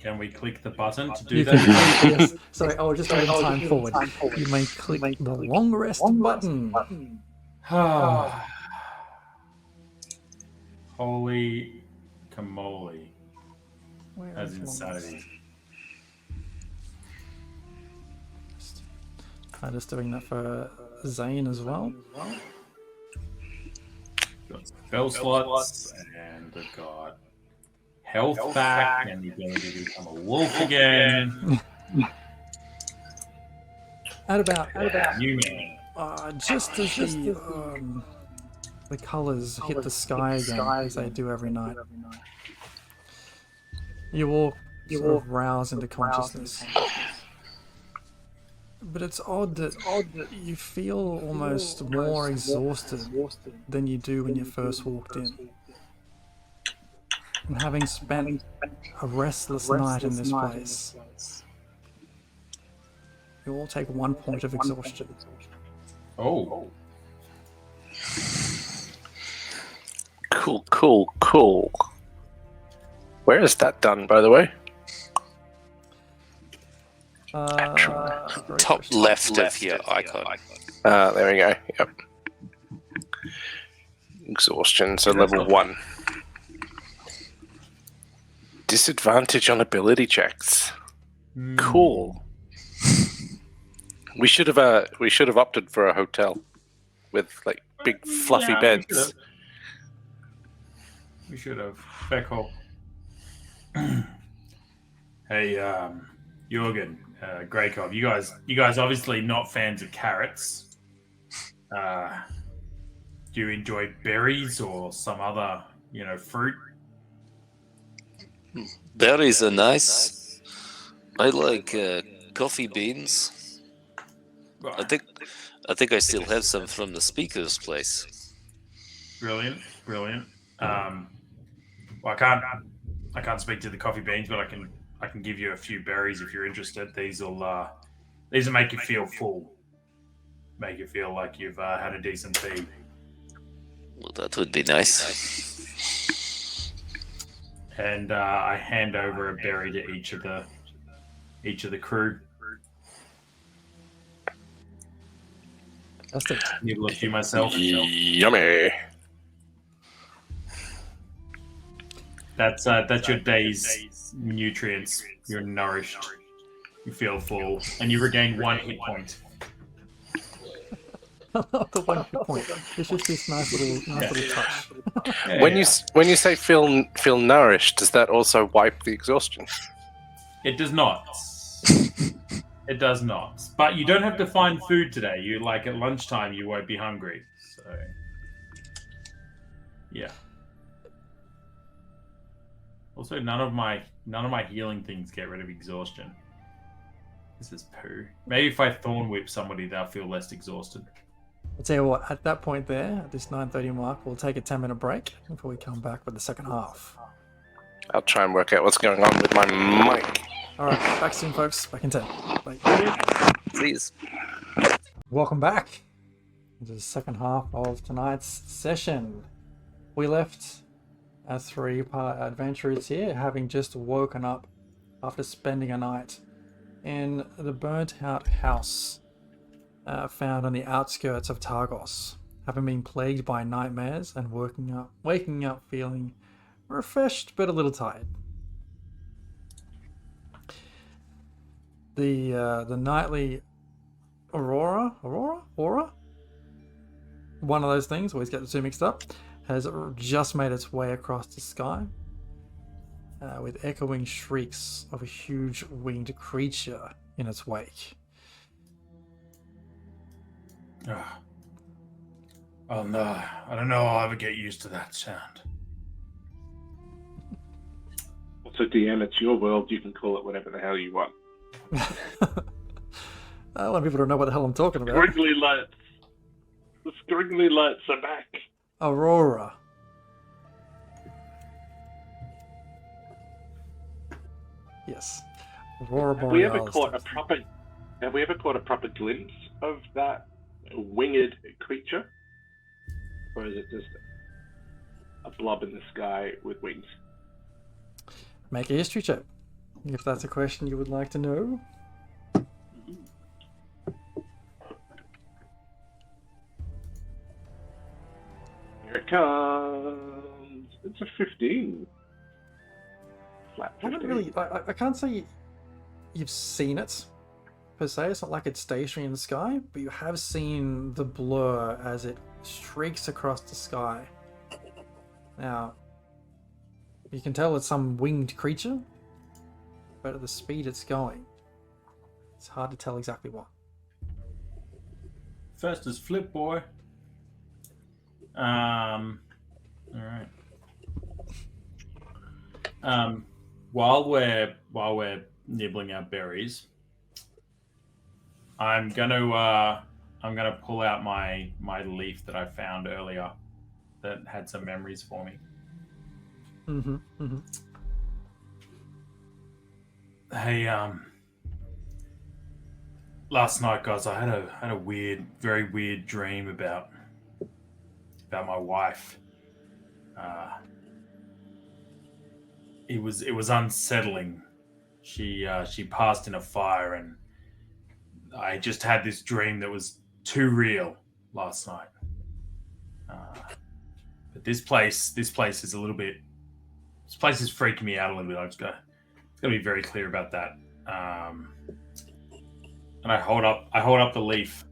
Speaker 6: Can we click the button to do
Speaker 2: You
Speaker 6: that?
Speaker 2: can, yes. Sorry, I'll just move time forward. You may click the long rest button.
Speaker 6: Holy camoli.
Speaker 2: Where
Speaker 6: As
Speaker 2: is
Speaker 6: in
Speaker 2: long
Speaker 6: Saturday.
Speaker 2: rest? I'm just doing that for Zane as well.
Speaker 6: Got spell slots, and we've got health back, and the ability to become a wolf again.
Speaker 2: At about
Speaker 6: You man.
Speaker 2: just as the colours hit the sky again, as they do every night, you all sort of rouse into consciousness. But it's odd that you feel almost more exhausted than you do when you first walked in. And having spent a restless night in this place, you all take 1 point of exhaustion.
Speaker 6: Oh.
Speaker 11: Cool. Where is that done, by the way?
Speaker 10: Top left of your icon.
Speaker 11: There we go. Yep. Exhaustion, so level 1. Disadvantage on ability checks. Cool. We should have opted for a hotel with like big fluffy beds.
Speaker 6: We should have. Back up. Hey, Jorgen, Greykov, you guys obviously not fans of carrots. Do you enjoy berries or some other, fruit?
Speaker 10: Berries are nice. I like coffee beans. I
Speaker 6: Right.
Speaker 10: think I still have some from the speaker's place.
Speaker 6: Brilliant. Well, I can't speak to the coffee beans, but I can give you a few berries if you're interested. These will make you feel full, make you feel like you've had a decent feed.
Speaker 10: Well, that would be nice.
Speaker 6: And I hand over a berry to each of the crew.
Speaker 2: Fantastic.
Speaker 6: Need to look to myself.
Speaker 11: Yummy.
Speaker 6: That's your day's nutrients. You're nourished. You feel full, and you regain 1 hit point.
Speaker 2: The 1 hit point. It's just this nice little touch.
Speaker 11: When you say feel nourished, does that also wipe the exhaustion?
Speaker 6: It does not. It does not. But you don't have to find food today. You at lunchtime, you won't be hungry. So, yeah. Also, none of my healing things get rid of exhaustion. This is poo. Maybe if I thorn whip somebody, they'll feel less exhausted.
Speaker 2: I'll tell you what, at that point there, at this 9:30 mark, we'll take a 10-minute break before we come back with the second half.
Speaker 11: I'll try and work out what's going on with my mic.
Speaker 2: Alright, back soon, folks. Back in 10. Bye.
Speaker 10: Please.
Speaker 2: Welcome back to the second half of tonight's session. We left our 3-part adventurers here, having just woken up after spending a night in the burnt-out house found on the outskirts of Targos, having been plagued by nightmares and waking up feeling refreshed but a little tired. The nightly aura, one of those things, always get the two mixed up, has just made its way across the sky with echoing shrieks of a huge winged creature in its wake.
Speaker 6: Oh no, I don't know I'll ever get used to that sound.
Speaker 12: So DM, it's your world, you can call it whatever the hell you want.
Speaker 2: A lot of people don't know what the hell I'm talking about.
Speaker 12: Squiggly lights. The squiggly lights are back.
Speaker 2: Aurora. Yes. Aurora Borealis.
Speaker 12: Have we ever caught a proper glimpse of that winged creature? Or is it just a blob in the sky with wings?
Speaker 2: Make a history check, if that's a question you would like to know.
Speaker 12: Here it comes. It's a 15. Flat 15.
Speaker 2: I can't say you've seen it, per se. It's not like it's stationary in the sky, but you have seen the blur as it streaks across the sky. Now, you can tell it's some winged creature, but at the speed it's going, it's hard to tell exactly what.
Speaker 6: First is Flip Boy. All right. While we're nibbling our berries, I'm gonna pull out my leaf that I found earlier that had some memories for me. Hey, last night, guys, I had a very weird dream about my wife. It was unsettling. She passed in a fire, and I just had this dream that was too real last night. But this place is a little bit. This place is freaking me out a little bit. I'm just gonna be very clear about that. And I hold up the leaf.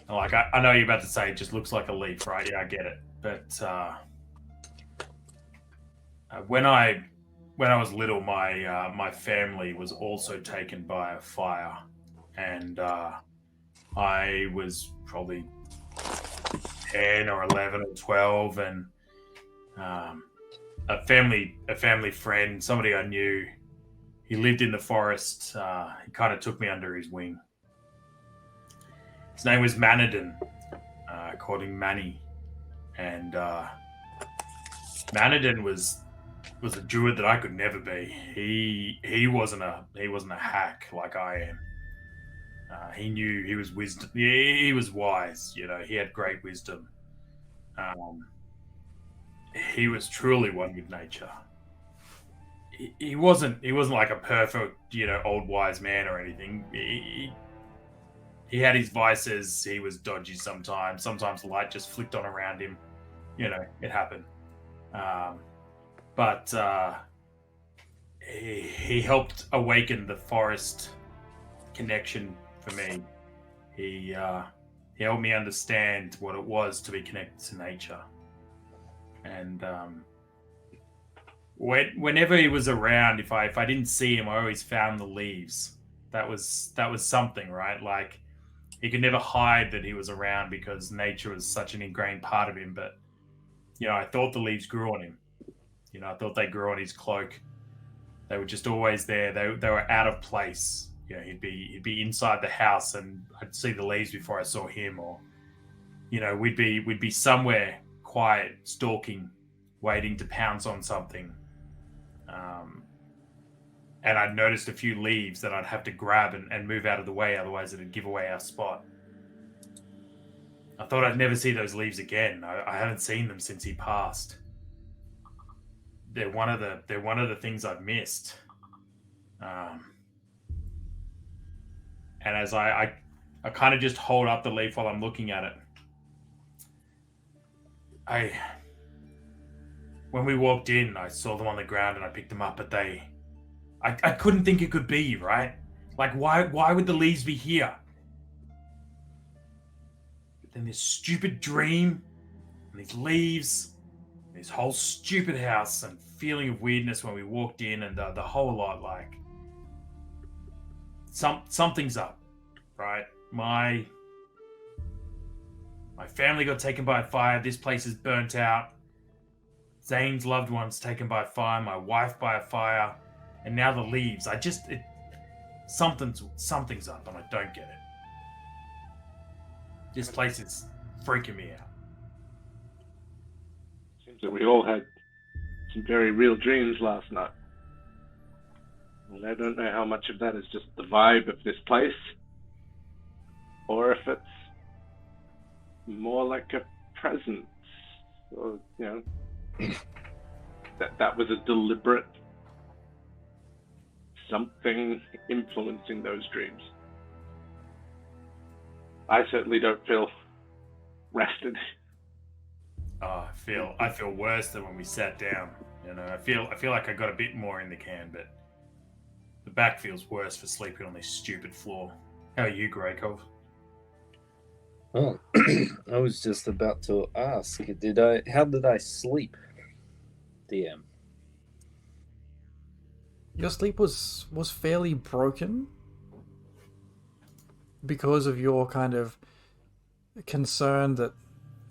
Speaker 6: And I know you're about to say it just looks like a leaf, right? Yeah, I get it. But when I when I was little, my family was also taken by a fire, and I was probably 10 or 11 or 12, and a family friend, somebody I knew, he lived in the forest. He kind of took me under his wing. His name was Manadin. I called him Manny, and Manadin was a druid that I could never be. He wasn't a hack like I am. He knew he was wisdom. He was wise. You know, he had great wisdom. He was truly one with nature. He wasn't like a perfect, old wise man or anything. He had his vices. He was dodgy sometimes. Sometimes light just flicked on around him. It happened. But he helped awaken the forest connection for me. He helped me understand what it was to be connected to nature. And whenever he was around, if I didn't see him, I always found the leaves. That was something, right? Like, he could never hide that he was around because nature was such an ingrained part of him. But I thought the leaves grew on him. I thought they grew on his cloak. They were just always there. They were out of place. He'd be inside the house, and I'd see the leaves before I saw him. Or, we'd be somewhere quiet, stalking, waiting to pounce on something. And I'd noticed a few leaves that I'd have to grab and move out of the way, otherwise it'd give away our spot. I thought I'd never see those leaves again. I haven't seen them since he passed. They're one of the things I've missed. And as I kind of just hold up the leaf while I'm looking at it. When we walked in, I saw them on the ground and I picked them up, but I couldn't think it could be, right? Like, why would the leaves be here? But then this stupid dream, and these leaves, and this whole stupid house, and feeling of weirdness when we walked in, and the whole lot, like, something's up, right? My family got taken by a fire. This place is burnt out. Zane's loved ones taken by fire. My wife by a fire. And now the leaves. Something's up, and I don't get it. This place is freaking me out.
Speaker 12: Seems that we all had some very real dreams last night. And I don't know how much of that is just the vibe of this place, or if it's more like a presence, or that was a deliberate something influencing those dreams. I certainly don't feel rested.
Speaker 6: Oh, I feel worse than when we sat down. I feel like I got a bit more in the can, but the back feels worse for sleeping on this stupid floor. How are you, Greykov?
Speaker 13: Well, I was just about to ask, how did I sleep, DM?
Speaker 2: Your sleep was fairly broken because of your kind of concern that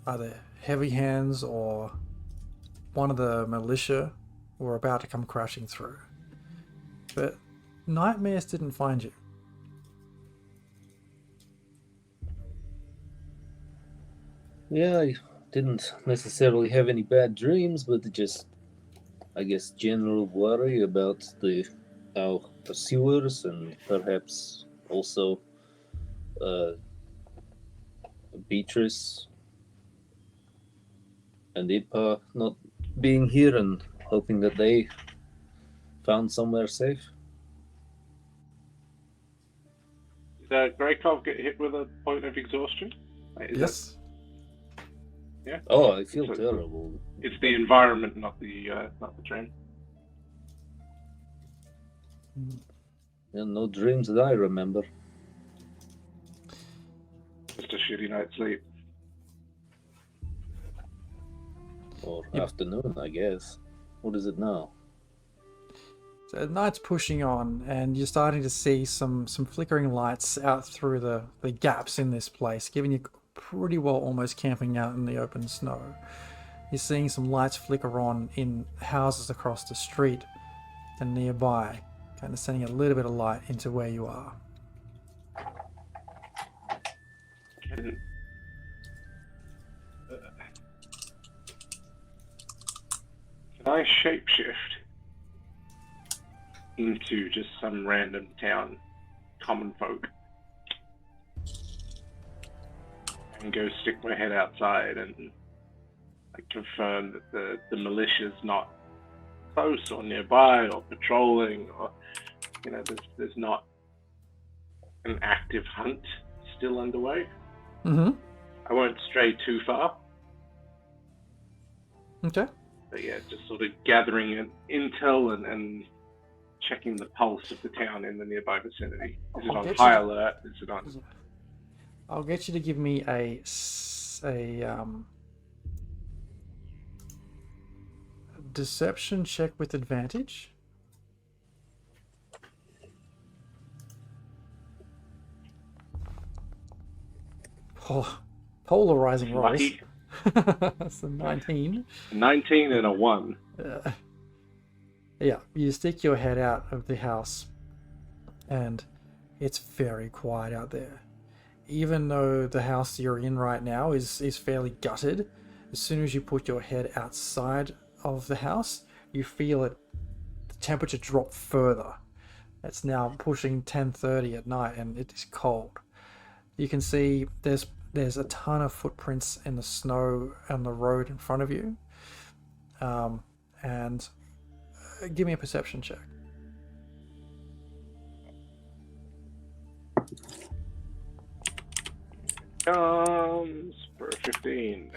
Speaker 2: either heavy hands or one of the militia were about to come crashing through. But nightmares didn't find you.
Speaker 13: Yeah, I didn't necessarily have any bad dreams, but just, I guess, general worry about our pursuers, and perhaps also Beatrice and Ipa not being here, and hoping that they found somewhere safe.
Speaker 12: Did Greykov get hit with a point of exhaustion?
Speaker 2: Yes.
Speaker 12: Yeah.
Speaker 13: Oh, I feel terrible.
Speaker 12: It's the environment, not the train.
Speaker 13: Yeah, no dreams that I remember.
Speaker 12: Just a shitty night's sleep.
Speaker 13: Or afternoon, I guess. What is it now?
Speaker 2: So night's pushing on, and you're starting to see some flickering lights out through the gaps in this place, giving you pretty well almost camping out in the open snow. You're seeing some lights flicker on in houses across the street and nearby, kind of sending a little bit of light into where you are.
Speaker 12: Can I shapeshift into just some random town common folk and go stick my head outside and confirm that the militia's not close or nearby or patrolling, or there's not an active hunt still underway?
Speaker 2: Mm-hmm.
Speaker 12: I won't stray too far.
Speaker 2: Okay.
Speaker 12: But yeah, just sort of gathering an intel and checking the pulse of the town in the nearby vicinity. Is it on high alert? Is it on?
Speaker 2: I'll get you to give me a deception check with advantage. Oh, polarizing rolls.
Speaker 12: Lucky.
Speaker 2: That's a 19.
Speaker 12: 19 and a 1.
Speaker 2: Yeah, you stick your head out of the house, and it's very quiet out there. Even though the house you're in right now is fairly gutted, as soon as you put your head outside of the house, you feel the temperature drop further. It's now pushing 10:30 at night, and it is cold. You can see there's a ton of footprints in the snow on the road in front of you. And give me a perception check.
Speaker 12: Comes for 15.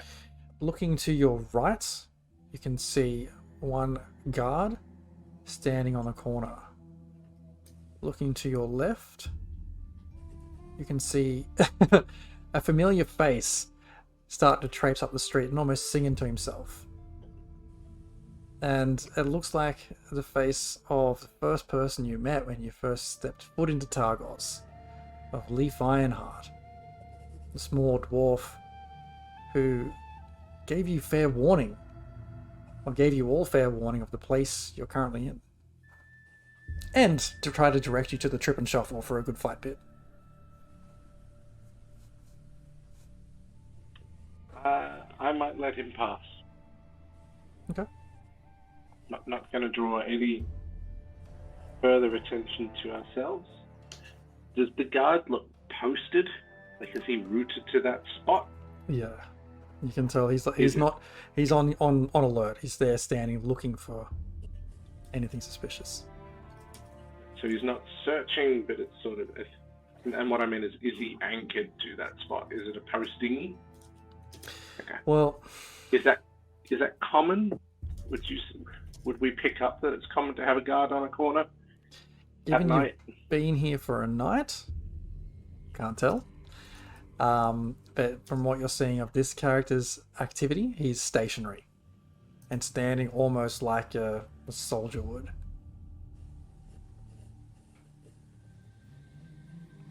Speaker 2: Looking to your right, you can see one guard standing on a corner. Looking to your left, you can see a familiar face start to traipse up the street and almost singing to himself. And it looks like the face of the first person you met when you first stepped foot into Targos, of Leaf Ironheart, the small dwarf who gave you fair warning, or gave you all fair warning of the place you're currently in, and to try to direct you to the Trip and Shuffle for a good fight bit.
Speaker 12: I might let him pass.
Speaker 2: Okay.
Speaker 12: Not going to draw any further attention to ourselves. Does the guard look posted? Like, is he rooted to that spot?
Speaker 2: Yeah, you can tell he's on alert. He's there standing looking for anything suspicious.
Speaker 12: So he's not searching, but it's sort of. And what I mean is he anchored to that spot? Is it a posting? Okay.
Speaker 2: Well,
Speaker 12: is that common? Would we pick up that it's common to have a guard on a corner at night?
Speaker 2: You've been here for a night, can't tell. But from what you're seeing of this character's activity, he's stationary and standing almost like a soldier would.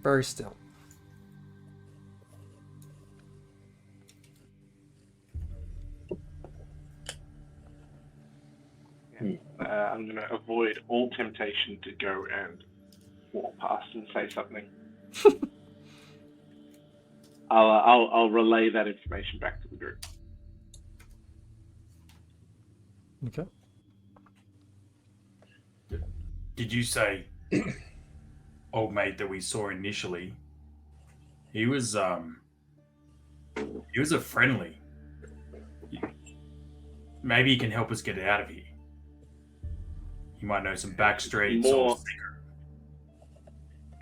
Speaker 2: Very still.
Speaker 12: I'm going to avoid all temptation to go and walk past and say something. I'll relay that information back to the group.
Speaker 2: Okay.
Speaker 6: Did you say old mate that we saw initially? He was a friendly. Maybe he can help us get out of here. He might know some back streets.
Speaker 12: More.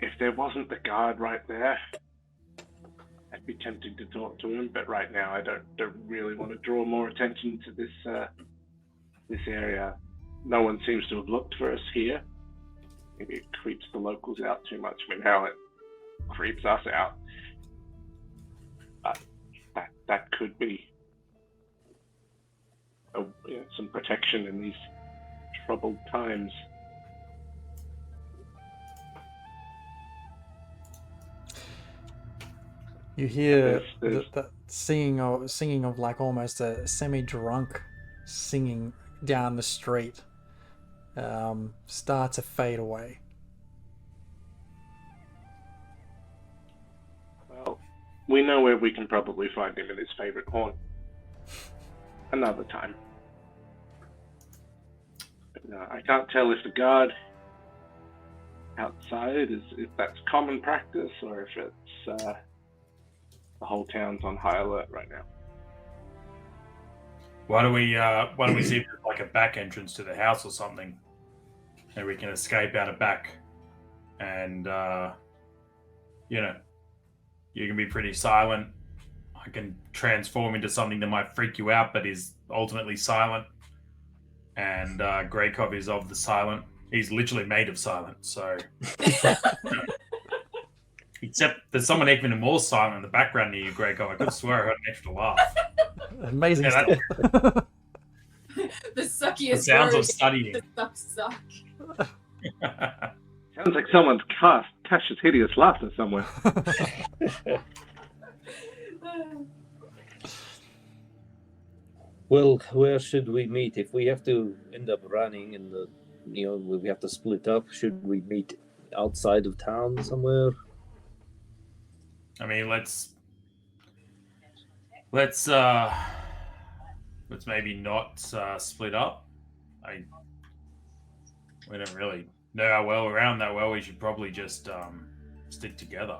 Speaker 12: If there wasn't the guard right there, I'd be tempted to talk to him, but right now I don't really want to draw more attention to this area. No one seems to have looked for us here. Maybe it creeps the locals out too much. I mean, hell, it creeps us out. But that could be some protection in these troubled times.
Speaker 2: You hear
Speaker 12: There's-
Speaker 2: the singing of like almost a semi-drunk singing down the street start to fade away.
Speaker 12: Well, we know where we can probably find him in his favorite haunt. Another time. But no, I can't tell if the guard outside if that's common practice or if it's the whole town's on high alert right now.
Speaker 6: Why don't we see if there's like a back entrance to the house or something, and we can escape out of back, and you know, you can be pretty silent. I can transform into something that might freak you out, but is ultimately silent. And Greykov is of the silent. He's literally made of silence. So, except there's someone even more silent in the background near you, Greykov. I could swear I heard an extra laugh.
Speaker 2: Amazing stuff.
Speaker 9: The suckiest
Speaker 6: The sounds
Speaker 9: word
Speaker 6: of studying.
Speaker 9: The stuff suck.
Speaker 12: Sounds like someone's cast Tasha's hideous laughter somewhere.
Speaker 13: Well, where should we meet? If we have to end up running and we have to split up, should we meet outside of town somewhere?
Speaker 6: I mean, let's maybe not split up. We don't really know our way around that well. We should probably just stick together.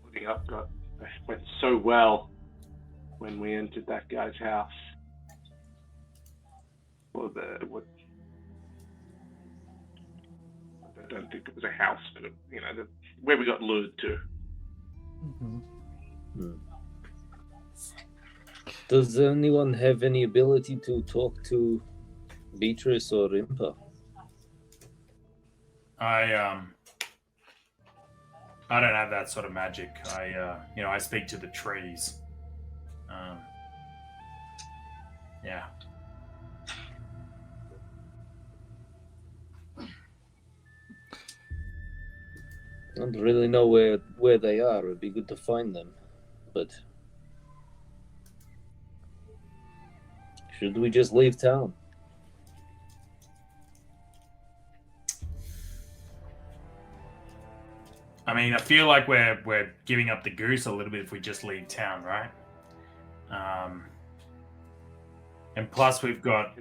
Speaker 12: Splitting up went so well when we entered that guy's house. Or I don't think it was a house, but where we got lured to.
Speaker 2: Mm-hmm.
Speaker 13: Does anyone have any ability to talk to Beatrice or Impa?
Speaker 6: I don't have that sort of magic. I speak to the trees. Yeah.
Speaker 13: I don't really know where they are. It'd be good to find them, but should we just leave town?
Speaker 6: I mean, I feel like we're giving up the goose a little bit if we just leave town, right? And plus, we've got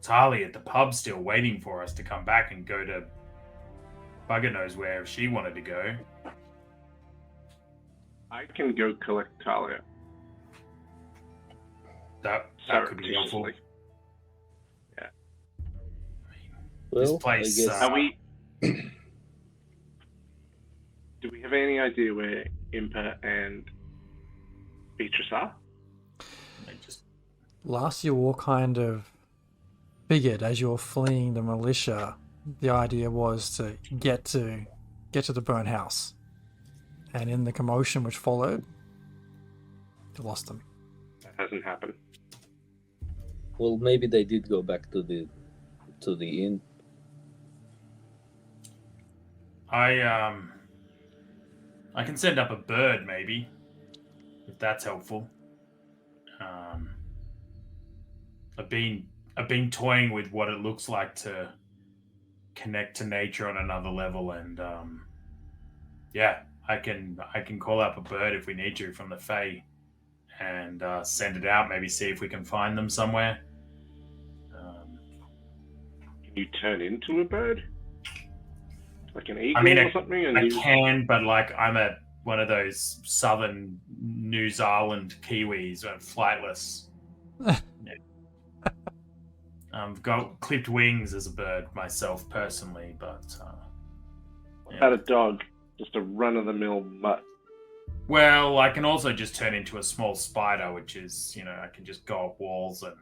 Speaker 6: Tali at the pub still waiting for us to come back and go to bugger knows where she wanted to go.
Speaker 12: I can go collect Talia.
Speaker 6: That could be helpful.
Speaker 12: Yeah.
Speaker 13: Well,
Speaker 6: This place.
Speaker 13: I guess...
Speaker 12: Are we? Do we have any idea where Impa and Beatrice are?
Speaker 2: Last you all kind of figured as you were fleeing the militia, the idea was to get to the burnt house. And in the commotion which followed, you lost them.
Speaker 12: That hasn't happened.
Speaker 13: Well, maybe they did go back to the inn.
Speaker 6: I can send up a bird, maybe, if that's helpful. I've been toying with what it looks like to connect to nature on another level, and I can call up a bird if we need to from the Fae, and send it out. Maybe see if we can find them somewhere.
Speaker 12: Can you turn into a bird? Like an eagle or something?
Speaker 6: I can, but like I'm one of those southern New Zealand Kiwis, flightless. I've got clipped wings as a bird myself personally, but
Speaker 12: what about a dog? Just a run-of-the-mill mutt?
Speaker 6: Well, I can also just turn into a small spider, which is, I can just go up walls and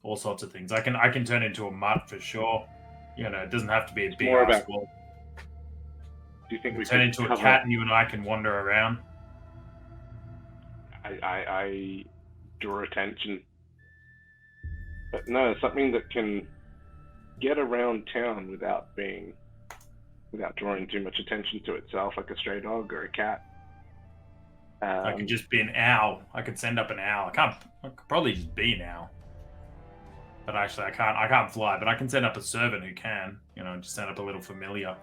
Speaker 6: all sorts of things. I can turn into a mutt for sure. It doesn't have to be a big ass wall.
Speaker 12: Do you think we
Speaker 6: turn into a cat and you and I can wander around?
Speaker 12: I draw attention. But no, something that can get around town without being without drawing too much attention to itself, like a stray dog or a cat.
Speaker 6: I could just be an owl. I could send up an owl. I could probably just be an owl. But actually, I can't fly. But I can send up a servant who can. Just send up a little familiar.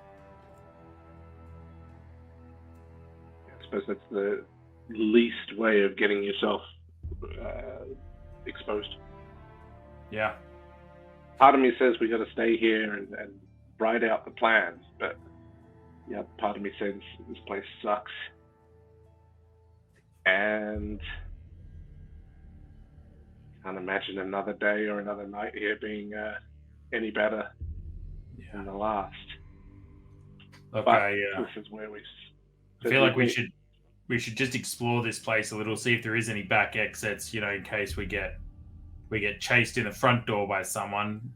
Speaker 12: I suppose that's the least way of getting yourself exposed.
Speaker 6: Yeah.
Speaker 12: Part of me says we got to stay here and ride out the plans, but yeah, part of me says this place sucks. And can't imagine another day or another night here being any better than the last.
Speaker 6: Okay,
Speaker 12: but this is where we.
Speaker 6: I feel like we should just explore this place a little, see if there is any back exits. In case we get chased in the front door by someone,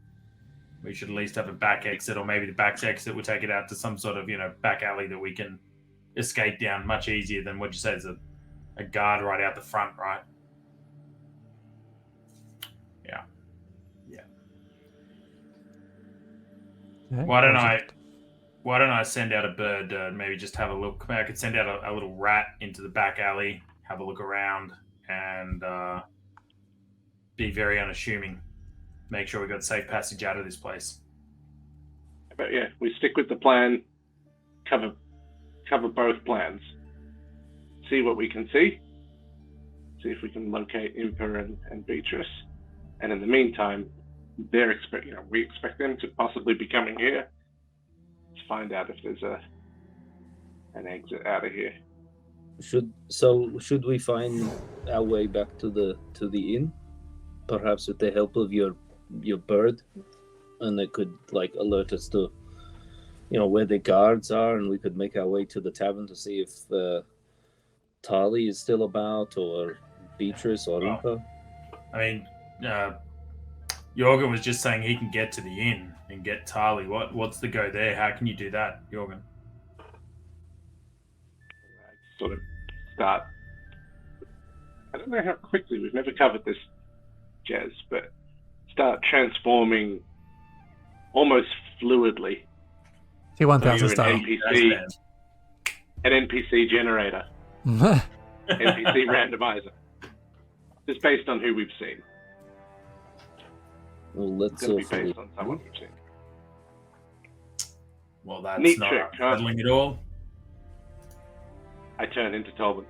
Speaker 6: we should at least have a back exit, or maybe the back exit will take it out to some sort of back alley that we can escape down much easier than what you say is a guard right out the front, right? Yeah.
Speaker 2: Okay,
Speaker 6: Why don't I send out a bird? Maybe just have a look. Maybe I could send out a little rat into the back alley, have a look around, and be very unassuming. Make sure we got safe passage out of this place.
Speaker 12: But yeah, we stick with the plan. Cover both plans. See what we can see. See if we can locate Impa and Beatrice. And in the meantime, we expect them to possibly be coming here. Let's find out if there's an exit out of here.
Speaker 13: Should we find our way back to the inn, perhaps with the help of your bird, and they could alert us to where the guards are, and we could make our way to the tavern to see if Tali is still about, or Beatrice or Impa.
Speaker 6: I mean, Jorgen was just saying he can get to the inn and get Tali. What's the go there? How can you do that, Jorgen?
Speaker 12: Sort of start. I don't know how quickly, we've never covered this, Jez, but start transforming almost fluidly.
Speaker 2: T1000 style.
Speaker 12: An NPC generator. NPC randomizer. Just based on who we've seen.
Speaker 13: Well, let's
Speaker 12: it's going to be based on someone we've seen.
Speaker 6: Well, that's
Speaker 12: neat
Speaker 6: not
Speaker 12: trick,
Speaker 6: meddling at all.
Speaker 12: I turn into Tolman.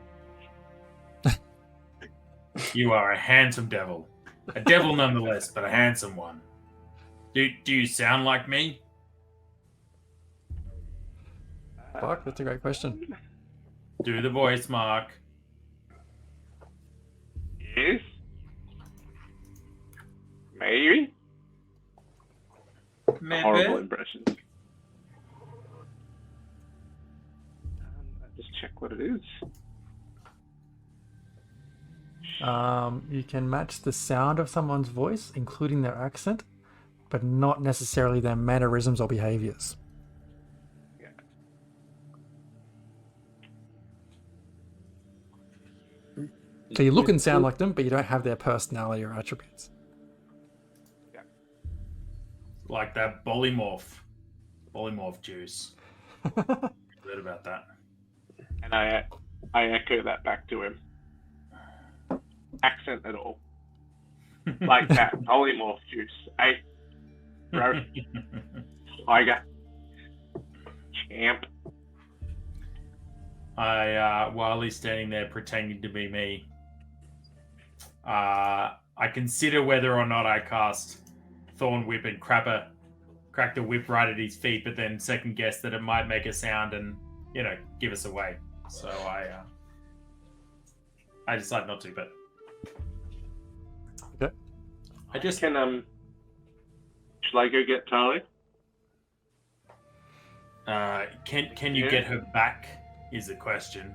Speaker 6: You are a handsome devil. A devil nonetheless, but a handsome one. Do you sound like me?
Speaker 2: Fuck, that's a great question.
Speaker 6: Do the voice, Mark.
Speaker 12: Yes. Maybe. Horrible impressions. Just check what it is.
Speaker 2: You can match the sound of someone's voice, including their accent, but not necessarily their mannerisms or behaviors.
Speaker 12: Yeah.
Speaker 2: So you look and sound like them, but you don't have their personality or attributes.
Speaker 12: Yeah.
Speaker 6: Like that polymorph juice. Heard about that.
Speaker 12: And I echo that back to him. Accent at all. Like that polymorph juice. Hey, bro. Tiger. Champ.
Speaker 6: While he's standing there pretending to be me, I consider whether or not I cast Thorn Whip and crack the whip right at his feet, but then second guess that it might make a sound and, give us away. So I decide not to, but
Speaker 2: okay.
Speaker 12: I just can shall I go get Tali?
Speaker 6: Can you get her back is the question.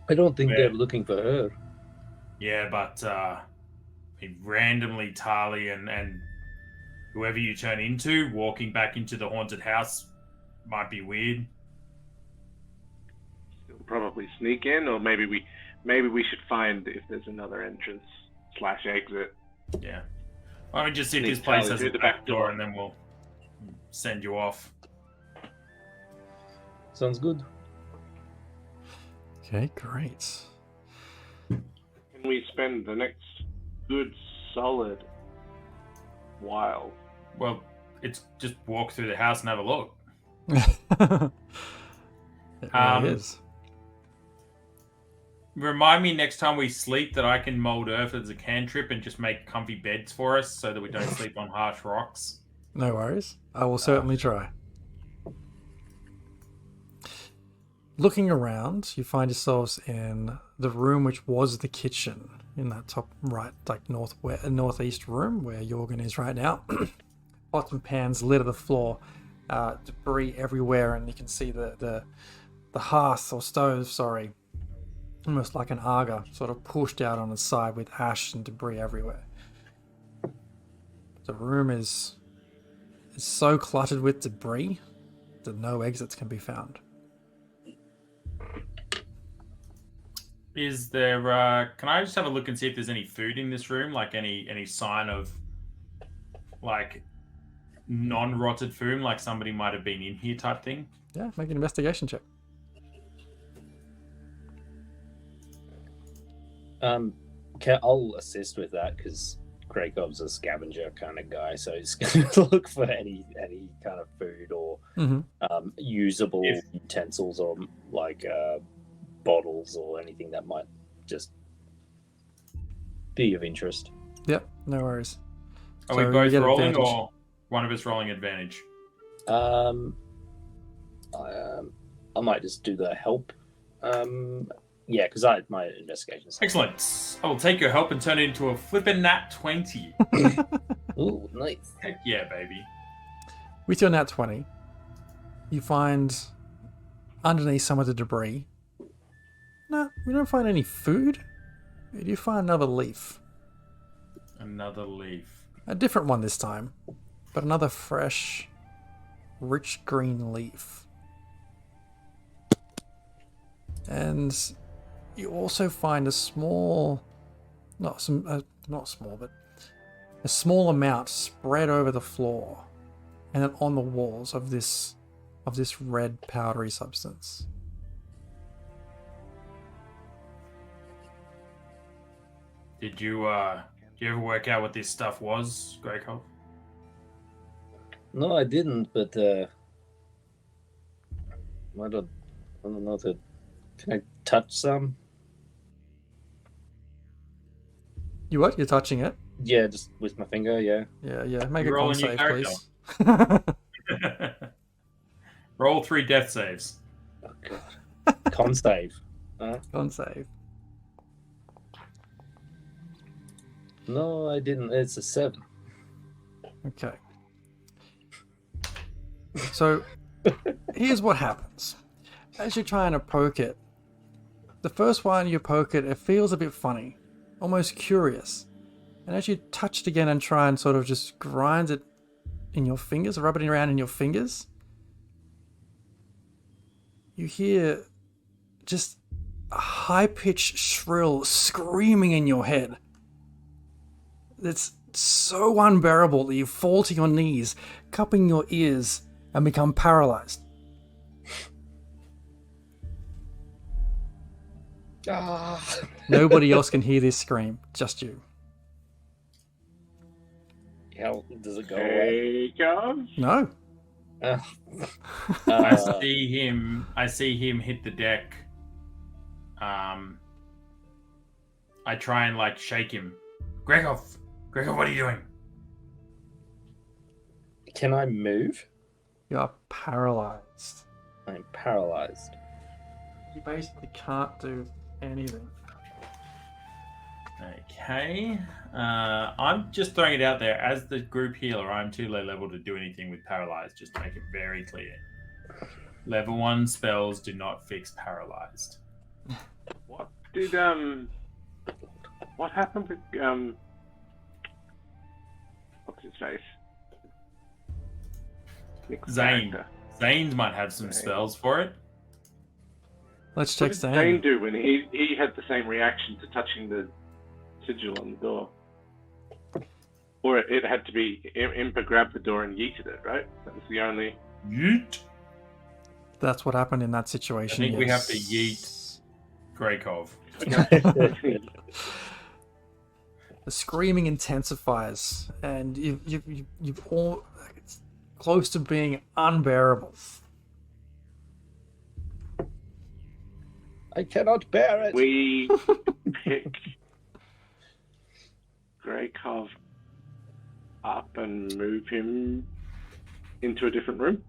Speaker 13: I don't think they're looking for her.
Speaker 6: Yeah, but randomly Tali and whoever you turn into walking back into the haunted house might be weird.
Speaker 12: Probably sneak in, or maybe we should find if there's another entrance / exit.
Speaker 6: Yeah. Why don't we just see if
Speaker 12: Sneak
Speaker 6: this place
Speaker 12: Tali
Speaker 6: has
Speaker 12: through
Speaker 6: a
Speaker 12: the
Speaker 6: back
Speaker 12: back
Speaker 6: door,
Speaker 12: door.
Speaker 6: and then we'll send you off.
Speaker 13: Sounds good.
Speaker 2: Okay, great.
Speaker 12: Can we spend the next good solid while?
Speaker 6: Well, it's just walk through the house and have a look.
Speaker 2: It really is.
Speaker 6: Remind me next time we sleep that I can mold earth as a cantrip and just make comfy beds for us so that we don't sleep on harsh rocks.
Speaker 2: No worries. I will certainly try. Looking around, you find yourselves in the room which was the kitchen, in that top right, like northeast room where Jorgen is right now. Pots and pans litter the floor, debris everywhere, and you can see the hearth or stove, sorry, almost like an Aga, sort of pushed out on its side with ash and debris everywhere. The room is so cluttered with debris that no exits can be found.
Speaker 6: Is there? Can I just have a look and see if there's any food in this room? Like any sign of like non-rotted food, like somebody might have been in here type thing?
Speaker 2: Yeah, make an investigation check.
Speaker 13: I'll assist with that because Krakov's a scavenger kind of guy, so he's going to look for any kind of food or usable utensils or like bottles or anything that might just be of interest.
Speaker 2: Yep, no worries.
Speaker 6: Are we both rolling or one of us rolling advantage?
Speaker 13: I might just do the help. Yeah, because my investigation.
Speaker 6: Excellent. I will take your help and turn it into a flippin' nat 20.
Speaker 13: Ooh, nice.
Speaker 6: Heck yeah, baby.
Speaker 2: With your nat 20, you find underneath some of the debris. No, we don't find any food. You do find another leaf.
Speaker 6: Another leaf.
Speaker 2: A different one this time, but another fresh, rich green leaf. And you also find a small, not small, but a small amount spread over the floor and then on the walls of this red powdery substance.
Speaker 6: Did you ever work out what this stuff was, Greykov?
Speaker 13: No, I didn't, but I don't know. Can I touch some?
Speaker 2: You what? You're touching it?
Speaker 13: Yeah, just with my finger, yeah.
Speaker 2: Yeah. Make a con save, please.
Speaker 6: Roll 3 death saves.
Speaker 13: Oh, God. Con save.
Speaker 2: Con save.
Speaker 13: No, I didn't. It's a 7.
Speaker 2: Okay. So, here's what happens. As you're trying to poke it, the first one you poke it, it feels a bit funny, almost curious. And as you touch it again and try and sort of just grind it in your fingers, rub it around in your fingers, you hear just a high-pitched shrill screaming in your head. It's so unbearable that you fall to your knees, cupping your ears, and become paralyzed. Nobody else can hear this scream, just you.
Speaker 13: How does it go away?
Speaker 2: No.
Speaker 6: I see him hit the deck. I try and like shake him. Greykov, what are you doing?
Speaker 13: Can I move?
Speaker 2: You are paralyzed.
Speaker 13: I'm paralyzed.
Speaker 2: You basically can't do anything.
Speaker 6: Okay. I'm just throwing it out there. As the group healer, I'm too low level to do anything with paralyzed, just to make it very clear. Level 1 spells do not fix paralyzed.
Speaker 12: What did what happened with what's his face?
Speaker 6: Zane. Zane's might have some spells for it.
Speaker 2: Let's check
Speaker 12: What did
Speaker 2: Zane.
Speaker 12: Zane do when he had the same reaction to touching the sigil on the door? Or it had to be Impa grabbed the door and yeeted it, right? That was the only.
Speaker 6: Yeet.
Speaker 2: That's what happened in that
Speaker 6: I
Speaker 2: situation.
Speaker 6: think we have to
Speaker 2: yes.
Speaker 6: yeet Greykov.
Speaker 2: The screaming intensifies, and you've all it's close to being unbearable.
Speaker 13: I cannot bear it.
Speaker 12: We pick Greykov up and move him into a different room.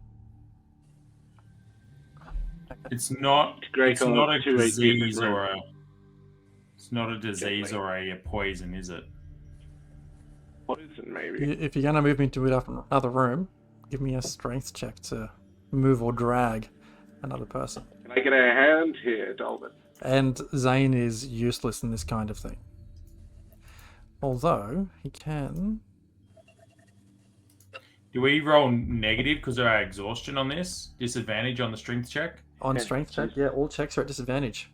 Speaker 6: It's not
Speaker 12: Greykov
Speaker 6: a
Speaker 12: to a
Speaker 6: disease
Speaker 12: different
Speaker 6: or
Speaker 12: room.
Speaker 6: it's not a disease or a poison, is it?
Speaker 12: Poison, maybe.
Speaker 2: If you're going to move me to another room, give me a strength check to move or drag another person.
Speaker 12: Can I get a hand here, Dolvin?
Speaker 2: And Zane is useless in this kind of thing. Although, he can...
Speaker 6: Do we roll negative because of our exhaustion on this? Disadvantage on the strength check?
Speaker 2: On strength check, yeah, all checks are at disadvantage.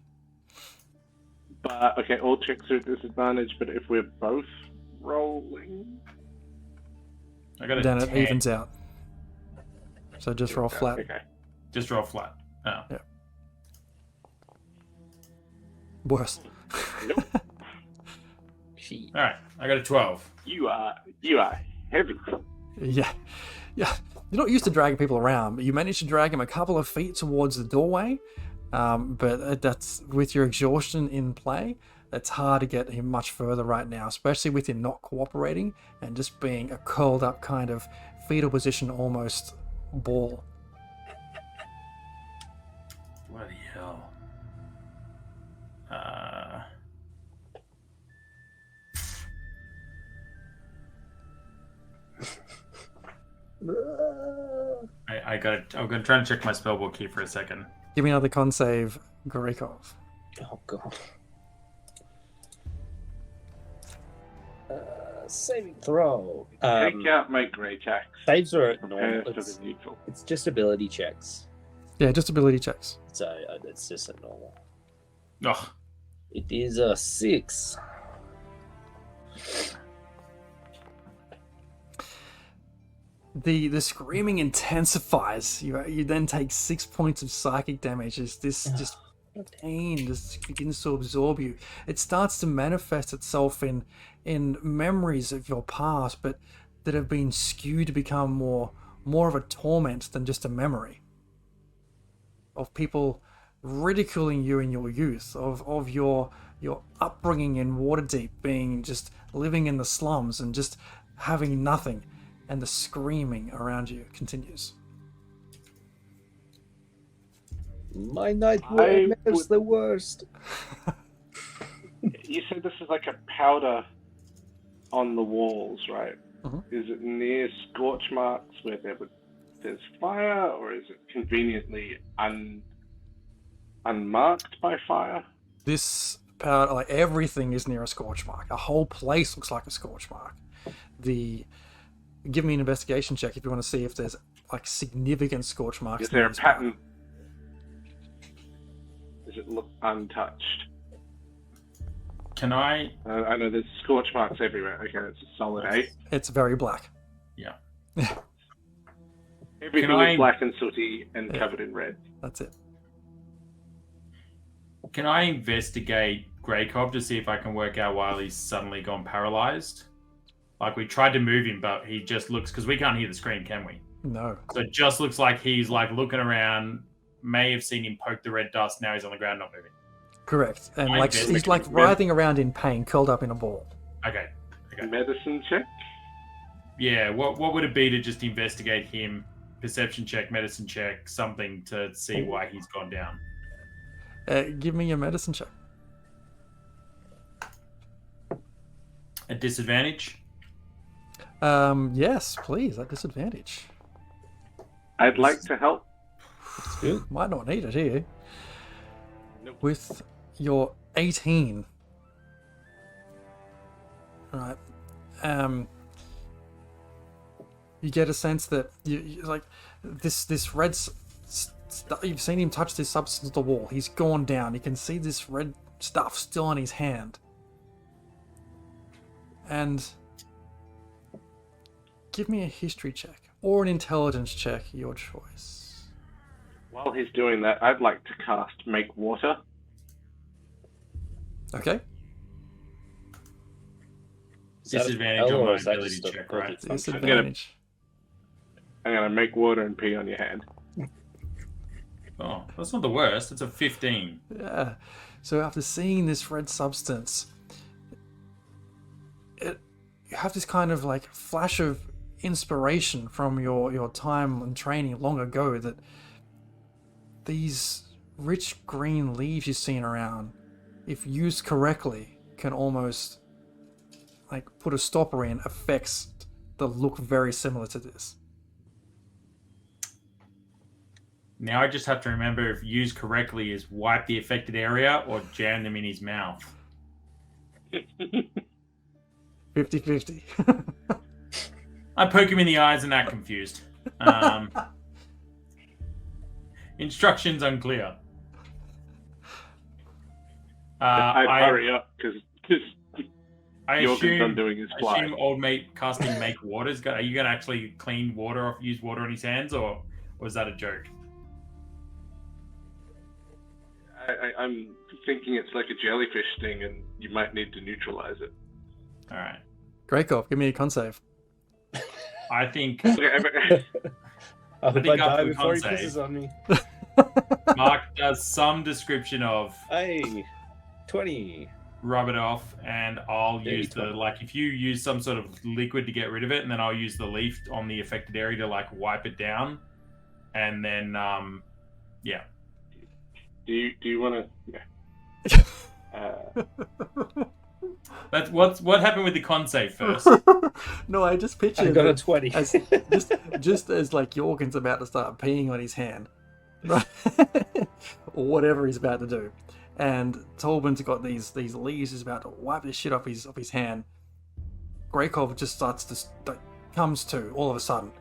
Speaker 12: But, okay, all checks are at disadvantage, but if we're both rolling...
Speaker 6: I got a
Speaker 2: then
Speaker 6: 10.
Speaker 2: it evens out. So just roll flat.
Speaker 12: Okay.
Speaker 6: Just roll flat. Oh.
Speaker 2: Yeah. Worse.
Speaker 6: Alright, I got a 12.
Speaker 12: You are heavy.
Speaker 2: Yeah. You're not used to dragging people around, but you managed to drag him a couple of feet towards the doorway. But that's with your exhaustion in play. It's hard to get him much further right now, especially with him not cooperating and just being a curled up kind of fetal position, almost ball.
Speaker 6: Bloody hell. I'm gonna try and check my spellbook here for a second.
Speaker 2: Give me another con save, Gorikov.
Speaker 13: Oh god. Saving throw.
Speaker 12: Take out my grey tax.
Speaker 13: Saves are
Speaker 12: Prepare
Speaker 13: normal.
Speaker 12: for the neutral.
Speaker 13: It's just ability checks.
Speaker 2: Yeah, just ability checks.
Speaker 13: So it's just a normal.
Speaker 6: Ugh.
Speaker 13: It is a 6.
Speaker 2: The screaming intensifies. You then take 6 points of psychic damage as this just pain just begins to absorb you. It starts to manifest itself in memories of your past, but that have been skewed to become more of a torment than just a memory. Of people ridiculing you in your youth, of your upbringing in Waterdeep, being just living in the slums and just having nothing. And the screaming around you continues.
Speaker 13: My nightmare is the worst.
Speaker 12: You said this is like a powder on the walls, right?
Speaker 2: Mhm.
Speaker 12: Is it near scorch marks where there's fire, or is it conveniently unmarked by fire?
Speaker 2: This powder, like everything, is near a scorch mark. A whole place looks like a scorch mark. Give me an investigation check if you want to see if there's like significant scorch marks.
Speaker 12: Is there a
Speaker 2: this
Speaker 12: pattern? Does it look untouched?
Speaker 6: Can I?
Speaker 12: I know there's scorch marks everywhere. Okay, it's a solid 8.
Speaker 2: It's very black.
Speaker 6: Yeah.
Speaker 12: Everything
Speaker 6: Can I-
Speaker 12: is black and sooty and
Speaker 2: Yeah.
Speaker 12: covered in red.
Speaker 2: That's it.
Speaker 6: Can I investigate Greykov to see if I can work out why he's suddenly gone paralyzed? Like, we tried to move him, but he just looks... Because we can't hear the scream, can we?
Speaker 2: No.
Speaker 6: So it just looks like he's, like, looking around, may have seen him poke the red dust, now he's on the ground not moving.
Speaker 2: Correct. And
Speaker 6: I
Speaker 2: like
Speaker 6: guess
Speaker 2: he's
Speaker 6: we
Speaker 2: like
Speaker 6: can-
Speaker 2: writhing around in pain, curled up in a ball.
Speaker 6: Okay.
Speaker 12: Medicine check?
Speaker 6: Yeah, what would it be to just investigate him? Perception check, medicine check, something to see why he's gone down.
Speaker 2: Give me a medicine check.
Speaker 6: At disadvantage?
Speaker 2: Yes, please, at disadvantage.
Speaker 12: I'd like to help.
Speaker 13: It's good.
Speaker 2: Might not need it here. With your 18. Right. You get a sense that you like this red you've seen him touch this substance to the wall. He's gone down. You can see this red stuff still on his hand. And give me a history check or an intelligence check, your choice.
Speaker 12: While he's doing that, I'd like to cast Make Water.
Speaker 2: Okay.
Speaker 6: Disadvantage on my ability check, right?
Speaker 2: Disadvantage.
Speaker 12: I'm gonna make water and pee on your hand.
Speaker 6: Oh, that's not the worst. It's a 15.
Speaker 2: Yeah. So after seeing this red substance, you have this kind of like flash of inspiration from your time and training long ago that these rich green leaves you've seen around, if used correctly, can almost like put a stopper in effects that look very similar to this.
Speaker 6: Now I just have to remember if used correctly is wipe the affected area or jam them in his mouth.
Speaker 2: 50-50.
Speaker 6: I poke him in the eyes and act confused. Instructions unclear.
Speaker 12: I'd hurry up because
Speaker 6: I
Speaker 12: Jorgen's undoing his fly.
Speaker 6: assume old mate casting make waters. Are you going to actually clean water off, use water on his hands, or was that a joke?
Speaker 12: I'm thinking it's like a jellyfish thing, and you might need to neutralize it.
Speaker 6: All right.
Speaker 2: Greykov, give me a con save.
Speaker 6: I think.
Speaker 13: I hope I
Speaker 6: think
Speaker 13: die
Speaker 6: after the
Speaker 13: before he
Speaker 6: con
Speaker 13: pisses
Speaker 6: save,
Speaker 13: on me.
Speaker 6: Mark does some description of
Speaker 13: Hey, 20.
Speaker 6: rub it off, and I'll
Speaker 13: Yeah,
Speaker 6: use the, like, if you use some sort of liquid to get rid of it, and then I'll use the leaf on the affected area to, like, wipe it down. And then, yeah.
Speaker 12: Do you want to?
Speaker 6: That's what happened with the con save first.
Speaker 2: No, I just pictured
Speaker 13: I got a
Speaker 2: it
Speaker 13: 20.
Speaker 2: as just as like Jorgen's about to start peeing on his hand, right? Or whatever he's about to do, and Tolban's got these leaves. He's about to wipe this shit off his hand. Greykov just starts to comes to all of a sudden,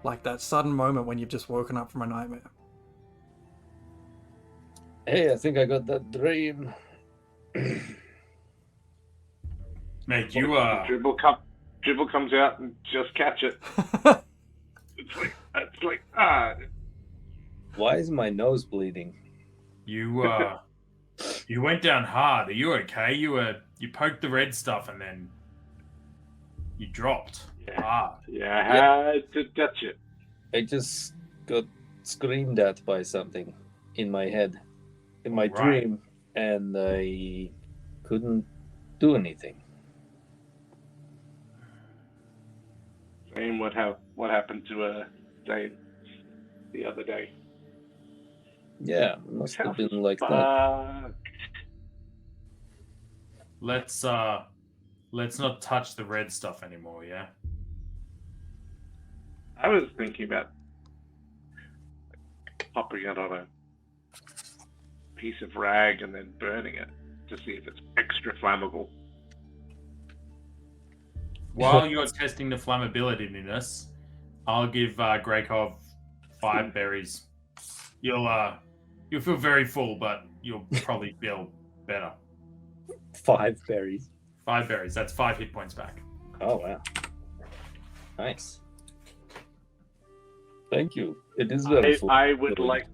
Speaker 2: like that sudden moment when you've just woken up from a nightmare.
Speaker 13: Hey, I think I got that dream.
Speaker 6: Mate,
Speaker 12: dribble comes out and just catch it. it's like
Speaker 13: Why is my nose bleeding?
Speaker 6: You went down hard. Are you okay? You poked the red stuff and then you dropped hard.
Speaker 12: Yeah, I had to touch it.
Speaker 13: I just got screamed at by something in my head, in my dream, and I couldn't do anything.
Speaker 12: Same what happened to Dane the other day.
Speaker 13: Yeah, it must have been like that.
Speaker 6: Let's not touch the red stuff anymore, yeah?
Speaker 12: I was thinking about popping it on a piece of rag and then burning it to see if it's extra flammable.
Speaker 6: While you're testing the flammability in this, I'll give Greykov 5 berries. You'll feel very full, but you'll probably feel better.
Speaker 13: 5 berries.
Speaker 6: 5 berries. That's 5 hit points back.
Speaker 13: Oh wow! Nice. Thank you. It is very full.
Speaker 12: I would like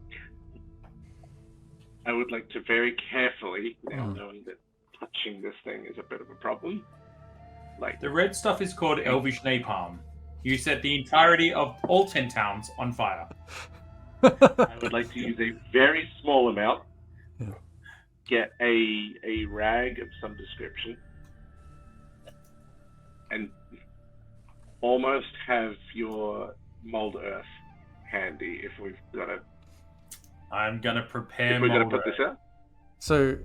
Speaker 12: to very carefully, now knowing that touching this thing is a bit of a problem. Like
Speaker 6: the red stuff is called Elvish Napalm. You set the entirety of all 10 towns on fire.
Speaker 12: I would like to use a very small amount. Get a rag of some description, and almost have your mold earth handy if we've got to.
Speaker 6: I'm gonna prepare.
Speaker 12: If we're gonna put this out.
Speaker 2: So,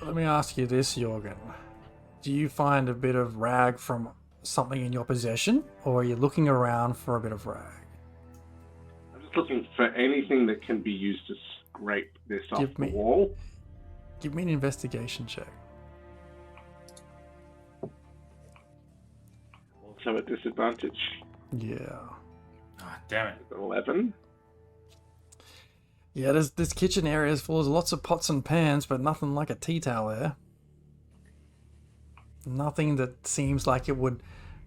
Speaker 2: let me ask you this, Jorgen. Do you find a bit of rag from something in your possession, or are you looking around for a bit of rag?
Speaker 12: I'm just looking for anything that can be used to scrape this off the wall.
Speaker 2: Give me an investigation check.
Speaker 12: Also at disadvantage.
Speaker 2: Yeah.
Speaker 6: Ah, damn it.
Speaker 12: 11.
Speaker 2: Yeah, this kitchen area is full of lots of pots and pans, but nothing like a tea towel there. Nothing that seems like it would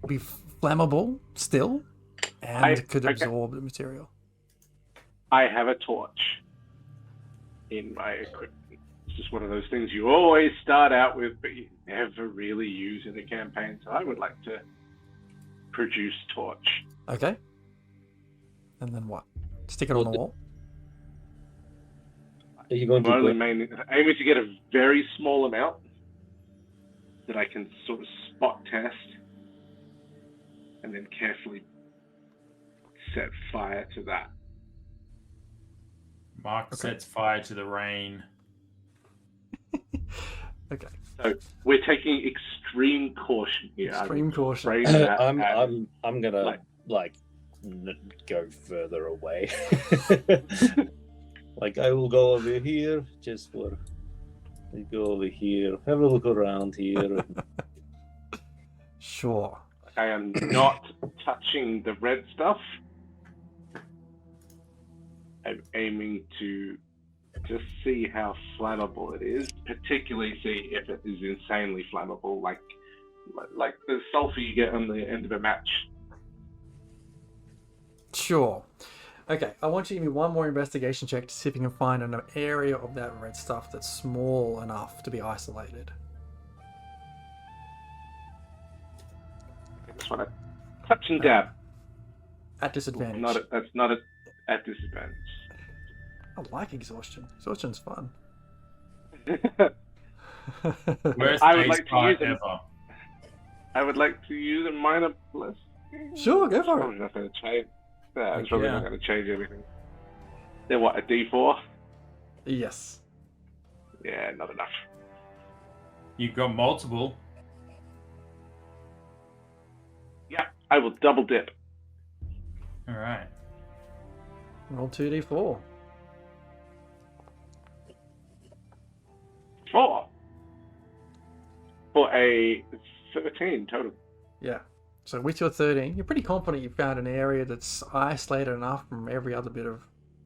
Speaker 2: be flammable still, and could absorb the material.
Speaker 12: I have a torch in my equipment. It's just one of those things you always start out with, but you never really use in a campaign. So I would like to produce torch.
Speaker 2: Okay. And then what? Stick it on the wall?
Speaker 13: Are you going to
Speaker 12: Aiming to get a very small amount that I can sort of spot test and then carefully set fire to that.
Speaker 6: Mark sets fire to the rain.
Speaker 2: Okay.
Speaker 12: So we're taking extreme caution here.
Speaker 2: Extreme caution.
Speaker 13: I'm gonna go further away. Like I will go over here just for. Go over here. Have a look around here.
Speaker 2: Sure.
Speaker 12: I am not touching the red stuff. I'm aiming to just see how flammable it is, particularly see if it is insanely flammable, like the sulfur you get on the end of a match.
Speaker 2: Sure. Okay, I want you to give me one more investigation check to see if you can find an area of that red stuff that's small enough to be isolated.
Speaker 12: I just want to touch and dab.
Speaker 2: At disadvantage.
Speaker 12: That's not at disadvantage.
Speaker 2: I like exhaustion. Exhaustion's fun.
Speaker 6: Worst
Speaker 12: I would
Speaker 6: case
Speaker 12: like to
Speaker 6: part
Speaker 12: use it.
Speaker 6: ever.
Speaker 12: I would like to use a minor plus.
Speaker 2: Sure, go for
Speaker 12: Probably
Speaker 2: it.
Speaker 12: not going to change. I'm probably not going to change everything. Then what? A D4?
Speaker 2: Yes.
Speaker 12: Yeah, not enough.
Speaker 6: You've got multiple.
Speaker 12: Yeah, I will double dip.
Speaker 6: All right.
Speaker 2: Roll 2d4.
Speaker 12: 4 for a 13 total.
Speaker 2: Yeah. So with your 13, you're pretty confident you found an area that's isolated enough from every other bit of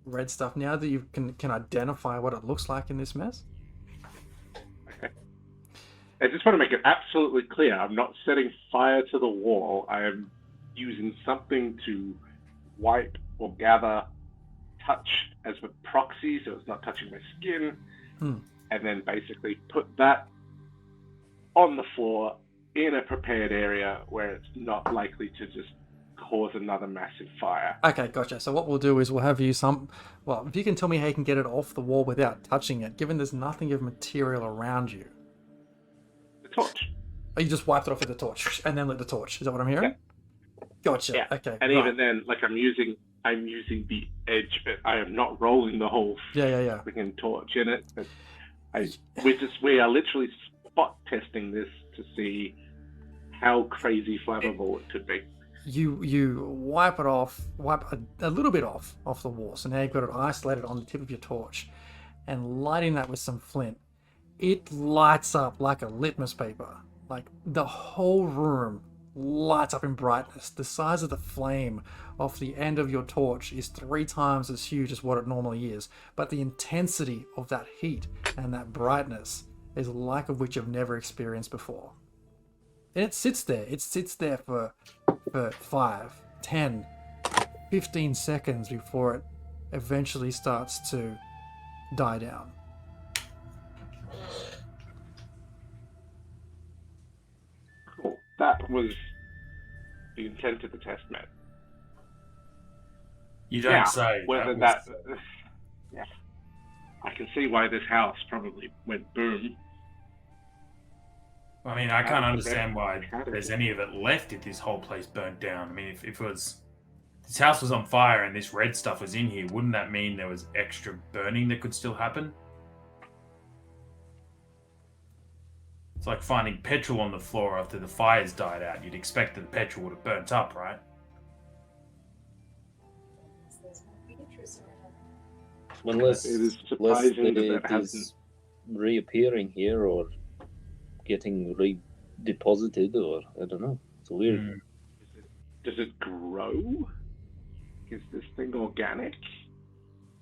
Speaker 2: red stuff. Now that you can identify what it looks like in this mess.
Speaker 12: Okay. I just want to make it absolutely clear. I'm not setting fire to the wall. I am using something to wipe or gather touch as a proxy, so it's not touching my skin. And then basically put that on the floor in a prepared area where it's not likely to just cause another massive fire.
Speaker 2: Okay, gotcha. So what we'll do is we'll have you if you can tell me how you can get it off the wall without touching it, given there's nothing of material around you.
Speaker 12: The torch.
Speaker 2: Oh, you just wiped it off with the torch and then lit the torch. Is that what I'm hearing?
Speaker 12: Yeah.
Speaker 2: Gotcha.
Speaker 12: Yeah.
Speaker 2: Okay.
Speaker 12: And
Speaker 2: right.
Speaker 12: even then, like I'm using the edge, but I am not rolling the whole freaking torch in it. But we are literally spot testing this to see how crazy flammable it could be.
Speaker 2: You wipe it off, wipe a little bit off the wall. So now you've got it isolated on the tip of your torch, and lighting that with some flint, it lights up like a litmus paper. Like the whole room lights up in brightness. The size of the flame off the end of your torch is 3 times as huge as what it normally is, but the intensity of that heat and that brightness is like of which you've never experienced before. And it sits there. It sits there for 5, 10, 15 seconds before it eventually starts to die down.
Speaker 12: Cool. That was the intent of the test, man.
Speaker 6: You don't say.
Speaker 12: Whether yeah. I can see why this house probably went boom.
Speaker 6: I mean, I can't understand why there's any of it left if this whole place burnt down. I mean, if it was... This house was on fire and this red stuff was in here, wouldn't that mean there was extra burning that could still happen? It's like finding petrol on the floor after the fire's died out. You'd expect that the petrol would have burnt up, right?
Speaker 13: Unless
Speaker 12: it is surprising that
Speaker 13: it is reappearing here or getting redeposited, or I don't know. It's weird.
Speaker 12: Does it grow? Is this thing organic?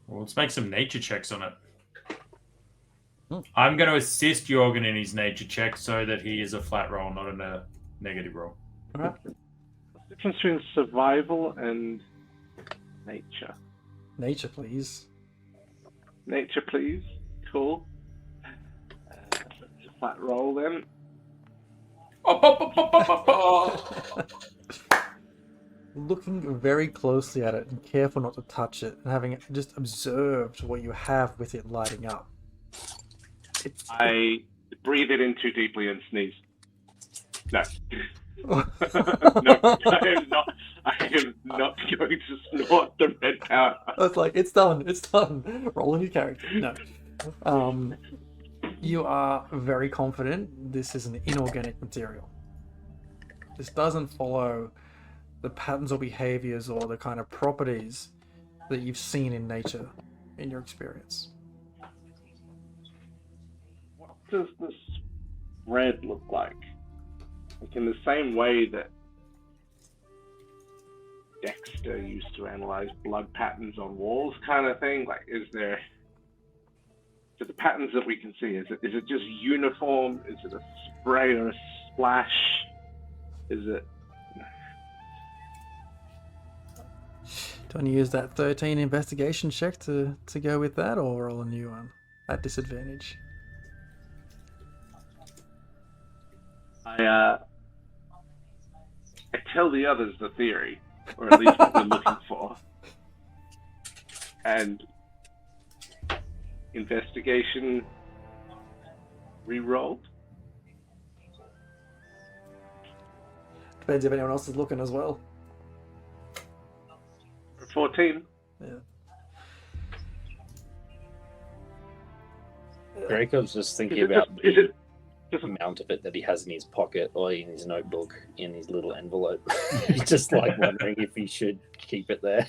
Speaker 6: Well, let's make some nature checks on it. I'm going to assist Jorgen in his nature check so that he is a flat roll, not a negative roll.
Speaker 2: All right.
Speaker 12: Difference between survival and nature.
Speaker 2: Nature, please.
Speaker 12: Nature, please. Cool. Just that roll then.
Speaker 2: Looking very closely at it and careful not to touch it, and having just observed what you have with it lighting up.
Speaker 12: I breathe it in too deeply and sneeze. No. No, I am not going to snort the red powder.
Speaker 2: It's like, it's done. Rolling your character. No. You are very confident this is an inorganic material. This doesn't follow the patterns or behaviors or the kind of properties that you've seen in nature in your experience.
Speaker 12: What does this red look like? Like in the same way that Dexter used to analyze blood patterns on walls, kind of thing. Like, so the patterns that we can see, is it just uniform? Is it a spray or a splash? Is it?
Speaker 2: Do you want to use that 13 investigation check to go with that, or roll a new one at disadvantage?
Speaker 12: I tell the others the theory, or at least what we're looking for. And investigation re-rolled.
Speaker 2: Depends if anyone else is looking as well.
Speaker 12: 14.
Speaker 2: Yeah.
Speaker 13: Dracov's just thinking about the amount of it that he has in his pocket or in his notebook in his little envelope. He's just like wondering if he should keep it there.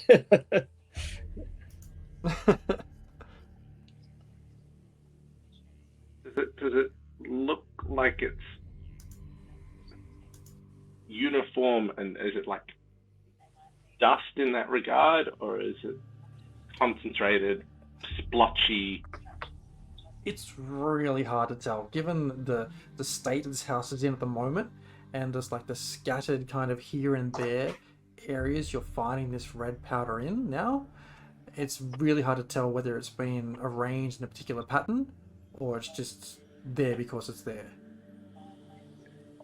Speaker 12: Does it look like it's uniform, and is it like dust in that regard, or is it concentrated, splotchy?
Speaker 2: It's really hard to tell, given the state this house is in at the moment, and just like the scattered kind of here and there areas you're finding this red powder in now. It's really hard to tell whether it's been arranged in a particular pattern, or it's just there because it's there.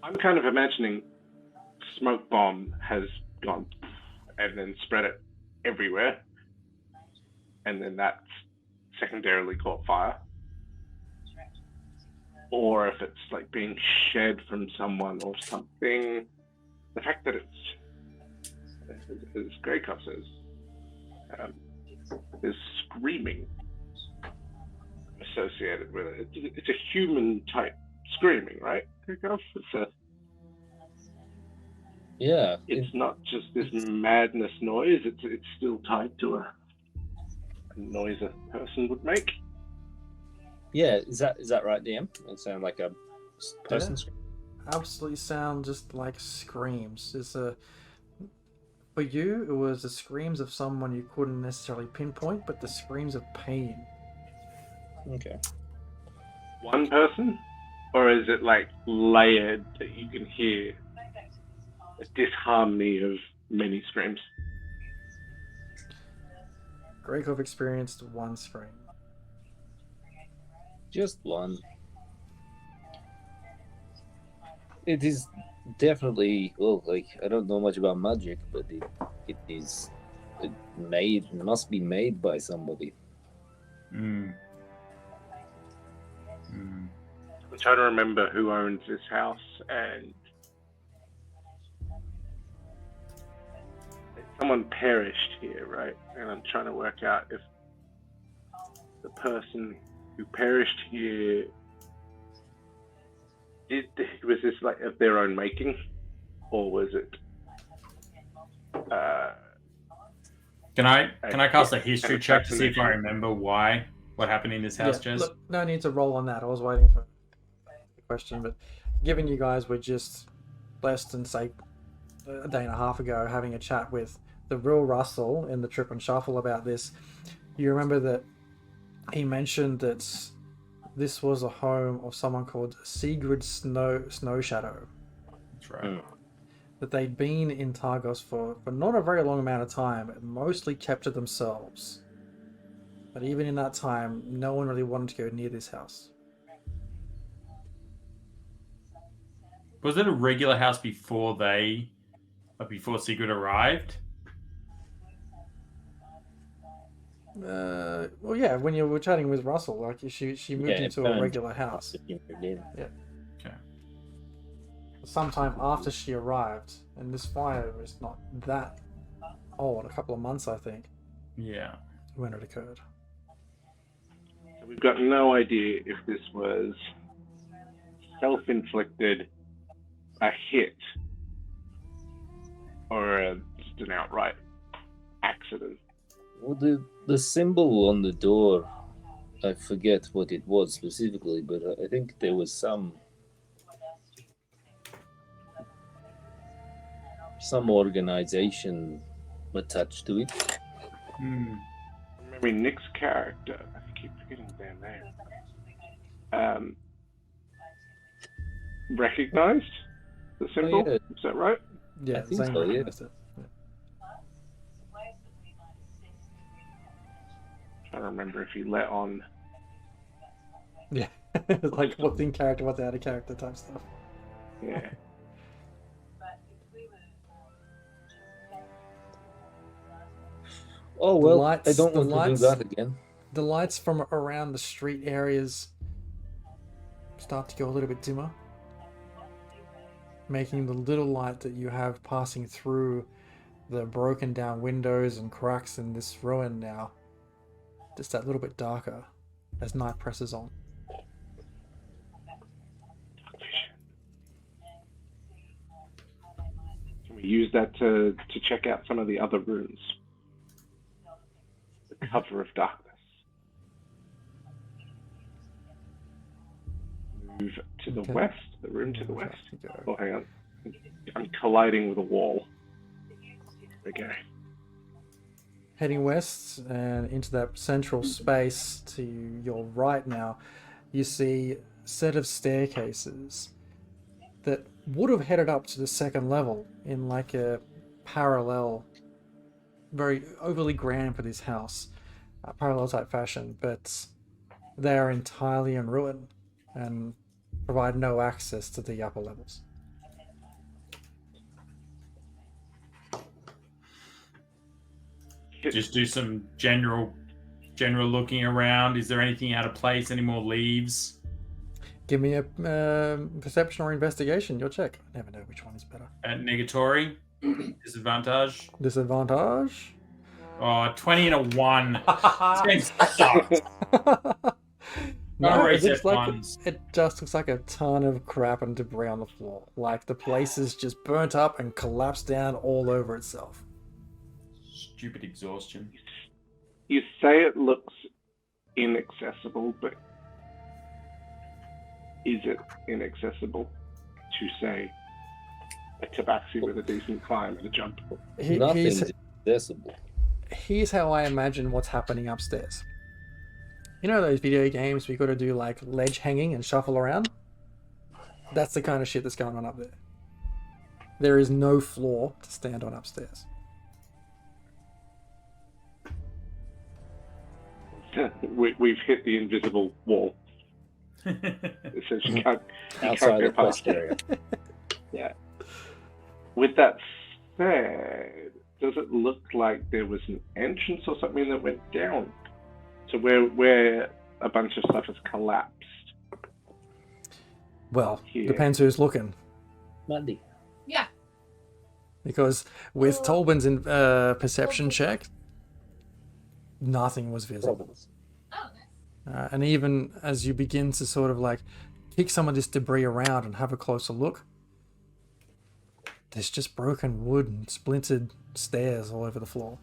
Speaker 12: I'm kind of imagining smoke bomb has gone and then spread it everywhere, and then that's secondarily caught fire. Or if it's like being shed from someone or something. The fact that it's, as Greykov says, there's screaming associated with it. It's a human type screaming, right, Greykov?
Speaker 13: Yeah.
Speaker 12: It's not just this madness noise. It's still tied to a noise a person would make.
Speaker 13: Yeah, is that right, DM? It sounds like a person scream.
Speaker 2: Absolutely sound just like screams. For you, it was the screams of someone you couldn't necessarily pinpoint, but the screams of pain.
Speaker 13: Okay.
Speaker 12: One person? Or is it like layered that you can hear a disharmony of many screams?
Speaker 2: Greykov experienced one scream.
Speaker 13: Just one. It is definitely, well, like, I don't know much about magic, but it must be made by somebody.
Speaker 12: I'm trying to remember who owns this house, and someone perished here, right? And I'm trying to work out if the person who perished here was this like of their own making, or was it?
Speaker 6: Can I cast a history check to see if I remember what happened in this house, Jez?
Speaker 2: Look, no need to roll on that. I was waiting for the question, but given you guys were just less than say a day and a half ago having a chat with the real Russell in the Trip and Shuffle about this, you remember that he mentioned that this was a home of someone called Sigrid Snow Shadow.
Speaker 6: That's right.
Speaker 2: that they'd been in Targos for not a very long amount of time, mostly kept to themselves. But even in that time, no one really wanted to go near this house.
Speaker 6: Was it a regular house before Sigurd arrived?
Speaker 2: Well, yeah, when you were chatting with Russell, like she moved into a regular house. Yeah.
Speaker 6: Okay.
Speaker 2: Sometime after she arrived, and this fire was not that old, a couple of months, I think.
Speaker 6: Yeah.
Speaker 2: When it occurred.
Speaker 12: We've got no idea if this was self-inflicted, a hit, or just an outright accident.
Speaker 13: Well, the symbol on the door, I forget what it was specifically, but I think there was some organization attached to it.
Speaker 12: Remember Nick's character. I keep forgetting their name. Recognized the symbol?
Speaker 13: Oh, yeah.
Speaker 12: Is that right?
Speaker 2: Yeah,
Speaker 13: I think
Speaker 2: Zane
Speaker 13: so, yeah.
Speaker 2: recognized it.
Speaker 12: I don't remember if he let on.
Speaker 2: Yeah, like what's in character, what's out of character type stuff.
Speaker 12: Yeah.
Speaker 13: Oh well, I don't want to do that again.
Speaker 2: The lights from around the street areas start to go a little bit dimmer, making the little light that you have passing through the broken down windows and cracks in this ruin now just that little bit darker as night presses on.
Speaker 12: Can we use that to check out some of the other rooms? The cover of darkness. Move to the west, the room to the west. Oh, hang on. I'm colliding with a wall. Okay.
Speaker 2: Heading west and into that central space to your right now, you see a set of staircases that would have headed up to the second level in like a parallel, very overly grand for this house, parallel type fashion, but they are entirely in ruin and provide no access to the upper levels.
Speaker 6: Just do some general looking around. Is there anything out of place? Any more leaves?
Speaker 2: Give me a perception or investigation. You'll check. I never know which one is better.
Speaker 6: At negatory. Disadvantage.
Speaker 2: Disadvantage.
Speaker 6: Oh, 20 and a 1. This game sucks.
Speaker 2: No, it just looks like a ton of crap and debris on the floor. Like the place is just burnt up and collapsed down all over itself.
Speaker 6: Stupid exhaustion.
Speaker 12: You say it looks inaccessible, but is it inaccessible to, say, a tabaxi with a decent climb and a jump?
Speaker 13: Nothing's accessible.
Speaker 2: Here's how I imagine what's happening upstairs. You know those video games where you got to do like ledge hanging and shuffle around? That's the kind of shit that's going on up there. There is no floor to stand on upstairs.
Speaker 12: We've hit the invisible wall. Essentially, can't
Speaker 13: outside
Speaker 12: go
Speaker 13: the quest area.
Speaker 12: Yeah. With that said, does it look like there was an entrance or something that went down to where a bunch of stuff has collapsed?
Speaker 2: Well,
Speaker 12: Here.
Speaker 2: depends who's looking.
Speaker 13: Monday.
Speaker 9: Yeah.
Speaker 2: Because with Tolbin's perception check, nothing was visible.
Speaker 9: Oh, nice.
Speaker 2: And even as you begin to sort of like kick some of this debris around and have a closer look, there's just broken wood and splintered stairs all over the floor.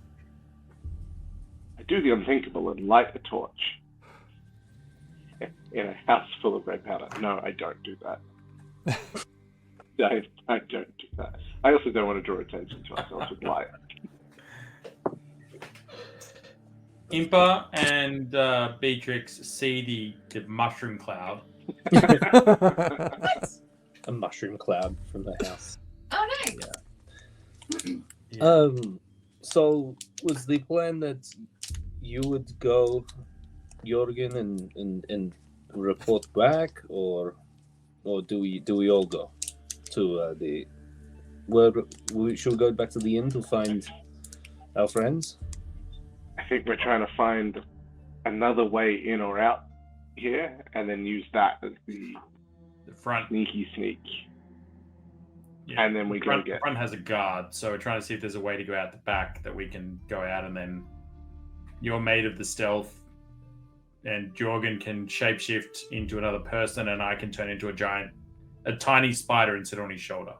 Speaker 12: I do the unthinkable and light a torch in a house full of red powder. No, I don't do that. I don't do that. I also don't want to draw attention to ourselves with light.
Speaker 6: Impa and Beatrix see the mushroom cloud.
Speaker 13: A mushroom cloud from the house.
Speaker 9: Oh, nice.
Speaker 13: Yeah. So was the plan that you would go, Jorgen, and report back, or do we all go to the where we should go back to the inn to find our friends?
Speaker 12: I think we're trying to find another way in or out here, and then use that as the
Speaker 6: front.
Speaker 12: sneak.
Speaker 6: Yeah.
Speaker 12: And then we
Speaker 6: front,
Speaker 12: go get.
Speaker 6: Front has a guard, so we're trying to see if there's a way to go out the back that we can go out, and then you're made of the stealth, and Jorgen can shapeshift into another person, and I can turn into a tiny spider and sit on his shoulder.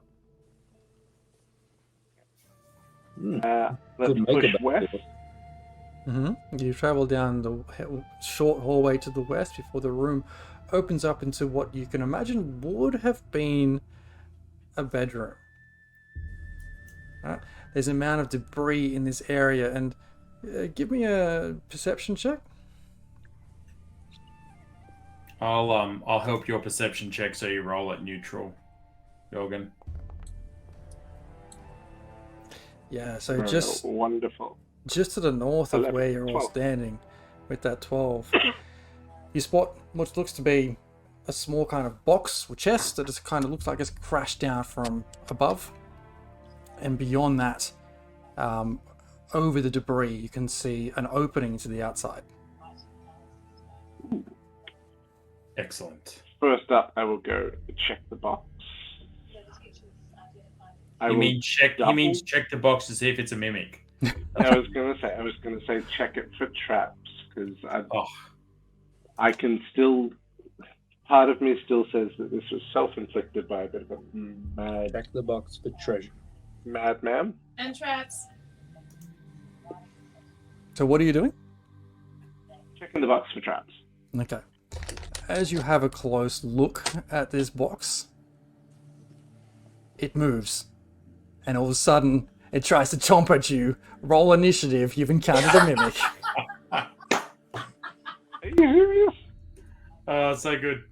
Speaker 12: Let's
Speaker 13: Good
Speaker 12: push
Speaker 13: makeup.
Speaker 12: west.
Speaker 2: You travel down the short hallway to the west before the room opens up into what you can imagine would have been a bedroom. There's an amount of debris in this area, and give me a perception check.
Speaker 6: I'll help your perception check, so you roll at neutral, Jorgen.
Speaker 2: Yeah, so just
Speaker 12: wonderful.
Speaker 2: Just to the north of
Speaker 12: 11,
Speaker 2: where you're all
Speaker 12: 12.
Speaker 2: standing with that 12, you spot what looks to be a small kind of box or chest that just kind of looks like it's crashed down from above. And beyond that, over the debris, you can see an opening to the outside.
Speaker 6: Excellent.
Speaker 12: First up, I will go check the box.
Speaker 6: He means check the box to see if it's a mimic.
Speaker 12: I was gonna say check it for traps, because I can still. Part of me still says that this was self-inflicted by a bit of a mad.
Speaker 13: Check the box for treasure.
Speaker 12: Madman.
Speaker 9: And traps.
Speaker 2: So what are you doing?
Speaker 12: Checking the box for traps.
Speaker 2: Okay. As you have a close look at this box, it moves. And all of a sudden, it tries to chomp at you. Roll initiative. You've encountered a mimic.
Speaker 12: Are you serious?
Speaker 6: Oh, so good.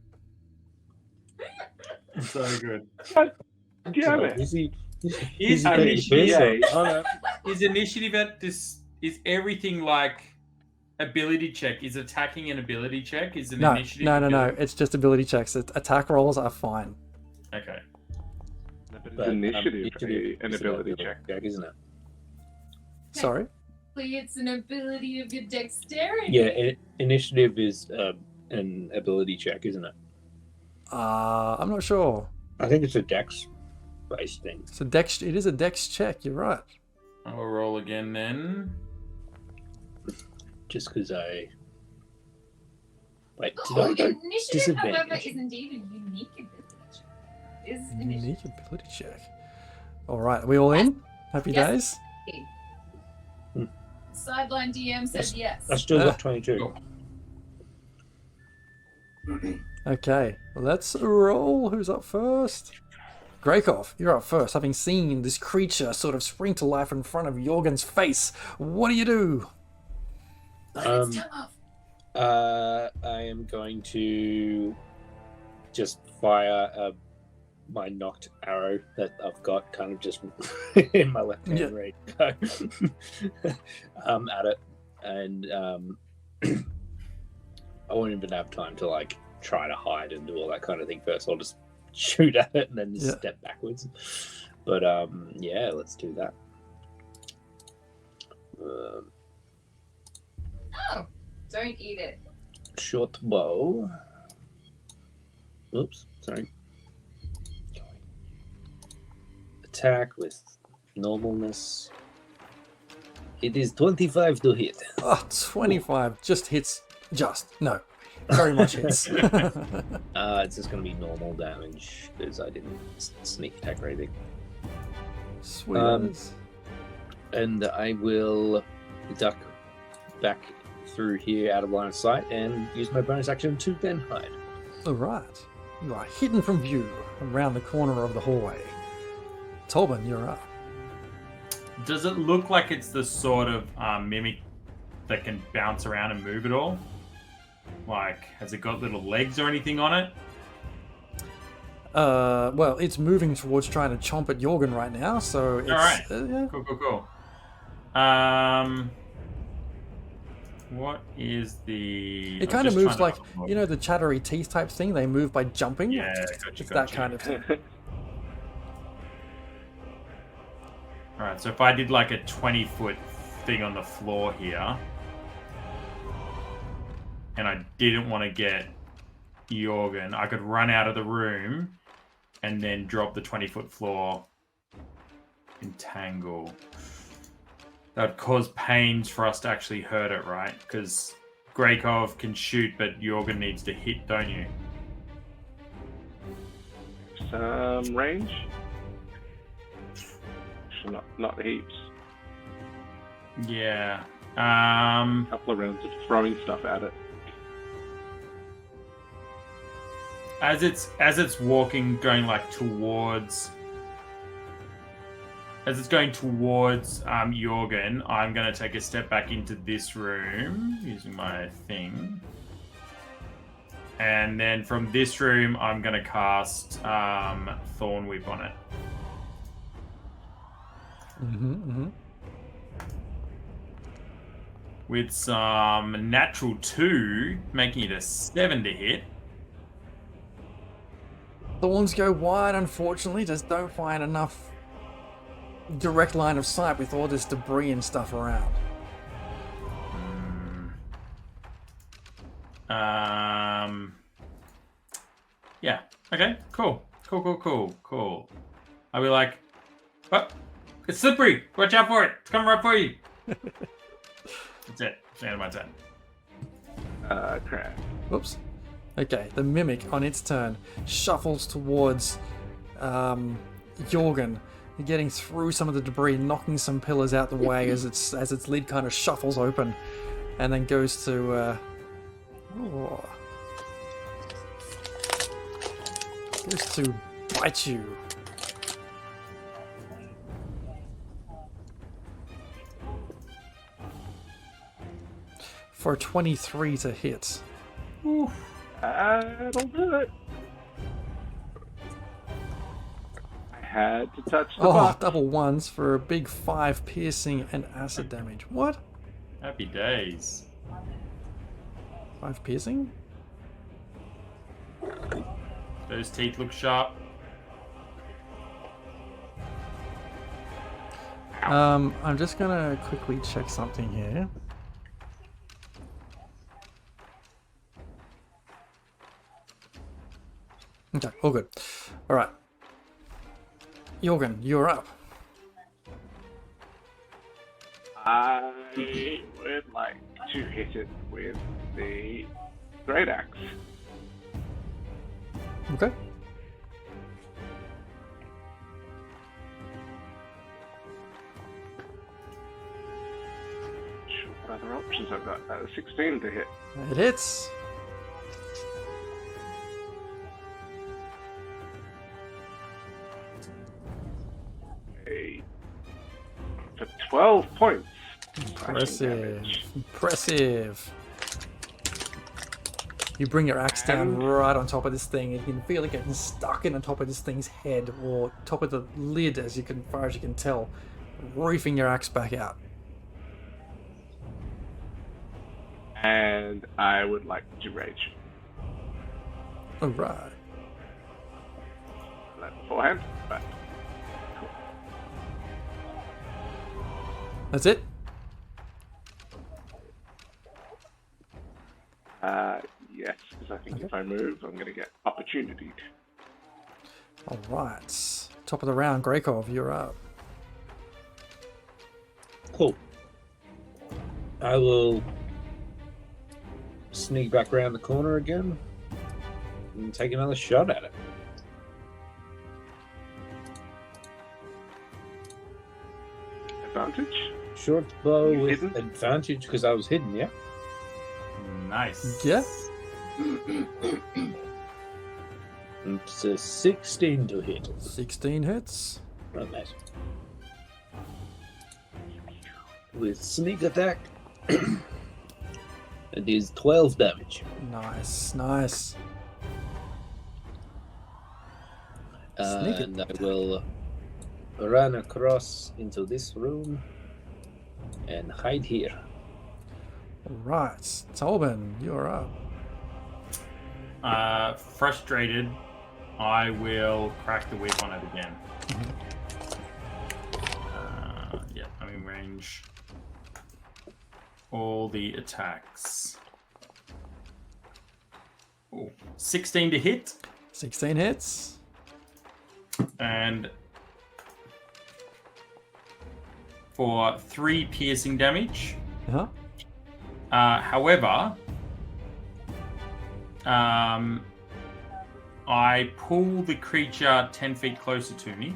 Speaker 6: So good.
Speaker 12: Damn it.
Speaker 6: His initiative at this is everything like ability check. Is attacking an ability check? Is an initiative?
Speaker 2: No. It's just ability checks. Attack rolls are fine.
Speaker 6: Okay.
Speaker 12: But initiative, an ability check,
Speaker 13: isn't it?
Speaker 2: Sorry?
Speaker 9: It's an ability of your dexterity.
Speaker 13: Yeah, initiative is an ability check, isn't it?
Speaker 2: I'm not sure.
Speaker 13: I think it's a dex-based thing.
Speaker 2: It is a dex check, you're right.
Speaker 6: I'll roll again then.
Speaker 13: Just because I... Wait,
Speaker 9: Initiative, however, is indeed a unique ability check.
Speaker 2: Unique ability check. Alright, are we all in? Happy days?
Speaker 9: Sideline DM says yes.
Speaker 13: I still got 22.
Speaker 2: Okay, well, let's roll. Who's up first? Greykov, you're up first, having seen this creature sort of spring to life in front of Jorgen's face. What do you do?
Speaker 13: I am going to just fire my knocked arrow that I've got kind of just in my left hand ready to go at it, and I won't even have time to like try to hide and do all that kind of thing first. I'll just shoot at it and then just step backwards. But yeah, let's do that.
Speaker 9: Don't eat it.
Speaker 13: Short bow. Oops, sorry. Attack with normalness. It is 25 to hit.
Speaker 2: Oh, 25 just hits. No, very much hits.
Speaker 13: It's just going to be normal damage because I didn't sneak attack or anything.
Speaker 2: Sweet.
Speaker 13: And I will duck back through here out of line of sight and use my bonus action to then hide.
Speaker 2: Alright. You are hidden from view around the corner of the hallway. Tobin, you're up.
Speaker 6: Does it look like it's the sort of mimic that can bounce around and move at all? Like, has it got little legs or anything on it?
Speaker 2: Well, it's moving towards trying to chomp at Jorgen right now, so it's...
Speaker 6: All right.
Speaker 2: yeah.
Speaker 6: Cool. What is the?
Speaker 2: It kind of moves like, you know, the chattery teeth type thing? They move by jumping?
Speaker 6: Yeah,
Speaker 2: It's that kind of thing.
Speaker 6: Alright, so if I did like a 20-foot thing on the floor here, and I didn't want to get Jorgen, I could run out of the room and then drop the 20-foot floor, entangle. That would cause pains for us to actually hurt it, right? Because Greykov can shoot, but Jorgen needs to hit, don't you?
Speaker 12: Some range. Not heaps.
Speaker 6: Yeah.
Speaker 12: Couple of rounds of throwing stuff at it.
Speaker 6: As it's walking, going like towards. As it's going towards Jorgen, I'm going to take a step back into this room using my thing. And then from this room, I'm going to cast Thorn Whip on it. With some natural 2, making it a 7 to hit.
Speaker 2: Thorns go wide, unfortunately. Just don't find enough direct line of sight with all this debris and stuff around.
Speaker 6: Yeah. Okay. Cool. I'll be like, oh, it's slippery. Watch out for it. It's coming right for you. That's it. It's the end of my turn.
Speaker 12: Crap.
Speaker 2: Whoops. Okay, the mimic on its turn shuffles towards Jorgen, getting through some of the debris, knocking some pillars out the way as its lid kind of shuffles open, and then goes to bite you. For 23 to hit.
Speaker 12: Ooh. That'll do it. I had to touch the box.
Speaker 2: Double ones for a big 5 piercing and acid damage. What?
Speaker 6: Happy days.
Speaker 2: 5 piercing?
Speaker 6: Those teeth look sharp.
Speaker 2: I'm just gonna quickly check something here. Okay, all good. Alright. Jorgen, you're up.
Speaker 12: I would like to hit it with the Great Axe.
Speaker 2: Okay.
Speaker 12: What other options I've got? 16 to hit.
Speaker 2: It hits.
Speaker 12: For 12 points.
Speaker 2: Impressive. You bring your axe down right on top of this thing, and you can feel it getting stuck in the top of this thing's head, or top of the lid, as far as you can tell, reefing your axe back out.
Speaker 12: And I would like to rage.
Speaker 2: Alright.
Speaker 12: That beforehand, but cool.
Speaker 2: That's it?
Speaker 12: Yes, because I think if I move, I'm going to get opportunity.
Speaker 2: Alright. Top of the round, Greykov, you're up.
Speaker 13: Cool. I will sneak back around the corner again and take another shot at it.
Speaker 12: Advantage?
Speaker 13: Short bow
Speaker 12: You
Speaker 13: with
Speaker 12: hidden?
Speaker 13: advantage because I was hidden, yeah?
Speaker 6: Nice.
Speaker 2: Yeah?
Speaker 13: It's a 16 to hit.
Speaker 2: 16 hits.
Speaker 13: Run that. With sneak attack, it is 12 damage.
Speaker 2: Nice, nice. Make it.
Speaker 13: And I will run across into this room and hide here.
Speaker 2: Right, Tolban, you're up.
Speaker 6: Frustrated, I will crack the whip on it again. Yeah, I'm in range. All the attacks. Ooh, 16 to hit.
Speaker 2: 16 hits.
Speaker 6: And for 3 piercing damage.
Speaker 2: Uh-huh.
Speaker 6: However, I pull the creature 10 feet closer to me,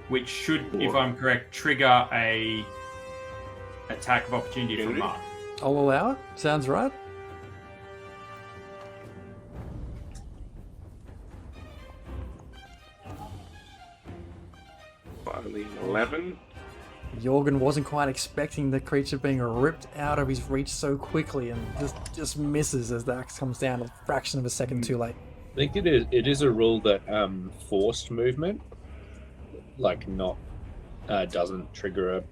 Speaker 6: which should, if I'm correct, trigger a attack of opportunity from Mark.
Speaker 2: I'll allow it. Sounds right.
Speaker 12: Only an 11.
Speaker 2: Jorgen wasn't quite expecting the creature being ripped out of his reach so quickly, and just misses as the axe comes down a fraction of a second too late.
Speaker 13: I think it is a rule that forced movement, like not doesn't trigger a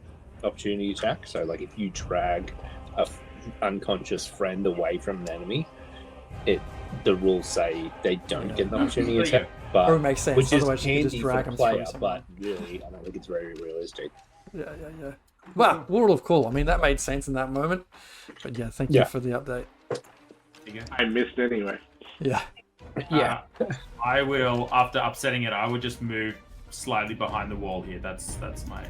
Speaker 13: opportunity attack. So like if you drag a unconscious friend away from an enemy, the rules say they don't get an opportunity attack. But
Speaker 2: Or it makes sense,
Speaker 13: which is
Speaker 2: otherwise you could just
Speaker 13: handy
Speaker 2: drag
Speaker 13: for
Speaker 2: them
Speaker 13: player,
Speaker 2: through
Speaker 13: but really I don't think it's very realistic.
Speaker 2: Yeah. Well, rule of cool. I mean, that made sense in that moment. But yeah, thank you for the update.
Speaker 12: I missed anyway.
Speaker 2: Yeah.
Speaker 6: I will, after upsetting it, I would just move slightly behind the wall here. That's my...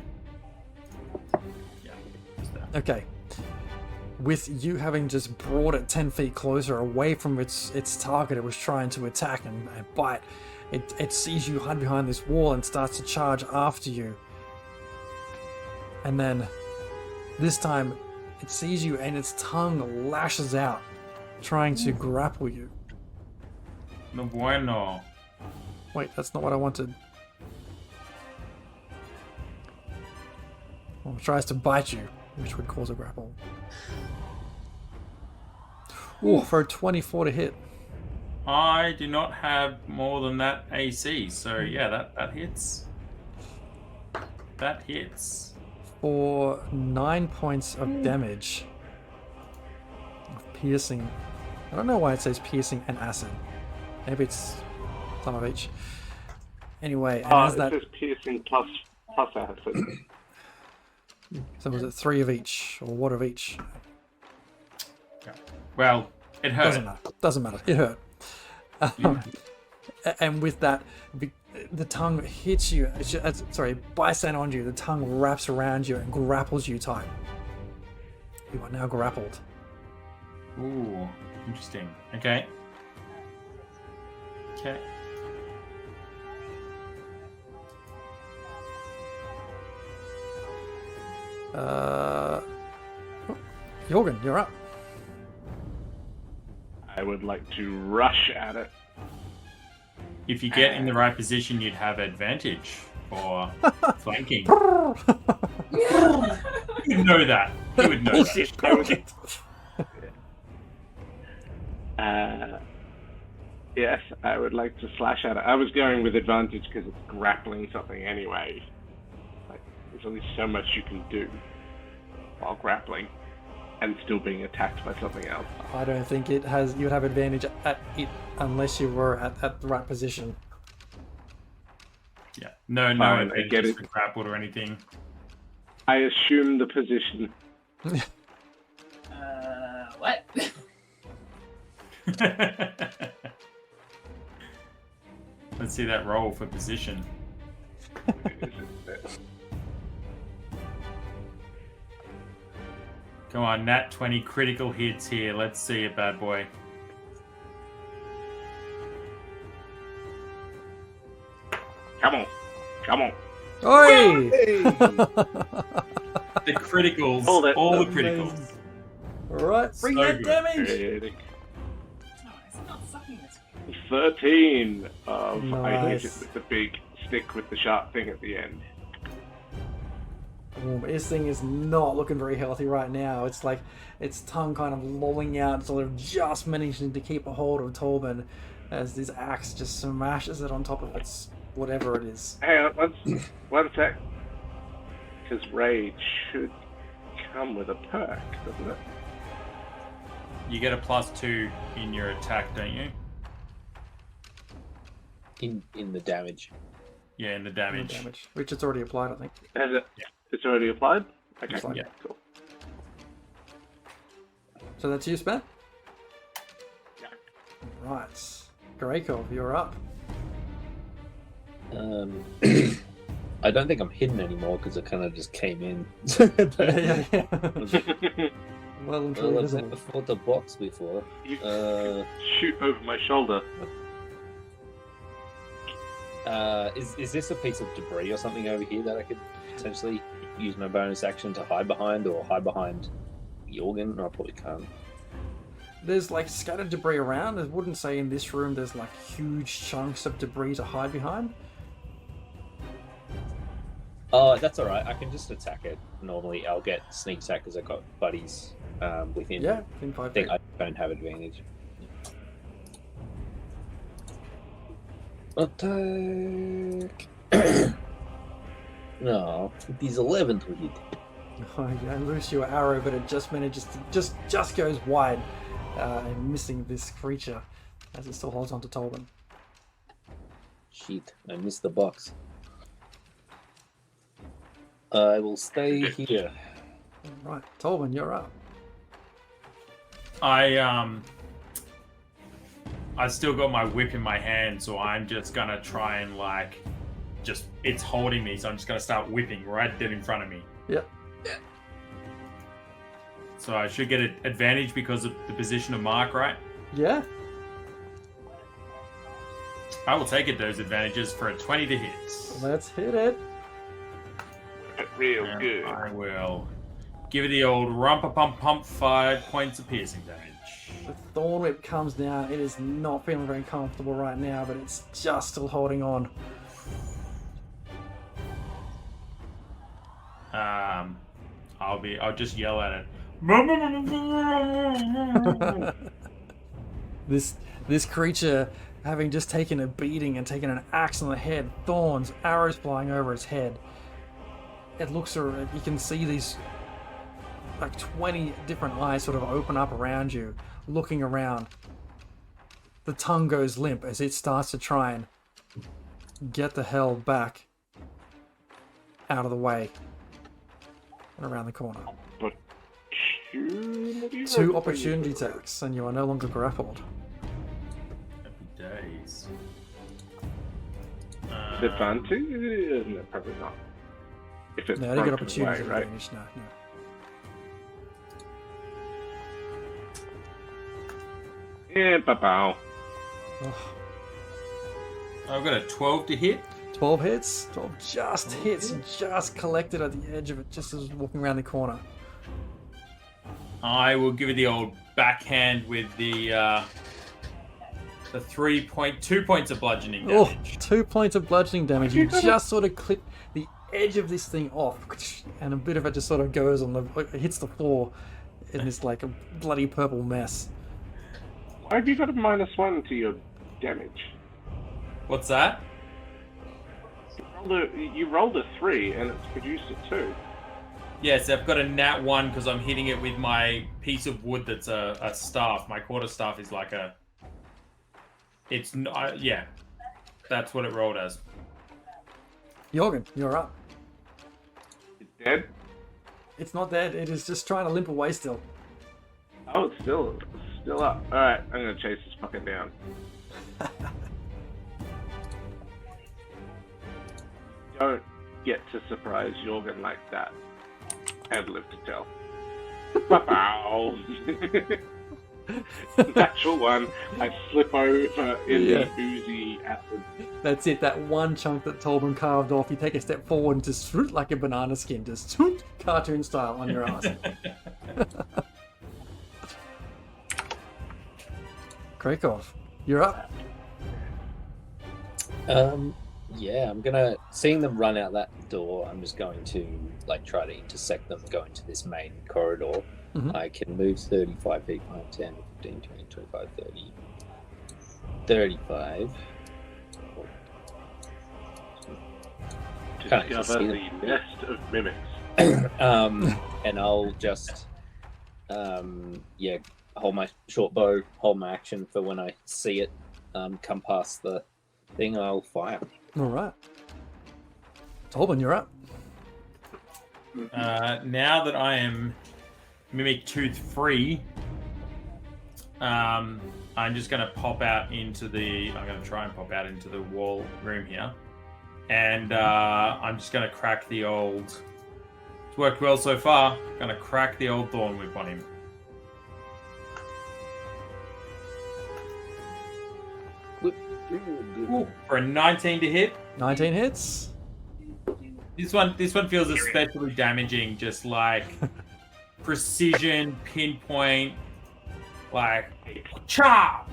Speaker 6: Yeah, just there.
Speaker 2: Okay. With you having just brought it 10 feet closer away from its target it was trying to attack and bite, it sees you hide behind this wall and starts to charge after you. And then this time it sees you and its tongue lashes out, trying to grapple you.
Speaker 6: No bueno.
Speaker 2: Wait, that's not what I wanted. Well, it tries to bite you, which would cause a grapple. Ooh, for a 24 to hit.
Speaker 6: I do not have more than that AC, so yeah, that hits. That hits.
Speaker 2: For 9 points of damage. Of piercing. I don't know why it says piercing and acid. Maybe it's some of each. Anyway, and as
Speaker 12: It
Speaker 2: that...
Speaker 12: says piercing plus acid.
Speaker 2: So was it 3 of each, or what of each?
Speaker 6: Well, it hurt.
Speaker 2: Doesn't matter. It hurt. And with that, the tongue hits you. Bites down on you. The tongue wraps around you and grapples you tight. You are now grappled.
Speaker 6: Ooh, interesting. Okay.
Speaker 2: Jorgen, you're up.
Speaker 12: I would like to rush at it.
Speaker 6: If you get in the right position, you'd have advantage for flanking. You would know that. You would know that.
Speaker 12: Yes, I would like to slash at it. I was going with advantage because it's grappling something anyway. Like, there's only so much you can do while grappling and still being attacked by something else.
Speaker 2: I don't think it has. You would have advantage at it unless you were at the right position.
Speaker 6: Yeah. No
Speaker 12: Fine, I get it.
Speaker 6: for grappled or anything.
Speaker 12: I assume the position.
Speaker 9: What?
Speaker 6: Let's see that roll for position. Come on, nat 20 critical hits here. Let's see it, bad boy.
Speaker 12: Come on.
Speaker 2: Oi!
Speaker 6: The criticals, all the criticals.
Speaker 2: Alright, bring
Speaker 6: So
Speaker 2: that
Speaker 6: good.
Speaker 2: damage!
Speaker 12: 13 of I hit it
Speaker 2: Nice.
Speaker 12: with the big stick with the sharp thing at the end.
Speaker 2: This thing is not looking very healthy right now. It's like its tongue kind of lolling out, sort of just managing to keep a hold of Torben. as this axe just smashes it on top of its whatever it is.
Speaker 12: Hang on, one sec. Because rage should come with a perk, doesn't it?
Speaker 6: You get a +2 in your attack, don't you?
Speaker 13: In the damage.
Speaker 6: Yeah, in the damage.
Speaker 2: Which it's already applied, I think.
Speaker 12: Has it?
Speaker 6: Yeah.
Speaker 12: It's already applied? Okay,
Speaker 2: It's like-
Speaker 6: Yeah.
Speaker 12: cool.
Speaker 2: So that's you, Spen?
Speaker 12: Yeah.
Speaker 2: Right. Greykov, you're up.
Speaker 13: I don't think I'm hidden anymore because I kind of just came in.
Speaker 2: yeah. Well and truly
Speaker 13: Well, I've
Speaker 2: visible.
Speaker 13: never fought a box before.
Speaker 12: You shoot over my shoulder.
Speaker 13: Is this a piece of debris or something over here that I could potentially use my bonus action to hide behind, or hide behind Jorgen? No, I probably can't.
Speaker 2: There's like scattered debris around. I wouldn't say in this room there's like huge chunks of debris to hide behind.
Speaker 13: Oh, that's all right. I can just attack it. Normally, I'll get sneak attack because I've got buddies within.
Speaker 2: Yeah, within 5 feet.
Speaker 13: I don't have advantage. Attack. No, it is 11 to hit.
Speaker 2: Oh, yeah, loose your arrow, but it just manages to just goes wide, and missing this creature as it still holds on to Tolban.
Speaker 13: Shit, I missed the box. I will stay here.
Speaker 2: Right, Tolban, you're up.
Speaker 6: I still got my whip in my hand, so I'm just gonna try and it's holding me, so I'm just gonna start whipping right dead in front of me.
Speaker 2: Yep.
Speaker 6: So I should get an advantage because of the position of Mark, right?
Speaker 2: Yeah.
Speaker 6: I will take those advantages for a 20 to hit.
Speaker 2: Let's hit it.
Speaker 12: Real
Speaker 6: And
Speaker 12: good.
Speaker 6: I will give it the old rumpa-pump-pump 5 points of piercing damage.
Speaker 2: The thorn whip comes down. It is not feeling very comfortable right now, but it's just still holding on.
Speaker 6: I'll just yell at it.
Speaker 2: This creature, having just taken a beating and taken an axe on the head, thorns, arrows flying over its head. It looks around. You can see these like 20 different eyes sort of open up around you, looking around. The tongue goes limp as it starts to try and get the hell back out of the way and around the corner. Two opportunity attacks, and you are no longer grappled.
Speaker 6: Happy days.
Speaker 12: Advantage? No, probably not. If it's
Speaker 2: No, I didn't get
Speaker 12: broken
Speaker 2: opportunity
Speaker 12: away, right?
Speaker 2: advantage. No.
Speaker 12: Yeah, ba-bow.
Speaker 2: Oh,
Speaker 6: I've got a 12 to hit.
Speaker 2: 12 hits. 12 just hits. You just collected at the edge of it, just as walking around the corner.
Speaker 6: I will give it the old backhand with the 2 points of bludgeoning
Speaker 2: Oh,
Speaker 6: damage.
Speaker 2: 2 points of bludgeoning damage. You just sort of clip the edge of this thing off, and a bit of it just sort of goes on the, it hits the floor in this like a bloody purple mess.
Speaker 12: Why have you got a -1 to your damage?
Speaker 6: What's that?
Speaker 12: You rolled a 3 and it's produced a 2.
Speaker 6: Yes, I've got a nat 1 because I'm hitting it with my piece of wood that's a staff. My quarterstaff is like a... It's not... Yeah. That's what it rolled as.
Speaker 2: Jorgen, you're up.
Speaker 12: It's dead?
Speaker 2: It's not dead. It is just trying to limp away still.
Speaker 12: Oh, it's still up. Alright, I'm gonna chase this fucker down. Don't get to surprise Jorgen like that. And live to tell. Bow. Natural one. I slip over in the oozy acid.
Speaker 2: That's it. That one chunk that Tolban carved off. You take a step forward and just swoop like a banana skin, just swoop, cartoon style on your ass. Krakow, you're up.
Speaker 13: Yeah, I'm gonna, seeing them run out that door, I'm just going to like try to intersect them going to this main corridor.
Speaker 2: Mhm.
Speaker 13: I can move 35 feet, 5, 10, 15, 20, 25, 30. 35. Can't just
Speaker 12: Discover
Speaker 13: see
Speaker 12: the nest of mimics.
Speaker 13: and I'll just, hold my short bow, hold my action for when I see it come past the thing, I'll fire.
Speaker 2: All right. Tolman, you're up.
Speaker 6: Now that I am Mimic Tooth free, I'm just going to pop out into the. I'm going to try and pop out into the wall room here, and I'm just going to crack the old. It's worked well so far. Going to crack the old thorn whip on him. Ooh, for a 19 to hit.
Speaker 2: 19 hits.
Speaker 6: This one feels especially damaging. Just like precision, pinpoint, like chop.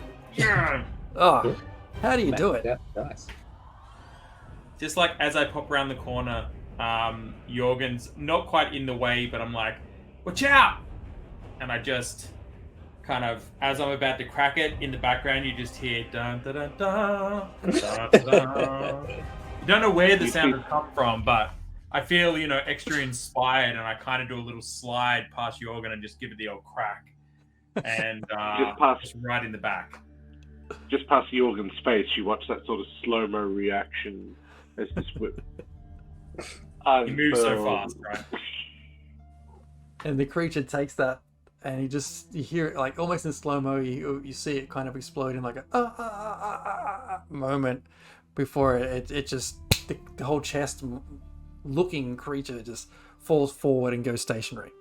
Speaker 2: Oh, how do you do it?
Speaker 13: Nice.
Speaker 6: Just like as I pop around the corner, Jorgen's not quite in the way, but I'm like, watch out! And I just kind of, as I'm about to crack it, in the background you just hear dun dun dun dun dun dun. You don't know where the sound has come from, but I feel, extra inspired, and I kind of do a little slide past Jorgen and just give it the old crack. And just right in the back.
Speaker 12: Just past Jorgen's face, you watch that sort of slow-mo reaction as this whip.
Speaker 6: He moves so fast, right?
Speaker 2: And the creature takes that, and you hear it like almost in slow-mo, you see it kind of explode in like a moment before it just, the whole chest looking creature just falls forward and goes stationary.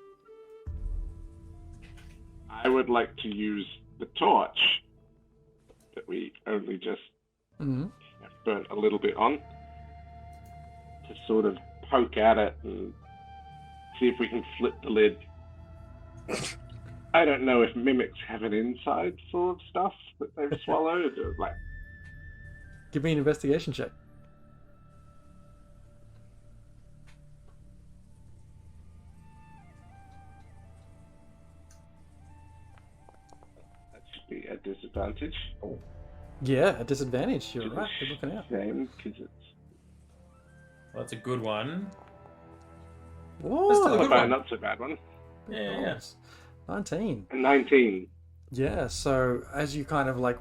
Speaker 12: I would like to use the torch that we only just burnt a little bit on to sort of poke at it and see if we can flip the lid. I don't know if mimics have an inside full of stuff that they've swallowed, or like.
Speaker 2: Give me an investigation check.
Speaker 12: That should be a disadvantage. Oh.
Speaker 2: Yeah, a disadvantage. You're right. You're looking out.
Speaker 12: Shame, because it's.
Speaker 6: Well, that's a good one.
Speaker 2: Whoa,
Speaker 12: Not so bad one.
Speaker 6: Yeah.
Speaker 2: 19.
Speaker 12: 19.
Speaker 2: Yeah, so as you kind of like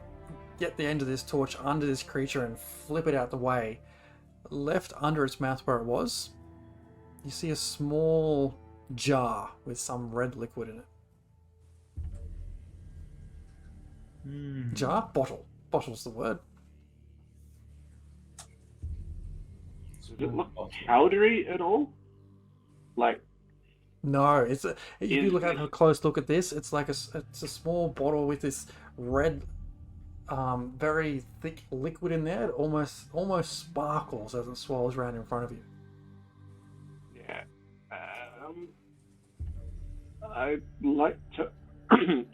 Speaker 2: get the end of this torch under this creature and flip it out the way, left under its mouth where it was, you see a small jar with some red liquid in it. Jar? Bottle. Bottle's the word.
Speaker 12: Does it look powdery at all? Like.
Speaker 2: No, if you look at a close look at this, it's like it's a small bottle with this red, very thick liquid in there. It almost sparkles as it swirls around in front of you.
Speaker 12: Yeah. I'd like to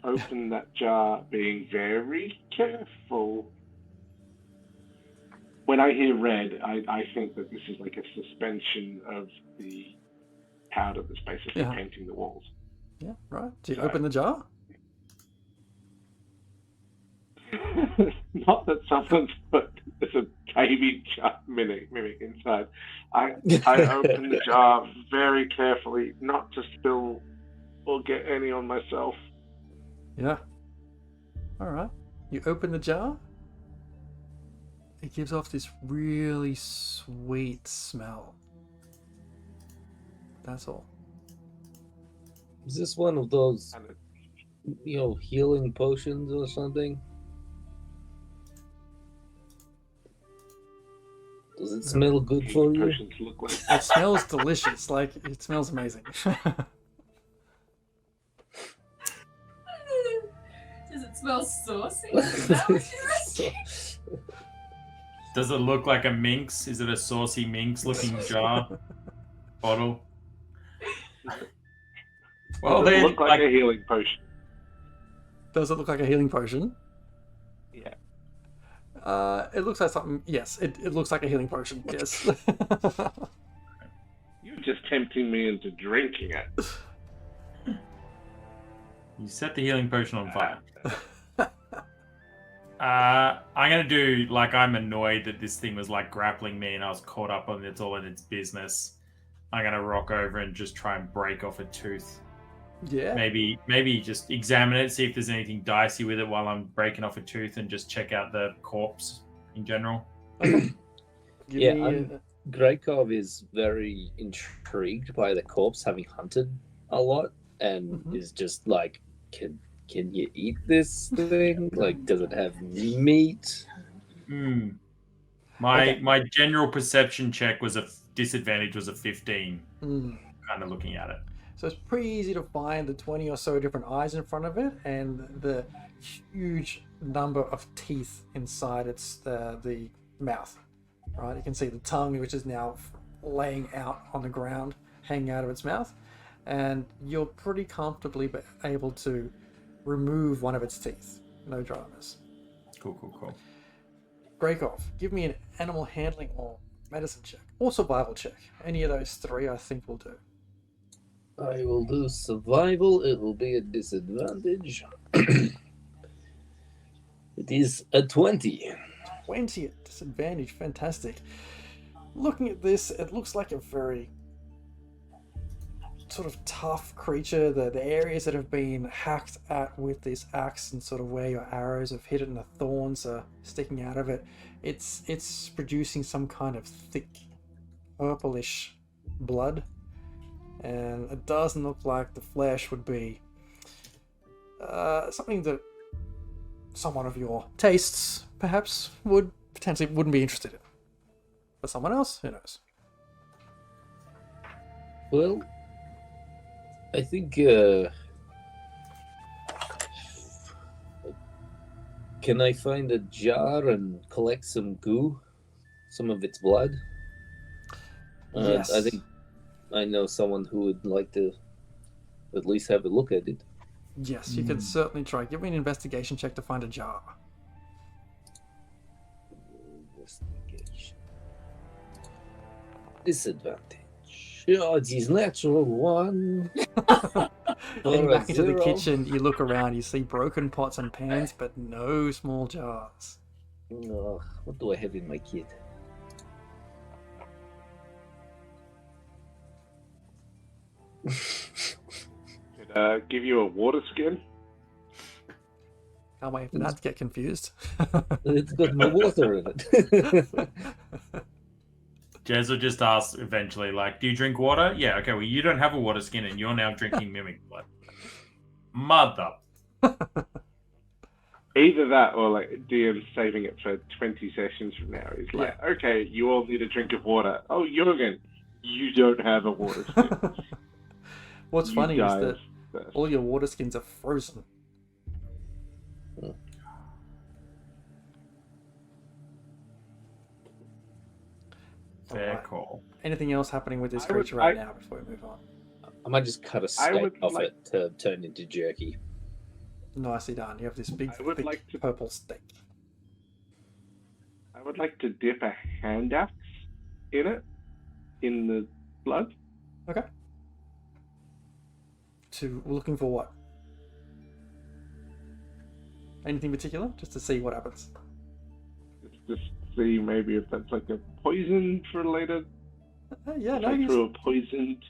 Speaker 12: open that jar, being very careful. When I hear red, I think that this is like a suspension of the powder that's basically painting the walls.
Speaker 2: Yeah, right. Do you open the jar?
Speaker 12: Not that someone's put there's a baby jar mimic inside. I open the jar very carefully, not to spill or get any on myself.
Speaker 2: Yeah. All right. You open the jar. It gives off this really sweet smell. That's all.
Speaker 13: Is this one of those, healing potions or something? Does it smell good for you?
Speaker 12: Look like...
Speaker 2: It smells delicious. Like, it smells amazing.
Speaker 9: Does it smell saucy? Is that what you're asking?
Speaker 6: Does it look like a minx? Is it a saucy minx looking jar? Bottle?
Speaker 12: Well, does it look like a healing potion?
Speaker 2: Does it look like a healing potion?
Speaker 12: Yeah.
Speaker 2: It looks like something. Yes, it looks like a healing potion. Yes.
Speaker 12: You're just tempting me into drinking it.
Speaker 6: You set the healing potion on fire. I'm gonna do like I'm annoyed that this thing was like grappling me and I was caught up on it's all in its business. I'm gonna rock over and just try and break off a tooth.
Speaker 2: Yeah.
Speaker 6: Maybe just examine it, see if there's anything dicey with it while I'm breaking off a tooth, and just check out the corpse in general.
Speaker 13: Greykov is very intrigued by the corpse, having hunted a lot, and is just like, can you eat this thing? Like, does it have meat?
Speaker 6: My general perception check was disadvantage was a 15.
Speaker 2: Mm.
Speaker 6: Kind of looking at it.
Speaker 2: So it's pretty easy to find the 20 or so different eyes in front of it, and the huge number of teeth inside its the mouth. Right, you can see the tongue, which is now laying out on the ground, hanging out of its mouth, and you're pretty comfortably able to remove one of its teeth. No dramas.
Speaker 6: Cool.
Speaker 2: Greykov, give me an animal handling or medicine check, or survival check. Any of those three, I think, will do.
Speaker 13: I will do survival. It will be a disadvantage. It is a 20.
Speaker 2: 20 at disadvantage. Fantastic. Looking at this, it looks like a very sort of tough creature. The areas that have been hacked at with this axe and sort of where your arrows have hit it and the thorns are sticking out of it, it's producing some kind of thick purplish blood, and it doesn't look like the flesh would be something that someone of your tastes perhaps wouldn't be interested in. But someone else, who knows?
Speaker 13: Well, I think can I find a jar and collect some goo, some of its blood?
Speaker 2: Yes.
Speaker 13: I think I know someone who would like to at least have a look at it.
Speaker 2: Yes, you can certainly try. Give me an investigation check to find a jar.
Speaker 13: Investigation. Disadvantage. Oh, it is natural one.
Speaker 2: Heading back into the kitchen, you look around, you see broken pots and pans, but no small jars.
Speaker 13: Oh, what do I have in my kit?
Speaker 12: Give you a water skin.
Speaker 2: Can't wait for that to get confused.
Speaker 13: It's got no water in it.
Speaker 6: Jez will just ask eventually, like, do you drink water? Yeah, okay, well, you don't have a water skin and you're now drinking mimic blood. Mother.
Speaker 12: Either that or, like, DM saving it for 20 sessions from now. He's like, okay, you all need a drink of water. Oh, Jürgen, you don't have a water skin.
Speaker 2: What's
Speaker 12: You
Speaker 2: funny is
Speaker 12: die
Speaker 2: that
Speaker 12: first.
Speaker 2: all your water skins are frozen.
Speaker 6: Fair call.
Speaker 2: Anything else happening with this creature right now before we move on?
Speaker 13: I might just cut a steak off it to turn into jerky.
Speaker 2: Nicely done. You have this big, thick purple steak.
Speaker 12: I would like to dip a hand axe in it, in the blood.
Speaker 2: Okay. Looking for what? Anything particular? Just to see what happens.
Speaker 12: Just see maybe if that's like a poison for later.
Speaker 2: Yeah,
Speaker 12: if I throw a poisoned.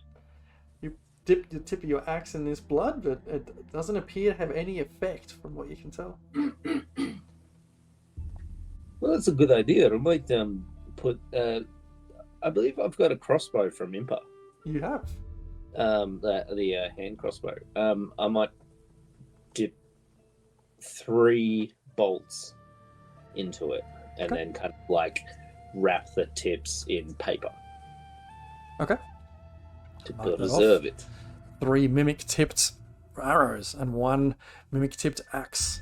Speaker 2: You dip the tip of your axe in this blood, but it doesn't appear to have any effect from what you can tell.
Speaker 13: Well, that's a good idea. I might put. I believe I've got a crossbow from Impa.
Speaker 2: You have.
Speaker 13: The hand crossbow. I might dip 3 bolts into it, and then kind of like wrap the tips in paper.
Speaker 2: Okay.
Speaker 13: To preserve it.
Speaker 2: 3 mimic-tipped arrows and 1 mimic-tipped axe.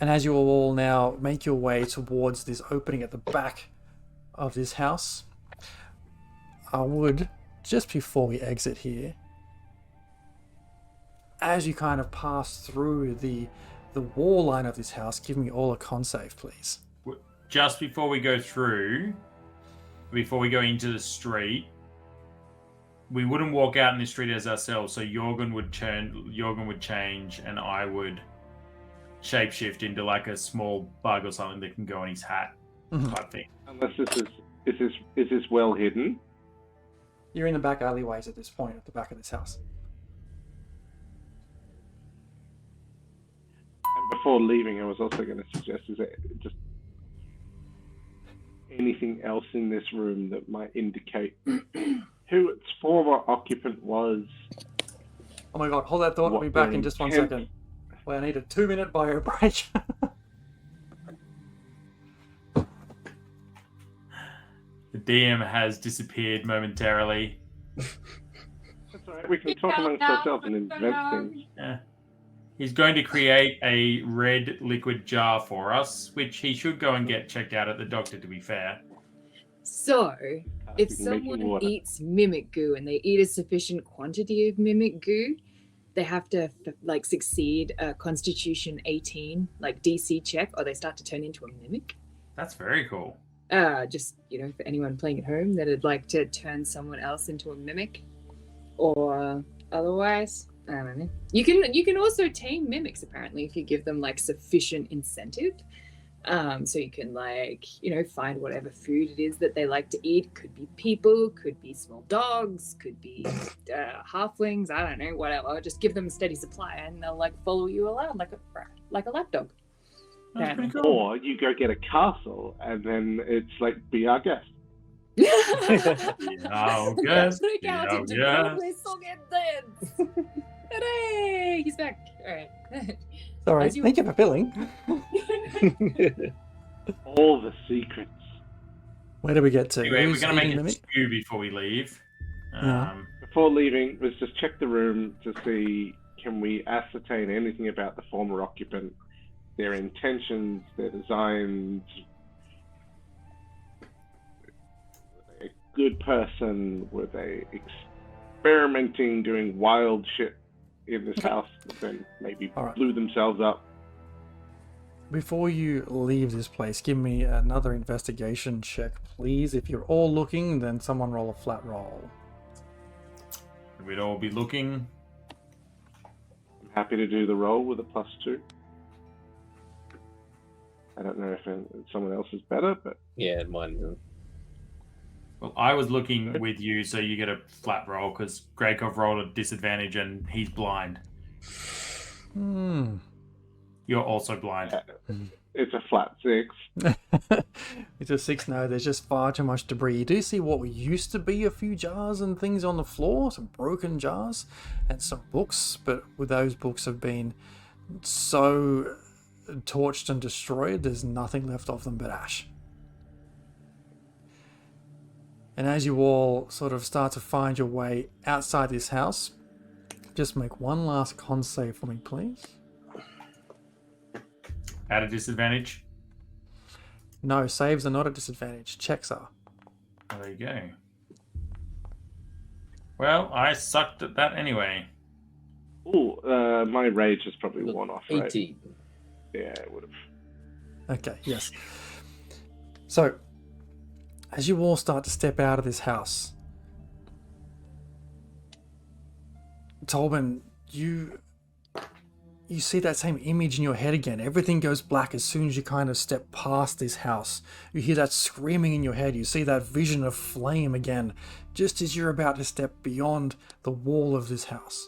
Speaker 2: And as you all now make your way towards this opening at the back of this house, I would, just before we exit here, as you kind of pass through the wall line of this house, give me all a con save, please.
Speaker 6: Just before we go through, before we go into the street, we wouldn't walk out in the street as ourselves. So Jorgen would change, and I would shapeshift into like a small bug or something that can go on his hat type thing.
Speaker 12: Unless is this well hidden?
Speaker 2: You're in the back alleyways at this point, at the back of this house.
Speaker 12: And before leaving, I was also going to suggest, is there just anything else in this room that might indicate who its former occupant was?
Speaker 2: Oh my god, hold that thought, I'll be back in just 1 second. Well, I need a 2-minute bio break.
Speaker 6: The DM has disappeared momentarily.
Speaker 12: That's alright, we can talk amongst ourselves and invent things.
Speaker 6: Yeah. He's going to create a red liquid jar for us, which he should go and get checked out at the doctor, to be fair.
Speaker 14: So, if
Speaker 12: He's making
Speaker 14: someone
Speaker 12: water.
Speaker 14: eats mimic goo and they eat a sufficient quantity of mimic goo, they have to like succeed a Constitution 18 like DC check, or they start to turn into a mimic.
Speaker 6: That's very cool.
Speaker 14: Just for anyone playing at home that'd like to turn someone else into a mimic, or otherwise, I don't know. You can also tame mimics apparently if you give them like sufficient incentive. So you can find whatever food it is that they like to eat. Could be people, could be small dogs, could be halflings. I don't know, whatever. Just give them a steady supply, and they'll like follow you around like a lapdog.
Speaker 6: That's pretty cool.
Speaker 12: Or you go get a castle, and then it's like, be our guest.
Speaker 6: Oh, good.
Speaker 14: Break out into Broadway song and dance. Hooray! He's back. All right.
Speaker 2: Sorry, thank you for filling.
Speaker 12: All the secrets.
Speaker 2: Where do we get to?
Speaker 6: Anyway, we're
Speaker 2: Who's
Speaker 6: going to make
Speaker 2: eating
Speaker 6: a
Speaker 2: mimic?
Speaker 6: stew before we leave.
Speaker 2: Yeah.
Speaker 12: Before leaving, let's just check the room to see, can we ascertain anything about the former occupant, their intentions, their designs? Were they a good person? Were they experimenting, doing wild shit in this house, but then maybe blew themselves up?
Speaker 2: Before you leave this place, give me another investigation check, please. If you're all looking, then someone roll a flat roll.
Speaker 6: We'd all be looking.
Speaker 12: I'm happy to do the roll with a +2. I don't know if someone else is better, but...
Speaker 13: Yeah, mine isn't.
Speaker 6: Well, I was looking with you, so you get a flat roll, because Grakov rolled a disadvantage and he's blind. You're also blind.
Speaker 12: It's a flat 6.
Speaker 2: It's a 6 now. There's just far too much debris. You do see what used to be a few jars and things on the floor, some broken jars and some books, but with those books have been so torched and destroyed, there's nothing left of them but ash. And as you all sort of start to find your way outside this house, just make one last con save for me, please.
Speaker 6: At a disadvantage?
Speaker 2: No, saves are not a disadvantage. Checks are.
Speaker 6: Oh, there you go. Well, I sucked at that anyway.
Speaker 12: Ooh, my rage is probably worn off, right?
Speaker 13: 18.
Speaker 12: Yeah, it would have.
Speaker 2: Okay, yes. So, as you all start to step out of this house, Tolman, you see that same image in your head again. Everything goes black as soon as you kind of step past this house. You hear that screaming in your head. You see that vision of flame again, just as you're about to step beyond the wall of this house.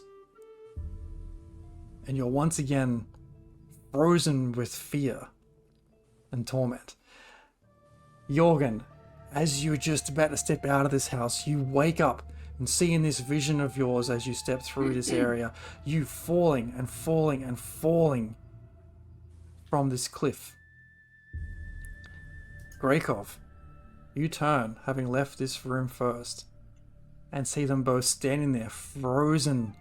Speaker 2: And you're once again frozen with fear and torment. Jorgen, as you're just about to step out of this house, you wake up and see in this vision of yours as you step through this area, you falling and falling and falling from this cliff. Grakov, you turn, having left this room first, and see them both standing there, frozen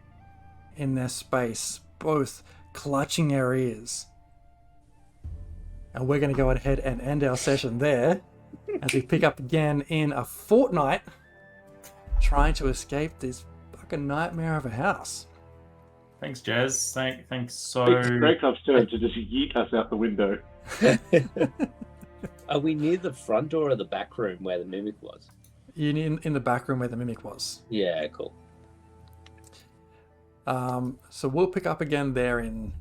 Speaker 2: in their space, both clutching their ears. And we're going to go ahead and end our session there, as we pick up again in a fortnight, trying to escape this fucking nightmare of a house.
Speaker 6: Thanks, Jazz. Thanks so...
Speaker 12: It's Grakov's turn to just yeet us out the window.
Speaker 13: Are we near the front door or the back room where the mimic was?
Speaker 2: You're in the back room where the mimic was.
Speaker 13: Yeah, cool.
Speaker 2: So we'll pick up again there in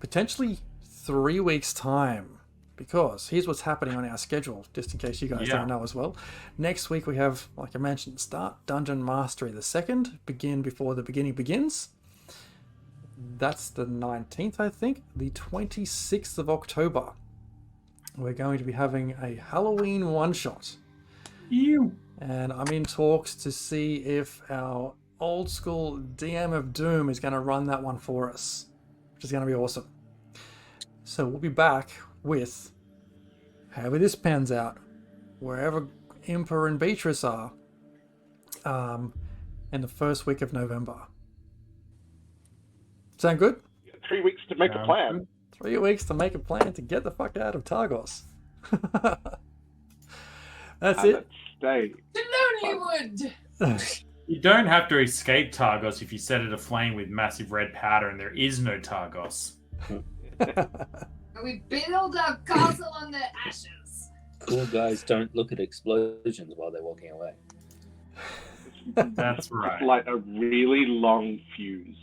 Speaker 2: potentially 3 weeks' time. Because here's what's happening on our schedule, just in case you guys don't know as well. Next week we have, like I mentioned, start Dungeon Mastery the 2nd, begin before the beginning begins. That's the 19th, I think. The 26th of October, we're going to be having a Halloween one-shot. And I'm in talks to see if our old school DM of Doom is going to run that one for us, which is going to be awesome. So we'll be back with however this pans out, wherever Impa and Beatrice are, in the first week of November. Sound good?
Speaker 12: 3 weeks to make a plan.
Speaker 2: 3 weeks to make a plan to get the fuck out of Targos. That's it.
Speaker 12: Let's stay.
Speaker 9: To Lonelywood!
Speaker 6: You don't have to escape Targos if you set it aflame with massive red powder and there is no Targos.
Speaker 9: We build our castle on the ashes.
Speaker 13: Cool guys don't look at explosions while they're walking away.
Speaker 6: That's right.
Speaker 12: Like a really long fuse.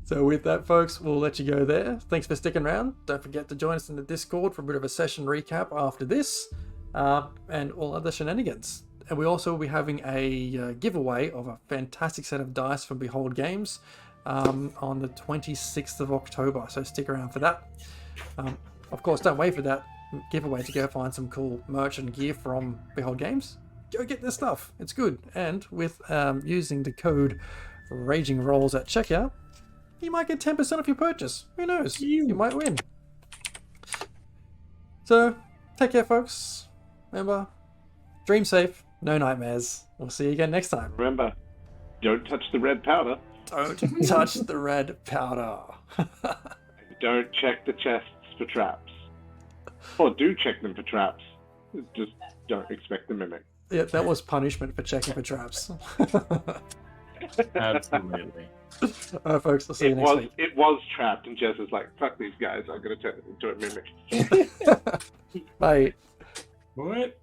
Speaker 2: So with that, folks, we'll let you go there. Thanks for sticking around. Don't forget to join us in the Discord for a bit of a session recap after this, and all other shenanigans. And we also will be having a giveaway of a fantastic set of dice from Behold Games on the 26th of October. So stick around for that. Of course, don't wait for that giveaway to go find some cool merch and gear from Behold Games. Go get their stuff. It's good. And with using the code Raging Rolls at checkout, you might get 10% off your purchase. Who knows? You might win. So, take care, folks. Remember, dream safe, no nightmares. We'll see you again next time.
Speaker 12: Remember, don't touch the red powder.
Speaker 2: Don't touch the red powder.
Speaker 12: Don't check the chests for traps. Or do check them for traps. Just don't expect the mimic.
Speaker 2: Yeah, that was punishment for checking for traps.
Speaker 6: Absolutely.
Speaker 2: Alright, folks, I'll see you next week.
Speaker 12: It was trapped, and Jess is like, fuck these guys, I'm going to turn it into a mimic.
Speaker 2: Bye.
Speaker 6: What?